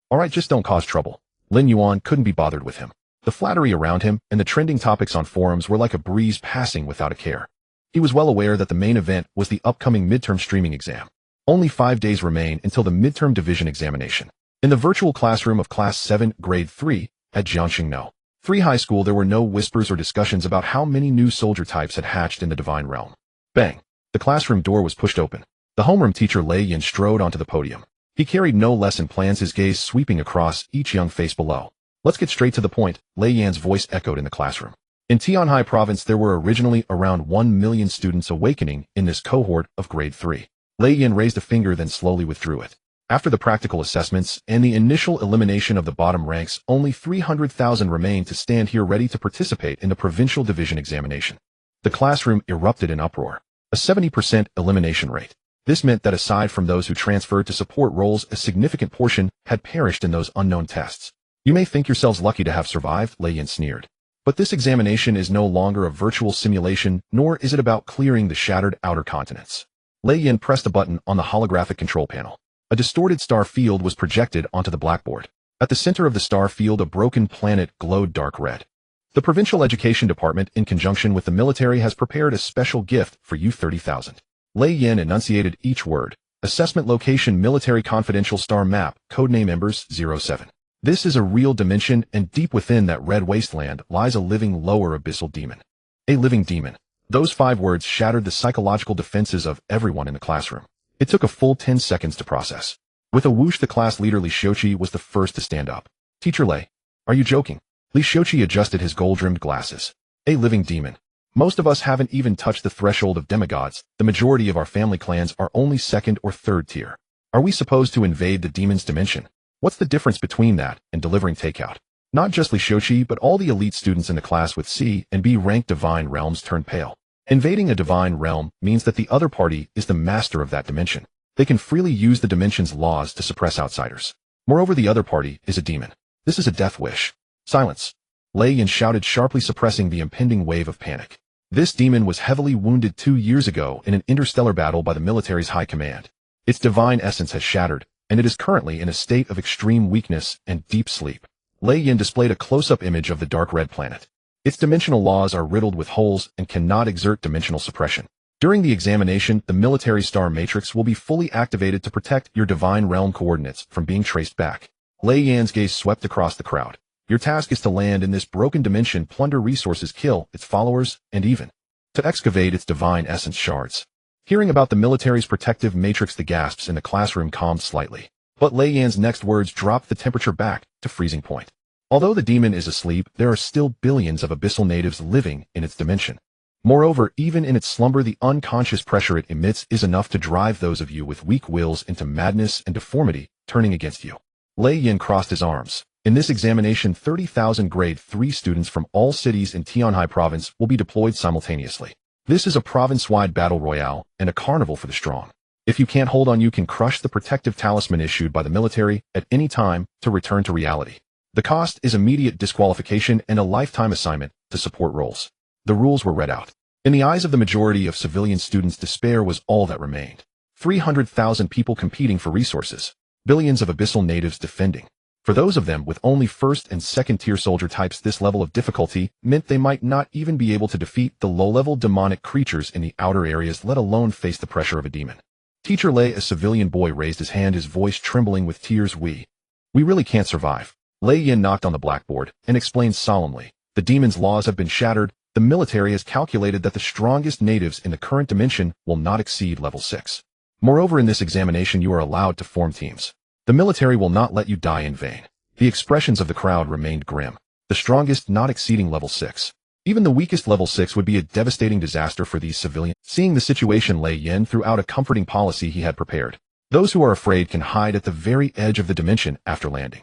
"Alright, just don't cause trouble." Lin Yuan couldn't be bothered with him. The flattery around him and the trending topics on forums were like a breeze passing without a care. He was well aware that the main event was the upcoming midterm streaming exam. Only 5 days remain until the midterm division examination. In the virtual classroom of Class 7, Grade 3, at Jiangxingno 3 High School, there were no whispers or discussions about how many new soldier types had hatched in the divine realm. Bang! The classroom door was pushed open. The homeroom teacher Lei Yan strode onto the podium. He carried no lesson plans, his gaze sweeping across each young face below. "Let's get straight to the point," Lei Yan's voice echoed in the classroom. In Tianhai Province, there were originally around 1 million students awakening in this cohort of Grade 3. Lei Yan raised a finger, then slowly withdrew it. After the practical assessments and the initial elimination of the bottom ranks, only 300,000 remained to stand here ready to participate in the provincial division examination. The classroom erupted in uproar. A 70% elimination rate. This meant that aside from those who transferred to support roles, a significant portion had perished in those unknown tests. You may think yourselves lucky to have survived, Lin Yuan sneered. But this examination is no longer a virtual simulation, nor is it about clearing the shattered outer continents. Lin Yuan pressed a button on the holographic control panel. A distorted star field was projected onto the blackboard. At the center of the star field, a broken planet glowed dark red. The Provincial Education Department, in conjunction with the military, has prepared a special gift for you 30,000. Lin Yuan enunciated each word. Assessment location military confidential star map, codename Embers 07. This is a real dimension, and deep within that red wasteland lies a living lower abyssal demon. A living demon. Those 5 words shattered the psychological defenses of everyone in the classroom. It took a full 10 seconds to process. With a whoosh, the class leader Li Shochi was the first to stand up. Teacher Lei, are you joking? Li Shochi adjusted his gold-rimmed glasses. A living demon. Most of us haven't even touched the threshold of demigods. The majority of our family clans are only 2nd or 3rd tier. Are we supposed to invade the demon's dimension? What's the difference between that and delivering takeout? Not just Li Shochi, but all the elite students in the class with C and B ranked divine realms turned pale. Invading a divine realm means that the other party is the master of that dimension. They can freely use the dimension's laws to suppress outsiders. Moreover, the other party is a demon. This is a death wish. Silence. Lin Yuan shouted sharply, suppressing the impending wave of panic. This demon was heavily wounded 2 years ago in an interstellar battle by the military's high command. Its divine essence has shattered, and it is currently in a state of extreme weakness and deep sleep. Lin Yuan displayed a close-up image of the dark red planet. Its dimensional laws are riddled with holes and cannot exert dimensional suppression. During the examination, the military star matrix will be fully activated to protect your divine realm coordinates from being traced back. Lin Yuan's gaze swept across the crowd. Your task is to land in this broken dimension, plunder resources, kill its followers, and even to excavate its divine essence shards. Hearing about the military's protective matrix, the gasps in the classroom calmed slightly. But Lin Yuan's next words dropped the temperature back to freezing point. Although the demon is asleep, there are still billions of abyssal natives living in its dimension. Moreover, even in its slumber, the unconscious pressure it emits is enough to drive those of you with weak wills into madness and deformity, turning against you. Lin Yuan crossed his arms. In this examination, 30,000 grade 3 students from all cities in Tianhai province will be deployed simultaneously. This is a province-wide battle royale and a carnival for the strong. If you can't hold on, you can crush the protective talisman issued by the military at any time to return to reality. The cost is immediate disqualification and a lifetime assignment to support roles. The rules were read out. In the eyes of the majority of civilian students, despair was all that remained. 300,000 people competing for resources. Billions of abyssal natives defending. For those of them with only 1st and 2nd tier soldier types, this level of difficulty meant they might not even be able to defeat the low-level demonic creatures in the outer areas, let alone face the pressure of a demon. Teacher Lei, a civilian boy, raised his hand, his voice trembling with tears. We really can't survive. Lin Yuan knocked on the blackboard and explained solemnly. The demon's laws have been shattered. The military has calculated that the strongest natives in the current dimension will not exceed level 6. Moreover, in this examination, you are allowed to form teams. The military will not let you die in vain. The expressions of the crowd remained grim. The strongest not exceeding level 6. Even the weakest level 6 would be a devastating disaster for these civilians. Seeing the situation, Lin Yuan threw out a comforting policy he had prepared. Those who are afraid can hide at the very edge of the dimension after landing.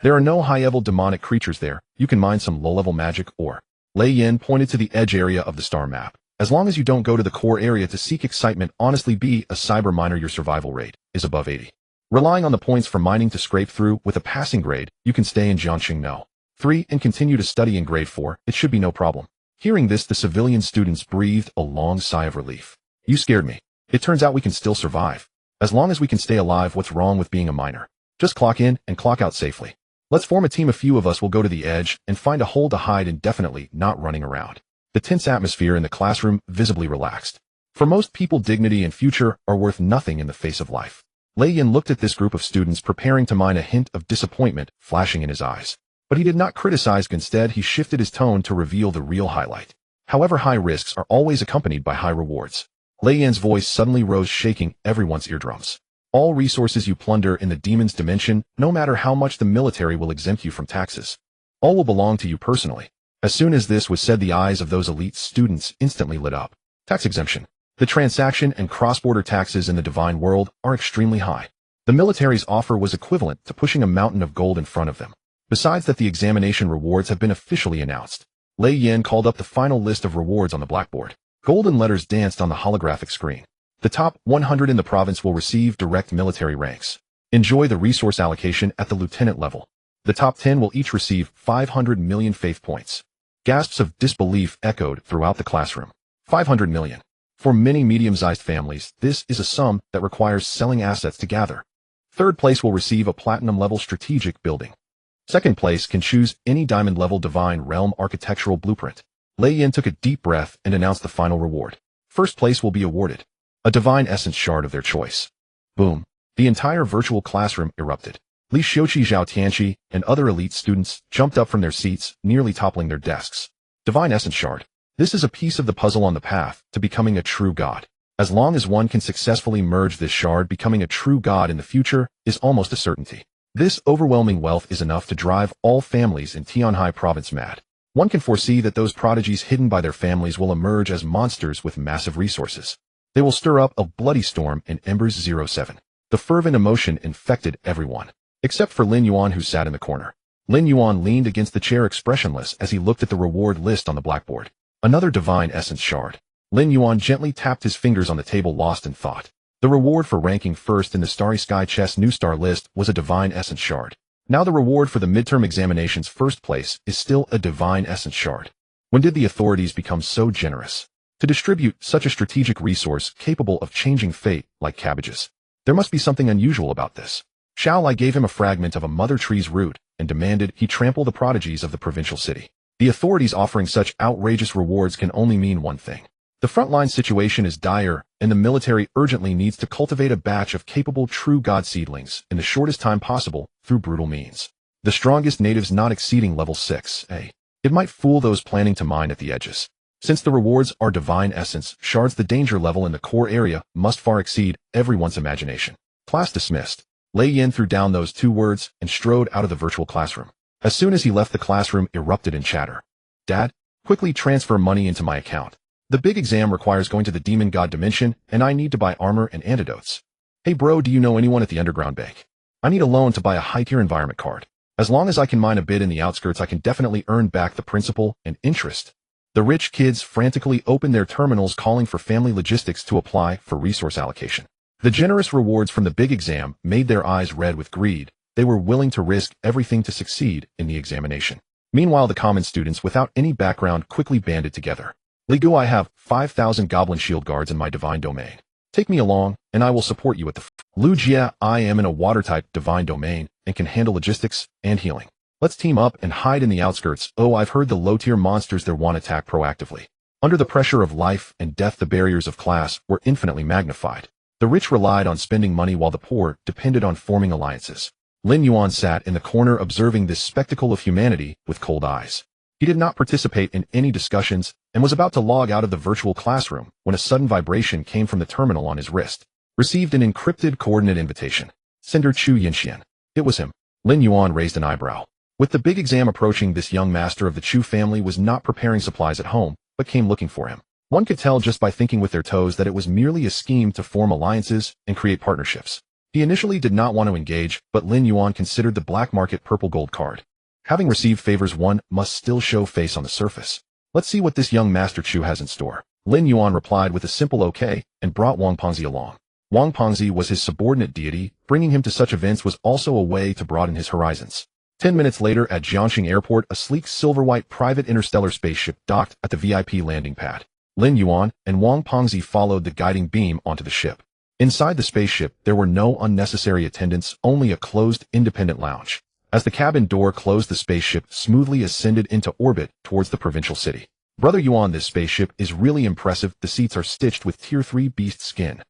There are no high-level demonic creatures there. You can mine some low-level magic or... Lin Yuan pointed to the edge area of the star map. As long as you don't go to the core area to seek excitement, honestly be a cyber miner, your survival rate is above 80. Relying on the points for mining to scrape through with a passing grade, you can stay in Jiangxing No. 3 and continue to study in grade 4. It should be no problem. Hearing this, the civilian students breathed a long sigh of relief. You scared me. It turns out we can still survive. As long as we can stay alive, what's wrong with being a miner? Just clock in and clock out safely. Let's form a team. A few of us will go to the edge and find a hole to hide indefinitely, not running around. The tense atmosphere in the classroom visibly relaxed. For most people, dignity and future are worth nothing in the face of life. Lin Yuan looked at this group of students preparing to mine, a hint of disappointment flashing in his eyes. But he did not criticize. Instead, he shifted his tone to reveal the real highlight. However, high risks are always accompanied by high rewards. Lin Yuan's voice suddenly rose, shaking everyone's eardrums. All resources you plunder in the demon's dimension, no matter how much the military will exempt you from taxes, all will belong to you personally. As soon as this was said, the eyes of those elite students instantly lit up. Tax exemption. The transaction and cross-border taxes in the divine world are extremely high. The military's offer was equivalent to pushing a mountain of gold in front of them. Besides that, the examination rewards have been officially announced. Lin Yuan called up the final list of rewards on the blackboard. Golden letters danced on the holographic screen. The top 100 in the province will receive direct military ranks. Enjoy the resource allocation at the lieutenant level. The top 10 will each receive 500 million faith points. Gasps of disbelief echoed throughout the classroom. 500 million. For many medium-sized families, this is a sum that requires selling assets to gather. Third place will receive a platinum-level strategic building. Second place can choose any diamond-level divine realm architectural blueprint. Lin Yuan took a deep breath and announced the final reward. First place will be awarded a divine essence shard of their choice. Boom. The entire virtual classroom erupted. Li Xiuqi, Zhao Tianqi, and other elite students jumped up from their seats, nearly toppling their desks. Divine essence shard. This is a piece of the puzzle on the path to becoming a true god. As long as one can successfully merge this shard, becoming a true god in the future is almost a certainty. This overwhelming wealth is enough to drive all families in Tianhai province mad. One can foresee that those prodigies hidden by their families will emerge as monsters with massive resources. They will stir up a bloody storm in Embers 07. The fervent emotion infected everyone, except for Lin Yuan, who sat in the corner. Lin Yuan leaned against the chair expressionless as he looked at the reward list on the blackboard. Another divine essence shard. Lin Yuan gently tapped his fingers on the table, lost in thought. The reward for ranking first in the Starry Sky Chess New Star list was a divine essence shard. Now the reward for the midterm examination's first place is still a divine essence shard. When did the authorities become so generous to distribute such a strategic resource capable of changing fate like cabbages? There must be something unusual about this. Xiao Lai gave him a fragment of a mother tree's root and demanded he trample the prodigies of the provincial city. The authorities offering such outrageous rewards can only mean one thing. The frontline situation is dire, and the military urgently needs to cultivate a batch of capable true god seedlings in the shortest time possible through brutal means. The strongest natives not exceeding level 6A. It might fool those planning to mine at the edges. Since the rewards are divine essence shards, the danger level in the core area must far exceed everyone's imagination. Class dismissed. Lin Yuan threw down those two words and strode out of the virtual classroom. As soon as he left, the classroom erupted in chatter. Dad, quickly transfer money into my account. The big exam requires going to the demon god dimension, and I need to buy armor and antidotes. Hey bro, do you know anyone at the underground bank? I need a loan to buy a high-tier environment card. As long as I can mine a bit in the outskirts, I can definitely earn back the principal and interest. The rich kids frantically opened their terminals, calling for family logistics to apply for resource allocation. The generous rewards from the big exam made their eyes red with greed. They were willing to risk everything to succeed in the examination. Meanwhile, the common students without any background quickly banded together. Li Gu, I have 5,000 goblin shield guards in my divine domain. Take me along, and I will support you at the Lu Jia, I am in a water-type divine domain and can handle logistics and healing. Let's team up and hide in the outskirts. Oh, I've heard the low-tier monsters there want to attack proactively. Under the pressure of life and death, the barriers of class were infinitely magnified. The rich relied on spending money while the poor depended on forming alliances. Lin Yuan sat in the corner observing this spectacle of humanity with cold eyes. He did not participate in any discussions and was about to log out of the virtual classroom when a sudden vibration came from the terminal on his wrist. Received an encrypted coordinate invitation. Sender Chu Yinxian. It was him. Lin Yuan raised an eyebrow. With the big exam approaching, this young master of the Chu family was not preparing supplies at home, but came looking for him. One could tell just by thinking with their toes that it was merely a scheme to form alliances and create partnerships. He initially did not want to engage, but Lin Yuan considered the black market purple gold card. Having received favors, one must still show face on the surface. Let's see what this young Master Chu has in store. Lin Yuan replied with a simple okay and brought Wang Pengzi along. Wang Pengzi was his subordinate deity. Bringing him to such events was also a way to broaden his horizons. 10 minutes later at Jiangxing Airport, a sleek silver-white private interstellar spaceship docked at the VIP landing pad. Lin Yuan and Wang Pengzi followed the guiding beam onto the ship. Inside the spaceship, there were no unnecessary attendants, only a closed, independent lounge. As the cabin door closed, the spaceship smoothly ascended into orbit towards the provincial city. Brother Yuan, this spaceship is really impressive. The seats are stitched with tier 3 beast skin.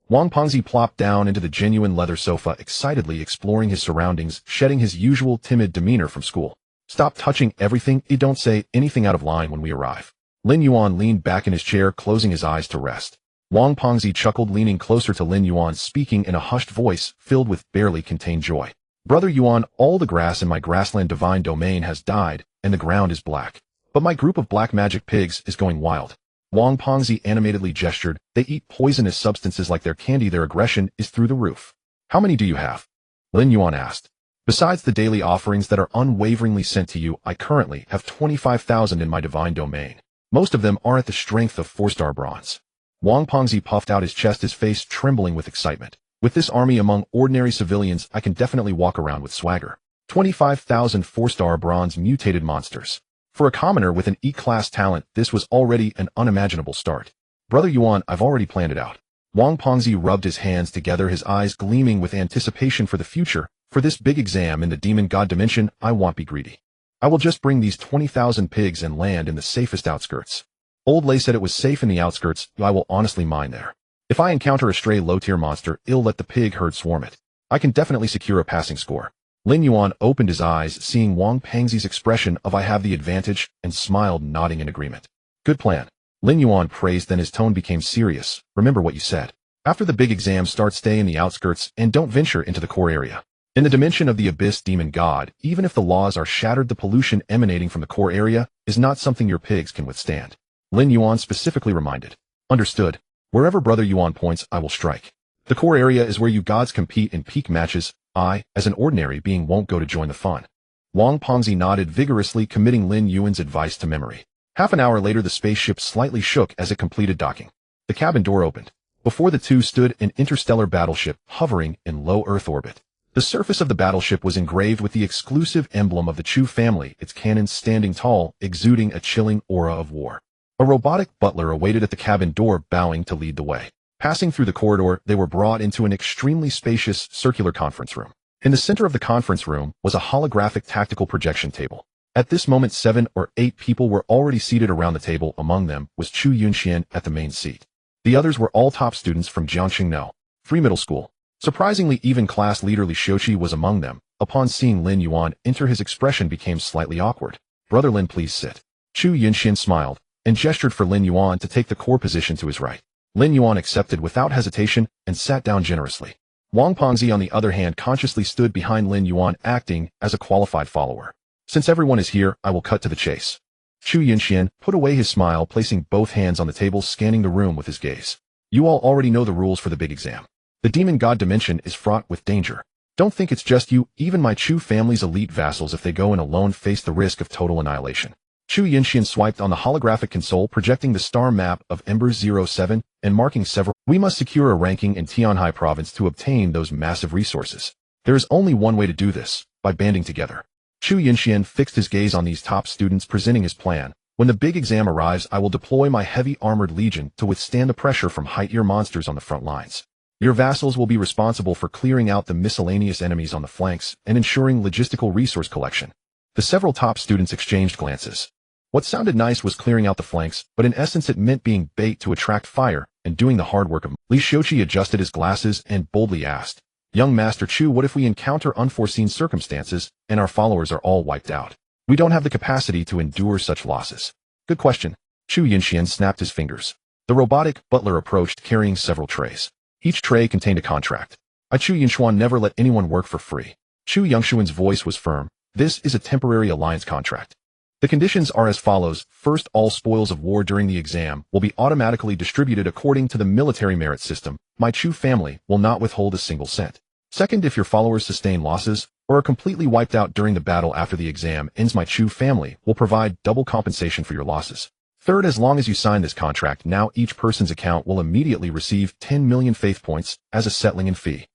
Wang Pengzi plopped down into the genuine leather sofa, excitedly exploring his surroundings, shedding his usual timid demeanor from school. Stop touching everything. Don't say anything out of line when we arrive. Lin Yuan leaned back in his chair, closing his eyes to rest. Wang Pengzi chuckled, leaning closer to Lin Yuan, speaking in a hushed voice filled with barely contained joy. Brother Yuan, all the grass in my grassland divine domain has died, and the ground is black. But my group of black magic pigs is going wild. Wang Pengzi animatedly gestured. They eat poisonous substances like their candy. Their aggression is through the roof. How many do you have? Lin Yuan asked. Besides the daily offerings that are unwaveringly sent to you, I currently have 25,000 in my divine domain. Most of them are at the strength of 4-star bronze. Wang Pengzi puffed out his chest, his face trembling with excitement. With this army among ordinary civilians, I can definitely walk around with swagger. 25,000 4-star bronze mutated monsters. For a commoner with an E-class talent, this was already an unimaginable start. Brother Yuan, I've already planned it out. Wang Pengzi rubbed his hands together, his eyes gleaming with anticipation for the future. For this big exam in the demon god dimension, I won't be greedy. I will just bring these 20,000 pigs and land in the safest outskirts. Old Lei said it was safe in the outskirts, I will honestly mine there. If I encounter a stray low-tier monster, I'll let the pig herd swarm it. I can definitely secure a passing score. Lin Yuan opened his eyes, seeing Wang Pengzi's expression of I have the advantage, and smiled, nodding in agreement. Good plan. Lin Yuan praised, then his tone became serious. Remember what you said. After the big exam, stay in the outskirts and don't venture into the core area. In the dimension of the Abyss Demon God, even if the laws are shattered, the pollution emanating from the core area is not something your pigs can withstand. Lin Yuan specifically reminded. Understood. Wherever Brother Yuan points, I will strike. The core area is where you gods compete in peak matches. I, as an ordinary being, won't go to join the fun. Wang Pengzi nodded vigorously, committing Lin Yuan's advice to memory. Half an hour later, the spaceship slightly shook as it completed docking. The cabin door opened. Before the two stood an interstellar battleship hovering in low Earth orbit. The surface of the battleship was engraved with the exclusive emblem of the Chu family, its cannons standing tall, exuding a chilling aura of war. A robotic butler awaited at the cabin door, bowing to lead the way. Passing through the corridor, they were brought into an extremely spacious, circular conference room. In the center of the conference room was a holographic tactical projection table. At this moment, 7 or 8 people were already seated around the table. Among them was Chu Yunxian at the main seat. The others were all top students from Jiangxing No. Free Middle School. Surprisingly, even class leader Li Shouqi was among them. Upon seeing Lin Yuan enter, his expression became slightly awkward. Brother Lin, please sit. Chu Yunxian smiled and gestured for Lin Yuan to take the core position to his right. Lin Yuan accepted without hesitation and sat down generously. Wang Pengzi, on the other hand, consciously stood behind Lin Yuan, acting as a qualified follower. Since everyone is here, I will cut to the chase. Chu Yunxian put away his smile, placing both hands on the table, scanning the room with his gaze. You all already know the rules for the big exam. The demon god dimension is fraught with danger. Don't think it's just you, even my Chu family's elite vassals, if they go in alone, face the risk of total annihilation. Chu Yunxian swiped on the holographic console, projecting the star map of Ember 07 and marking several. We must secure a ranking in Tianhai province to obtain those massive resources. There is only one way to do this, by banding together. Chu Yunxian fixed his gaze on these top students, presenting his plan. When the big exam arrives, I will deploy my heavy armored legion to withstand the pressure from high-tier monsters on the front lines. Your vassals will be responsible for clearing out the miscellaneous enemies on the flanks and ensuring logistical resource collection. The several top students exchanged glances. What sounded nice was clearing out the flanks, but in essence it meant being bait to attract fire and doing the hard work of. Li Shouqi adjusted his glasses and boldly asked, Young Master Chu, what if we encounter unforeseen circumstances and our followers are all wiped out? We don't have the capacity to endure such losses. Good question. Chu Yunxian snapped his fingers. The robotic butler approached, carrying several trays. Each tray contained a contract. I, Chu Yunxuan, never let anyone work for free. Chu Yunxuan's voice was firm. This is a temporary alliance contract. The conditions are as follows. First, all spoils of war during the exam will be automatically distributed according to the military merit system. My Chu family will not withhold a single cent. Second, if your followers sustain losses or are completely wiped out during the battle after the exam ends, my Chu family will provide double compensation for your losses. Third, as long as you sign this contract, now each person's account will immediately receive 10 million faith points as a settling in fee.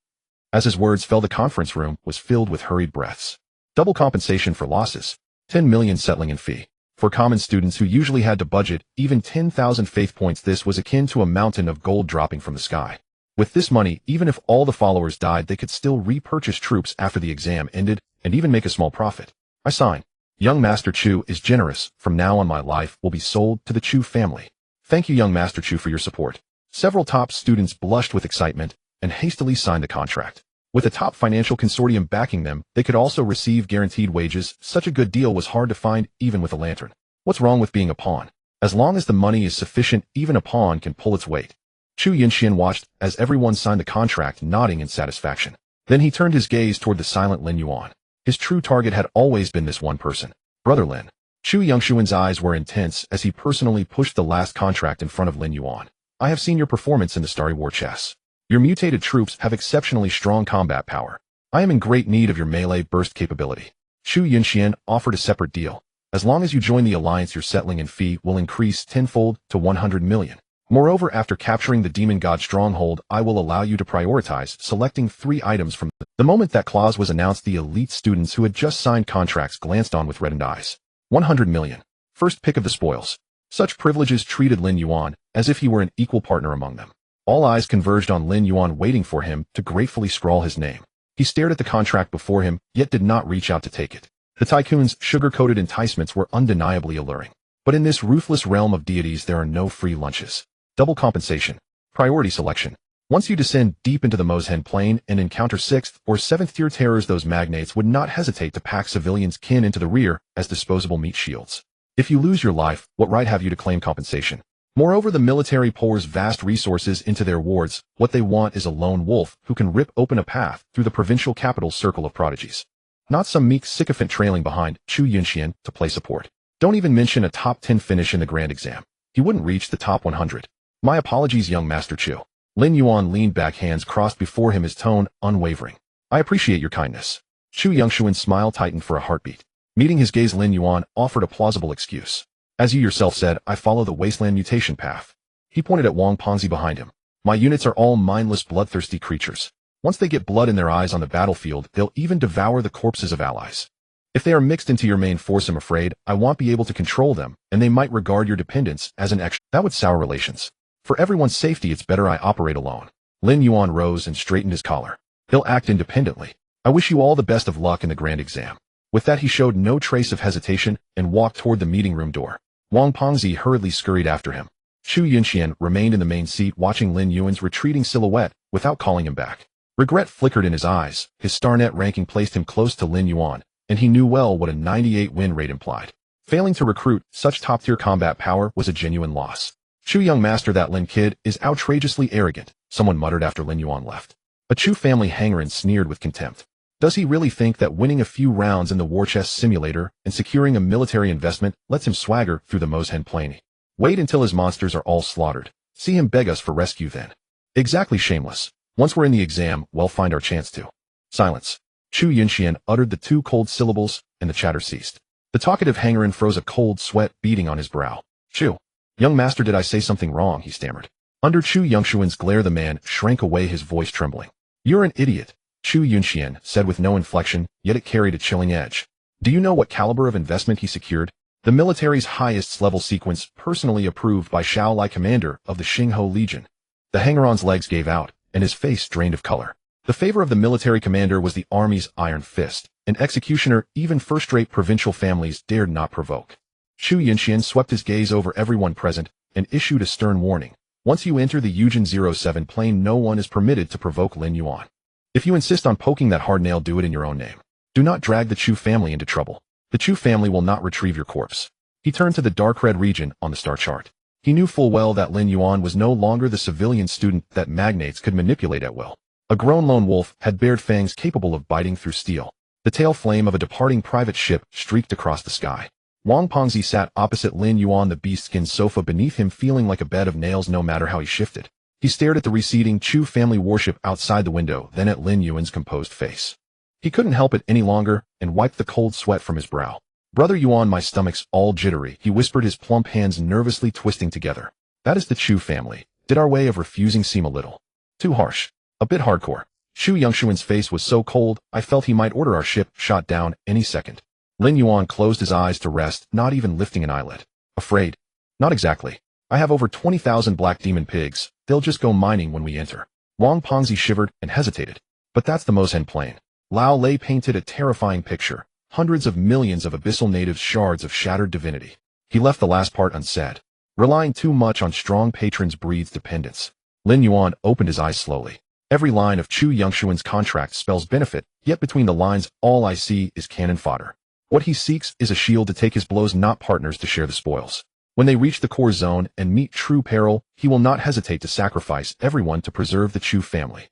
As his words fell, the conference room was filled with hurried breaths. Double compensation for losses. 10 million settling in fee. For common students who usually had to budget even 10,000 faith points, this was akin to a mountain of gold dropping from the sky. With this money, even if all the followers died, they could still repurchase troops after the exam ended and even make a small profit. I sign. Young Master Chu is generous. From now on, my life will be sold to the Chu family. Thank you, Young Master Chu, for your support. Several top students blushed with excitement and hastily signed the contract. With a top financial consortium backing them, they could also receive guaranteed wages. Such a good deal was hard to find even with a lantern. What's wrong with being a pawn? As long as the money is sufficient, even a pawn can pull its weight. Chu Yunxian watched as everyone signed the contract, nodding in satisfaction. Then he turned his gaze toward the silent Lin Yuan. His true target had always been this one person, Brother Lin. Chu Yunxian's eyes were intense as he personally pushed the last contract in front of Lin Yuan. I have seen your performance in the Starry War chess. Your mutated troops have exceptionally strong combat power. I am in great need of your melee burst capability. Chu Yunxian offered a separate deal. As long as you join the alliance, your settling and fee will increase tenfold to 100 million. Moreover, after capturing the demon god stronghold, I will allow you to prioritize selecting 3 items from the moment that clause was announced. The elite students who had just signed contracts glanced on with reddened eyes. 100 million. First pick of the spoils. Such privileges treated Lin Yuan as if he were an equal partner among them. All eyes converged on Lin Yuan, waiting for him to gratefully scrawl his name. He stared at the contract before him, yet did not reach out to take it. The tycoon's sugar-coated enticements were undeniably alluring. But in this ruthless realm of deities, there are no free lunches. Double compensation. Priority selection. Once you descend deep into the Mosen Plain and encounter 6th or 7th tier terrors, those magnates would not hesitate to pack civilians' kin into the rear as disposable meat shields. If you lose your life, what right have you to claim compensation? Moreover, the military pours vast resources into their wards. What they want is a lone wolf who can rip open a path through the provincial capital's circle of prodigies. Not some meek sycophant trailing behind Chu Yunxian to play support. Don't even mention a top 10 finish in the grand exam. He wouldn't reach the top 100. My apologies, young Master Chu. Lin Yuan leaned back, hands crossed before him, his tone unwavering. I appreciate your kindness. Chu Yunshuan's smile tightened for a heartbeat. Meeting his gaze, Lin Yuan offered a plausible excuse. As you yourself said, I follow the wasteland mutation path. He pointed at Wang Pengzi behind him. My units are all mindless, bloodthirsty creatures. Once they get blood in their eyes on the battlefield, they'll even devour the corpses of allies. If they are mixed into your main force, I'm afraid I won't be able to control them, and they might regard your dependence as an extra. That would sour relations. For everyone's safety, it's better I operate alone. Lin Yuan rose and straightened his collar. He'll act independently. I wish you all the best of luck in the grand exam. With that, he showed no trace of hesitation and walked toward the meeting room door. Wang Pengzi hurriedly scurried after him. Chu Yunxian remained in the main seat, watching Lin Yuan's retreating silhouette without calling him back. Regret flickered in his eyes. His starnet ranking placed him close to Lin Yuan, and he knew well what a 98 win rate implied. Failing to recruit such top-tier combat power was a genuine loss. Chu, young master, that Lin kid is outrageously arrogant, someone muttered after Lin Yuan left. A Chu family hangerin sneered with contempt. Does he really think that winning a few rounds in the war chest simulator and securing a military investment lets him swagger through the Mosen Plain? Wait until his monsters are all slaughtered. See him beg us for rescue then. Exactly, shameless. Once we're in the exam, we'll find our chance to. Silence. Chu Yunxian uttered the 2 cold syllables, and the chatter ceased. The talkative hangerin froze, a cold sweat beading on his brow. Chu. Young master, did I say something wrong? He stammered. Under Chu Yunshuan's glare, the man shrank away, his voice trembling. You're an idiot, Chu Yunxian said with no inflection, yet it carried a chilling edge. Do you know what caliber of investment he secured? The military's highest level sequence, personally approved by Shao Lai, commander of the Xingho Legion. The hangeron's legs gave out, and his face drained of color. The favor of the military commander was the army's iron fist, an executioner even first-rate provincial families dared not provoke. Chu Yunxian swept his gaze over everyone present and issued a stern warning. Once you enter the Eugene 07 plane, no one is permitted to provoke Lin Yuan. If you insist on poking that hard nail, do it in your own name. Do not drag the Chu family into trouble. The Chu family will not retrieve your corpse. He turned to the dark red region on the star chart. He knew full well that Lin Yuan was no longer the civilian student that magnates could manipulate at will. A grown lone wolf had bared fangs capable of biting through steel. The tail flame of a departing private ship streaked across the sky. Wang Pengzi sat opposite Lin Yuan, the beast-skin sofa beneath him, feeling like a bed of nails no matter how he shifted. He stared at the receding Chu family warship outside the window, then at Lin Yuan's composed face. He couldn't help it any longer and wiped the cold sweat from his brow. Brother Yuan, my stomach's all jittery, he whispered, his plump hands nervously twisting together. That is the Chu family. Did our way of refusing seem a little too harsh? A bit hardcore. Chu Yunshuan's face was so cold, I felt he might order our ship shot down any second. Lin Yuan closed his eyes to rest, not even lifting an eyelid. Afraid? Not exactly. I have over 20,000 black demon pigs. They'll just go mining when we enter. Wang Pengzi shivered and hesitated. But that's the Mosen Plain. Lao Lei painted a terrifying picture. Hundreds of millions of abyssal natives, shards of shattered divinity. He left the last part unsaid. Relying too much on strong patrons breeds dependence. Lin Yuan opened his eyes slowly. Every line of Chu Yunshuan's contract spells benefit, yet between the lines all I see is cannon fodder. What he seeks is a shield to take his blows, not partners to share the spoils. When they reach the core zone and meet true peril, he will not hesitate to sacrifice everyone to preserve the Chu family.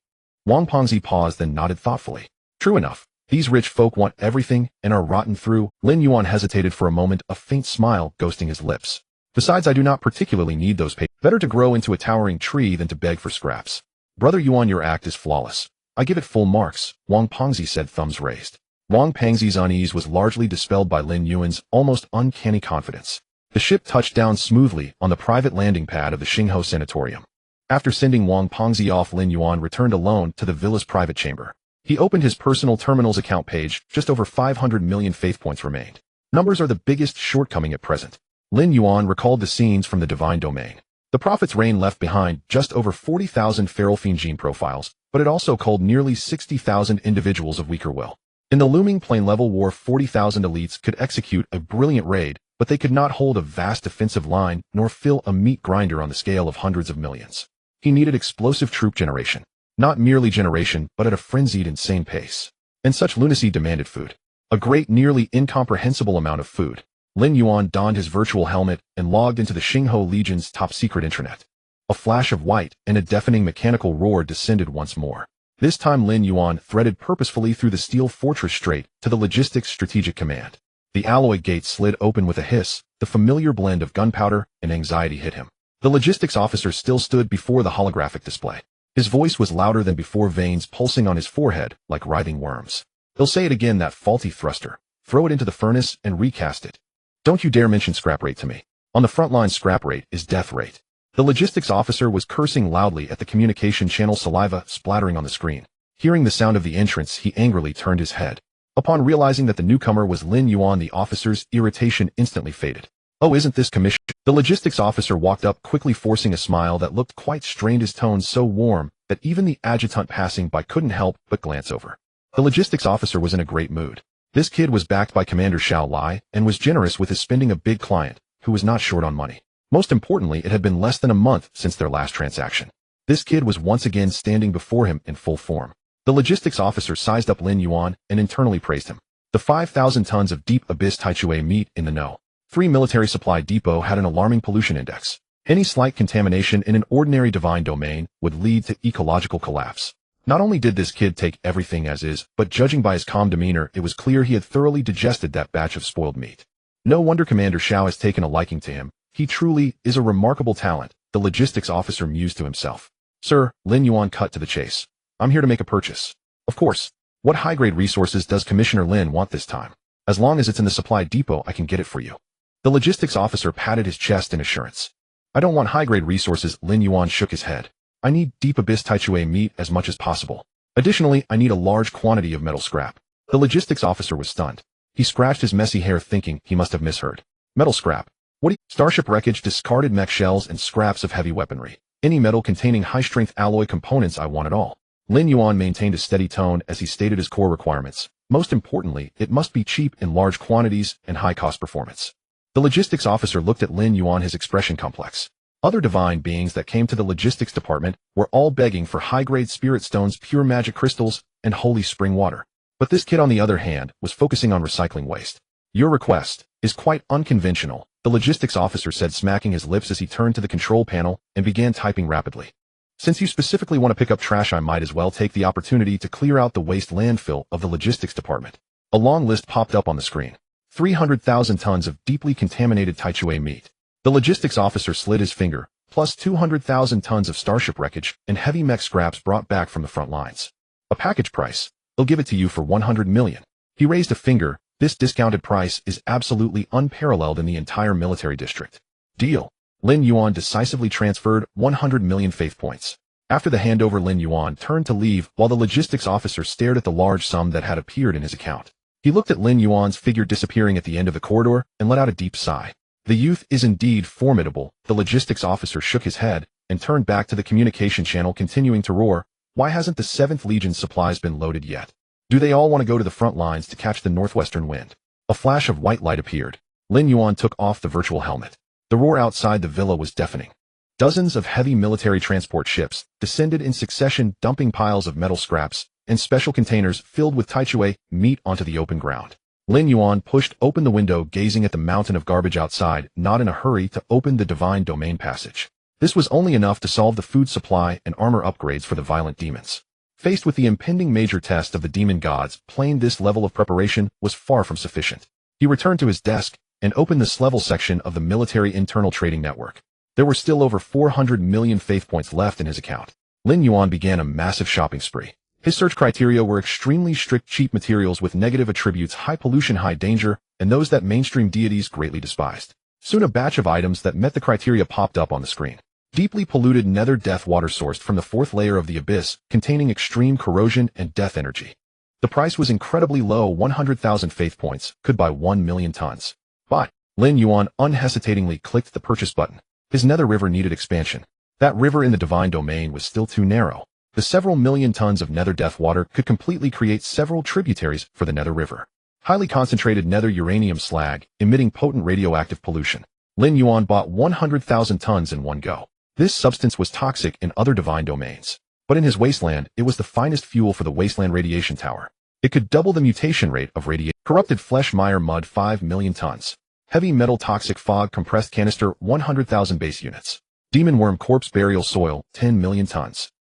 Wang Pengzi paused, then nodded thoughtfully. True enough. These rich folk want everything and are rotten through. Lin Yuan hesitated for a moment, a faint smile ghosting his lips. Besides, I do not particularly need those pay. Better to grow into a towering tree than to beg for scraps. Brother Yuan, your act is flawless. I give it full marks, Wang Pengzi said, thumbs raised. Wang Pengzi's unease was largely dispelled by Lin Yuan's almost uncanny confidence. The ship touched down smoothly on the private landing pad of the Xingho Sanatorium. After sending Wang Pengzi off, Lin Yuan returned alone to the villa's private chamber. He opened his personal terminal's account page. Just over 500 million faith points remained. Numbers are the biggest shortcoming at present. Lin Yuan recalled the scenes from the divine domain. The prophet's reign left behind just over 40,000 feral fiend gene profiles, but it also culled nearly 60,000 individuals of weaker will. In the looming plane-level war, 40,000 elites could execute a brilliant raid, but they could not hold a vast defensive line nor fill a meat grinder on the scale of hundreds of millions. He needed explosive troop generation. Not merely generation, but at a frenzied, insane pace. And such lunacy demanded food. A great, nearly incomprehensible amount of food. Lin Yuan donned his virtual helmet and logged into the Xingho Legion's top-secret intranet. A flash of white and a deafening mechanical roar descended once more. This time Lin Yuan threaded purposefully through the steel fortress straight to the Logistics Strategic Command. The alloy gate slid open with a hiss. The familiar blend of gunpowder and anxiety hit him. The logistics officer still stood before the holographic display. His voice was louder than before, veins pulsing on his forehead like writhing worms. He'll say it again, that faulty thruster. Throw it into the furnace and recast it. Don't you dare mention scrap rate to me. On the front line, scrap rate is death rate. The logistics officer was cursing loudly at the communication channel, saliva splattering on the screen. Hearing the sound of the entrance, he angrily turned his head. Upon realizing that the newcomer was Lin Yuan, the officer's irritation instantly faded. Oh, isn't this commission? The logistics officer walked up quickly, forcing a smile that looked quite strained, his tone so warm that even the adjutant passing by couldn't help but glance over. The logistics officer was in a great mood. This kid was backed by Commander Xiao Lai and was generous with his spending, a big client who was not short on money. Most importantly, it had been less than a month since their last transaction. This kid was once again standing before him in full form. The logistics officer sized up Lin Yuan and internally praised him. The 5,000 tons of deep abyss taichui meat in the know. 3 military supply depot had an alarming pollution index. Any slight contamination in an ordinary divine domain would lead to ecological collapse. Not only did this kid take everything as is, but judging by his calm demeanor, it was clear he had thoroughly digested that batch of spoiled meat. No wonder Commander Xiao has taken a liking to him. He truly is a remarkable talent, the logistics officer mused to himself. Sir, Lin Yuan cut to the chase. I'm here to make a purchase. Of course. What high-grade resources does Commissioner Lin want this time? As long as it's in the supply depot, I can get it for you. The logistics officer patted his chest in assurance. I don't want high-grade resources. Lin Yuan shook his head. I need deep abyss taichui meat as much as possible. Additionally, I need a large quantity of metal scrap. The logistics officer was stunned. He scratched his messy hair, thinking he must have misheard. Metal scrap. What do you— Starship wreckage, discarded mech shells, and scraps of heavy weaponry. Any metal containing high-strength alloy components, I want it all. Lin Yuan maintained a steady tone as he stated his core requirements. Most importantly, it must be cheap in large quantities and high-cost performance. The logistics officer looked at Lin Yuan, his expression complex. Other divine beings that came to the logistics department were all begging for high-grade spirit stones, pure magic crystals, and holy spring water. But this kid, on the other hand, was focusing on recycling waste. Your request is quite unconventional, the logistics officer said, smacking his lips as he turned to the control panel and began typing rapidly. Since you specifically want to pick up trash, I might as well take the opportunity to clear out the waste landfill of the logistics department. A long list popped up on the screen. 300,000 tons of deeply contaminated taichui meat. The logistics officer slid his finger, plus 200,000 tons of starship wreckage and heavy mech scraps brought back from the front lines. A package price. They'll give it to you for 100 million. He raised a finger. This discounted price is absolutely unparalleled in the entire military district. Deal. Lin Yuan decisively transferred 100 million faith points. After the handover, Lin Yuan turned to leave while the logistics officer stared at the large sum that had appeared in his account. He looked at Lin Yuan's figure disappearing at the end of the corridor and let out a deep sigh. The youth is indeed formidable. The logistics officer shook his head and turned back to the communication channel, continuing to roar. Why hasn't the 7th Legion's supplies been loaded yet? Do they all want to go to the front lines to catch the northwestern wind? A flash of white light appeared. Lin Yuan took off the virtual helmet. The roar outside the villa was deafening. Dozens of heavy military transport ships descended in succession, dumping piles of metal scraps and special containers filled with taichui meat onto the open ground. Lin Yuan pushed open the window, gazing at the mountain of garbage outside, not in a hurry to open the divine domain passage. This was only enough to solve the food supply and armor upgrades for the violent demons. Faced with the impending major test of the demon gods, plain this level of preparation was far from sufficient. He returned to his desk and opened the level section of the military internal trading network. There were still over 400 million faith points left in his account. Lin Yuan began a massive shopping spree. His search criteria were extremely strict: cheap materials with negative attributes, high pollution, high danger, and those that mainstream deities greatly despised. Soon a batch of items that met the criteria popped up on the screen. Deeply polluted nether death water sourced from the 4th layer of the abyss, containing extreme corrosion and death energy. The price was incredibly low: 100,000 faith points, could buy 1 million tons. But Lin Yuan unhesitatingly clicked the purchase button. His nether river needed expansion. That river in the divine domain was still too narrow. The several million tons of nether death water could completely create several tributaries for the nether river. Highly concentrated nether uranium slag, emitting potent radioactive pollution. Lin Yuan bought 100,000 tons in one go. This substance was toxic in other divine domains. But in his wasteland, it was the finest fuel for the wasteland radiation tower. It could double the mutation rate of radiation. Corrupted flesh mire mud 5 million tons. Heavy metal toxic fog compressed canister 100,000 base units. Demon worm corpse burial soil 10 million tons.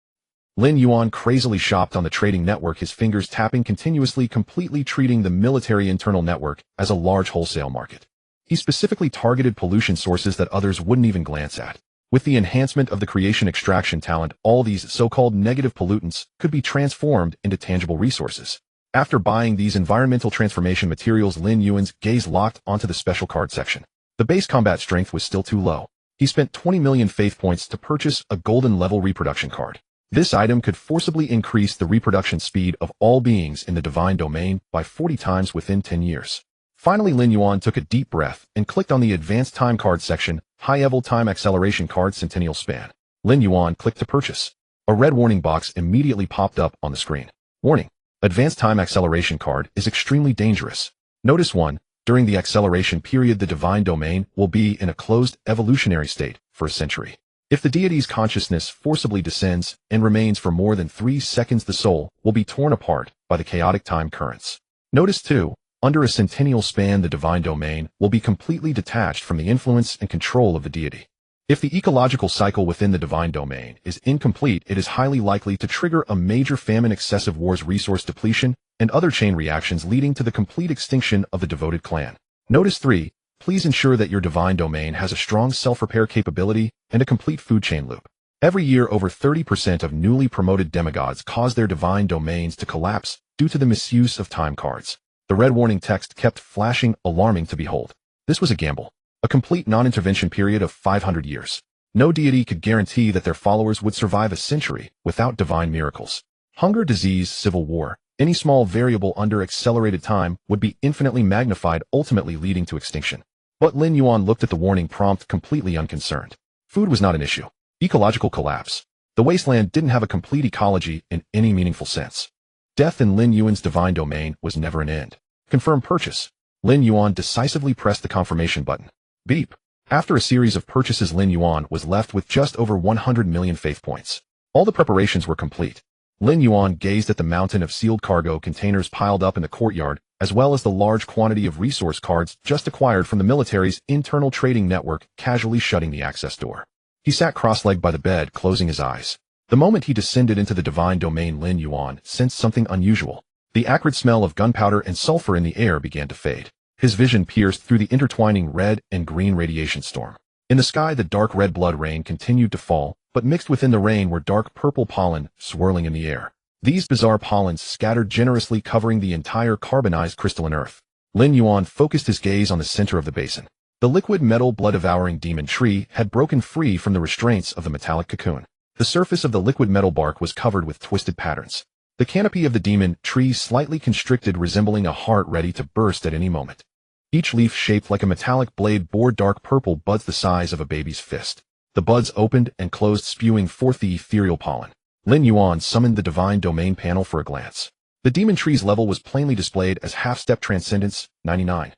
Lin Yuan crazily shopped on the trading network, his fingers tapping continuously, completely treating the military internal network as a large wholesale market. He specifically targeted pollution sources that others wouldn't even glance at. With the enhancement of the creation extraction talent, all these so-called negative pollutants could be transformed into tangible resources. After buying these environmental transformation materials, Lin Yuan's gaze locked onto the special card section. The base combat strength was still too low. He spent 20 million faith points to purchase a golden level reproduction card. This item could forcibly increase the reproduction speed of all beings in the divine domain by 40 times within 10 years. Finally, Lin Yuan took a deep breath and clicked on the advanced time card section, high-level time acceleration card centennial span. Lin Yuan clicked to purchase. A red warning box immediately popped up on the screen. Warning: advanced time acceleration card is extremely dangerous. Notice 1. During the acceleration period, the divine domain will be in a closed evolutionary state for a century. If the deity's consciousness forcibly descends and remains for more than 3 seconds, the soul will be torn apart by the chaotic time currents. Notice 2. Under a centennial span, the divine domain will be completely detached from the influence and control of the deity. If the ecological cycle within the divine domain is incomplete, it is highly likely to trigger a major famine, excessive wars, resource depletion, and other chain reactions leading to the complete extinction of the devoted clan. Notice 3. Please ensure that your divine domain has a strong self-repair capability and a complete food chain loop. Every year, over 30% of newly promoted demigods cause their divine domains to collapse due to the misuse of time cards. The red warning text kept flashing, alarming to behold. This was a gamble. A complete non-intervention period of 500 years. No deity could guarantee that their followers would survive a century without divine miracles. Hunger, disease, civil war, any small variable under accelerated time would be infinitely magnified, ultimately leading to extinction. But Lin Yuan looked at the warning prompt completely unconcerned. Food was not an issue. Ecological collapse. The wasteland didn't have a complete ecology in any meaningful sense. Death in Lin Yuan's divine domain was never an end. Confirm purchase. Lin Yuan decisively pressed the confirmation button. Beep. After a series of purchases, Lin Yuan was left with just over 100 million faith points. All the preparations were complete. Lin Yuan gazed at the mountain of sealed cargo containers piled up in the courtyard, as well as the large quantity of resource cards just acquired from the military's internal trading network, casually shutting the access door. He sat cross-legged by the bed, closing his eyes. The moment he descended into the divine domain, Lin Yuan sensed something unusual. The acrid smell of gunpowder and sulfur in the air began to fade. His vision pierced through the intertwining red and green radiation storm. In the sky, the dark red blood rain continued to fall, but mixed within the rain were dark purple pollen swirling in the air. These bizarre pollens scattered generously, covering the entire carbonized crystalline earth. Lin Yuan focused his gaze on the center of the basin. The liquid metal blood-devouring demon tree had broken free from the restraints of the metallic cocoon. The surface of the liquid metal bark was covered with twisted patterns. The canopy of the demon tree slightly constricted, resembling a heart ready to burst at any moment. Each leaf, shaped like a metallic blade, bore dark purple buds the size of a baby's fist. The buds opened and closed, spewing forth the ethereal pollen. Lin Yuan summoned the divine domain panel for a glance. The demon tree's level was plainly displayed as half-step transcendence, 99.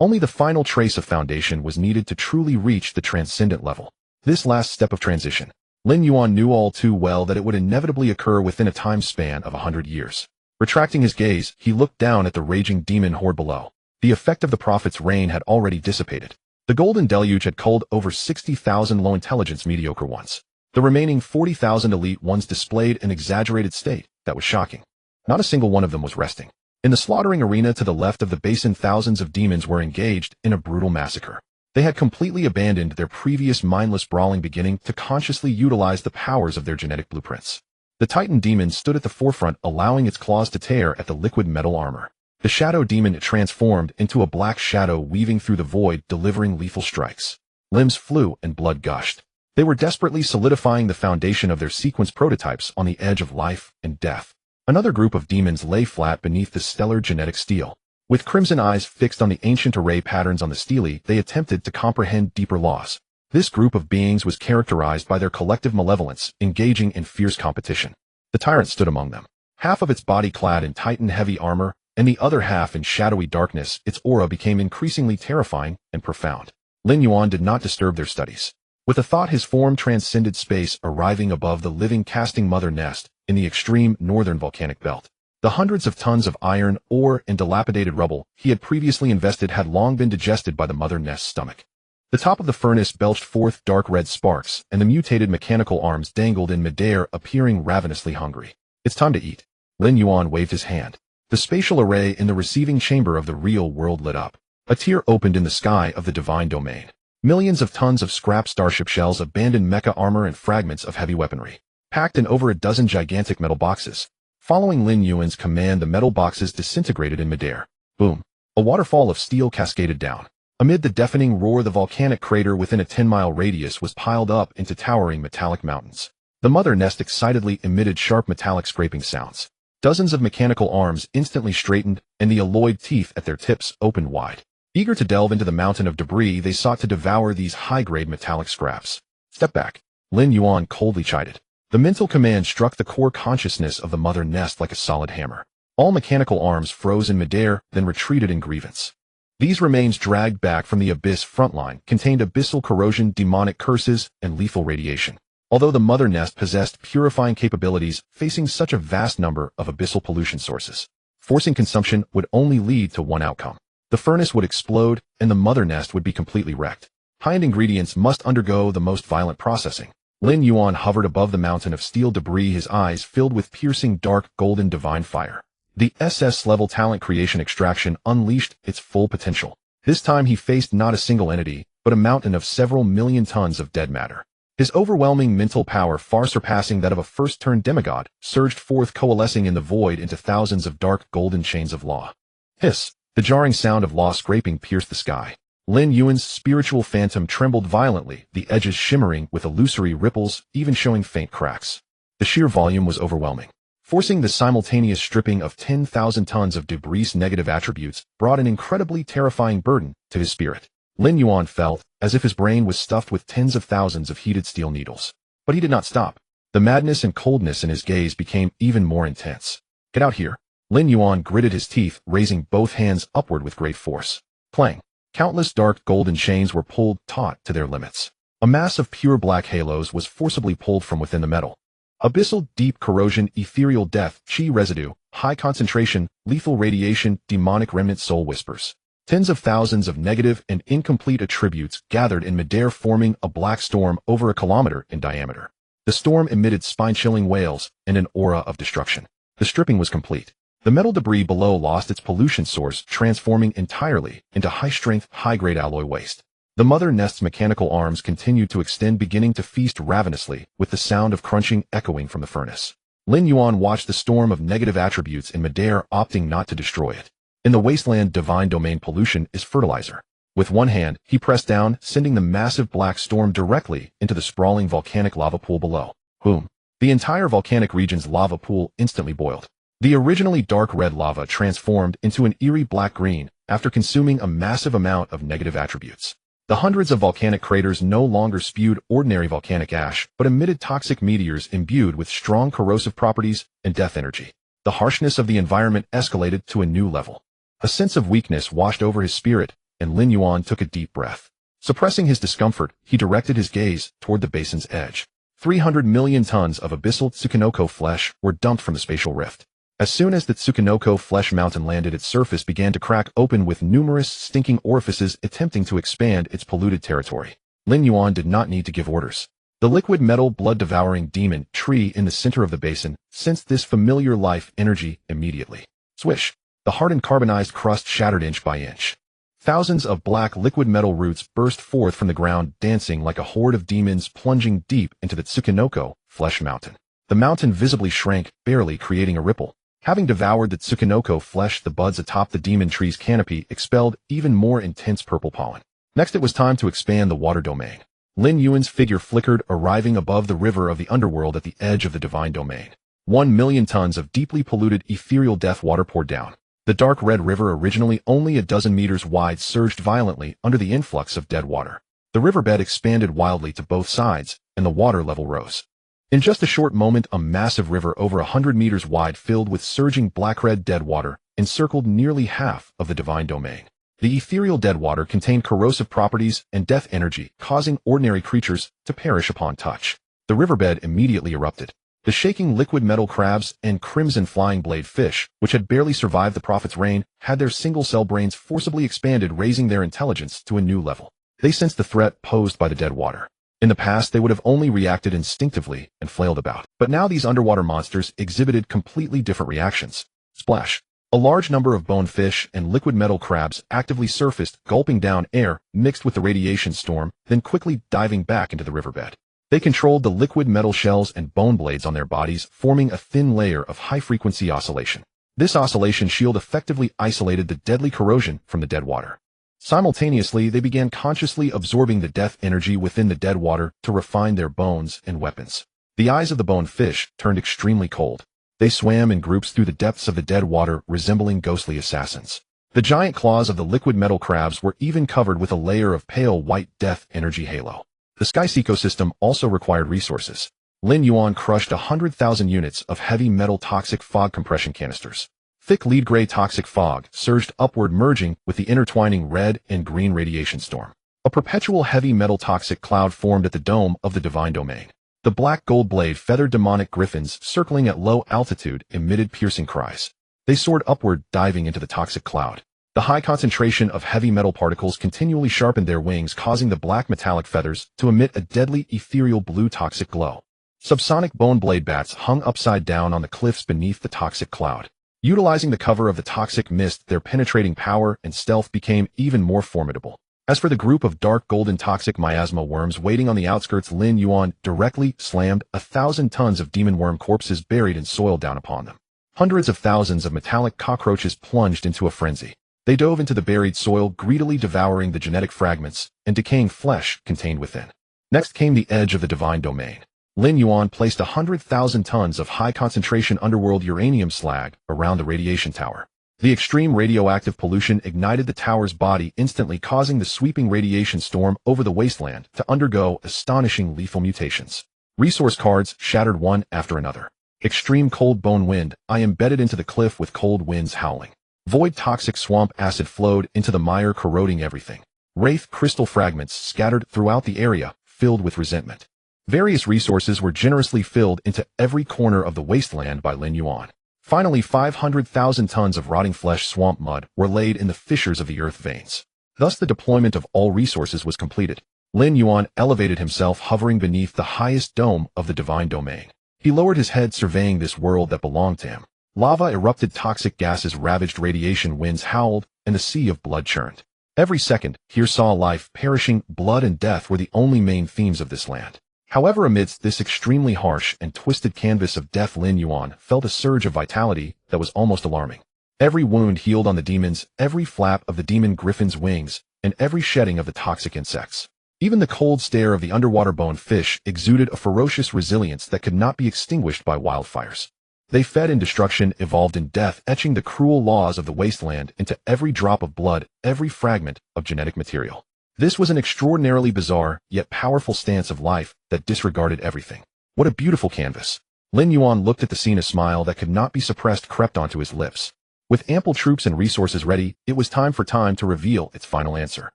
Only the final trace of foundation was needed to truly reach the transcendent level. This last step of transition, Lin Yuan knew all too well that it would inevitably occur within a time span of 100 years. Retracting his gaze, he looked down at the raging demon horde below. The effect of the prophet's reign had already dissipated. The golden deluge had culled over 60,000 low-intelligence mediocre ones. The remaining 40,000 elite ones displayed an exaggerated state that was shocking. Not a single one of them was resting. In the slaughtering arena to the left of the basin, thousands of demons were engaged in a brutal massacre. They had completely abandoned their previous mindless brawling, beginning to consciously utilize the powers of their genetic blueprints. The Titan demon stood at the forefront, allowing its claws to tear at the liquid metal armor. The shadow demon transformed into a black shadow weaving through the void, delivering lethal strikes. Limbs flew and blood gushed. They were desperately solidifying the foundation of their sequence prototypes on the edge of life and death. Another group of demons lay flat beneath the stellar genetic steel. With crimson eyes fixed on the ancient array patterns on the stele, they attempted to comprehend deeper laws. This group of beings was characterized by their collective malevolence, engaging in fierce competition. The tyrant stood among them. Half of its body clad in Titan-heavy armor, and the other half in shadowy darkness. Its aura became increasingly terrifying and profound. Lin Yuan did not disturb their studies. With a thought, his form transcended space, arriving above the living casting mother nest in the extreme northern volcanic belt. The hundreds of tons of iron, ore, and dilapidated rubble he had previously invested had long been digested by the mother nest's stomach. The top of the furnace belched forth dark red sparks, and the mutated mechanical arms dangled in midair, appearing ravenously hungry. It's time to eat. Lin Yuan waved his hand. The spatial array in the receiving chamber of the real world lit up. A tier opened in the sky of the divine domain. Millions of tons of scrap starship shells, abandoned mecha armor, and fragments of heavy weaponry, packed in over a dozen gigantic metal boxes. Following Lin Yuan's command, the metal boxes disintegrated in midair. Boom! A waterfall of steel cascaded down. Amid the deafening roar, the volcanic crater within a 10-mile radius was piled up into towering metallic mountains. The mother nest excitedly emitted sharp metallic scraping sounds. Dozens of mechanical arms instantly straightened, and the alloyed teeth at their tips opened wide. Eager to delve into the mountain of debris, they sought to devour these high-grade metallic scraps. Step back. Lin Yuan coldly chided. The mental command struck the core consciousness of the mother nest like a solid hammer. All mechanical arms froze in midair, then retreated in grievance. These remains, dragged back from the abyss frontline, contained abyssal corrosion, demonic curses, and lethal radiation. Although the mother nest possessed purifying capabilities, facing such a vast number of abyssal pollution sources, forcing consumption would only lead to one outcome. The furnace would explode, and the mother nest would be completely wrecked. High-end ingredients must undergo the most violent processing. Lin Yuan hovered above the mountain of steel debris, his eyes filled with piercing dark golden divine fire. The SS-level talent creation extraction unleashed its full potential. This time he faced not a single entity, but a mountain of several million tons of dead matter. His overwhelming mental power, far surpassing that of a first-turn demigod, surged forth, coalescing in the void into thousands of dark golden chains of law. Hiss! The jarring sound of law scraping pierced the sky. Lin Yuan's spiritual phantom trembled violently, the edges shimmering with illusory ripples, even showing faint cracks. The sheer volume was overwhelming. Forcing the simultaneous stripping of 10,000 tons of debris, negative attributes brought an incredibly terrifying burden to his spirit. Lin Yuan felt as if his brain was stuffed with tens of thousands of heated steel needles. But he did not stop. The madness and coldness in his gaze became even more intense. Get out here. Lin Yuan gritted his teeth, raising both hands upward with great force. Clang! Countless dark golden chains were pulled taut to their limits. A mass of pure black halos was forcibly pulled from within the metal. Abyssal, deep corrosion, ethereal death, chi residue, high concentration, lethal radiation, demonic remnant, soul whispers. Tens of thousands of negative and incomplete attributes gathered in midair, forming a black storm over a kilometer in diameter. The storm emitted spine-chilling wails and an aura of destruction. The stripping was complete. The metal debris below lost its pollution source, transforming entirely into high-strength, high-grade alloy waste. The mother nest's mechanical arms continued to extend, beginning to feast ravenously, with the sound of crunching echoing from the furnace. Lin Yuan watched the storm of negative attributes in midair, opting not to destroy it. In the wasteland, divine domain pollution is fertilizer. With one hand, he pressed down, sending the massive black storm directly into the sprawling volcanic lava pool below. Boom! The entire volcanic region's lava pool instantly boiled. The originally dark red lava transformed into an eerie black-green after consuming a massive amount of negative attributes. The hundreds of volcanic craters no longer spewed ordinary volcanic ash, but emitted toxic meteors imbued with strong corrosive properties and death energy. The harshness of the environment escalated to a new level. A sense of weakness washed over his spirit, and Lin Yuan took a deep breath. Suppressing his discomfort, he directed his gaze toward the basin's edge. 300 million tons of abyssal Tsukinoko flesh were dumped from the spatial rift. As soon as the Tsukinoko flesh mountain landed, its surface began to crack open with numerous stinking orifices attempting to expand its polluted territory. Lin Yuan did not need to give orders. The liquid metal blood-devouring demon tree in the center of the basin sensed this familiar life energy immediately. Swish! The hardened carbonized crust shattered inch by inch. Thousands of black liquid metal roots burst forth from the ground, dancing like a horde of demons plunging deep into the Tsukinoko flesh mountain. The mountain visibly shrank, barely creating a ripple. Having devoured the Tsukinoko flesh, the buds atop the demon tree's canopy expelled even more intense purple pollen. Next it was time to expand the water domain. Lin Yuan's figure flickered, arriving above the river of the underworld at the edge of the divine domain. 1,000,000 tons of deeply polluted ethereal death water poured down. The dark red river, originally only a dozen meters wide, surged violently under the influx of dead water. The riverbed expanded wildly to both sides, and the water level rose. In just a short moment, a massive river over 100 meters wide, filled with surging black-red dead water, encircled nearly half of the divine domain. The ethereal dead water contained corrosive properties and death energy, causing ordinary creatures to perish upon touch. The riverbed immediately erupted. The shaking liquid metal crabs and crimson flying blade fish, which had barely survived the prophet's reign, had their single-cell brains forcibly expanded, raising their intelligence to a new level. They sensed the threat posed by the dead water. In the past, they would have only reacted instinctively and flailed about. But now these underwater monsters exhibited completely different reactions. Splash! A large number of bone fish and liquid metal crabs actively surfaced, gulping down air mixed with the radiation storm, then quickly diving back into the riverbed. They controlled the liquid metal shells and bone blades on their bodies, forming a thin layer of high-frequency oscillation. This oscillation shield effectively isolated the deadly corrosion from the dead water. Simultaneously, they began consciously absorbing the death energy within the dead water to refine their bones and weapons. The eyes of the bone fish turned extremely cold. They swam in groups through the depths of the dead water, resembling ghostly assassins. The giant claws of the liquid metal crabs were even covered with a layer of pale white death energy halo. The sky's ecosystem also required resources. Lin Yuan crushed 100,000 units of heavy metal toxic fog compression canisters. Thick lead-gray toxic fog surged upward, merging with the intertwining red and green radiation storm. A perpetual heavy metal toxic cloud formed at the dome of the divine domain. The black gold blade feathered demonic griffins circling at low altitude emitted piercing cries. They soared upward, diving into the toxic cloud. The high concentration of heavy metal particles continually sharpened their wings, causing the black metallic feathers to emit a deadly ethereal blue toxic glow. Subsonic bone blade bats hung upside down on the cliffs beneath the toxic cloud. Utilizing the cover of the toxic mist, their penetrating power and stealth became even more formidable. As for the group of dark golden toxic miasma worms waiting on the outskirts, Lin Yuan directly slammed 1,000 tons of demon worm corpses buried in soil down upon them. Hundreds of thousands of metallic cockroaches plunged into a frenzy. They dove into the buried soil, greedily devouring the genetic fragments and decaying flesh contained within. Next came the edge of the divine domain. Lin Yuan placed 100,000 tons of high-concentration underworld uranium slag around the radiation tower. The extreme radioactive pollution ignited the tower's body, instantly causing the sweeping radiation storm over the wasteland to undergo astonishing lethal mutations. Resource cards shattered one after another. Extreme cold bone wind, I embedded into the cliff with cold winds howling. Void toxic swamp acid flowed into the mire, corroding everything. Wraith crystal fragments scattered throughout the area, filled with resentment. Various resources were generously filled into every corner of the wasteland by Lin Yuan. Finally, 500,000 tons of rotting flesh swamp mud were laid in the fissures of the earth veins. Thus the deployment of all resources was completed. Lin Yuan elevated himself, hovering beneath the highest dome of the divine domain. He lowered his head, surveying this world that belonged to him. Lava erupted, toxic gases ravaged, radiation winds howled, and the sea of blood churned. Every second, here saw life perishing. Blood and death were the only main themes of this land. However, amidst this extremely harsh and twisted canvas of death, Lin Yuan felt a surge of vitality that was almost alarming. Every wound healed on the demons, every flap of the demon griffin's wings, and every shedding of the toxic insects. Even the cold stare of the underwater bone fish exuded a ferocious resilience that could not be extinguished by wildfires. They fed in destruction, evolved in death, etching the cruel laws of the wasteland into every drop of blood, every fragment of genetic material. This was an extraordinarily bizarre, yet powerful stance of life that disregarded everything. What a beautiful canvas. Lin Yuan looked at the scene, a smile that could not be suppressed crept onto his lips. With ample troops and resources ready, it was time for time to reveal its final answer.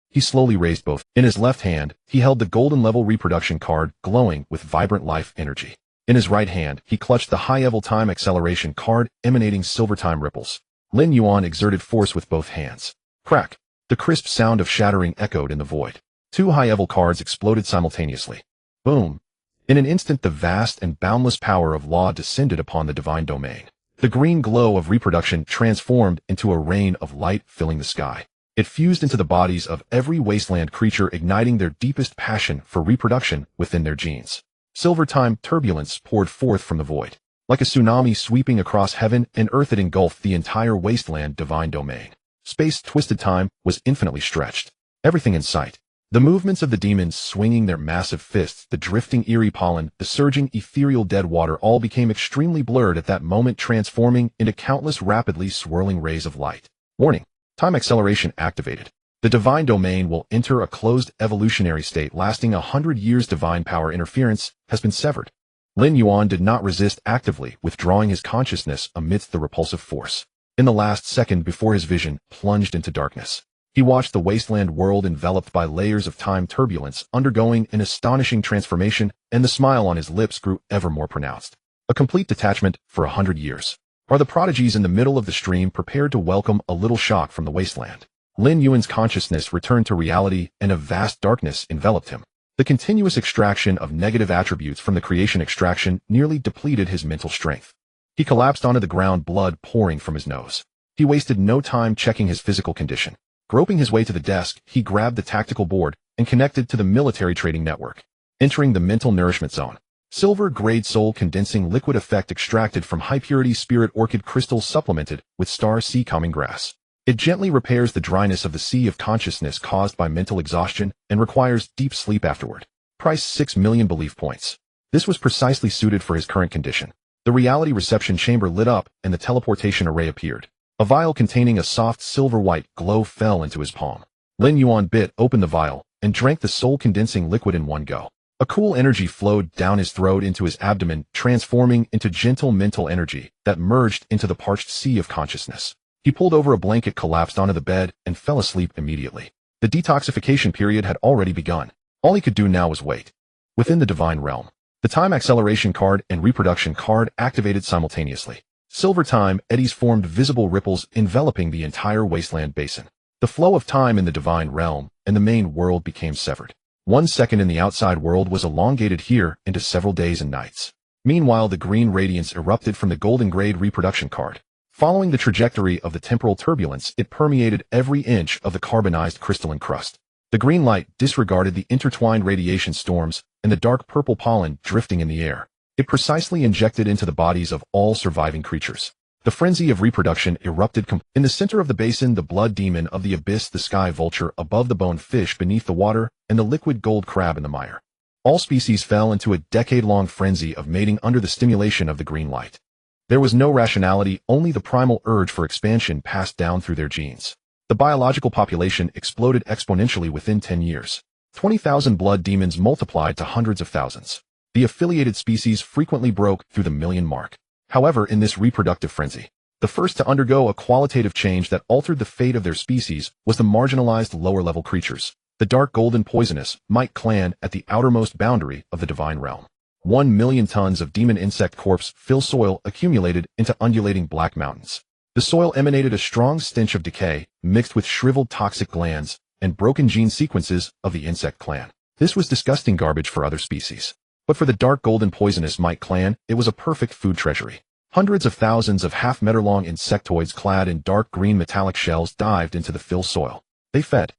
He slowly raised both. In his left hand, he held the golden level reproduction card, glowing with vibrant life energy. In his right hand, he clutched the high-level time acceleration card, emanating silver time ripples. Lin Yuan exerted force with both hands. Crack! The crisp sound of shattering echoed in the void. Two high-level cards exploded simultaneously. Boom! In an instant, the vast and boundless power of law descended upon the divine domain. The green glow of reproduction transformed into a rain of light, filling the sky. It fused into the bodies of every wasteland creature, igniting their deepest passion for reproduction within their genes. Silver time turbulence poured forth from the void. Like a tsunami sweeping across heaven and earth, it engulfed the entire wasteland divine domain. Space twisted time was infinitely stretched. Everything in sight. The movements of the demons swinging their massive fists, the drifting eerie pollen, the surging ethereal dead water all became extremely blurred at that moment, transforming into countless rapidly swirling rays of light. Warning. Time acceleration activated. The divine domain will enter a closed evolutionary state lasting 100 years. Divine power interference has been severed. Lin Yuan did not resist, actively withdrawing his consciousness amidst the repulsive force. In the last second before his vision plunged into darkness, he watched the wasteland world enveloped by layers of time turbulence undergoing an astonishing transformation, and the smile on his lips grew ever more pronounced. A complete detachment for 100 years. Are the prodigies in the middle of the stream prepared to welcome a little shock from the wasteland? Lin Yuan's consciousness returned to reality, and a vast darkness enveloped him. The continuous extraction of negative attributes from the creation extraction nearly depleted his mental strength. He collapsed onto the ground, blood pouring from his nose. He wasted no time checking his physical condition. Groping his way to the desk, he grabbed the tactical board and connected to the military trading network. Entering the mental nourishment zone. Silver-grade soul-condensing liquid effect extracted from high-purity spirit orchid crystals supplemented with star sea calming grass. It gently repairs the dryness of the sea of consciousness caused by mental exhaustion and requires deep sleep afterward. Price 6 million belief points. This was precisely suited for his current condition. The reality reception chamber lit up and the teleportation array appeared. A vial containing a soft silver-white glow fell into his palm. Lin Yuan bit open the vial and drank the soul-condensing liquid in one go. A cool energy flowed down his throat into his abdomen, transforming into gentle mental energy that merged into the parched sea of consciousness. He pulled over a blanket, collapsed onto the bed, and fell asleep immediately. The detoxification period had already begun. All he could do now was wait. Within the divine realm, the time acceleration card and reproduction card activated simultaneously. Silver time eddies formed visible ripples enveloping the entire wasteland basin. The flow of time in the divine realm and the main world became severed. 1 second in the outside world was elongated here into several days and nights. Meanwhile, the green radiance erupted from the golden grade reproduction card. Following the trajectory of the temporal turbulence, it permeated every inch of the carbonized crystalline crust. The green light disregarded the intertwined radiation storms and the dark purple pollen drifting in the air. It precisely injected into the bodies of all surviving creatures. The frenzy of reproduction erupted in the center of the basin. The blood demon of the abyss, the sky vulture above the bone fish beneath the water, and the liquid gold crab in the mire. All species fell into a decade-long frenzy of mating under the stimulation of the green light. There was no rationality, only the primal urge for expansion passed down through their genes. The biological population exploded exponentially within 10 years. 20,000 blood demons multiplied to hundreds of thousands. The affiliated species frequently broke through the million mark. However, in this reproductive frenzy, the first to undergo a qualitative change that altered the fate of their species was the marginalized lower-level creatures, the dark golden poisonous Mite clan at the outermost boundary of the divine realm. 1 million tons of demon insect corpse fill soil accumulated into undulating black mountains. The soil emanated a strong stench of decay, mixed with shriveled toxic glands and broken gene sequences of the insect clan. This was disgusting garbage for other species. But for the dark golden poisonous Mite clan, it was a perfect food treasury. Hundreds of thousands of half-meter-long insectoids clad in dark green metallic shells dived into the fill soil. They fed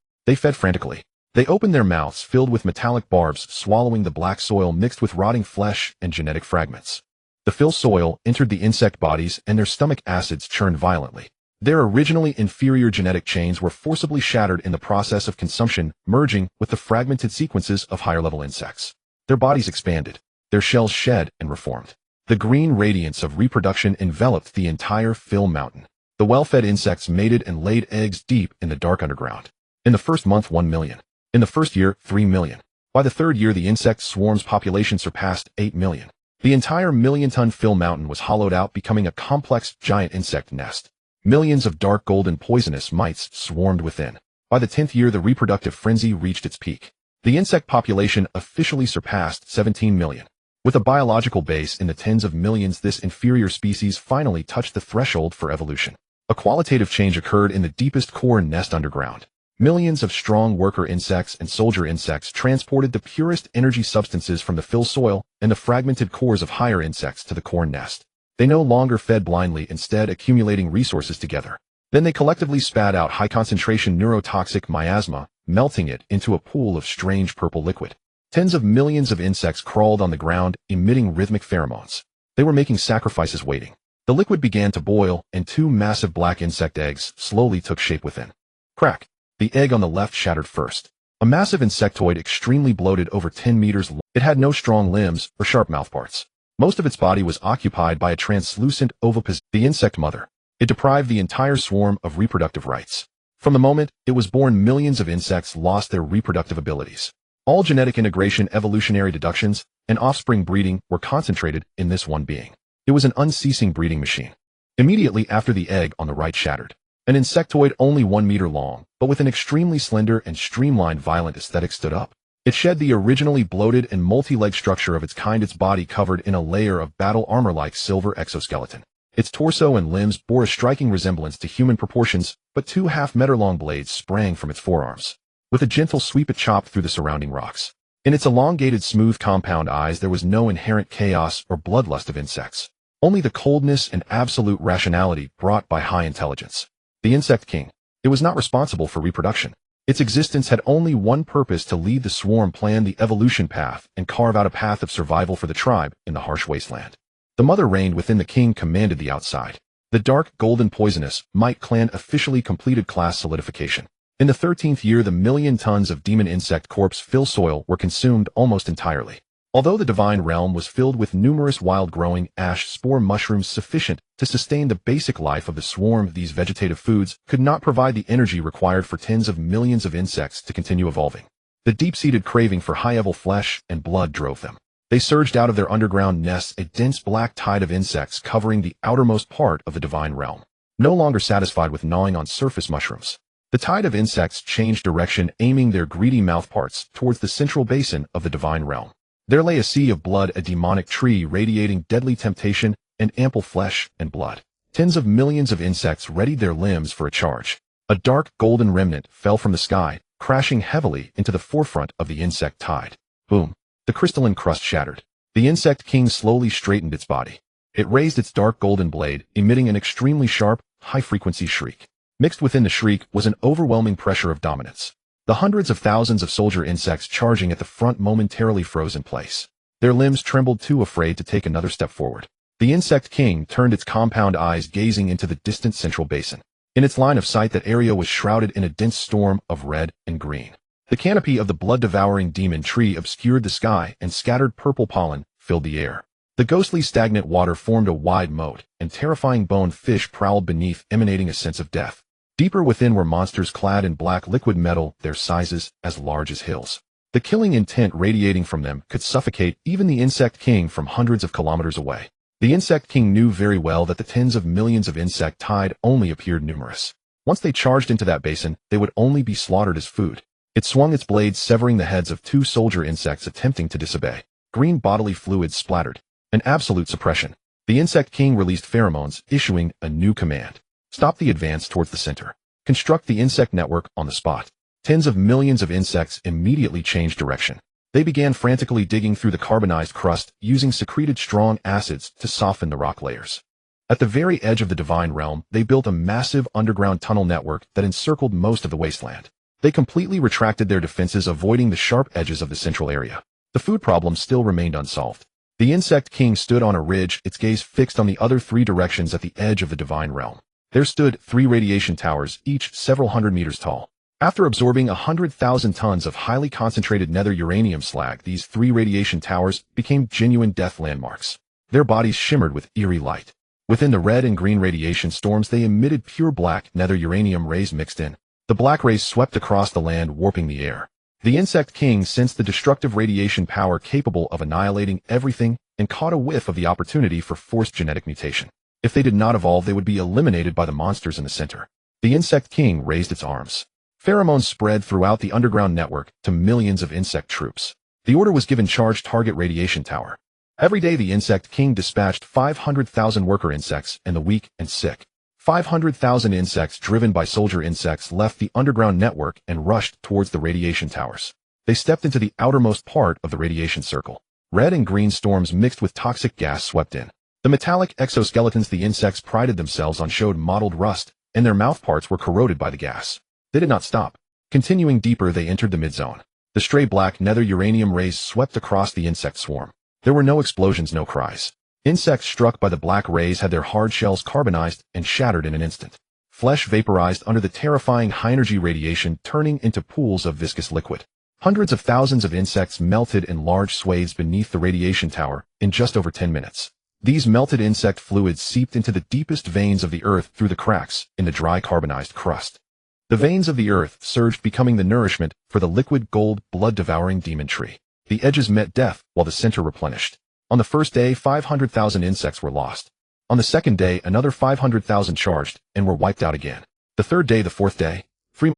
frantically. They opened their mouths filled with metallic barbs, swallowing the black soil mixed with rotting flesh and genetic fragments. The fill soil entered the insect bodies and their stomach acids churned violently. Their originally inferior genetic chains were forcibly shattered in the process of consumption, merging with the fragmented sequences of higher-level insects. Their bodies expanded, their shells shed and reformed. The green radiance of reproduction enveloped the entire fill mountain. The well-fed insects mated and laid eggs deep in the dark underground. In the first month, 1 million. In the first year, 3 million. By the third year, the insect swarm's population surpassed 8 million. The entire million-ton fill mountain was hollowed out, becoming a complex giant insect nest. Millions of dark golden poisonous mites swarmed within. By the 10th year, the reproductive frenzy reached its peak. The insect population officially surpassed 17 million. With a biological base in the tens of millions, this inferior species finally touched the threshold for evolution. A qualitative change occurred in the deepest core nest underground. Millions of strong worker insects and soldier insects transported the purest energy substances from the fill soil and the fragmented cores of higher insects to the core nest. They no longer fed blindly, instead accumulating resources together. Then they collectively spat out high-concentration neurotoxic miasma, melting it into a pool of strange purple liquid. Tens of millions of insects crawled on the ground, emitting rhythmic pheromones. They were making sacrifices waiting. The liquid began to boil, and two massive black insect eggs slowly took shape within. Crack! The egg on the left shattered first. A massive insectoid extremely bloated over 10 meters long. It had no strong limbs or sharp mouthparts. Most of its body was occupied by a translucent oviposition, the insect mother. It deprived the entire swarm of reproductive rights. From the moment it was born, millions of insects lost their reproductive abilities. All genetic integration, evolutionary deductions, and offspring breeding were concentrated in this one being. It was an unceasing breeding machine. Immediately after the egg on the right shattered, an insectoid only 1 meter long, but with an extremely slender and streamlined violent aesthetic stood up. It shed the originally bloated and multi-leg structure of its kind, its body covered in a layer of battle armor-like silver exoskeleton. Its torso and limbs bore a striking resemblance to human proportions, but two half-meter-long blades sprang from its forearms. With a gentle sweep it chopped through the surrounding rocks. In its elongated, smooth, compound eyes there was no inherent chaos or bloodlust of insects. Only the coldness and absolute rationality brought by high intelligence. The Insect King. It was not responsible for reproduction. Its existence had only one purpose: to lead the swarm, plan the evolution path, and carve out a path of survival for the tribe in the harsh wasteland. The mother reigned within, the king commanded the outside. The dark, golden, poisonous Might Clan officially completed class solidification. In the 13th year, the 1,000,000 tons of demon insect corpse fill soil were consumed almost entirely. Although the divine realm was filled with numerous wild-growing ash spore mushrooms sufficient to sustain the basic life of the swarm, these vegetative foods could not provide the energy required for tens of millions of insects to continue evolving. The deep-seated craving for high-level flesh and blood drove them. They surged out of their underground nests, a dense black tide of insects covering the outermost part of the divine realm. No longer satisfied with gnawing on surface mushrooms, the tide of insects changed direction, aiming their greedy mouthparts towards the central basin of the divine realm. There lay a sea of blood, a demonic tree radiating deadly temptation and ample flesh and blood. Tens of millions of insects readied their limbs for a charge. A dark golden remnant fell from the sky, crashing heavily into the forefront of the insect tide. Boom! The crystalline crust shattered. The Insect King slowly straightened its body. It raised its dark golden blade, emitting an extremely sharp, high-frequency shriek. Mixed within the shriek was an overwhelming pressure of dominance. The hundreds of thousands of soldier insects charging at the front momentarily froze in place. Their limbs trembled, too afraid to take another step forward. The Insect King turned its compound eyes, gazing into the distant central basin. In its line of sight, that area was shrouded in a dense storm of red and green. The canopy of the blood-devouring demon tree obscured the sky, and scattered purple pollen filled the air. The ghostly stagnant water formed a wide moat, and terrifying boned fish prowled beneath, emanating a sense of death. Deeper within were monsters clad in black liquid metal, their sizes as large as hills. The killing intent radiating from them could suffocate even the Insect King from hundreds of kilometers away. The Insect King knew very well that the tens of millions of insect tide only appeared numerous. Once they charged into that basin, they would only be slaughtered as food. It swung its blades, severing the heads of two soldier insects attempting to disobey. Green bodily fluids splattered. An absolute suppression. The Insect King released pheromones, issuing a new command. Stop the advance towards the center. Construct the insect network on the spot. Tens of millions of insects immediately changed direction. They began frantically digging through the carbonized crust, using secreted strong acids to soften the rock layers. At the very edge of the divine realm, they built a massive underground tunnel network that encircled most of the wasteland. They completely retracted their defenses, avoiding the sharp edges of the central area. The food problem still remained unsolved. The Insect King stood on a ridge, its gaze fixed on the other three directions at the edge of the divine realm. There stood 3 radiation towers, each several hundred meters tall. After absorbing 100,000 tons of highly concentrated nether uranium slag, these 3 radiation towers became genuine death landmarks. Their bodies shimmered with eerie light. Within the red and green radiation storms, they emitted pure black nether uranium rays mixed in. The black rays swept across the land, warping the air. The Insect King sensed the destructive radiation power capable of annihilating everything and caught a whiff of the opportunity for forced genetic mutation. If they did not evolve, they would be eliminated by the monsters in the center. The Insect King raised its arms. Pheromones spread throughout the underground network to millions of insect troops. The order was given: charge target radiation tower. Every day the Insect King dispatched 500,000 worker insects and the weak and sick. 500,000 insects driven by soldier insects left the underground network and rushed towards the radiation towers. They stepped into the outermost part of the radiation circle. Red and green storms mixed with toxic gas swept in. The metallic exoskeletons the insects prided themselves on showed mottled rust, and their mouthparts were corroded by the gas. They did not stop. Continuing deeper, they entered the mid-zone. The stray black nether uranium rays swept across the insect swarm. There were no explosions, no cries. Insects struck by the black rays had their hard shells carbonized and shattered in an instant. Flesh vaporized under the terrifying high-energy radiation, turning into pools of viscous liquid. Hundreds of thousands of insects melted in large swathes beneath the radiation tower in just over 10 minutes. These melted insect fluids seeped into the deepest veins of the earth through the cracks in the dry carbonized crust. The veins of the earth surged, becoming the nourishment for the liquid gold blood-devouring demon tree. The edges met death while the center replenished. On the first day, 500,000 insects were lost. On the second day, another 500,000 charged and were wiped out again. The third day, the fourth day,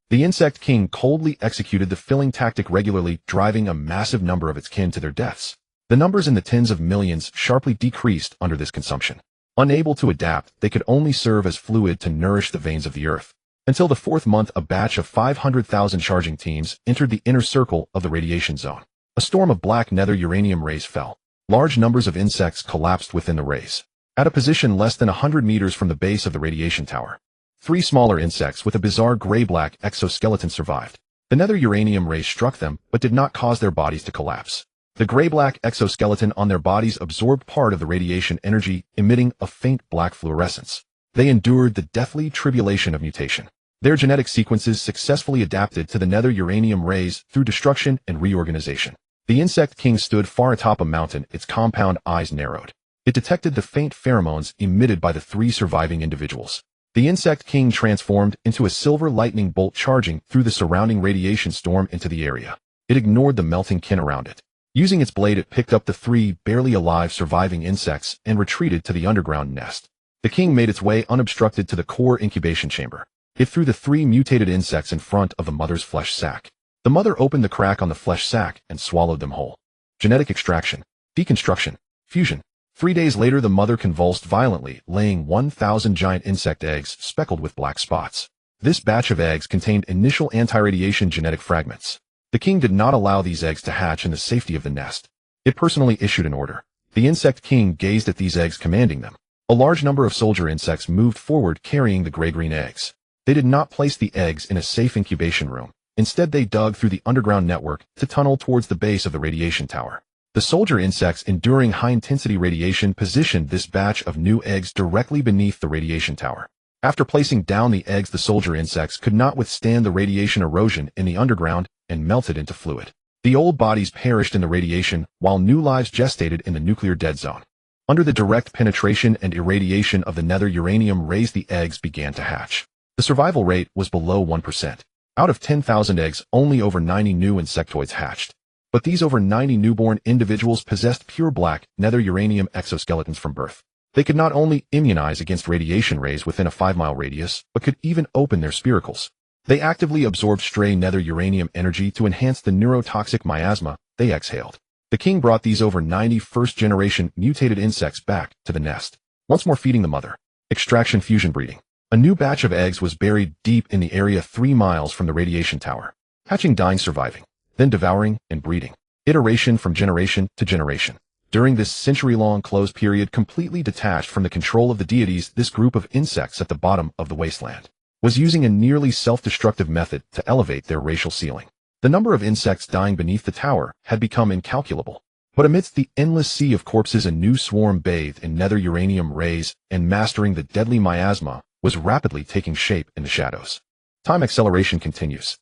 the insect king coldly executed the filling tactic regularly, driving a massive number of its kin to their deaths. The numbers in the tens of millions sharply decreased under this consumption. Unable to adapt, they could only serve as fluid to nourish the veins of the earth. Until the fourth month, a batch of 500,000 charging teams entered the inner circle of the radiation zone. A storm of black nether uranium rays fell. Large numbers of insects collapsed within the rays. At a position less than 100 meters from the base of the radiation tower, 3 smaller insects with a bizarre gray-black exoskeleton survived. The nether uranium rays struck them, but did not cause their bodies to collapse. The gray-black exoskeleton on their bodies absorbed part of the radiation energy, emitting a faint black fluorescence. They endured the deathly tribulation of mutation. Their genetic sequences successfully adapted to the nether uranium rays through destruction and reorganization. The insect king stood far atop a mountain, its compound eyes narrowed. It detected the faint pheromones emitted by the 3 surviving individuals. The insect king transformed into a silver lightning bolt, charging through the surrounding radiation storm into the area. It ignored the melting kin around it. Using its blade, it picked up the 3 barely alive surviving insects and retreated to the underground nest. The king made its way unobstructed to the core incubation chamber. It threw the 3 mutated insects in front of the mother's flesh sac. The mother opened the crack on the flesh sac and swallowed them whole. Genetic extraction, deconstruction, fusion. 3 days later, the mother convulsed violently, laying 1,000 giant insect eggs speckled with black spots. This batch of eggs contained initial anti-radiation genetic fragments. The king did not allow these eggs to hatch in the safety of the nest. It personally issued an order. The insect king gazed at these eggs, commanding them. A large number of soldier insects moved forward, carrying the gray-green eggs. They did not place the eggs in a safe incubation room. Instead, they dug through the underground network to tunnel towards the base of the radiation tower. The soldier insects, enduring high-intensity radiation, positioned this batch of new eggs directly beneath the radiation tower. After placing down the eggs, the soldier insects could not withstand the radiation erosion in the underground and melted into fluid. The old bodies perished in the radiation, while new lives gestated in the nuclear dead zone. Under the direct penetration and irradiation of the nether uranium rays, the eggs began to hatch. The survival rate was below 1%. Out of 10,000 eggs, only over 90 new insectoids hatched. But these over 90 newborn individuals possessed pure black nether uranium exoskeletons from birth. They could not only immunize against radiation rays within a 5-mile radius, but could even open their spiracles. They actively absorbed stray nether uranium energy to enhance the neurotoxic miasma they exhaled. The king brought these over 90 first-generation mutated insects back to the nest, once more feeding the mother. Extraction, fusion, breeding. A new batch of eggs was buried deep in the area 3 miles from the radiation tower. Hatching, dying, surviving, then devouring and breeding. Iteration from generation to generation. During this century-long closed period, completely detached from the control of the deities, this group of insects at the bottom of the wasteland was using a nearly self-destructive method to elevate their racial ceiling. The number of insects dying beneath the tower had become incalculable. But amidst the endless sea of corpses, a new swarm bathed in nether uranium rays and mastering the deadly miasma was rapidly taking shape in the shadows. Time acceleration continues.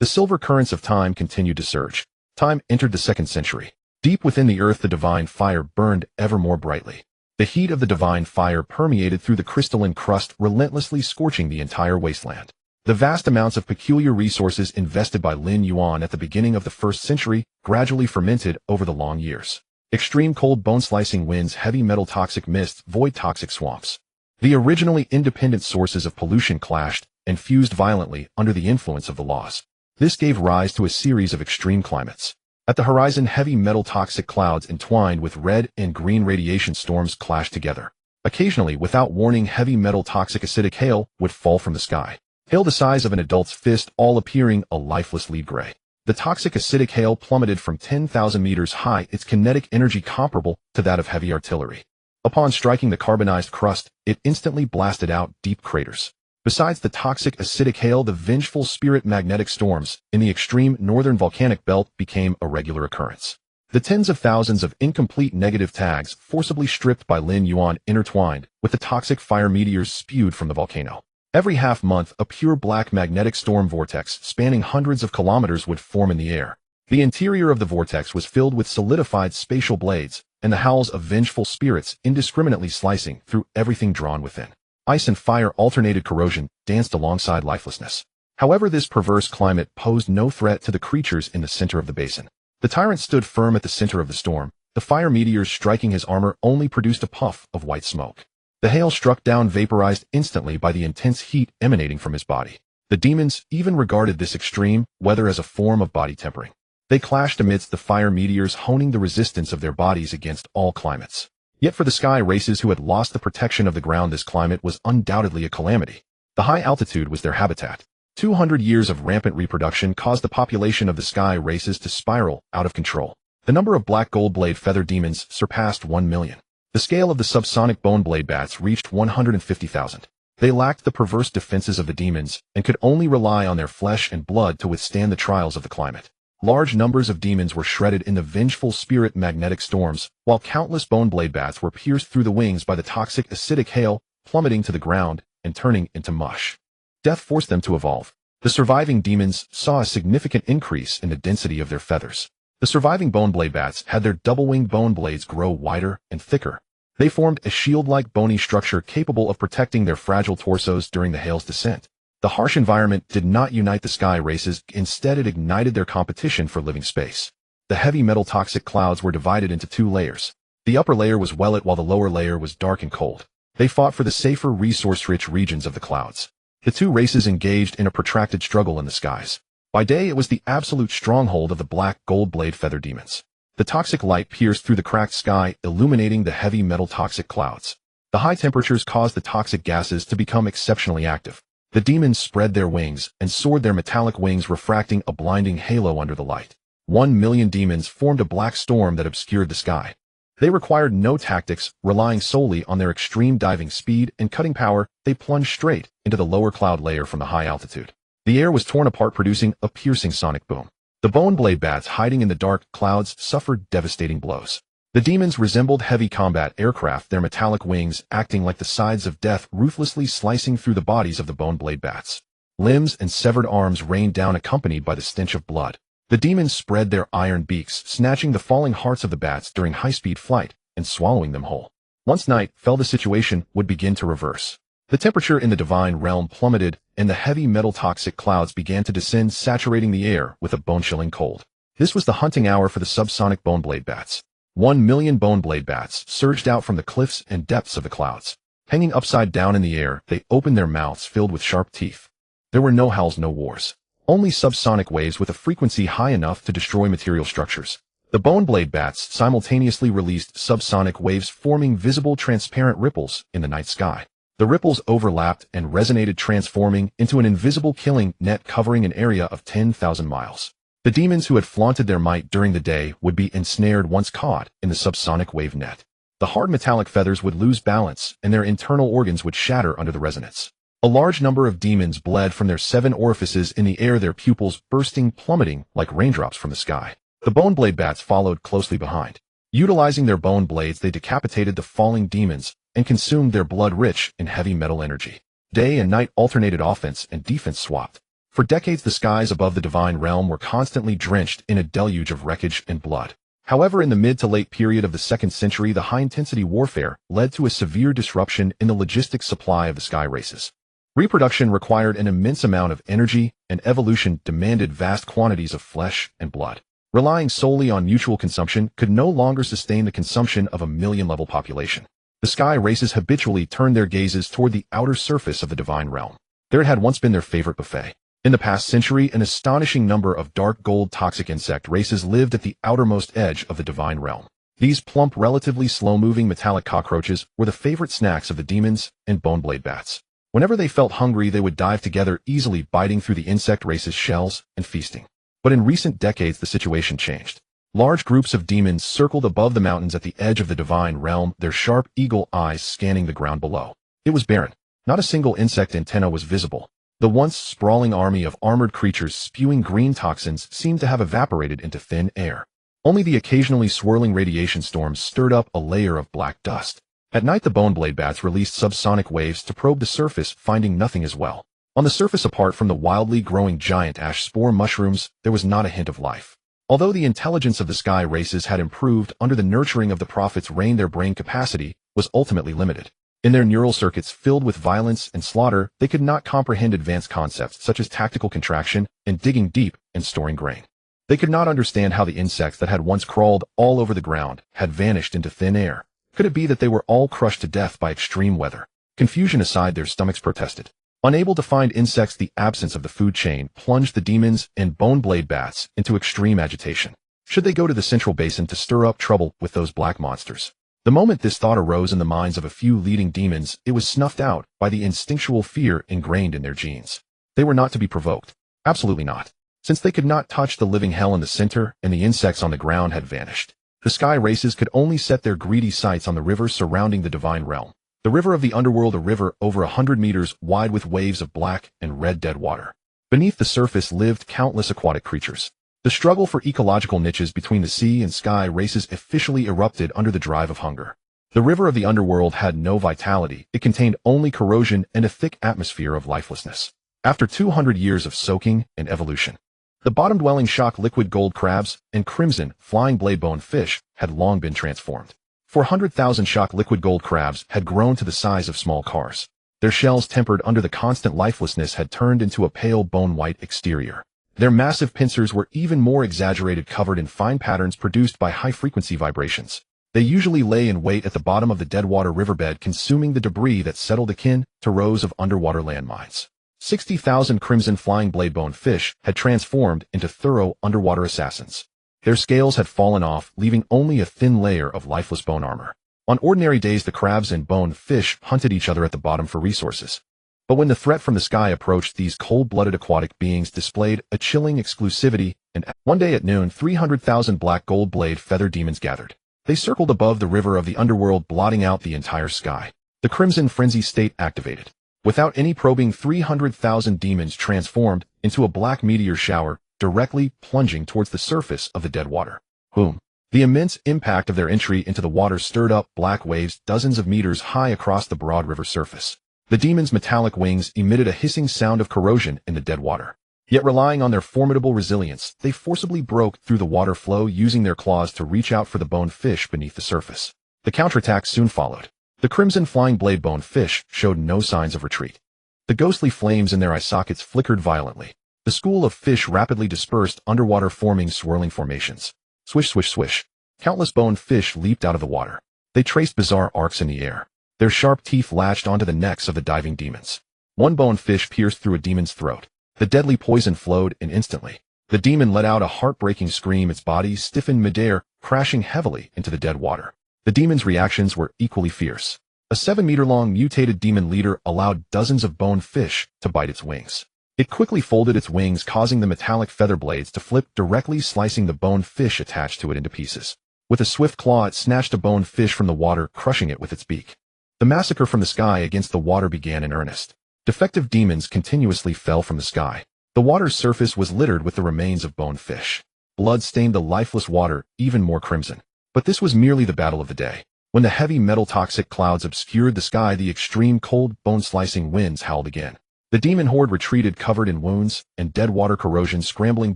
The silver currents of time continued to surge. Time entered the 2nd century. Deep within the earth, the divine fire burned ever more brightly. The heat of the divine fire permeated through the crystalline crust, relentlessly scorching the entire wasteland. The vast amounts of peculiar resources invested by Lin Yuan at the beginning of the 1st century gradually fermented over the long years. Extreme cold, bone-slicing winds, heavy metal toxic mists, void toxic swamps. The originally independent sources of pollution clashed and fused violently under the influence of the laws. This gave rise to a series of extreme climates. At the horizon, heavy metal toxic clouds entwined with red and green radiation storms clashed together. Occasionally, without warning, heavy metal toxic acidic hail would fall from the sky. Hail the size of an adult's fist, all appearing a lifeless lead gray. The toxic acidic hail plummeted from 10,000 meters high, its kinetic energy comparable to that of heavy artillery. Upon striking the carbonized crust, it instantly blasted out deep craters. Besides the toxic acidic hail, the vengeful spirit magnetic storms in the extreme northern volcanic belt became a regular occurrence. The tens of thousands of incomplete negative tags forcibly stripped by Lin Yuan intertwined with the toxic fire meteors spewed from the volcano. Every half-month, a pure black magnetic storm vortex spanning hundreds of kilometers would form in the air. The interior of the vortex was filled with solidified spatial blades and the howls of vengeful spirits indiscriminately slicing through everything drawn within. Ice and fire alternated corrosion danced alongside lifelessness. However, this perverse climate posed no threat to the creatures in the center of the basin. The tyrant stood firm at the center of the storm. The fire meteors striking his armor only produced a puff of white smoke. The hail struck down, vaporized instantly by the intense heat emanating from his body. The demons even regarded this extreme weather as a form of body tempering. They clashed amidst the fire meteors, honing the resistance of their bodies against all climates. Yet for the sky races who had lost the protection of the ground, this climate was undoubtedly a calamity. The high altitude was their habitat. 200 years of rampant reproduction caused the population of the sky races to spiral out of control. The number of black gold blade feather demons surpassed 1 million. The scale of the subsonic bone blade bats reached 150,000. They lacked the perverse defenses of the demons and could only rely on their flesh and blood to withstand the trials of the climate. Large numbers of demons were shredded in the vengeful spirit magnetic storms, while countless bone blade bats were pierced through the wings by the toxic acidic hail, plummeting to the ground and turning into mush. Death forced them to evolve. The surviving demons saw a significant increase in the density of their feathers. The surviving bone blade bats had their double-winged bone blades grow wider and thicker. They formed a shield-like bony structure capable of protecting their fragile torsos during the hail's descent. The harsh environment did not unite the sky races, instead it ignited their competition for living space. The heavy metal toxic clouds were divided into two layers. The upper layer was well-lit while the lower layer was dark and cold. They fought for the safer, resource-rich regions of the clouds. The two races engaged in a protracted struggle in the skies. By day, it was the absolute stronghold of the black gold blade feather demons. The toxic light pierced through the cracked sky, illuminating the heavy metal toxic clouds. The high temperatures caused the toxic gases to become exceptionally active. The demons spread their wings and soared, their metallic wings refracting a blinding halo under the light. 1 million demons formed a black storm that obscured the sky. They required no tactics, relying solely on their extreme diving speed and cutting power. They plunged straight into the lower cloud layer from the high altitude. The air was torn apart, producing a piercing sonic boom. The bone blade bats hiding in the dark clouds suffered devastating blows. The demons resembled heavy combat aircraft, their metallic wings acting like the sides of death, ruthlessly slicing through the bodies of the bone blade bats. Limbs and severed arms rained down, accompanied by the stench of blood. The demons spread their iron beaks, snatching the falling hearts of the bats during high-speed flight and swallowing them whole. Once night fell, the situation would begin to reverse. The temperature in the divine realm plummeted, and the heavy metal toxic clouds began to descend, saturating the air with a bone-chilling cold. This was the hunting hour for the subsonic bone blade bats. 1 million bone blade bats surged out from the cliffs and depths of the clouds. Hanging upside down in the air, they opened their mouths filled with sharp teeth. There were no howls, no wars. Only subsonic waves with a frequency high enough to destroy material structures. The bone blade bats simultaneously released subsonic waves, forming visible transparent ripples in the night sky. The ripples overlapped and resonated, transforming into an invisible killing net covering an area of 10,000 miles. The demons who had flaunted their might during the day would be ensnared once caught in the subsonic wave net. The hard metallic feathers would lose balance, and their internal organs would shatter under the resonance. A large number of demons bled from their 7 orifices in the air, their pupils bursting, plummeting like raindrops from the sky. The bone blade bats followed closely behind. Utilizing their bone blades, they decapitated the falling demons and consumed their blood rich in heavy metal energy. Day and night alternated, offense and defense swapped. For decades, the skies above the divine realm were constantly drenched in a deluge of wreckage and blood. However, in the mid to late period of the 2nd century, the high-intensity warfare led to a severe disruption in the logistics supply of the sky races. Reproduction required an immense amount of energy, and evolution demanded vast quantities of flesh and blood. Relying solely on mutual consumption could no longer sustain the consumption of a million-level population. The sky races habitually turned their gazes toward the outer surface of the divine realm. There it had once been their favorite buffet. In the past century, an astonishing number of dark gold toxic insect races lived at the outermost edge of the divine realm. These plump, relatively slow-moving metallic cockroaches were the favorite snacks of the demons and bone blade bats. Whenever they felt hungry, they would dive together, easily biting through the insect race's shells and feasting. But in recent decades, the situation changed. Large groups of demons circled above the mountains at the edge of the divine realm, their sharp eagle eyes scanning the ground below. It was barren. Not a single insect antenna was visible. The once sprawling army of armored creatures spewing green toxins seemed to have evaporated into thin air. Only the occasionally swirling radiation storms stirred up a layer of black dust. At night, the boneblade bats released subsonic waves to probe the surface, finding nothing as well. On the surface, apart from the wildly growing giant ash spore mushrooms, there was not a hint of life. Although the intelligence of the sky races had improved under the nurturing of the prophets' reign, their brain capacity was ultimately limited. In their neural circuits filled with violence and slaughter, they could not comprehend advanced concepts such as tactical contraction and digging deep and storing grain. They could not understand how the insects that had once crawled all over the ground had vanished into thin air. Could it be that they were all crushed to death by extreme weather? Confusion aside, their stomachs protested. Unable to find insects, the absence of the food chain plunged the demons and boneblade bats into extreme agitation. Should they go to the central basin to stir up trouble with those black monsters? The moment this thought arose in the minds of a few leading demons, it was snuffed out by the instinctual fear ingrained in their genes. They were not to be provoked. Absolutely not. Since they could not touch the living hell in the center and the insects on the ground had vanished, the sky races could only set their greedy sights on the river surrounding the divine realm. The river of the underworld, a river over 100 meters wide with waves of black and red dead water. Beneath the surface lived countless aquatic creatures. The struggle for ecological niches between the sea and sky races officially erupted under the drive of hunger. The river of the underworld had no vitality. It contained only corrosion and a thick atmosphere of lifelessness. After 200 years of soaking and evolution, the bottom-dwelling shock liquid gold crabs and crimson flying blade-bone fish had long been transformed. 400,000 shock liquid gold crabs had grown to the size of small cars. Their shells, tempered under the constant lifelessness, had turned into a pale bone-white exterior. Their massive pincers were even more exaggerated, covered in fine patterns produced by high-frequency vibrations. They usually lay in wait at the bottom of the deadwater riverbed, consuming the debris that settled akin to rows of underwater landmines. 60,000 crimson flying blade-bone fish had transformed into thorough underwater assassins. Their scales had fallen off, leaving only a thin layer of lifeless bone armor. On ordinary days, the crabs and bone fish hunted each other at the bottom for resources. But when the threat from the sky approached, these cold-blooded aquatic beings displayed a chilling exclusivity, and one day at noon, 300,000 black gold blade feather demons gathered. They circled above the river of the underworld, blotting out the entire sky. The crimson frenzy state activated. Without any probing, 300,000 demons transformed into a black meteor shower, directly plunging towards the surface of the dead water. Boom. The immense impact of their entry into the water stirred up black waves dozens of meters high across the broad river surface. The demons' metallic wings emitted a hissing sound of corrosion in the dead water. Yet, relying on their formidable resilience, they forcibly broke through the water flow, using their claws to reach out for the bone fish beneath the surface. The counterattack soon followed. The crimson flying blade bone fish showed no signs of retreat. The ghostly flames in their eye sockets flickered violently. The school of fish rapidly dispersed underwater, forming swirling formations. Swish, swish, swish. Countless bone fish leaped out of the water. They traced bizarre arcs in the air. Their sharp teeth latched onto the necks of the diving demons. One bone fish pierced through a demon's throat. The deadly poison flowed, and instantly, the demon let out a heartbreaking scream. Its body stiffened midair, crashing heavily into the dead water. The demon's reactions were equally fierce. A 7-meter-long mutated demon leader allowed dozens of bone fish to bite its wings. It quickly folded its wings, causing the metallic feather blades to flip, directly slicing the bone fish attached to it into pieces. With a swift claw, it snatched a bone fish from the water, crushing it with its beak. The massacre from the sky against the water began in earnest. Defective demons continuously fell from the sky. The water's surface was littered with the remains of bone fish. Blood stained the lifeless water even more crimson. But this was merely the battle of the day. When the heavy metal toxic clouds obscured the sky, the extreme cold, bone-slicing winds howled again. The demon horde retreated, covered in wounds and dead water corrosion, scrambling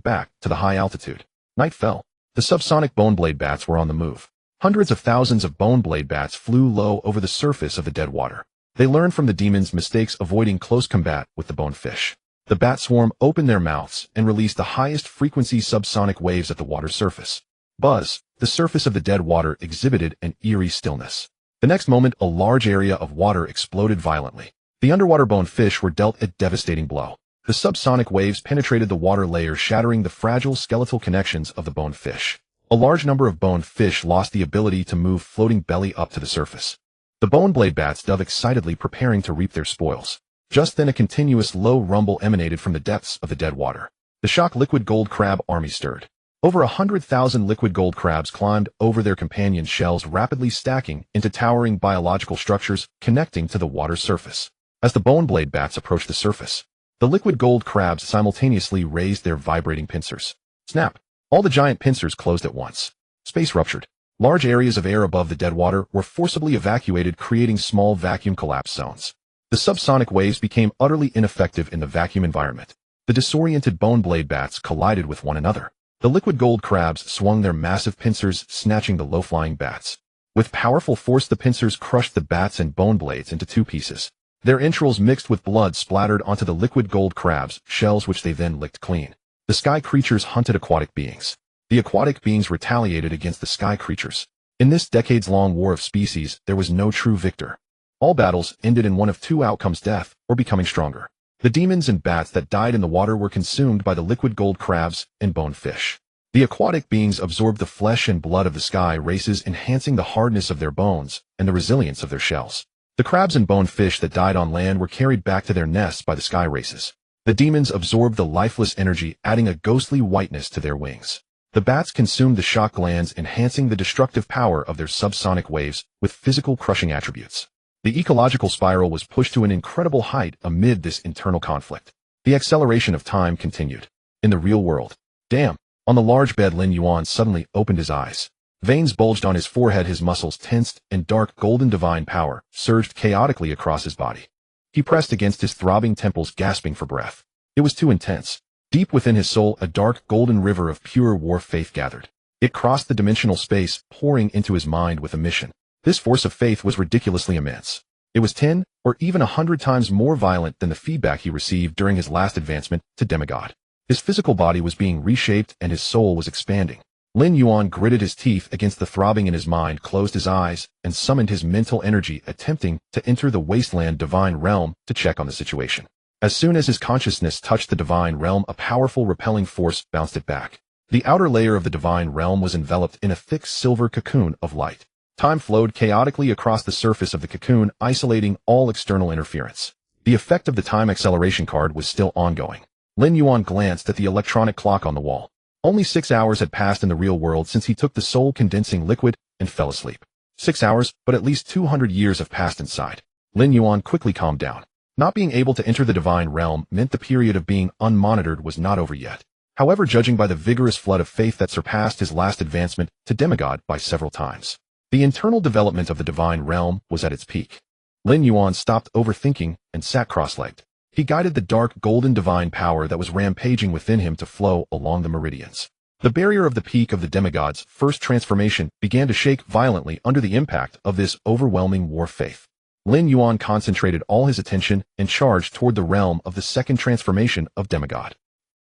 back to the high altitude. Night fell. The subsonic boneblade bats were on the move. Hundreds of thousands of boneblade bats flew low over the surface of the dead water. They learned from the demons' mistakes, avoiding close combat with the bonefish. The bat swarm opened their mouths and released the highest frequency subsonic waves at the water's surface. Buzz. The surface of the dead water exhibited an eerie stillness. The next moment, a large area of water exploded violently. The underwater bonefish were dealt a devastating blow. The subsonic waves penetrated the water layer, shattering the fragile skeletal connections of the bonefish. A large number of bonefish lost the ability to move, floating belly up to the surface. The boneblade bats dove excitedly, preparing to reap their spoils. Just then, a continuous low rumble emanated from the depths of the dead water. The shock liquid gold crab army stirred. Over 100,000 liquid gold crabs climbed over their companion shells, rapidly stacking into towering biological structures connecting to the water's surface. As the bone blade bats approached the surface, the liquid gold crabs simultaneously raised their vibrating pincers. Snap! All the giant pincers closed at once. Space ruptured. Large areas of air above the dead water were forcibly evacuated, creating small vacuum collapse zones. The subsonic waves became utterly ineffective in the vacuum environment. The disoriented bone blade bats collided with one another. The liquid gold crabs swung their massive pincers, snatching the low-flying bats. With powerful force, the pincers crushed the bats and bone blades into two pieces. Their entrails mixed with blood splattered onto the liquid gold crabs' shells, which they then licked clean. The sky creatures hunted aquatic beings. The aquatic beings retaliated against the sky creatures. In this decades-long war of species, there was no true victor. All battles ended in one of two outcomes: death or becoming stronger. The demons and bats that died in the water were consumed by the liquid gold crabs and bone fish. The aquatic beings absorbed the flesh and blood of the sky races, enhancing the hardness of their bones and the resilience of their shells. The crabs and bone fish that died on land were carried back to their nests by the sky races. The demons absorbed the lifeless energy, adding a ghostly whiteness to their wings. The bats consumed the shock glands, enhancing the destructive power of their subsonic waves with physical crushing attributes. The ecological spiral was pushed to an incredible height amid this internal conflict. The acceleration of time continued. In the real world. Damn! On the large bed, Lin Yuan suddenly opened his eyes. Veins bulged on his forehead, his muscles tensed, and dark golden divine power surged chaotically across his body. He pressed against his throbbing temples, gasping for breath. It was too intense. Deep within his soul, a dark golden river of pure war faith gathered. It crossed the dimensional space, pouring into his mind with a mission. This force of faith was ridiculously immense. It was 10 or even 100 times more violent than the feedback he received during his last advancement to demigod. His physical body was being reshaped and his soul was expanding. Lin Yuan gritted his teeth against the throbbing in his mind, closed his eyes, and summoned his mental energy, attempting to enter the wasteland divine realm to check on the situation. As soon as his consciousness touched the divine realm, a powerful repelling force bounced it back. The outer layer of the divine realm was enveloped in a thick silver cocoon of light. Time flowed chaotically across the surface of the cocoon, isolating all external interference. The effect of the time acceleration card was still ongoing. Lin Yuan glanced at the electronic clock on the wall. Only 6 hours had passed in the real world since he took the soul-condensing liquid and fell asleep. 6 hours, but at least 200 years have passed inside. Lin Yuan quickly calmed down. Not being able to enter the divine realm meant the period of being unmonitored was not over yet. However, judging by the vigorous flood of faith that surpassed his last advancement to demigod by several times, the internal development of the divine realm was at its peak. Lin Yuan stopped overthinking and sat cross-legged. He guided the dark golden divine power that was rampaging within him to flow along the meridians. The barrier of the peak of the demigod's first transformation began to shake violently under the impact of this overwhelming war faith. Lin Yuan concentrated all his attention and charged toward the realm of the second transformation of demigod.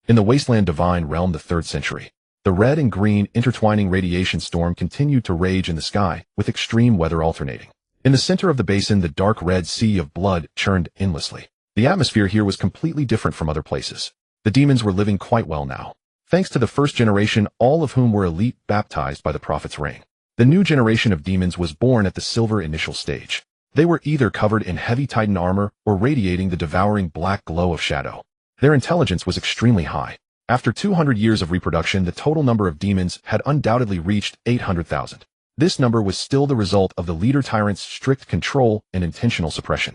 In the wasteland divine realm, the 3rd century, the red and green intertwining radiation storm continued to rage in the sky, with extreme weather alternating. In the center of the basin, the dark red sea of blood churned endlessly. The atmosphere here was completely different from other places. The demons were living quite well now. Thanks to the first generation, all of whom were elite, baptized by the prophet's ring. The new generation of demons was born at the silver initial stage. They were either covered in heavy titan armor or radiating the devouring black glow of shadow. Their intelligence was extremely high. After 200 years of reproduction, the total number of demons had undoubtedly reached 800,000. This number was still the result of the leader tyrant's strict control and intentional suppression.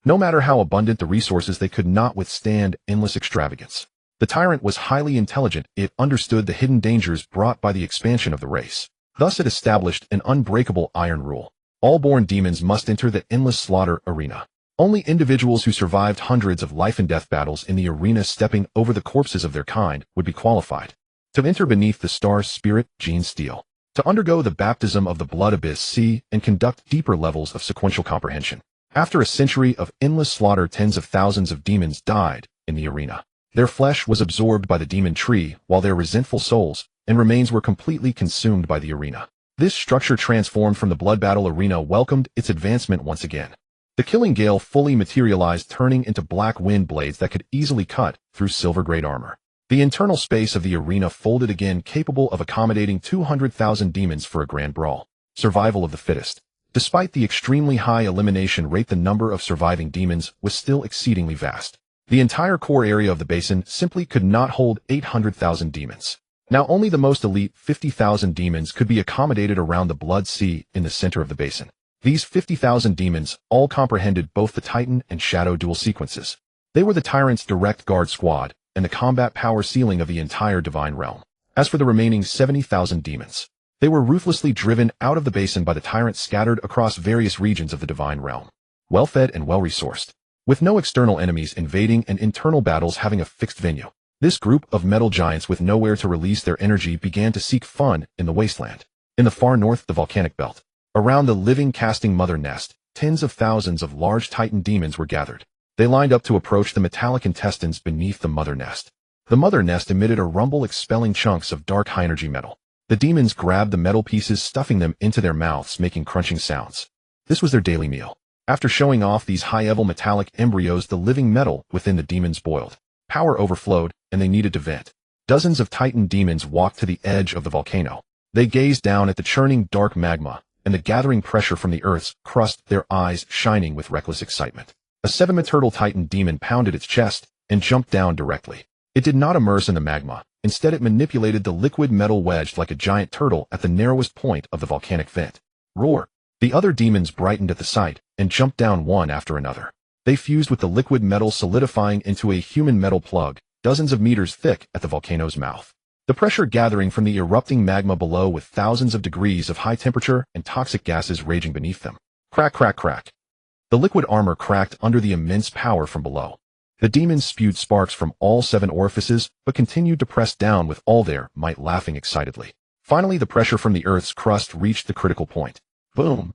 No matter how abundant the resources, they could not withstand endless extravagance. The tyrant was highly intelligent. It understood the hidden dangers brought by the expansion of the race. Thus it established an unbreakable iron rule. All born demons must enter the endless slaughter arena. Only individuals who survived hundreds of life and death battles in the arena, stepping over the corpses of their kind, would be qualified to enter beneath the star spirit gene steel, to undergo the baptism of the blood abyss sea, and conduct deeper levels of sequential comprehension. After a century of endless slaughter, tens of thousands of demons died in the arena. Their flesh was absorbed by the demon tree, while their resentful souls and remains were completely consumed by the arena. This structure, transformed from the blood battle arena, welcomed its advancement once again. The killing gale fully materialized, turning into black wind blades that could easily cut through silver-grade armor. The internal space of the arena folded again, capable of accommodating 200,000 demons for a grand brawl. Survival of the fittest. Despite the extremely high elimination rate, the number of surviving demons was still exceedingly vast. The entire core area of the basin simply could not hold 800,000 demons. Now only the most elite 50,000 demons could be accommodated around the blood sea in the center of the basin. These 50,000 demons all comprehended both the Titan and Shadow dual sequences. They were the Tyrant's direct guard squad, and the combat power ceiling of the entire Divine Realm. As for the remaining 70,000 demons, they were ruthlessly driven out of the basin by the Tyrant scattered across various regions of the Divine Realm. Well-fed and well-resourced, with no external enemies invading and internal battles having a fixed venue. This group of metal giants with nowhere to release their energy began to seek fun in the wasteland. In the far north, the volcanic belt. Around the living casting mother nest, tens of thousands of large Titan demons were gathered. They lined up to approach the metallic intestines beneath the mother nest. The mother nest emitted a rumble expelling chunks of dark high-energy metal. The demons grabbed the metal pieces, stuffing them into their mouths, making crunching sounds. This was their daily meal. After showing off these high-level metallic embryos, the living metal within the demons boiled. Power overflowed, and they needed to vent. Dozens of Titan demons walked to the edge of the volcano. They gazed down at the churning dark magma and the gathering pressure from the earth's crust, their eyes shining with reckless excitement. A 7-meter Titan demon pounded its chest and jumped down directly. It did not immerse in the magma. Instead, it manipulated the liquid metal wedged like a giant turtle at the narrowest point of the volcanic vent. Roar! The other demons brightened at the sight and jumped down one after another. They fused with the liquid metal, solidifying into a human metal plug, dozens of meters thick at the volcano's mouth. The pressure gathering from the erupting magma below, with thousands of degrees of high temperature and toxic gases raging beneath them. Crack, crack, crack. The liquid armor cracked under the immense power from below. The demons spewed sparks from all 7 orifices, but continued to press down with all their might, laughing excitedly. Finally, the pressure from the Earth's crust reached the critical point. Boom!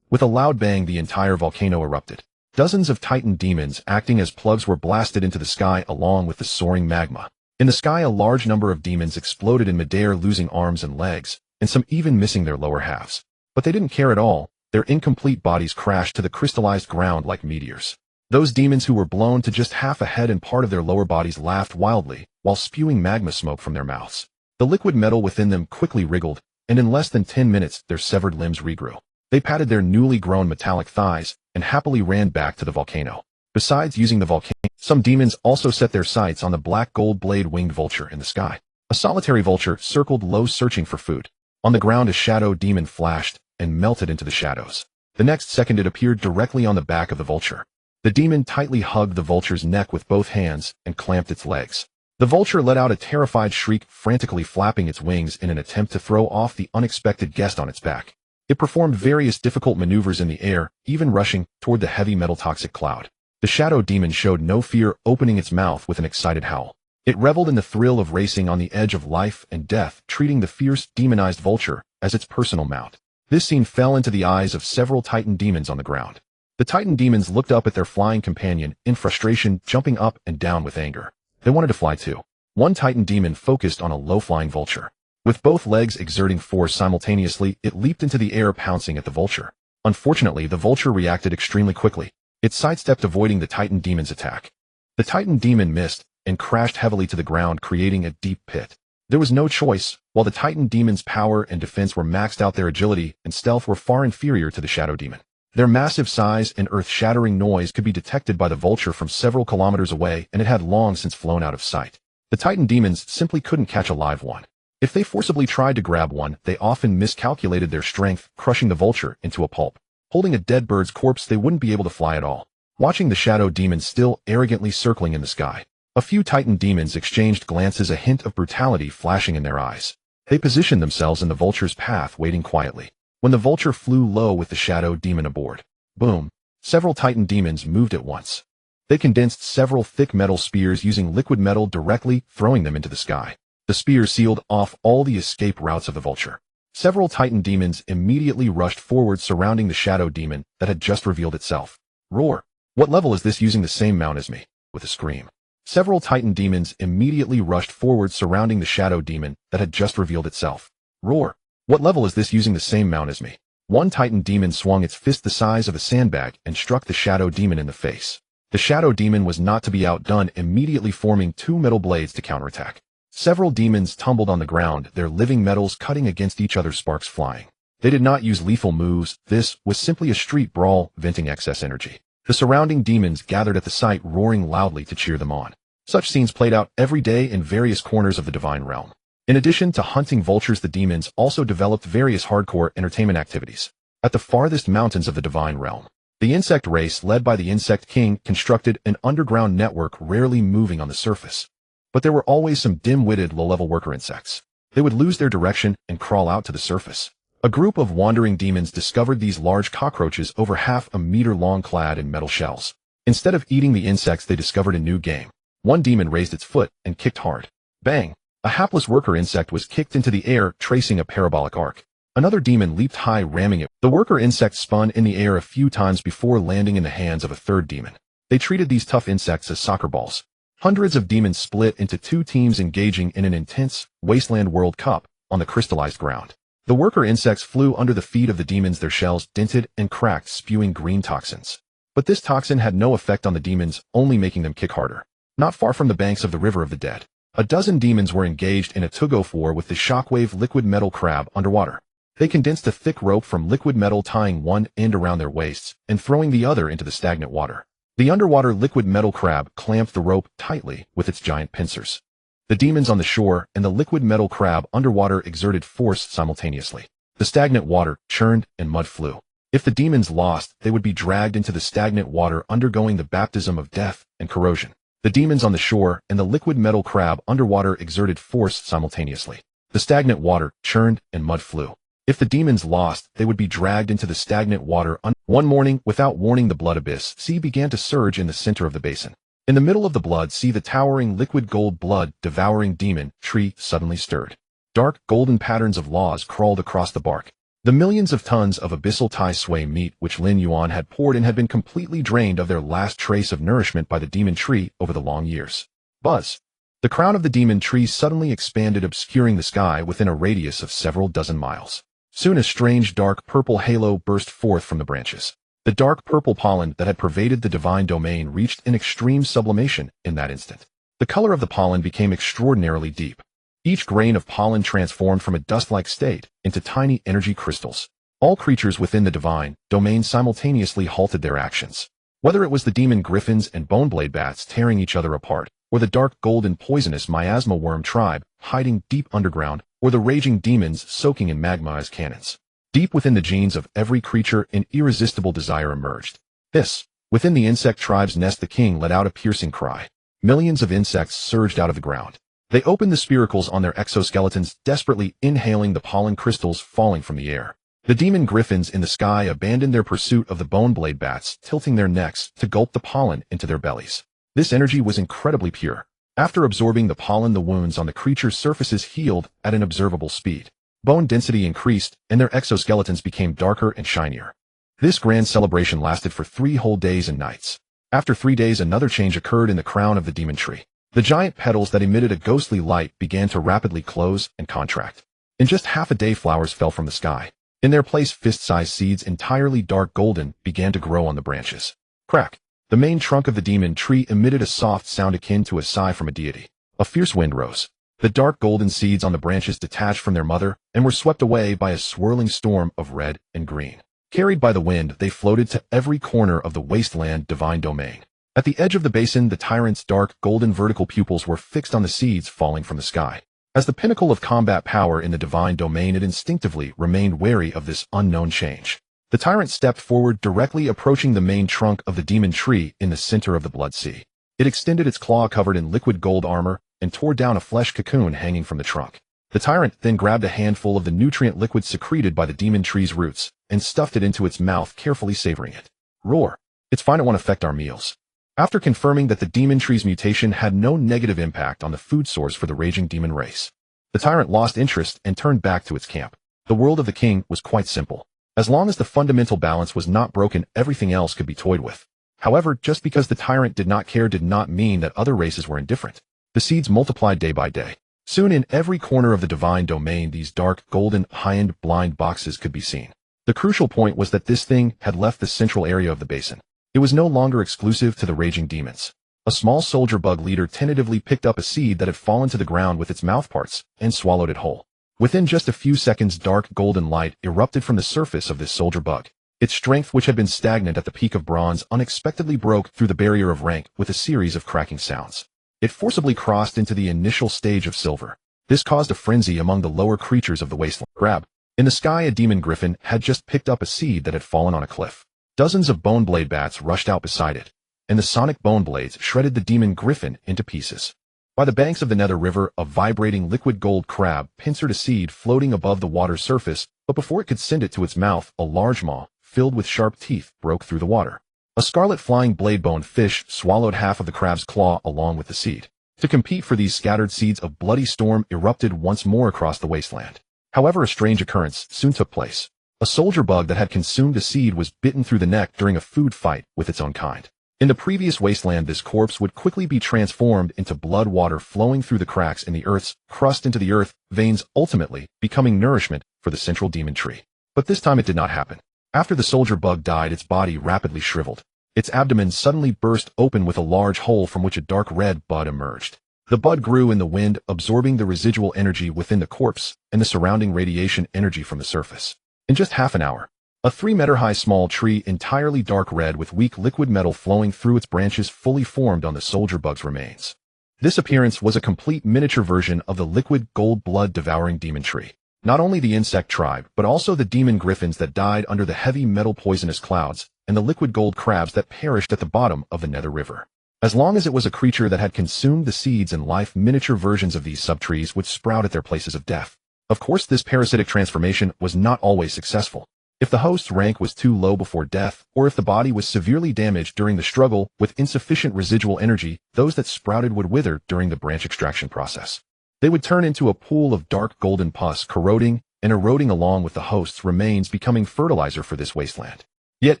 With a loud bang, the entire volcano erupted. Dozens of Titan demons acting as plugs were blasted into the sky along with the soaring magma. In the sky, a large number of demons exploded in midair, losing arms and legs, and some even missing their lower halves. But they didn't care at all. Their incomplete bodies crashed to the crystallized ground like meteors. Those demons who were blown to just half a head and part of their lower bodies laughed wildly while spewing magma smoke from their mouths. The liquid metal within them quickly wriggled, and in less than 10 minutes their severed limbs regrew. They patted their newly grown metallic thighs and happily ran back to the volcano. Besides using the volcano, some demons also set their sights on the black gold blade winged vulture in the sky. A solitary vulture circled low, searching for food. On the ground, a shadow demon flashed and melted into the shadows. The next second, it appeared directly on the back of the vulture. The demon tightly hugged the vulture's neck with both hands and clamped its legs. The vulture let out a terrified shriek, frantically flapping its wings in an attempt to throw off the unexpected guest on its back. It performed various difficult maneuvers in the air, even rushing toward the heavy metal toxic cloud. The shadow demon showed no fear, opening its mouth with an excited howl. It reveled in the thrill of racing on the edge of life and death, treating the fierce, demonized vulture as its personal mount. This scene fell into the eyes of several Titan demons on the ground. The Titan demons looked up at their flying companion in frustration, jumping up and down with anger. They wanted to fly too. One Titan demon focused on a low-flying vulture. With both legs exerting force simultaneously, it leaped into the air, pouncing at the vulture. Unfortunately, the vulture reacted extremely quickly. It sidestepped, avoiding the Titan demon's attack. The Titan demon missed and crashed heavily to the ground, creating a deep pit. There was no choice. While the Titan demon's power and defense were maxed out, their agility and stealth were far inferior to the shadow demon. Their massive size and earth-shattering noise could be detected by the vulture from several kilometers away, and it had long since flown out of sight. The Titan demons simply couldn't catch a live one. If they forcibly tried to grab one, they often miscalculated their strength, crushing the vulture into a pulp. Holding a dead bird's corpse, they wouldn't be able to fly at all. Watching the shadow demon still arrogantly circling in the sky, a few Titan demons exchanged glances, a hint of brutality flashing in their eyes. They positioned themselves in the vulture's path, waiting quietly. When the vulture flew low with the shadow demon aboard, boom, several Titan demons moved at once. They condensed several thick metal spears using liquid metal directly, throwing them into the sky. The spears sealed off all the escape routes of the vulture. Several Titan demons immediately rushed forward, surrounding the shadow demon that had just revealed itself. Roar! What level is this using the same mount as me? With a scream. Several Titan demons immediately rushed forward, surrounding the shadow demon that had just revealed itself. Roar! What level is this using the same mount as me? One Titan demon swung its fist the size of a sandbag and struck the shadow demon in the face. The shadow demon was not to be outdone, immediately forming 2 metal blades to counterattack. Several demons tumbled on the ground, their living metals cutting against each other, sparks flying. They did not use lethal moves. This was simply a street brawl, venting excess energy. The surrounding demons gathered at the sight, roaring loudly to cheer them on. Such scenes played out every day in various corners of the Divine Realm. In addition to hunting vultures, the demons also developed various hardcore entertainment activities. At the farthest mountains of the divine realm, the insect race led by the Insect King constructed an underground network rarely moving on the surface. But there were always some dim-witted low-level worker insects. They would lose their direction and crawl out to the surface. A group of wandering demons discovered these large cockroaches over half a meter long clad in metal shells. Instead of eating the insects, they discovered a new game. One demon raised its foot and kicked hard. Bang! A hapless worker insect was kicked into the air, tracing a parabolic arc. Another demon leaped high, ramming it. The worker insect spun in the air a few times before landing in the hands of a third demon. They treated these tough insects as soccer balls. Hundreds of demons split into two teams, engaging in an intense Wasteland World Cup on the crystallized ground. The worker insects flew under the feet of the demons, their shells dented and cracked, spewing green toxins. But this toxin had no effect on the demons, only making them kick harder. Not far from the banks of the River of the Dead, a dozen demons were engaged in a tug-of war with the shockwave liquid metal crab underwater. They condensed a thick rope from liquid metal, tying one end around their waists and throwing the other into the stagnant water. The underwater liquid metal crab clamped the rope tightly with its giant pincers. The demons on the shore and the liquid metal crab underwater exerted force simultaneously. The stagnant water churned and mud flew. If the demons lost, they would be dragged into the stagnant water, undergoing the baptism of death and corrosion. The demons on the shore and the liquid metal crab underwater exerted force simultaneously. The stagnant water churned and mud flew. If the demons lost, they would be dragged into the stagnant water. One morning, without warning, the blood abyss sea began to surge in the center of the basin. In the middle of the blood sea, the towering liquid gold blood devouring demon tree suddenly stirred. Dark golden patterns of laws crawled across the bark. The millions of tons of abyssal tai sui meat which Lin Yuan had poured in had been completely drained of their last trace of nourishment by the demon tree over the long years. Buzz! The crown of the demon tree suddenly expanded, obscuring the sky within a radius of several dozen miles. Soon a strange dark purple halo burst forth from the branches. The dark purple pollen that had pervaded the divine domain reached an extreme sublimation in that instant. The color of the pollen became extraordinarily deep. Each grain of pollen transformed from a dust-like state into tiny energy crystals. All creatures within the divine domain simultaneously halted their actions. Whether it was the demon griffins and boneblade bats tearing each other apart, or the dark golden poisonous miasma worm tribe hiding deep underground, or the raging demons soaking in magma as cannons. Deep within the genes of every creature, an irresistible desire emerged. Hiss! Within the insect tribe's nest, the king let out a piercing cry. Millions of insects surged out of the ground. They opened the spiracles on their exoskeletons, desperately inhaling the pollen crystals falling from the air. The demon griffins in the sky abandoned their pursuit of the boneblade bats, tilting their necks to gulp the pollen into their bellies. This energy was incredibly pure. After absorbing the pollen, the wounds on the creature's surfaces healed at an observable speed. Bone density increased, and their exoskeletons became darker and shinier. This grand celebration lasted for 3 whole days and nights. After 3 days, another change occurred in the crown of the demon tree. The giant petals that emitted a ghostly light began to rapidly close and contract. In just half a day, flowers fell from the sky. In their place, fist-sized seeds, entirely dark golden, began to grow on the branches. Crack! The main trunk of the demon tree emitted a soft sound akin to a sigh from a deity. A fierce wind rose. The dark golden seeds on the branches detached from their mother and were swept away by a swirling storm of red and green. Carried by the wind, they floated to every corner of the wasteland divine domain. At the edge of the basin, the tyrant's dark golden vertical pupils were fixed on the seeds falling from the sky. As the pinnacle of combat power in the divine domain, it instinctively remained wary of this unknown change. The tyrant stepped forward, directly approaching the main trunk of the demon tree in the center of the blood sea. It extended its claw covered in liquid gold armor and tore down a flesh cocoon hanging from the trunk. The tyrant then grabbed a handful of the nutrient liquid secreted by the demon tree's roots and stuffed it into its mouth, carefully savoring it. Roar! It's fine, it won't affect our meals. After confirming that the demon tree's mutation had no negative impact on the food source for the raging demon race, the tyrant lost interest and turned back to its camp. The world of the king was quite simple. As long as the fundamental balance was not broken, everything else could be toyed with. However, just because the tyrant did not care did not mean that other races were indifferent. The seeds multiplied day by day. Soon in every corner of the divine domain, these dark, golden, high-end blind boxes could be seen. The crucial point was that this thing had left the central area of the basin. It was no longer exclusive to the raging demons. A small soldier bug leader tentatively picked up a seed that had fallen to the ground with its mouthparts and swallowed it whole. Within just a few seconds, dark golden light erupted from the surface of this soldier bug. Its strength, which had been stagnant at the peak of bronze, unexpectedly broke through the barrier of rank with a series of cracking sounds. It forcibly crossed into the initial stage of silver. This caused a frenzy among the lower creatures of the wasteland. Grab! In the sky, a demon griffin had just picked up a seed that had fallen on a cliff. Dozens of bone blade bats rushed out beside it, and the sonic bone blades shredded the demon griffin into pieces. By the banks of the Nether River, a vibrating liquid gold crab pincered a seed floating above the water's surface, but before it could send it to its mouth, a large maw, filled with sharp teeth, broke through the water. A scarlet flying blade-bone fish swallowed half of the crab's claw along with the seed. To compete for these scattered seeds, a bloody storm erupted once more across the wasteland. However, a strange occurrence soon took place. A soldier bug that had consumed a seed was bitten through the neck during a food fight with its own kind. In the previous wasteland, this corpse would quickly be transformed into blood water flowing through the cracks in the earth's crust into the earth veins, ultimately becoming nourishment for the central demon tree. But this time it did not happen. After the soldier bug died, its body rapidly shriveled. Its abdomen suddenly burst open with a large hole from which a dark red bud emerged. The bud grew in the wind, absorbing the residual energy within the corpse and the surrounding radiation energy from the surface. In just half an hour, a 3-meter-high small tree, entirely dark red with weak liquid metal flowing through its branches, fully formed on the soldier bug's remains. This appearance was a complete miniature version of the liquid gold blood-devouring demon tree. Not only the insect tribe, but also the demon griffins that died under the heavy metal poisonous clouds, and the liquid gold crabs that perished at the bottom of the Nether River. As long as it was a creature that had consumed the seeds and life, miniature versions of these subtrees would sprout at their places of death. Of course, this parasitic transformation was not always successful. If the host's rank was too low before death, or if the body was severely damaged during the struggle with insufficient residual energy, those that sprouted would wither during the branch extraction process. They would turn into a pool of dark golden pus, corroding and eroding along with the host's remains, becoming fertilizer for this wasteland. Yet,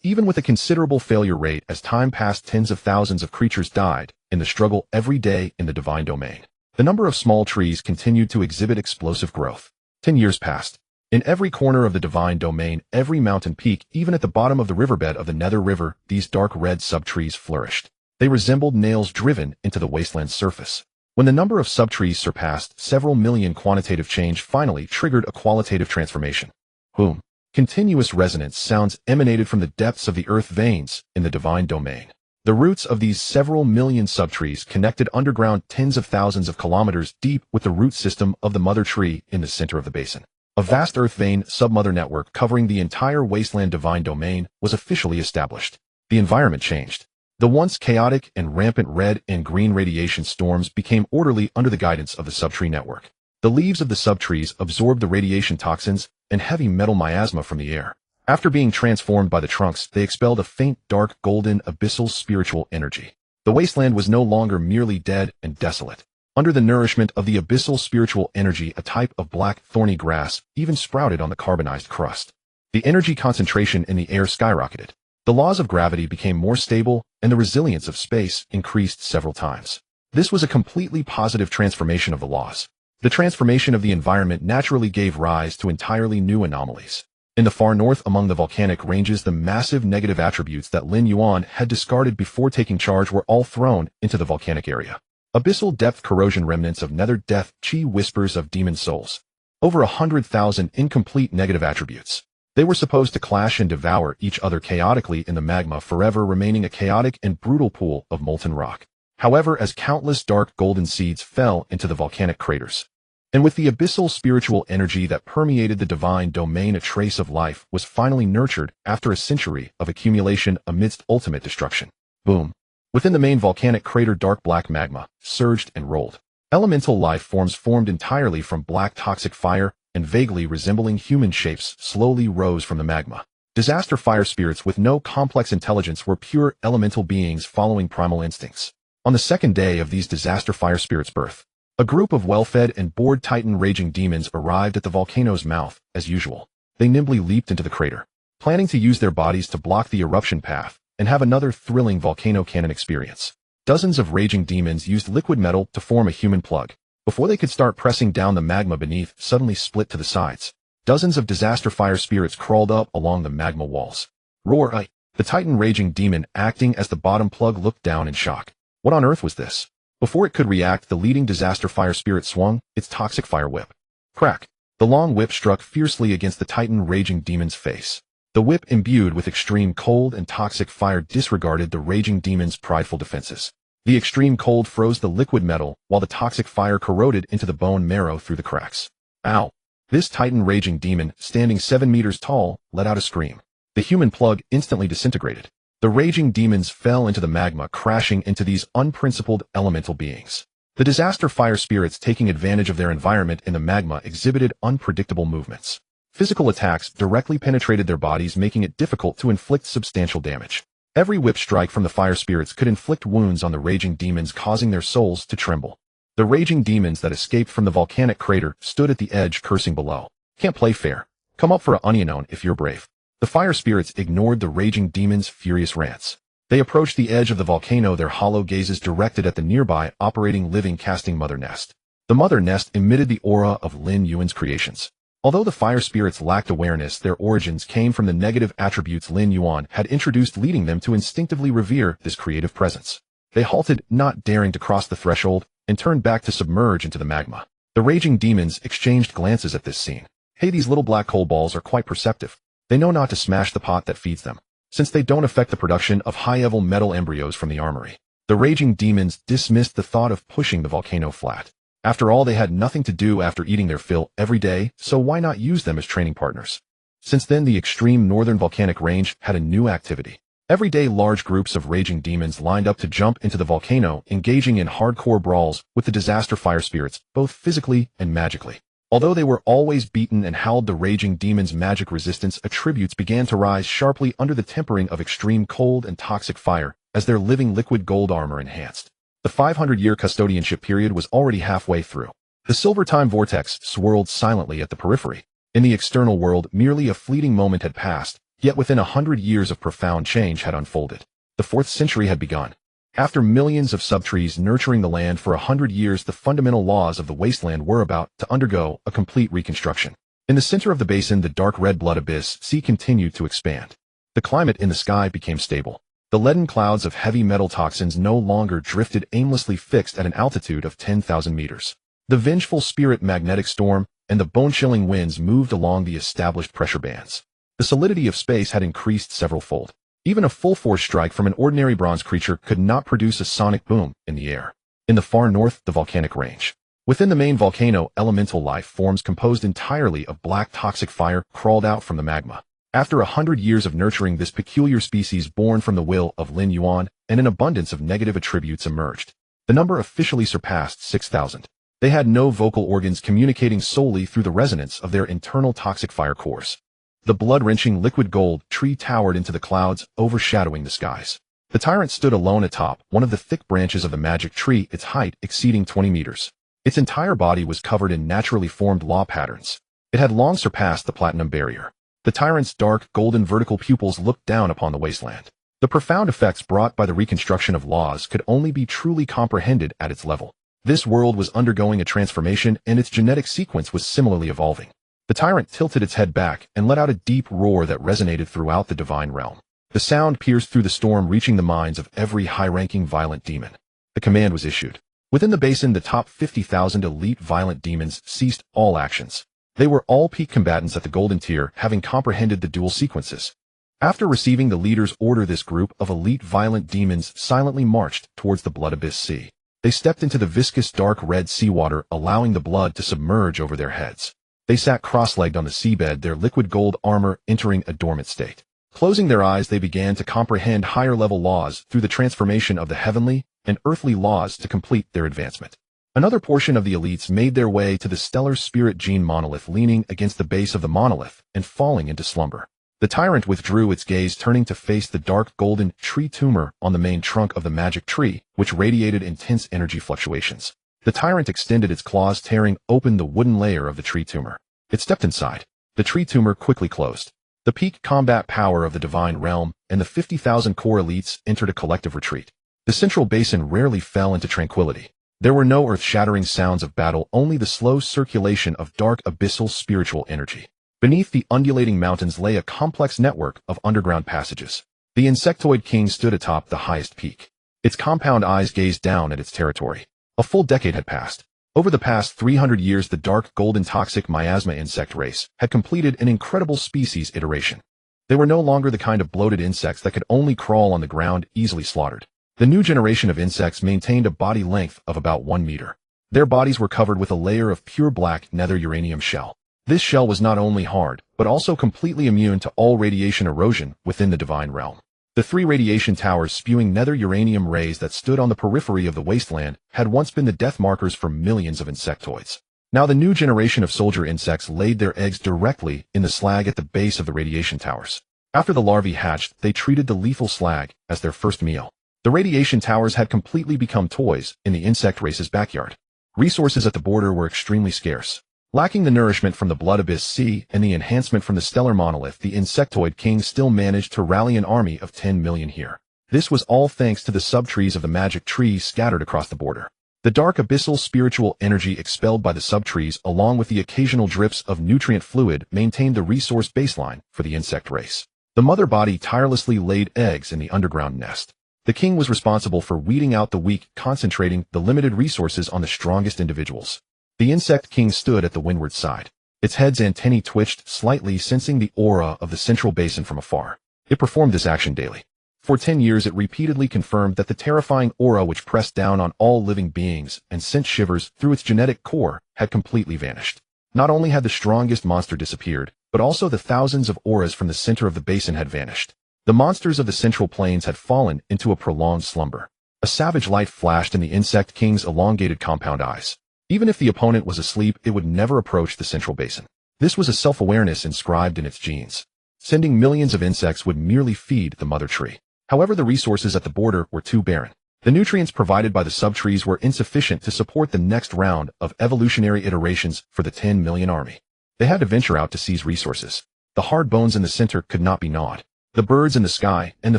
even with a considerable failure rate, as time passed, tens of thousands of creatures died in the struggle every day in the divine domain. The number of small trees continued to exhibit explosive growth. 10 years passed. In every corner of the divine domain, every mountain peak, even at the bottom of the riverbed of the Nether River, these dark red subtrees flourished. They resembled nails driven into the wasteland's surface. When the number of subtrees surpassed several million, quantitative change finally triggered a qualitative transformation. Boom. Continuous resonance sounds emanated from the depths of the earth veins in the divine domain. The roots of these several million subtrees connected underground tens of thousands of kilometers deep with the root system of the mother tree in the center of the basin. A vast earth vein submother network covering the entire wasteland divine domain was officially established. The environment changed. The once chaotic and rampant red and green radiation storms became orderly under the guidance of the subtree network. The leaves of the subtrees absorbed the radiation toxins and heavy metal miasma from the air. After being transformed by the trunks, they expelled a faint, dark, golden, abyssal spiritual energy. The wasteland was no longer merely dead and desolate. Under the nourishment of the abyssal spiritual energy, a type of black, thorny grass even sprouted on the carbonized crust. The energy concentration in the air skyrocketed. The laws of gravity became more stable, and the resilience of space increased several times. This was a completely positive transformation of the laws. The transformation of the environment naturally gave rise to entirely new anomalies. In the far north among the volcanic ranges, the massive negative attributes that Lin Yuan had discarded before taking charge were all thrown into the volcanic area. Abyssal depth corrosion remnants of nether death, chi whispers of demon souls. Over 100,000 incomplete negative attributes. They were supposed to clash and devour each other chaotically in the magma, forever remaining a chaotic and brutal pool of molten rock. However, as countless dark golden seeds fell into the volcanic craters, and with the abyssal spiritual energy that permeated the divine domain, a trace of life was finally nurtured after a century of accumulation amidst ultimate destruction. Boom. Within the main volcanic crater, dark black magma surged and rolled. Elemental life forms formed entirely from black toxic fire and vaguely resembling human shapes slowly rose from the magma. Disaster fire spirits with no complex intelligence were pure elemental beings following primal instincts. On the second day of these disaster fire spirits' birth, a group of well-fed and bored titan raging demons arrived at the volcano's mouth. As usual, they nimbly leaped into the crater, planning to use their bodies to block the eruption path and have another thrilling volcano cannon experience. Dozens of raging demons used liquid metal to form a human plug. Before they could start pressing down, the magma beneath suddenly split to the sides. Dozens of disaster fire spirits crawled up along the magma walls. Roar! The titan raging demon acting as the bottom plug looked down in shock. What on earth was this? Before it could react, the leading disaster fire spirit swung its toxic fire whip. Crack! The long whip struck fiercely against the titan raging demon's face. The whip, imbued with extreme cold and toxic fire, disregarded the raging demon's prideful defenses. The extreme cold froze the liquid metal, while the toxic fire corroded into the bone marrow through the cracks. Ow! This titan raging demon, standing 7 meters tall, let out a scream. The human plug instantly disintegrated. The raging demons fell into the magma, crashing into these unprincipled elemental beings. The disaster fire spirits, taking advantage of their environment in the magma, exhibited unpredictable movements. Physical attacks directly penetrated their bodies, making it difficult to inflict substantial damage. Every whip strike from the fire spirits could inflict wounds on the raging demons, causing their souls to tremble. The raging demons that escaped from the volcanic crater stood at the edge, cursing below. Can't play fair. Come up for a onion if you're brave. The fire spirits ignored the raging demons' furious rants. They approached the edge of the volcano, their hollow gazes directed at the nearby operating living casting mother nest. The mother nest emitted the aura of Lin Yuan's creations. Although the fire spirits lacked awareness, their origins came from the negative attributes Lin Yuan had introduced, leading them to instinctively revere this creative presence. They halted, not daring to cross the threshold, and turned back to submerge into the magma. The raging demons exchanged glances at this scene. Hey, these little black coal balls are quite perceptive. They know not to smash the pot that feeds them, since they don't affect the production of high-level metal embryos from the armory. The raging demons dismissed the thought of pushing the volcano flat. After all, they had nothing to do after eating their fill every day, so why not use them as training partners? Since then, the extreme northern volcanic range had a new activity. Every day, large groups of raging demons lined up to jump into the volcano, engaging in hardcore brawls with the disaster fire spirits, both physically and magically. Although they were always beaten and howled, the raging demons' magic resistance attributes began to rise sharply under the tempering of extreme cold and toxic fire as their living liquid gold armor enhanced. The 500-year custodianship period was already halfway through. The silver time vortex swirled silently at the periphery. In the external world, merely a fleeting moment had passed, yet within 100 years of profound change had unfolded. The 4th century had begun. After millions of subtrees nurturing the land for 100 years, the fundamental laws of the wasteland were about to undergo a complete reconstruction. In the center of the basin, the dark red blood abyss sea continued to expand. The climate in the sky became stable. The leaden clouds of heavy metal toxins no longer drifted aimlessly, fixed at an altitude of 10,000 meters. The vengeful spirit magnetic storm and the bone-chilling winds moved along the established pressure bands. The solidity of space had increased several-fold. Even a full-force strike from an ordinary bronze creature could not produce a sonic boom in the air. In the far north, the volcanic range. Within the main volcano, elemental life forms composed entirely of black toxic fire crawled out from the magma. After 100 years of nurturing, this peculiar species, born from the will of Lin Yuan and an abundance of negative attributes, emerged. The number officially surpassed 6,000. They had no vocal organs, communicating solely through the resonance of their internal toxic fire cores. The blood-wrenching liquid gold tree towered into the clouds, overshadowing the skies. The tyrant stood alone atop one of the thick branches of the magic tree, its height exceeding 20 meters. Its entire body was covered in naturally formed law patterns. It had long surpassed the platinum barrier. The tyrant's dark, golden vertical pupils looked down upon the wasteland. The profound effects brought by the reconstruction of laws could only be truly comprehended at its level. This world was undergoing a transformation, and its genetic sequence was similarly evolving. The tyrant tilted its head back and let out a deep roar that resonated throughout the divine realm. The sound pierced through the storm, reaching the minds of every high-ranking violent demon. The command was issued. Within the basin, the top 50,000 elite violent demons ceased all actions. They were all peak combatants at the golden tier, having comprehended the dual sequences. After receiving the leader's order, this group of elite violent demons silently marched towards the blood abyss sea. They stepped into the viscous dark red seawater, allowing the blood to submerge over their heads. They sat cross-legged on the seabed, their liquid gold armor entering a dormant state. Closing their eyes, they began to comprehend higher-level laws through the transformation of the heavenly and earthly laws to complete their advancement. Another portion of the elites made their way to the stellar spirit gene monolith, leaning against the base of the monolith and falling into slumber. The tyrant withdrew its gaze, turning to face the dark golden tree tumor on the main trunk of the magic tree, which radiated intense energy fluctuations. The tyrant extended its claws, tearing open the wooden layer of the tree tumor. It stepped inside. The tree tumor quickly closed. The peak combat power of the divine realm and the 50,000 core elites entered a collective retreat. The central basin rarely fell into tranquility. There were no earth-shattering sounds of battle, only the slow circulation of dark abyssal spiritual energy. Beneath the undulating mountains lay a complex network of underground passages. The insectoid king stood atop the highest peak. Its compound eyes gazed down at its territory. A full decade had passed. Over the past 300 years, the dark golden toxic miasma insect race had completed an incredible species iteration. They were no longer the kind of bloated insects that could only crawl on the ground, easily slaughtered. The new generation of insects maintained a body length of about 1 meter. Their bodies were covered with a layer of pure black nether uranium shell. This shell was not only hard, but also completely immune to all radiation erosion within the divine realm. The 3 radiation towers spewing nether uranium rays that stood on the periphery of the wasteland had once been the death markers for millions of insectoids. Now the new generation of soldier insects laid their eggs directly in the slag at the base of the radiation towers. After the larvae hatched, they treated the lethal slag as their first meal. The radiation towers had completely become toys in the insect race's backyard. Resources at the border were extremely scarce. Lacking the nourishment from the Blood Abyss Sea and the enhancement from the Stellar Monolith, the Insectoid King still managed to rally an army of 10 million here. This was all thanks to the subtrees of the magic trees scattered across the border. The dark abyssal spiritual energy expelled by the subtrees, along with the occasional drips of nutrient fluid, maintained the resource baseline for the insect race. The mother body tirelessly laid eggs in the underground nest. The king was responsible for weeding out the weak, concentrating the limited resources on the strongest individuals. The insect king stood at the windward side. Its head's antennae twitched slightly, sensing the aura of the central basin from afar. It performed this action daily. For 10 years it repeatedly confirmed that the terrifying aura which pressed down on all living beings and sent shivers through its genetic core had completely vanished. Not only had the strongest monster disappeared, but also the thousands of auras from the center of the basin had vanished. The monsters of the central plains had fallen into a prolonged slumber. A savage light flashed in the insect king's elongated compound eyes. Even if the opponent was asleep, it would never approach the central basin. This was a self-awareness inscribed in its genes. Sending millions of insects would merely feed the mother tree. However, the resources at the border were too barren. The nutrients provided by the subtrees were insufficient to support the next round of evolutionary iterations for the 10 million army. They had to venture out to seize resources. The hard bones in the center could not be gnawed. The birds in the sky and the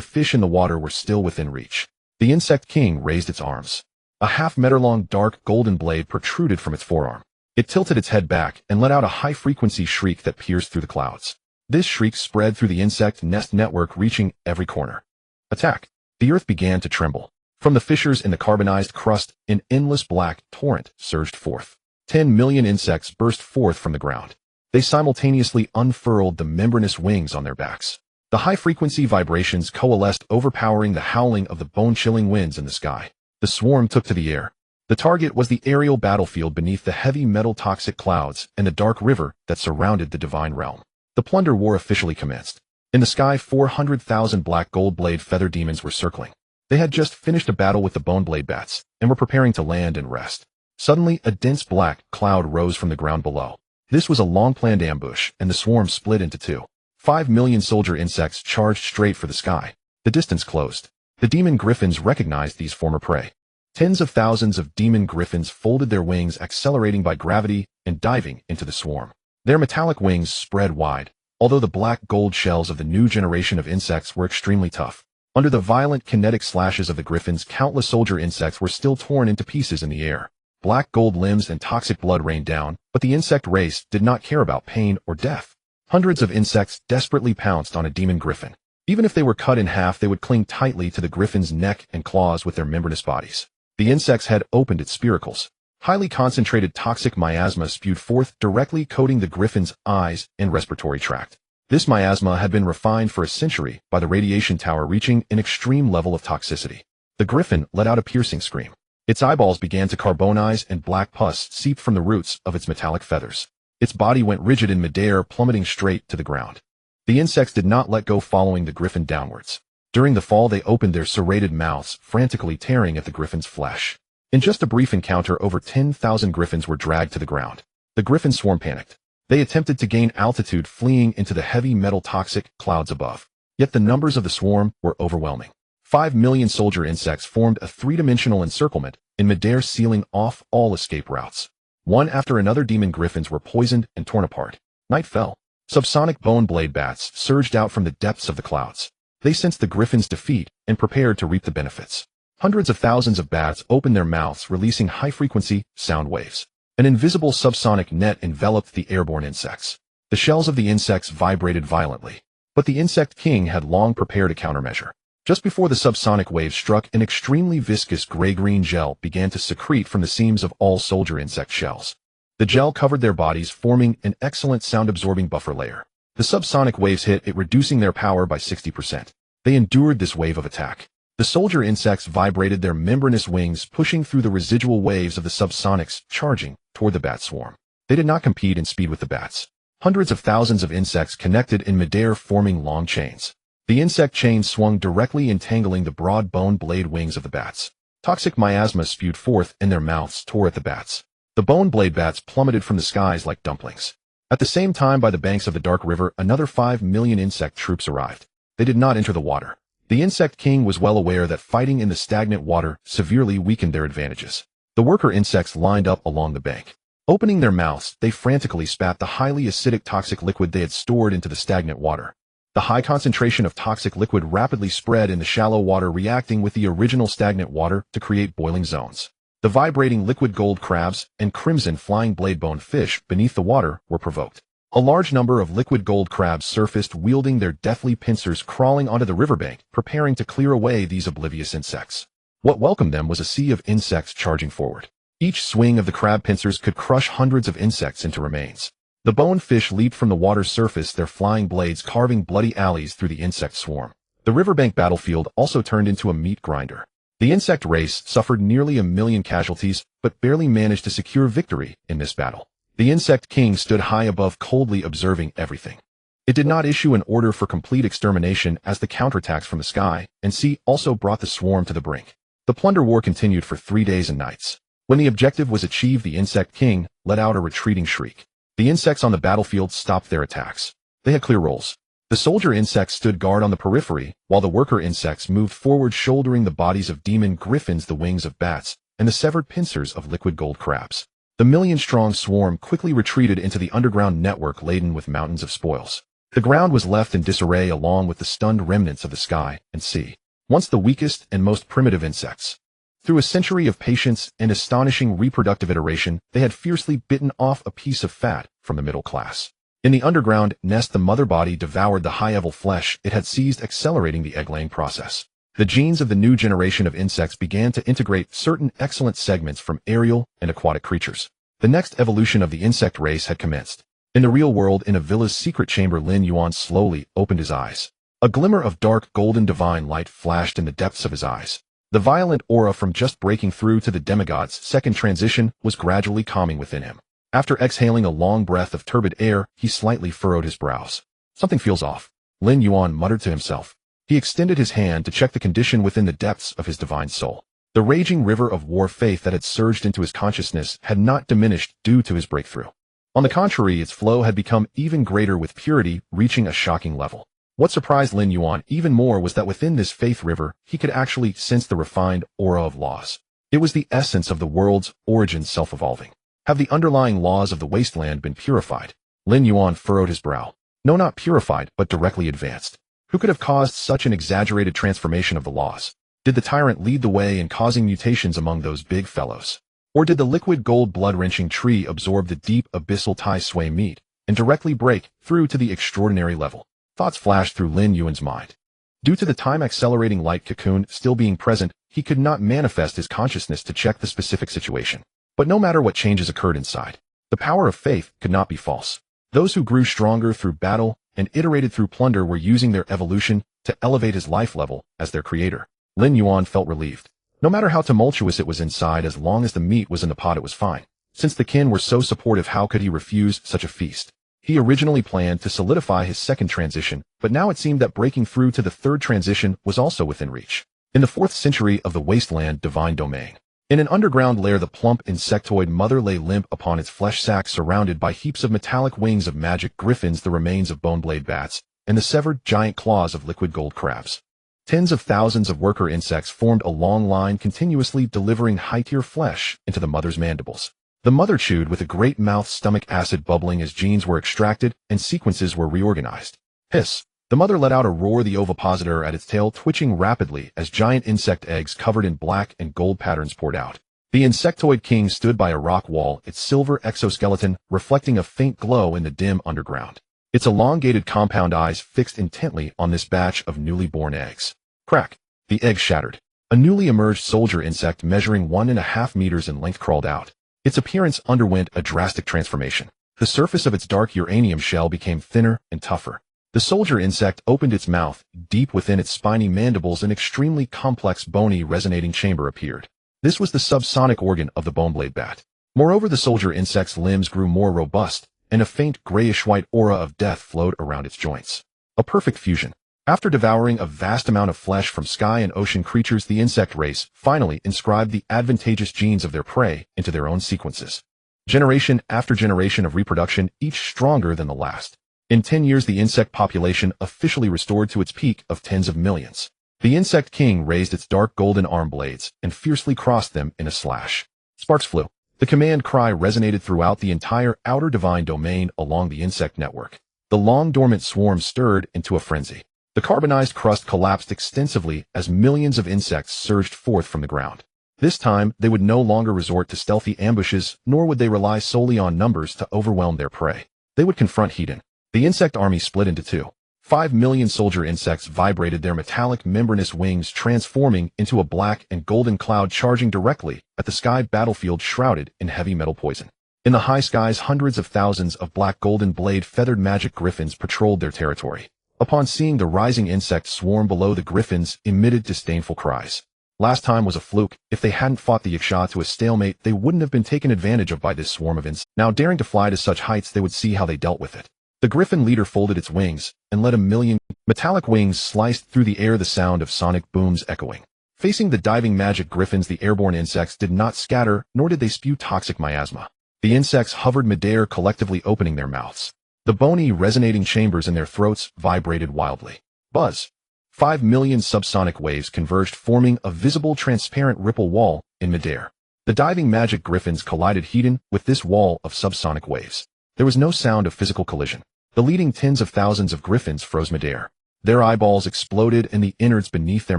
fish in the water were still within reach. The insect king raised its arms. A half-meter-long dark golden blade protruded from its forearm. It tilted its head back and let out a high-frequency shriek that pierced through the clouds. This shriek spread through the insect nest network, reaching every corner. Attack! The earth began to tremble. From the fissures in the carbonized crust, an endless black torrent surged forth. 10 million insects burst forth from the ground. They simultaneously unfurled the membranous wings on their backs. The high-frequency vibrations coalesced, overpowering the howling of the bone-chilling winds in the sky. The swarm took to the air. The target was the aerial battlefield beneath the heavy metal toxic clouds and the dark river that surrounded the divine realm. The plunder war officially commenced. In the sky, 400,000 black gold blade feather demons were circling. They had just finished a battle with the bone blade bats and were preparing to land and rest. Suddenly, a dense black cloud rose from the ground below. This was a long-planned ambush, and the swarm split into 2. 5 million soldier insects charged straight for the sky. The distance closed. The demon griffins recognized these former prey. Tens of thousands of demon griffins folded their wings, accelerating by gravity and diving into the swarm. Their metallic wings spread wide, although the black gold shells of the new generation of insects were extremely tough. Under the violent kinetic slashes of the griffins, countless soldier insects were still torn into pieces in the air. Black gold limbs and toxic blood rained down, but the insect race did not care about pain or death. Hundreds of insects desperately pounced on a demon griffin. Even if they were cut in half, they would cling tightly to the griffin's neck and claws with their membranous bodies. The insect's head opened its spiracles. Highly concentrated toxic miasma spewed forth, directly coating the griffin's eyes and respiratory tract. This miasma had been refined for a century by the radiation tower, reaching an extreme level of toxicity. The griffin let out a piercing scream. Its eyeballs began to carbonize and black pus seeped from the roots of its metallic feathers. Its body went rigid in midair, plummeting straight to the ground. The insects did not let go, following the griffin downwards. During the fall, they opened their serrated mouths, frantically tearing at the griffin's flesh. In just a brief encounter, over 10,000 griffins were dragged to the ground. The griffin swarm panicked. They attempted to gain altitude, fleeing into the heavy metal toxic clouds above. Yet the numbers of the swarm were overwhelming. 5 million soldier insects formed a three-dimensional encirclement in midair, sealing off all escape routes. One after another, demon griffins were poisoned and torn apart. Night fell. Subsonic bone blade bats surged out from the depths of the clouds. They sensed the griffin's defeat and prepared to reap the benefits. Hundreds of thousands of bats opened their mouths, releasing high-frequency sound waves. An invisible subsonic net enveloped the airborne insects. The shells of the insects vibrated violently. But the insect king had long prepared a countermeasure. Just before the subsonic waves struck, an extremely viscous gray-green gel began to secrete from the seams of all soldier insect shells. The gel covered their bodies, forming an excellent sound-absorbing buffer layer. The subsonic waves hit it, reducing their power by 60%. They endured this wave of attack. The soldier insects vibrated their membranous wings, pushing through the residual waves of the subsonics, charging toward the bat swarm. They did not compete in speed with the bats. Hundreds of thousands of insects connected in midair, forming long chains. The insect chain swung directly, entangling the broad bone blade wings of the bats. Toxic miasma spewed forth, and their mouths tore at the bats. The bone blade bats plummeted from the skies like dumplings. At the same time, by the banks of the dark river, another 5 million insect troops arrived. They did not enter the water. The insect king was well aware that fighting in the stagnant water severely weakened their advantages. The worker insects lined up along the bank. Opening their mouths, they frantically spat the highly acidic toxic liquid they had stored into the stagnant water. The high concentration of toxic liquid rapidly spread in the shallow water, reacting with the original stagnant water to create boiling zones. The vibrating liquid gold crabs and crimson flying blade-bone fish beneath the water were provoked. A large number of liquid gold crabs surfaced, wielding their deathly pincers, crawling onto the riverbank, preparing to clear away these oblivious insects. What welcomed them was a sea of insects charging forward. Each swing of the crab pincers could crush hundreds of insects into remains. The bone fish leaped from the water's surface, their flying blades carving bloody alleys through the insect swarm. The riverbank battlefield also turned into a meat grinder. The insect race suffered nearly 1 million casualties, but barely managed to secure victory in this battle. The insect king stood high above, coldly observing everything. It did not issue an order for complete extermination, as the counterattacks from the sky and sea also brought the swarm to the brink. The plunder war continued for 3 days and nights. When the objective was achieved, the insect king let out a retreating shriek. The insects on the battlefield stopped their attacks. They had clear roles. The soldier insects stood guard on the periphery, while the worker insects moved forward, shouldering the bodies of demon griffins, the wings of bats, and the severed pincers of liquid gold crabs. The million-strong swarm quickly retreated into the underground network laden with mountains of spoils. The ground was left in disarray, along with the stunned remnants of the sky and sea, once the weakest and most primitive insects. Through a century of patience and astonishing reproductive iteration, they had fiercely bitten off a piece of fat from the middle class. In the underground nest, the mother body devoured the high-level flesh it had seized, accelerating the egg-laying process. The genes of the new generation of insects began to integrate certain excellent segments from aerial and aquatic creatures. The next evolution of the insect race had commenced. In the real world, in a villa's secret chamber, Lin Yuan slowly opened his eyes. A glimmer of dark golden divine light flashed in the depths of his eyes. The violent aura from just breaking through to the demigod's second transition was gradually calming within him. After exhaling a long breath of turbid air, he slightly furrowed his brows. Something feels off, Lin Yuan muttered to himself. He extended his hand to check the condition within the depths of his divine soul. The raging river of war faith that had surged into his consciousness had not diminished due to his breakthrough. On the contrary, its flow had become even greater, with purity reaching a shocking level. What surprised Lin Yuan even more was that within this faith river, he could actually sense the refined aura of laws. It was the essence of the world's origin, self-evolving. Have the underlying laws of the wasteland been purified? Lin Yuan furrowed his brow. No, not purified, but directly advanced. Who could have caused such an exaggerated transformation of the laws? Did the tyrant lead the way in causing mutations among those big fellows? Or did the liquid gold blood-wrenching tree absorb the deep abyssal tai sway meat and directly break through to the extraordinary level? Thoughts flashed through Lin Yuan's mind. Due to the time-accelerating light cocoon still being present, he could not manifest his consciousness to check the specific situation. But no matter what changes occurred inside, the power of faith could not be false. Those who grew stronger through battle and iterated through plunder were using their evolution to elevate his life level as their creator. Lin Yuan felt relieved. No matter how tumultuous it was inside, as long as the meat was in the pot, it was fine. Since the kin were so supportive, how could he refuse such a feast? He originally planned to solidify his second transition, but now it seemed that breaking through to the third transition was also within reach. In the 4th century of the wasteland divine domain, in an underground lair, the plump insectoid mother lay limp upon its flesh sack, surrounded by heaps of metallic wings of magic griffins, the remains of bone-blade bats, and the severed giant claws of liquid gold crabs. Tens of thousands of worker insects formed a long line, continuously delivering high-tier flesh into the mother's mandibles. The mother chewed with a great mouth, stomach acid bubbling as genes were extracted and sequences were reorganized. Hiss! The mother let out a roar, the ovipositor at its tail twitching rapidly as giant insect eggs covered in black and gold patterns poured out. The insectoid king stood by a rock wall, its silver exoskeleton reflecting a faint glow in the dim underground. Its elongated compound eyes fixed intently on this batch of newly born eggs. Crack! The egg shattered. A newly emerged soldier insect measuring 1.5 meters in length crawled out. Its appearance underwent a drastic transformation. The surface of its dark uranium shell became thinner and tougher. The soldier insect opened its mouth. Deep within its spiny mandibles, an extremely complex bony resonating chamber appeared. This was the subsonic organ of the boneblade bat. Moreover, the soldier insect's limbs grew more robust, and a faint grayish-white aura of death flowed around its joints. A perfect fusion. After devouring a vast amount of flesh from sky and ocean creatures, the insect race finally inscribed the advantageous genes of their prey into their own sequences. Generation after generation of reproduction, each stronger than the last. In 10 years, the insect population officially restored to its peak of tens of millions. The insect king raised its dark golden arm blades and fiercely crossed them in a slash. Sparks flew. The command cry resonated throughout the entire outer divine domain along the insect network. The long-dormant swarm stirred into a frenzy. The carbonized crust collapsed extensively as millions of insects surged forth from the ground. This time, they would no longer resort to stealthy ambushes, nor would they rely solely on numbers to overwhelm their prey. They would confront Hedon. The insect army split into two. 5 million soldier insects vibrated their metallic membranous wings, transforming into a black and golden cloud charging directly at the sky battlefield shrouded in heavy metal poison. In the high skies, hundreds of thousands of black golden blade feathered magic griffins patrolled their territory. Upon seeing the rising insect swarm below, the griffins emitted disdainful cries. Last time was a fluke. If they hadn't fought the Yaksha to a stalemate, they wouldn't have been taken advantage of by this swarm of insects. Now daring to fly to such heights, they would see how they dealt with it. The griffin leader folded its wings and let a million metallic wings sliced through the air, the sound of sonic booms echoing. Facing the diving magic griffins, the airborne insects did not scatter, nor did they spew toxic miasma. The insects hovered midair, collectively opening their mouths. The bony, resonating chambers in their throats vibrated wildly. Buzz. 5 million subsonic waves converged, forming a visible, transparent ripple wall in midair. The diving magic griffins collided Hedon with this wall of subsonic waves. There was no sound of physical collision. The leading tens of thousands of griffins froze midair. Their eyeballs exploded, and the innards beneath their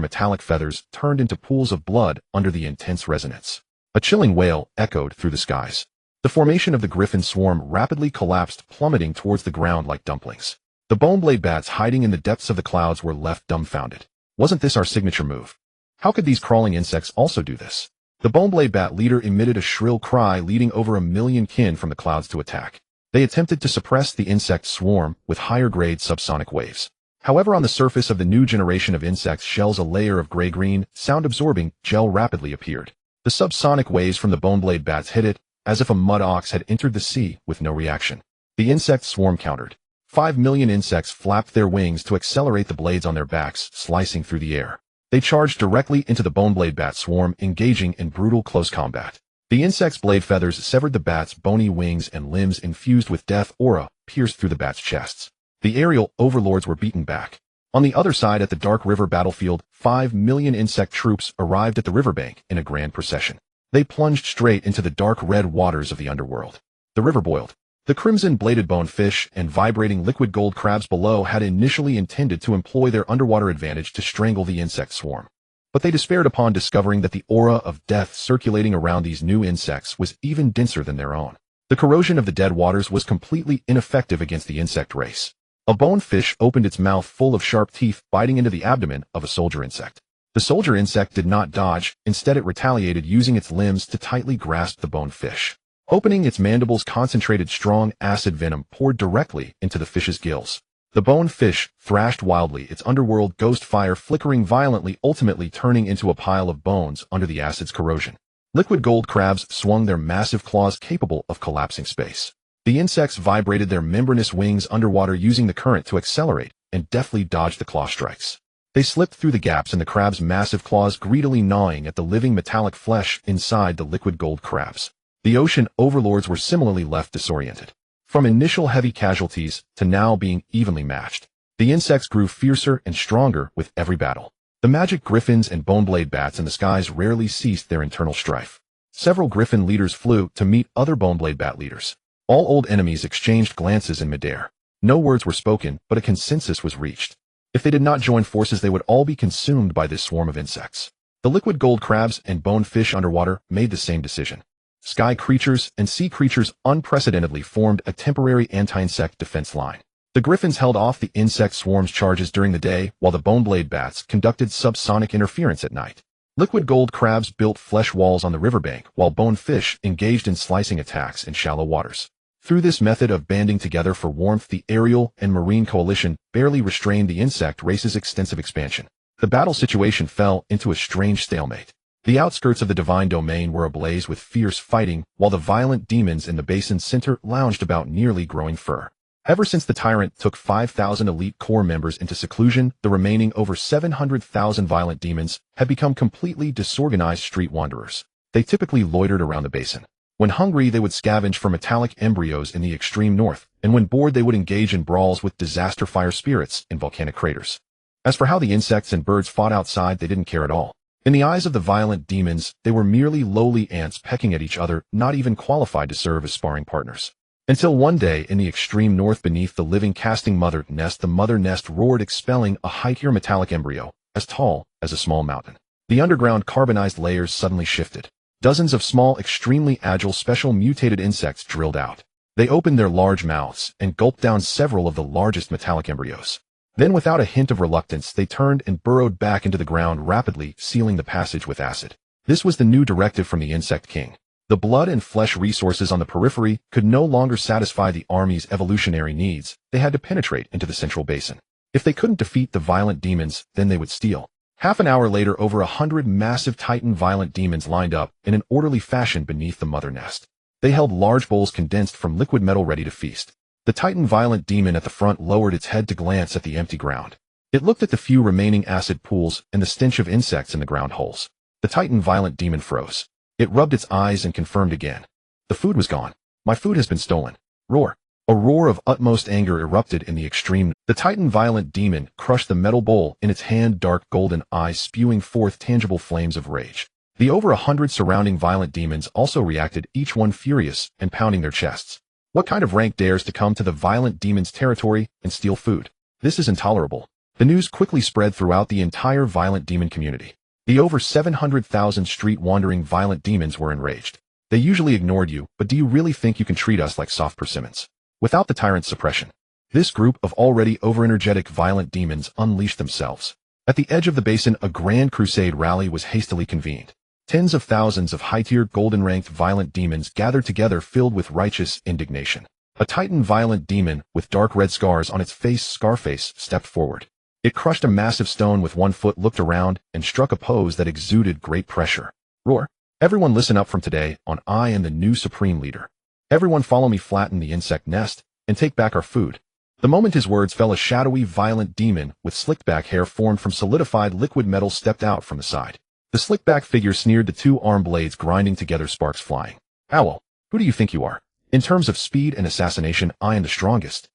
metallic feathers turned into pools of blood under the intense resonance. A chilling wail echoed through the skies. The formation of the griffin swarm rapidly collapsed, plummeting towards the ground like dumplings. The boneblade bats hiding in the depths of the clouds were left dumbfounded. Wasn't this our signature move? How could these crawling insects also do this? The boneblade bat leader emitted a shrill cry, leading over a million kin from the clouds to attack. They attempted to suppress the insect swarm with higher-grade subsonic waves. However, on the surface of the new generation of insects shells, a layer of gray-green, sound-absorbing gel rapidly appeared. The subsonic waves from the boneblade bats hit it, as if a mud ox had entered the sea with no reaction. The insect swarm countered. 5 million insects flapped their wings to accelerate the blades on their backs, slicing through the air. They charged directly into the boneblade bat swarm, engaging in brutal close combat. The insect's blade feathers severed the bat's bony wings, and limbs infused with death aura pierced through the bat's chests. The aerial overlords were beaten back. On the other side, at the Dark River battlefield, 5 million insect troops arrived at the riverbank in a grand procession. They plunged straight into the dark red waters of the underworld. The river boiled. The crimson-bladed bonefish and vibrating liquid gold crabs below had initially intended to employ their underwater advantage to strangle the insect swarm. But they despaired upon discovering that the aura of death circulating around these new insects was even denser than their own. The corrosion of the dead waters was completely ineffective against the insect race. A bonefish opened its mouth full of sharp teeth, biting into the abdomen of a soldier insect. The soldier insect did not dodge. Instead, it retaliated, using its limbs to tightly grasp the bonefish. Opening its mandibles, concentrated strong acid venom poured directly into the fish's gills. The bonefish thrashed wildly, its underworld ghost fire flickering violently, ultimately turning into a pile of bones under the acid's corrosion. Liquid gold crabs swung their massive claws capable of collapsing space. The insects vibrated their membranous wings underwater, using the current to accelerate and deftly dodged the claw strikes. They slipped through the gaps in the crab's massive claws, greedily gnawing at the living metallic flesh inside the liquid gold crabs. The ocean overlords were similarly left disoriented. From initial heavy casualties to now being evenly matched, the insects grew fiercer and stronger with every battle. The magic griffins and boneblade bats in the skies rarely ceased their internal strife. Several griffin leaders flew to meet other boneblade bat leaders. All old enemies exchanged glances in midair. No words were spoken, but a consensus was reached. If they did not join forces, they would all be consumed by this swarm of insects. The liquid gold crabs and bonefish underwater made the same decision. Sky creatures and sea creatures unprecedentedly formed a temporary anti-insect defense line. The griffins held off the insect swarm's charges during the day, while the boneblade bats conducted subsonic interference at night. Liquid gold crabs built flesh walls on the riverbank, while bonefish engaged in slicing attacks in shallow waters. Through this method of banding together for warmth, the aerial and marine coalition barely restrained the insect race's extensive expansion. The battle situation fell into a strange stalemate. The outskirts of the divine domain were ablaze with fierce fighting, while the violent demons in the basin's center lounged about nearly growing fur. Ever since the tyrant took 5,000 elite core members into seclusion, the remaining over 700,000 violent demons had become completely disorganized street wanderers. They typically loitered around the basin. When hungry, they would scavenge for metallic embryos in the extreme north, and when bored, they would engage in brawls with disaster fire spirits in volcanic craters. As for how the insects and birds fought outside, they didn't care at all. In the eyes of the violent demons, they were merely lowly ants pecking at each other, not even qualified to serve as sparring partners. Until one day, in the extreme north beneath the living casting mother nest, the mother nest roared, expelling a high-tier metallic embryo, as tall as a small mountain. The underground carbonized layers suddenly shifted. Dozens of small, extremely agile, special mutated insects drilled out. They opened their large mouths and gulped down several of the largest metallic embryos. Then, without a hint of reluctance, they turned and burrowed back into the ground, rapidly sealing the passage with acid. This was the new directive from the Insect King. The blood and flesh resources on the periphery could no longer satisfy the army's evolutionary needs. They had to penetrate into the central basin. If they couldn't defeat the violent demons, then they would steal. Half an hour later, over 100 massive Titan violent demons lined up in an orderly fashion beneath the mother nest. They held large bowls condensed from liquid metal ready to feast. The Titan violent demon at the front lowered its head to glance at the empty ground. It looked at the few remaining acid pools and the stench of insects in the ground holes. The Titan violent demon froze. It rubbed its eyes and confirmed again. The food was gone. My food has been stolen. Roar. A roar of utmost anger erupted in the extreme. The Titan violent demon crushed the metal bowl in its hand, dark golden eyes spewing forth tangible flames of rage. The over 100 surrounding violent demons also reacted, each one furious and pounding their chests. What kind of rank dares to come to the violent demon's territory and steal food? This is intolerable. The news quickly spread throughout the entire violent demon community. The over 700,000 street-wandering violent demons were enraged. They usually ignored you, but do you really think you can treat us like soft persimmons? Without the tyrant's suppression, this group of already over-energetic violent demons unleashed themselves. At the edge of the basin, a grand crusade rally was hastily convened. Tens of thousands of high-tier golden-ranked violent demons gathered together, filled with righteous indignation. A Titan violent demon with dark red scars on its face, Scarface, stepped forward. It crushed a massive stone with one foot, looked around, and struck a pose that exuded great pressure. Roar. Everyone listen up. From today on, I am the new supreme leader. Everyone follow me, flatten the insect nest, and take back our food. The moment his words fell, a shadowy violent demon with slicked back hair formed from solidified liquid metal stepped out from the side. The slick-back figure sneered, the two arm blades grinding together, sparks flying. Owl, who do you think you are? In terms of speed and assassination, I am the strongest.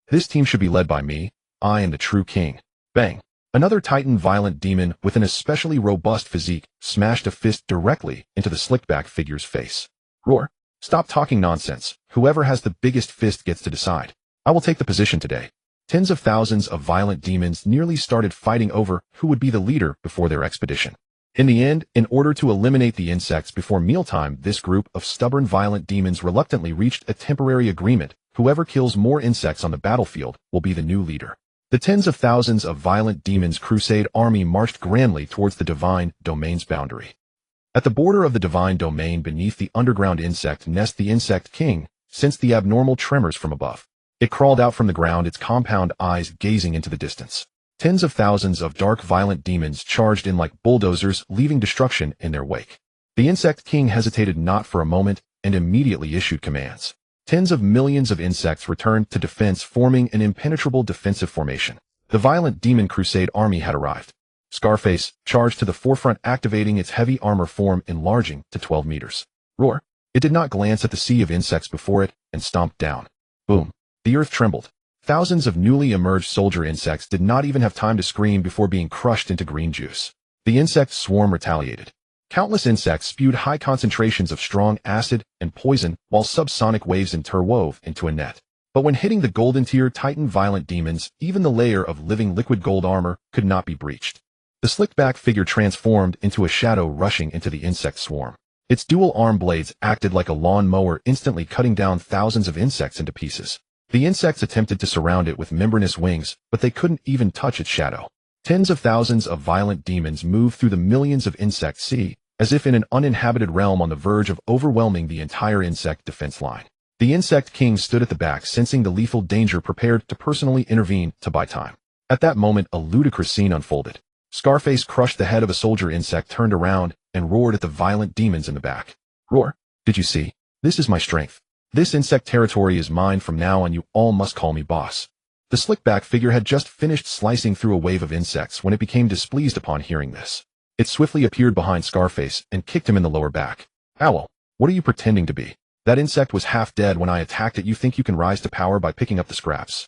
This team should be led by me. I am the true king. Bang. Another Titan violent demon with an especially robust physique smashed a fist directly into the slick-back figure's face. Roar. Stop talking nonsense. Whoever has the biggest fist gets to decide. I will take the position today. Tens of thousands of violent demons nearly started fighting over who would be the leader before their expedition. In the end, in order to eliminate the insects before mealtime, this group of stubborn violent demons reluctantly reached a temporary agreement. Whoever kills more insects on the battlefield will be the new leader. The tens of thousands of violent demons' crusade army marched grandly towards the divine domain's boundary. At the border of the divine domain, beneath the underground insect nest, the Insect King sensed the abnormal tremors from above. It crawled out from the ground, its compound eyes gazing into the distance. Tens of thousands of dark violent demons charged in like bulldozers, leaving destruction in their wake. The Insect King hesitated not for a moment and immediately issued commands. Tens of millions of insects returned to defense, forming an impenetrable defensive formation. The violent demon crusade army had arrived. Scarface charged to the forefront, activating its heavy armor form, enlarging to 12 meters. Roar. It did not glance at the sea of insects before it and stomped down. Boom. The earth trembled. Thousands of newly emerged soldier insects did not even have time to scream before being crushed into green juice. The insect swarm retaliated. Countless insects spewed high concentrations of strong acid and poison, while subsonic waves interwove into a net. But when hitting the golden tier Titan violent demons, even the layer of living liquid gold armor could not be breached. The slick-back figure transformed into a shadow, rushing into the insect swarm. Its dual arm blades acted like a lawn mower, instantly cutting down thousands of insects into pieces. The insects attempted to surround it with membranous wings, but they couldn't even touch its shadow. Tens of thousands of violent demons moved through the millions of insect sea, as if in an uninhabited realm on the verge of overwhelming the entire insect defense line. The Insect King stood at the back, sensing the lethal danger, prepared to personally intervene to buy time. At that moment, a ludicrous scene unfolded. Scarface crushed the head of a soldier insect, turned around, and roared at the violent demons in the back. Roar. Did you see? This is my strength. This insect territory is mine from now on. You all must call me boss. The slick-back figure had just finished slicing through a wave of insects when it became displeased upon hearing this. It swiftly appeared behind Scarface and kicked him in the lower back. Owl, what are you pretending to be? That insect was half dead when I attacked it. You think you can rise to power by picking up the scraps?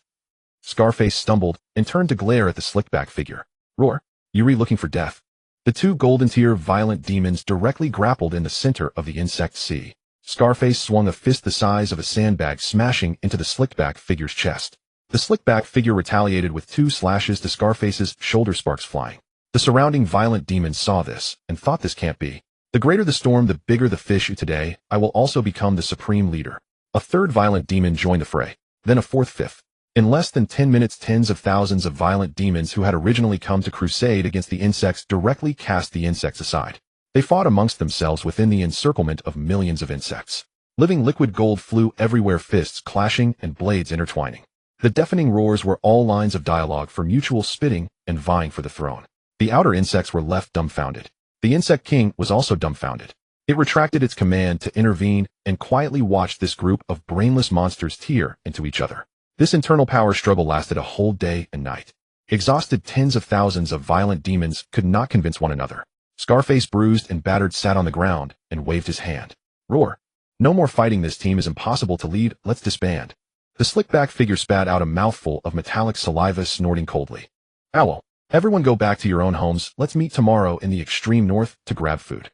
Scarface stumbled and turned to glare at the slick-back figure. Roar, you looking for death? The two golden-tier violent demons directly grappled in the center of the insect sea. Scarface swung a fist the size of a sandbag, smashing into the slick-back figure's chest. The slick-back figure retaliated with 2 slashes to Scarface's shoulder, sparks flying. The surrounding violent demons saw this and thought, this can't be. The greater the storm, the bigger the fish. Today, I will also become the supreme leader. A third violent demon joined the fray, then a fourth, fifth. In less than 10 minutes, tens of thousands of violent demons who had originally come to crusade against the insects directly cast the insects aside. They fought amongst themselves within the encirclement of millions of insects. Living liquid gold flew everywhere, fists clashing and blades intertwining. The deafening roars were all lines of dialogue for mutual spitting and vying for the throne. The outer insects were left dumbfounded. The insect king was also dumbfounded. It retracted its command to intervene and quietly watched this group of brainless monsters tear into each other. This internal power struggle lasted a whole day and night. Exhausted, tens of thousands of violent demons could not convince one another. Scarface, bruised and battered, sat on the ground and waved his hand. Roar. No more fighting. This team is impossible to lead. Let's disband. The slick-back figure spat out a mouthful of metallic saliva, snorting coldly. Owl. Everyone go back to your own homes. Let's meet tomorrow in the extreme north to grab food.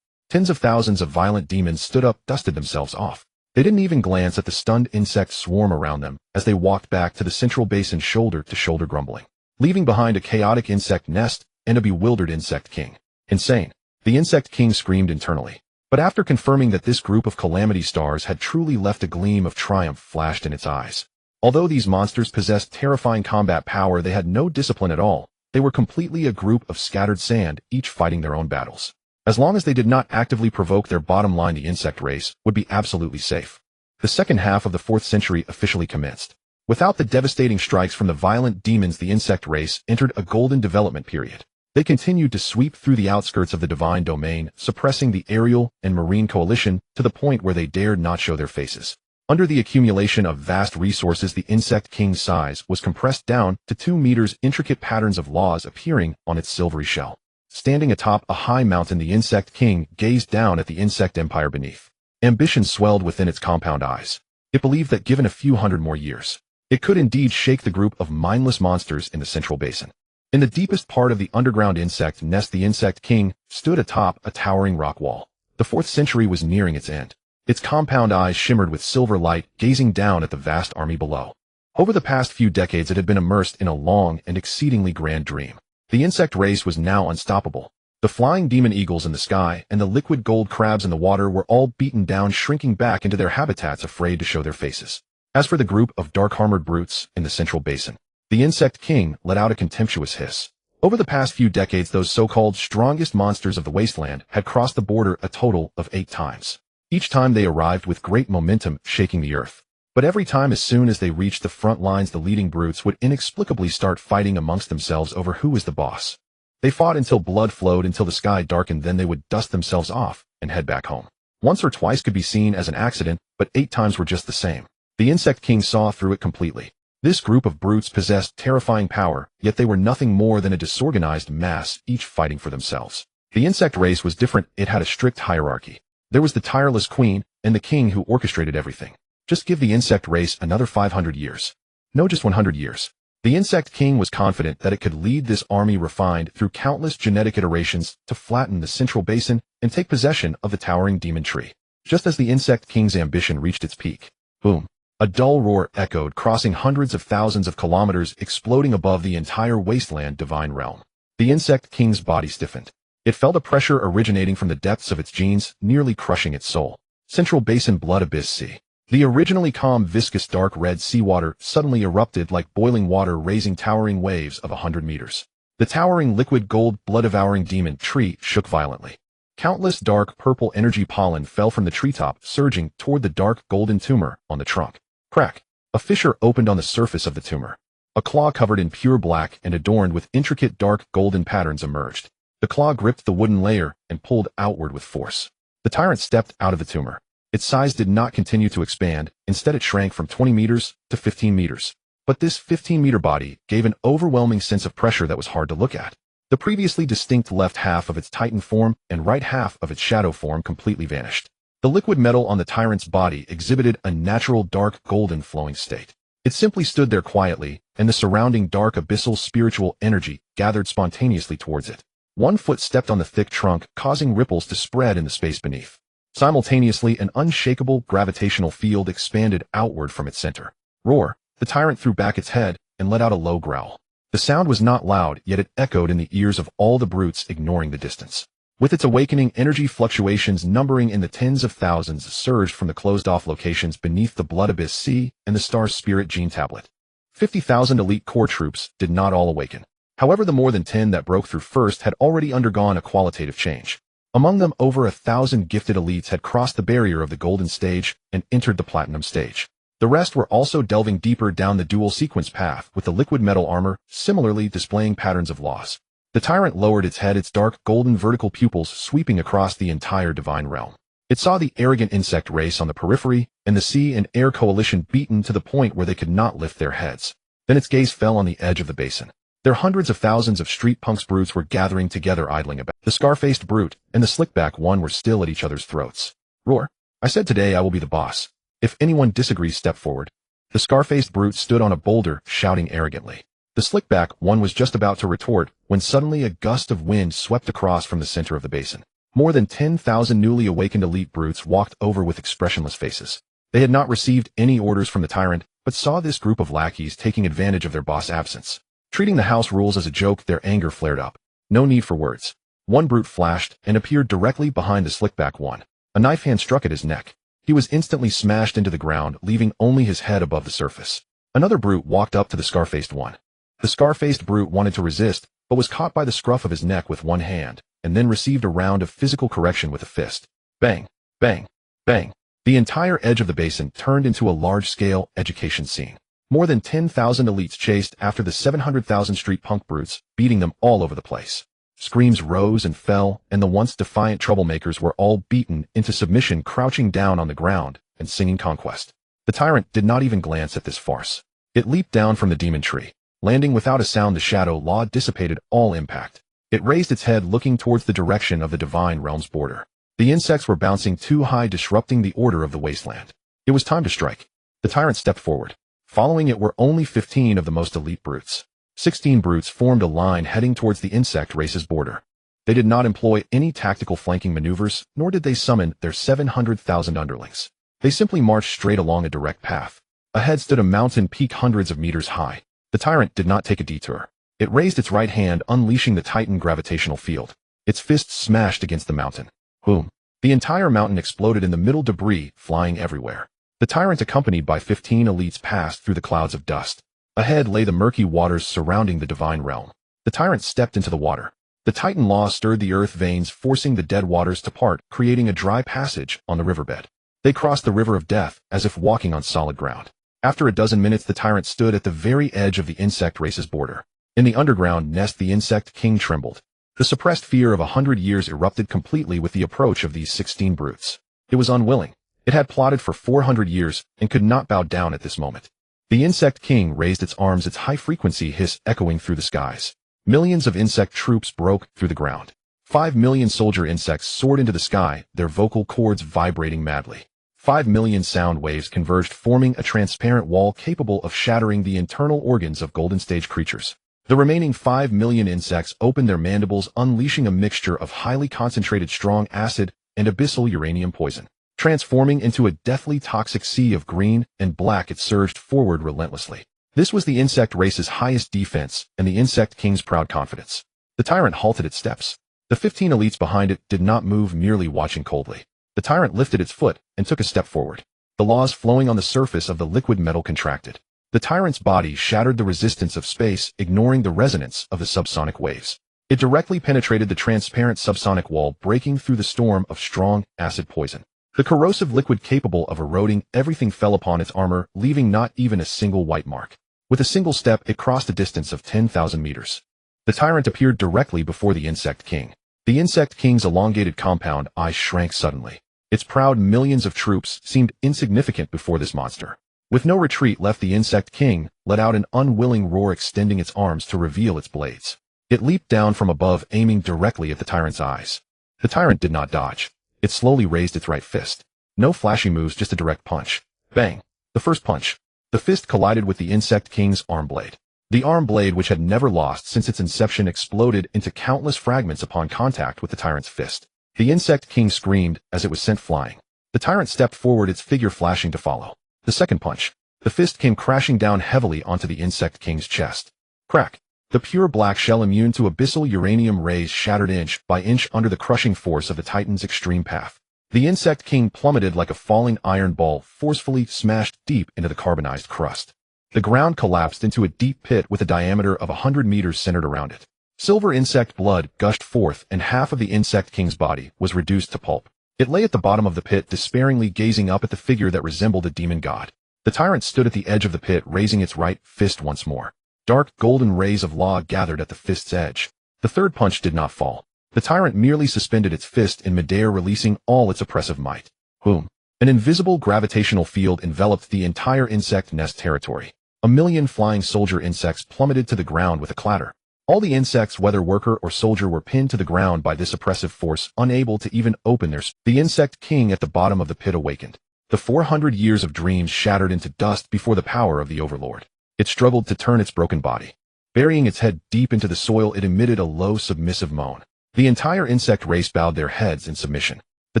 Tens of thousands of violent demons stood up, dusted themselves off. They didn't even glance at the stunned insect swarm around them as they walked back to the central basin, shoulder to shoulder, grumbling, leaving behind a chaotic insect nest and a bewildered insect king. Insane. The insect king screamed internally. But after confirming that this group of Calamity stars had truly left, a gleam of triumph flashed in its eyes. Although these monsters possessed terrifying combat power, they had no discipline at all. They were completely a group of scattered sand, each fighting their own battles. As long as they did not actively provoke their bottom line, the insect race would be absolutely safe. The second half of the 4th century officially commenced. Without the devastating strikes from the violent demons, the insect race entered a golden development period. They continued to sweep through the outskirts of the divine domain, suppressing the aerial and marine coalition to the point where they dared not show their faces. Under the accumulation of vast resources, the insect king's size was compressed down to 2 meters, intricate patterns of laws appearing on its silvery shell. Standing atop a high mountain, the insect king gazed down at the insect empire beneath. Ambition swelled within its compound eyes. It believed that given a few hundred more years, it could indeed shake the group of mindless monsters in the central basin. In the deepest part of the underground insect nest, the insect king stood atop a towering rock wall. The 4th century was nearing its end. Its compound eyes shimmered with silver light, gazing down at the vast army below. Over the past few decades, it had been immersed in a long and exceedingly grand dream. The insect race was now unstoppable. The flying demon eagles in the sky and the liquid gold crabs in the water were all beaten down, shrinking back into their habitats, afraid to show their faces. As for the group of dark-armored brutes in the central basin, the insect king let out a contemptuous hiss. Over the past few decades, those so-called strongest monsters of the wasteland had crossed the border a total of 8 times. Each time they arrived with great momentum, shaking the earth. But every time, as soon as they reached the front lines, the leading brutes would inexplicably start fighting amongst themselves over who was the boss. They fought until blood flowed, until the sky darkened, then they would dust themselves off and head back home. Once or twice could be seen as an accident, but 8 times were just the same. The insect king saw through it completely. This group of brutes possessed terrifying power, yet they were nothing more than a disorganized mass, each fighting for themselves. The insect race was different. It had a strict hierarchy. There was the tireless queen and the king who orchestrated everything. Just give the insect race another 500 years. No, just 100 years. The insect king was confident that it could lead this army, refined through countless genetic iterations, to flatten the central basin and take possession of the towering demon tree. Just as the insect king's ambition reached its peak, boom, a dull roar echoed, crossing hundreds of thousands of kilometers, exploding above the entire wasteland divine realm. The insect king's body stiffened. It felt a pressure originating from the depths of its genes, nearly crushing its soul. Central basin, blood abyss sea. The originally calm, viscous, dark red seawater suddenly erupted like boiling water, raising towering waves of 100 meters. The towering liquid gold, blood-devouring demon tree shook violently. Countless dark purple energy pollen fell from the treetop, surging toward the dark golden tumor on the trunk. Crack! A fissure opened on the surface of the tumor. A claw covered in pure black and adorned with intricate dark golden patterns emerged. The claw gripped the wooden layer and pulled outward with force. The tyrant stepped out of the tumor. Its size did not continue to expand, instead it shrank from 20 meters to 15 meters. But this 15-meter body gave an overwhelming sense of pressure that was hard to look at. The previously distinct left half of its titan form and right half of its shadow form completely vanished. The liquid metal on the tyrant's body exhibited a natural dark golden flowing state. It simply stood there quietly, and the surrounding dark abyssal spiritual energy gathered spontaneously towards it. 1 foot stepped on the thick trunk, causing ripples to spread in the space beneath. Simultaneously, an unshakable gravitational field expanded outward from its center. Roar! The tyrant threw back its head and let out a low growl. The sound was not loud, yet it echoed in the ears of all the brutes, ignoring the distance. With its awakening, energy fluctuations numbering in the tens of thousands surged from the closed-off locations beneath the Blood Abyss Sea and the Star's Spirit Gene Tablet. 50,000 elite core troops did not all awaken. However, the more than 10 that broke through first had already undergone a qualitative change. Among them, over 1,000 gifted elites had crossed the barrier of the golden stage and entered the platinum stage. The rest were also delving deeper down the dual sequence path, with the liquid metal armor similarly displaying patterns of loss. The tyrant lowered its head, its dark golden vertical pupils sweeping across the entire divine realm. It saw the arrogant insect race on the periphery and the sea and air coalition beaten to the point where they could not lift their heads. Then its gaze fell on the edge of the basin. There hundreds of thousands of street punks brutes were gathering together, idling about. The scar-faced brute and the slick-back one were still at each other's throats. Roar! I said today I will be the boss. If anyone disagrees, step forward. The scar-faced brute stood on a boulder, shouting arrogantly. The slick-back one was just about to retort when suddenly a gust of wind swept across from the center of the basin. More than 10,000 newly awakened elite brutes walked over with expressionless faces. They had not received any orders from the tyrant, but saw this group of lackeys taking advantage of their boss' absence. Treating the house rules as a joke, their anger flared up. No need for words. One brute flashed and appeared directly behind the slick-back one. A knife hand struck at his neck. He was instantly smashed into the ground, leaving only his head above the surface. Another brute walked up to the scar-faced one. The scar-faced brute wanted to resist, but was caught by the scruff of his neck with one hand, and then received a round of physical correction with a fist. Bang! Bang! Bang! The entire edge of the basin turned into a large-scale education scene. More than 10,000 elites chased after the 700,000 street punk brutes, beating them all over the place. Screams rose and fell, and the once defiant troublemakers were all beaten into submission, crouching down on the ground and singing conquest. The tyrant did not even glance at this farce. It leaped down from the demon tree. Landing without a sound, the shadow law dissipated all impact. It raised its head, looking towards the direction of the divine realm's border. The insects were bouncing too high, disrupting the order of the wasteland. It was time to strike. The tyrant stepped forward. Following it were only 15 of the most elite brutes. 16 brutes formed a line heading towards the insect race's border. They did not employ any tactical flanking maneuvers, nor did they summon their 700,000 underlings. They simply marched straight along a direct path. Ahead stood a mountain peak hundreds of meters high. The tyrant did not take a detour. It raised its right hand, unleashing the Titan gravitational field. Its fists smashed against the mountain. Boom! The entire mountain exploded in the middle, debris flying everywhere. The tyrant, accompanied by 15 elites, passed through the clouds of dust. Ahead lay the murky waters surrounding the divine realm. The tyrant stepped into the water. The Titan law stirred the earth veins, forcing the dead waters to part, creating a dry passage on the riverbed. They crossed the river of death as if walking on solid ground. After a dozen minutes, the tyrant stood at the very edge of the insect race's border. In the underground nest, the insect king trembled. The suppressed fear of 100 years erupted completely with the approach of these 16 brutes. It was unwilling. It had plotted for 400 years and could not bow down at this moment. The insect king raised its arms, its high-frequency hiss echoing through the skies. Millions of insect troops broke through the ground. 5 million soldier insects soared into the sky, their vocal cords vibrating madly. 5 million sound waves converged, forming a transparent wall capable of shattering the internal organs of golden stage creatures. The remaining 5 million insects opened their mandibles, unleashing a mixture of highly concentrated strong acid and abyssal uranium poison. Transforming into a deathly toxic sea of green and black, it surged forward relentlessly. This was the insect race's highest defense and the insect king's proud confidence. The tyrant halted its steps. The 15 elites behind it did not move, merely watching coldly. The tyrant lifted its foot and took a step forward. The laws flowing on the surface of the liquid metal contracted. The tyrant's body shattered the resistance of space, ignoring the resonance of the subsonic waves. It directly penetrated the transparent subsonic wall, breaking through the storm of strong acid poison. The corrosive liquid capable of eroding everything fell upon its armor, leaving not even a single white mark. With a single step, it crossed a distance of 10,000 meters. The tyrant appeared directly before the Insect King. The Insect King's elongated compound eye shrank suddenly. Its proud millions of troops seemed insignificant before this monster. With no retreat left, the Insect King let out an unwilling roar, extending its arms to reveal its blades. It leaped down from above, aiming directly at the tyrant's eyes. The tyrant did not dodge. It slowly raised its right fist. No flashy moves, just a direct punch. Bang! The first punch. The fist collided with the Insect King's arm blade. The arm blade, which had never lost since its inception, exploded into countless fragments upon contact with the tyrant's fist. The Insect King screamed as it was sent flying. The tyrant stepped forward, its figure flashing to follow. The second punch. The fist came crashing down heavily onto the Insect King's chest. Crack! The pure black shell, immune to abyssal uranium rays, shattered inch by inch under the crushing force of the Titan's extreme path. The Insect King plummeted like a falling iron ball, forcefully smashed deep into the carbonized crust. The ground collapsed into a deep pit with a diameter of 100 meters centered around it. Silver insect blood gushed forth, and half of the Insect King's body was reduced to pulp. It lay at the bottom of the pit, despairingly gazing up at the figure that resembled a demon god. The tyrant stood at the edge of the pit, raising its right fist once more. Dark golden rays of law gathered at the fist's edge. The third punch did not fall. The tyrant merely suspended its fist in midair, releasing all its oppressive might. Boom! An invisible gravitational field enveloped the entire insect nest territory. 1,000,000 flying soldier insects plummeted to the ground with a clatter. All the insects, whether worker or soldier, were pinned to the ground by this oppressive force, unable to even open their The Insect King at the bottom of the pit awakened. The 400 years of dreams shattered into dust before the power of the Overlord. It struggled to turn its broken body. Burying its head deep into the soil, it emitted a low, submissive moan. The entire insect race bowed their heads in submission. The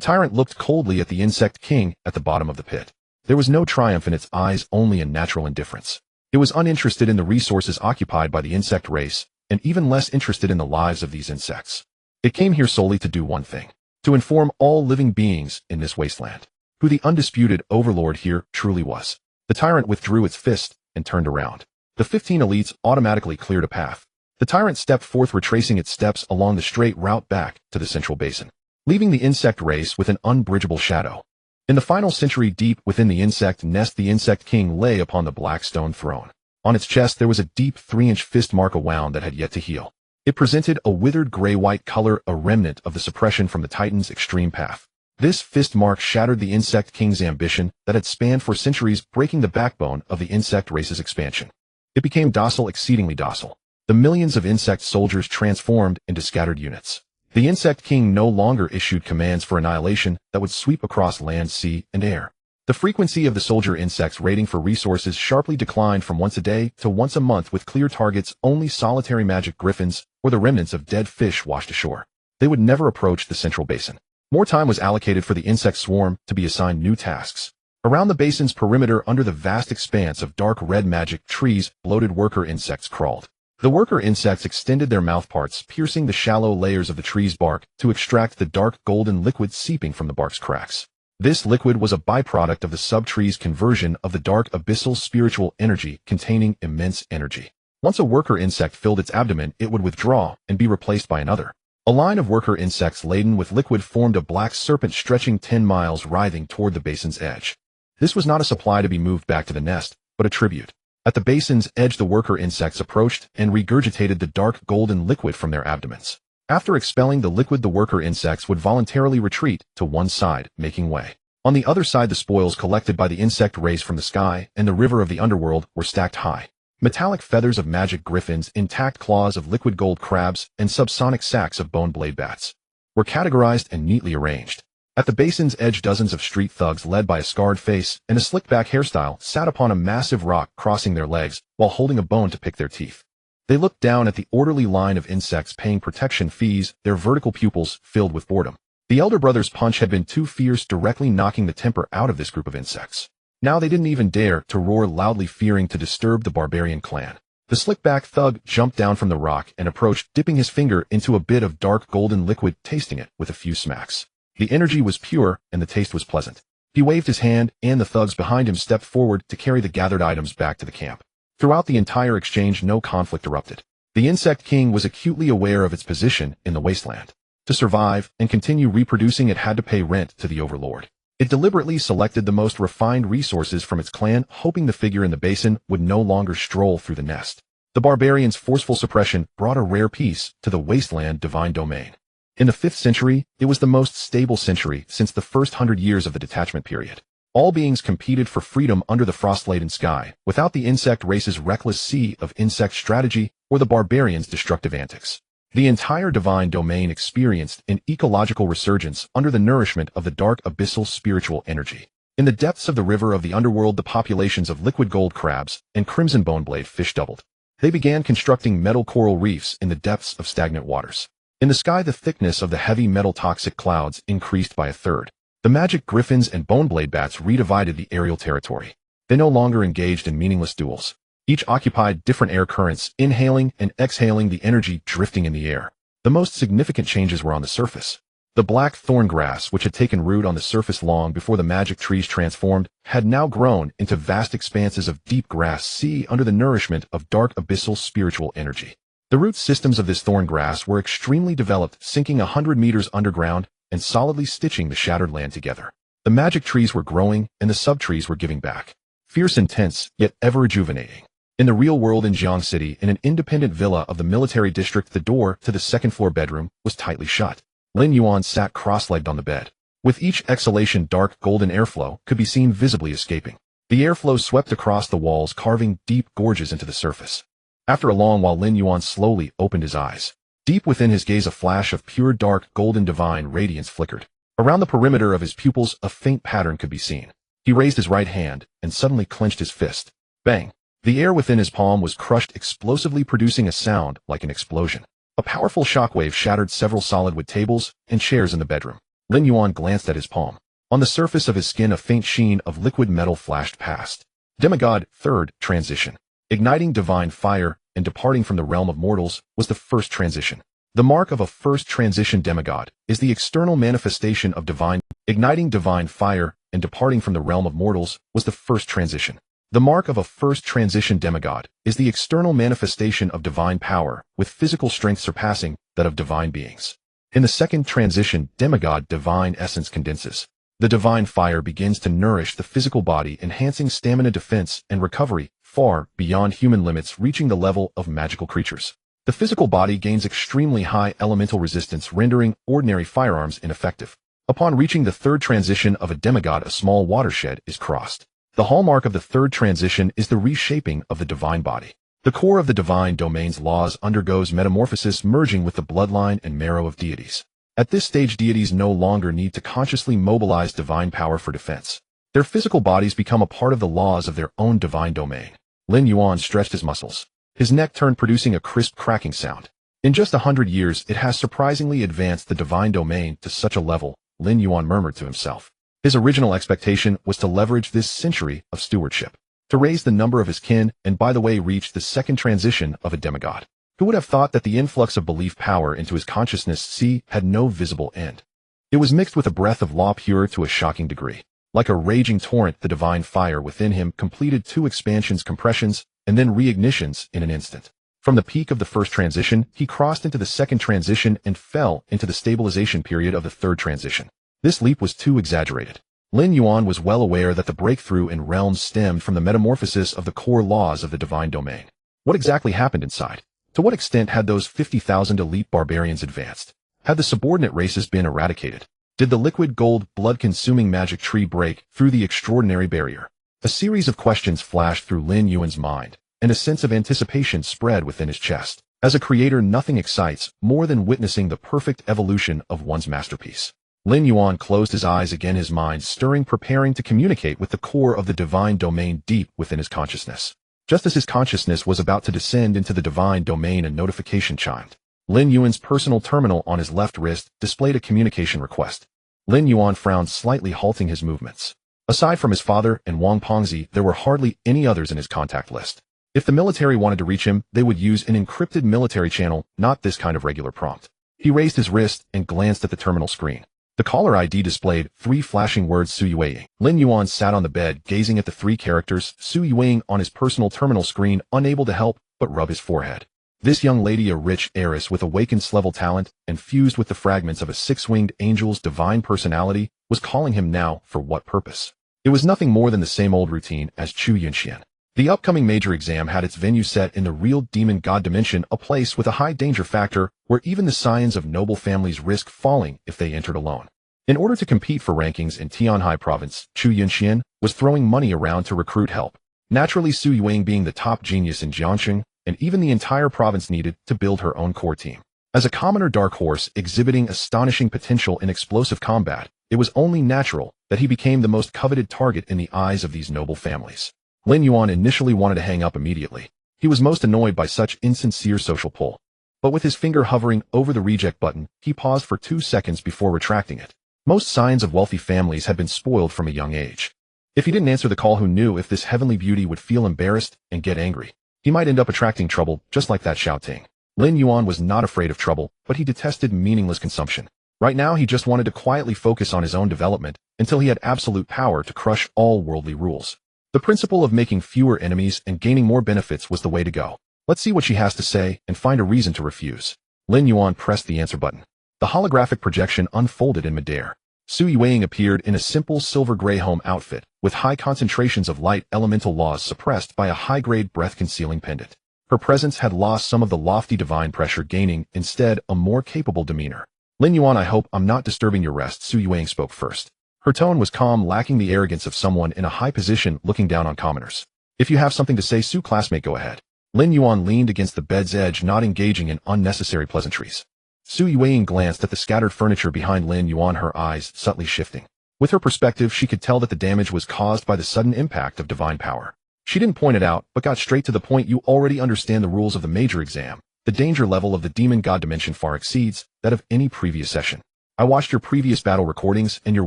tyrant looked coldly at the Insect King at the bottom of the pit. There was no triumph in its eyes, only a natural indifference. It was uninterested in the resources occupied by the insect race, and even less interested in the lives of these insects. It came here solely to do one thing: to inform all living beings in this wasteland who the undisputed overlord here truly was. The tyrant withdrew its fist and turned around. The 15 elites automatically cleared a path. The tyrant stepped forth, retracing its steps along the straight route back to the central basin, leaving the insect race with an unbridgeable shadow. In the final century, deep within the insect nest, the Insect King lay upon the black stone throne. On its chest there was a deep 3-inch fist mark, a wound that had yet to heal. It presented a withered gray-white color, a remnant of the suppression from the Titan's extreme path. This fist mark shattered the Insect King's ambition that had spanned for centuries, breaking the backbone of the insect race's expansion. It became docile, exceedingly docile. The millions of insect soldiers transformed into scattered units. The Insect King no longer issued commands for annihilation that would sweep across land, sea, and air. The frequency of the soldier insects raiding for resources sharply declined from once a day to once a month, with clear targets only solitary magic griffins or the remnants of dead fish washed ashore. They would never approach the central basin. More time was allocated for the insect swarm to be assigned new tasks. Around the basin's perimeter, under the vast expanse of dark red magic trees, bloated worker insects crawled. The worker insects extended their mouthparts, piercing the shallow layers of the tree's bark to extract the dark golden liquid seeping from the bark's cracks. This liquid was a byproduct of the subtree's conversion of the dark abyssal spiritual energy, containing immense energy. Once a worker insect filled its abdomen, it would withdraw and be replaced by another. A line of worker insects laden with liquid formed a black serpent stretching 10 miles, writhing toward the basin's edge. This was not a supply to be moved back to the nest, but a tribute. At the basin's edge, the worker insects approached and regurgitated the dark golden liquid from their abdomens. After expelling the liquid, the worker insects would voluntarily retreat to one side, making way. On the other side, the spoils collected by the insect race from the sky and the river of the underworld were stacked high. Metallic feathers of magic griffins, intact claws of liquid gold crabs, and subsonic sacks of bone blade bats were categorized and neatly arranged. At the basin's edge, dozens of street thugs led by a scarred face and a slick-back hairstyle sat upon a massive rock, crossing their legs while holding a bone to pick their teeth. They looked down at the orderly line of insects paying protection fees, their vertical pupils filled with boredom. The elder brother's punch had been too fierce, directly knocking the temper out of this group of insects. Now they didn't even dare to roar loudly, fearing to disturb the barbarian clan. The slick-back thug jumped down from the rock and approached, dipping his finger into a bit of dark golden liquid, tasting it with a few smacks. The energy was pure and the taste was pleasant. He waved his hand, and the thugs behind him stepped forward to carry the gathered items back to the camp. Throughout the entire exchange, no conflict erupted. The Insect King was acutely aware of its position in the wasteland. To survive and continue reproducing, it had to pay rent to the Overlord. It deliberately selected the most refined resources from its clan, hoping the figure in the basin would no longer stroll through the nest. The barbarians' forceful suppression brought a rare peace to the wasteland divine domain. In the 5th century, it was the most stable century since the first 100 years of the detachment period. All beings competed for freedom under the frost-laden sky, without the insect race's reckless sea of insect strategy or the barbarians' destructive antics. The entire divine domain experienced an ecological resurgence under the nourishment of the dark abyssal spiritual energy. In the depths of the river of the underworld, the populations of liquid gold crabs and crimson boneblade fish doubled. They began constructing metal coral reefs in the depths of stagnant waters. In the sky, the thickness of the heavy metal toxic clouds increased by a third. The magic griffins and boneblade bats redivided the aerial territory. They no longer engaged in meaningless duels. Each occupied different air currents, inhaling and exhaling the energy drifting in the air. The most significant changes were on the surface. The black thorn grass, which had taken root on the surface long before the magic trees transformed, had now grown into vast expanses of deep grass sea under the nourishment of dark abyssal spiritual energy. The root systems of this thorn grass were extremely developed, sinking 100 meters underground and solidly stitching the shattered land together. The magic trees were growing and the sub-trees were giving back. Fierce, intense, yet ever rejuvenating. In the real world in Jiang City, in an independent villa of the military district, the door to the second-floor bedroom was tightly shut. Lin Yuan sat cross-legged on the bed. With each exhalation, dark golden airflow could be seen visibly escaping. The airflow swept across the walls, carving deep gorges into the surface. After a long while, Lin Yuan slowly opened his eyes. Deep within his gaze, a flash of pure dark golden divine radiance flickered. Around the perimeter of his pupils, a faint pattern could be seen. He raised his right hand and suddenly clenched his fist. Bang! The air within his palm was crushed explosively, producing a sound like an explosion. A powerful shockwave shattered several solid wood tables and chairs in the bedroom. Lin Yuan glanced at his palm. On the surface of his skin, a faint sheen of liquid metal flashed past. Demigod, 3rd transition. Igniting divine fire and departing from the realm of mortals was the first transition. The mark of a first transition demigod is the external manifestation of divine. Igniting divine fire and departing from the realm of mortals was the first transition. The mark of a first transition demigod is the external manifestation of divine power, with physical strength surpassing that of divine beings. In the second transition, demigod divine essence condenses. The divine fire begins to nourish the physical body, enhancing stamina, defense, and recovery, far beyond human limits, reaching the level of magical creatures. The physical body gains extremely high elemental resistance, rendering ordinary firearms ineffective. Upon reaching the third transition of a demigod, a small watershed is crossed. The hallmark of the third transition is the reshaping of the divine body. The core of the divine domain's laws undergoes metamorphosis, merging with the bloodline and marrow of deities. At this stage, deities no longer need to consciously mobilize divine power for defense. Their physical bodies become a part of the laws of their own divine domain. Lin Yuan stretched his muscles. His neck turned, producing a crisp cracking sound. In just 100 years, it has surprisingly advanced the divine domain to such a level, Lin Yuan murmured to himself. His original expectation was to leverage this century of stewardship to raise the number of his kin and, by the way, reach the second transition of a demigod. Who would have thought that the influx of belief power into his consciousness had no visible end? It was mixed with a breath of law pure to a shocking degree. Like a raging torrent, the divine fire within him completed 2 expansions, compressions, and then reignitions in an instant. From the peak of the first transition, he crossed into the second transition and fell into the stabilization period of the third transition. This leap was too exaggerated. Lin Yuan was well aware that the breakthrough in realms stemmed from the metamorphosis of the core laws of the divine domain. What exactly happened inside? To what extent had those 50,000 elite barbarians advanced? Had the subordinate races been eradicated? Did the liquid gold, blood-consuming magic tree break through the extraordinary barrier? A series of questions flashed through Lin Yuan's mind, and a sense of anticipation spread within his chest. As a creator, nothing excites more than witnessing the perfect evolution of one's masterpiece. Lin Yuan closed his eyes again, his mind stirring, preparing to communicate with the core of the divine domain deep within his consciousness. Just as his consciousness was about to descend into the divine domain, a notification chimed. Lin Yuan's personal terminal on his left wrist displayed a communication request. Lin Yuan frowned slightly, halting his movements. Aside from his father and Wang Pengzi, there were hardly any others in his contact list. If the military wanted to reach him, they would use an encrypted military channel, not this kind of regular prompt. He raised his wrist and glanced at the terminal screen. The caller ID displayed 3 flashing words: Su Yueying. Lin Yuan sat on the bed, gazing at the 3 characters Su Yueying on his personal terminal screen, unable to help but rub his forehead. This young lady, a rich heiress with awakened level talent and fused with the fragments of a 6-winged angel's divine personality, was calling him now. For what purpose? It was nothing more than the same old routine as Chu Yunxian. The upcoming major exam had its venue set in the real demon god dimension, a place with a high danger factor where even the scions of noble families risk falling if they entered alone. In order to compete for rankings in Tianhai province, Chu Yunxian was throwing money around to recruit help. Naturally, Su Yuing being the top genius in Jiangxing, and even the entire province needed to build her own core team. As a commoner dark horse exhibiting astonishing potential in explosive combat, it was only natural that he became the most coveted target in the eyes of these noble families. Lin Yuan initially wanted to hang up immediately. He was most annoyed by such insincere social pull. But with his finger hovering over the reject button, he paused for 2 seconds before retracting it. Most scions of wealthy families had been spoiled from a young age. If he didn't answer the call, who knew if this heavenly beauty would feel embarrassed and get angry? He might end up attracting trouble, just like that Xiao Ting. Lin Yuan was not afraid of trouble, but he detested meaningless consumption. Right now he just wanted to quietly focus on his own development until he had absolute power to crush all worldly rules. The principle of making fewer enemies and gaining more benefits was the way to go. Let's see what she has to say and find a reason to refuse. Lin Yuan pressed the answer button. The holographic projection unfolded in midair. Su Yuing appeared in a simple silver-gray home outfit, with high concentrations of light elemental laws suppressed by a high-grade breath-concealing pendant. Her presence had lost some of the lofty divine pressure, gaining, instead, a more capable demeanor. Lin Yuan, I hope I'm not disturbing your rest, Su Yuing spoke first. Her tone was calm, lacking the arrogance of someone in a high position looking down on commoners. If you have something to say, Su classmate, go ahead. Lin Yuan leaned against the bed's edge, not engaging in unnecessary pleasantries. Su Yuing glanced at the scattered furniture behind Lin Yuan, her eyes subtly shifting. With her perspective, she could tell that the damage was caused by the sudden impact of divine power. She didn't point it out, but got straight to the point. You already understand the rules of the major exam. The danger level of the demon god dimension far exceeds that of any previous session. I watched your previous battle recordings, and your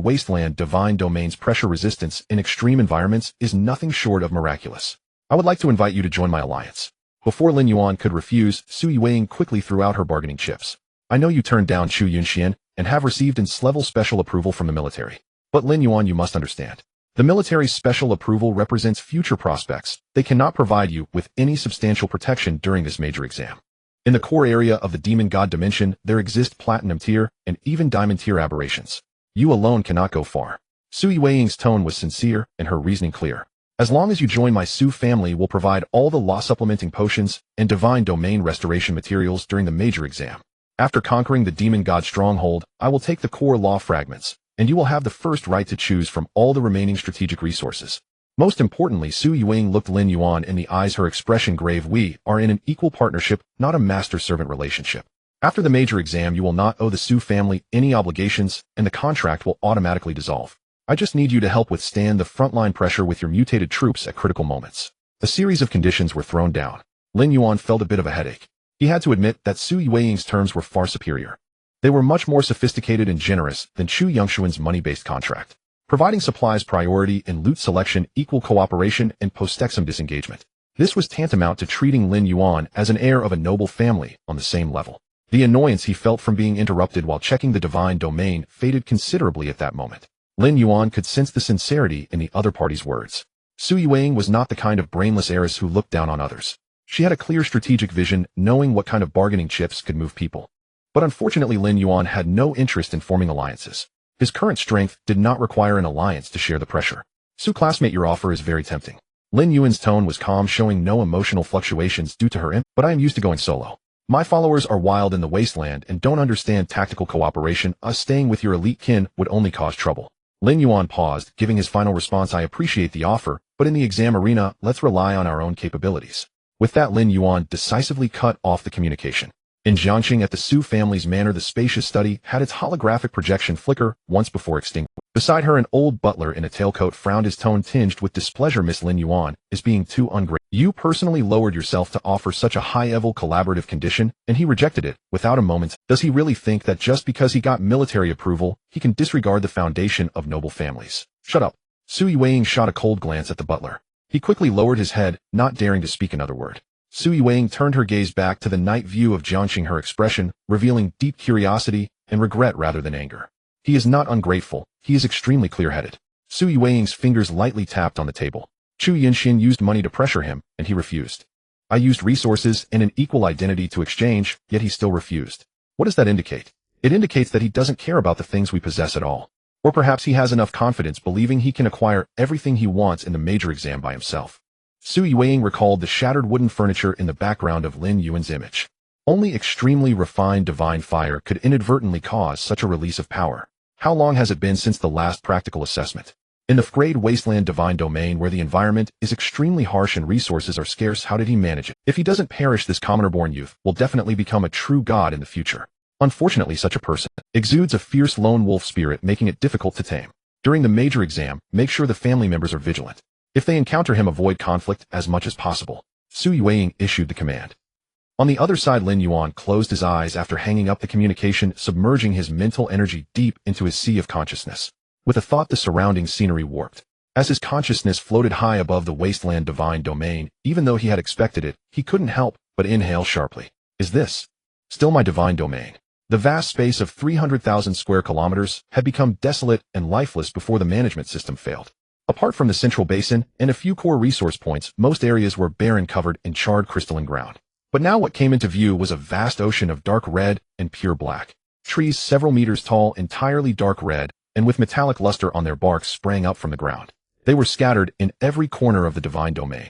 wasteland divine domain's pressure resistance in extreme environments is nothing short of miraculous. I would like to invite you to join my alliance. Before Lin Yuan could refuse, Su Yuing quickly threw out her bargaining chips. I know you turned down Chu Yunxian and have received ins-level special approval from the military. But Lin Yuan, you must understand. The military's special approval represents future prospects. They cannot provide you with any substantial protection during this major exam. In the core area of the demon god dimension, there exist platinum tier and even diamond tier aberrations. You alone cannot go far. Su Yuing's tone was sincere and her reasoning clear. As long as you join my Su family, will provide all the law supplementing potions and divine domain restoration materials during the major exam. After conquering the demon god stronghold, I will take the core law fragments, and you will have the first right to choose from all the remaining strategic resources. Most importantly, Su Yuing looked Lin Yuan in the eyes, her expression grave. We are in an equal partnership, not a master-servant relationship. After the major exam, you will not owe the Su family any obligations, and the contract will automatically dissolve. I just need you to help withstand the frontline pressure with your mutated troops at critical moments. A series of conditions were thrown down. Lin Yuan felt a bit of a headache. He had to admit that Su Yuing's terms were far superior. They were much more sophisticated and generous than Chu Yunxian's money-based contract. Providing supplies priority in loot selection, equal cooperation, and post-exam disengagement. This was tantamount to treating Lin Yuan as an heir of a noble family on the same level. The annoyance he felt from being interrupted while checking the divine domain faded considerably at that moment. Lin Yuan could sense the sincerity in the other party's words. Su Yuing was not the kind of brainless heiress who looked down on others. She had a clear strategic vision, knowing what kind of bargaining chips could move people. But unfortunately, Lin Yuan had no interest in forming alliances. His current strength did not require an alliance to share the pressure. Su classmate, your offer is very tempting. Lin Yuan's tone was calm, showing no emotional fluctuations due to her but I am used to going solo. My followers are wild in the wasteland and don't understand tactical cooperation. Us staying with your elite kin would only cause trouble. Lin Yuan paused, giving his final response. I appreciate the offer, but in the exam arena, let's rely on our own capabilities. With that, Lin Yuan decisively cut off the communication. In Jiangxing, at the Su family's manor, the spacious study had its holographic projection flicker once before extinct. Beside her, an old butler in a tailcoat frowned, his tone tinged with displeasure. Miss Lin Yuan is being too ungrateful. You personally lowered yourself to offer such a high-level collaborative condition, and he rejected it without a moment. Does he really think that just because he got military approval, he can disregard the foundation of noble families? Shut up. Su Yuing shot a cold glance at the butler. He quickly lowered his head, not daring to speak another word. Su Yuing turned her gaze back to the night view of Jiangxing, her expression revealing deep curiosity and regret rather than anger. He is not ungrateful, he is extremely clear-headed. Su Yuing's fingers lightly tapped on the table. Chu Yunxian used money to pressure him, and he refused. I used resources and an equal identity to exchange, yet he still refused. What does that indicate? It indicates that he doesn't care about the things we possess at all. Or perhaps he has enough confidence believing he can acquire everything he wants in the major exam by himself. Su Yueying recalled the shattered wooden furniture in the background of Lin Yuan's image. Only extremely refined divine fire could inadvertently cause such a release of power. How long has it been since the last practical assessment? In the frayed wasteland divine domain where the environment is extremely harsh and resources are scarce, how did he manage it? If he doesn't perish, this commoner-born youth will definitely become a true god in the future. Unfortunately, such a person exudes a fierce lone wolf spirit, making it difficult to tame. During the major exam, make sure the family members are vigilant. If they encounter him, avoid conflict as much as possible. Su Yueying issued the command. On the other side, Lin Yuan closed his eyes after hanging up the communication, submerging his mental energy deep into his sea of consciousness. With a thought, the surrounding scenery warped. As his consciousness floated high above the wasteland divine domain, even though he had expected it, he couldn't help but inhale sharply. Is this still my divine domain? The vast space of 300,000 square kilometers had become desolate and lifeless before the management system failed. Apart from the central basin and a few core resource points, most areas were barren, covered in charred crystalline ground. But now what came into view was a vast ocean of dark red and pure black. Trees several meters tall, entirely dark red, and with metallic luster on their barks, sprang up from the ground. They were scattered in every corner of the divine domain.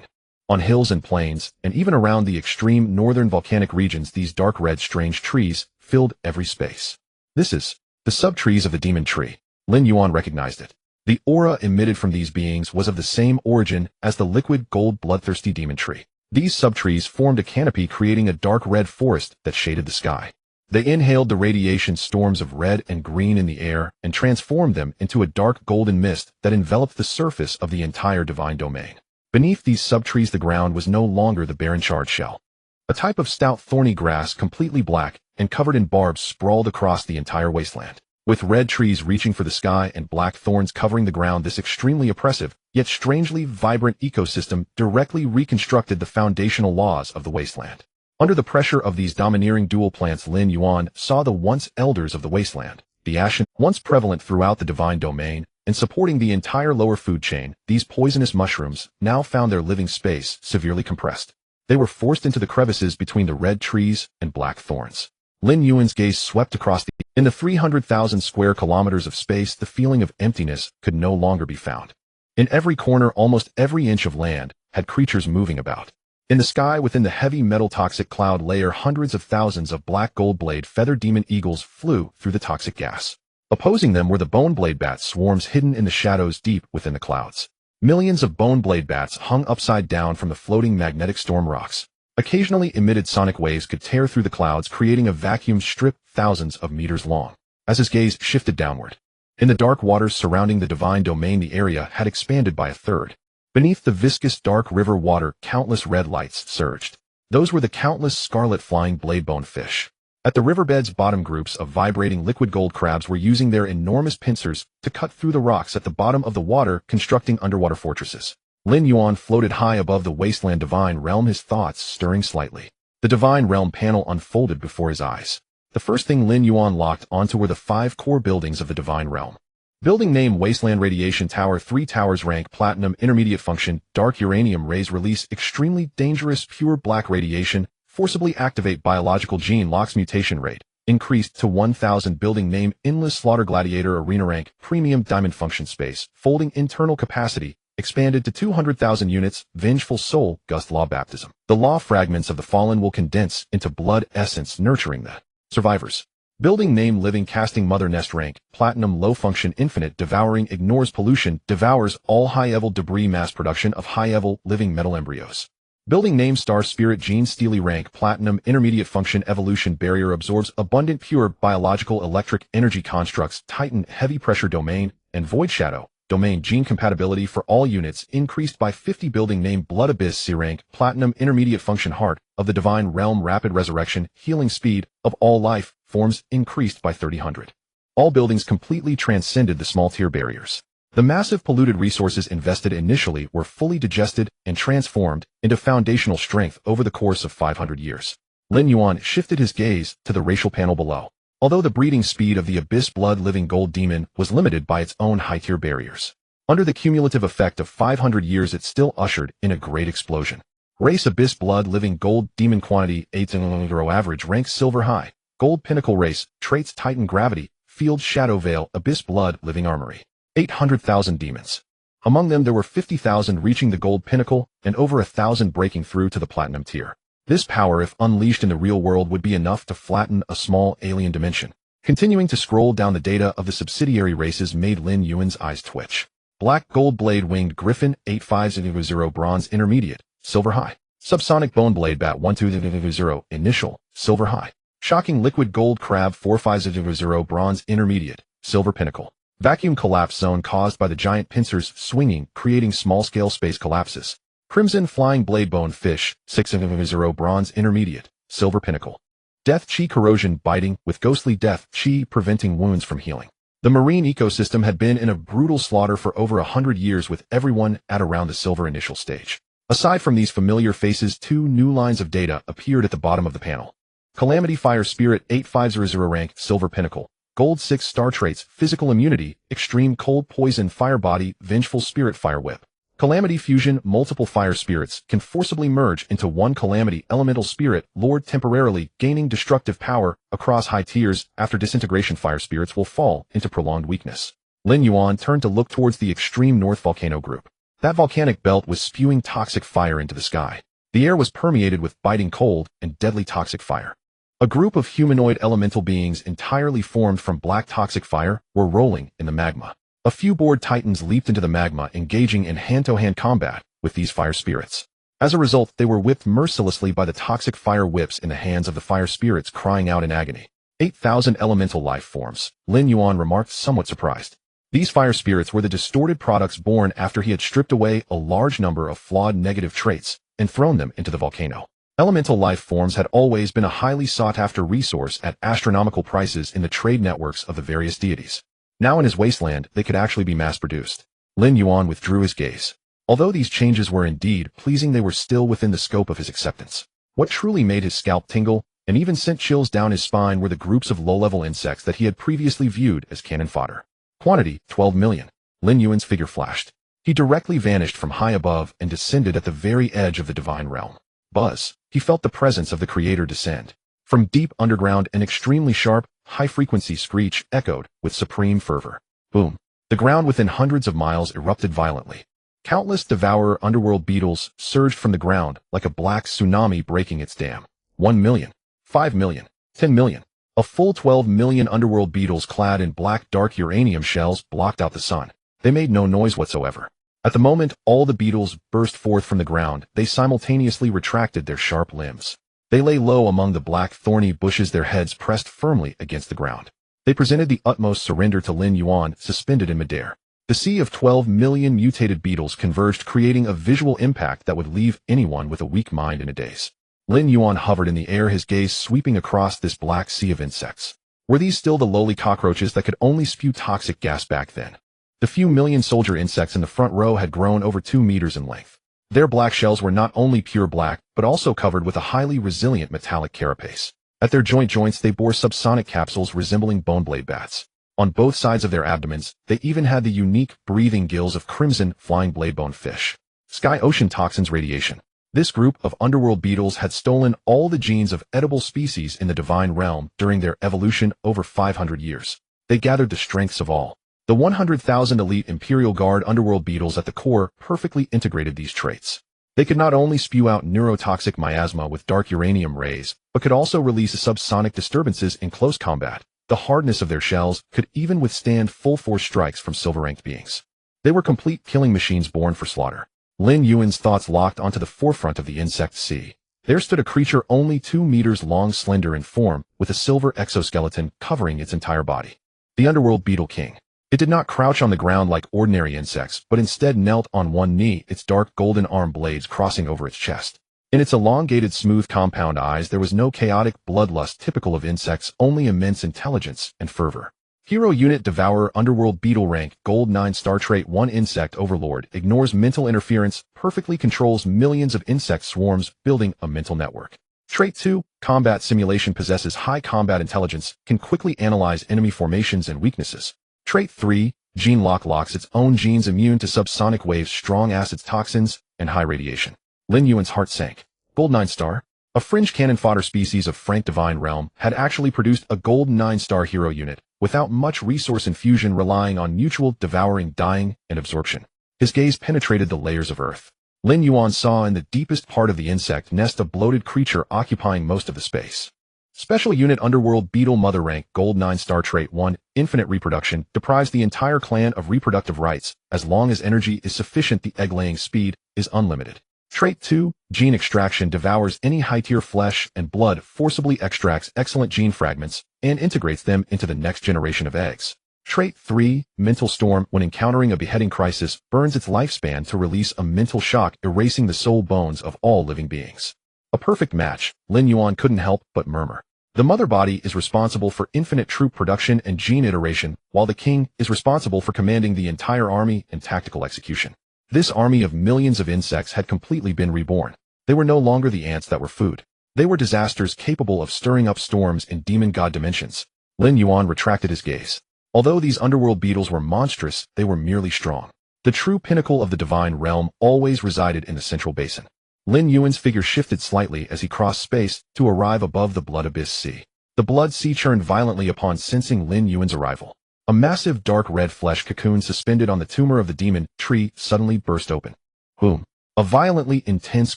On hills and plains, and even around the extreme northern volcanic regions, these dark red strange trees filled every space. This is the subtrees of the demon tree. Lin Yuan recognized it. The aura emitted from these beings was of the same origin as the liquid gold bloodthirsty demon tree. These subtrees formed a canopy, creating a dark red forest that shaded the sky. They inhaled the radiation storms of red and green in the air and transformed them into a dark golden mist that enveloped the surface of the entire divine domain. Beneath these subtrees, the ground was no longer the barren charred shell. A type of stout thorny grass, completely black and covered in barbs, sprawled across the entire wasteland. With red trees reaching for the sky and black thorns covering the ground, this extremely oppressive, yet strangely vibrant ecosystem directly reconstructed the foundational laws of the wasteland. Under the pressure of these domineering dual plants, Lin Yuan saw the once elders of the wasteland, the ashen, once prevalent throughout the divine domain and supporting the entire lower food chain. These poisonous mushrooms now found their living space severely compressed. They were forced into the crevices between the red trees and black thorns. Lin Yuan's gaze swept across in the 300,000 square kilometers of space. The feeling of emptiness could no longer be found. In every corner, almost every inch of land had creatures moving about. In the sky, within the heavy metal toxic cloud layer, hundreds of thousands of black gold blade feathered demon eagles flew through the toxic gas. Opposing them were the bone blade bat swarms hidden in the shadows deep within the clouds. Millions of bone blade bats hung upside down from the floating magnetic storm rocks. Occasionally emitted sonic waves could tear through the clouds, creating a vacuum strip thousands of meters long. As his gaze shifted downward, in the dark waters surrounding the divine domain, the area had expanded by a third. Beneath the viscous dark river water, countless red lights surged. Those were the countless scarlet flying bladebone fish. At the riverbed's bottom, groups of vibrating liquid gold crabs were using their enormous pincers to cut through the rocks at the bottom of the water, constructing underwater fortresses. Lin Yuan floated high above the wasteland divine realm, his thoughts stirring slightly. The divine realm panel unfolded before his eyes. The first thing Lin Yuan locked onto were the 5 core buildings of the divine realm. Building name: Wasteland Radiation Tower. 3 towers. Rank: Platinum. Intermediate function: Dark uranium rays. Release: extremely dangerous pure black radiation. Forcibly activate biological gene locks. Mutation rate increased to 1000. Building name: Endless Slaughter Gladiator Arena. Rank: Premium. Diamond function: Space folding. Internal capacity expanded to 200,000 units. Vengeful Soul Gust Law Baptism. The law fragments of the fallen will condense into blood essence, nurturing the survivors. Building name: Living Casting Mother Nest. Rank: Platinum. Low function: Infinite. Devouring ignores pollution, devours all high-level debris. Mass production of high-level living metal embryos. Building name: Star Spirit Gene Steely. Rank: Platinum. Intermediate function: Evolution Barrier. Absorbs abundant pure biological electric energy constructs. Titan Heavy Pressure Domain and Void Shadow Domain. Gene compatibility for all units increased by 50. Building name: Blood Abyss. C. Rank: Platinum. Intermediate function: Heart of the Divine Realm. Rapid resurrection. Healing speed of all life forms increased by 300. All buildings completely transcended the small tier barriers. The massive polluted resources invested initially were fully digested and transformed into foundational strength over the course of 500 years. Lin Yuan shifted his gaze to the racial panel below. Although the breeding speed of the Abyss Blood Living Gold Demon was limited by its own high-tier barriers, under the cumulative effect of 500 years it still ushered in a great explosion. Race: Abyss Blood Living Gold Demon. Quantity: 8. Average rank: Silver High. Gold Pinnacle. Race: Traits: Titan Gravity. Field: Shadow Veil. Abyss Blood Living Armory. 800,000 demons. Among them there were 50,000 reaching the gold pinnacle and over 1,000 breaking through to the platinum tier. This power, if unleashed in the real world, would be enough to flatten a small alien dimension. Continuing to scroll down the data of the subsidiary races made Lin Yuan's eyes twitch. Black Gold Blade Winged Griffin 8500 Bronze Intermediate, Silver High. Subsonic Bone Blade Bat 1200 Initial, Silver High. Shocking Liquid Gold Crab 4500 Bronze Intermediate, Silver Pinnacle. Vacuum Collapse Zone caused by the giant pincers swinging, creating small-scale space collapses. Crimson Flying Blade Bone Fish 600 Bronze Intermediate, Silver Pinnacle. Death Chi Corrosion Biting with Ghostly Death Chi preventing wounds from healing. The marine ecosystem had been in a brutal slaughter for over 100 years, with everyone at around the silver initial stage. Aside from these familiar faces, 2 new lines of data appeared at the bottom of the panel. Calamity Fire Spirit 8500 rank, Silver Pinnacle. Gold 6 star traits, Physical Immunity, Extreme Cold Poison Fire Body, Vengeful Spirit Fire Whip. Calamity Fusion, multiple fire spirits can forcibly merge into one Calamity Elemental Spirit Lord, temporarily gaining destructive power across high tiers. After disintegration, fire spirits will fall into prolonged weakness. Lin Yuan turned to look towards the extreme north volcano group. That volcanic belt was spewing toxic fire into the sky. The air was permeated with biting cold and deadly toxic fire. A group of humanoid elemental beings entirely formed from black toxic fire were rolling in the magma. A few bored titans leaped into the magma, engaging in hand-to-hand combat with these fire spirits. As a result, they were whipped mercilessly by the toxic fire whips in the hands of the fire spirits, crying out in agony. 8,000 elemental life forms, Lin Yuan remarked, somewhat surprised. These fire spirits were the distorted products born after he had stripped away a large number of flawed negative traits and thrown them into the volcano. Elemental life forms had always been a highly sought-after resource at astronomical prices in the trade networks of the various deities. Now in his wasteland, they could actually be mass-produced. Lin Yuan withdrew his gaze. Although these changes were indeed pleasing, they were still within the scope of his acceptance. What truly made his scalp tingle and even sent chills down his spine were the groups of low-level insects that he had previously viewed as cannon fodder. Quantity, 12 million. Lin Yuan's figure flashed. He directly vanished from high above and descended at the very edge of the divine realm. Buzz. He felt the presence of the creator descend. From deep underground, an extremely sharp, high-frequency screech echoed with supreme fervor. Boom. The ground within hundreds of miles erupted violently. Countless devourer underworld beetles surged from the ground like a black tsunami breaking its dam. 1 million. 5 million. 10 million. A full 12 million underworld beetles clad in black dark uranium shells blocked out the sun. They made no noise whatsoever. At the moment all the beetles burst forth from the ground, they simultaneously retracted their sharp limbs. They lay low among the black thorny bushes, their heads pressed firmly against the ground. They presented the utmost surrender to Lin Yuan, suspended in midair. The sea of 12 million mutated beetles converged, creating a visual impact that would leave anyone with a weak mind in a daze. Lin Yuan hovered in the air, his gaze sweeping across this black sea of insects. Were these still the lowly cockroaches that could only spew toxic gas back then? The few million soldier insects in the front row had grown over 2 meters in length. Their black shells were not only pure black, but also covered with a highly resilient metallic carapace. At their joints they bore subsonic capsules resembling bone blade bats. On both sides of their abdomens, they even had the unique breathing gills of crimson flying bladebone fish. Sky Ocean Toxins Radiation. This group of underworld beetles had stolen all the genes of edible species in the divine realm during their evolution over 500 years. They gathered the strengths of all. The 100,000 elite Imperial Guard underworld beetles at the core perfectly integrated these traits. They could not only spew out neurotoxic miasma with dark uranium rays, but could also release subsonic disturbances in close combat. The hardness of their shells could even withstand full-force strikes from silver-ranked beings. They were complete killing machines born for slaughter. Lin Yuan's thoughts locked onto the forefront of the insect sea. There stood a creature only 2 meters long, slender in form, with a silver exoskeleton covering its entire body. The Underworld Beetle King. It did not crouch on the ground like ordinary insects, but instead knelt on one knee, its dark golden arm blades crossing over its chest. In its elongated, smooth, compound eyes there was no chaotic bloodlust typical of insects, only immense intelligence and fervor. Hero Unit Devourer Underworld Beetle Rank Gold 9 Star Trait 1 Insect Overlord ignores mental interference, perfectly controls millions of insect swarms, building a mental network. Trait 2 Combat Simulation possesses high combat intelligence, can quickly analyze enemy formations and weaknesses. Trait 3 Gene Lock locks its own genes, immune to subsonic waves, strong acids, toxins, and high radiation. Lin Yuan's heart sank. Gold 9 Star. A fringe cannon fodder species of frank divine realm had actually produced a gold 9-star hero unit, without much resource infusion, relying on mutual devouring, dying, and absorption. His gaze penetrated the layers of earth. Lin Yuan saw in the deepest part of the insect nest a bloated creature occupying most of the space. Special Unit Underworld Beetle Mother Rank Gold 9 Star Trait 1 Infinite Reproduction deprives the entire clan of reproductive rights. As long as energy is sufficient, the egg-laying speed is unlimited. Trait 2 Gene Extraction devours any high-tier flesh and blood, forcibly extracts excellent gene fragments, and integrates them into the next generation of eggs. Trait 3 Mental Storm when encountering a beheading crisis burns its lifespan to release a mental shock, erasing the soul bones of all living beings. A perfect match, Lin Yuan couldn't help but murmur. The mother body is responsible for infinite troop production and gene iteration, while the king is responsible for commanding the entire army and tactical execution. This army of millions of insects had completely been reborn. They were no longer the ants that were food. They were disasters capable of stirring up storms in demon god dimensions. Lin Yuan retracted his gaze. Although these underworld beetles were monstrous, they were merely strong. The true pinnacle of the divine realm always resided in the central basin. Lin Yuan's figure shifted slightly as he crossed space to arrive above the Blood Abyss Sea. The Blood Sea churned violently upon sensing Lin Yuan's arrival. A massive dark red flesh cocoon suspended on the tumor of the demon tree suddenly burst open. Boom! A violently intense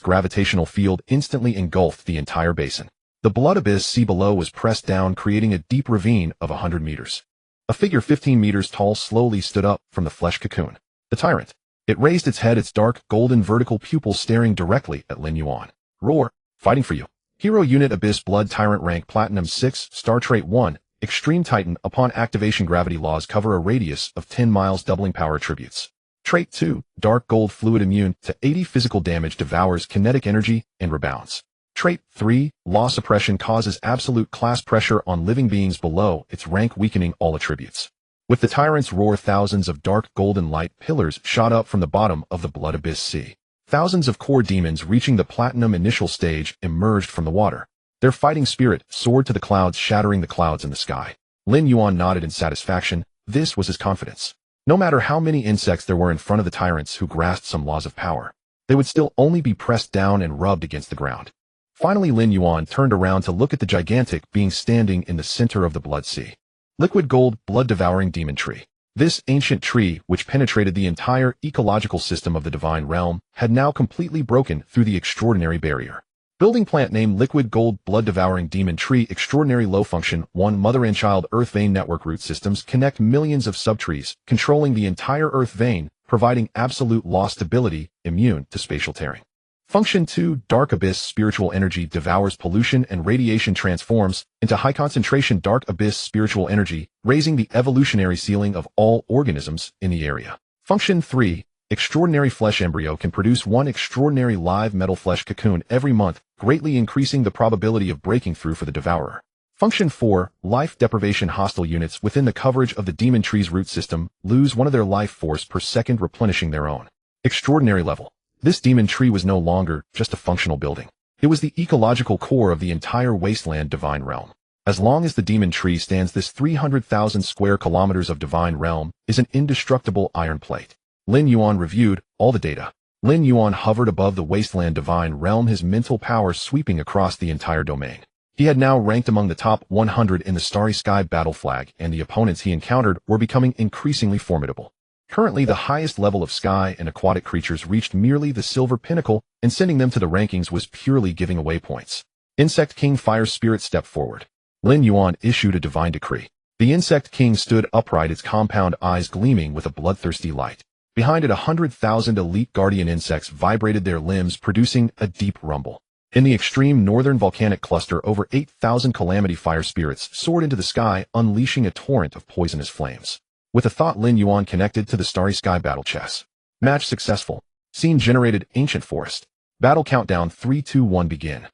gravitational field instantly engulfed the entire basin. The Blood Abyss Sea below was pressed down, creating a deep ravine of 100 meters. A figure 15 meters tall slowly stood up from the flesh cocoon. The tyrant. It raised its head, its dark, golden vertical pupils staring directly at Lin Yuan. Roar! Fighting for you. Hero Unit Abyss Blood Tyrant Rank Platinum 6 Star Trait 1 Extreme Titan. Upon activation, gravity laws cover a radius of 10 miles, doubling power attributes. Trait 2 Dark Gold Fluid Immune to 80 physical damage, devours kinetic energy, and rebounds. Trait 3 Law Suppression causes absolute class pressure on living beings below its rank, weakening all attributes. With the tyrant's roar, thousands of dark golden light pillars shot up from the bottom of the Blood Abyss Sea. Thousands of core demons reaching the platinum initial stage emerged from the water. Their fighting spirit soared to the clouds, shattering the clouds in the sky. Lin Yuan nodded in satisfaction. This was his confidence. No matter how many insects there were in front of the tyrants who grasped some laws of power, they would still only be pressed down and rubbed against the ground. Finally, Lin Yuan turned around to look at the gigantic being standing in the center of the Blood Sea. Liquid gold, blood-devouring demon tree. This ancient tree, which penetrated the entire ecological system of the divine realm, had now completely broken through the extraordinary barrier. Building plant name Liquid Gold Blood-Devouring Demon Tree. Extraordinary low function. 1 Mother and child earth vein network. Root systems connect millions of subtrees, controlling the entire earth vein, providing absolute law stability, immune to spatial tearing. Function 2 Dark Abyss Spiritual Energy devours pollution and radiation, transforms into high concentration dark abyss spiritual energy, raising the evolutionary ceiling of all organisms in the area. Function 3 Extraordinary Flesh Embryo can produce 1 extraordinary live metal flesh cocoon every month, greatly increasing the probability of breaking through for the devourer. Function 4 Life Deprivation. Hostile units within the coverage of the demon tree's root system lose 1 of their life force per second, replenishing their own. Extraordinary level. This demon tree was no longer just a functional building. It was the ecological core of the entire wasteland divine realm. As long as the demon tree stands, this 300,000 square kilometers of divine realm is an indestructible iron plate. Lin Yuan reviewed all the data. Lin Yuan hovered above the wasteland divine realm, his mental power sweeping across the entire domain. He had now ranked among the top 100 in the Starry Sky battle flag, and the opponents he encountered were becoming increasingly formidable. Currently, the highest level of sky and aquatic creatures reached merely the silver pinnacle, and sending them to the rankings was purely giving away points. Insect King Fire Spirit stepped forward. Lin Yuan issued a divine decree. The Insect King stood upright, its compound eyes gleaming with a bloodthirsty light. Behind it, 100,000 elite guardian insects vibrated their limbs, producing a deep rumble. In the extreme northern volcanic cluster, over 8,000 Calamity fire spirits soared into the sky, unleashing a torrent of poisonous flames. With a thought, Lin Yuan connected to the Starry Sky battle chess. Match successful. Scene generated. Ancient forest. Battle countdown 3, 2, 1 begin.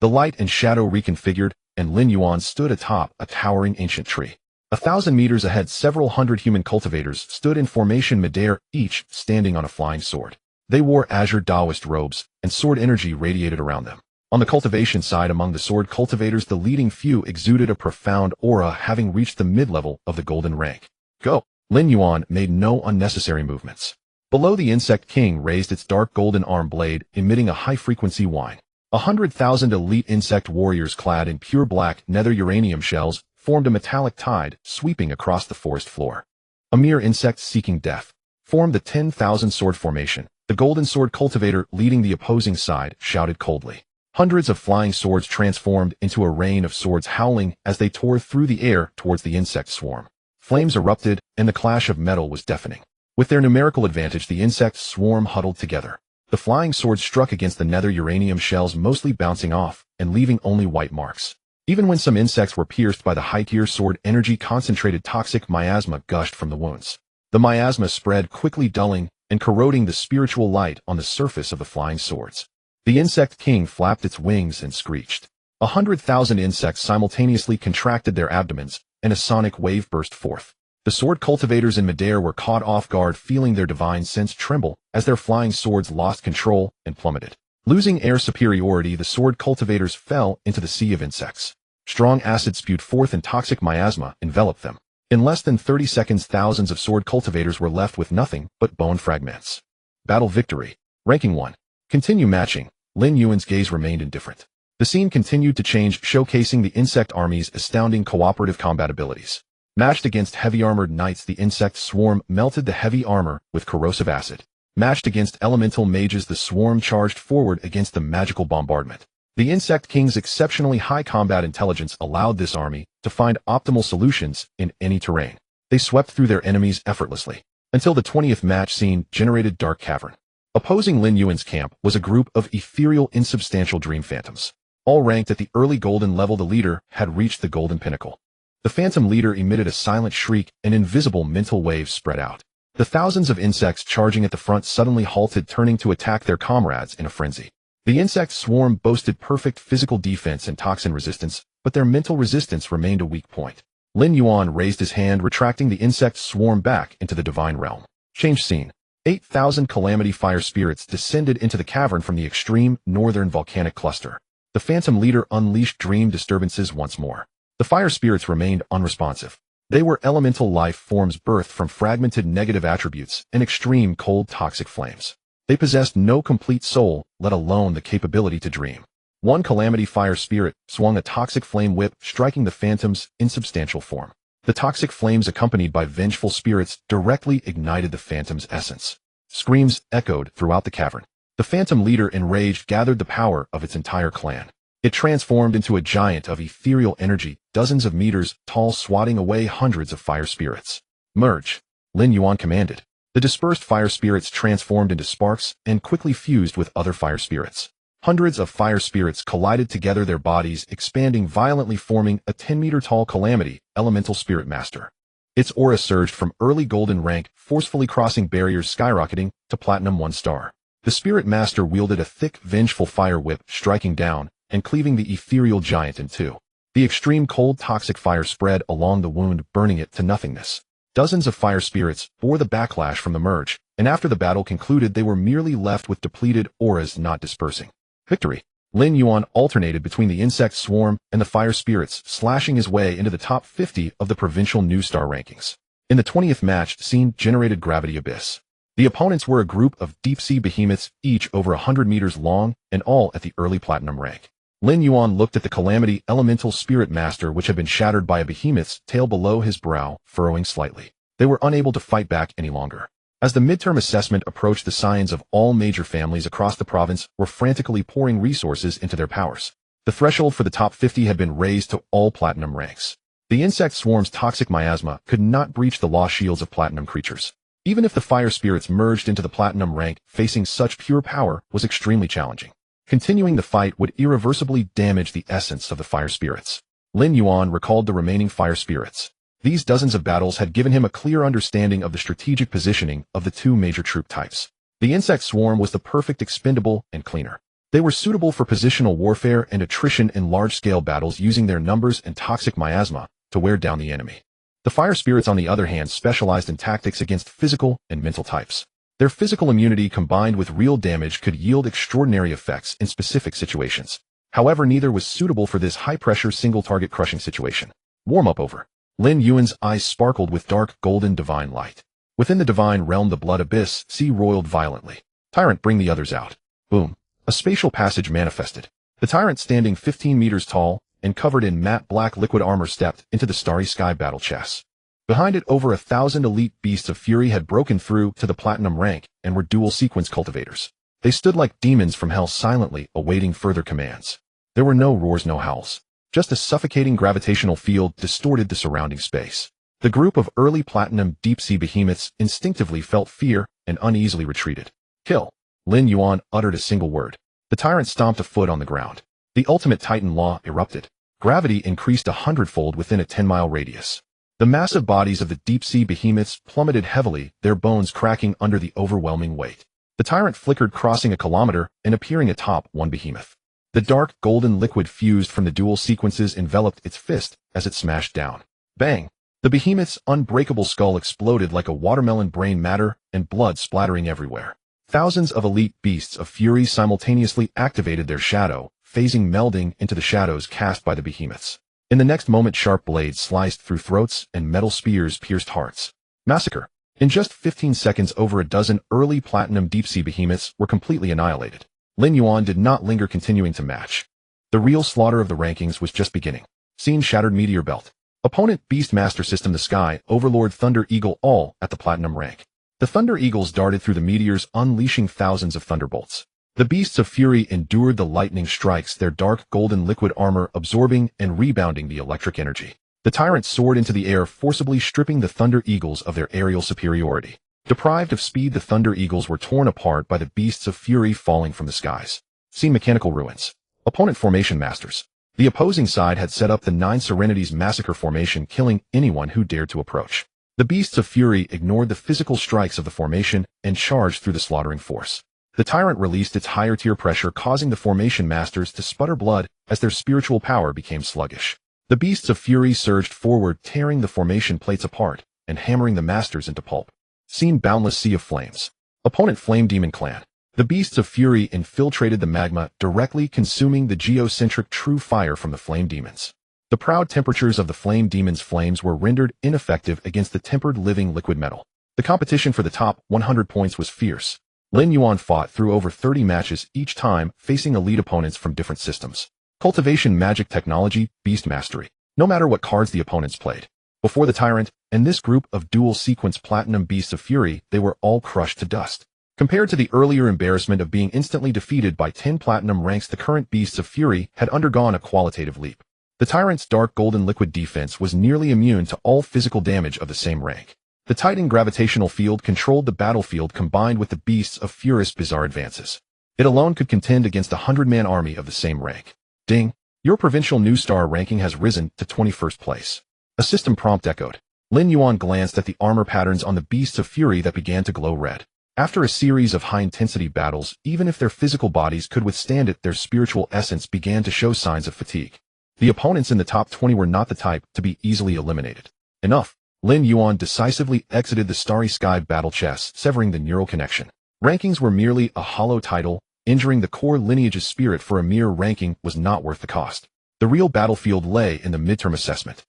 The light and shadow reconfigured, and Lin Yuan stood atop a towering ancient tree. 1,000 meters ahead, several hundred human cultivators stood in formation midair, each standing on a flying sword. They wore azure Taoist robes, and sword energy radiated around them. On the cultivation side, among the sword cultivators, the leading few exuded a profound aura, having reached the mid-level of the golden rank. Go! Lin Yuan made no unnecessary movements. Below, the Insect King raised its dark golden arm blade, emitting a high-frequency whine. 100,000 elite insect warriors clad in pure black nether uranium shells formed a metallic tide, sweeping across the forest floor. A mere insect seeking death. formed the 10,000 sword formation. The golden sword cultivator leading the opposing side shouted coldly. Hundreds of flying swords transformed into a rain of swords howling as they tore through the air towards the insect swarm. Flames erupted, and the clash of metal was deafening. With their numerical advantage, the insect swarm huddled together. The flying swords struck against the nether uranium shells, mostly bouncing off and leaving only white marks. Even when some insects were pierced by the high-tier sword energy, concentrated toxic miasma gushed from the wounds. The miasma spread quickly, dulling and corroding the spiritual light on the surface of the flying swords. The insect king flapped its wings and screeched. 100,000 insects simultaneously contracted their abdomens, and a sonic wave burst forth. The sword cultivators in midair were caught off guard, feeling their divine sense tremble as their flying swords lost control and plummeted. Losing air superiority, the sword cultivators fell into the sea of insects. Strong acid spewed forth and toxic miasma enveloped them. In less than 30 seconds, thousands of sword cultivators were left with nothing but bone fragments. Battle victory. Ranking 1. Continue matching. Lin Yuan's gaze remained indifferent. The scene continued to change, showcasing the insect army's astounding cooperative combat abilities. Matched against heavy-armored knights, the insect swarm melted the heavy armor with corrosive acid. Matched against elemental mages, the swarm charged forward against the magical bombardment. The Insect King's exceptionally high combat intelligence allowed this army to find optimal solutions in any terrain. They swept through their enemies effortlessly, until the 20th match scene generated Dark Cavern. Opposing Lin Yuan's camp was a group of ethereal, insubstantial dream phantoms. All ranked at the early golden level, the leader had reached the golden pinnacle. The phantom leader emitted a silent shriek, and invisible mental waves spread out. The thousands of insects charging at the front suddenly halted, turning to attack their comrades in a frenzy. The insect swarm boasted perfect physical defense and toxin resistance, but their mental resistance remained a weak point. Lin Yuan raised his hand, retracting the insect swarm back into the divine realm. Change scene. 8,000 Calamity fire spirits descended into the cavern from the extreme northern volcanic cluster. The phantom leader unleashed dream disturbances once more. The fire spirits remained unresponsive. They were elemental life forms birthed from fragmented negative attributes and extreme cold toxic flames. They possessed no complete soul, let alone the capability to dream. One Calamity fire spirit swung a toxic flame whip, striking the phantom's insubstantial form. The toxic flames, accompanied by vengeful spirits, directly ignited the phantom's essence. Screams echoed throughout the cavern. The phantom leader, enraged, gathered the power of its entire clan. It transformed into a giant of ethereal energy, dozens of meters tall, swatting away hundreds of fire spirits. Merge, Lin Yuan commanded. The dispersed fire spirits transformed into sparks and quickly fused with other fire spirits. Hundreds of fire spirits collided together, their bodies expanding violently, forming a 10-meter-tall Calamity, elemental spirit master. Its aura surged from early golden rank, forcefully crossing barriers, skyrocketing to platinum 1 star. The spirit master wielded a thick, vengeful fire whip, striking down and cleaving the ethereal giant in two. The extreme cold toxic fire spread along the wound, burning it to nothingness. Dozens of fire spirits bore the backlash from the merge, and after the battle concluded, they were merely left with depleted auras, not dispersing. Victory. Lin Yuan alternated between the insect swarm and the fire spirits, slashing his way into the top 50 of the provincial new star rankings. In the 20th match, scene generated Gravity Abyss. The opponents were a group of deep-sea behemoths, each over 100 meters long and all at the early platinum rank. Lin Yuan looked at the Calamity elemental spirit master, which had been shattered by a behemoth's tail below his brow, furrowing slightly. They were unable to fight back any longer. As the midterm assessment approached, the scions of all major families across the province were frantically pouring resources into their powers. The threshold for the top 50 had been raised to all platinum ranks. The insect swarm's toxic miasma could not breach the law shields of platinum creatures. Even if the fire spirits merged into the platinum rank, facing such pure power was extremely challenging. Continuing the fight would irreversibly damage the essence of the fire spirits. Lin Yuan recalled the remaining fire spirits. These dozens of battles had given him a clear understanding of the strategic positioning of the two major troop types. The insect swarm was the perfect expendable and cleaner. They were suitable for positional warfare and attrition in large-scale battles, using their numbers and toxic miasma to wear down the enemy. The fire spirits, on the other hand, specialized in tactics against physical and mental types. Their physical immunity combined with real damage could yield extraordinary effects in specific situations. However, neither was suitable for this high-pressure single-target crushing situation. Warm-up over. Lin Yuan's eyes sparkled with dark, golden divine light. Within the divine realm, the blood abyss sea roiled violently. Tyrant, bring the others out. Boom. A spatial passage manifested. The tyrant, standing 15 meters tall and covered in matte black liquid armor, stepped into the starry sky battle chess. Behind it, over 1,000 elite beasts of fury had broken through to the platinum rank and were dual sequence cultivators. They stood like demons from hell, silently awaiting further commands. There were no roars, no howls. Just a suffocating gravitational field distorted the surrounding space. The group of early platinum deep-sea behemoths instinctively felt fear and uneasily retreated. Kill. Lin Yuan uttered a single word. The tyrant stomped a foot on the ground. The ultimate Titan law erupted. Gravity increased 100-fold within a 10-mile radius. The massive bodies of the deep-sea behemoths plummeted heavily, their bones cracking under the overwhelming weight. The tyrant flickered, crossing a kilometer and appearing atop one behemoth. The dark golden liquid fused from the dual sequences enveloped its fist as it smashed down. Bang! The behemoth's unbreakable skull exploded like a watermelon, brain matter and blood splattering everywhere. Thousands of elite beasts of fury simultaneously activated their shadow, phasing, melding into the shadows cast by the behemoths. In the next moment, sharp blades sliced through throats and metal spears pierced hearts. Massacre. In just 15 seconds, over a dozen early platinum deep-sea behemoths were completely annihilated. Lin Yuan did not linger, continuing to match. The real slaughter of the rankings was just beginning. Scene: shattered meteor belt. Opponent Beastmaster system, the Sky Overlord Thunder Eagle, all at the platinum rank. The Thunder Eagles darted through the meteors, unleashing thousands of thunderbolts. The beasts of fury endured the lightning strikes, their dark golden liquid armor absorbing and rebounding the electric energy. The tyrant soared into the air, forcibly stripping the Thunder Eagles of their aerial superiority. Deprived of speed, the Thunder Eagles were torn apart by the beasts of fury falling from the skies. Scene: mechanical ruins. Opponent formation masters. The opposing side had set up the 9 Serenities massacre formation, killing anyone who dared to approach. The beasts of fury ignored the physical strikes of the formation and charged through the slaughtering force. The tyrant released its higher tier pressure, causing the formation masters to sputter blood as their spiritual power became sluggish. The beasts of fury surged forward, tearing the formation plates apart and hammering the masters into pulp. Scene: boundless sea of flames. Opponent Flame Demon Clan. The beasts of fury infiltrated the magma, directly consuming the geocentric true fire from the flame demons. The proud temperatures of the flame demons' flames were rendered ineffective against the tempered living liquid metal. The competition for the top 100 points was fierce. Lin Yuan fought through over 30 matches, each time facing elite opponents from different systems. Cultivation, magic, technology, beast mastery. No matter what cards the opponents played. Before the tyrant and this group of dual sequence platinum beasts of fury, they were all crushed to dust. Compared to the earlier embarrassment of being instantly defeated by 10 platinum ranks, the current beasts of fury had undergone a qualitative leap. The tyrant's dark golden liquid defense was nearly immune to all physical damage of the same rank. The Titan gravitational field controlled the battlefield, combined with the beasts of fury's bizarre advances. It alone could contend against a 100-man army of the same rank. Ding! Your provincial new star ranking has risen to 21st place. A system prompt echoed. Lin Yuan glanced at the armor patterns on the beasts of fury that began to glow red. After a series of high-intensity battles, even if their physical bodies could withstand it, their spiritual essence began to show signs of fatigue. The opponents in the top 20 were not the type to be easily eliminated. Enough. Lin Yuan decisively exited the Starry Sky battle chess, severing the neural connection. Rankings were merely a hollow title. Injuring the core lineage's spirit for a mere ranking was not worth the cost. The real battlefield lay in the midterm assessment.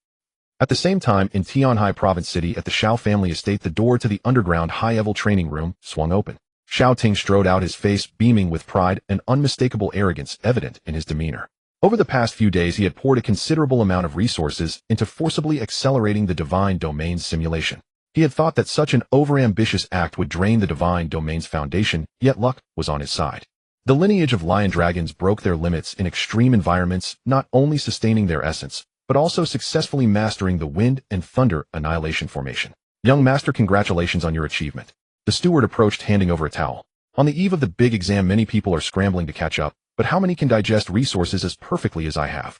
At the same time, in Tianhai Province City at the Shao family estate, the door to the underground high-level training room swung open. Shao Ting strode out, his face beaming with pride and unmistakable arrogance evident in his demeanor. Over the past few days, he had poured a considerable amount of resources into forcibly accelerating the Divine Domain's simulation. He had thought that such an overambitious act would drain the Divine Domain's foundation, yet luck was on his side. The lineage of lion dragons broke their limits in extreme environments, not only sustaining their essence, but also successfully mastering the wind and thunder annihilation formation. Young master, congratulations on your achievement. The steward approached, handing over a towel. On the eve of the big exam, many people are scrambling to catch up, but how many can digest resources as perfectly as I have?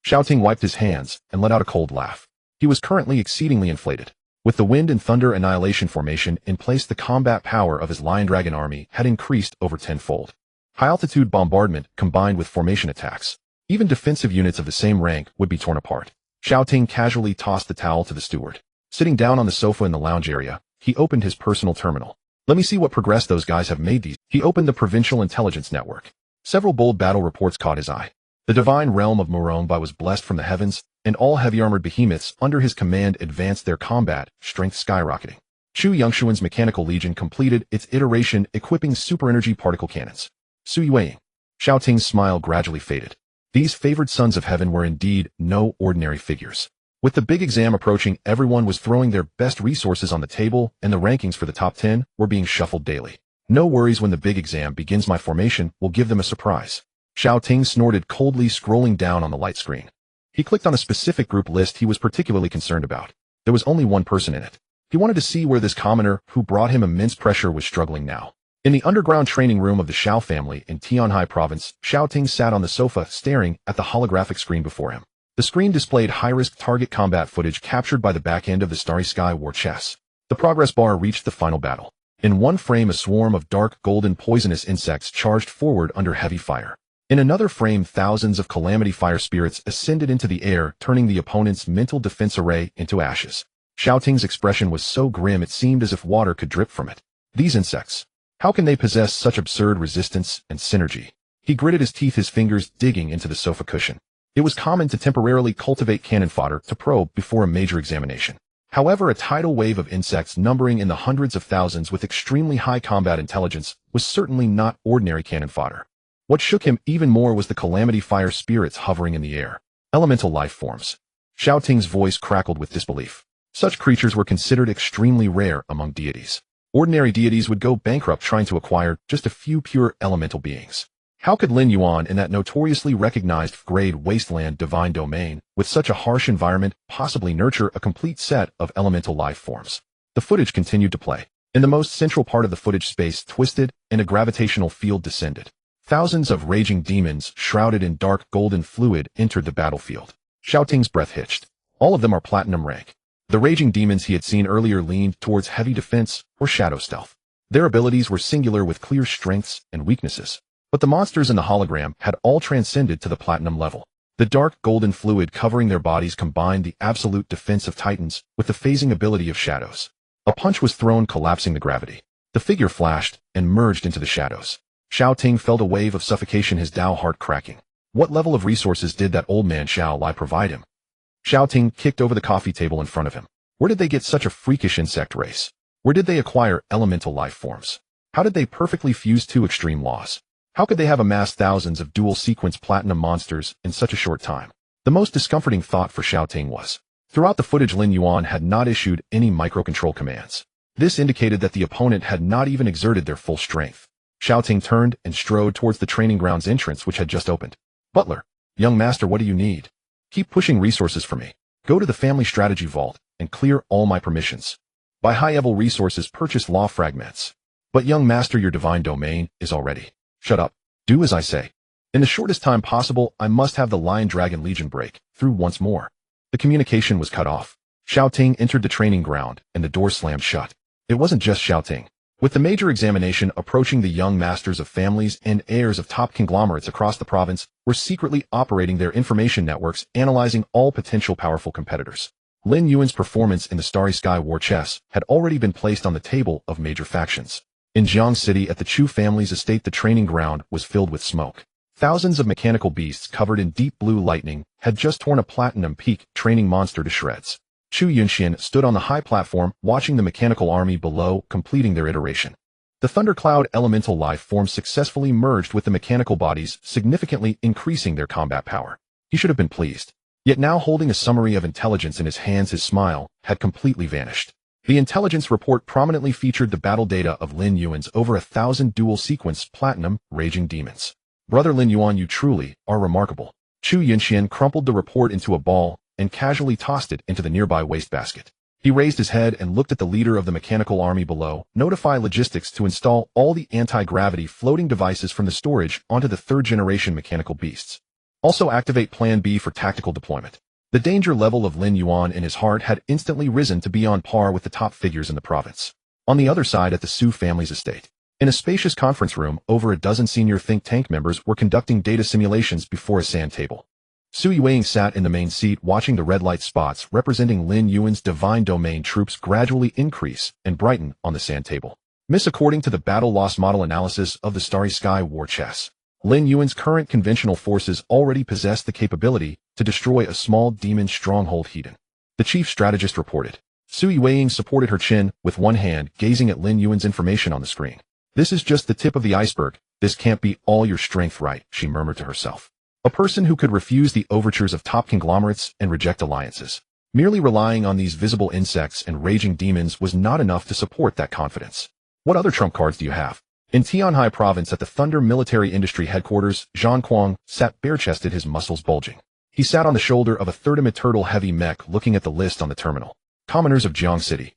Shao Ting wiped his hands and let out a cold laugh. He was currently exceedingly inflated. With the wind and thunder annihilation formation in place, the combat power of his lion dragon army had increased over 10-fold. High-altitude bombardment combined with formation attacks. Even defensive units of the same rank would be torn apart. Shao Ting casually tossed the towel to the steward. Sitting down on the sofa in the lounge area, he opened his personal terminal. Let me see what progress those guys have made. He opened the Provincial Intelligence Network. Several bold battle reports caught his eye. The divine realm of Murombai was blessed from the heavens, and all heavy-armored behemoths under his command advanced, their combat strength skyrocketing. Chu Yongshuan's Mechanical Legion completed its iteration, equipping super-energy particle cannons. Sui Weiing. Shao Ting's smile gradually faded. These favored sons of heaven were indeed no ordinary figures. With the big exam approaching, everyone was throwing their best resources on the table, and the rankings for the top 10 were being shuffled daily. No worries, when the big exam begins, my formation will give them a surprise. Xiao Ting snorted coldly, scrolling down on the light screen. He clicked on a specific group list he was particularly concerned about. There was only one person in it. He wanted to see where this commoner, who brought him immense pressure, was struggling now. In the underground training room of the Xiao family in Tianhai province, Xiao Ting sat on the sofa, staring at the holographic screen before him. The screen displayed high-risk target combat footage captured by the back end of the Starry Sky war chess. The progress bar reached the final battle. In one frame, a swarm of dark golden poisonous insects charged forward under heavy fire. In another frame, thousands of Calamity fire spirits ascended into the air, turning the opponent's mental defense array into ashes. Xiao Ting's expression was so grim it seemed as if water could drip from it. These insects. How can they possess such absurd resistance and synergy? He gritted his teeth, his fingers digging into the sofa cushion. It was common to temporarily cultivate cannon fodder to probe before a major examination. However, a tidal wave of insects numbering in the hundreds of thousands with extremely high combat intelligence was certainly not ordinary cannon fodder. What shook him even more was the Calamity fire spirits hovering in the air. Elemental life forms. Xiao Ting's voice crackled with disbelief. Such creatures were considered extremely rare among deities. Ordinary deities would go bankrupt trying to acquire just a few pure elemental beings. How could Lin Yuan, in that notoriously recognized grade wasteland divine domain, with such a harsh environment, possibly nurture a complete set of elemental life forms? The footage continued to play. In the most central part of the footage, space twisted and a gravitational field descended. Thousands of raging demons, shrouded in dark golden fluid, entered the battlefield. Xiao Ting's breath hitched. All of them are platinum rank. The raging demons he had seen earlier leaned towards heavy defense or shadow stealth. Their abilities were singular with clear strengths and weaknesses. But the monsters in the hologram had all transcended to the platinum level. The dark golden fluid covering their bodies combined the absolute defense of titans with the phasing ability of shadows. A punch was thrown, collapsing the gravity. The figure flashed and merged into the shadows. Xiao Ting felt a wave of suffocation, his Dao heart cracking. What level of resources did that old man Xiao Lai provide him? Xiao Ting kicked over the coffee table in front of him. Where did they get such a freakish insect race? Where did they acquire elemental life forms? How did they perfectly fuse two extreme laws? How could they have amassed thousands of dual-sequence platinum monsters in such a short time? The most discomforting thought for Xiao Ting was, throughout the footage, Lin Yuan had not issued any microcontrol commands. This indicated that the opponent had not even exerted their full strength. Xiao Ting turned and strode towards the training grounds entrance, which had just opened. Butler, young master, what do you need? Keep pushing resources for me. Go to the family strategy vault and clear all my permissions. Buy high-level resources, purchase law fragments. But young master, your divine domain is already. Shut up. Do as I say. In the shortest time possible, I must have the Lion Dragon Legion break through once more. The communication was cut off. Xiao Ting entered the training ground, and the door slammed shut. It wasn't just Xiao Ting. With the major examination approaching, the young masters of families and heirs of top conglomerates across the province were secretly operating their information networks, analyzing all potential powerful competitors. Lin Yuan's performance in the Starry Sky war chess had already been placed on the table of major factions. In Jiang City, at the Chu family's estate, the training ground was filled with smoke. Thousands of mechanical beasts covered in deep blue lightning had just torn a platinum peak training monster to shreds. Chu Yunxian stood on the high platform, watching the mechanical army below completing their iteration. The thundercloud elemental life forms successfully merged with the mechanical bodies, significantly increasing their combat power. He should have been pleased. Yet now, holding a summary of intelligence in his hands, his smile had completely vanished. The intelligence report prominently featured the battle data of Lin Yuan's over 1,000 dual-sequence platinum raging demons. Brother Lin Yuan, you truly are remarkable. Chu Yunxian crumpled the report into a ball and casually tossed it into the nearby wastebasket. He raised his head and looked at the leader of the mechanical army below. Notify logistics to install all the anti-gravity floating devices from the storage onto the third-generation mechanical beasts. Also activate Plan B for tactical deployment. The danger level of Lin Yuan in his heart had instantly risen to be on par with the top figures in the province. On the other side, at the Su family's estate, in a spacious conference room, over a dozen senior think tank members were conducting data simulations before a sand table. Su Yueying sat in the main seat, watching the red light spots representing Lin Yuan's divine domain troops gradually increase and brighten on the sand table. Miss, according to the battle loss model analysis of the Starry Sky war chess, Lin Yuan's current conventional forces already possess the capability to destroy a small demon stronghold hidden. The chief strategist reported. Su Yueying supported her chin with one hand, gazing at Lin Yuan's information on the screen. This is just the tip of the iceberg. This can't be all your strength, right? She murmured to herself. A person who could refuse the overtures of top conglomerates and reject alliances. Merely relying on these visible insects and raging demons was not enough to support that confidence. What other trump cards do you have? In Tianhai province at the Thunder Military Industry Headquarters, Zhang Kuang sat bare-chested, his muscles bulging. He sat on the shoulder of a third turtle heavy mech looking at the list on the terminal. Commoners of Jiang City.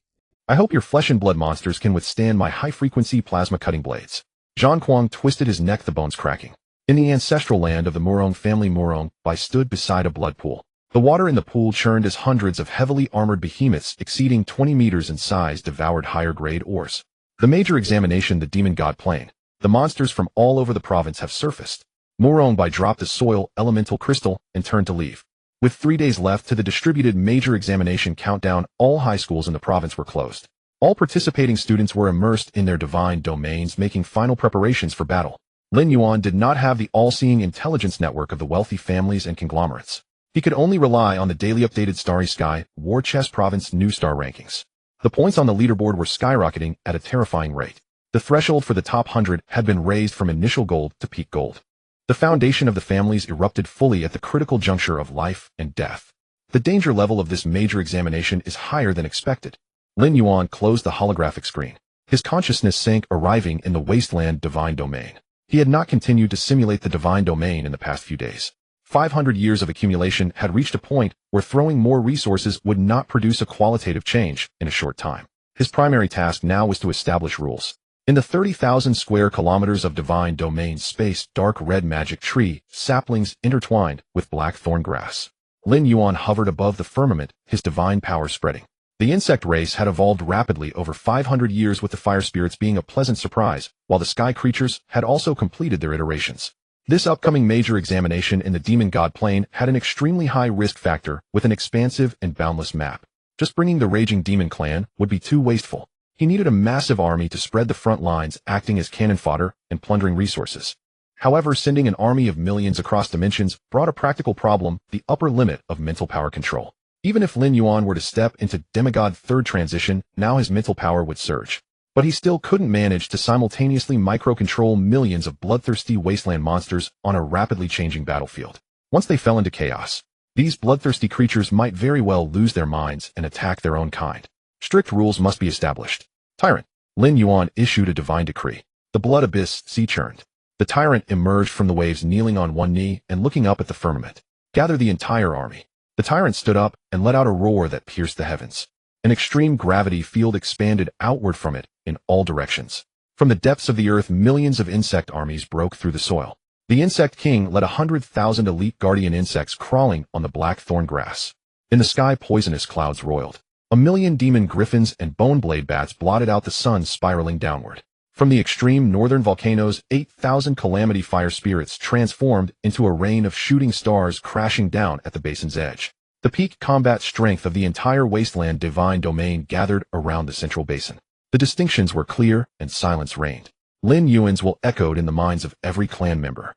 I hope your flesh and blood monsters can withstand my high-frequency plasma cutting blades. Zhang Kuang twisted his neck, the bones cracking. In the ancestral land of the Murong family, Murong Bai stood beside a blood pool. The water in the pool churned as hundreds of heavily armored behemoths exceeding 20 meters in size devoured higher-grade ores. The major examination, the demon god plane. The monsters from all over the province have surfaced. Murong Bai dropped a soil elemental crystal and turned to leave. With 3 days left to the distributed major examination countdown, all high schools in the province were closed. All participating students were immersed in their divine domains, making final preparations for battle. Lin Yuan did not have the all-seeing intelligence network of the wealthy families and conglomerates. He could only rely on the daily updated Starry Sky War Chess Province New Star rankings. The points on the leaderboard were skyrocketing at a terrifying rate. The threshold for the top 100 had been raised from initial gold to peak gold. The foundation of the families erupted fully at the critical juncture of life and death. The danger level of this major examination is higher than expected. Lin Yuan closed the holographic screen. His consciousness sank, arriving in the wasteland divine domain. He had not continued to simulate the divine domain in the past few days. 500 years of accumulation had reached a point where throwing more resources would not produce a qualitative change in a short time. His primary task now was to establish rules. In the 30,000 square kilometers of divine domain space, dark red magic tree, saplings intertwined with black thorn grass. Lin Yuan hovered above the firmament, his divine power spreading. The insect race had evolved rapidly over 500 years, with the fire spirits being a pleasant surprise, while the sky creatures had also completed their iterations. This upcoming major examination in the demon god plane had an extremely high risk factor with an expansive and boundless map. Just bringing the raging demon clan would be too wasteful. He needed a massive army to spread the front lines, acting as cannon fodder and plundering resources. However, sending an army of millions across dimensions brought a practical problem: the upper limit of mental power control. Even if Lin Yuan were to step into demigod third transition, now his mental power would surge. But he still couldn't manage to simultaneously micro-control millions of bloodthirsty wasteland monsters on a rapidly changing battlefield. Once they fell into chaos, these bloodthirsty creatures might very well lose their minds and attack their own kind. Strict rules must be established. Tyrant. Lin Yuan issued a divine decree. The blood abyss sea churned. The tyrant emerged from the waves, kneeling on one knee and looking up at the firmament. Gather the entire army. The tyrant stood up and let out a roar that pierced the heavens. An extreme gravity field expanded outward from it in all directions. From the depths of the earth, millions of insect armies broke through the soil. The insect king led 100,000 elite guardian insects crawling on the black thorn grass. In the sky, poisonous clouds roiled. 1,000,000 demon griffins and boneblade bats blotted out the sun, spiraling downward. From the extreme northern volcanoes, 8,000 calamity fire spirits transformed into a rain of shooting stars crashing down at the basin's edge. The peak combat strength of the entire wasteland divine domain gathered around the central basin. The distinctions were clear and silence reigned. Lin Yuan's will echoed in the minds of every clan member.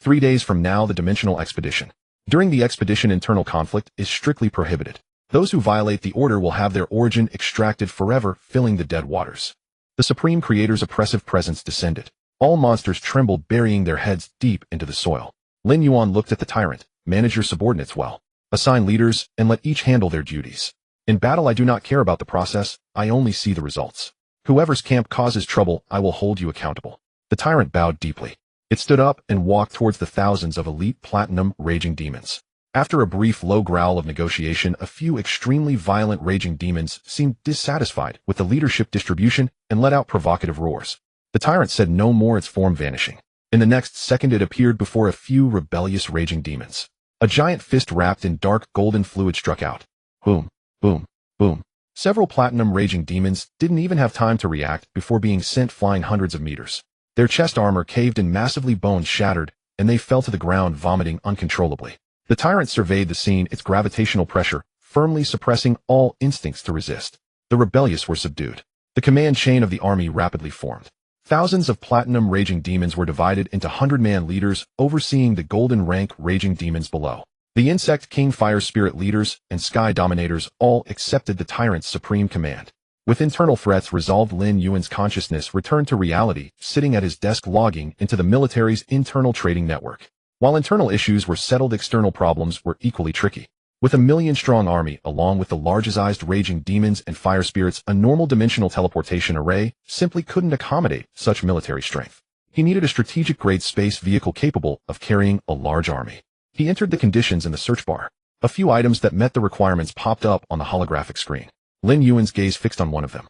3 days from now, the dimensional expedition. During the expedition, internal conflict is strictly prohibited. Those who violate the order will have their origin extracted forever, filling the dead waters. The Supreme Creator's oppressive presence descended. All monsters trembled, burying their heads deep into the soil. Lin Yuan looked at the tyrant. Manage your subordinates well. Assign leaders, and let each handle their duties. In battle, I do not care about the process, I only see the results. Whoever's camp causes trouble, I will hold you accountable. The tyrant bowed deeply. It stood up and walked towards the thousands of elite platinum raging demons. After a brief low growl of negotiation, a few extremely violent raging demons seemed dissatisfied with the leadership distribution and let out provocative roars. The tyrant said no more, its form vanishing. In the next second, it appeared before a few rebellious raging demons. A giant fist wrapped in dark golden fluid struck out. Boom, boom, boom. Several platinum raging demons didn't even have time to react before being sent flying hundreds of meters. Their chest armor caved in, massively, bones shattered, and they fell to the ground, vomiting uncontrollably. The tyrant surveyed the scene, its gravitational pressure firmly suppressing all instincts to resist. The rebellious were subdued. The command chain of the army rapidly formed. Thousands of platinum raging demons were divided into 100-man leaders, overseeing the golden rank raging demons below. The insect king, fire spirit leaders, and sky dominators all accepted the tyrant's supreme command. With internal threats resolved, Lin Yuan's consciousness returned to reality, sitting at his desk logging into the military's internal trading network. While internal issues were settled, external problems were equally tricky. With a million-strong army, along with the large-sized raging demons and fire spirits, a normal dimensional teleportation array simply couldn't accommodate such military strength. He needed a strategic-grade space vehicle capable of carrying a large army. He entered the conditions in the search bar. A few items that met the requirements popped up on the holographic screen. Lin Yuan's gaze fixed on one of them.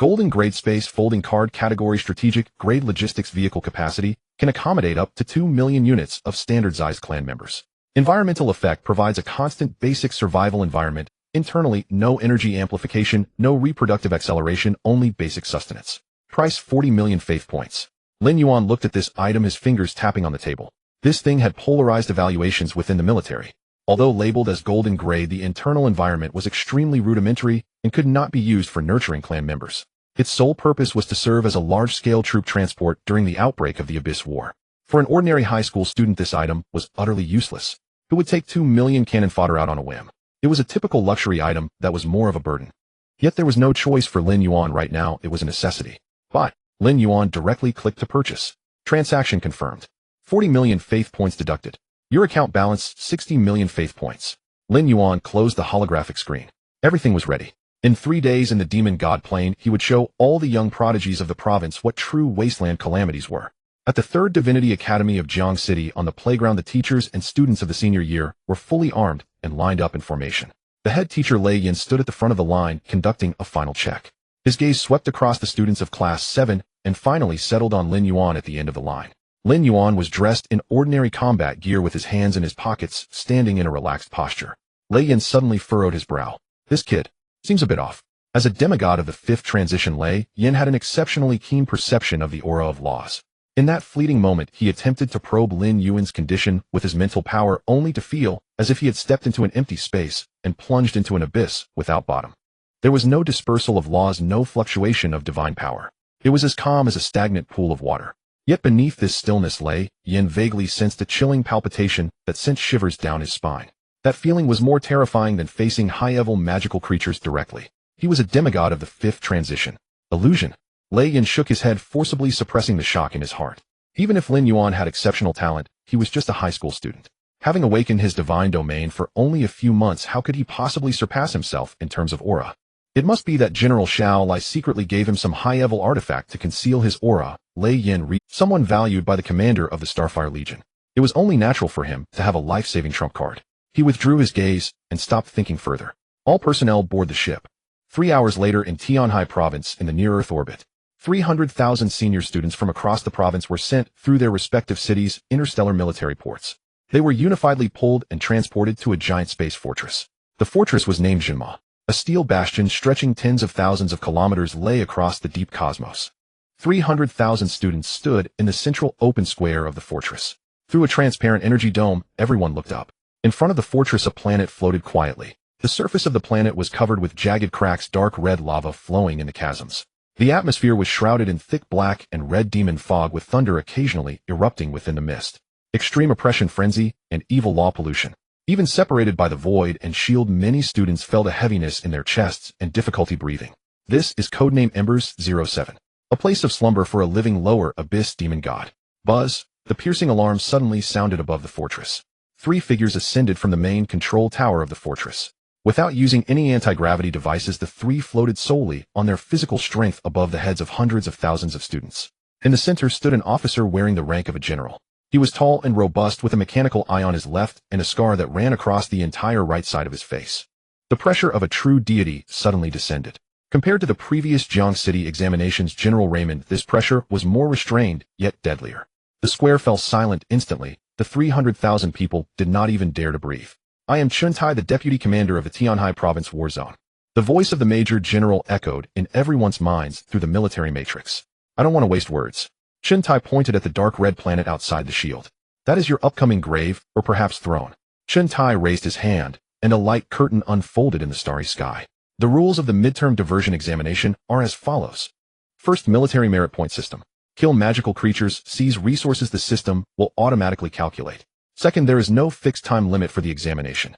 Golden grade space folding card category strategic grade logistics vehicle capacity can accommodate up to 2 million units of standard-sized clan members. Environmental effect provides a constant basic survival environment. Internally, no energy amplification, no reproductive acceleration, only basic sustenance. Price 40 million faith points. Lin Yuan looked at this item, his fingers tapping on the table. This thing had polarized evaluations within the military. Although labeled as golden grade, the internal environment was extremely rudimentary and could not be used for nurturing clan members. Its sole purpose was to serve as a large-scale troop transport during the outbreak of the Abyss War. For an ordinary high school student, this item was utterly useless. It would take 2 million cannon fodder out on a whim. It was a typical luxury item that was more of a burden. Yet there was no choice for Lin Yuan right now. It was a necessity. But Lin Yuan directly clicked to purchase. Transaction confirmed. 40 million faith points deducted. Your account balance 60 million faith points. Lin Yuan closed the holographic screen. Everything was ready. In 3 days in the demon god plane, he would show all the young prodigies of the province what true wasteland calamities were. At the 3rd Divinity Academy of Jiang City on the playground, the teachers and students of the senior year were fully armed and lined up in formation. The head teacher Lin Yuan stood at the front of the line, conducting a final check. His gaze swept across the students of Class 7 and finally settled on Lin Yuan at the end of the line. Lin Yuan was dressed in ordinary combat gear with his hands in his pockets, standing in a relaxed posture. Lin Yuan suddenly furrowed his brow. This kid seems a bit off. As a demigod of the 5th transition, Lin Yuan had an exceptionally keen perception of the aura of laws. In that fleeting moment, he attempted to probe Lin Yuan's condition with his mental power, only to feel as if he had stepped into an empty space and plunged into an abyss without bottom. There was no dispersal of laws, no fluctuation of divine power. It was as calm as a stagnant pool of water. Yet beneath this stillness, Lin Yuan vaguely sensed a chilling palpitation that sent shivers down his spine. That feeling was more terrifying than facing high-level magical creatures directly. He was a demigod of the 5th transition. Illusion. Lin Yuan shook his head, forcibly suppressing the shock in his heart. Even if Lin Yuan had exceptional talent, he was just a high school student. Having awakened his divine domain for only a few months, how could he possibly surpass himself in terms of aura? It must be that General Shao Lai secretly gave him some high-level artifact to conceal his aura. Lin Yuan someone valued by the commander of the Starfire Legion. It was only natural for him to have a life-saving trump card. He withdrew his gaze and stopped thinking further. All personnel board the ship. 3 hours later in Tianhai Province in the near-Earth orbit. 300,000 senior students from across the province were sent through their respective cities' interstellar military ports. They were unifiedly pulled and transported to a giant space fortress. The fortress was named Jinma. A steel bastion stretching tens of thousands of kilometers lay across the deep cosmos. 300,000 students stood in the central open square of the fortress. Through a transparent energy dome, everyone looked up. In front of the fortress, a planet floated quietly. The surface of the planet was covered with jagged cracks, dark red lava flowing into chasms. The atmosphere was shrouded in thick black and red demon fog, with thunder occasionally erupting within the mist. Extreme oppression, frenzy, and evil law pollution. Even separated by the void and shield, many students felt a heaviness in their chests and difficulty breathing. This is codename Embers 07. A place of slumber for a living lower abyss demon god. Buzz, the piercing alarm suddenly sounded above the fortress. 3 figures ascended from the main control tower of the fortress. Without using any anti-gravity devices, the 3 floated solely on their physical strength above the heads of hundreds of thousands of students. In the center stood an officer wearing the rank of a general. He was tall and robust, with a mechanical eye on his left and a scar that ran across the entire right side of his face. The pressure of a true deity suddenly descended. Compared to the previous Jiang City examinations, General Raymond, this pressure was more restrained, yet deadlier. The square fell silent instantly. The 300,000 people did not even dare to breathe. I am Chuntai, the deputy commander of the Tianhai Province War Zone. The voice of the Major General echoed in everyone's minds through the military matrix. I don't want to waste words. Chuntai pointed at the dark red planet outside the shield. That is your upcoming grave, or perhaps throne. Chuntai raised his hand, and a light curtain unfolded in the starry sky. The rules of the midterm diversion examination are as follows. First, military merit point system. Kill magical creatures, seize resources the system will automatically calculate. Second, there is no fixed time limit for the examination.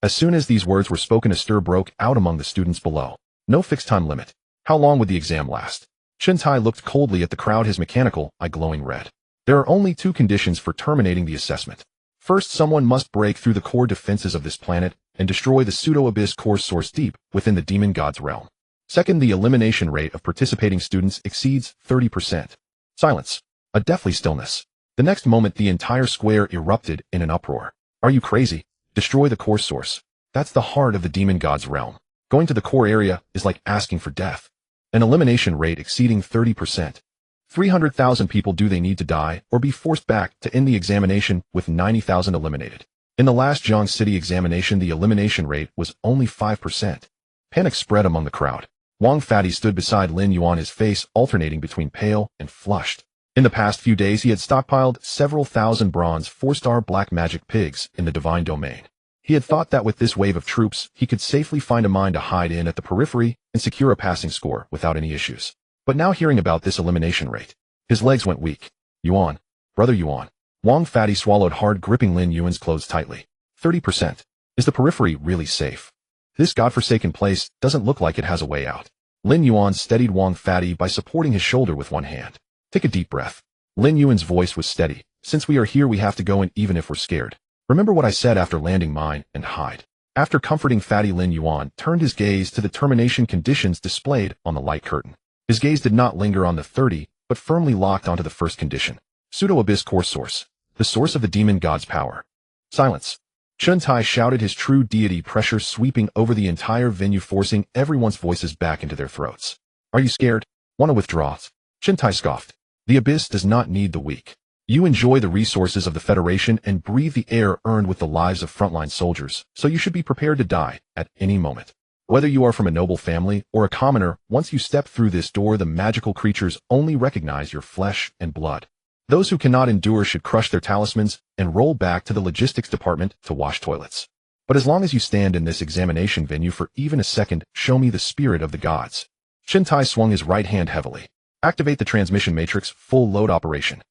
As soon as these words were spoken, a stir broke out among the students below. No fixed time limit. How long would the exam last? Chuntai looked coldly at the crowd, his mechanical eye glowing red. There are only 2 conditions for terminating the assessment. First, someone must break through the core defenses of this planet and destroy the pseudo-abyss core source deep within the demon god's realm. Second, the elimination rate of participating students exceeds 30%. Silence. A deathly stillness. The next moment, the entire square erupted in an uproar. Are you crazy? Destroy the core source. That's the heart of the demon god's realm. Going to the core area is like asking for death. An elimination rate exceeding 30%. 300,000 people. Do they need to die or be forced back to end the examination with 90,000 eliminated? In the last Jiang City examination, the elimination rate was only 5%. Panic spread among the crowd. Wang Fatty stood beside Lin Yuan, his face alternating between pale and flushed. In the past few days, he had stockpiled several thousand bronze 4-star black magic pigs in the divine domain. He had thought that with this wave of troops, he could safely find a mine to hide in at the periphery and secure a passing score without any issues. But now, hearing about this elimination rate, his legs went weak. Yuan. Brother Yuan. Wang Fatty swallowed hard, gripping Lin Yuan's clothes tightly. 30%. Is the periphery really safe? This godforsaken place doesn't look like it has a way out. Lin Yuan steadied Wang Fatty by supporting his shoulder with one hand. Take a deep breath. Lin Yuan's voice was steady. Since we are here, we have to go in even if we're scared. Remember what I said after landing mine and hide. After comforting Fatty, Lin Yuan turned his gaze to the termination conditions displayed on the light curtain. His gaze did not linger on the 30, but firmly locked onto the first condition. Pseudo-abyss core source. The source of the demon god's power. Silence. Chun Tai shouted, his true deity pressure sweeping over the entire venue, forcing everyone's voices back into their throats. Are you scared? Want to withdraw? Chun Tai scoffed. The abyss does not need the weak. You enjoy the resources of the Federation and breathe the air earned with the lives of frontline soldiers, so you should be prepared to die at any moment. Whether you are from a noble family or a commoner, once you step through this door, the magical creatures only recognize your flesh and blood. Those who cannot endure should crush their talismans and roll back to the logistics department to wash toilets. But as long as you stand in this examination venue for even a second, show me the spirit of the gods. Chun Tai swung his right hand heavily. Activate the transmission matrix, full load operation.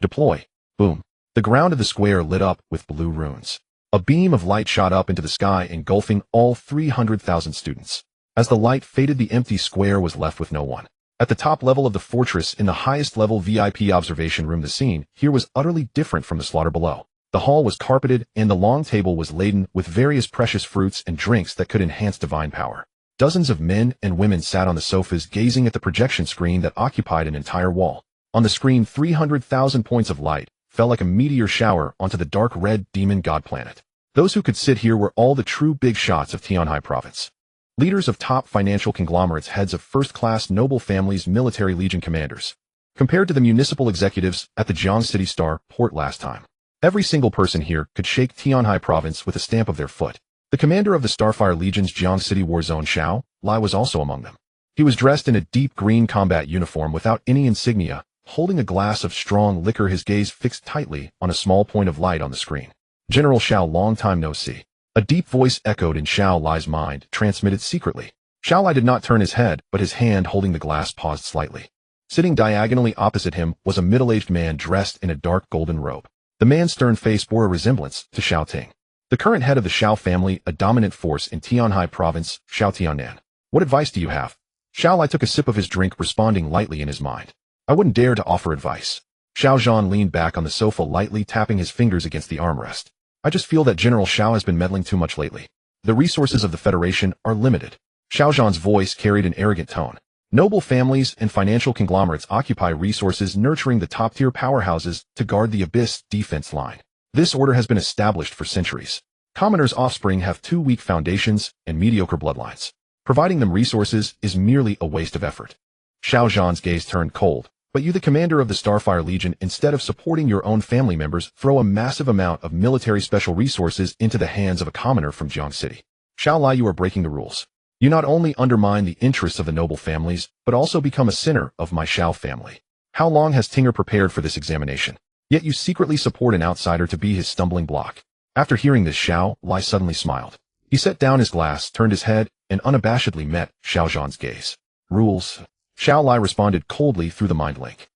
Deploy. Boom. The ground of the square lit up with blue runes. A beam of light shot up into the sky, engulfing all 300,000 students. As the light faded, the empty square was left with no one. At the top level of the fortress, in the highest level VIP observation room, the scene here was utterly different from the slaughter below. The hall was carpeted, and the long table was laden with various precious fruits and drinks that could enhance divine power. Dozens of men and women sat on the sofas, gazing at the projection screen that occupied an entire wall. On the screen, 300,000 points of light fell like a meteor shower onto the dark red demon god planet. Those who could sit here were all the true big shots of Tianhai province. Leaders of top financial conglomerates, heads of first-class noble families, military legion commanders. Compared to the municipal executives at the Jiang City Star Port last time, every single person here could shake Tianhai province with a stamp of their foot. The commander of the Starfire Legion's Jiang City War Zone, Xiao Lai, was also among them. He was dressed in a deep green combat uniform without any insignia, holding a glass of strong liquor, his gaze fixed tightly on a small point of light on the screen. General Xiao, long time no see. A deep voice echoed in Xiao Lai's mind, transmitted secretly. Xiao Lai did not turn his head, but his hand holding the glass paused slightly. Sitting diagonally opposite him was a middle-aged man dressed in a dark golden robe. The man's stern face bore a resemblance to Xiao Ting, the current head of the Xiao family, a dominant force in Tianhai province, Xiao Tianan. What advice do you have? Xiao Lai took a sip of his drink, responding lightly in his mind. I wouldn't dare to offer advice. Xiao Zhan leaned back on the sofa, lightly tapping his fingers against the armrest. I just feel that General Xiao has been meddling too much lately. The resources of the Federation are limited. Xiao Zhan's voice carried an arrogant tone. Noble families and financial conglomerates occupy resources, nurturing the top-tier powerhouses to guard the Abyss defense line. This order has been established for centuries. Commoners' offspring have too weak foundations and mediocre bloodlines. Providing them resources is merely a waste of effort. Xiao Zhan's gaze turned cold. But you, the commander of the Starfire Legion, instead of supporting your own family members, throw a massive amount of military special resources into the hands of a commoner from Jiang City. Xiao Lai, you are breaking the rules. You not only undermine the interests of the noble families, but also become a sinner of my Xiao family. How long has Tinger prepared for this examination? Yet you secretly support an outsider to be his stumbling block. After hearing this, Xiao Lai suddenly smiled. He set down his glass, turned his head, and unabashedly met Xiao Zhan's gaze. Rules. Xiao Lai responded coldly through the mind link.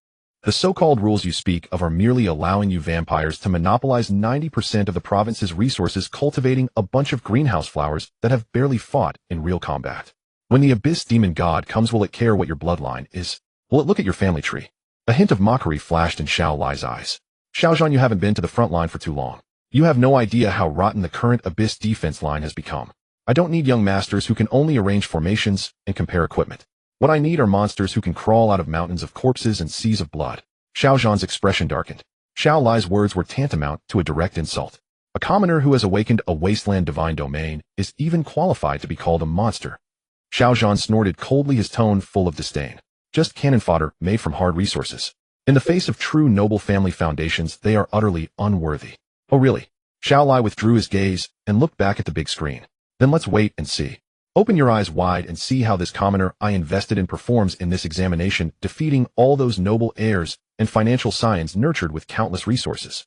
The so-called rules you speak of are merely allowing you vampires to monopolize 90% of the province's resources, cultivating a bunch of greenhouse flowers that have barely fought in real combat. When the Abyss Demon God comes, will it care what your bloodline is? Will it look at your family tree? A hint of mockery flashed in Xiao Lai's eyes. Xiao Zhan, you haven't been to the front line for too long. You have no idea how rotten the current Abyss defense line has become. I don't need young masters who can only arrange formations and compare equipment. What I need are monsters who can crawl out of mountains of corpses and seas of blood. Xiao Zhan's expression darkened. Xiao Lai's words were tantamount to a direct insult. A commoner who has awakened a wasteland divine domain is even qualified to be called a monster. Xiao Zhan snorted coldly, his tone full of disdain. Just cannon fodder made from hard resources. In the face of true noble family foundations, they are utterly unworthy. Oh really? Xiao Lai withdrew his gaze and looked back at the big screen. Then let's wait and see. Open your eyes wide and see how this commoner I invested in performs in this examination, defeating all those noble heirs and financial scions nurtured with countless resources.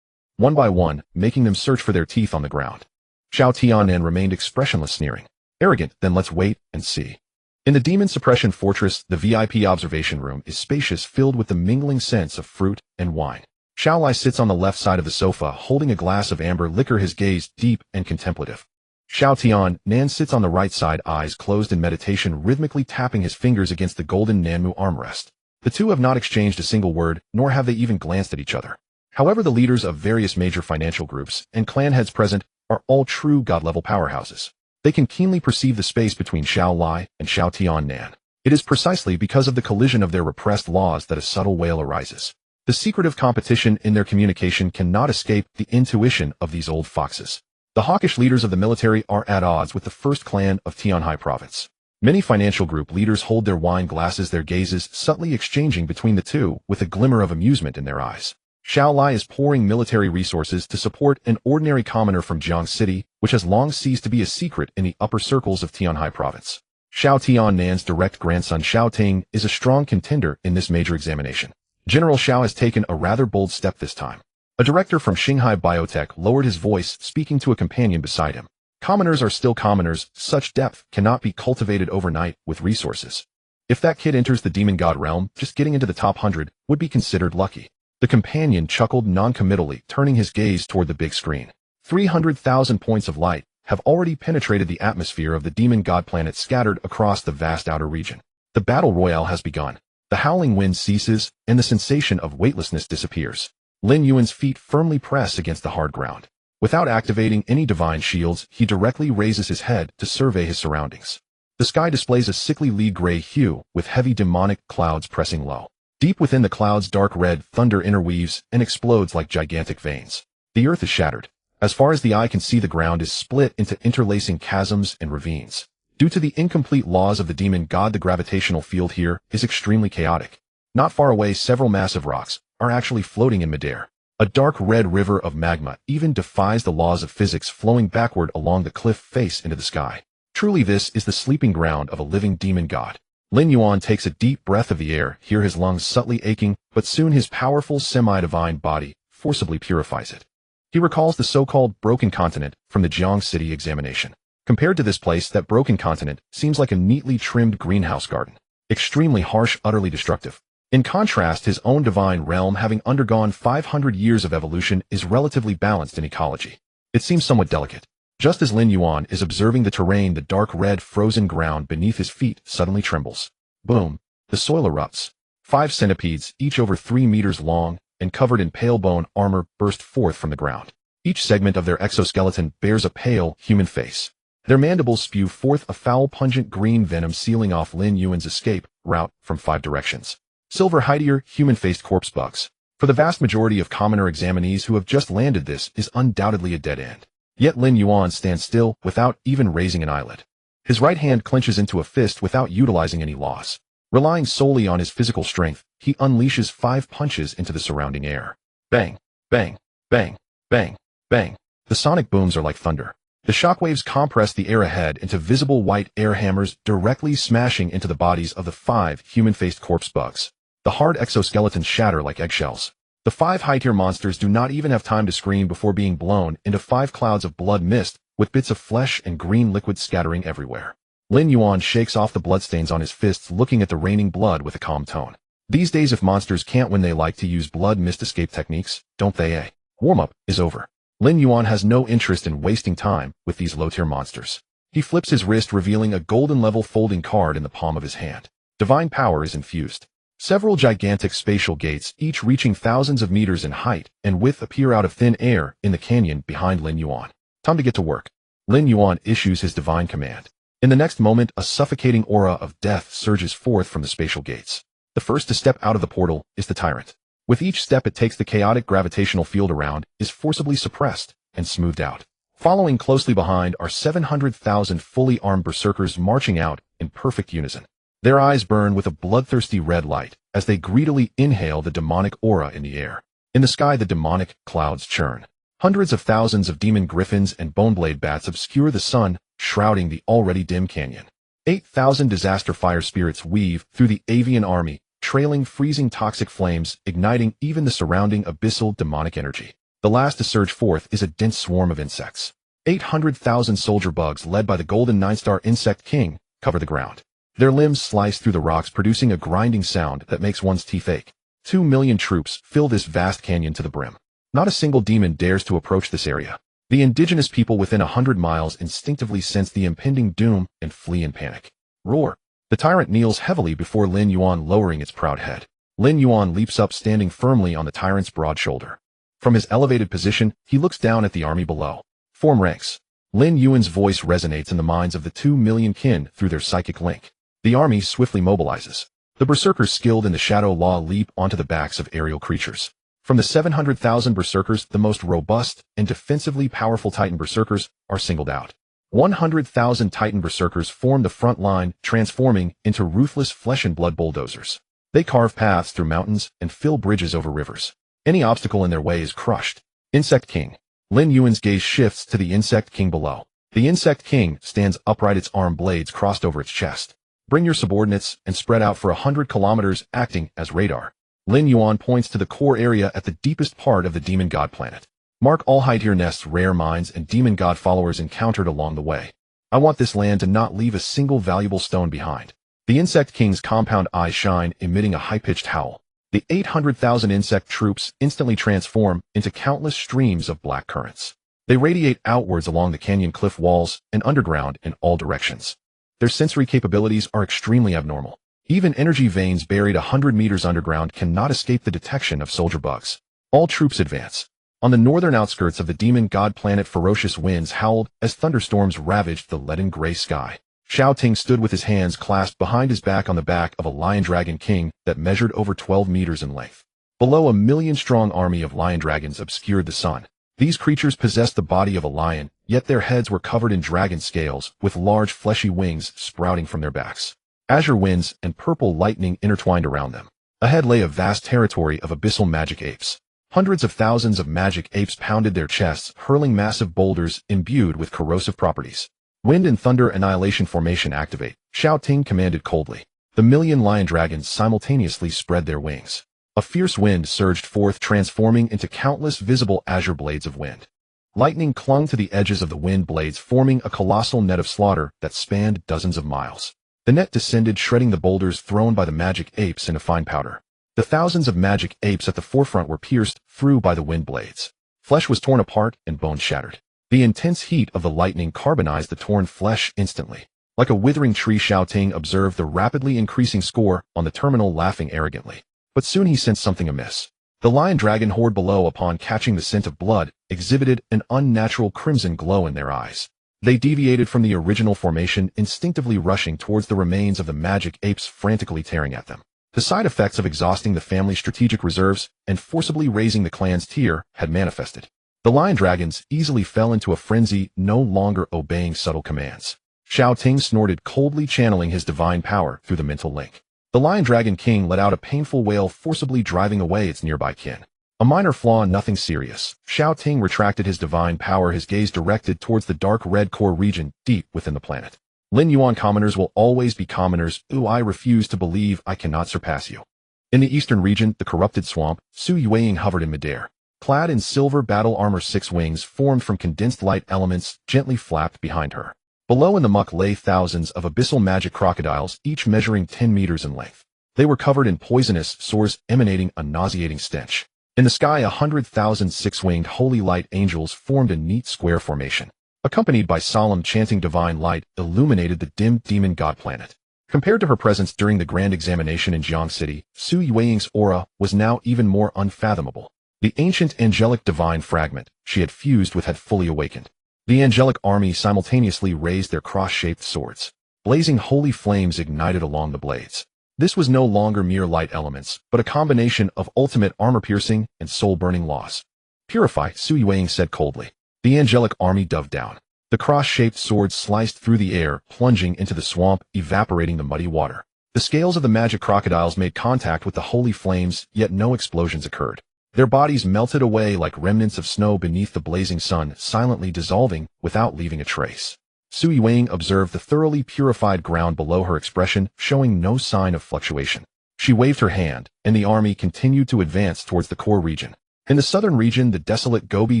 One by one, making them search for their teeth on the ground. Xiao Tianan remained expressionless, sneering. Arrogant, then let's wait and see. In the Demon Suppression Fortress, the VIP observation room is spacious, filled with the mingling scents of fruit and wine. Xiao Lai sits on the left side of the sofa, holding a glass of amber liquor, his gaze deep and contemplative. Xiao Tianan sits on the right side, eyes closed in meditation, rhythmically tapping his fingers against the golden Nanmu armrest. The two have not exchanged a single word, nor have they even glanced at each other. However, the leaders of various major financial groups and clan heads present are all true god-level powerhouses. They can keenly perceive the space between Xiao Lai and Xiao Tianan. It is precisely because of the collision of their repressed laws that a subtle wail arises. The secretive competition in their communication cannot escape the intuition of these old foxes. The hawkish leaders of the military are at odds with the first clan of Tianhai province. Many financial group leaders hold their wine glasses, their gazes subtly exchanging between the two with a glimmer of amusement in their eyes. Xiao Lai is pouring military resources to support an ordinary commoner from Jiang City, which has long ceased to be a secret in the upper circles of Tianhai province. Xiao Tianan's direct grandson Xiao Ting is a strong contender in this major examination. General Xiao has taken a rather bold step this time. A director from Shanghai Biotech lowered his voice, speaking to a companion beside him. Commoners are still commoners. Such depth cannot be cultivated overnight with resources. If that kid enters the demon god realm, just getting into the top 100 would be considered lucky. The companion chuckled non-committally, turning his gaze toward the big screen. 300,000 points of light have already penetrated the atmosphere of the demon god planet scattered across the vast outer region. The battle royale has begun. The howling wind ceases, and the sensation of weightlessness disappears. Lin Yuan's feet firmly press against the hard ground. Without activating any divine shields, he directly raises his head to survey his surroundings. The sky displays a sickly lead-gray hue, with heavy demonic clouds pressing low. Deep within the clouds, dark red thunder interweaves and explodes like gigantic veins. The earth is shattered. As far as the eye can see, the ground is split into interlacing chasms and ravines. Due to the incomplete laws of the demon god, the gravitational field here is extremely chaotic. Not far away, several massive rocks are actually floating in midair. A dark red river of magma even defies the laws of physics, flowing backward along the cliff face into the sky. Truly, this is the sleeping ground of a living demon god. Lin Yuan takes a deep breath of the air, here his lungs subtly aching, but soon his powerful semi-divine body forcibly purifies it. He recalls the so-called Broken Continent from the Jiang City examination. Compared to this place, that Broken Continent seems like a neatly trimmed greenhouse garden. Extremely harsh, utterly destructive. In contrast, his own divine realm, having undergone 500 years of evolution, is relatively balanced in ecology. It seems somewhat delicate. Just as Lin Yuan is observing the terrain, the dark red frozen ground beneath his feet suddenly trembles. Boom! The soil erupts. 5 centipedes, each over 3 meters long and covered in pale bone armor, burst forth from the ground. Each segment of their exoskeleton bears a pale, human face. Their mandibles spew forth a foul, pungent green venom, sealing off Lin Yuan's escape route from 5 directions. Silver Hidear, human-faced corpse bugs. For the vast majority of commoner examinees who have just landed, this is undoubtedly a dead end. Yet Lin Yuan stands still without even raising an eyelid. His right hand clenches into a fist without utilizing any laws. Relying solely on his physical strength, he unleashes 5 punches into the surrounding air. Bang, bang, bang, bang, bang. The sonic booms are like thunder. The shockwaves compress the air ahead into visible white air hammers, directly smashing into the bodies of the 5 human-faced corpse bugs. The hard exoskeletons shatter like eggshells. The 5 high-tier monsters do not even have time to scream before being blown into 5 clouds of blood mist, with bits of flesh and green liquid scattering everywhere. Lin Yuan shakes off the bloodstains on his fists, looking at the raining blood with a calm tone. These days, if monsters can't win, they like to use blood mist escape techniques, don't they? Warm-up is over. Lin Yuan has no interest in wasting time with these low-tier monsters. He flips his wrist, revealing a golden-level folding card in the palm of his hand. Divine power is infused. Several gigantic spatial gates, each reaching thousands of meters in height and width, appear out of thin air in the canyon behind Lin Yuan. Time to get to work. Lin Yuan issues his divine command. In the next moment, a suffocating aura of death surges forth from the spatial gates. The first to step out of the portal is the tyrant. With each step it takes, the chaotic gravitational field around is forcibly suppressed and smoothed out. Following closely behind are 700,000 fully armed berserkers marching out in perfect unison. Their eyes burn with a bloodthirsty red light as they greedily inhale the demonic aura in the air. In the sky, the demonic clouds churn. Hundreds of thousands of demon griffins and boneblade bats obscure the sun, shrouding the already dim canyon. 8,000 disaster fire spirits weave through the avian army, trailing freezing toxic flames, igniting even the surrounding abyssal demonic energy. The last to surge forth is a dense swarm of insects. 800,000 soldier bugs, led by the golden 9-star insect king, cover the ground. Their limbs slice through the rocks, producing a grinding sound that makes one's teeth ache. 2 million troops fill this vast canyon to the brim. Not a single demon dares to approach this area. The indigenous people within 100 miles instinctively sense the impending doom and flee in panic. Roar! The tyrant kneels heavily before Lin Yuan, lowering its proud head. Lin Yuan leaps up, standing firmly on the tyrant's broad shoulder. From his elevated position, he looks down at the army below. Form ranks. Lin Yuan's voice resonates in the minds of the 2 million kin through their psychic link. The army swiftly mobilizes. The berserkers skilled in the shadow law leap onto the backs of aerial creatures. From the 700,000 berserkers, the most robust and defensively powerful Titan berserkers are singled out. 100,000 Titan berserkers form the front line, transforming into ruthless flesh and blood bulldozers. They carve paths through mountains and fill bridges over rivers. Any obstacle in their way is crushed. Insect King. Lin Yuan's gaze shifts to the Insect King below. The Insect King stands upright, its arm blades crossed over its chest. Bring your subordinates and spread out for 100 kilometers, acting as radar. Lin Yuan points to the core area at the deepest part of the demon god planet. Mark all hide here nests, rare mines, and demon god followers encountered along the way. I want this land to not leave a single valuable stone behind. The Insect King's compound eyes shine, emitting a high-pitched howl. The 800,000 insect troops instantly transform into countless streams of black currents. They radiate outwards along the canyon cliff walls and underground in all directions. Their sensory capabilities are extremely abnormal. Even energy veins buried 100 meters underground cannot escape the detection of soldier bugs. All troops advance. On the northern outskirts of the demon god planet, ferocious winds howled as thunderstorms ravaged the leaden gray sky. Xiao Ting stood with his hands clasped behind his back on the back of a lion dragon king that measured over 12 meters in length. Below, a million-strong army of lion dragons obscured the sun. These creatures possessed the body of a lion, yet their heads were covered in dragon scales, with large fleshy wings sprouting from their backs. Azure winds and purple lightning intertwined around them. Ahead lay a vast territory of abyssal magic apes. Hundreds of thousands of magic apes pounded their chests, hurling massive boulders imbued with corrosive properties. Wind and thunder annihilation formation activate, Xiao Ting commanded coldly. The million lion dragons simultaneously spread their wings. A fierce wind surged forth, transforming into countless visible azure blades of wind. Lightning clung to the edges of the wind blades, forming a colossal net of slaughter that spanned dozens of miles. The net descended, shredding the boulders thrown by the magic apes into fine powder. The thousands of magic apes at the forefront were pierced through by the wind blades. Flesh was torn apart and bones shattered. The intense heat of the lightning carbonized the torn flesh instantly. Like a withering tree, Xiao Ting observed the rapidly increasing score on the terminal, laughing arrogantly. But soon he sensed something amiss. The lion dragon horde below, upon catching the scent of blood, exhibited an unnatural crimson glow in their eyes. They deviated from the original formation, instinctively rushing towards the remains of the magic apes frantically tearing at them. The side effects of exhausting the family's strategic reserves and forcibly raising the clan's tier had manifested. The lion dragons easily fell into a frenzy, no longer obeying subtle commands. Xiao Ting snorted coldly, channeling his divine power through the mental link. The lion dragon king let out a painful wail, forcibly driving away its nearby kin. A minor flaw, nothing serious. Xiao Ting retracted his divine power, his gaze directed towards the dark red core region deep within the planet. Lin Yuan, commoners will always be commoners. I refuse to believe I cannot surpass you. In the eastern region, the corrupted swamp, Su Yueying hovered in midair. Clad in silver battle armor, 6 wings formed from condensed light elements gently flapped behind her. Below in the muck lay thousands of abyssal magic crocodiles, each measuring 10 meters in length. They were covered in poisonous sores, emanating a nauseating stench. In the sky, 100,000 6-winged holy light angels formed a neat square formation. Accompanied by solemn chanting, divine light illuminated the dim demon god planet. Compared to her presence during the grand examination in Jiang City, Su Yueying's aura was now even more unfathomable. The ancient angelic divine fragment she had fused with had fully awakened. The angelic army simultaneously raised their cross-shaped swords. Blazing holy flames ignited along the blades. This was no longer mere light elements, but a combination of ultimate armor-piercing and soul-burning laws. Purify, Su Yueying said coldly. The angelic army dove down. The cross-shaped swords sliced through the air, plunging into the swamp, evaporating the muddy water. The scales of the magic crocodiles made contact with the holy flames, yet no explosions occurred. Their bodies melted away like remnants of snow beneath the blazing sun, silently dissolving without leaving a trace. Su Yueying observed the thoroughly purified ground below her expression, showing no sign of fluctuation. She waved her hand, and the army continued to advance towards the core region. In the southern region, the desolate Gobi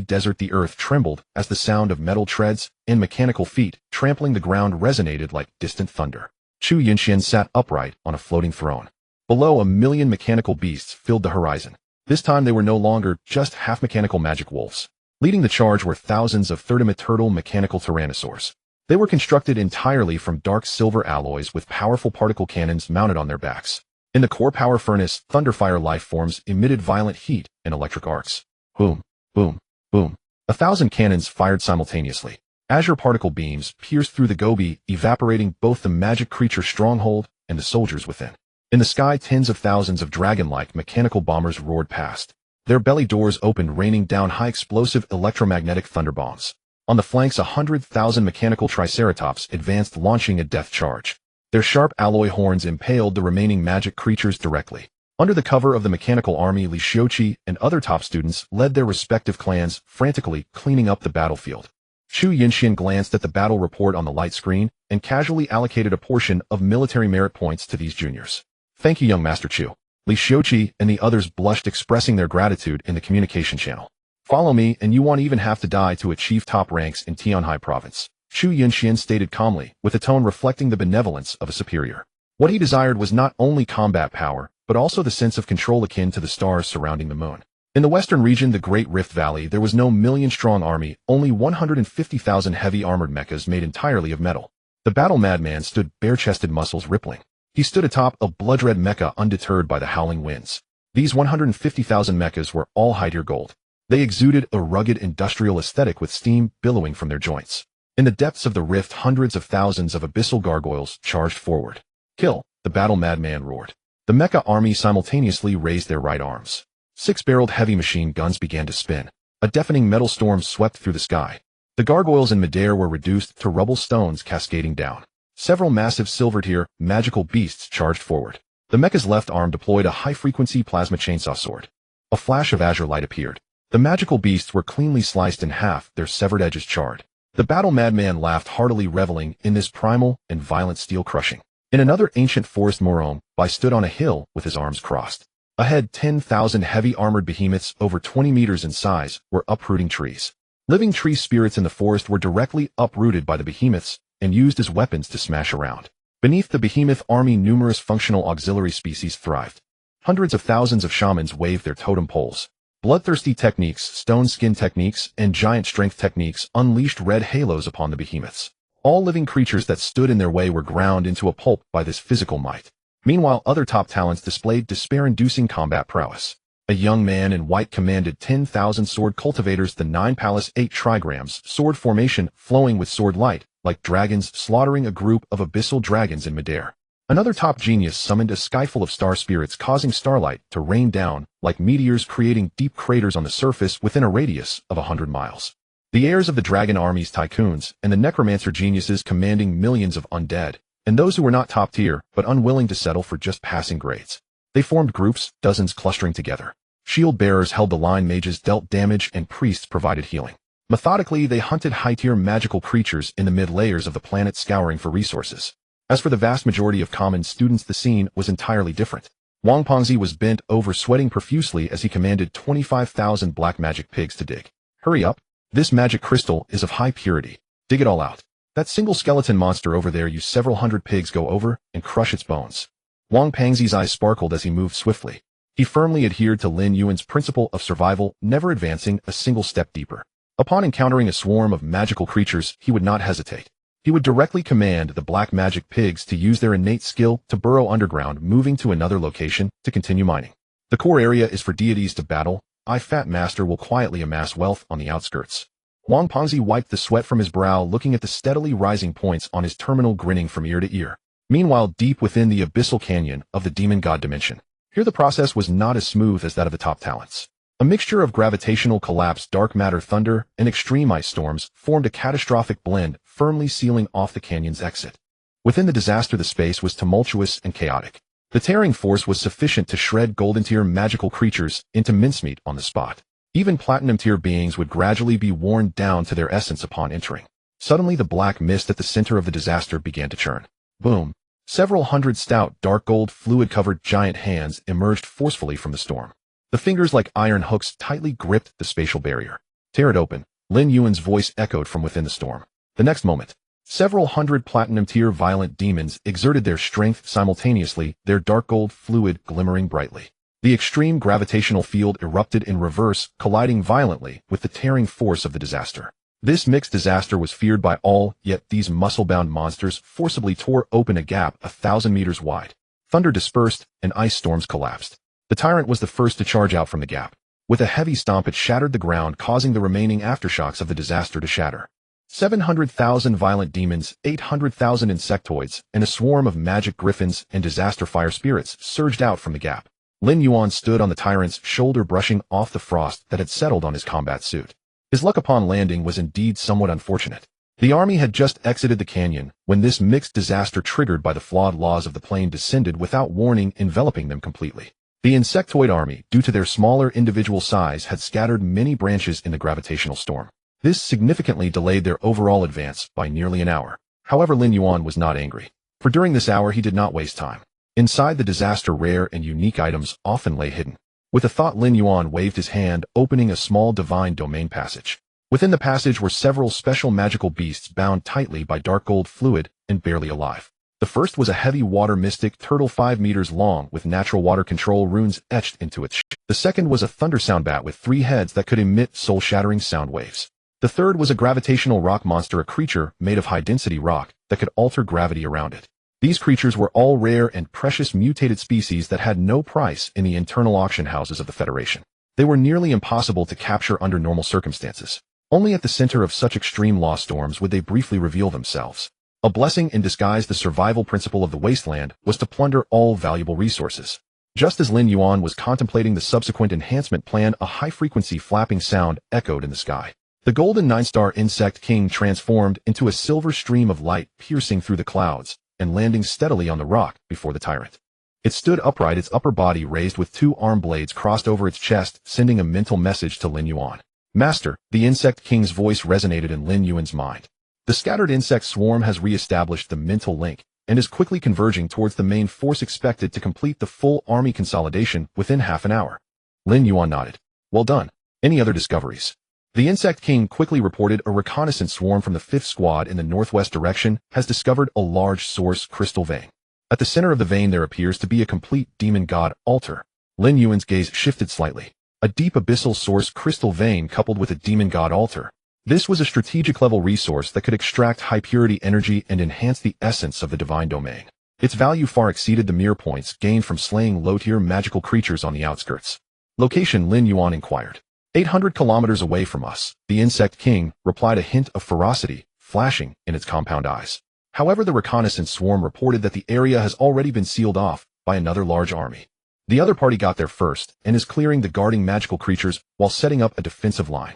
Desert, the earth trembled as the sound of metal treads and mechanical feet trampling the ground resonated like distant thunder. Chu Yunxian sat upright on a floating throne. Below, 1,000,000 mechanical beasts filled the horizon. This time they were no longer just half-mechanical magic wolves. Leading the charge were thousands of third-turtle mechanical tyrannosaurs. They were constructed entirely from dark silver alloys with powerful particle cannons mounted on their backs. In the core power furnace, Thunderfire life forms emitted violent heat and electric arcs. Boom, boom, boom. 1,000 cannons fired simultaneously. Azure particle beams pierced through the Gobi, evaporating both the magic creature stronghold and the soldiers within. In the sky, tens of thousands of dragon-like mechanical bombers roared past. Their belly doors opened, raining down high explosive electromagnetic thunder bombs. On the flanks, 100,000 mechanical triceratops advanced, launching a death charge. Their sharp alloy horns impaled the remaining magic creatures directly. Under the cover of the mechanical army, Li Xiuqi and other top students led their respective clans, frantically cleaning up the battlefield. Chu Yunxian glanced at the battle report on the light screen and casually allocated a portion of military merit points to these juniors. Thank you, young Master Chu. Li Xiuqi and the others blushed, expressing their gratitude in the communication channel. Follow me, and you won't even have to die to achieve top ranks in Tianhai province. Chu Yunxian stated calmly, with a tone reflecting the benevolence of a superior. What he desired was not only combat power, but also the sense of control akin to the stars surrounding the moon. In the western region, the Great Rift Valley, there was no million-strong army, only 150,000 heavy armored mechas made entirely of metal. The battle madman stood, bare-chested, muscles rippling. He stood atop a blood-red mecha, undeterred by the howling winds. These 150,000 mechas were all hide-ear gold. They exuded a rugged industrial aesthetic with steam billowing from their joints. In the depths of the rift, hundreds of thousands of abyssal gargoyles charged forward. Kill, the battle madman roared. The mecha army simultaneously raised their right arms. 6-barreled heavy machine guns began to spin. A deafening metal storm swept through the sky. The gargoyles in midair were reduced to rubble stones cascading down. Several massive silver-tier, magical beasts charged forward. The mecha's left arm deployed a high-frequency plasma chainsaw sword. A flash of azure light appeared. The magical beasts were cleanly sliced in half, their severed edges charred. The battle madman laughed heartily, reveling in this primal and violent steel crushing. In another ancient forest, Morom Bai stood on a hill with his arms crossed. Ahead, 10,000 heavy armored behemoths over 20 meters in size were uprooting trees. Living tree spirits in the forest were directly uprooted by the behemoths and used as weapons to smash around. Beneath the behemoth army, numerous functional auxiliary species thrived. Hundreds of thousands of shamans waved their totem poles. Bloodthirsty techniques, stone skin techniques, and giant strength techniques unleashed red halos upon the behemoths. All living creatures that stood in their way were ground into a pulp by this physical might. Meanwhile, other top talents displayed despair-inducing combat prowess. A young man in white commanded 10,000 sword cultivators, the 9 palace 8 trigrams, sword formation flowing with sword light, like dragons slaughtering a group of abyssal dragons in midair. Another top genius summoned a skyful of star spirits, causing starlight to rain down like meteors, creating deep craters on the surface within a radius of 100 miles. The heirs of the dragon army's tycoons and the necromancer geniuses commanding millions of undead, and those who were not top tier but unwilling to settle for just passing grades. They formed groups, dozens clustering together. Shield bearers held the line, mages dealt damage, and priests provided healing. Methodically, they hunted high-tier magical creatures in the mid-layers of the planet, scouring for resources. As for the vast majority of common students, the scene was entirely different. Wang Pengzi was bent over, sweating profusely as he commanded 25,000 black magic pigs to dig. Hurry up. This magic crystal is of high purity. Dig it all out. That single skeleton monster over there, you several hundred pigs go over and crush its bones. Wang Pengzi's eyes sparkled as he moved swiftly. He firmly adhered to Lin Yuan's principle of survival, never advancing a single step deeper. Upon encountering a swarm of magical creatures, he would not hesitate. He would directly command the black magic pigs to use their innate skill to burrow underground, moving to another location to continue mining. The core area is for deities to battle. Fat Master will quietly amass wealth on the outskirts. Wang Pengzi wiped the sweat from his brow, looking at the steadily rising points on his terminal, grinning from ear to ear. Meanwhile, deep within the abyssal canyon of the demon god dimension, here the process was not as smooth as that of the top talents. A mixture of gravitational collapse, dark matter thunder, and extreme ice storms formed a catastrophic blend, firmly sealing off the canyon's exit. Within the disaster, the space was tumultuous and chaotic. The tearing force was sufficient to shred golden-tier magical creatures into mincemeat on the spot. Even platinum-tier beings would gradually be worn down to their essence upon entering. Suddenly, the black mist at the center of the disaster began to churn. Boom! Several hundred stout, dark gold, fluid-covered giant hands emerged forcefully from the storm. The fingers, like iron hooks, tightly gripped the spatial barrier. Tear it open, Lin Yuan's voice echoed from within the storm. The next moment, several hundred platinum-tier violent demons exerted their strength simultaneously, their dark gold fluid glimmering brightly. The extreme gravitational field erupted in reverse, colliding violently with the tearing force of the disaster. This mixed disaster was feared by all, yet these muscle-bound monsters forcibly tore open a gap 1,000 meters wide. Thunder dispersed, and ice storms collapsed. The tyrant was the first to charge out from the gap. With a heavy stomp, it shattered the ground, causing the remaining aftershocks of the disaster to shatter. 700,000 violent demons, 800,000 insectoids, and a swarm of magic griffins and disaster fire spirits surged out from the gap. Lin Yuan stood on the tyrant's shoulder, brushing off the frost that had settled on his combat suit. His luck upon landing was indeed somewhat unfortunate. The army had just exited the canyon when this mixed disaster, triggered by the flawed laws of the plane, descended without warning, enveloping them completely. The insectoid army, due to their smaller individual size, had scattered many branches in the gravitational storm. This significantly delayed their overall advance by nearly an hour. However, Lin Yuan was not angry, for during this hour he did not waste time. Inside the disaster, rare and unique items often lay hidden. With a thought, Lin Yuan waved his hand, opening a small divine domain passage. Within the passage were several special magical beasts bound tightly by dark gold fluid and barely alive. The first was a heavy water mystic turtle 5 meters long with natural water control runes etched into its shape. The second was a thunder sound bat with 3 heads that could emit soul-shattering sound waves. The third was a gravitational rock monster, a creature made of high-density rock that could alter gravity around it. These creatures were all rare and precious mutated species that had no price in the internal auction houses of the Federation. They were nearly impossible to capture under normal circumstances. Only at the center of such extreme law storms would they briefly reveal themselves. A blessing in disguise, the survival principle of the wasteland was to plunder all valuable resources. Just as Lin Yuan was contemplating the subsequent enhancement plan, a high-frequency flapping sound echoed in the sky. The golden 9-star insect king transformed into a silver stream of light, piercing through the clouds and landing steadily on the rock before the tyrant. It stood upright, its upper body raised with 2 arm blades crossed over its chest, sending a mental message to Lin Yuan. Master, the insect king's voice resonated in Lin Yuan's mind. The scattered insect swarm has re-established the mental link and is quickly converging towards the main force, expected to complete the full army consolidation within half an hour. Lin Yuan nodded. Well done. Any other discoveries? The Insect King quickly reported a reconnaissance swarm from the 5th Squad in the northwest direction has discovered a large source crystal vein. At the center of the vein there appears to be a complete demon god altar. Lin Yuan's gaze shifted slightly. A deep abyssal source crystal vein coupled with a demon god altar. This was a strategic level resource that could extract high purity energy and enhance the essence of the divine domain. Its value far exceeded the mere points gained from slaying low-tier magical creatures on the outskirts. Location, Lin Yuan inquired. 800 kilometers away from us, the Insect King replied, a hint of ferocity flashing in its compound eyes. However, the reconnaissance swarm reported that the area has already been sealed off by another large army. The other party got there first and is clearing the guarding magical creatures while setting up a defensive line.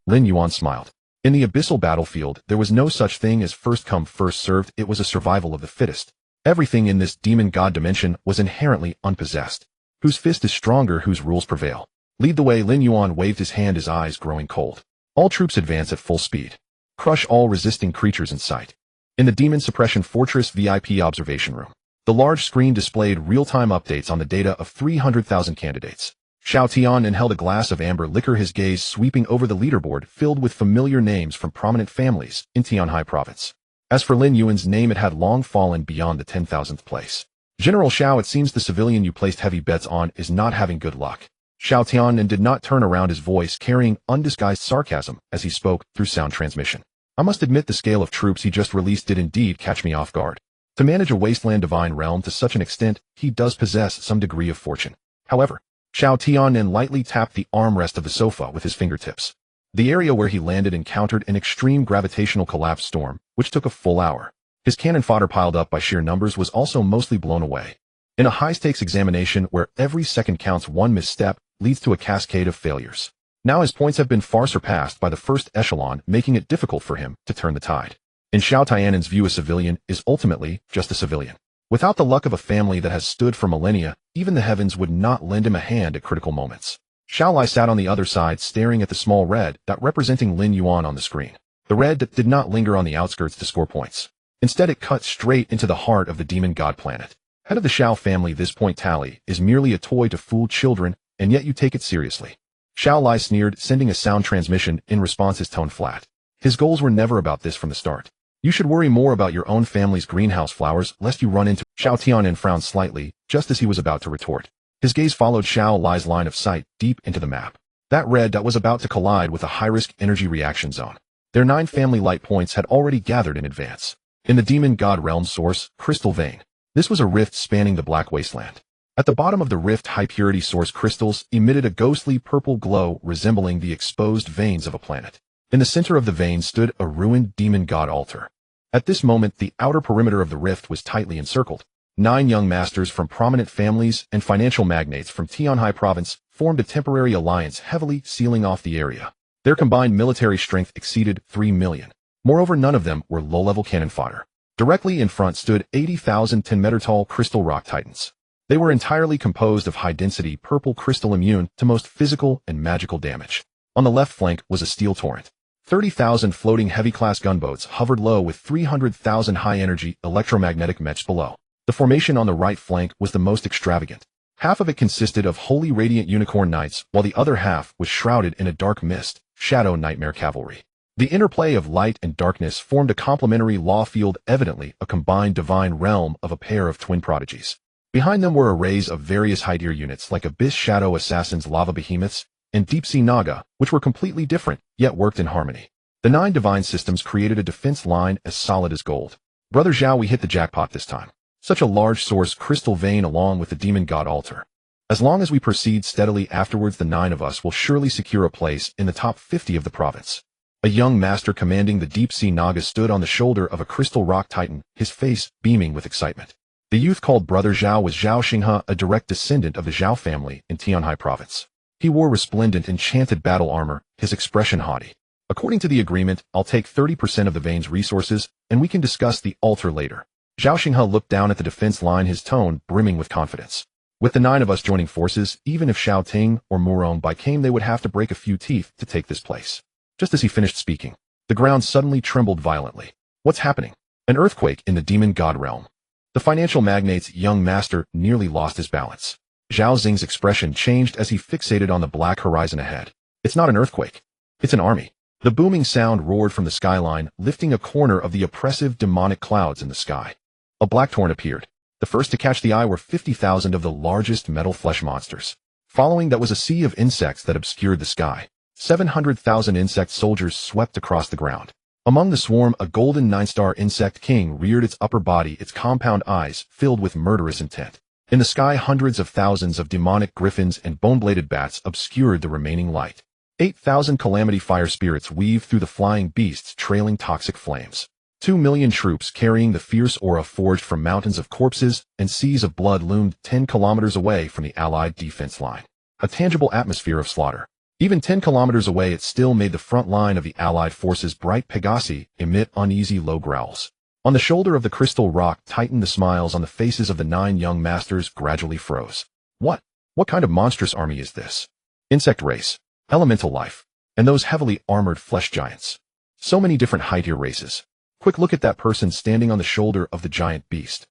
Lin Yuan smiled. In the abyssal battlefield, there was no such thing as first come first served, it was a survival of the fittest. Everything in this demon god dimension was inherently unpossessed. Whose fist is stronger, whose rules prevail. Lead the way. Lin Yuan waved his hand, his eyes growing cold. All troops advance at full speed. Crush all resisting creatures in sight. In the Demon Suppression Fortress VIP observation room, the large screen displayed real-time updates on the data of 300,000 candidates. Xiao Tian held a glass of amber liquor, his gaze sweeping over the leaderboard filled with familiar names from prominent families in Tianhai province. As for Lin Yuan's name, it had long fallen beyond the 10,000th place. General Xiao, it seems the civilian you placed heavy bets on is not having good luck. Xiao Tian did not turn around, his voice carrying undisguised sarcasm as he spoke through sound transmission. I must admit the scale of troops he just released did indeed catch me off guard. To manage a wasteland divine realm to such an extent, he does possess some degree of fortune. However, Xiao Tianen lightly tapped the armrest of the sofa with his fingertips. The area where he landed encountered an extreme gravitational collapse storm, which took a full hour. His cannon fodder piled up by sheer numbers was also mostly blown away. In a high-stakes examination where every second counts, one misstep leads to a cascade of failures. Now his points have been far surpassed by the first echelon, making it difficult for him to turn the tide. In Xiao Tianen's view, a civilian is ultimately just a civilian. Without the luck of a family that has stood for millennia, even the heavens would not lend him a hand at critical moments. Xiao Lai sat on the other side, staring at the small red dot representing Lin Yuan on the screen. The red dot did not linger on the outskirts to score points. Instead, it cut straight into the heart of the demon god planet. Head of the Xiao family, this point tally is merely a toy to fool children, and yet you take it seriously. Xiao Lai sneered, sending a sound transmission in response, his tone flat. His goals were never about this from the start. You should worry more about your own family's greenhouse flowers, lest you run into— Xiao Tianen frowned slightly, just as he was about to retort. His gaze followed Xiao Lai's line of sight deep into the map. That red dot was about to collide with a high-risk energy reaction zone. Their 9 family light points had already gathered in advance. In the demon god realm source, Crystal Vein. This was a rift spanning the Black Wasteland. At the bottom of the rift, high-purity source crystals emitted a ghostly purple glow resembling the exposed veins of a planet. In the center of the vein stood a ruined demon god altar. At this moment, the outer perimeter of the rift was tightly encircled. 9 young masters from prominent families and financial magnates from Tianhai province formed a temporary alliance, heavily sealing off the area. Their combined military strength exceeded 3 million. Moreover, none of them were low-level cannon fodder. Directly in front stood 80,000 10-meter-tall crystal rock titans. They were entirely composed of high-density purple crystal immune to most physical and magical damage. On the left flank was a steel torrent. 30,000 floating heavy-class gunboats hovered low with 300,000 high-energy electromagnetic mechs below. The formation on the right flank was the most extravagant. Half of it consisted of wholly radiant unicorn knights, while the other half was shrouded in a dark mist, shadow nightmare cavalry. The interplay of light and darkness formed a complementary law field, evidently a combined divine realm of a pair of twin prodigies. Behind them were arrays of various high-tier units like Abyss Shadow Assassins, Lava Behemoths, and Deep-Sea Naga, which were completely different, yet worked in harmony. The 9 divine systems created a defense line as solid as gold. Brother Zhao, we hit the jackpot this time. Such a large source crystal vein along with the demon god altar. As long as we proceed steadily afterwards, the 9 of us will surely secure a place in the top 50 of the province. A young master commanding the Deep-Sea Naga stood on the shoulder of a crystal rock titan, his face beaming with excitement. The youth called Brother Zhao was Zhao Xinghe, a direct descendant of the Zhao family in Tianhai province. He wore resplendent enchanted battle armor, his expression haughty. According to the agreement, I'll take 30% of the vein's resources, and we can discuss the altar later. Zhao Xinghe looked down at the defense line, his tone brimming with confidence. With the 9 of us joining forces, even if Xiao Ting or Murong Bai came, they would have to break a few teeth to take this place. Just as he finished speaking, the ground suddenly trembled violently. What's happening? An earthquake in the demon god realm. The financial magnate's young master nearly lost his balance. Zhao Xing's expression changed as he fixated on the black horizon ahead. It's not an earthquake. It's an army. The booming sound roared from the skyline, lifting a corner of the oppressive demonic clouds in the sky. A black torrent appeared. The first to catch the eye were 50,000 of the largest metal flesh monsters. Following that was a sea of insects that obscured the sky. 700,000 insect soldiers swept across the ground. Among the swarm, a golden 9-star insect king reared its upper body, its compound eyes filled with murderous intent. In the sky, hundreds of thousands of demonic griffins and bone-bladed bats obscured the remaining light. 8,000 Calamity fire spirits weaved through the flying beasts, trailing toxic flames. 2 million troops carrying the fierce aura forged from mountains of corpses and seas of blood loomed 10 kilometers away from the Allied defense line. A tangible atmosphere of slaughter. Even 10 kilometers away, it still made the front line of the Allied forces' bright Pegasi emit uneasy low growls. On the shoulder of the crystal rock titan, the smiles on the faces of the 9 young masters gradually froze. What kind of monstrous army is this? Insect race, elemental life, and those heavily armored flesh giants. So many different high-tier races. Quick look at that person standing on the shoulder of the giant beast.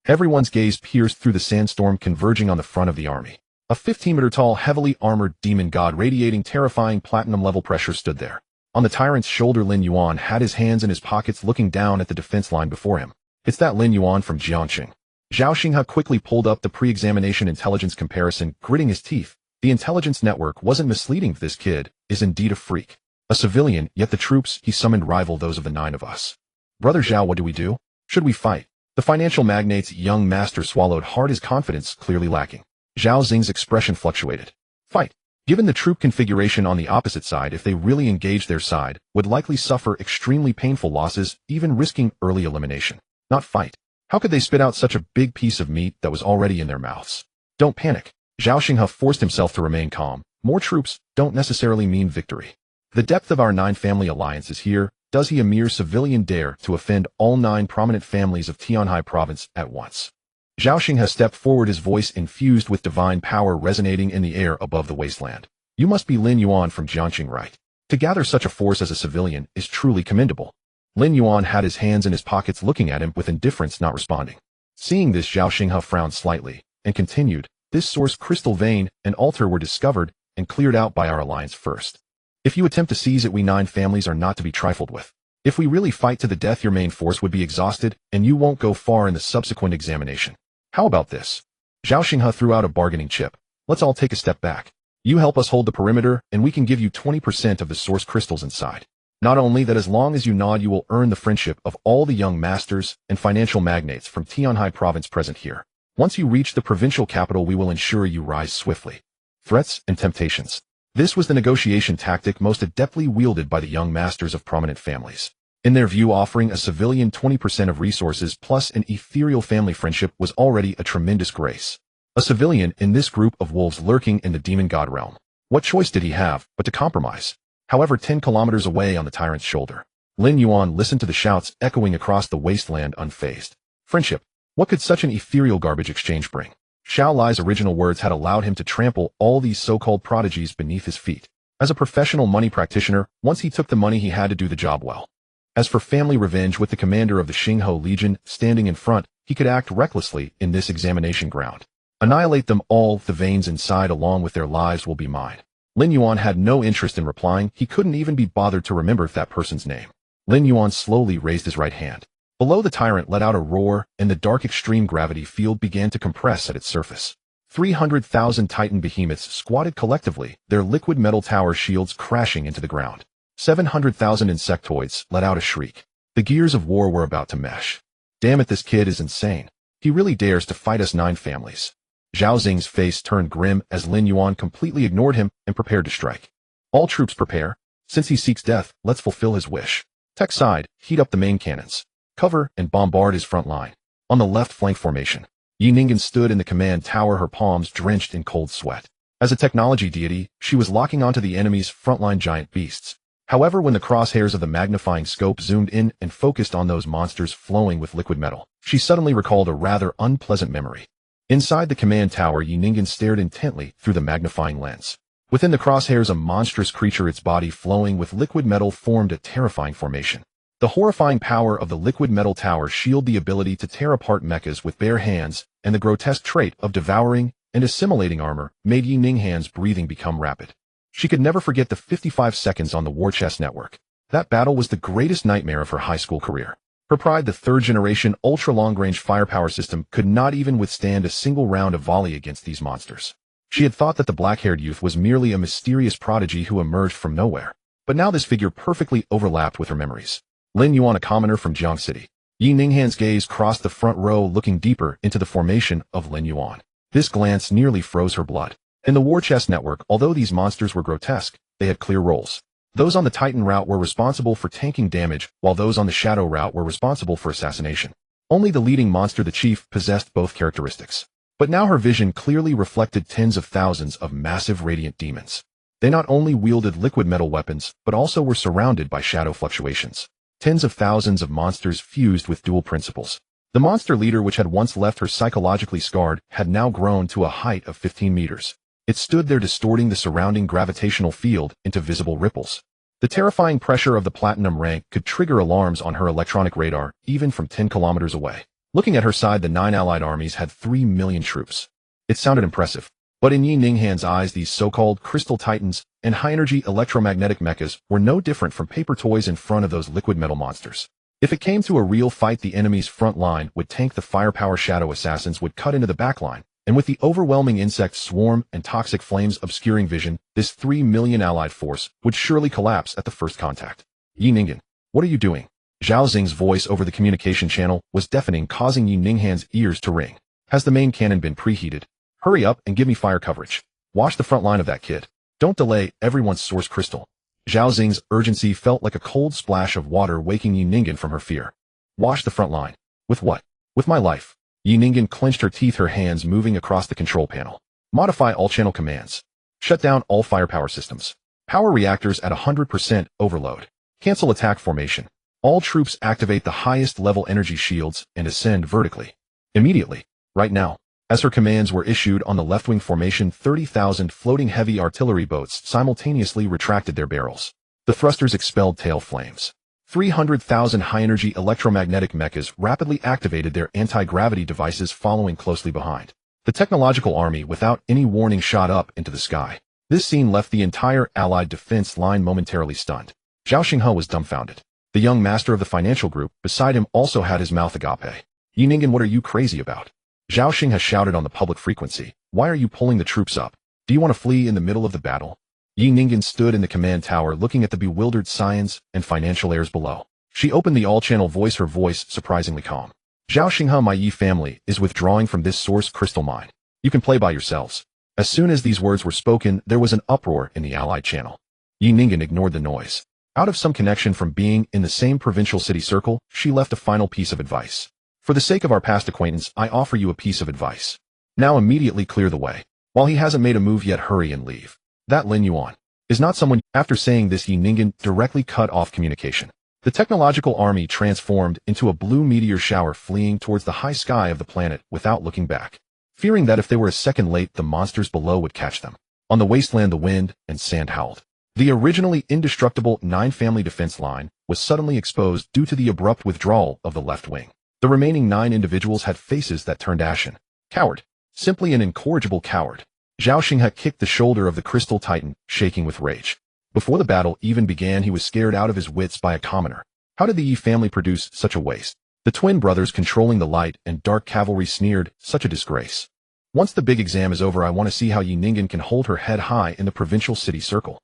Everyone's gaze pierced through the sandstorm, converging on the front of the army. A 15-meter-tall, heavily armored demon god radiating terrifying platinum-level pressure stood there. On the tyrant's shoulder, Lin Yuan had his hands in his pockets, looking down at the defense line before him. It's that Lin Yuan from Jiangxing. Zhao Xinghe quickly pulled up the pre-examination intelligence comparison, gritting his teeth. The intelligence network wasn't misleading. This kid is indeed a freak. A civilian, yet the troops he summoned rival those of the 9 of us. Brother Zhao, what do we do? Should we fight? The financial magnate's young master swallowed hard, his confidence clearly lacking. Zhao Xing's expression fluctuated. Fight. Given the troop configuration on the opposite side, if they really engaged their side, would likely suffer extremely painful losses, even risking early elimination. Not fight. How could they spit out such a big piece of meat that was already in their mouths? Don't panic. Zhao Xinghe forced himself to remain calm. More troops don't necessarily mean victory. The depth of our 9 family alliance is here. Does he, a mere civilian, dare to offend all 9 prominent families of Tianhai province at once? Zhao Xinghe stepped forward, his voice infused with divine power resonating in the air above the wasteland. You must be Lin Yuan from Jiangxing, right? To gather such a force as a civilian is truly commendable. Lin Yuan had his hands in his pockets, looking at him with indifference, not responding. Seeing this, Zhao Xinghe frowned slightly and continued, this source crystal vein and altar were discovered and cleared out by our alliance first. If you attempt to seize it, we 9 families are not to be trifled with. If we really fight to the death, your main force would be exhausted, and you won't go far in the subsequent examination. How about this? Zhao Xinghe threw out a bargaining chip. Let's all take a step back. You help us hold the perimeter, and we can give you 20% of the source crystals inside. Not only that, as long as you nod, you will earn the friendship of all the young masters and financial magnates from Tianhai province present here. Once you reach the provincial capital, we will ensure you rise swiftly. Threats and temptations. This was the negotiation tactic most adeptly wielded by the young masters of prominent families. In their view, offering a civilian 20% of resources plus an ethereal family friendship was already a tremendous grace. A civilian in this group of wolves lurking in the demon god realm. What choice did he have but to compromise? However, 10 kilometers away on the tyrant's shoulder, Lin Yuan listened to the shouts echoing across the wasteland unfazed. Friendship. What could such an ethereal garbage exchange bring? Xiao Lai's original words had allowed him to trample all these so-called prodigies beneath his feet. As a professional money practitioner, once he took the money, he had to do the job well. As for family revenge, with the commander of the Xingho Legion standing in front, he could act recklessly in this examination ground. Annihilate them all, the veins inside along with their lives will be mine. Lin Yuan had no interest in replying. He couldn't even be bothered to remember that person's name. Lin Yuan slowly raised his right hand. Below, the tyrant let out a roar, and the dark extreme gravity field began to compress at its surface. 300,000 titan behemoths squatted collectively, their liquid metal tower shields crashing into the ground. 700,000 insectoids let out a shriek. The gears of war were about to mesh. Damn it, this kid is insane. He really dares to fight us 9 families. Zhao Xing's face turned grim as Lin Yuan completely ignored him and prepared to strike. All troops prepare. Since he seeks death, let's fulfill his wish. Tech side, heat up the main cannons. Cover and bombard his front line. On the left flank formation, Yi Ningen stood in the command tower, her palms drenched in cold sweat. As a technology deity, she was locking onto the enemy's frontline giant beasts. However, when the crosshairs of the magnifying scope zoomed in and focused on those monsters flowing with liquid metal, she suddenly recalled a rather unpleasant memory. Inside the command tower, Yi Ningen stared intently through the magnifying lens. Within the crosshairs, a monstrous creature, its body flowing with liquid metal, formed a terrifying formation. The horrifying power of the liquid metal tower shielded the ability to tear apart mechas with bare hands, and the grotesque trait of devouring and assimilating armor made Yi Ninghan's breathing become rapid. She could never forget the 55 seconds on the War Chess Network. That battle was the greatest nightmare of her high school career. Her pride, the 3rd-generation ultra-long-range firepower system, could not even withstand a single round of volley against these monsters. She had thought that the black-haired youth was merely a mysterious prodigy who emerged from nowhere. But now this figure perfectly overlapped with her memories. Lin Yuan, a commoner from Jiang City. Yi Ninghan's gaze crossed the front row, looking deeper into the formation of Lin Yuan. This glance nearly froze her blood. In the War Chess Network, although these monsters were grotesque, they had clear roles. Those on the Titan route were responsible for tanking damage, while those on the Shadow route were responsible for assassination. Only the leading monster, the Chief, possessed both characteristics. But now her vision clearly reflected tens of thousands of massive radiant demons. They not only wielded liquid metal weapons, but also were surrounded by shadow fluctuations. Tens of thousands of monsters fused with dual principles. The monster leader, which had once left her psychologically scarred, had now grown to a height of 15 meters. It stood there, distorting the surrounding gravitational field into visible ripples. The terrifying pressure of the platinum rank could trigger alarms on her electronic radar, even from 10 kilometers away. Looking at her side, the 9 allied armies had 3 million troops. It sounded impressive. But in Yi Ninghan's eyes, these so-called crystal titans and high-energy electromagnetic mechas were no different from paper toys in front of those liquid metal monsters. If it came to a real fight, the enemy's front line would tank the firepower, shadow assassins would cut into the back line, And with the overwhelming insect swarm and toxic flames obscuring vision, this 3 million allied force would surely collapse at the first contact. Yi Ningen, what are you doing? Zhao Xing's voice over the communication channel was deafening, causing Yi Ninghan's ears to ring. Has the main cannon been preheated? Hurry up and give me fire coverage. Wash the front line of that kid. Don't delay, everyone's source crystal. Zhao Xing's urgency felt like a cold splash of water waking Yi Ningen from her fear. Wash the front line. With what? With my life. Yi Ningen clenched her teeth, her hands moving across the control panel. Modify all channel commands. Shut down all firepower systems. Power reactors at 100% overload. Cancel attack formation. All troops activate the highest level energy shields and ascend vertically. Immediately. Right now. As her commands were issued on the left-wing formation, 30,000 floating heavy artillery boats simultaneously retracted their barrels. The thrusters expelled tail flames. 300,000 high-energy electromagnetic mechas rapidly activated their anti-gravity devices, following closely behind. The technological army, without any warning, shot up into the sky. This scene left the entire Allied defense line momentarily stunned. Zhao Xinghe was dumbfounded. The young master of the financial group beside him also had his mouth agape. Yi Ningen, what are you crazy about? Zhao Xinghe shouted on the public frequency. Why are you pulling the troops up? Do you want to flee in the middle of the battle? Yi Ningen stood in the command tower looking at the bewildered scions and financial heirs below. She opened the all-channel voice, her voice surprisingly calm. Zhao Xinghe, my Yi family is withdrawing from this source crystal mine. You can play by yourselves. As soon as these words were spoken, there was an uproar in the Allied channel. Yi Ningen ignored the noise. Out of some connection from being in the same provincial city circle, she left a final piece of advice. For the sake of our past acquaintance, I offer you a piece of advice. Now immediately clear the way. While he hasn't made a move yet, hurry and leave. That Lin Yuan is not someone. After saying this, Yi Ningen directly cut off communication. The technological army transformed into a blue meteor shower, fleeing towards the high sky of the planet without looking back, fearing that if they were a second late, the monsters below would catch them. On the wasteland, the wind and sand howled. The originally indestructible 9-family defense line was suddenly exposed due to the abrupt withdrawal of the left wing. The remaining 9 individuals had faces that turned ashen. Coward. Simply an incorrigible coward. Zhao Xinghe kicked the shoulder of the crystal titan, shaking with rage. Before the battle even began, he was scared out of his wits by a commoner. How did the Yi family produce such a waste? The twin brothers controlling the light and dark cavalry sneered, such a disgrace. Once the big exam is over, I want to see how Yi Ningen can hold her head high in the provincial city circle.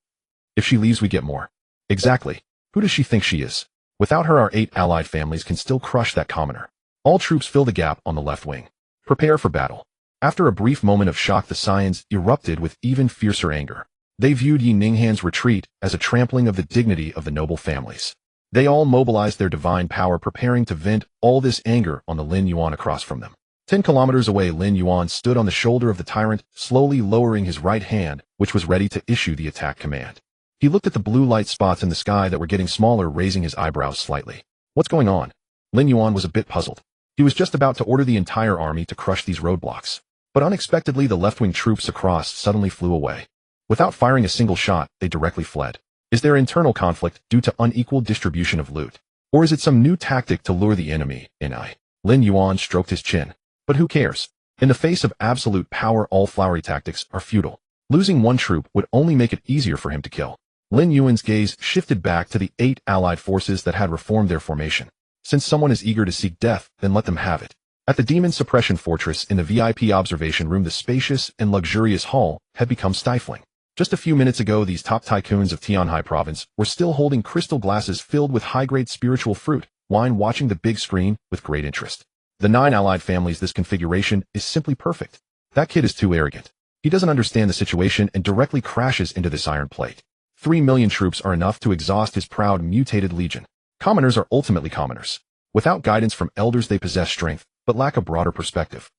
If she leaves, we get more. Exactly. Who does she think she is? Without her, our 8 allied families can still crush that commoner. All troops fill the gap on the left wing. Prepare for battle. After a brief moment of shock, the scions erupted with even fiercer anger. They viewed Yi Ninghan's retreat as a trampling of the dignity of the noble families. They all mobilized their divine power, preparing to vent all this anger on the Lin Yuan across from them. 10 kilometers away, Lin Yuan stood on the shoulder of the tyrant, slowly lowering his right hand, which was ready to issue the attack command. He looked at the blue light spots in the sky that were getting smaller, raising his eyebrows slightly. What's going on? Lin Yuan was a bit puzzled. He was just about to order the entire army to crush these roadblocks. But unexpectedly, the left-wing troops across suddenly flew away. Without firing a single shot, they directly fled. Is there internal conflict due to unequal distribution of loot? Or is it some new tactic to lure the enemy in? Lin Yuan stroked his chin. But who cares? In the face of absolute power, all flowery tactics are futile. Losing one troop would only make it easier for him to kill. Lin Yuan's gaze shifted back to the 8 allied forces that had reformed their formation. Since someone is eager to seek death, then let them have it. At the Demon Suppression Fortress in the VIP observation room, the spacious and luxurious hall had become stifling. Just a few minutes ago, these top tycoons of Tianhai province were still holding crystal glasses filled with high-grade spiritual fruit wine, watching the big screen with great interest. The 9 allied families, this configuration is simply perfect. That kid is too arrogant. He doesn't understand the situation and directly crashes into this iron plate. 3 million troops are enough to exhaust his proud mutated legion. Commoners are ultimately commoners. Without guidance from elders, they possess strength, but lack a broader perspective.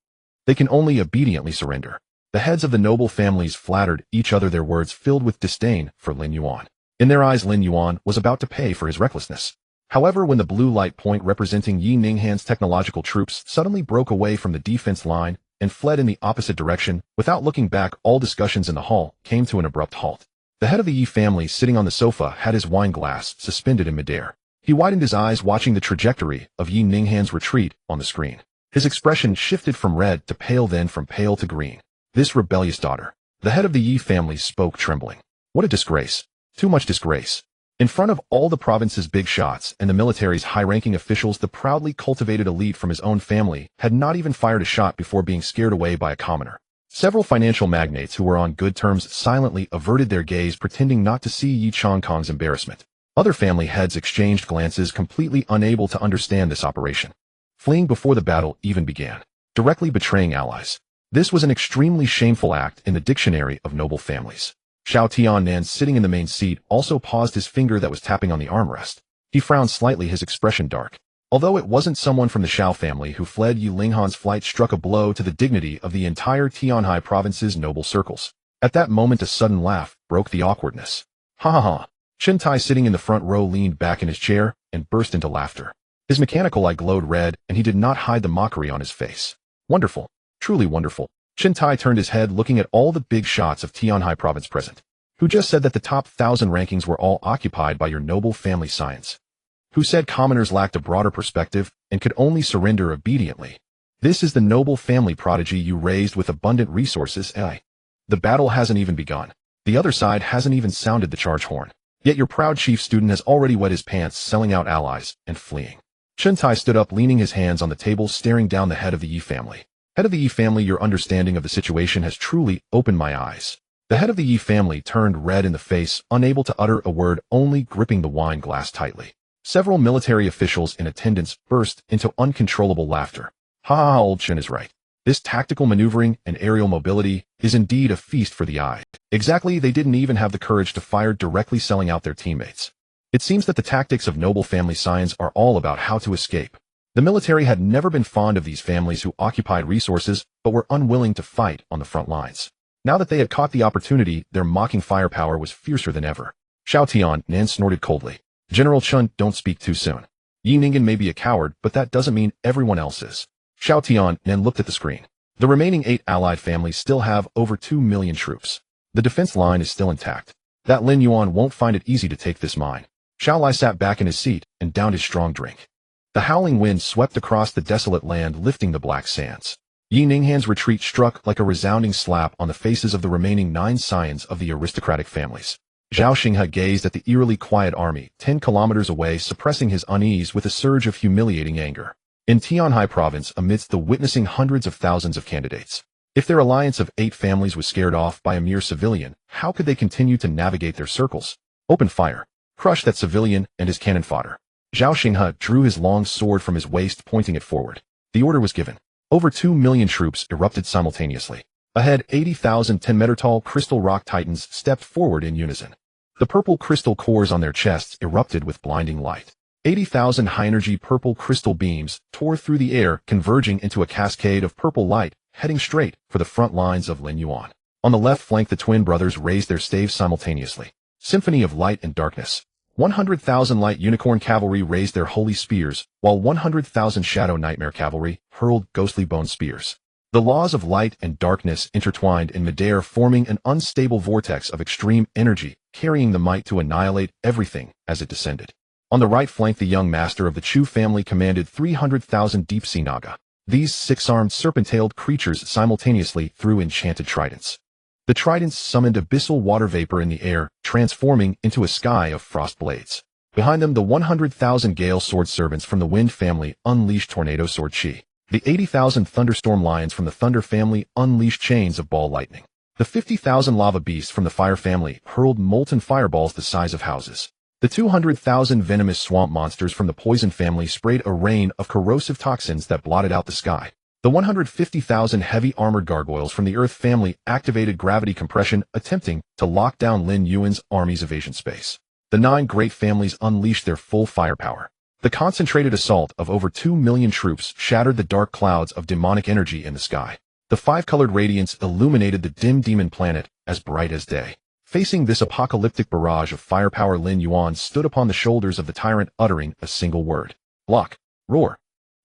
They can only obediently surrender. The heads of the noble families flattered each other, their words filled with disdain for Lin Yuan. In their eyes, Lin Yuan was about to pay for his recklessness. However, when the blue light point representing Yi Ninghan's technological troops suddenly broke away from the defense line and fled in the opposite direction, without looking back, all discussions in the hall came to an abrupt halt. The head of the Yi family, sitting on the sofa, had his wine glass suspended in midair. He widened his eyes, watching the trajectory of Yi Ninghan's retreat on the screen. His expression shifted from red to pale, then from pale to green. This rebellious daughter. The head of the Yi family spoke, trembling. What a disgrace. Too much disgrace. In front of all the province's big shots and the military's high-ranking officials, the proudly cultivated elite from his own family had not even fired a shot before being scared away by a commoner. Several financial magnates who were on good terms silently averted their gaze, pretending not to see Yi Changkong's embarrassment. Other family heads exchanged glances, completely unable to understand this operation. Fleeing before the battle even began, directly betraying allies. This was an extremely shameful act in the dictionary of noble families. Xiao Tiannan, sitting in the main seat, also paused his finger that was tapping on the armrest. He frowned slightly, his expression dark. Although it wasn't someone from the Xiao family who fled, Yu Linghan's flight struck a blow to the dignity of the entire Tianhai province's noble circles. At that moment, a sudden laugh broke the awkwardness. Ha ha ha. Chen Tai, sitting in the front row, leaned back in his chair and burst into laughter. His mechanical eye glowed red, and he did not hide the mockery on his face. Wonderful. Truly wonderful. Chen Tai turned his head, looking at all the big shots of Tianhai province present. Who just said that the top 1,000 rankings were all occupied by your noble family science? Who said commoners lacked a broader perspective and could only surrender obediently? This is the noble family prodigy you raised with abundant resources, eh? The battle hasn't even begun. The other side hasn't even sounded the charge horn. Yet your proud chief student has already wet his pants, selling out allies and fleeing. Chen Tai stood up, leaning his hands on the table, staring down the head of the Yi family. Head of the Yi family, your understanding of the situation has truly opened my eyes. The head of the Yi family turned red in the face, unable to utter a word, only gripping the wine glass tightly. Several military officials in attendance burst into uncontrollable laughter. Ha ha, old Chen is right. This tactical maneuvering and aerial mobility is indeed a feast for the eye. Exactly, they didn't even have the courage to fire directly, selling out their teammates. It seems that the tactics of noble family science are all about how to escape. The military had never been fond of these families who occupied resources but were unwilling to fight on the front lines. Now that they had caught the opportunity, their mocking firepower was fiercer than ever. Xiao Tiannan snorted coldly. General Chen, don't speak too soon. Yi Ningen may be a coward, but that doesn't mean everyone else is. Xiao Tiannan looked at the screen. The remaining 8 allied families still have over 2 million troops. The defense line is still intact. That Lin Yuan won't find it easy to take this mine. Xiao Lai sat back in his seat and downed his strong drink. The howling wind swept across the desolate land, lifting the black sands. Yi Ninghan's retreat struck like a resounding slap on the faces of the remaining 9 scions of the aristocratic families. Zhao Xinghe gazed at the eerily quiet army 10 kilometers away, suppressing his unease with a surge of humiliating anger. In Tianhai province, amidst the witnessing hundreds of thousands of candidates, if their alliance of 8 families was scared off by a mere civilian, how could they continue to navigate their circles? Open fire. Crush that civilian and his cannon fodder. Zhao Xinghe drew his long sword from his waist, pointing it forward. The order was given. Over 2 million troops erupted simultaneously. Ahead, 80,000 10-meter-tall crystal rock titans stepped forward in unison. The purple crystal cores on their chests erupted with blinding light. 80,000 high-energy purple crystal beams tore through the air, converging into a cascade of purple light, heading straight for the front lines of Lin Yuan. On the left flank, the twin brothers raised their staves simultaneously. Symphony of light and darkness. 100,000 light unicorn cavalry raised their holy spears, while 100,000 shadow nightmare cavalry hurled ghostly bone spears. The laws of light and darkness intertwined in midair, forming an unstable vortex of extreme energy, carrying the might to annihilate everything as it descended. On the right flank, the young master of the Chu family commanded 300,000 deep-sea naga. These 6-armed serpent-tailed creatures simultaneously threw enchanted tridents. The tridents summoned abyssal water vapor in the air, transforming into a sky of frost blades. Behind them, the 100,000 gale sword servants from the wind family unleashed tornado sword chi. The 80,000 thunderstorm lions from the thunder family unleashed chains of ball lightning. The 50,000 lava beasts from the fire family hurled molten fireballs the size of houses. The 200,000 venomous swamp monsters from the poison family sprayed a rain of corrosive toxins that blotted out the sky. The 150,000 heavy armored gargoyles from the Earth family activated gravity compression, attempting to lock down Lin Yuan's army's evasion space. The 9 great families unleashed their full firepower. The concentrated assault of over 2 million troops shattered the dark clouds of demonic energy in the sky. The 5-colored radiance illuminated the dim demon planet as bright as day. Facing this apocalyptic barrage of firepower, Lin Yuan stood upon the shoulders of the tyrant, uttering a single word. Block. Roar.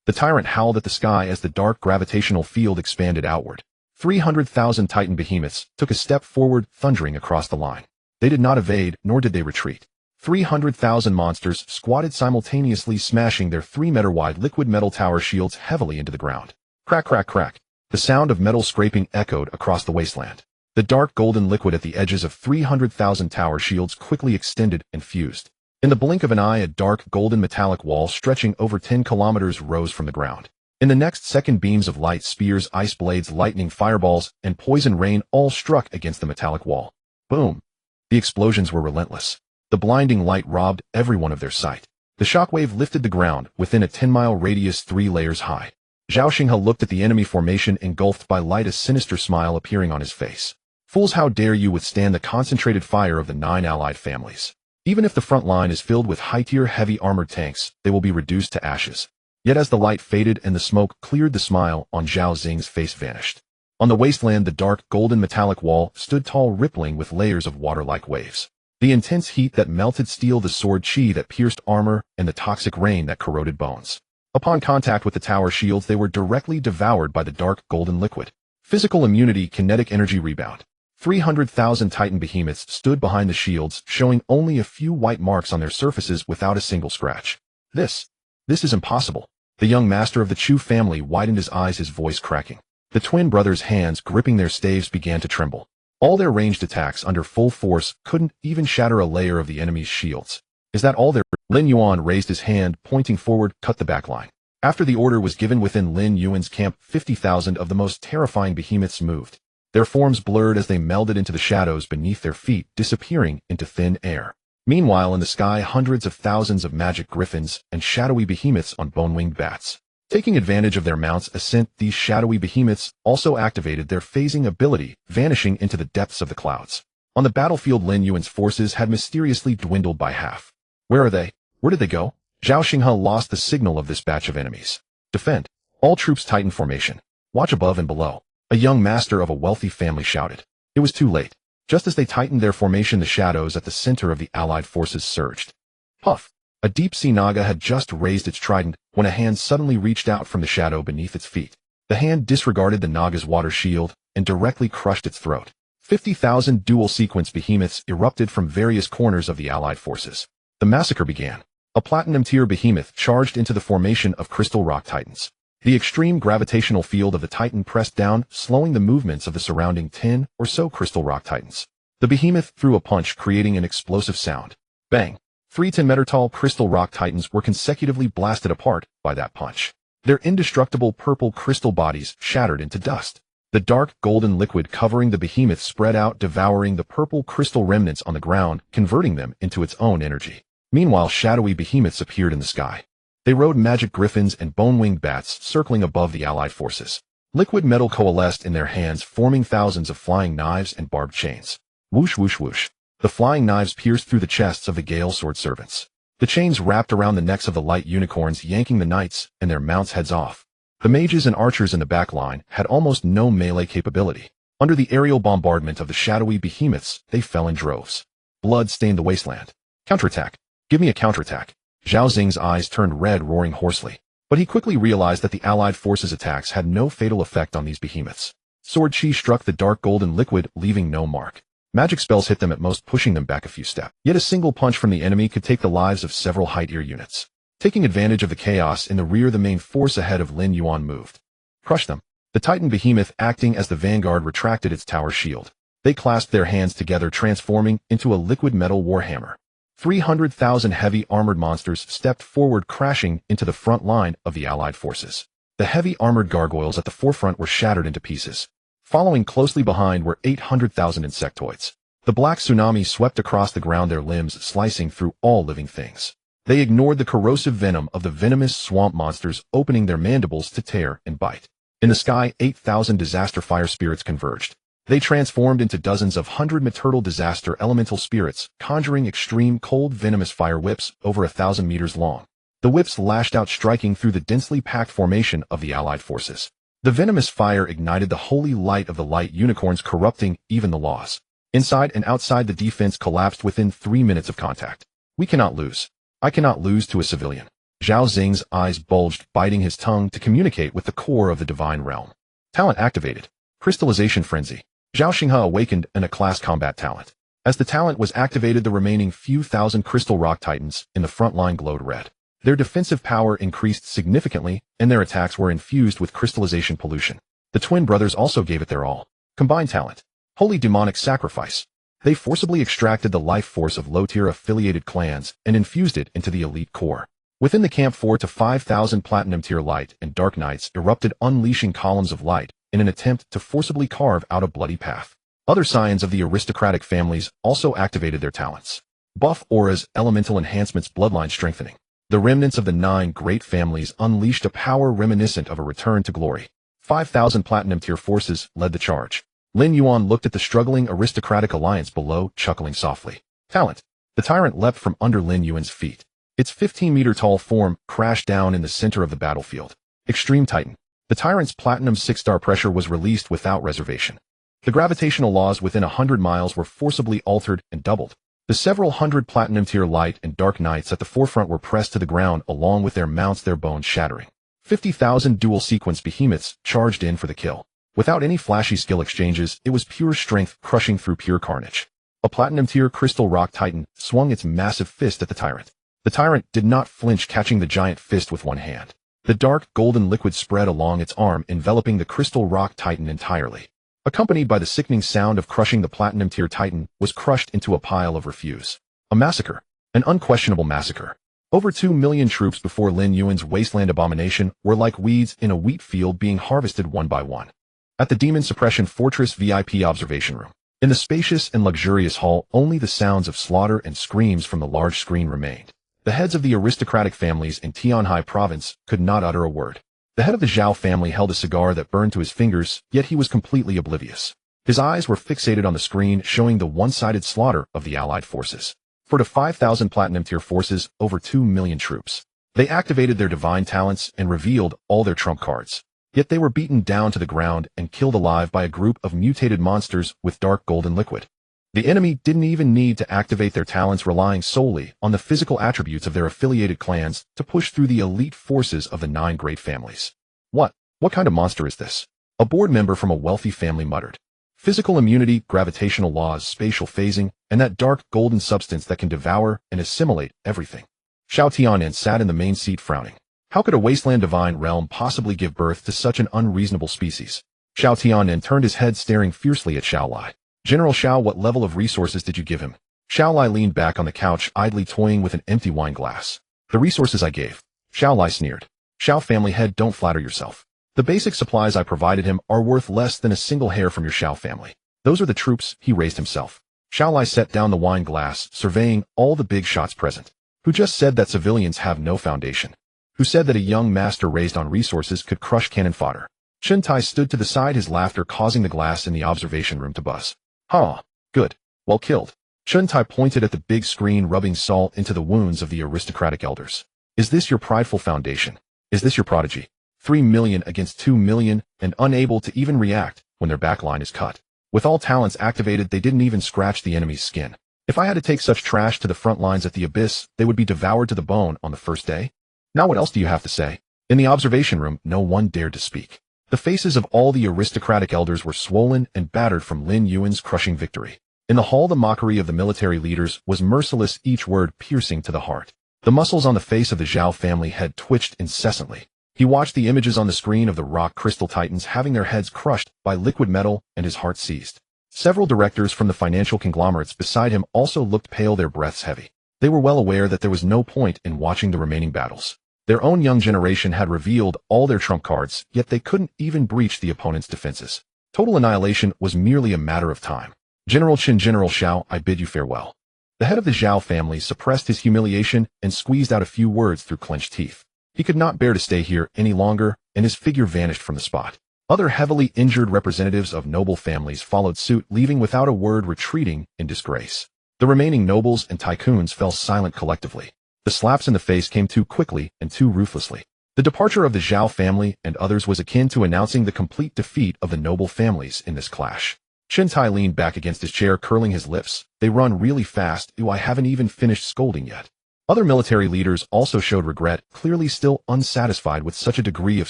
The tyrant howled at the sky as the dark gravitational field expanded outward. 300,000 titan behemoths took a step forward, thundering across the line. They did not evade, nor did they retreat. 300,000 monsters squatted simultaneously, smashing their 3-meter-wide liquid metal tower shields heavily into the ground. Crack, crack, crack. The sound of metal scraping echoed across the wasteland. The dark golden liquid at the edges of 300,000 tower shields quickly extended and fused. In the blink of an eye, a dark golden metallic wall stretching over 10 kilometers rose from the ground. In the next second, beams of light, spears, ice blades, lightning, fireballs, and poison rain all struck against the metallic wall. Boom! The explosions were relentless. The blinding light robbed everyone of their sight. The shockwave lifted the ground within a 10-mile radius 3 layers high. Zhao Xinghe looked at the enemy formation engulfed by light, a sinister smile appearing on his face. Fools, how dare you withstand the concentrated fire of the 9 allied families? Even if the front line is filled with high-tier heavy armored tanks, they will be reduced to ashes. Yet as the light faded and the smoke cleared, the smile on Zhao Xing's face vanished. On the wasteland, the dark golden metallic wall stood tall, rippling with layers of water-like waves. The intense heat that melted steel, the sword chi that pierced armor, and the toxic rain that corroded bones. Upon contact with the tower shields, they were directly devoured by the dark golden liquid. Physical immunity, kinetic energy rebound. 300,000 Titan behemoths stood behind the shields, showing only a few white marks on their surfaces without a single scratch. This is impossible. The young master of the Chu family widened his eyes, his voice cracking. The twin brothers' hands gripping their staves began to tremble. All their ranged attacks under full force couldn't even shatter a layer of the enemy's shields. Is that all there? Lin Yuan raised his hand, pointing forward, cut the backline. After the order was given within Lin Yuan's camp, 50,000 of the most terrifying behemoths moved. Their forms blurred as they melded into the shadows beneath their feet, disappearing into thin air. Meanwhile, in the sky, hundreds of thousands of magic griffins and shadowy behemoths on bone-winged bats. Taking advantage of their mount's ascent, these shadowy behemoths also activated their phasing ability, vanishing into the depths of the clouds. On the battlefield, Lin Yuan's forces had mysteriously dwindled by half. Where are they? Where did they go? Zhao Xinghe lost the signal of this batch of enemies. Defend. All troops, Titan formation. Watch above and below. A young master of a wealthy family shouted. It was too late. Just as they tightened their formation, the shadows at the center of the allied forces surged. Puff! A deep-sea naga had just raised its trident when a hand suddenly reached out from the shadow beneath its feet. The hand disregarded the naga's water shield and directly crushed its throat. 50,000 dual-sequence behemoths erupted from various corners of the allied forces. The massacre began. A platinum-tier behemoth charged into the formation of crystal rock titans. The extreme gravitational field of the titan pressed down, slowing the movements of the surrounding 10 or so crystal rock titans. The behemoth threw a punch, creating an explosive sound. Bang! 3 10-meter-tall crystal rock titans were consecutively blasted apart by that punch. Their indestructible purple crystal bodies shattered into dust. The dark golden liquid covering the behemoth spread out, devouring the purple crystal remnants on the ground, converting them into its own energy. Meanwhile, shadowy behemoths appeared in the sky. They rode magic griffins and bone-winged bats, circling above the allied forces. Liquid metal coalesced in their hands, forming thousands of flying knives and barbed chains. Whoosh, whoosh, whoosh. The flying knives pierced through the chests of the Gale sword servants. The chains wrapped around the necks of the light unicorns, yanking the knights and their mounts' heads off. The mages and archers in the back line had almost no melee capability. Under the aerial bombardment of the shadowy behemoths, they fell in droves. Blood stained the wasteland. Counterattack. Give me a counterattack. Zhao Xing's eyes turned red, roaring hoarsely. But he quickly realized that the allied forces' attacks had no fatal effect on these behemoths. Sword chi struck the dark golden liquid, leaving no mark. Magic spells hit them at most, pushing them back a few steps. Yet a single punch from the enemy could take the lives of several high-tier units. Taking advantage of the chaos in the rear, the main force ahead of Lin Yuan moved. Crush them. The Titan behemoth, acting as the vanguard, retracted its tower shield. They clasped their hands together, transforming into a liquid metal warhammer. 300,000 heavy armored monsters stepped forward, crashing into the front line of the allied forces. The heavy armored gargoyles at the forefront were shattered into pieces. Following closely behind were 800,000 insectoids. The black tsunami swept across the ground, their limbs slicing through all living things. They ignored the corrosive venom of the venomous swamp monsters, opening their mandibles to tear and bite. In the sky, 8,000 disaster fire spirits converged. They transformed into dozens of 100 turtle disaster elemental spirits, conjuring extreme cold venomous fire whips over 1,000 meters long. The whips lashed out, striking through the densely packed formation of the allied forces. The venomous fire ignited the holy light of the light unicorns, corrupting even the laws. Inside and outside, the defense collapsed within 3 minutes of contact. We cannot lose. I cannot lose to a civilian. Zhao Xing's eyes bulged, biting his tongue to communicate with the core of the divine realm. Talent activated. Crystallization frenzy. Zhao Xinghe awakened a class combat talent. As the talent was activated, the remaining few thousand crystal rock titans in the front line glowed red. Their defensive power increased significantly, and their attacks were infused with crystallization pollution. The twin brothers also gave it their all. Combined talent. Holy demonic sacrifice. They forcibly extracted the life force of low-tier affiliated clans and infused it into the elite core. Within the camp, 4 to 5,000 platinum-tier light and dark knights erupted, unleashing columns of light in an attempt to forcibly carve out a bloody path. Other scions of the aristocratic families also activated their talents. Buff auras, elemental enhancements, bloodline strengthening. The remnants of the 9 great families unleashed a power reminiscent of a return to glory. 5,000 platinum-tier forces led the charge. Lin Yuan looked at the struggling aristocratic alliance below, chuckling softly. Talent. The tyrant leapt from under Lin Yuan's feet. Its 15-meter-tall form crashed down in the center of the battlefield. Extreme Titan. The tyrant's platinum 6-star pressure was released without reservation. The gravitational laws within 100 miles were forcibly altered and doubled. The several hundred platinum-tier light and dark knights at the forefront were pressed to the ground along with their mounts, their bones shattering. 50,000 dual-sequence behemoths charged in for the kill. Without any flashy skill exchanges, it was pure strength crushing through pure carnage. A platinum-tier crystal rock titan swung its massive fist at the tyrant. The tyrant did not flinch, catching the giant fist with one hand. The dark golden liquid spread along its arm, enveloping the crystal rock titan entirely. Accompanied by the sickening sound of crushing, the platinum-tier titan was crushed into a pile of refuse. A massacre. An unquestionable massacre. Over 2 million troops before Lin Yuan's wasteland abomination were like weeds in a wheat field, being harvested one by one. At the Demon Suppression Fortress VIP observation room, in the spacious and luxurious hall, only the sounds of slaughter and screams from the large screen remained. The heads of the aristocratic families in Tianhai province could not utter a word. The head of the Zhao family held a cigar that burned to his fingers, yet he was completely oblivious. His eyes were fixated on the screen, showing the one-sided slaughter of the allied forces. 4 to 5,000 platinum-tier forces, over 2 million troops. They activated their divine talents and revealed all their trump cards. Yet they were beaten down to the ground and killed alive by a group of mutated monsters with dark golden liquid. The enemy didn't even need to activate their talents, relying solely on the physical attributes of their affiliated clans to push through the elite forces of the 9 great families. What kind of monster is this? A board member from a wealthy family muttered. Physical immunity, gravitational laws, spatial phasing, and that dark golden substance that can devour and assimilate everything. Xiao Tianan sat in the main seat, frowning. How could a wasteland divine realm possibly give birth to such an unreasonable species? Xiao Tianan turned his head, staring fiercely at Xiao Lai. General Xiao, what level of resources did you give him? Xiao Lai leaned back on the couch, idly toying with an empty wine glass. The resources I gave. Xiao Lai sneered. Xiao family head, don't flatter yourself. The basic supplies I provided him are worth less than a single hair from your Xiao family. Those are the troops. He raised himself. Xiao Lai set down the wine glass, surveying all the big shots present. Who just said that civilians have no foundation? Who said that a young master raised on resources could crush cannon fodder? Chen Tai stood to the side, his laughter causing the glass in the observation room to buzz. Huh. Good. Well killed. Chen Tai pointed at the big screen, rubbing salt into the wounds of the aristocratic elders. Is this your prideful foundation? Is this your prodigy? 3 million against 2 million, and unable to even react when their backline is cut. With all talents activated, they didn't even scratch the enemy's skin. If I had to take such trash to the front lines at the Abyss, they would be devoured to the bone on the first day. Now what else do you have to say? In the observation room, no one dared to speak. The faces of all the aristocratic elders were swollen and battered from Lin Yuan's crushing victory. In the hall, the mockery of the military leaders was merciless, each word piercing to the heart. The muscles on the face of the Zhao family head twitched incessantly. He watched the images on the screen of the rock crystal titans having their heads crushed by liquid metal, and his heart seized. Several directors from the financial conglomerates beside him also looked pale, their breaths heavy. They were well aware that there was no point in watching the remaining battles. Their own young generation had revealed all their trump cards, yet they couldn't even breach the opponent's defenses. Total annihilation was merely a matter of time. General Qin, General Xiao, I bid you farewell. The head of the Zhao family suppressed his humiliation and squeezed out a few words through clenched teeth. He could not bear to stay here any longer, and his figure vanished from the spot. Other heavily injured representatives of noble families followed suit, leaving without a word, retreating in disgrace. The remaining nobles and tycoons fell silent collectively. The slaps in the face came too quickly and too ruthlessly. The departure of the Zhao family and others was akin to announcing the complete defeat of the noble families in this clash. Chen Tai leaned back against his chair, curling his lips. They run really fast. I haven't even finished scolding yet. Other military leaders also showed regret, clearly still unsatisfied with such a degree of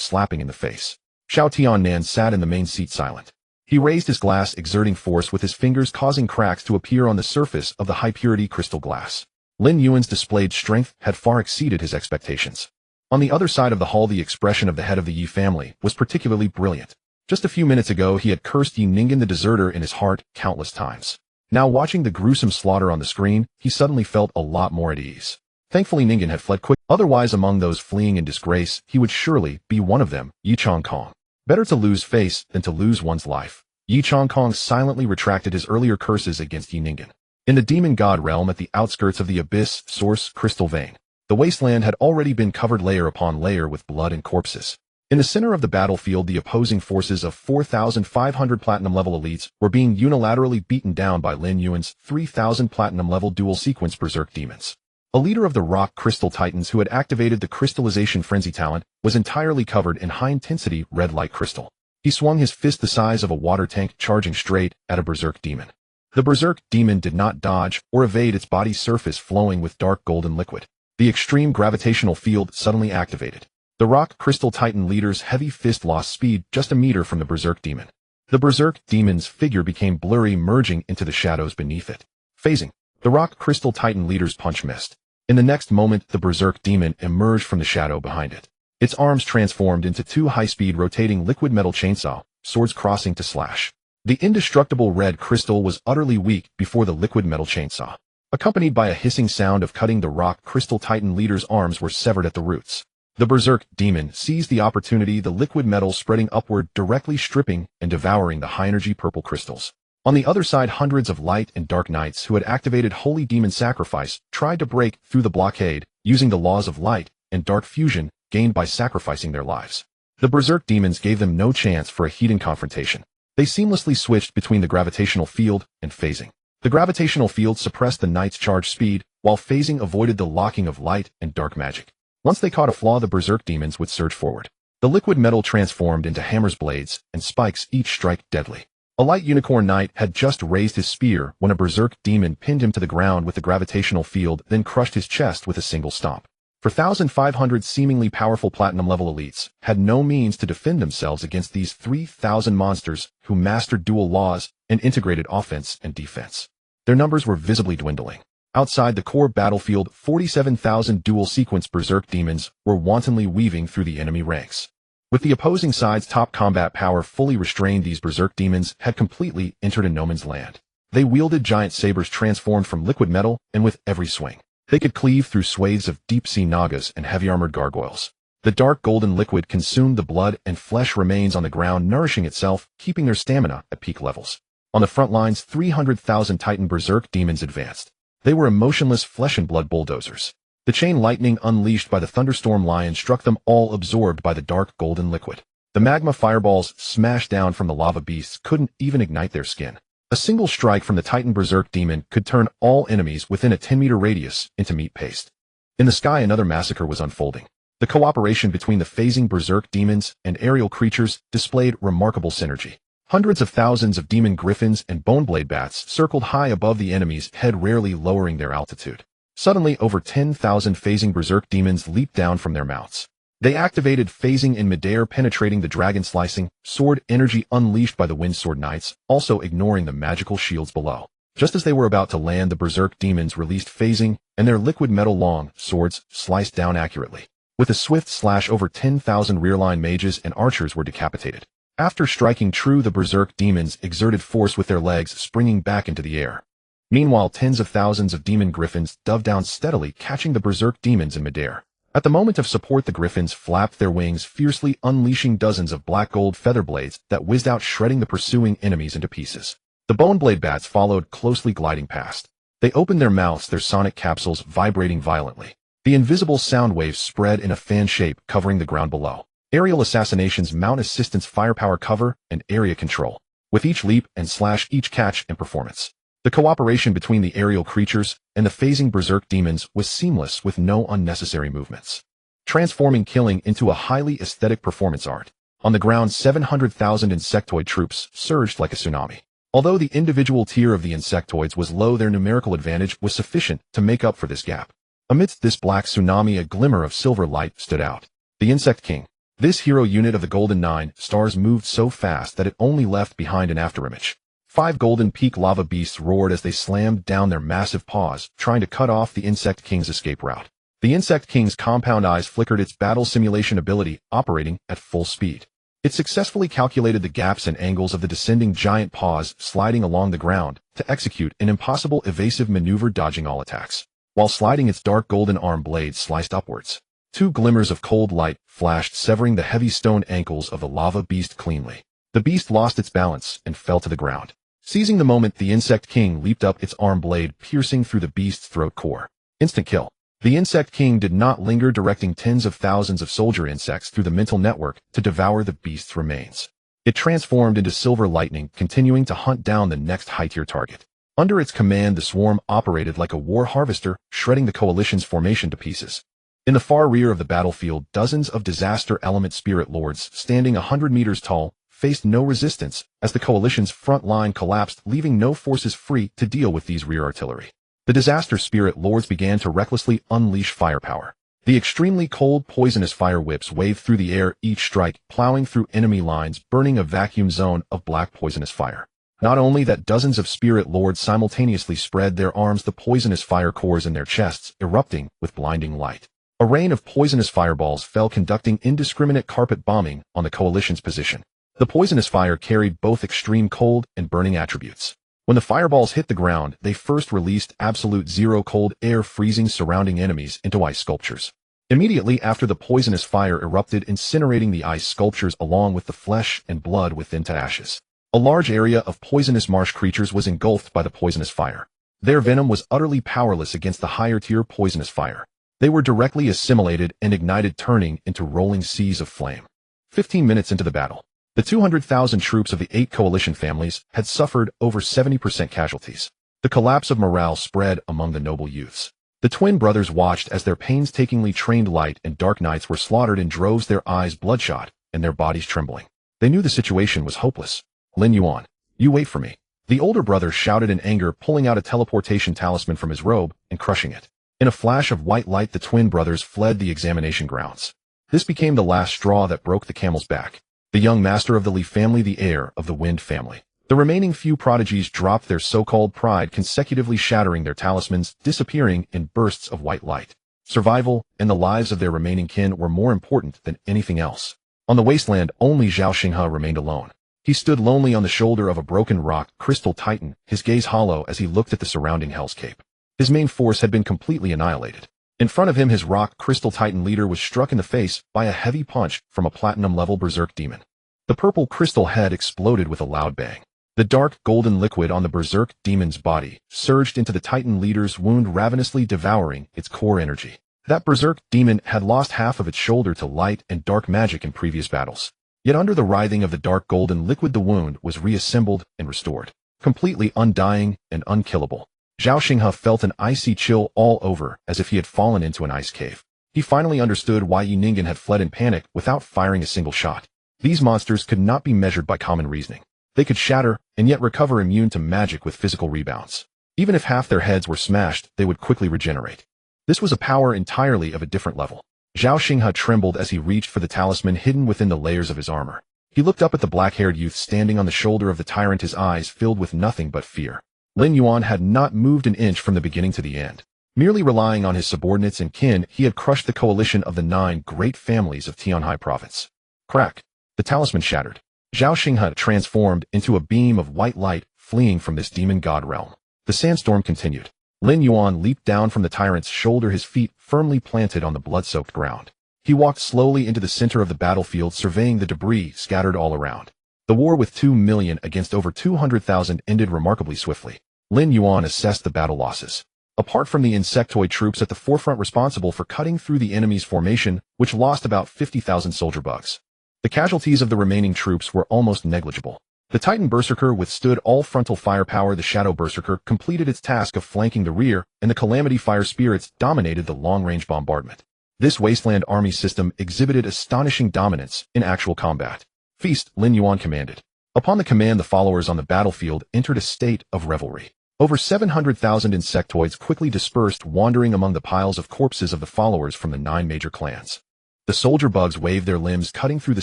slapping in the face. Xiao Tianan sat in the main seat, silent. He raised his glass, exerting force with his fingers, causing cracks to appear on the surface of the high-purity crystal glass. Lin Yuan's displayed strength had far exceeded his expectations. On the other side of the hall, the expression of the head of the Yi family was particularly brilliant. Just a few minutes ago, he had cursed Yi Ningen the deserter in his heart countless times. Now watching the gruesome slaughter on the screen, he suddenly felt a lot more at ease. Thankfully Ningen had fled quick, otherwise among those fleeing in disgrace, he would surely be one of them, Yi Chongkong. Better to lose face than to lose one's life. Yi Chongkong silently retracted his earlier curses against Yi Ningen. In the demon god realm at the outskirts of the abyss source crystal vein, the wasteland had already been covered layer upon layer with blood and corpses. In the center of the battlefield, the opposing forces of 4,500 platinum level elites were being unilaterally beaten down by Lin Yuan's 3,000 platinum level dual sequence berserk demons. A leader of the rock crystal titans who had activated the crystallization frenzy talent was entirely covered in high-intensity red light crystal. He swung his fist the size of a water tank, charging straight at a berserk demon. The berserk demon did not dodge or evade, its body's surface flowing with dark golden liquid. The extreme gravitational field suddenly activated. The rock crystal titan leader's heavy fist lost speed just a meter from the berserk demon. The berserk demon's figure became blurry, merging into the shadows beneath it. Phasing. The rock crystal titan leader's punch missed. In the next moment, the berserk demon emerged from the shadow behind it. Its arms transformed into two high-speed rotating liquid metal chainsaw, swords crossing to slash. The indestructible red crystal was utterly weak before the liquid metal chainsaw. Accompanied by a hissing sound of cutting, the rock crystal titan leader's arms were severed at the roots. The berserk demon seized the opportunity, the liquid metal spreading upward, directly stripping and devouring the high-energy purple crystals. On the other side, hundreds of light and dark knights who had activated Holy Demon Sacrifice tried to break through the blockade, using the laws of light and dark fusion gained by sacrificing their lives. The berserk demons gave them no chance for a heated confrontation. They seamlessly switched between the gravitational field and phasing. The gravitational field suppressed the knight's charge speed, while phasing avoided the locking of light and dark magic. Once they caught a flaw, the berserk demons would surge forward. The liquid metal transformed into hammers, blades, and spikes, each strike deadly. A light unicorn knight had just raised his spear when a berserk demon pinned him to the ground with the gravitational field, then crushed his chest with a single stomp. 4,500 seemingly powerful platinum level elites had no means to defend themselves against these 3,000 monsters who mastered dual laws and integrated offense and defense. Their numbers were visibly dwindling. Outside the core battlefield, 47,000 dual sequence berserk demons were wantonly weaving through the enemy ranks. With the opposing side's top combat power fully restrained, these berserk demons had completely entered a no man's land. They wielded giant sabers transformed from liquid metal, and with every swing, they could cleave through swathes of deep-sea nagas and heavy-armored gargoyles. The dark golden liquid consumed the blood, and flesh remains on the ground, nourishing itself, keeping their stamina at peak levels. On the front lines, 300,000 titan berserk demons advanced. They were emotionless flesh and blood bulldozers. The chain lightning unleashed by the thunderstorm lion struck them all, absorbed by the dark golden liquid. The magma fireballs smashed down from the lava beasts couldn't even ignite their skin. A single strike from the titan berserk demon could turn all enemies within a 10-meter radius into meat paste. In the sky, another massacre was unfolding. The cooperation between the phasing berserk demons and aerial creatures displayed remarkable synergy. Hundreds of thousands of demon griffins and boneblade bats circled high above the enemy's head, rarely lowering their altitude. Suddenly, over 10,000 phasing berserk demons leaped down from their mounts. They activated phasing in midair, penetrating the dragon-slicing sword energy unleashed by the windsword knights, also ignoring the magical shields below. Just as they were about to land, the berserk demons released phasing, and their liquid metal long swords sliced down accurately. With a swift slash, over 10,000 rearline mages and archers were decapitated. After striking true, the berserk demons exerted force with their legs, springing back into the air. Meanwhile, tens of thousands of demon griffins dove down steadily, catching the berserk demons in midair. At the moment of support, the griffins flapped their wings fiercely, unleashing dozens of black gold feather blades that whizzed out, shredding the pursuing enemies into pieces. The boneblade bats followed closely, gliding past. They opened their mouths, their sonic capsules vibrating violently. The invisible sound waves spread in a fan shape, covering the ground below. Aerial assassinations, mount assistance, firepower, cover, and area control. With each leap and slash, each catch and performance. The cooperation between the aerial creatures and the phasing berserk demons was seamless, with no unnecessary movements. Transforming killing into a highly aesthetic performance art. On the ground, 700,000 insectoid troops surged like a tsunami. Although the individual tier of the insectoids was low, their numerical advantage was sufficient to make up for this gap. Amidst this black tsunami, a glimmer of silver light stood out. The Insect King. This hero unit of the Golden Nine Stars moved so fast that it only left behind an afterimage. 5 golden peak lava beasts roared as they slammed down their massive paws, trying to cut off the Insect King's escape route. The Insect King's compound eyes flickered, its battle simulation ability operating at full speed. It successfully calculated the gaps and angles of the descending giant paws sliding along the ground to execute an impossible evasive maneuver, dodging all attacks. While sliding, its dark golden arm blades sliced upwards. Two glimmers of cold light flashed, severing the heavy stone ankles of the lava beast cleanly. The beast lost its balance and fell to the ground. Seizing the moment, the Insect King leaped up, its arm blade piercing through the beast's throat core. Instant kill. The Insect King did not linger, directing tens of thousands of soldier insects through the mental network to devour the beast's remains. It transformed into silver lightning, continuing to hunt down the next high-tier target. Under its command, the swarm operated like a war harvester, shredding the coalition's formation to pieces. In the far rear of the battlefield, dozens of disaster element spirit lords, standing 100 meters tall, faced no resistance as the coalition's front line collapsed, leaving no forces free to deal with these rear artillery. The disaster spirit lords began to recklessly unleash firepower. The extremely cold, poisonous fire whips waved through the air, each strike plowing through enemy lines, burning a vacuum zone of black poisonous fire. Not only that, dozens of spirit lords simultaneously spread their arms, the poisonous fire cores in their chests erupting with blinding light. A rain of poisonous fireballs fell, conducting indiscriminate carpet bombing on the coalition's position. The poisonous fire carried both extreme cold and burning attributes. When the fireballs hit the ground, they first released absolute zero cold air, freezing surrounding enemies into ice sculptures. Immediately after, the poisonous fire erupted, incinerating the ice sculptures along with the flesh and blood within to ashes. A large area of poisonous marsh creatures was engulfed by the poisonous fire. Their venom was utterly powerless against the higher-tier poisonous fire. They were directly assimilated and ignited, turning into rolling seas of flame. 15 minutes into the battle, the 200,000 troops of the 8 coalition families had suffered over 70% casualties. The collapse of morale spread among the noble youths. The twin brothers watched as their painstakingly trained light and dark knights were slaughtered in droves, their eyes bloodshot and their bodies trembling. They knew the situation was hopeless. Lin Yuan, you wait for me. The older brother shouted in anger, pulling out a teleportation talisman from his robe and crushing it. In a flash of white light, the twin brothers fled the examination grounds. This became the last straw that broke the camel's back. The young master of the Li family, the heir of the Wind family. The remaining few prodigies dropped their so-called pride, consecutively shattering their talismans, disappearing in bursts of white light. Survival and the lives of their remaining kin were more important than anything else. On the wasteland, only Zhao Xinghe remained alone. He stood lonely on the shoulder of a broken rock crystal titan, his gaze hollow as he looked at the surrounding hellscape. His main force had been completely annihilated. In front of him, his rock crystal titan leader was struck in the face by a heavy punch from a platinum-level berserk demon. The purple crystal head exploded with a loud bang. The dark golden liquid on the berserk demon's body surged into the titan leader's wound, ravenously devouring its core energy. That berserk demon had lost half of its shoulder to light and dark magic in previous battles. Yet under the writhing of the dark golden liquid, the wound was reassembled and restored, completely undying and unkillable. Zhao Xinghe felt an icy chill all over, as if he had fallen into an ice cave. He finally understood why Yi Ningen had fled in panic without firing a single shot. These monsters could not be measured by common reasoning. They could shatter and yet recover, immune to magic with physical rebounds. Even if half their heads were smashed, they would quickly regenerate. This was a power entirely of a different level. Zhao Xinghe trembled as he reached for the talisman hidden within the layers of his armor. He looked up at the black-haired youth standing on the shoulder of the tyrant, his eyes filled with nothing but fear. Lin Yuan had not moved an inch from the beginning to the end. Merely relying on his subordinates and kin, he had crushed the coalition of the 9 great families of Tianhai province. Crack. The talisman shattered. Zhao Xinghe transformed into a beam of white light, fleeing from this demon god realm. The sandstorm continued. Lin Yuan leaped down from the tyrant's shoulder, his feet firmly planted on the blood-soaked ground. He walked slowly into the center of the battlefield, surveying the debris scattered all around. The war with 2 million against over 200,000 ended remarkably swiftly. Lin Yuan assessed the battle losses. Apart from the insectoid troops at the forefront responsible for cutting through the enemy's formation, which lost about 50,000 soldier bugs, the casualties of the remaining troops were almost negligible. The Titan Berserker withstood all frontal firepower, the Shadow Berserker completed its task of flanking the rear, and the Calamity Fire Spirits dominated the long-range bombardment. This wasteland army system exhibited astonishing dominance in actual combat. Feast, Lin Yuan commanded. Upon the command, the followers on the battlefield entered a state of revelry. Over 700,000 insectoids quickly dispersed, wandering among the piles of corpses of the followers from the 9 major clans. The soldier bugs waved their limbs, cutting through the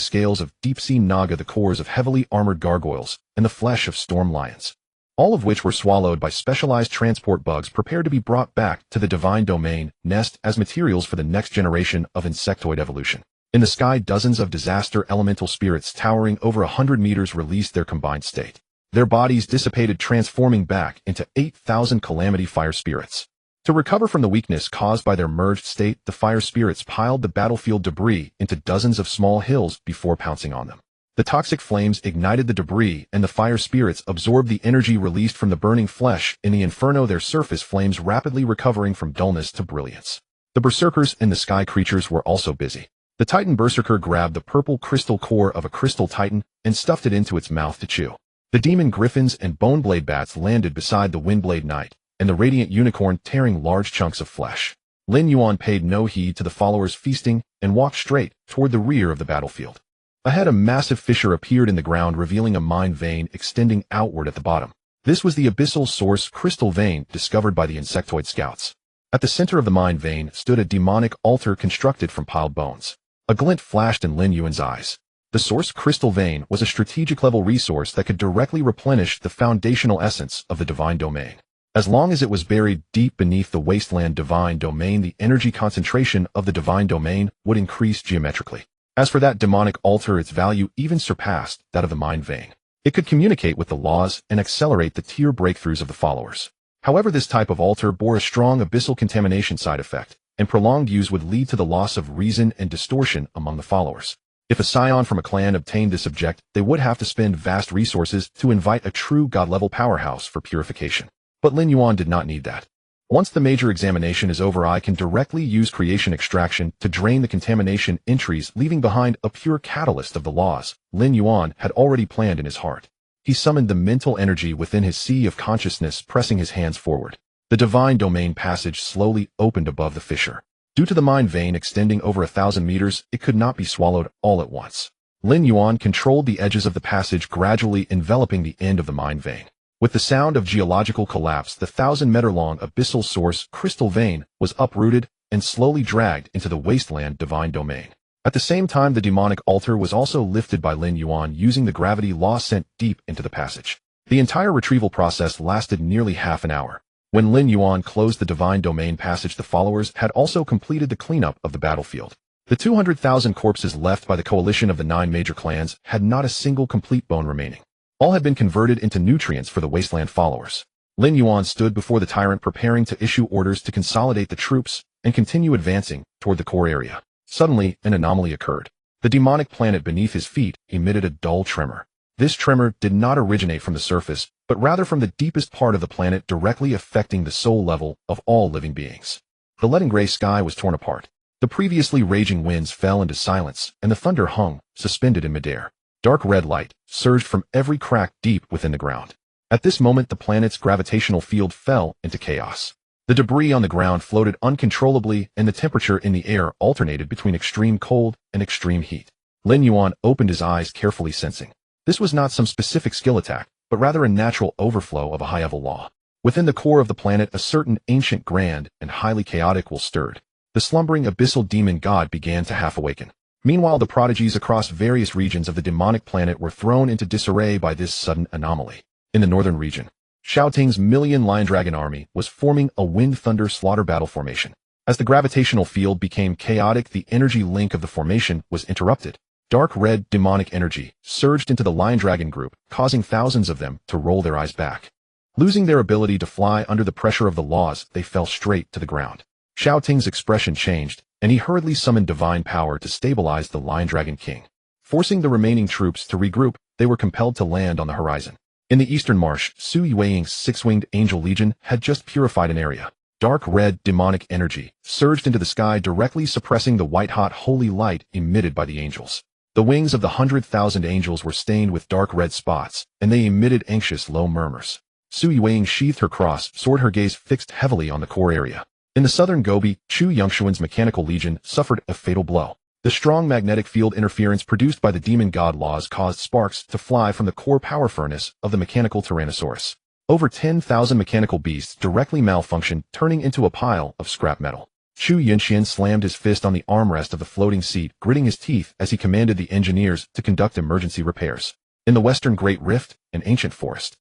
scales of deep-sea naga, the cores of heavily armored gargoyles, and the flesh of storm lions, all of which were swallowed by specialized transport bugs prepared to be brought back to the divine domain nest as materials for the next generation of insectoid evolution. In the sky, dozens of disaster elemental spirits towering over 100 meters released their combined state. Their bodies dissipated, transforming back into 8,000 Calamity fire spirits. To recover from the weakness caused by their merged state, the fire spirits piled the battlefield debris into dozens of small hills before pouncing on them. The toxic flames ignited the debris, and the fire spirits absorbed the energy released from the burning flesh in the inferno, their surface flames rapidly recovering from dullness to brilliance. The berserkers and the sky creatures were also busy. The Titan Berserker grabbed the purple crystal core of a crystal titan and stuffed it into its mouth to chew. The demon griffins and boneblade bats landed beside the windblade knight, and the radiant unicorn tearing large chunks of flesh. Lin Yuan paid no heed to the followers feasting and walked straight toward the rear of the battlefield. Ahead, a massive fissure appeared in the ground, revealing a mind vein extending outward at the bottom. This was the abyssal source crystal vein discovered by the insectoid scouts. At the center of the mind vein stood a demonic altar constructed from piled bones. A glint flashed in Lin Yuan's eyes. The source crystal vein was a strategic-level resource that could directly replenish the foundational essence of the divine domain. As long as it was buried deep beneath the wasteland divine domain, the energy concentration of the divine domain would increase geometrically. As for that demonic altar, its value even surpassed that of the mind vein. It could communicate with the laws and accelerate the tier breakthroughs of the followers. However, this type of altar bore a strong abyssal contamination side effect, and prolonged use would lead to the loss of reason and distortion among the followers. If a scion from a clan obtained this object, they would have to spend vast resources to invite a true god-level powerhouse for purification. But Lin Yuan did not need that. Once the major examination is over, I can directly use creation extraction to drain the contamination entries, leaving behind a pure catalyst of the laws Lin Yuan had already planned in his heart. He summoned the mental energy within his sea of consciousness, pressing his hands forward. The divine domain passage slowly opened above the fissure. Due to the mind vein extending over 1,000 meters, it could not be swallowed all at once. Lin Yuan controlled the edges of the passage, gradually enveloping the end of the mind vein. With the sound of geological collapse, the 1,000-meter-long abyssal source crystal vein was uprooted and slowly dragged into the wasteland divine domain. At the same time, the demonic altar was also lifted by Lin Yuan using the gravity law sent deep into the passage. The entire retrieval process lasted nearly half an hour. When Lin Yuan closed the divine domain passage, the followers had also completed the cleanup of the battlefield. The 200,000 corpses left by the coalition of the 9 major clans had not a single complete bone remaining. All had been converted into nutrients for the wasteland followers. Lin Yuan stood before the tyrant, preparing to issue orders to consolidate the troops and continue advancing toward the core area. Suddenly, an anomaly occurred. The demonic planet beneath his feet emitted a dull tremor. This tremor did not originate from the surface, but rather from the deepest part of the planet, directly affecting the soul level of all living beings. The leaden gray sky was torn apart. The previously raging winds fell into silence, and the thunder hung, suspended in midair. Dark red light surged from every crack deep within the ground. At this moment, the planet's gravitational field fell into chaos. The debris on the ground floated uncontrollably, and the temperature in the air alternated between extreme cold and extreme heat. Lin Yuan opened his eyes, carefully sensing. This was not some specific skill attack, but rather a natural overflow of a high-level law. Within the core of the planet, a certain ancient, grand, and highly chaotic will stirred. The slumbering abyssal demon god began to half-awaken. Meanwhile, the prodigies across various regions of the demonic planet were thrown into disarray by this sudden anomaly. In the northern region, Xiaoting's million lion dragon army was forming a wind-thunder slaughter battle formation. As the gravitational field became chaotic, the energy link of the formation was interrupted. Dark red demonic energy surged into the lion dragon group, causing thousands of them to roll their eyes back. Losing their ability to fly under the pressure of the laws, they fell straight to the ground. Xiaoting's expression changed, and he hurriedly summoned divine power to stabilize the lion dragon king. Forcing the remaining troops to regroup, they were compelled to land on the horizon. In the eastern marsh, Su Yueying's six-winged angel legion had just purified an area. Dark red demonic energy surged into the sky, directly suppressing the white-hot holy light emitted by the angels. The wings of the 100,000 angels were stained with dark red spots, and they emitted anxious low murmurs. Su Yueying sheathed her cross sword, her gaze fixed heavily on the core area. In the southern Gobi, Chu Yongshuan's mechanical legion suffered a fatal blow. The strong magnetic field interference produced by the demon god laws caused sparks to fly from the core power furnace of the mechanical Tyrannosaurus. Over 10,000 mechanical beasts directly malfunctioned, turning into a pile of scrap metal. Chu Yunxian slammed his fist on the armrest of the floating seat, gritting his teeth as he commanded the engineers to conduct emergency repairs. In the western Great Rift, an ancient forest,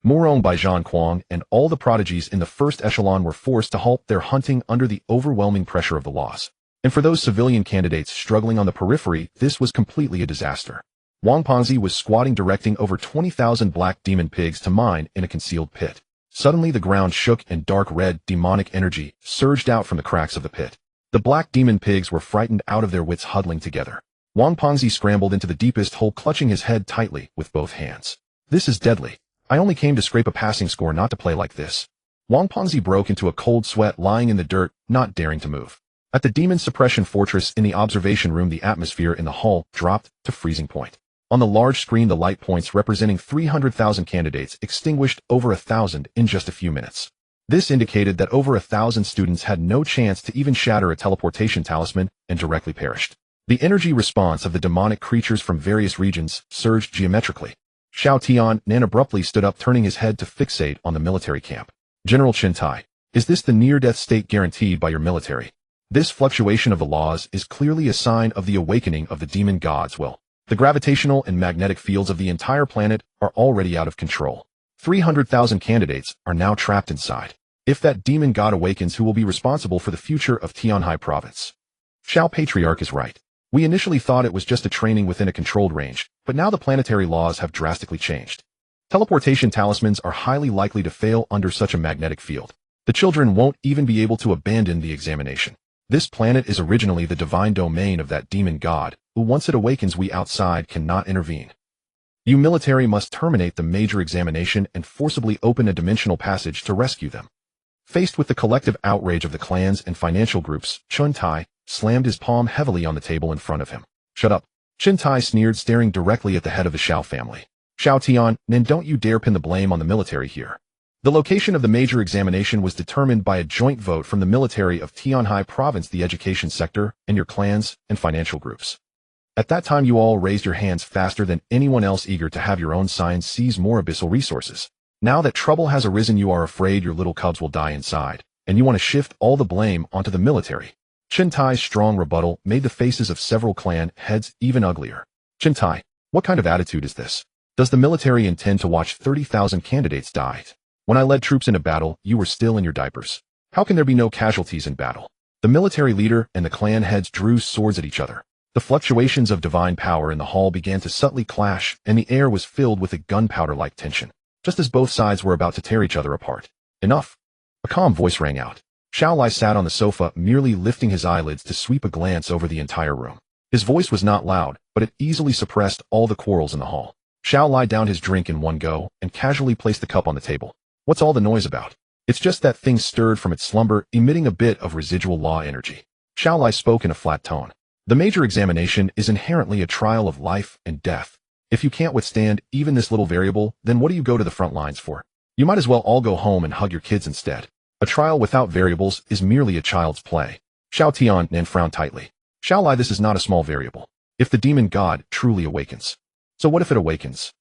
Morong by Zhang Kuang and all the prodigies in the first echelon were forced to halt their hunting under the overwhelming pressure of the laws. And for those civilian candidates struggling on the periphery, this was completely a disaster. Wang Ponzi was squatting directing over 20,000 black demon pigs to mine in a concealed pit. Suddenly the ground shook and dark red, demonic energy surged out from the cracks of the pit. The black demon pigs were frightened out of their wits, huddling together. Wang Ponzi scrambled into the deepest hole, clutching his head tightly with both hands. This is deadly. I only came to scrape a passing score, not to play like this. Wang Ponzi broke into a cold sweat, lying in the dirt, not daring to move. At the demon suppression fortress in the observation room, the atmosphere in the hall dropped to freezing point. On the large screen, the light points representing 300,000 candidates extinguished over 1,000 in just a few minutes. This indicated that over 1,000 students had no chance to even shatter a teleportation talisman and directly perished. The energy response of the demonic creatures from various regions surged geometrically. Xiao Tian abruptly stood up, turning his head to fixate on the military camp. General Chen Tai, is this the near-death state guaranteed by your military? This fluctuation of the laws is clearly a sign of the awakening of the demon god's will. The gravitational and magnetic fields of the entire planet are already out of control. 300,000 candidates are now trapped inside. If that demon god awakens, who will be responsible for the future of Tianhai province? Xiao Patriarch is right. We initially thought it was just a training within a controlled range, but now the planetary laws have drastically changed. Teleportation talismans are highly likely to fail under such a magnetic field. The children won't even be able to abandon the examination. This planet is originally the divine domain of that demon god, who once it awakens, we outside cannot intervene. You military must terminate the major examination and forcibly open a dimensional passage to rescue them. Faced with the collective outrage of the clans and financial groups, Chen Tai slammed his palm heavily on the table in front of him. Shut up. Chen Tai sneered, staring directly at the head of the Xiao family. Xiao Tian, don't you dare pin the blame on the military here. The location of the major examination was determined by a joint vote from the military of Tianhai province, the education sector, and your clans and financial groups. At that time, you all raised your hands faster than anyone else, eager to have your own science seize more abyssal resources. Now that trouble has arisen, you are afraid your little cubs will die inside, and you want to shift all the blame onto the military. Chen Tai's strong rebuttal made the faces of several clan heads even uglier. Chen Tai, what kind of attitude is this? Does the military intend to watch 30,000 candidates die? When I led troops into battle, you were still in your diapers. How can there be no casualties in battle? The military leader and the clan heads drew swords at each other. The fluctuations of divine power in the hall began to subtly clash, and the air was filled with a gunpowder-like tension, just as both sides were about to tear each other apart. Enough! A calm voice rang out. Xiao Lai sat on the sofa, merely lifting his eyelids to sweep a glance over the entire room. His voice was not loud, but it easily suppressed all the quarrels in the hall. Xiao Lai downed his drink in one go and casually placed the cup on the table. What's all the noise about? It's just that thing stirred from its slumber, emitting a bit of residual law energy. Xiao Lai spoke in a flat tone. The major examination is inherently a trial of life and death. If you can't withstand even this little variable, then what do you go to the front lines for? You might as well all go home and hug your kids instead. A trial without variables is merely a child's play. Xiao Tian frowned tightly. Xiao Lai, this is not a small variable. If the demon god truly awakens. So what if it awakens?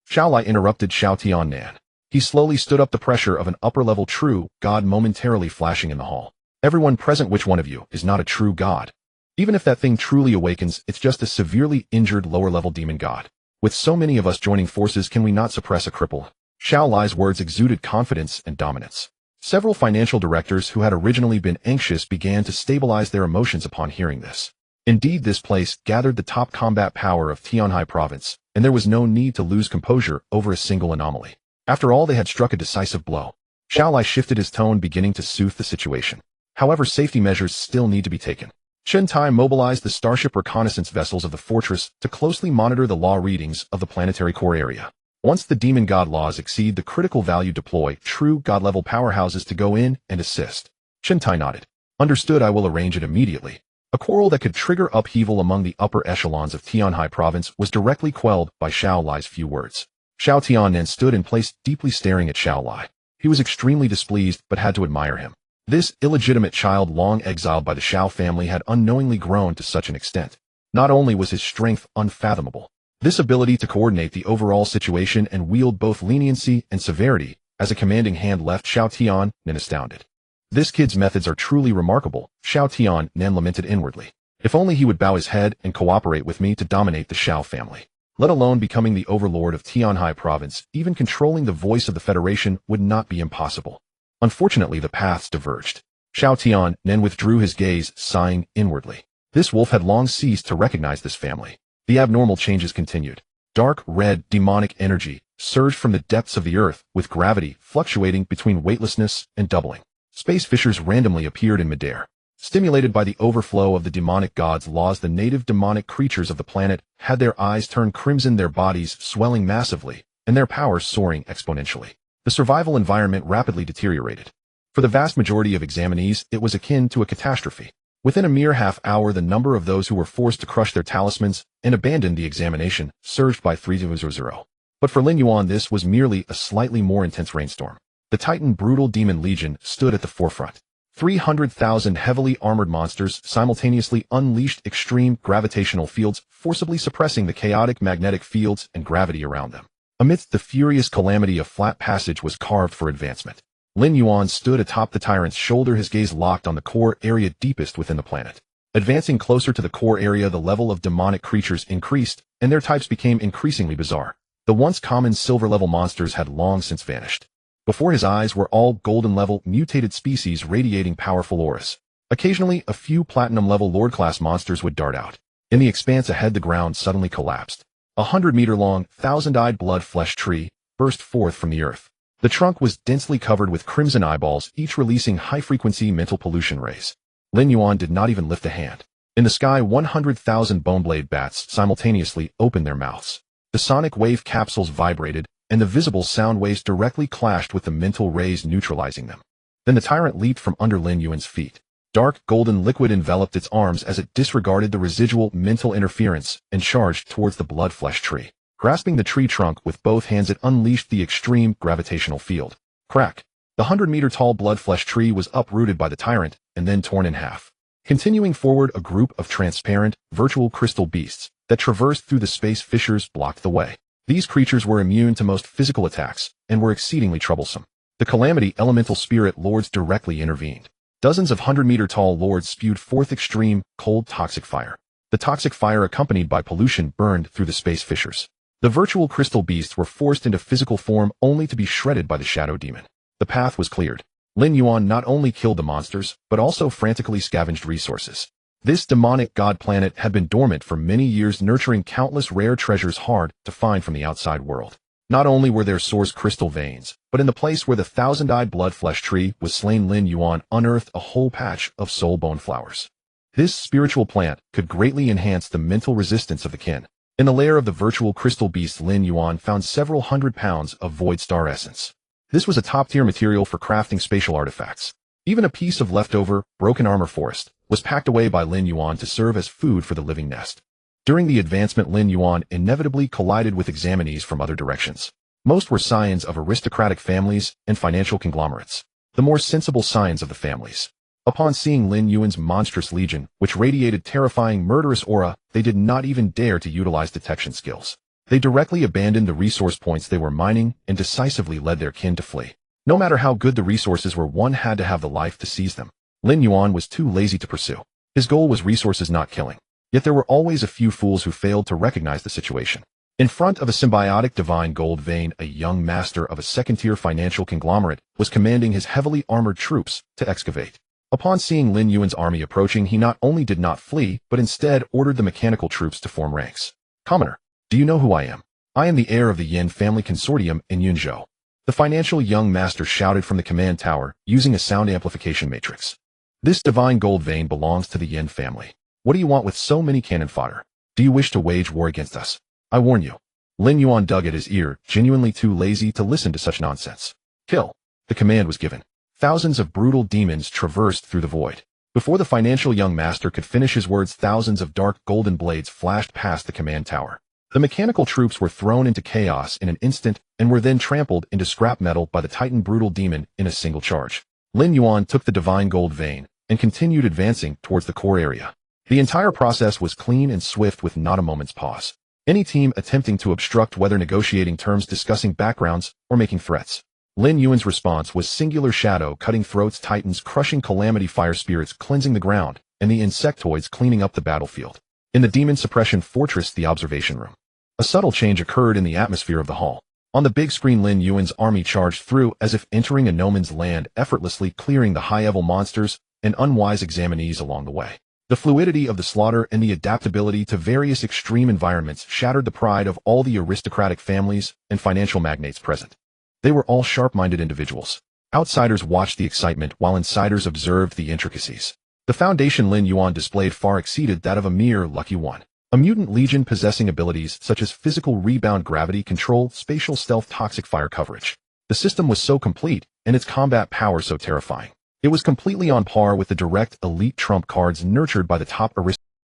Xiao Lai interrupted Xiao Tian. He slowly stood up, the pressure of an upper-level true god momentarily flashing in the hall. Everyone present, which one of you is not a true god? Even if that thing truly awakens, it's just a severely injured lower-level demon god. With so many of us joining forces, can we not suppress a cripple? Xiao Lai's words exuded confidence and dominance. Several financial directors who had originally been anxious began to stabilize their emotions upon hearing this. Indeed, this place gathered the top combat power of Tianhai province, and there was no need to lose composure over a single anomaly. After all, they had struck a decisive blow. Xiao Lai shifted his tone, beginning to soothe the situation. However, safety measures still need to be taken. Chen Tai mobilized the starship reconnaissance vessels of the fortress to closely monitor the law readings of the planetary core area. Once the demon god laws exceed the critical value, deploy true god-level powerhouses to go in and assist. Chen Tai nodded. Understood, I will arrange it immediately. A quarrel that could trigger upheaval among the upper echelons of Tianhai province was directly quelled by Xiao Lai's few words. Xiao Tian stood in place, deeply staring at Xiao Lai. He was extremely displeased, but had to admire him. This illegitimate child, long exiled by the Xiao family, had unknowingly grown to such an extent. Not only was his strength unfathomable, this ability to coordinate the overall situation and wield both leniency and severity as a commanding hand left Xiao Tian astounded. This kid's methods are truly remarkable, Xiao Tian lamented inwardly. If only he would bow his head and cooperate with me to dominate the Xiao family. Let alone becoming the overlord of Tianhai province, even controlling the voice of the Federation would not be impossible. Unfortunately, the paths diverged. Xiao Tian then withdrew his gaze, sighing inwardly. This wolf had long ceased to recognize this family. The abnormal changes continued. Dark red demonic energy surged from the depths of the earth, with gravity fluctuating between weightlessness and doubling. Space fissures randomly appeared in midair. Stimulated by the overflow of the demonic god's laws, the native demonic creatures of the planet had their eyes turn crimson, their bodies swelling massively, and their powers soaring exponentially. The survival environment rapidly deteriorated. For the vast majority of examinees, it was akin to a catastrophe. Within a mere half-hour, the number of those who were forced to crush their talismans and abandon the examination surged by 300. But for Lin Yuan, this was merely a slightly more intense rainstorm. The Titan Brutal Demon Legion stood at the forefront. 300,000 heavily armored monsters simultaneously unleashed extreme gravitational fields, forcibly suppressing the chaotic magnetic fields and gravity around them. Amidst the furious calamity, a flat passage was carved for advancement. Lin Yuan stood atop the tyrant's shoulder, his gaze locked on the core area deepest within the planet. Advancing closer to the core area, the level of demonic creatures increased, and their types became increasingly bizarre. The once common silver-level monsters had long since vanished. Before his eyes were all golden-level, mutated species radiating powerful auras. Occasionally, a few platinum-level lord-class monsters would dart out. In the expanse ahead, the ground suddenly collapsed. A 100-meter-long, thousand-eyed blood-flesh tree burst forth from the earth. The trunk was densely covered with crimson eyeballs, each releasing high-frequency mental pollution rays. Lin Yuan did not even lift a hand. In the sky, 100,000 bone-blade bats simultaneously opened their mouths. The sonic wave capsules vibrated, and the visible sound waves directly clashed with the mental rays, neutralizing them. Then the tyrant leaped from under Lin Yuan's feet. Dark golden liquid enveloped its arms as it disregarded the residual mental interference and charged towards the blood-flesh tree. Grasping the tree trunk with both hands, it unleashed the extreme gravitational field. Crack! The 100-meter-tall blood-flesh tree was uprooted by the tyrant and then torn in half. Continuing forward, a group of transparent, virtual crystal beasts that traversed through the space fissures blocked the way. These creatures were immune to most physical attacks and were exceedingly troublesome. The Calamity elemental spirit lords directly intervened. Dozens of 100-meter-tall lords spewed forth extreme, cold, toxic fire. The toxic fire, accompanied by pollution, burned through the space fissures. The virtual crystal beasts were forced into physical form only to be shredded by the shadow demon. The path was cleared. Lin Yuan not only killed the monsters, but also frantically scavenged resources. This demonic god planet had been dormant for many years, nurturing countless rare treasures hard to find from the outside world. Not only were there source crystal veins, but in the place where the thousand-eyed blood-flesh tree was slain, Lin Yuan unearthed a whole patch of soul-bone flowers. This spiritual plant could greatly enhance the mental resistance of the kin. In the lair of the virtual crystal beast, Lin Yuan found several 100 pounds of void star essence. This was a top-tier material for crafting spatial artifacts. Even a piece of leftover, broken armor forest was packed away by Lin Yuan to serve as food for the living nest. During the advancement, Lin Yuan inevitably collided with examinees from other directions. Most were scions of aristocratic families and financial conglomerates. The more sensible scions of the families. Upon seeing Lin Yuan's monstrous legion, which radiated terrifying murderous aura, they did not even dare to utilize detection skills. They directly abandoned the resource points they were mining and decisively led their kin to flee. No matter how good the resources were, one had to have the life to seize them. Lin Yuan was too lazy to pursue. His goal was resources, not killing. Yet there were always a few fools who failed to recognize the situation. In front of a symbiotic divine gold vein, a young master of a second-tier financial conglomerate was commanding his heavily armored troops to excavate. Upon seeing Lin Yuan's army approaching, he not only did not flee, but instead ordered the mechanical troops to form ranks. Commoner, do you know who I am? I am the heir of the Yin family consortium in Yunzhou. The financial young master shouted from the command tower, using a sound amplification matrix. This divine gold vein belongs to the Yin family. What do you want with so many cannon fodder? Do you wish to wage war against us? I warn you. Lin Yuan dug at his ear, genuinely too lazy to listen to such nonsense. Kill. The command was given. Thousands of brutal demons traversed through the void. Before the financial young master could finish his words, thousands of dark golden blades flashed past the command tower. The mechanical troops were thrown into chaos in an instant and were then trampled into scrap metal by the Titan brutal demon in a single charge. Lin Yuan took the divine gold vein and continued advancing towards the core area. The entire process was clean and swift, with not a moment's pause. Any team attempting to obstruct, whether negotiating terms, discussing backgrounds, or making threats. Lin Yuan's response was singular: shadow cutting throats, titans crushing, calamity fire spirits cleansing the ground, and the insectoids cleaning up the battlefield. In the demon suppression fortress, the observation room, a subtle change occurred in the atmosphere of the hall. On the big screen, Lin Yuan's army charged through as if entering a no man's land, effortlessly clearing the high-level monsters and unwise examinees along the way. The fluidity of the slaughter and the adaptability to various extreme environments shattered the pride of all the aristocratic families and financial magnates present. They were all sharp-minded individuals. Outsiders watched the excitement while insiders observed the intricacies. The foundation Lin Yuan displayed far exceeded that of a mere lucky one. A mutant legion possessing abilities such as physical rebound, gravity control, spatial stealth, toxic fire coverage. The system was so complete, and its combat power so terrifying. It was completely on par with the direct elite trump cards nurtured by the top aristocrats